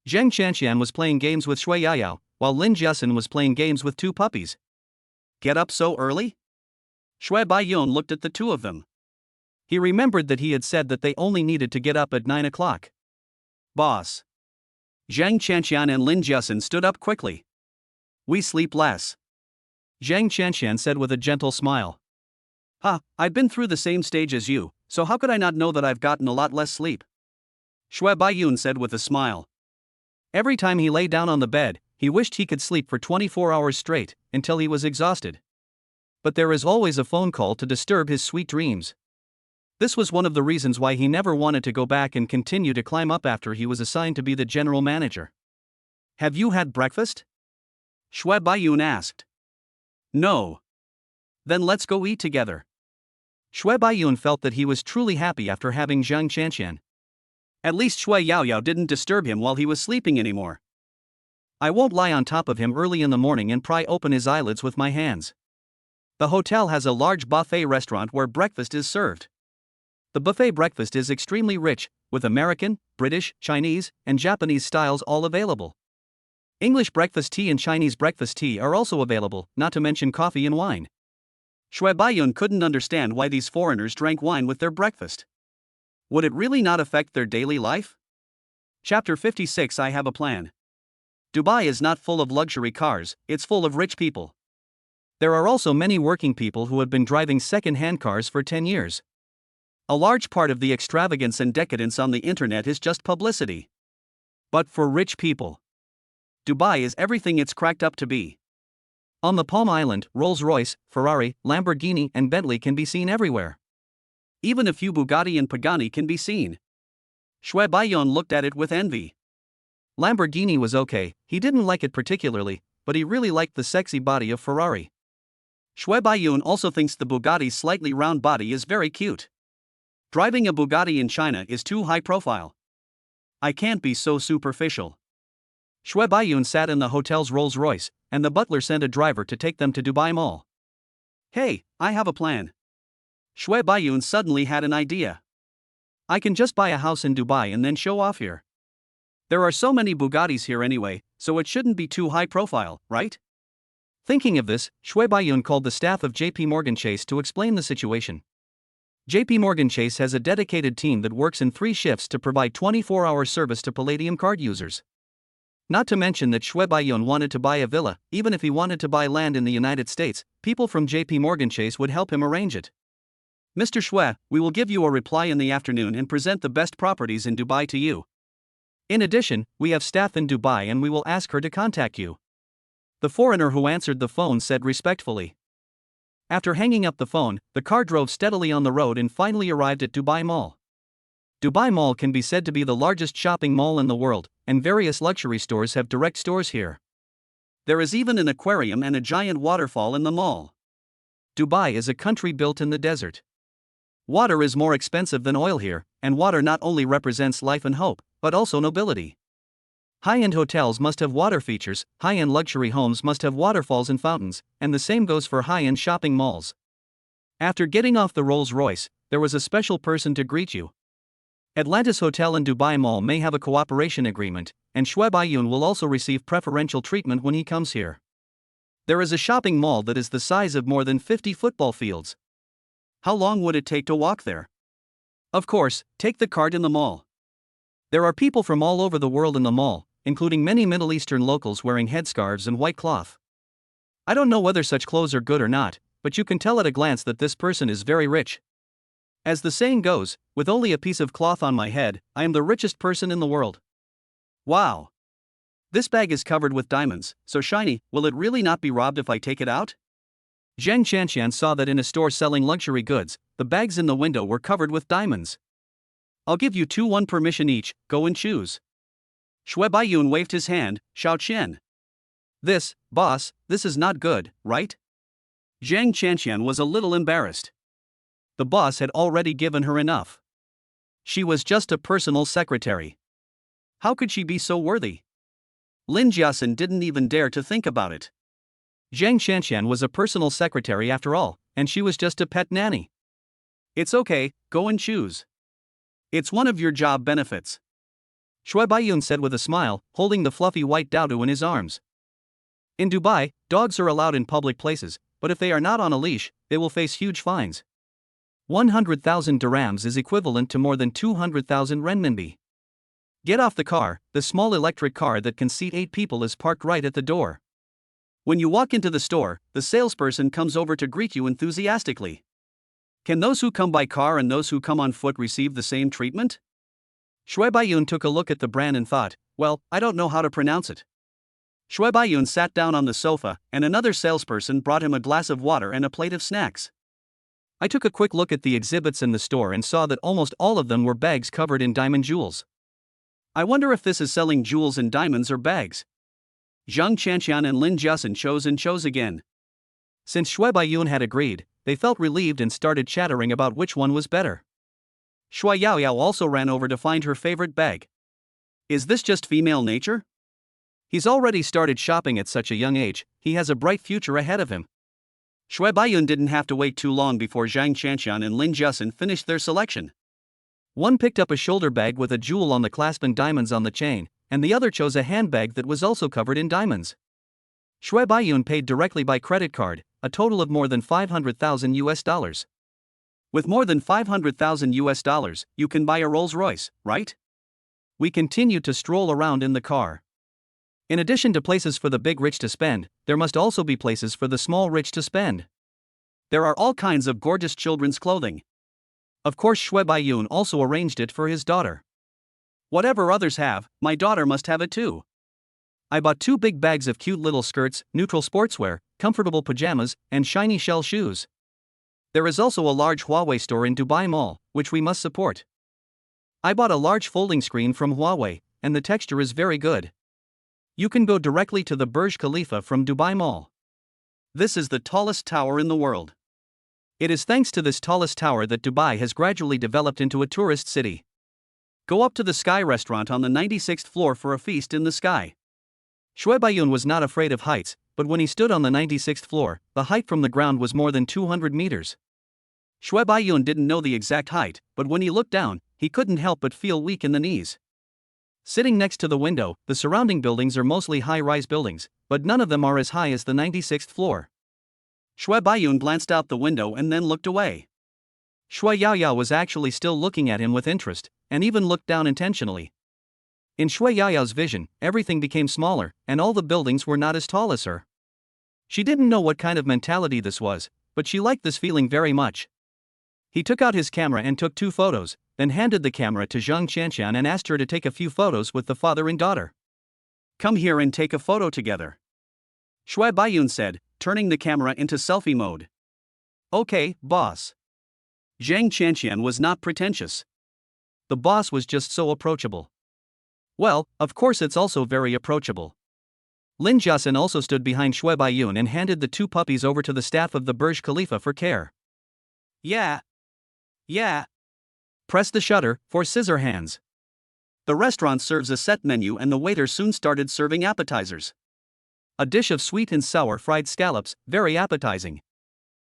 Zhang Shanshan was playing games with Shui Yaoyao, while Lin Jiasen was playing games with 2 puppies. Get up so early? Shui Baiyun looked at the 2 of them. He remembered that he had said that they only needed to get up at 9 o'clock. Boss. Zhang Shanshan and Lin Jiasen stood up quickly. We sleep less. Zhang Shanshan said with a gentle smile. I've been through the same stage as you, so how could I not know that I've gotten a lot less sleep? Shui Baiyun said with a smile. Every time he lay down on the bed, he wished he could sleep for 24 hours straight, until he was exhausted. But there is always a phone call to disturb his sweet dreams. This was one of the reasons why he never wanted to go back and continue to climb up after he was assigned to be the general manager. Have you had breakfast? Shui Baiyun asked. No. Then let's go eat together. Shui Baiyun felt that he was truly happy after having Zhang Shanshan. At least Shui Yaoyao didn't disturb him while he was sleeping anymore. I won't lie on top of him early in the morning and pry open his eyelids with my hands. The hotel has a large buffet restaurant where breakfast is served. The buffet breakfast is extremely rich, with American, British, Chinese, and Japanese styles all available. English breakfast tea and Chinese breakfast tea are also available, not to mention coffee and wine. Shui Baiyun couldn't understand why these foreigners drank wine with their breakfast. Would it really not affect their daily life? Chapter 56. I have a plan. Dubai is not full of luxury cars, it's full of rich people. There are also many working people who have been driving second-hand cars for 10 years. A large part of the extravagance and decadence on the internet is just publicity. But for rich people, Dubai is everything it's cracked up to be. On the Palm Island, Rolls-Royce, Ferrari, Lamborghini and Bentley can be seen everywhere. Even a few Bugatti and Pagani can be seen. Shui Baiyun looked at it with envy. Lamborghini was okay, he didn't like it particularly, but he really liked the sexy body of Ferrari. Shui Baiyun also thinks the Bugatti's slightly round body is very cute. Driving a Bugatti in China is too high profile. I can't be so superficial. Shui Baiyun sat in the hotel's Rolls-Royce, and the butler sent a driver to take them to Dubai Mall. Hey, I have a plan. Shui Baiyun suddenly had an idea. I can just buy a house in Dubai and then show off here. There are so many Bugattis here anyway, so it shouldn't be too high profile, right? Thinking of this, Shui Baiyun called the staff of JP Morgan Chase to explain the situation. JP Morgan Chase has a dedicated team that works in 3 shifts to provide 24-hour service to Palladium card users. Not to mention that Shui Baiyun wanted to buy a villa, even if he wanted to buy land in the United States, people from JP Morgan Chase would help him arrange it. Mr. Shui, we will give you a reply in the afternoon and present the best properties in Dubai to you. In addition, we have staff in Dubai and we will ask her to contact you. The foreigner who answered the phone said respectfully. After hanging up the phone, the car drove steadily on the road and finally arrived at Dubai Mall. Dubai Mall can be said to be the largest shopping mall in the world, and various luxury stores have direct stores here. There is even an aquarium and a giant waterfall in the mall. Dubai is a country built in the desert. Water is more expensive than oil here, and water not only represents life and hope, but also nobility. High-end hotels must have water features, high-end luxury homes must have waterfalls and fountains, and the same goes for high-end shopping malls. After getting off the Rolls-Royce, there was a special person to greet you. Atlantis Hotel and Dubai Mall may have a cooperation agreement, and Shoaib Ayoun will also receive preferential treatment when he comes here. There is a shopping mall that is the size of more than 50 football fields. How long would it take to walk there? Of course, take the cart in the mall. There are people from all over the world in the mall, including many Middle Eastern locals wearing headscarves and white cloth. I don't know whether such clothes are good or not, but you can tell at a glance that this person is very rich. As the saying goes, with only a piece of cloth on my head, I am the richest person in the world. Wow! This bag is covered with diamonds, so shiny, will it really not be robbed if I take it out? Zhang Qianqian saw that in a store selling luxury goods, the bags in the window were covered with diamonds. I'll give you 2 permission each, go and choose. Shoaib Ayoun waved his hand, Xiao Qian. Boss, this is not good, right? Zhang Qianqian was a little embarrassed. The boss had already given her enough. She was just a personal secretary. How could she be so worthy? Lin Jiasin didn't even dare to think about it. Zhang Qianqian was a personal secretary after all, and she was just a pet nanny. It's okay, go and choose. It's one of your job benefits. Shoaib Ayoun said with a smile, holding the fluffy white dowdo in his arms. In Dubai, dogs are allowed in public places, but if they are not on a leash, they will face huge fines. 100,000 dirhams is equivalent to more than 200,000 renminbi. Get off the car, the small electric car that can seat 8 people is parked right at the door. When you walk into the store, the salesperson comes over to greet you enthusiastically. Can those who come by car and those who come on foot receive the same treatment? Shoaib Ayoun took a look at the brand and thought, well, I don't know how to pronounce it. Shoaib Ayoun sat down on the sofa, and another salesperson brought him a glass of water and a plate of snacks. I took a quick look at the exhibits in the store and saw that almost all of them were bags covered in diamond jewels. I wonder if this is selling jewels and diamonds or bags. Zhang Qianqian and Lin Jiasin chose again. Since Shoaib Ayoun had agreed, they felt relieved and started chattering about which one was better. Shui Yaoyao also ran over to find her favorite bag. Is this just female nature? He's already started shopping at such a young age, he has a bright future ahead of him. Shoaib Ayoun didn't have to wait too long before Zhang Qianqian and Lin Jiasin finished their selection. One picked up a shoulder bag with a jewel on the clasp and diamonds on the chain, and the other chose a handbag that was also covered in diamonds. Shoaib Ayoun paid directly by credit card, a total of more than $500,000. With more than $500,000, you can buy a Rolls-Royce, right? We continued to stroll around in the car. In addition to places for the big rich to spend, there must also be places for the small rich to spend. There are all kinds of gorgeous children's clothing. Of course, Shoaib Ayoun also arranged it for his daughter. Whatever others have, my daughter must have it too. I bought 2 big bags of cute little skirts, neutral sportswear, comfortable pajamas, and shiny shell shoes. There is also a large Huawei store in Dubai Mall, which we must support. I bought a large folding screen from Huawei, and the texture is very good. You can go directly to the Burj Khalifa from Dubai Mall. This is the tallest tower in the world. It is thanks to this tallest tower that Dubai has gradually developed into a tourist city. Go up to the Sky Restaurant on the 96th floor for a feast in the sky. Shoaib Ayoun was not afraid of heights, but when he stood on the 96th floor, the height from the ground was more than 200 meters. Shoaib Ayoun didn't know the exact height, but when he looked down, he couldn't help but feel weak in the knees. Sitting next to the window, the surrounding buildings are mostly high-rise buildings, but none of them are as high as the 96th floor. Shoaib Ayoun glanced out the window and then looked away. Shui Yaoyao was actually still looking at him with interest, and even looked down intentionally. In Shui Yaoyao's vision, everything became smaller, and all the buildings were not as tall as her. She didn't know what kind of mentality this was, but she liked this feeling very much. He took out his camera and took 2 photos, then handed the camera to Zhang Qianqian and asked her to take a few photos with the father and daughter. Come here and take a photo together. Shoaib Ayoun said, turning the camera into selfie mode. Okay, boss. Zhang Qianqian was not pretentious. The boss was just so approachable. Well, of course it's also very approachable. Lin Jiasen also stood behind Shui Baiyun and handed the two puppies over to the staff of the Burj Khalifa for care. Yeah. Press the shutter for scissor hands. The restaurant serves a set menu and the waiter soon started serving appetizers. A dish of sweet and sour fried scallops, very appetizing.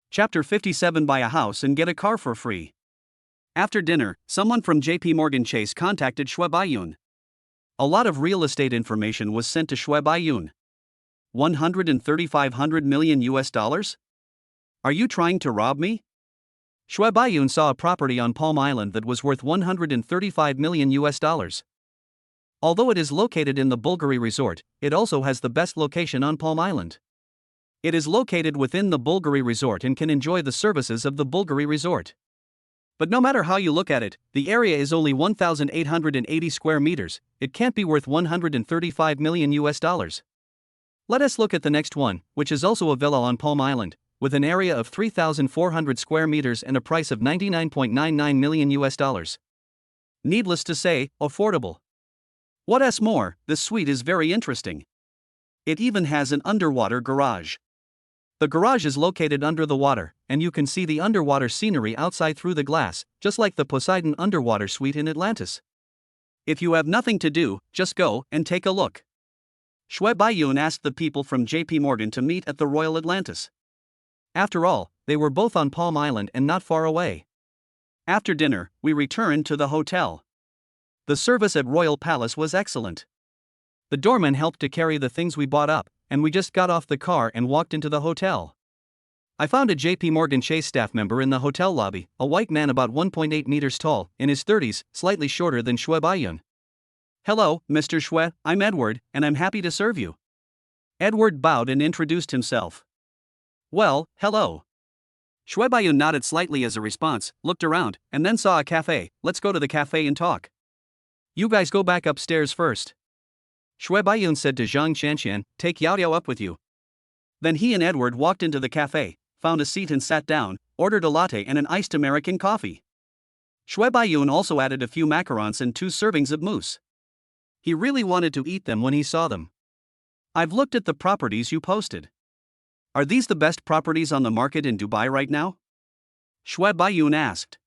Chapter 57. Buy a house and get a car for free. After dinner, someone from JP Morgan Chase contacted Shui Baiyun. A lot of real estate information was sent to Shui Baiyun. $135 million US? Are you trying to rob me? Shui Baiyun saw a property on Palm Island that was worth $135 million US. Although it is located in the Bulgari Resort, it also has the best location on Palm Island. It is located within the Bulgari Resort and can enjoy the services of the Bulgari Resort. But no matter how you look at it, the area is only 1,880 square meters. It can't be worth $135 million US. Let us look at the next one, which is also a villa on Palm Island, with an area of 3,400 square meters and a price of $99.99 million US. Needless to say, affordable. What's more, this suite is very interesting. It even has an underwater garage. The garage is located under the water, and you can see the underwater scenery outside through the glass, just like the Poseidon underwater suite in Atlantis. If you have nothing to do, just go and take a look. Shui Baiyun asked the people from JP Morgan to meet at the Royal Atlantis. After all, they were both on Palm Island and not far away. After dinner, we returned to the hotel. The service at Royal Palace was excellent. The doorman helped to carry the things we bought up, and we just got off the car and walked into the hotel. I found a JP Morgan Chase staff member in the hotel lobby, a white man about 1.8 meters tall, in his 30s, slightly shorter than Shui Baiyun. Hello, Mr. Shui, I'm Edward, and I'm happy to serve you. Edward bowed and introduced himself. Well, hello. Shui Baiyun nodded slightly as a response, looked around, and then saw a cafe. Let's go to the cafe and talk. You guys go back upstairs first. Shui Baiyun said to Zhang Qianqian, take Yao Yao up with you. Then he and Edward walked into the cafe, found a seat and sat down, ordered a latte and an iced American coffee. Shui Baiyun also added a few macarons and 2 servings of mousse. He really wanted to eat them when he saw them. I've looked at the properties you posted. Are these the best properties on the market in Dubai right now? Shui Baiyun asked.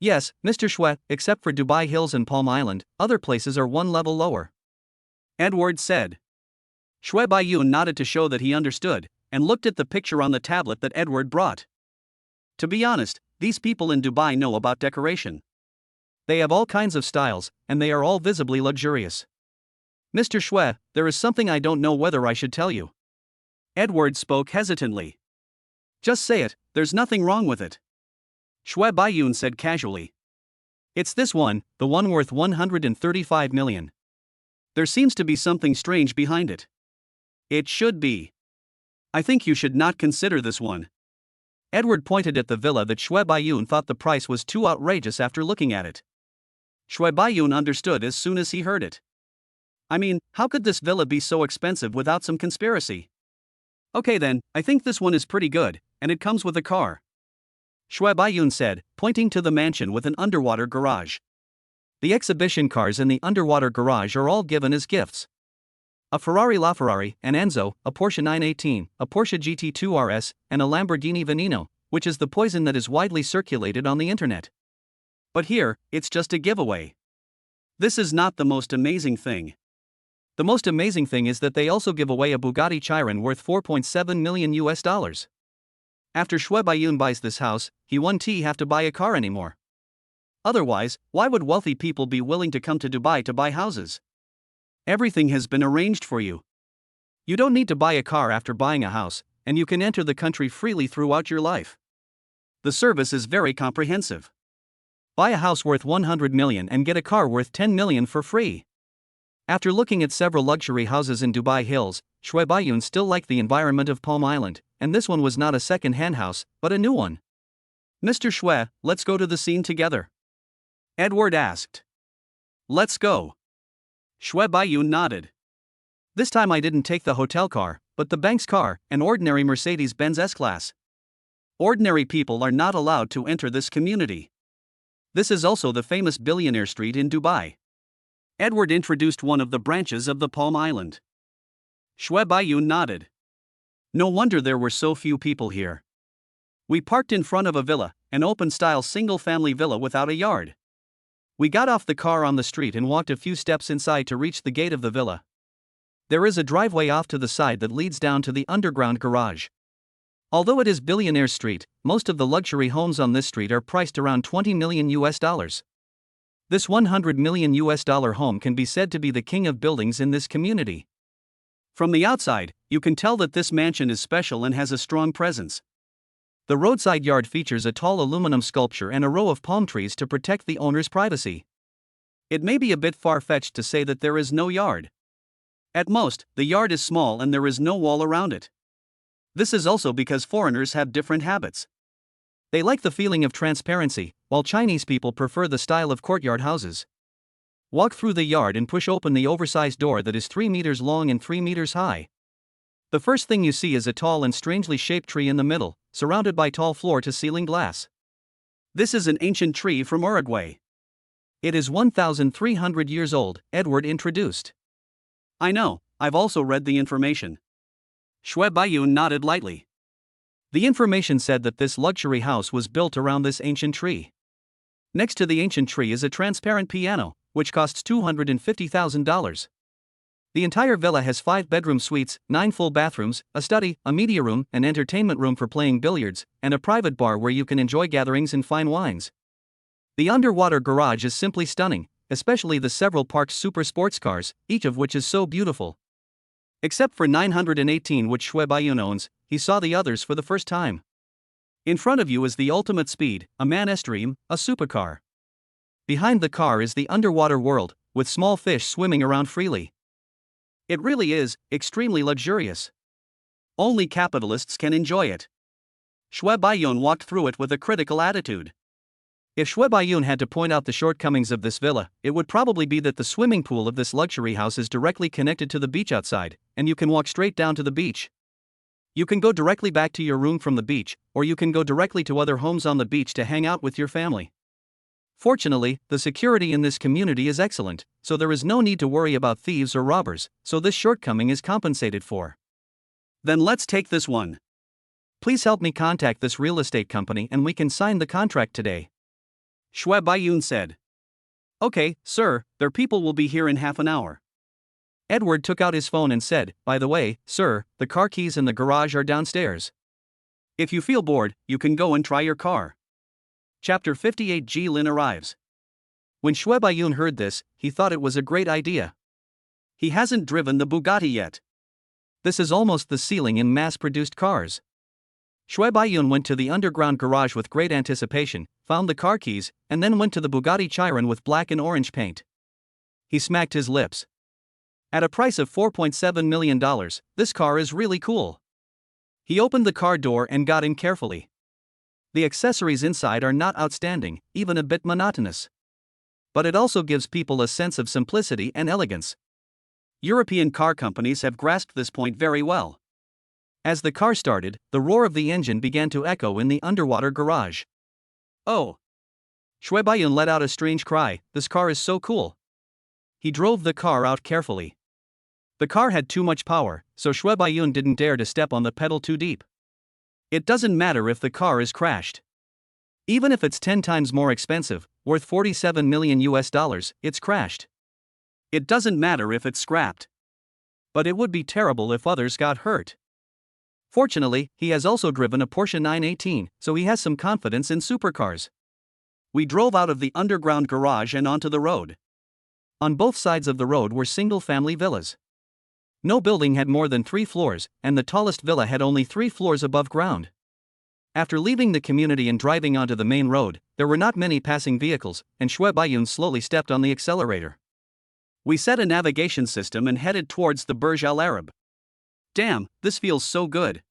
Yes, Mr. Shui, except for Dubai Hills and Palm Island, other places are one level lower. Edward said. Shui Baiyun nodded to show that he understood, and looked at the picture on the tablet that Edward brought. To be honest, these people in Dubai know about decoration. They have all kinds of styles, and they are all visibly luxurious. Mr. Shui, there is something I don't know whether I should tell you. Edward spoke hesitantly. Just say it, there's nothing wrong with it. Shui Baiyun said casually. It's this one, the one worth 135 million. There seems to be something strange behind it. It should be. I think you should not consider this one. Edward pointed at the villa that Shui Baiyun thought the price was too outrageous after looking at it. Shui Baiyun understood as soon as he heard it. I mean, how could this villa be so expensive without some conspiracy? Okay then, I think this one is pretty good, and it comes with a car. Shui Baiyun said, pointing to the mansion with an underwater garage. The exhibition cars in the underwater garage are all given as gifts. A Ferrari LaFerrari, an Enzo, a Porsche 918, a Porsche GT2 RS, and a Lamborghini Veneno, which is the poison that is widely circulated on the internet. But here, it's just a giveaway. This is not the most amazing thing. The most amazing thing is that they also give away a Bugatti Chiron worth 4.7 million US. After Shui Baiyun buys this house, he won't have to buy a car anymore. Otherwise, why would wealthy people be willing to come to Dubai to buy houses? Everything has been arranged for you. You don't need to buy a car after buying a house, and you can enter the country freely throughout your life. The service is very comprehensive. Buy a house worth 100 million and get a car worth 10 million for free. After looking at several luxury houses in Dubai Hills, Shui Baiyun still liked the environment of Palm Island, and this one was not a second-hand house, but a new one. Mr. Shui, let's go to the scene together. Edward asked. Let's go. Shui Baiyun nodded. This time I didn't take the hotel car, but the bank's car, an ordinary Mercedes-Benz S-Class. Ordinary people are not allowed to enter this community. This is also the famous Billionaire Street in Dubai. Edward introduced one of the branches of the Palm Island. Shui Baiyun nodded. No wonder there were so few people here. We parked in front of a villa, an open-style single-family villa without a yard. We got off the car on the street and walked a few steps inside to reach the gate of the villa. There is a driveway off to the side that leads down to the underground garage. Although it is Billionaire Street, most of the luxury homes on this street are priced around $20 million. This $100 million home can be said to be the king of buildings in this community. From the outside, you can tell that this mansion is special and has a strong presence. The roadside yard features a tall aluminum sculpture and a row of palm trees to protect the owner's privacy. It may be a bit far-fetched to say that there is no yard. At most, the yard is small and there is no wall around it. This is also because foreigners have different habits. They like the feeling of transparency, while Chinese people prefer the style of courtyard houses. Walk through the yard and push open the oversized door that is 3 meters long and 3 meters high. The first thing you see is a tall and strangely shaped tree in the middle, surrounded by tall floor-to-ceiling glass. This is an ancient tree from Uruguay. It is 1,300 years old, Edward introduced. I know, I've also read the information. Shui Baiyun nodded lightly. The information said that this luxury house was built around this ancient tree. Next to the ancient tree is a transparent piano, which costs $250,000. The entire villa has 5 bedroom suites, 9 full bathrooms, a study, a media room, an entertainment room for playing billiards, and a private bar where you can enjoy gatherings and fine wines. The underwater garage is simply stunning, especially the several parked super sports cars, each of which is so beautiful. Except for 918 which Shui Baiyun owns, he saw the others for the first time. In front of you is the ultimate speed, a man's dream, a supercar. Behind the car is the underwater world, with small fish swimming around freely. It really is extremely luxurious. Only capitalists can enjoy it. Shui Baiyun walked through it with a critical attitude. If Shui Baiyun had to point out the shortcomings of this villa, it would probably be that the swimming pool of this luxury house is directly connected to the beach outside, and you can walk straight down to the beach. You can go directly back to your room from the beach, or you can go directly to other homes on the beach to hang out with your family. Fortunately, the security in this community is excellent, so there is no need to worry about thieves or robbers, so this shortcoming is compensated for. Then let's take this one. Please help me contact this real estate company and we can sign the contract today. Shui Baiyun said. Okay, sir, their people will be here in half an hour. Edward took out his phone and said, by the way, sir, the car keys in the garage are downstairs. If you feel bored, you can go and try your car. Chapter 58 Jilin arrives. When Shui Baiyun heard this, he thought it was a great idea. He hasn't driven the Bugatti yet. This is almost the ceiling in mass-produced cars. Shui Baiyun went to the underground garage with great anticipation, found the car keys, and then went to the Bugatti Chiron with black and orange paint. He smacked his lips. At a price of $4.7 million, this car is really cool. He opened the car door and got in carefully. The accessories inside are not outstanding, even a bit monotonous. But it also gives people a sense of simplicity and elegance. European car companies have grasped this point very well. As the car started, the roar of the engine began to echo in the underwater garage. Oh! Shui Baiyun let out a strange cry, this car is so cool. He drove the car out carefully. The car had too much power, so Shui Baiyun didn't dare to step on the pedal too deep. It doesn't matter if the car is crashed. Even if it's 10 times more expensive, worth $47 million, it's crashed. It doesn't matter if it's scrapped. But it would be terrible if others got hurt. Fortunately, he has also driven a Porsche 918, so he has some confidence in supercars. We drove out of the underground garage and onto the road. On both sides of the road were single-family villas. No building had more than 3 floors, and the tallest villa had only 3 floors above ground. After leaving the community and driving onto the main road, there were not many passing vehicles, and Shui Baiyun slowly stepped on the accelerator. We set a navigation system and headed towards the Burj Al Arab. Damn, this feels so good.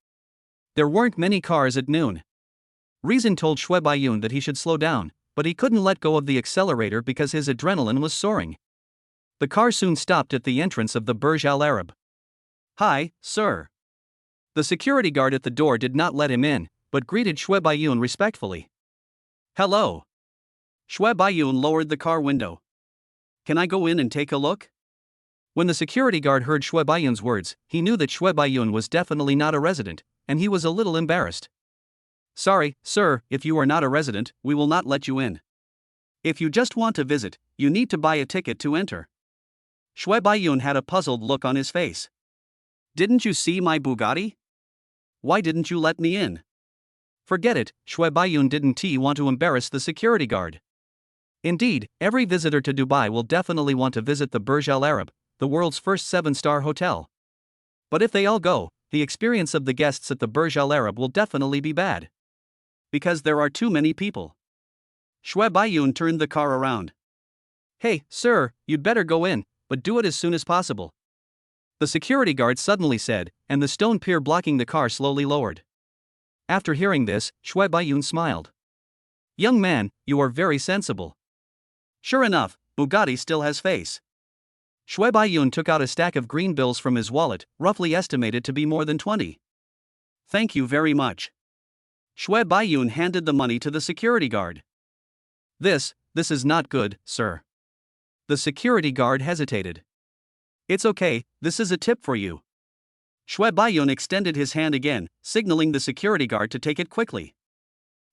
There weren't many cars at noon. Reason told Shui Baiyun that he should slow down, but he couldn't let go of the accelerator because his adrenaline was soaring. The car soon stopped at the entrance of the Burj Al Arab. Hi, sir. The security guard at the door did not let him in, but greeted Shui Baiyun respectfully. Hello. Shui Baiyun lowered the car window. Can I go in and take a look? When the security guard heard Shui Baiyun's words, he knew that Shui Baiyun was definitely not a resident, and he was a little embarrassed. Sorry, sir, if you are not a resident, we will not let you in. If you just want to visit, you need to buy a ticket to enter. Shui Baiyun had a puzzled look on his face. Didn't you see my Bugatti? Why didn't you let me in? Forget it, Shui Baiyun didn't want to embarrass the security guard. Indeed, every visitor to Dubai will definitely want to visit the Burj Al Arab, the world's first 7-star hotel. But if they all go, the experience of the guests at the Burj Al Arab will definitely be bad. Because there are too many people. Shui Baiyun turned the car around. Hey, sir, you'd better go in, but do it as soon as possible. The security guard suddenly said, and the stone pier blocking the car slowly lowered. After hearing this, Shui Baiyun smiled. Young man, you are very sensible. Sure enough, Bugatti still has face. Shui Baiyun took out a stack of green bills from his wallet, roughly estimated to be more than 20. Thank you very much. Shui Baiyun handed the money to the security guard. This is not good, sir. The security guard hesitated. It's okay, this is a tip for you. Shui Baiyun extended his hand again, signaling the security guard to take it quickly.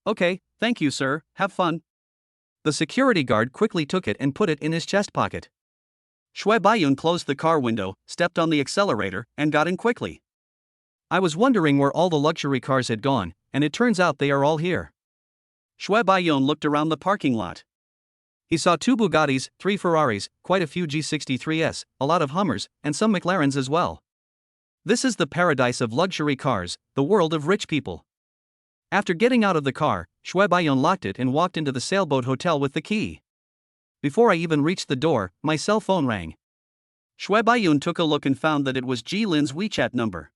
Okay, thank you, sir, have fun. The security guard quickly took it and put it in his chest pocket. Shui Baiyun closed the car window, stepped on the accelerator, and got in quickly. I was wondering where all the luxury cars had gone, and it turns out they are all here. Shui Baiyun looked around the parking lot. He saw 2 Bugattis, 3 Ferraris, quite a few G63s, a lot of Hummers, and some McLarens as well. This is the paradise of luxury cars, the world of rich people. After getting out of the car, Shui Baiyun locked it and walked into the sailboat hotel with the key. Before I even reached the door, my cell phone rang. Shui Baiyun took a look and found that it was Jilin's WeChat number.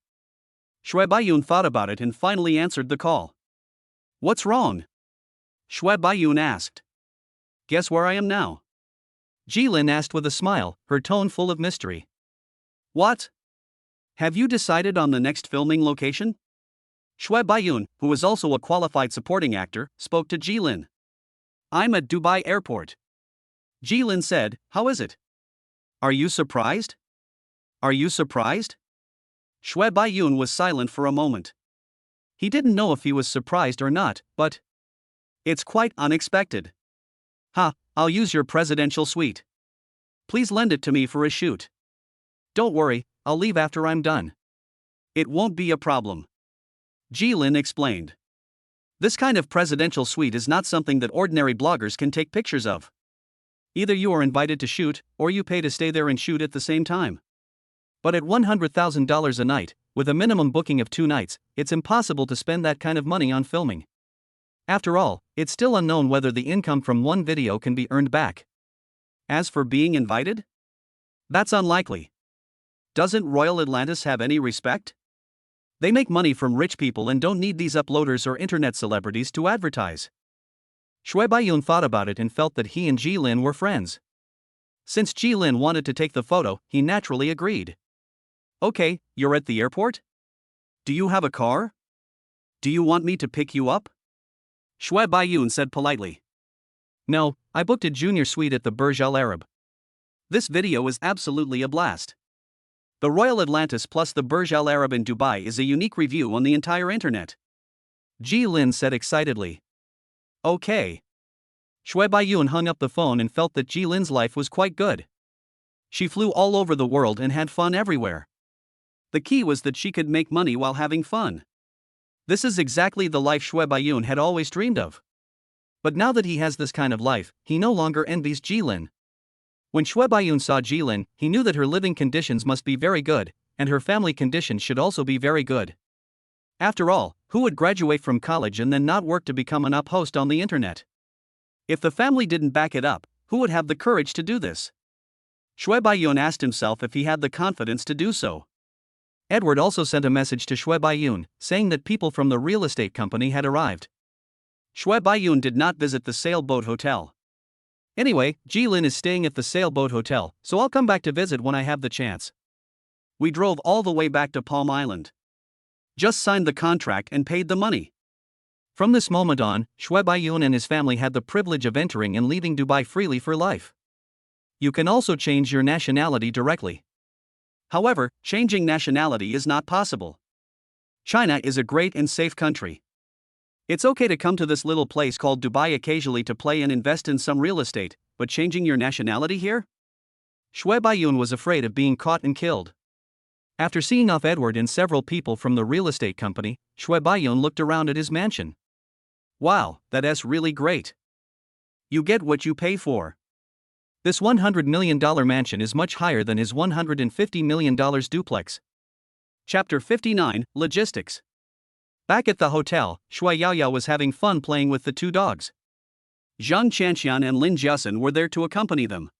Shui Baiyun thought about it and finally answered the call. What's wrong? Shui Baiyun asked. Guess where I am now? Jilin asked with a smile, her tone full of mystery. What? Have you decided on the next filming location? Shui Baiyun, who was also a qualified supporting actor, spoke to Jilin. I'm at Dubai Airport. Jilin said, how is it? Are you surprised? Are you surprised? Shui Baiyun was silent for a moment. He didn't know if he was surprised or not, but it's quite unexpected. I'll use your presidential suite. Please lend it to me for a shoot. Don't worry, I'll leave after I'm done. It won't be a problem. Jilin explained. This kind of presidential suite is not something that ordinary bloggers can take pictures of. Either you are invited to shoot, or you pay to stay there and shoot at the same time. But at $100,000 a night, with a minimum booking of 2 nights, it's impossible to spend that kind of money on filming. After all, it's still unknown whether the income from one video can be earned back. As for being invited? That's unlikely. Doesn't Royal Atlantis have any respect? They make money from rich people and don't need these uploaders or internet celebrities to advertise. Shui Baiyun thought about it and felt that he and Jilin were friends. Since Jilin wanted to take the photo, he naturally agreed. Okay, you're at the airport? Do you have a car? Do you want me to pick you up? Shui Baiyun said politely. No, I booked a junior suite at the Burj Al Arab. This video is absolutely a blast. The Royal Atlantis plus the Burj Al Arab in Dubai is a unique review on the entire internet. Jilin said excitedly. Okay. Shui Baiyun hung up the phone and felt that Jilin's life was quite good. She flew all over the world and had fun everywhere. The key was that she could make money while having fun. This is exactly the life Shui Baiyun had always dreamed of. But now that he has this kind of life, he no longer envies Jilin. When Shui Baiyun saw Jilin, he knew that her living conditions must be very good, and her family conditions should also be very good. After all, who would graduate from college and then not work to become an up host on the internet? If the family didn't back it up, who would have the courage to do this? Shui Baiyun asked himself if he had the confidence to do so. Edward also sent a message to Shui Baiyun, saying that people from the real estate company had arrived. Shui Baiyun did not visit the sailboat hotel. Anyway, Jilin is staying at the sailboat hotel, so I'll come back to visit when I have the chance. We drove all the way back to Palm Island. Just signed the contract and paid the money. From this moment on, Shui Baiyun and his family had the privilege of entering and leaving Dubai freely for life. You can also change your nationality directly. However, changing nationality is not possible. China is a great and safe country. It's okay to come to this little place called Dubai occasionally to play and invest in some real estate, but changing your nationality here? Shui Baiyun was afraid of being caught and killed. After seeing off Edward and several people from the real estate company, Shui Baiyun looked around at his mansion. Wow, that's really great. You get what you pay for. This $100 million mansion is much higher than his $150 million duplex. Chapter 59, Logistics. Back at the hotel, Shui Yaoyao was having fun playing with the two dogs. Zhang Chanxian and Lin Jiasen were there to accompany them.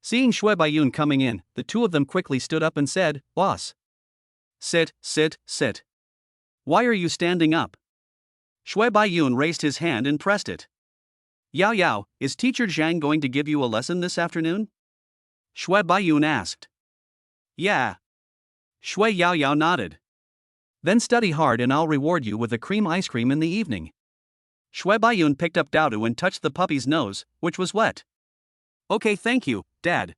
Seeing Shui Baiyun coming in, the two of them quickly stood up and said, "Boss. Sit, sit, sit. Why are you standing up?" Shui Baiyun raised his hand and pressed it. "Yao Yao, is Teacher Zhang going to give you a lesson this afternoon?" Shui Baiyun asked. "Yeah." Shui Yaoyao nodded. "Then study hard and I'll reward you with a cream ice cream in the evening." Shui Baiyun picked up Daodu and touched the puppy's nose, which was wet. "Okay, thank you, Dad."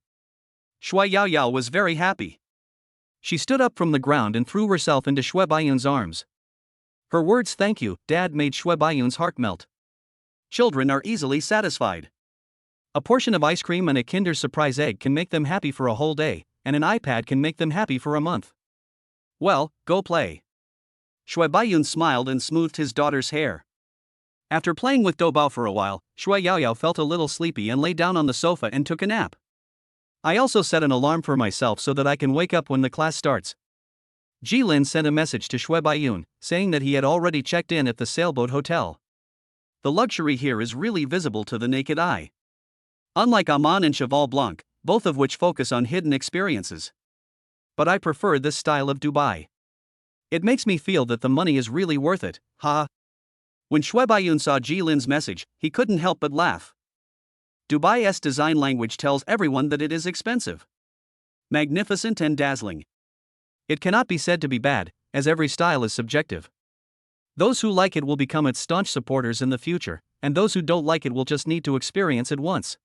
Shui Yaoyao was very happy. She stood up from the ground and threw herself into Shui Baiyun's arms. Her words "thank you, Dad" made Shui Baiyun's heart melt. Children are easily satisfied. A portion of ice cream and a Kinder Surprise egg can make them happy for a whole day, and an iPad can make them happy for a month. Well, go play. Shui Baiyun smiled and smoothed his daughter's hair. After playing with Doubao for a while, Shui Yaoyao felt a little sleepy and lay down on the sofa and took a nap. I also set an alarm for myself so that I can wake up when the class starts. Jilin sent a message to Shui Baiyun, saying that he had already checked in at the sailboat hotel. The luxury here is really visible to the naked eye. Unlike Amman and Cheval Blanc, both of which focus on hidden experiences. But I prefer this style of Dubai. It makes me feel that the money is really worth it, ha. When Shui Baiyun saw Jilin's message, he couldn't help but laugh. Dubai's design language tells everyone that it is expensive, magnificent and dazzling. It cannot be said to be bad, as every style is subjective. Those who like it will become its staunch supporters in the future, and those who don't like it will just need to experience it once.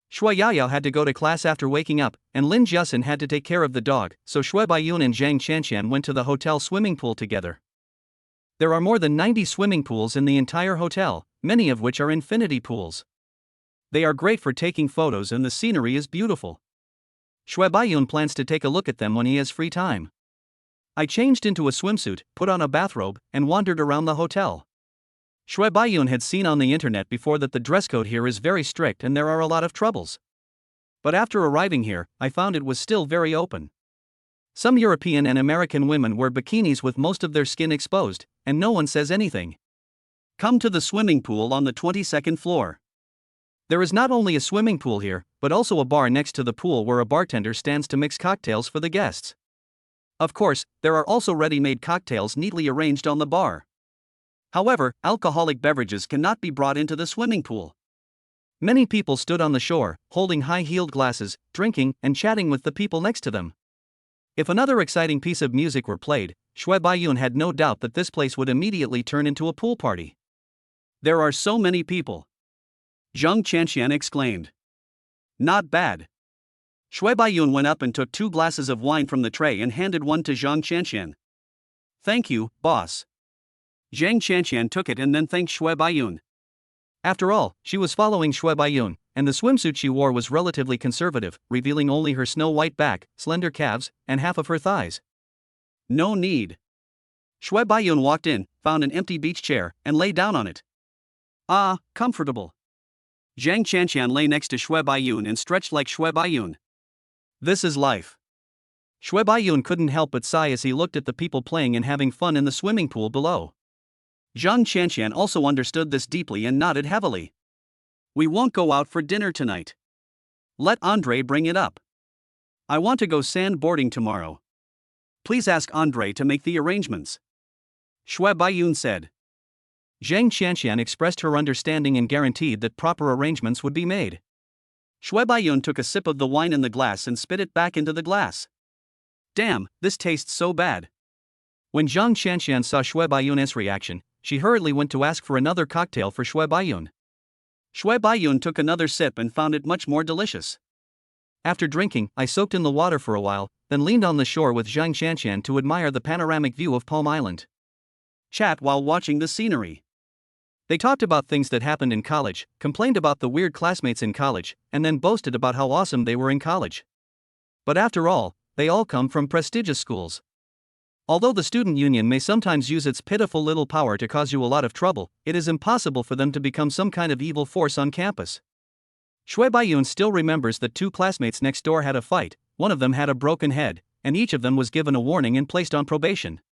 Shui Yaoyao had to go to class after waking up, and Lin Jiasen had to take care of the dog, so Shui Baiyun and Zhang Chanxian went to the hotel swimming pool together. There are more than 90 swimming pools in the entire hotel, many of which are infinity pools. They are great for taking photos and the scenery is beautiful. Shui Baiyun plans to take a look at them when he has free time. I changed into a swimsuit, put on a bathrobe, and wandered around the hotel. Shui Baiyun had seen on the internet before that the dress code here is very strict and there are a lot of troubles. But after arriving here, I found it was still very open. Some European and American women wear bikinis with most of their skin exposed, and no one says anything. Come to the swimming pool on the 22nd floor. There is not only a swimming pool here, but also a bar next to the pool where a bartender stands to mix cocktails for the guests. Of course, there are also ready-made cocktails neatly arranged on the bar. However, alcoholic beverages cannot be brought into the swimming pool. Many people stood on the shore, holding high-heeled glasses, drinking, and chatting with the people next to them. If another exciting piece of music were played, Shui Baiyun had no doubt that this place would immediately turn into a pool party. There are so many people. Zhang Chanxian exclaimed. Not bad. Shui Baiyun went up and took 2 glasses of wine from the tray and handed one to Zhang Chanxian. Thank you, boss. Zhang Chanxian took it and then thanked Shui Baiyun. After all, she was following Shui Baiyun, and the swimsuit she wore was relatively conservative, revealing only her snow-white back, slender calves, and half of her thighs. No need. Shui Baiyun walked in, found an empty beach chair, and lay down on it. Ah, comfortable. Zhang Chanxian lay next to Shui Baiyun and stretched like Shui Baiyun. This is life. Shui Baiyun couldn't help but sigh as he looked at the people playing and having fun in the swimming pool below. Zhang Chanxian also understood this deeply and nodded heavily. We won't go out for dinner tonight. Let Andre bring it up. I want to go sandboarding tomorrow. Please ask Andre to make the arrangements. Shui Baiyun said. Zhang Chanxian expressed her understanding and guaranteed that proper arrangements would be made. Shui Baiyun took a sip of the wine in the glass and spit it back into the glass. Damn, this tastes so bad. When Zhang Chanxian saw Shui Baiyun's reaction, she hurriedly went to ask for another cocktail for Shui Baiyun. Shui Baiyun took another sip and found it much more delicious. After drinking, I soaked in the water for a while, then leaned on the shore with Zhang Qianqian to admire the panoramic view of Palm Island. Chat while watching the scenery. They talked about things that happened in college, complained about the weird classmates in college, and then boasted about how awesome they were in college. But after all, they all come from prestigious schools. Although the student union may sometimes use its pitiful little power to cause you a lot of trouble, it is impossible for them to become some kind of evil force on campus. Shui Baiyun still remembers that 2 classmates next door had a fight, one of them had a broken head, and each of them was given a warning and placed on probation.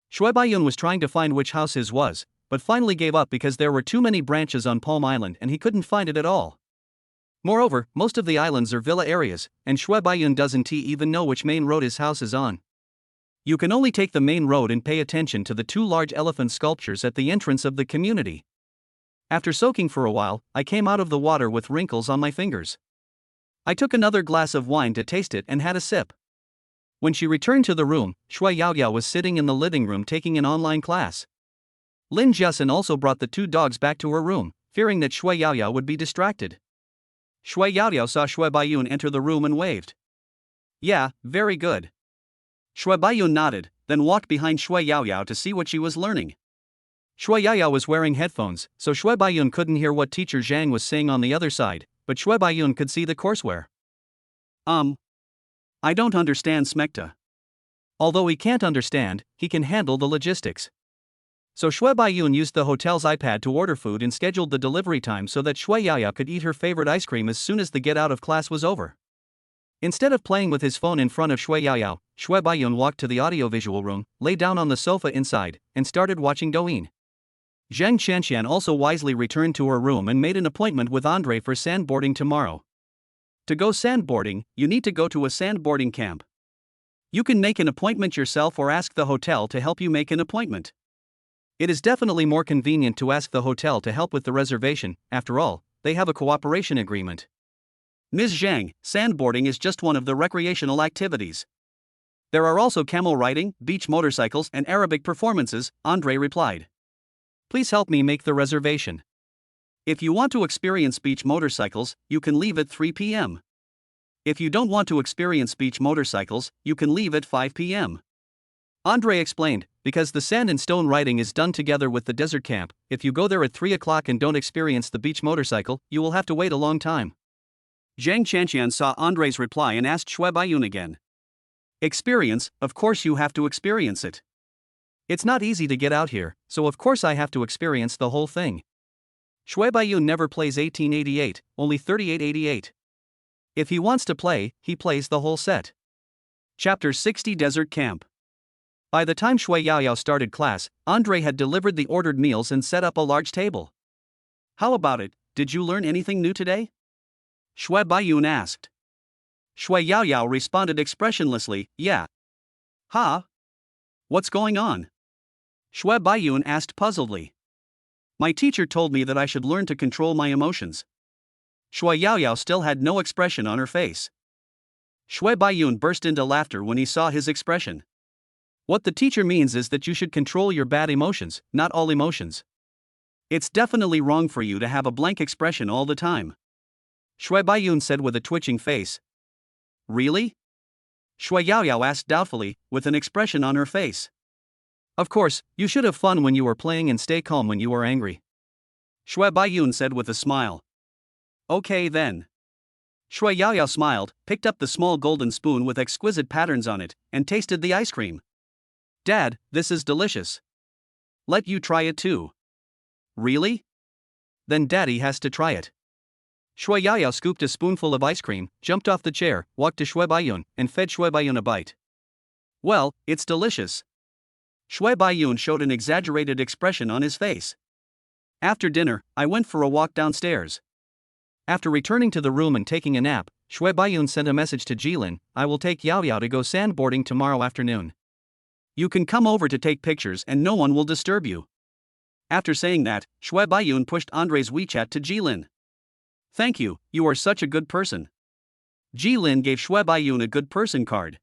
Shui Baiyun was trying to find which house his was, but finally gave up because there were too many branches on Palm Island and he couldn't find it at all. Moreover, most of the islands are villa areas, and Shui Baiyun doesn't even know which main road his house is on. You can only take the main road and pay attention to the 2 large elephant sculptures at the entrance of the community. After soaking for a while, I came out of the water with wrinkles on my fingers. I took another glass of wine to taste it and had a sip. When she returned to the room, Shui Yaoyao was sitting in the living room taking an online class. Lin Jiasen also brought the 2 dogs back to her room, fearing that Shui Yaoyao would be distracted. Shui Yaoyao saw Shui Baiyun enter the room and waved. Yeah, very good. Shui Baiyun nodded, then walked behind Shui Yaoyao to see what she was learning. Shui Yaoyao was wearing headphones, so Shui Baiyun couldn't hear what teacher Zhang was saying on the other side, but Shui Baiyun could see the courseware. I don't understand Smecta. Although he can't understand, he can handle the logistics. So Shui Baiyun used the hotel's iPad to order food and scheduled the delivery time so that Shui Yaoyao could eat her favorite ice cream as soon as the get out of class was over. Instead of playing with his phone in front of Shui Yaoyao, Shui Baiyun walked to the audiovisual room, lay down on the sofa inside, and started watching Douyin. Zhang Qianqian also wisely returned to her room and made an appointment with Andre for sandboarding tomorrow. To go sandboarding, you need to go to a sandboarding camp. You can make an appointment yourself or ask the hotel to help you make an appointment. It is definitely more convenient to ask the hotel to help with the reservation, after all, they have a cooperation agreement. Ms. Zhang, sandboarding is just one of the recreational activities. There are also camel riding, beach motorcycles, and Arabic performances, Andre replied. Please help me make the reservation. If you want to experience beach motorcycles, you can leave at 3 p.m. If you don't want to experience beach motorcycles, you can leave at 5 p.m. Andre explained, because the sand and stone riding is done together with the desert camp, if you go there at 3 o'clock and don't experience the beach motorcycle, you will have to wait a long time. Zhang Qianqian saw Andre's reply and asked Shui Baiyun again. Experience, of course you have to experience it. It's not easy to get out here, so of course I have to experience the whole thing. Shui Baiyun never plays 1888, only 3888. If he wants to play, he plays the whole set. Chapter 60 Desert Camp. By the time Shui Yaoyao started class, Andre had delivered the ordered meals and set up a large table. How about it, did you learn anything new today? Shui Baiyun asked. Shui Yaoyao responded expressionlessly, yeah. Huh? What's going on? Shui Baiyun asked puzzledly. My teacher told me that I should learn to control my emotions. Shui Yaoyao still had no expression on her face. Shui Baiyun burst into laughter when he saw his expression. What the teacher means is that you should control your bad emotions, not all emotions. It's definitely wrong for you to have a blank expression all the time. Shui Baiyun said with a twitching face. Really? Shui Yaoyao asked doubtfully, with an expression on her face. Of course, you should have fun when you are playing and stay calm when you are angry. Shui Baiyun said with a smile. Okay then. Shui Yaoyao smiled, picked up the small golden spoon with exquisite patterns on it, and tasted the ice cream. Dad, this is delicious. Let you try it too. Really? Then Daddy has to try it. Shui Yaoyao scooped a spoonful of ice cream, jumped off the chair, walked to Shui Baiyun, and fed Shui Baiyun a bite. Well, it's delicious. Shui Baiyun showed an exaggerated expression on his face. After dinner, I went for a walk downstairs. After returning to the room and taking a nap, Shui Baiyun sent a message to Jilin, I will take Yaoyao to go sandboarding tomorrow afternoon. You can come over to take pictures and no one will disturb you. After saying that, Shui Baiyun pushed Andre's WeChat to Jilin. Thank you, you are such a good person. Jilin gave Shui Baiyun a good person card.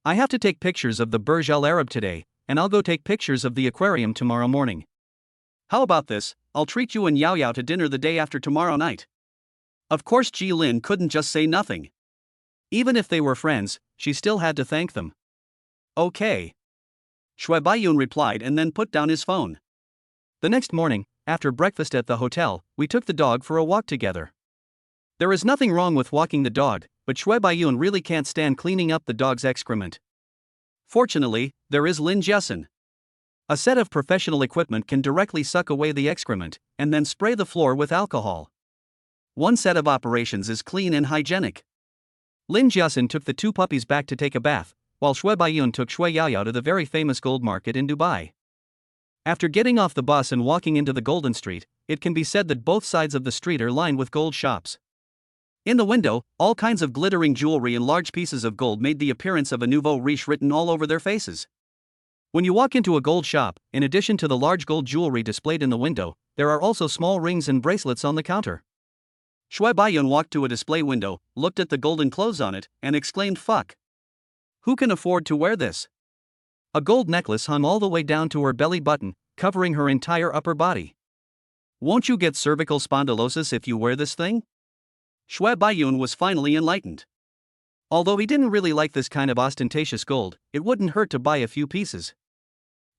I have to take pictures of the Burj Al Arab today, and I'll go take pictures of the aquarium tomorrow morning. How about this, I'll treat you and Yaoyao to dinner the day after tomorrow night. Of course Jilin couldn't just say nothing. Even if they were friends, she still had to thank them. Okay. Shui Baiyun replied and then put down his phone. The next morning, after breakfast at the hotel, we took the dog for a walk together. There is nothing wrong with walking the dog, but Shui Baiyun really can't stand cleaning up the dog's excrement. Fortunately, there is Lin Jiasen. A set of professional equipment can directly suck away the excrement, and then spray the floor with alcohol. One set of operations is clean and hygienic. Lin Jiasen took the two puppies back to take a bath, while Shui Baiyun took Shui Yaoyao to the very famous gold market in Dubai. After getting off the bus and walking into the Golden Street, it can be said that both sides of the street are lined with gold shops. In the window, all kinds of glittering jewelry and large pieces of gold made the appearance of a nouveau riche written all over their faces. When you walk into a gold shop, in addition to the large gold jewelry displayed in the window, there are also small rings and bracelets on the counter. Shui Baiyun walked to a display window, looked at the golden clothes on it, and exclaimed, "Fuck! Who can afford to wear this?" A gold necklace hung all the way down to her belly button, covering her entire upper body. "Won't you get cervical spondylosis if you wear this thing?" Shui Baiyun was finally enlightened. Although he didn't really like this kind of ostentatious gold, it wouldn't hurt to buy a few pieces.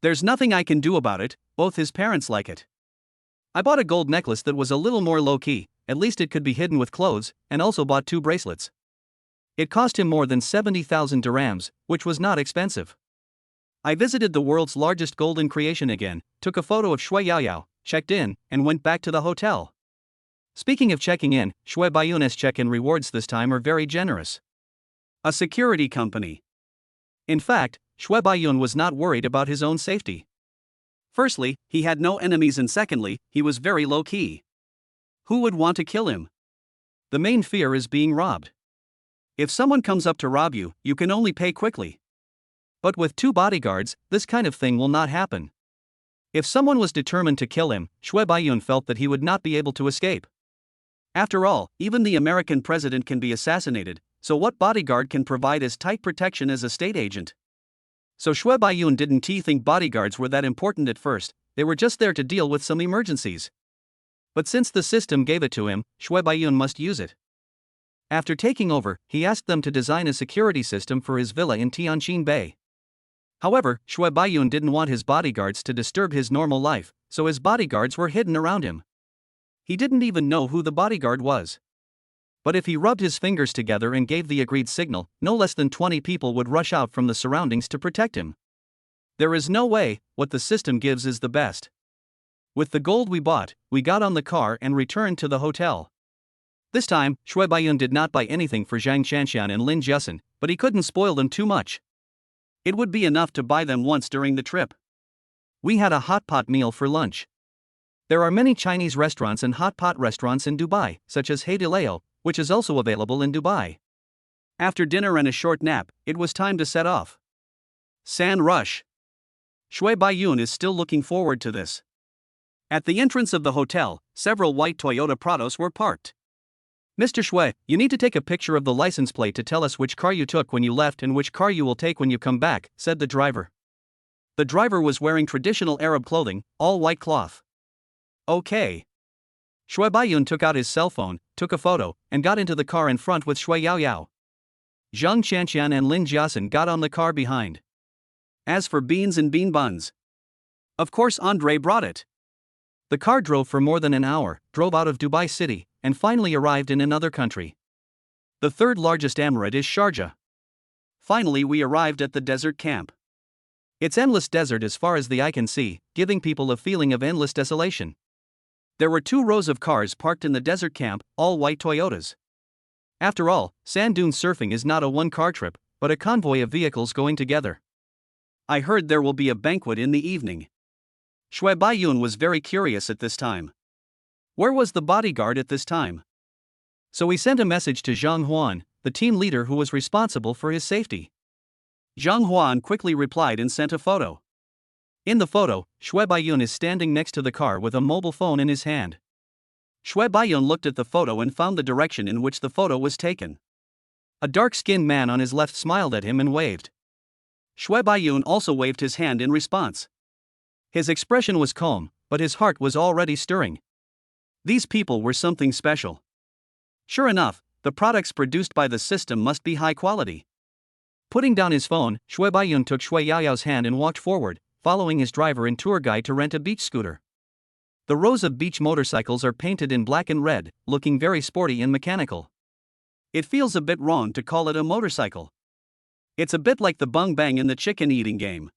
There's nothing I can do about it, both his parents like it. I bought a gold necklace that was a little more low-key, at least it could be hidden with clothes, and also bought 2 bracelets. It cost him more than 70,000 dirhams, which was not expensive. I visited the world's largest golden creation again, took a photo of Shui Yaoyao, checked in, and went back to the hotel. Speaking of checking in, Shui Baiyun's check-in rewards this time are very generous. A security company. In fact, Shui Baiyun was not worried about his own safety. Firstly, he had no enemies, and secondly, he was very low-key. Who would want to kill him? The main fear is being robbed. If someone comes up to rob you, you can only pay quickly. But with 2 bodyguards, this kind of thing will not happen. If someone was determined to kill him, Shui Baiyun felt that he would not be able to escape. After all, even the American president can be assassinated, so what bodyguard can provide as tight protection as a state agent? So Shui Baiyun didn't think bodyguards were that important at first, they were just there to deal with some emergencies. But since the system gave it to him, Shui Baiyun must use it. After taking over, he asked them to design a security system for his villa in Tianjin Bay. However, Shui Baiyun didn't want his bodyguards to disturb his normal life, so his bodyguards were hidden around him. He didn't even know who the bodyguard was. But if he rubbed his fingers together and gave the agreed signal, no less than 20 people would rush out from the surroundings to protect him. There is no way, what the system gives is the best. With the gold we bought, we got on the car and returned to the hotel. This time, Shui Baiyun did not buy anything for Zhang Qianxian and Lin Jiasen, but he couldn't spoil them too much. It would be enough to buy them once during the trip. We had a hot pot meal for lunch. There are many Chinese restaurants and hot pot restaurants in Dubai, such as Hey Dileo, which is also available in Dubai. After dinner and a short nap, it was time to set off. San Rush. Shui Baiyun is still looking forward to this. At the entrance of the hotel, several white Toyota Prados were parked. "Mr. Shui, you need to take a picture of the license plate to tell us which car you took when you left and which car you will take when you come back," said the driver. The driver was wearing traditional Arab clothing, all white cloth. Okay. Shui Baiyun took out his cell phone, took a photo, and got into the car in front with Shui Yaoyao. Zhang Qianxian and Lin Jiasen got on the car behind. As for beans and bean buns, of course Andre brought it. The car drove for more than an hour, drove out of Dubai City, and finally arrived in another country. The 3rd largest emirate is Sharjah. Finally we arrived at the desert camp. It's endless desert as far as the eye can see, giving people a feeling of endless desolation. There were 2 rows of cars parked in the desert camp, all white Toyotas. After all, sand dune surfing is not a one-car trip, but a convoy of vehicles going together. I heard there will be a banquet in the evening. Shui Baiyun was very curious at this time. Where was the bodyguard at this time? So he sent a message to Zhang Huan, the team leader who was responsible for his safety. Zhang Huan quickly replied and sent a photo. In the photo, Shui Baiyun is standing next to the car with a mobile phone in his hand. Shui Baiyun looked at the photo and found the direction in which the photo was taken. A dark-skinned man on his left smiled at him and waved. Shui Baiyun also waved his hand in response. His expression was calm, but his heart was already stirring. These people were something special. Sure enough, The products produced by the system must be high quality. Putting down his phone, Shui Baiyun took Shui Yaoyao's hand and walked forward, following his driver and tour guide to rent a beach scooter. The rows of beach motorcycles are painted in black and red, looking very sporty and mechanical. It feels a bit wrong to call it a motorcycle. It's a bit like the bung bang in the chicken eating game.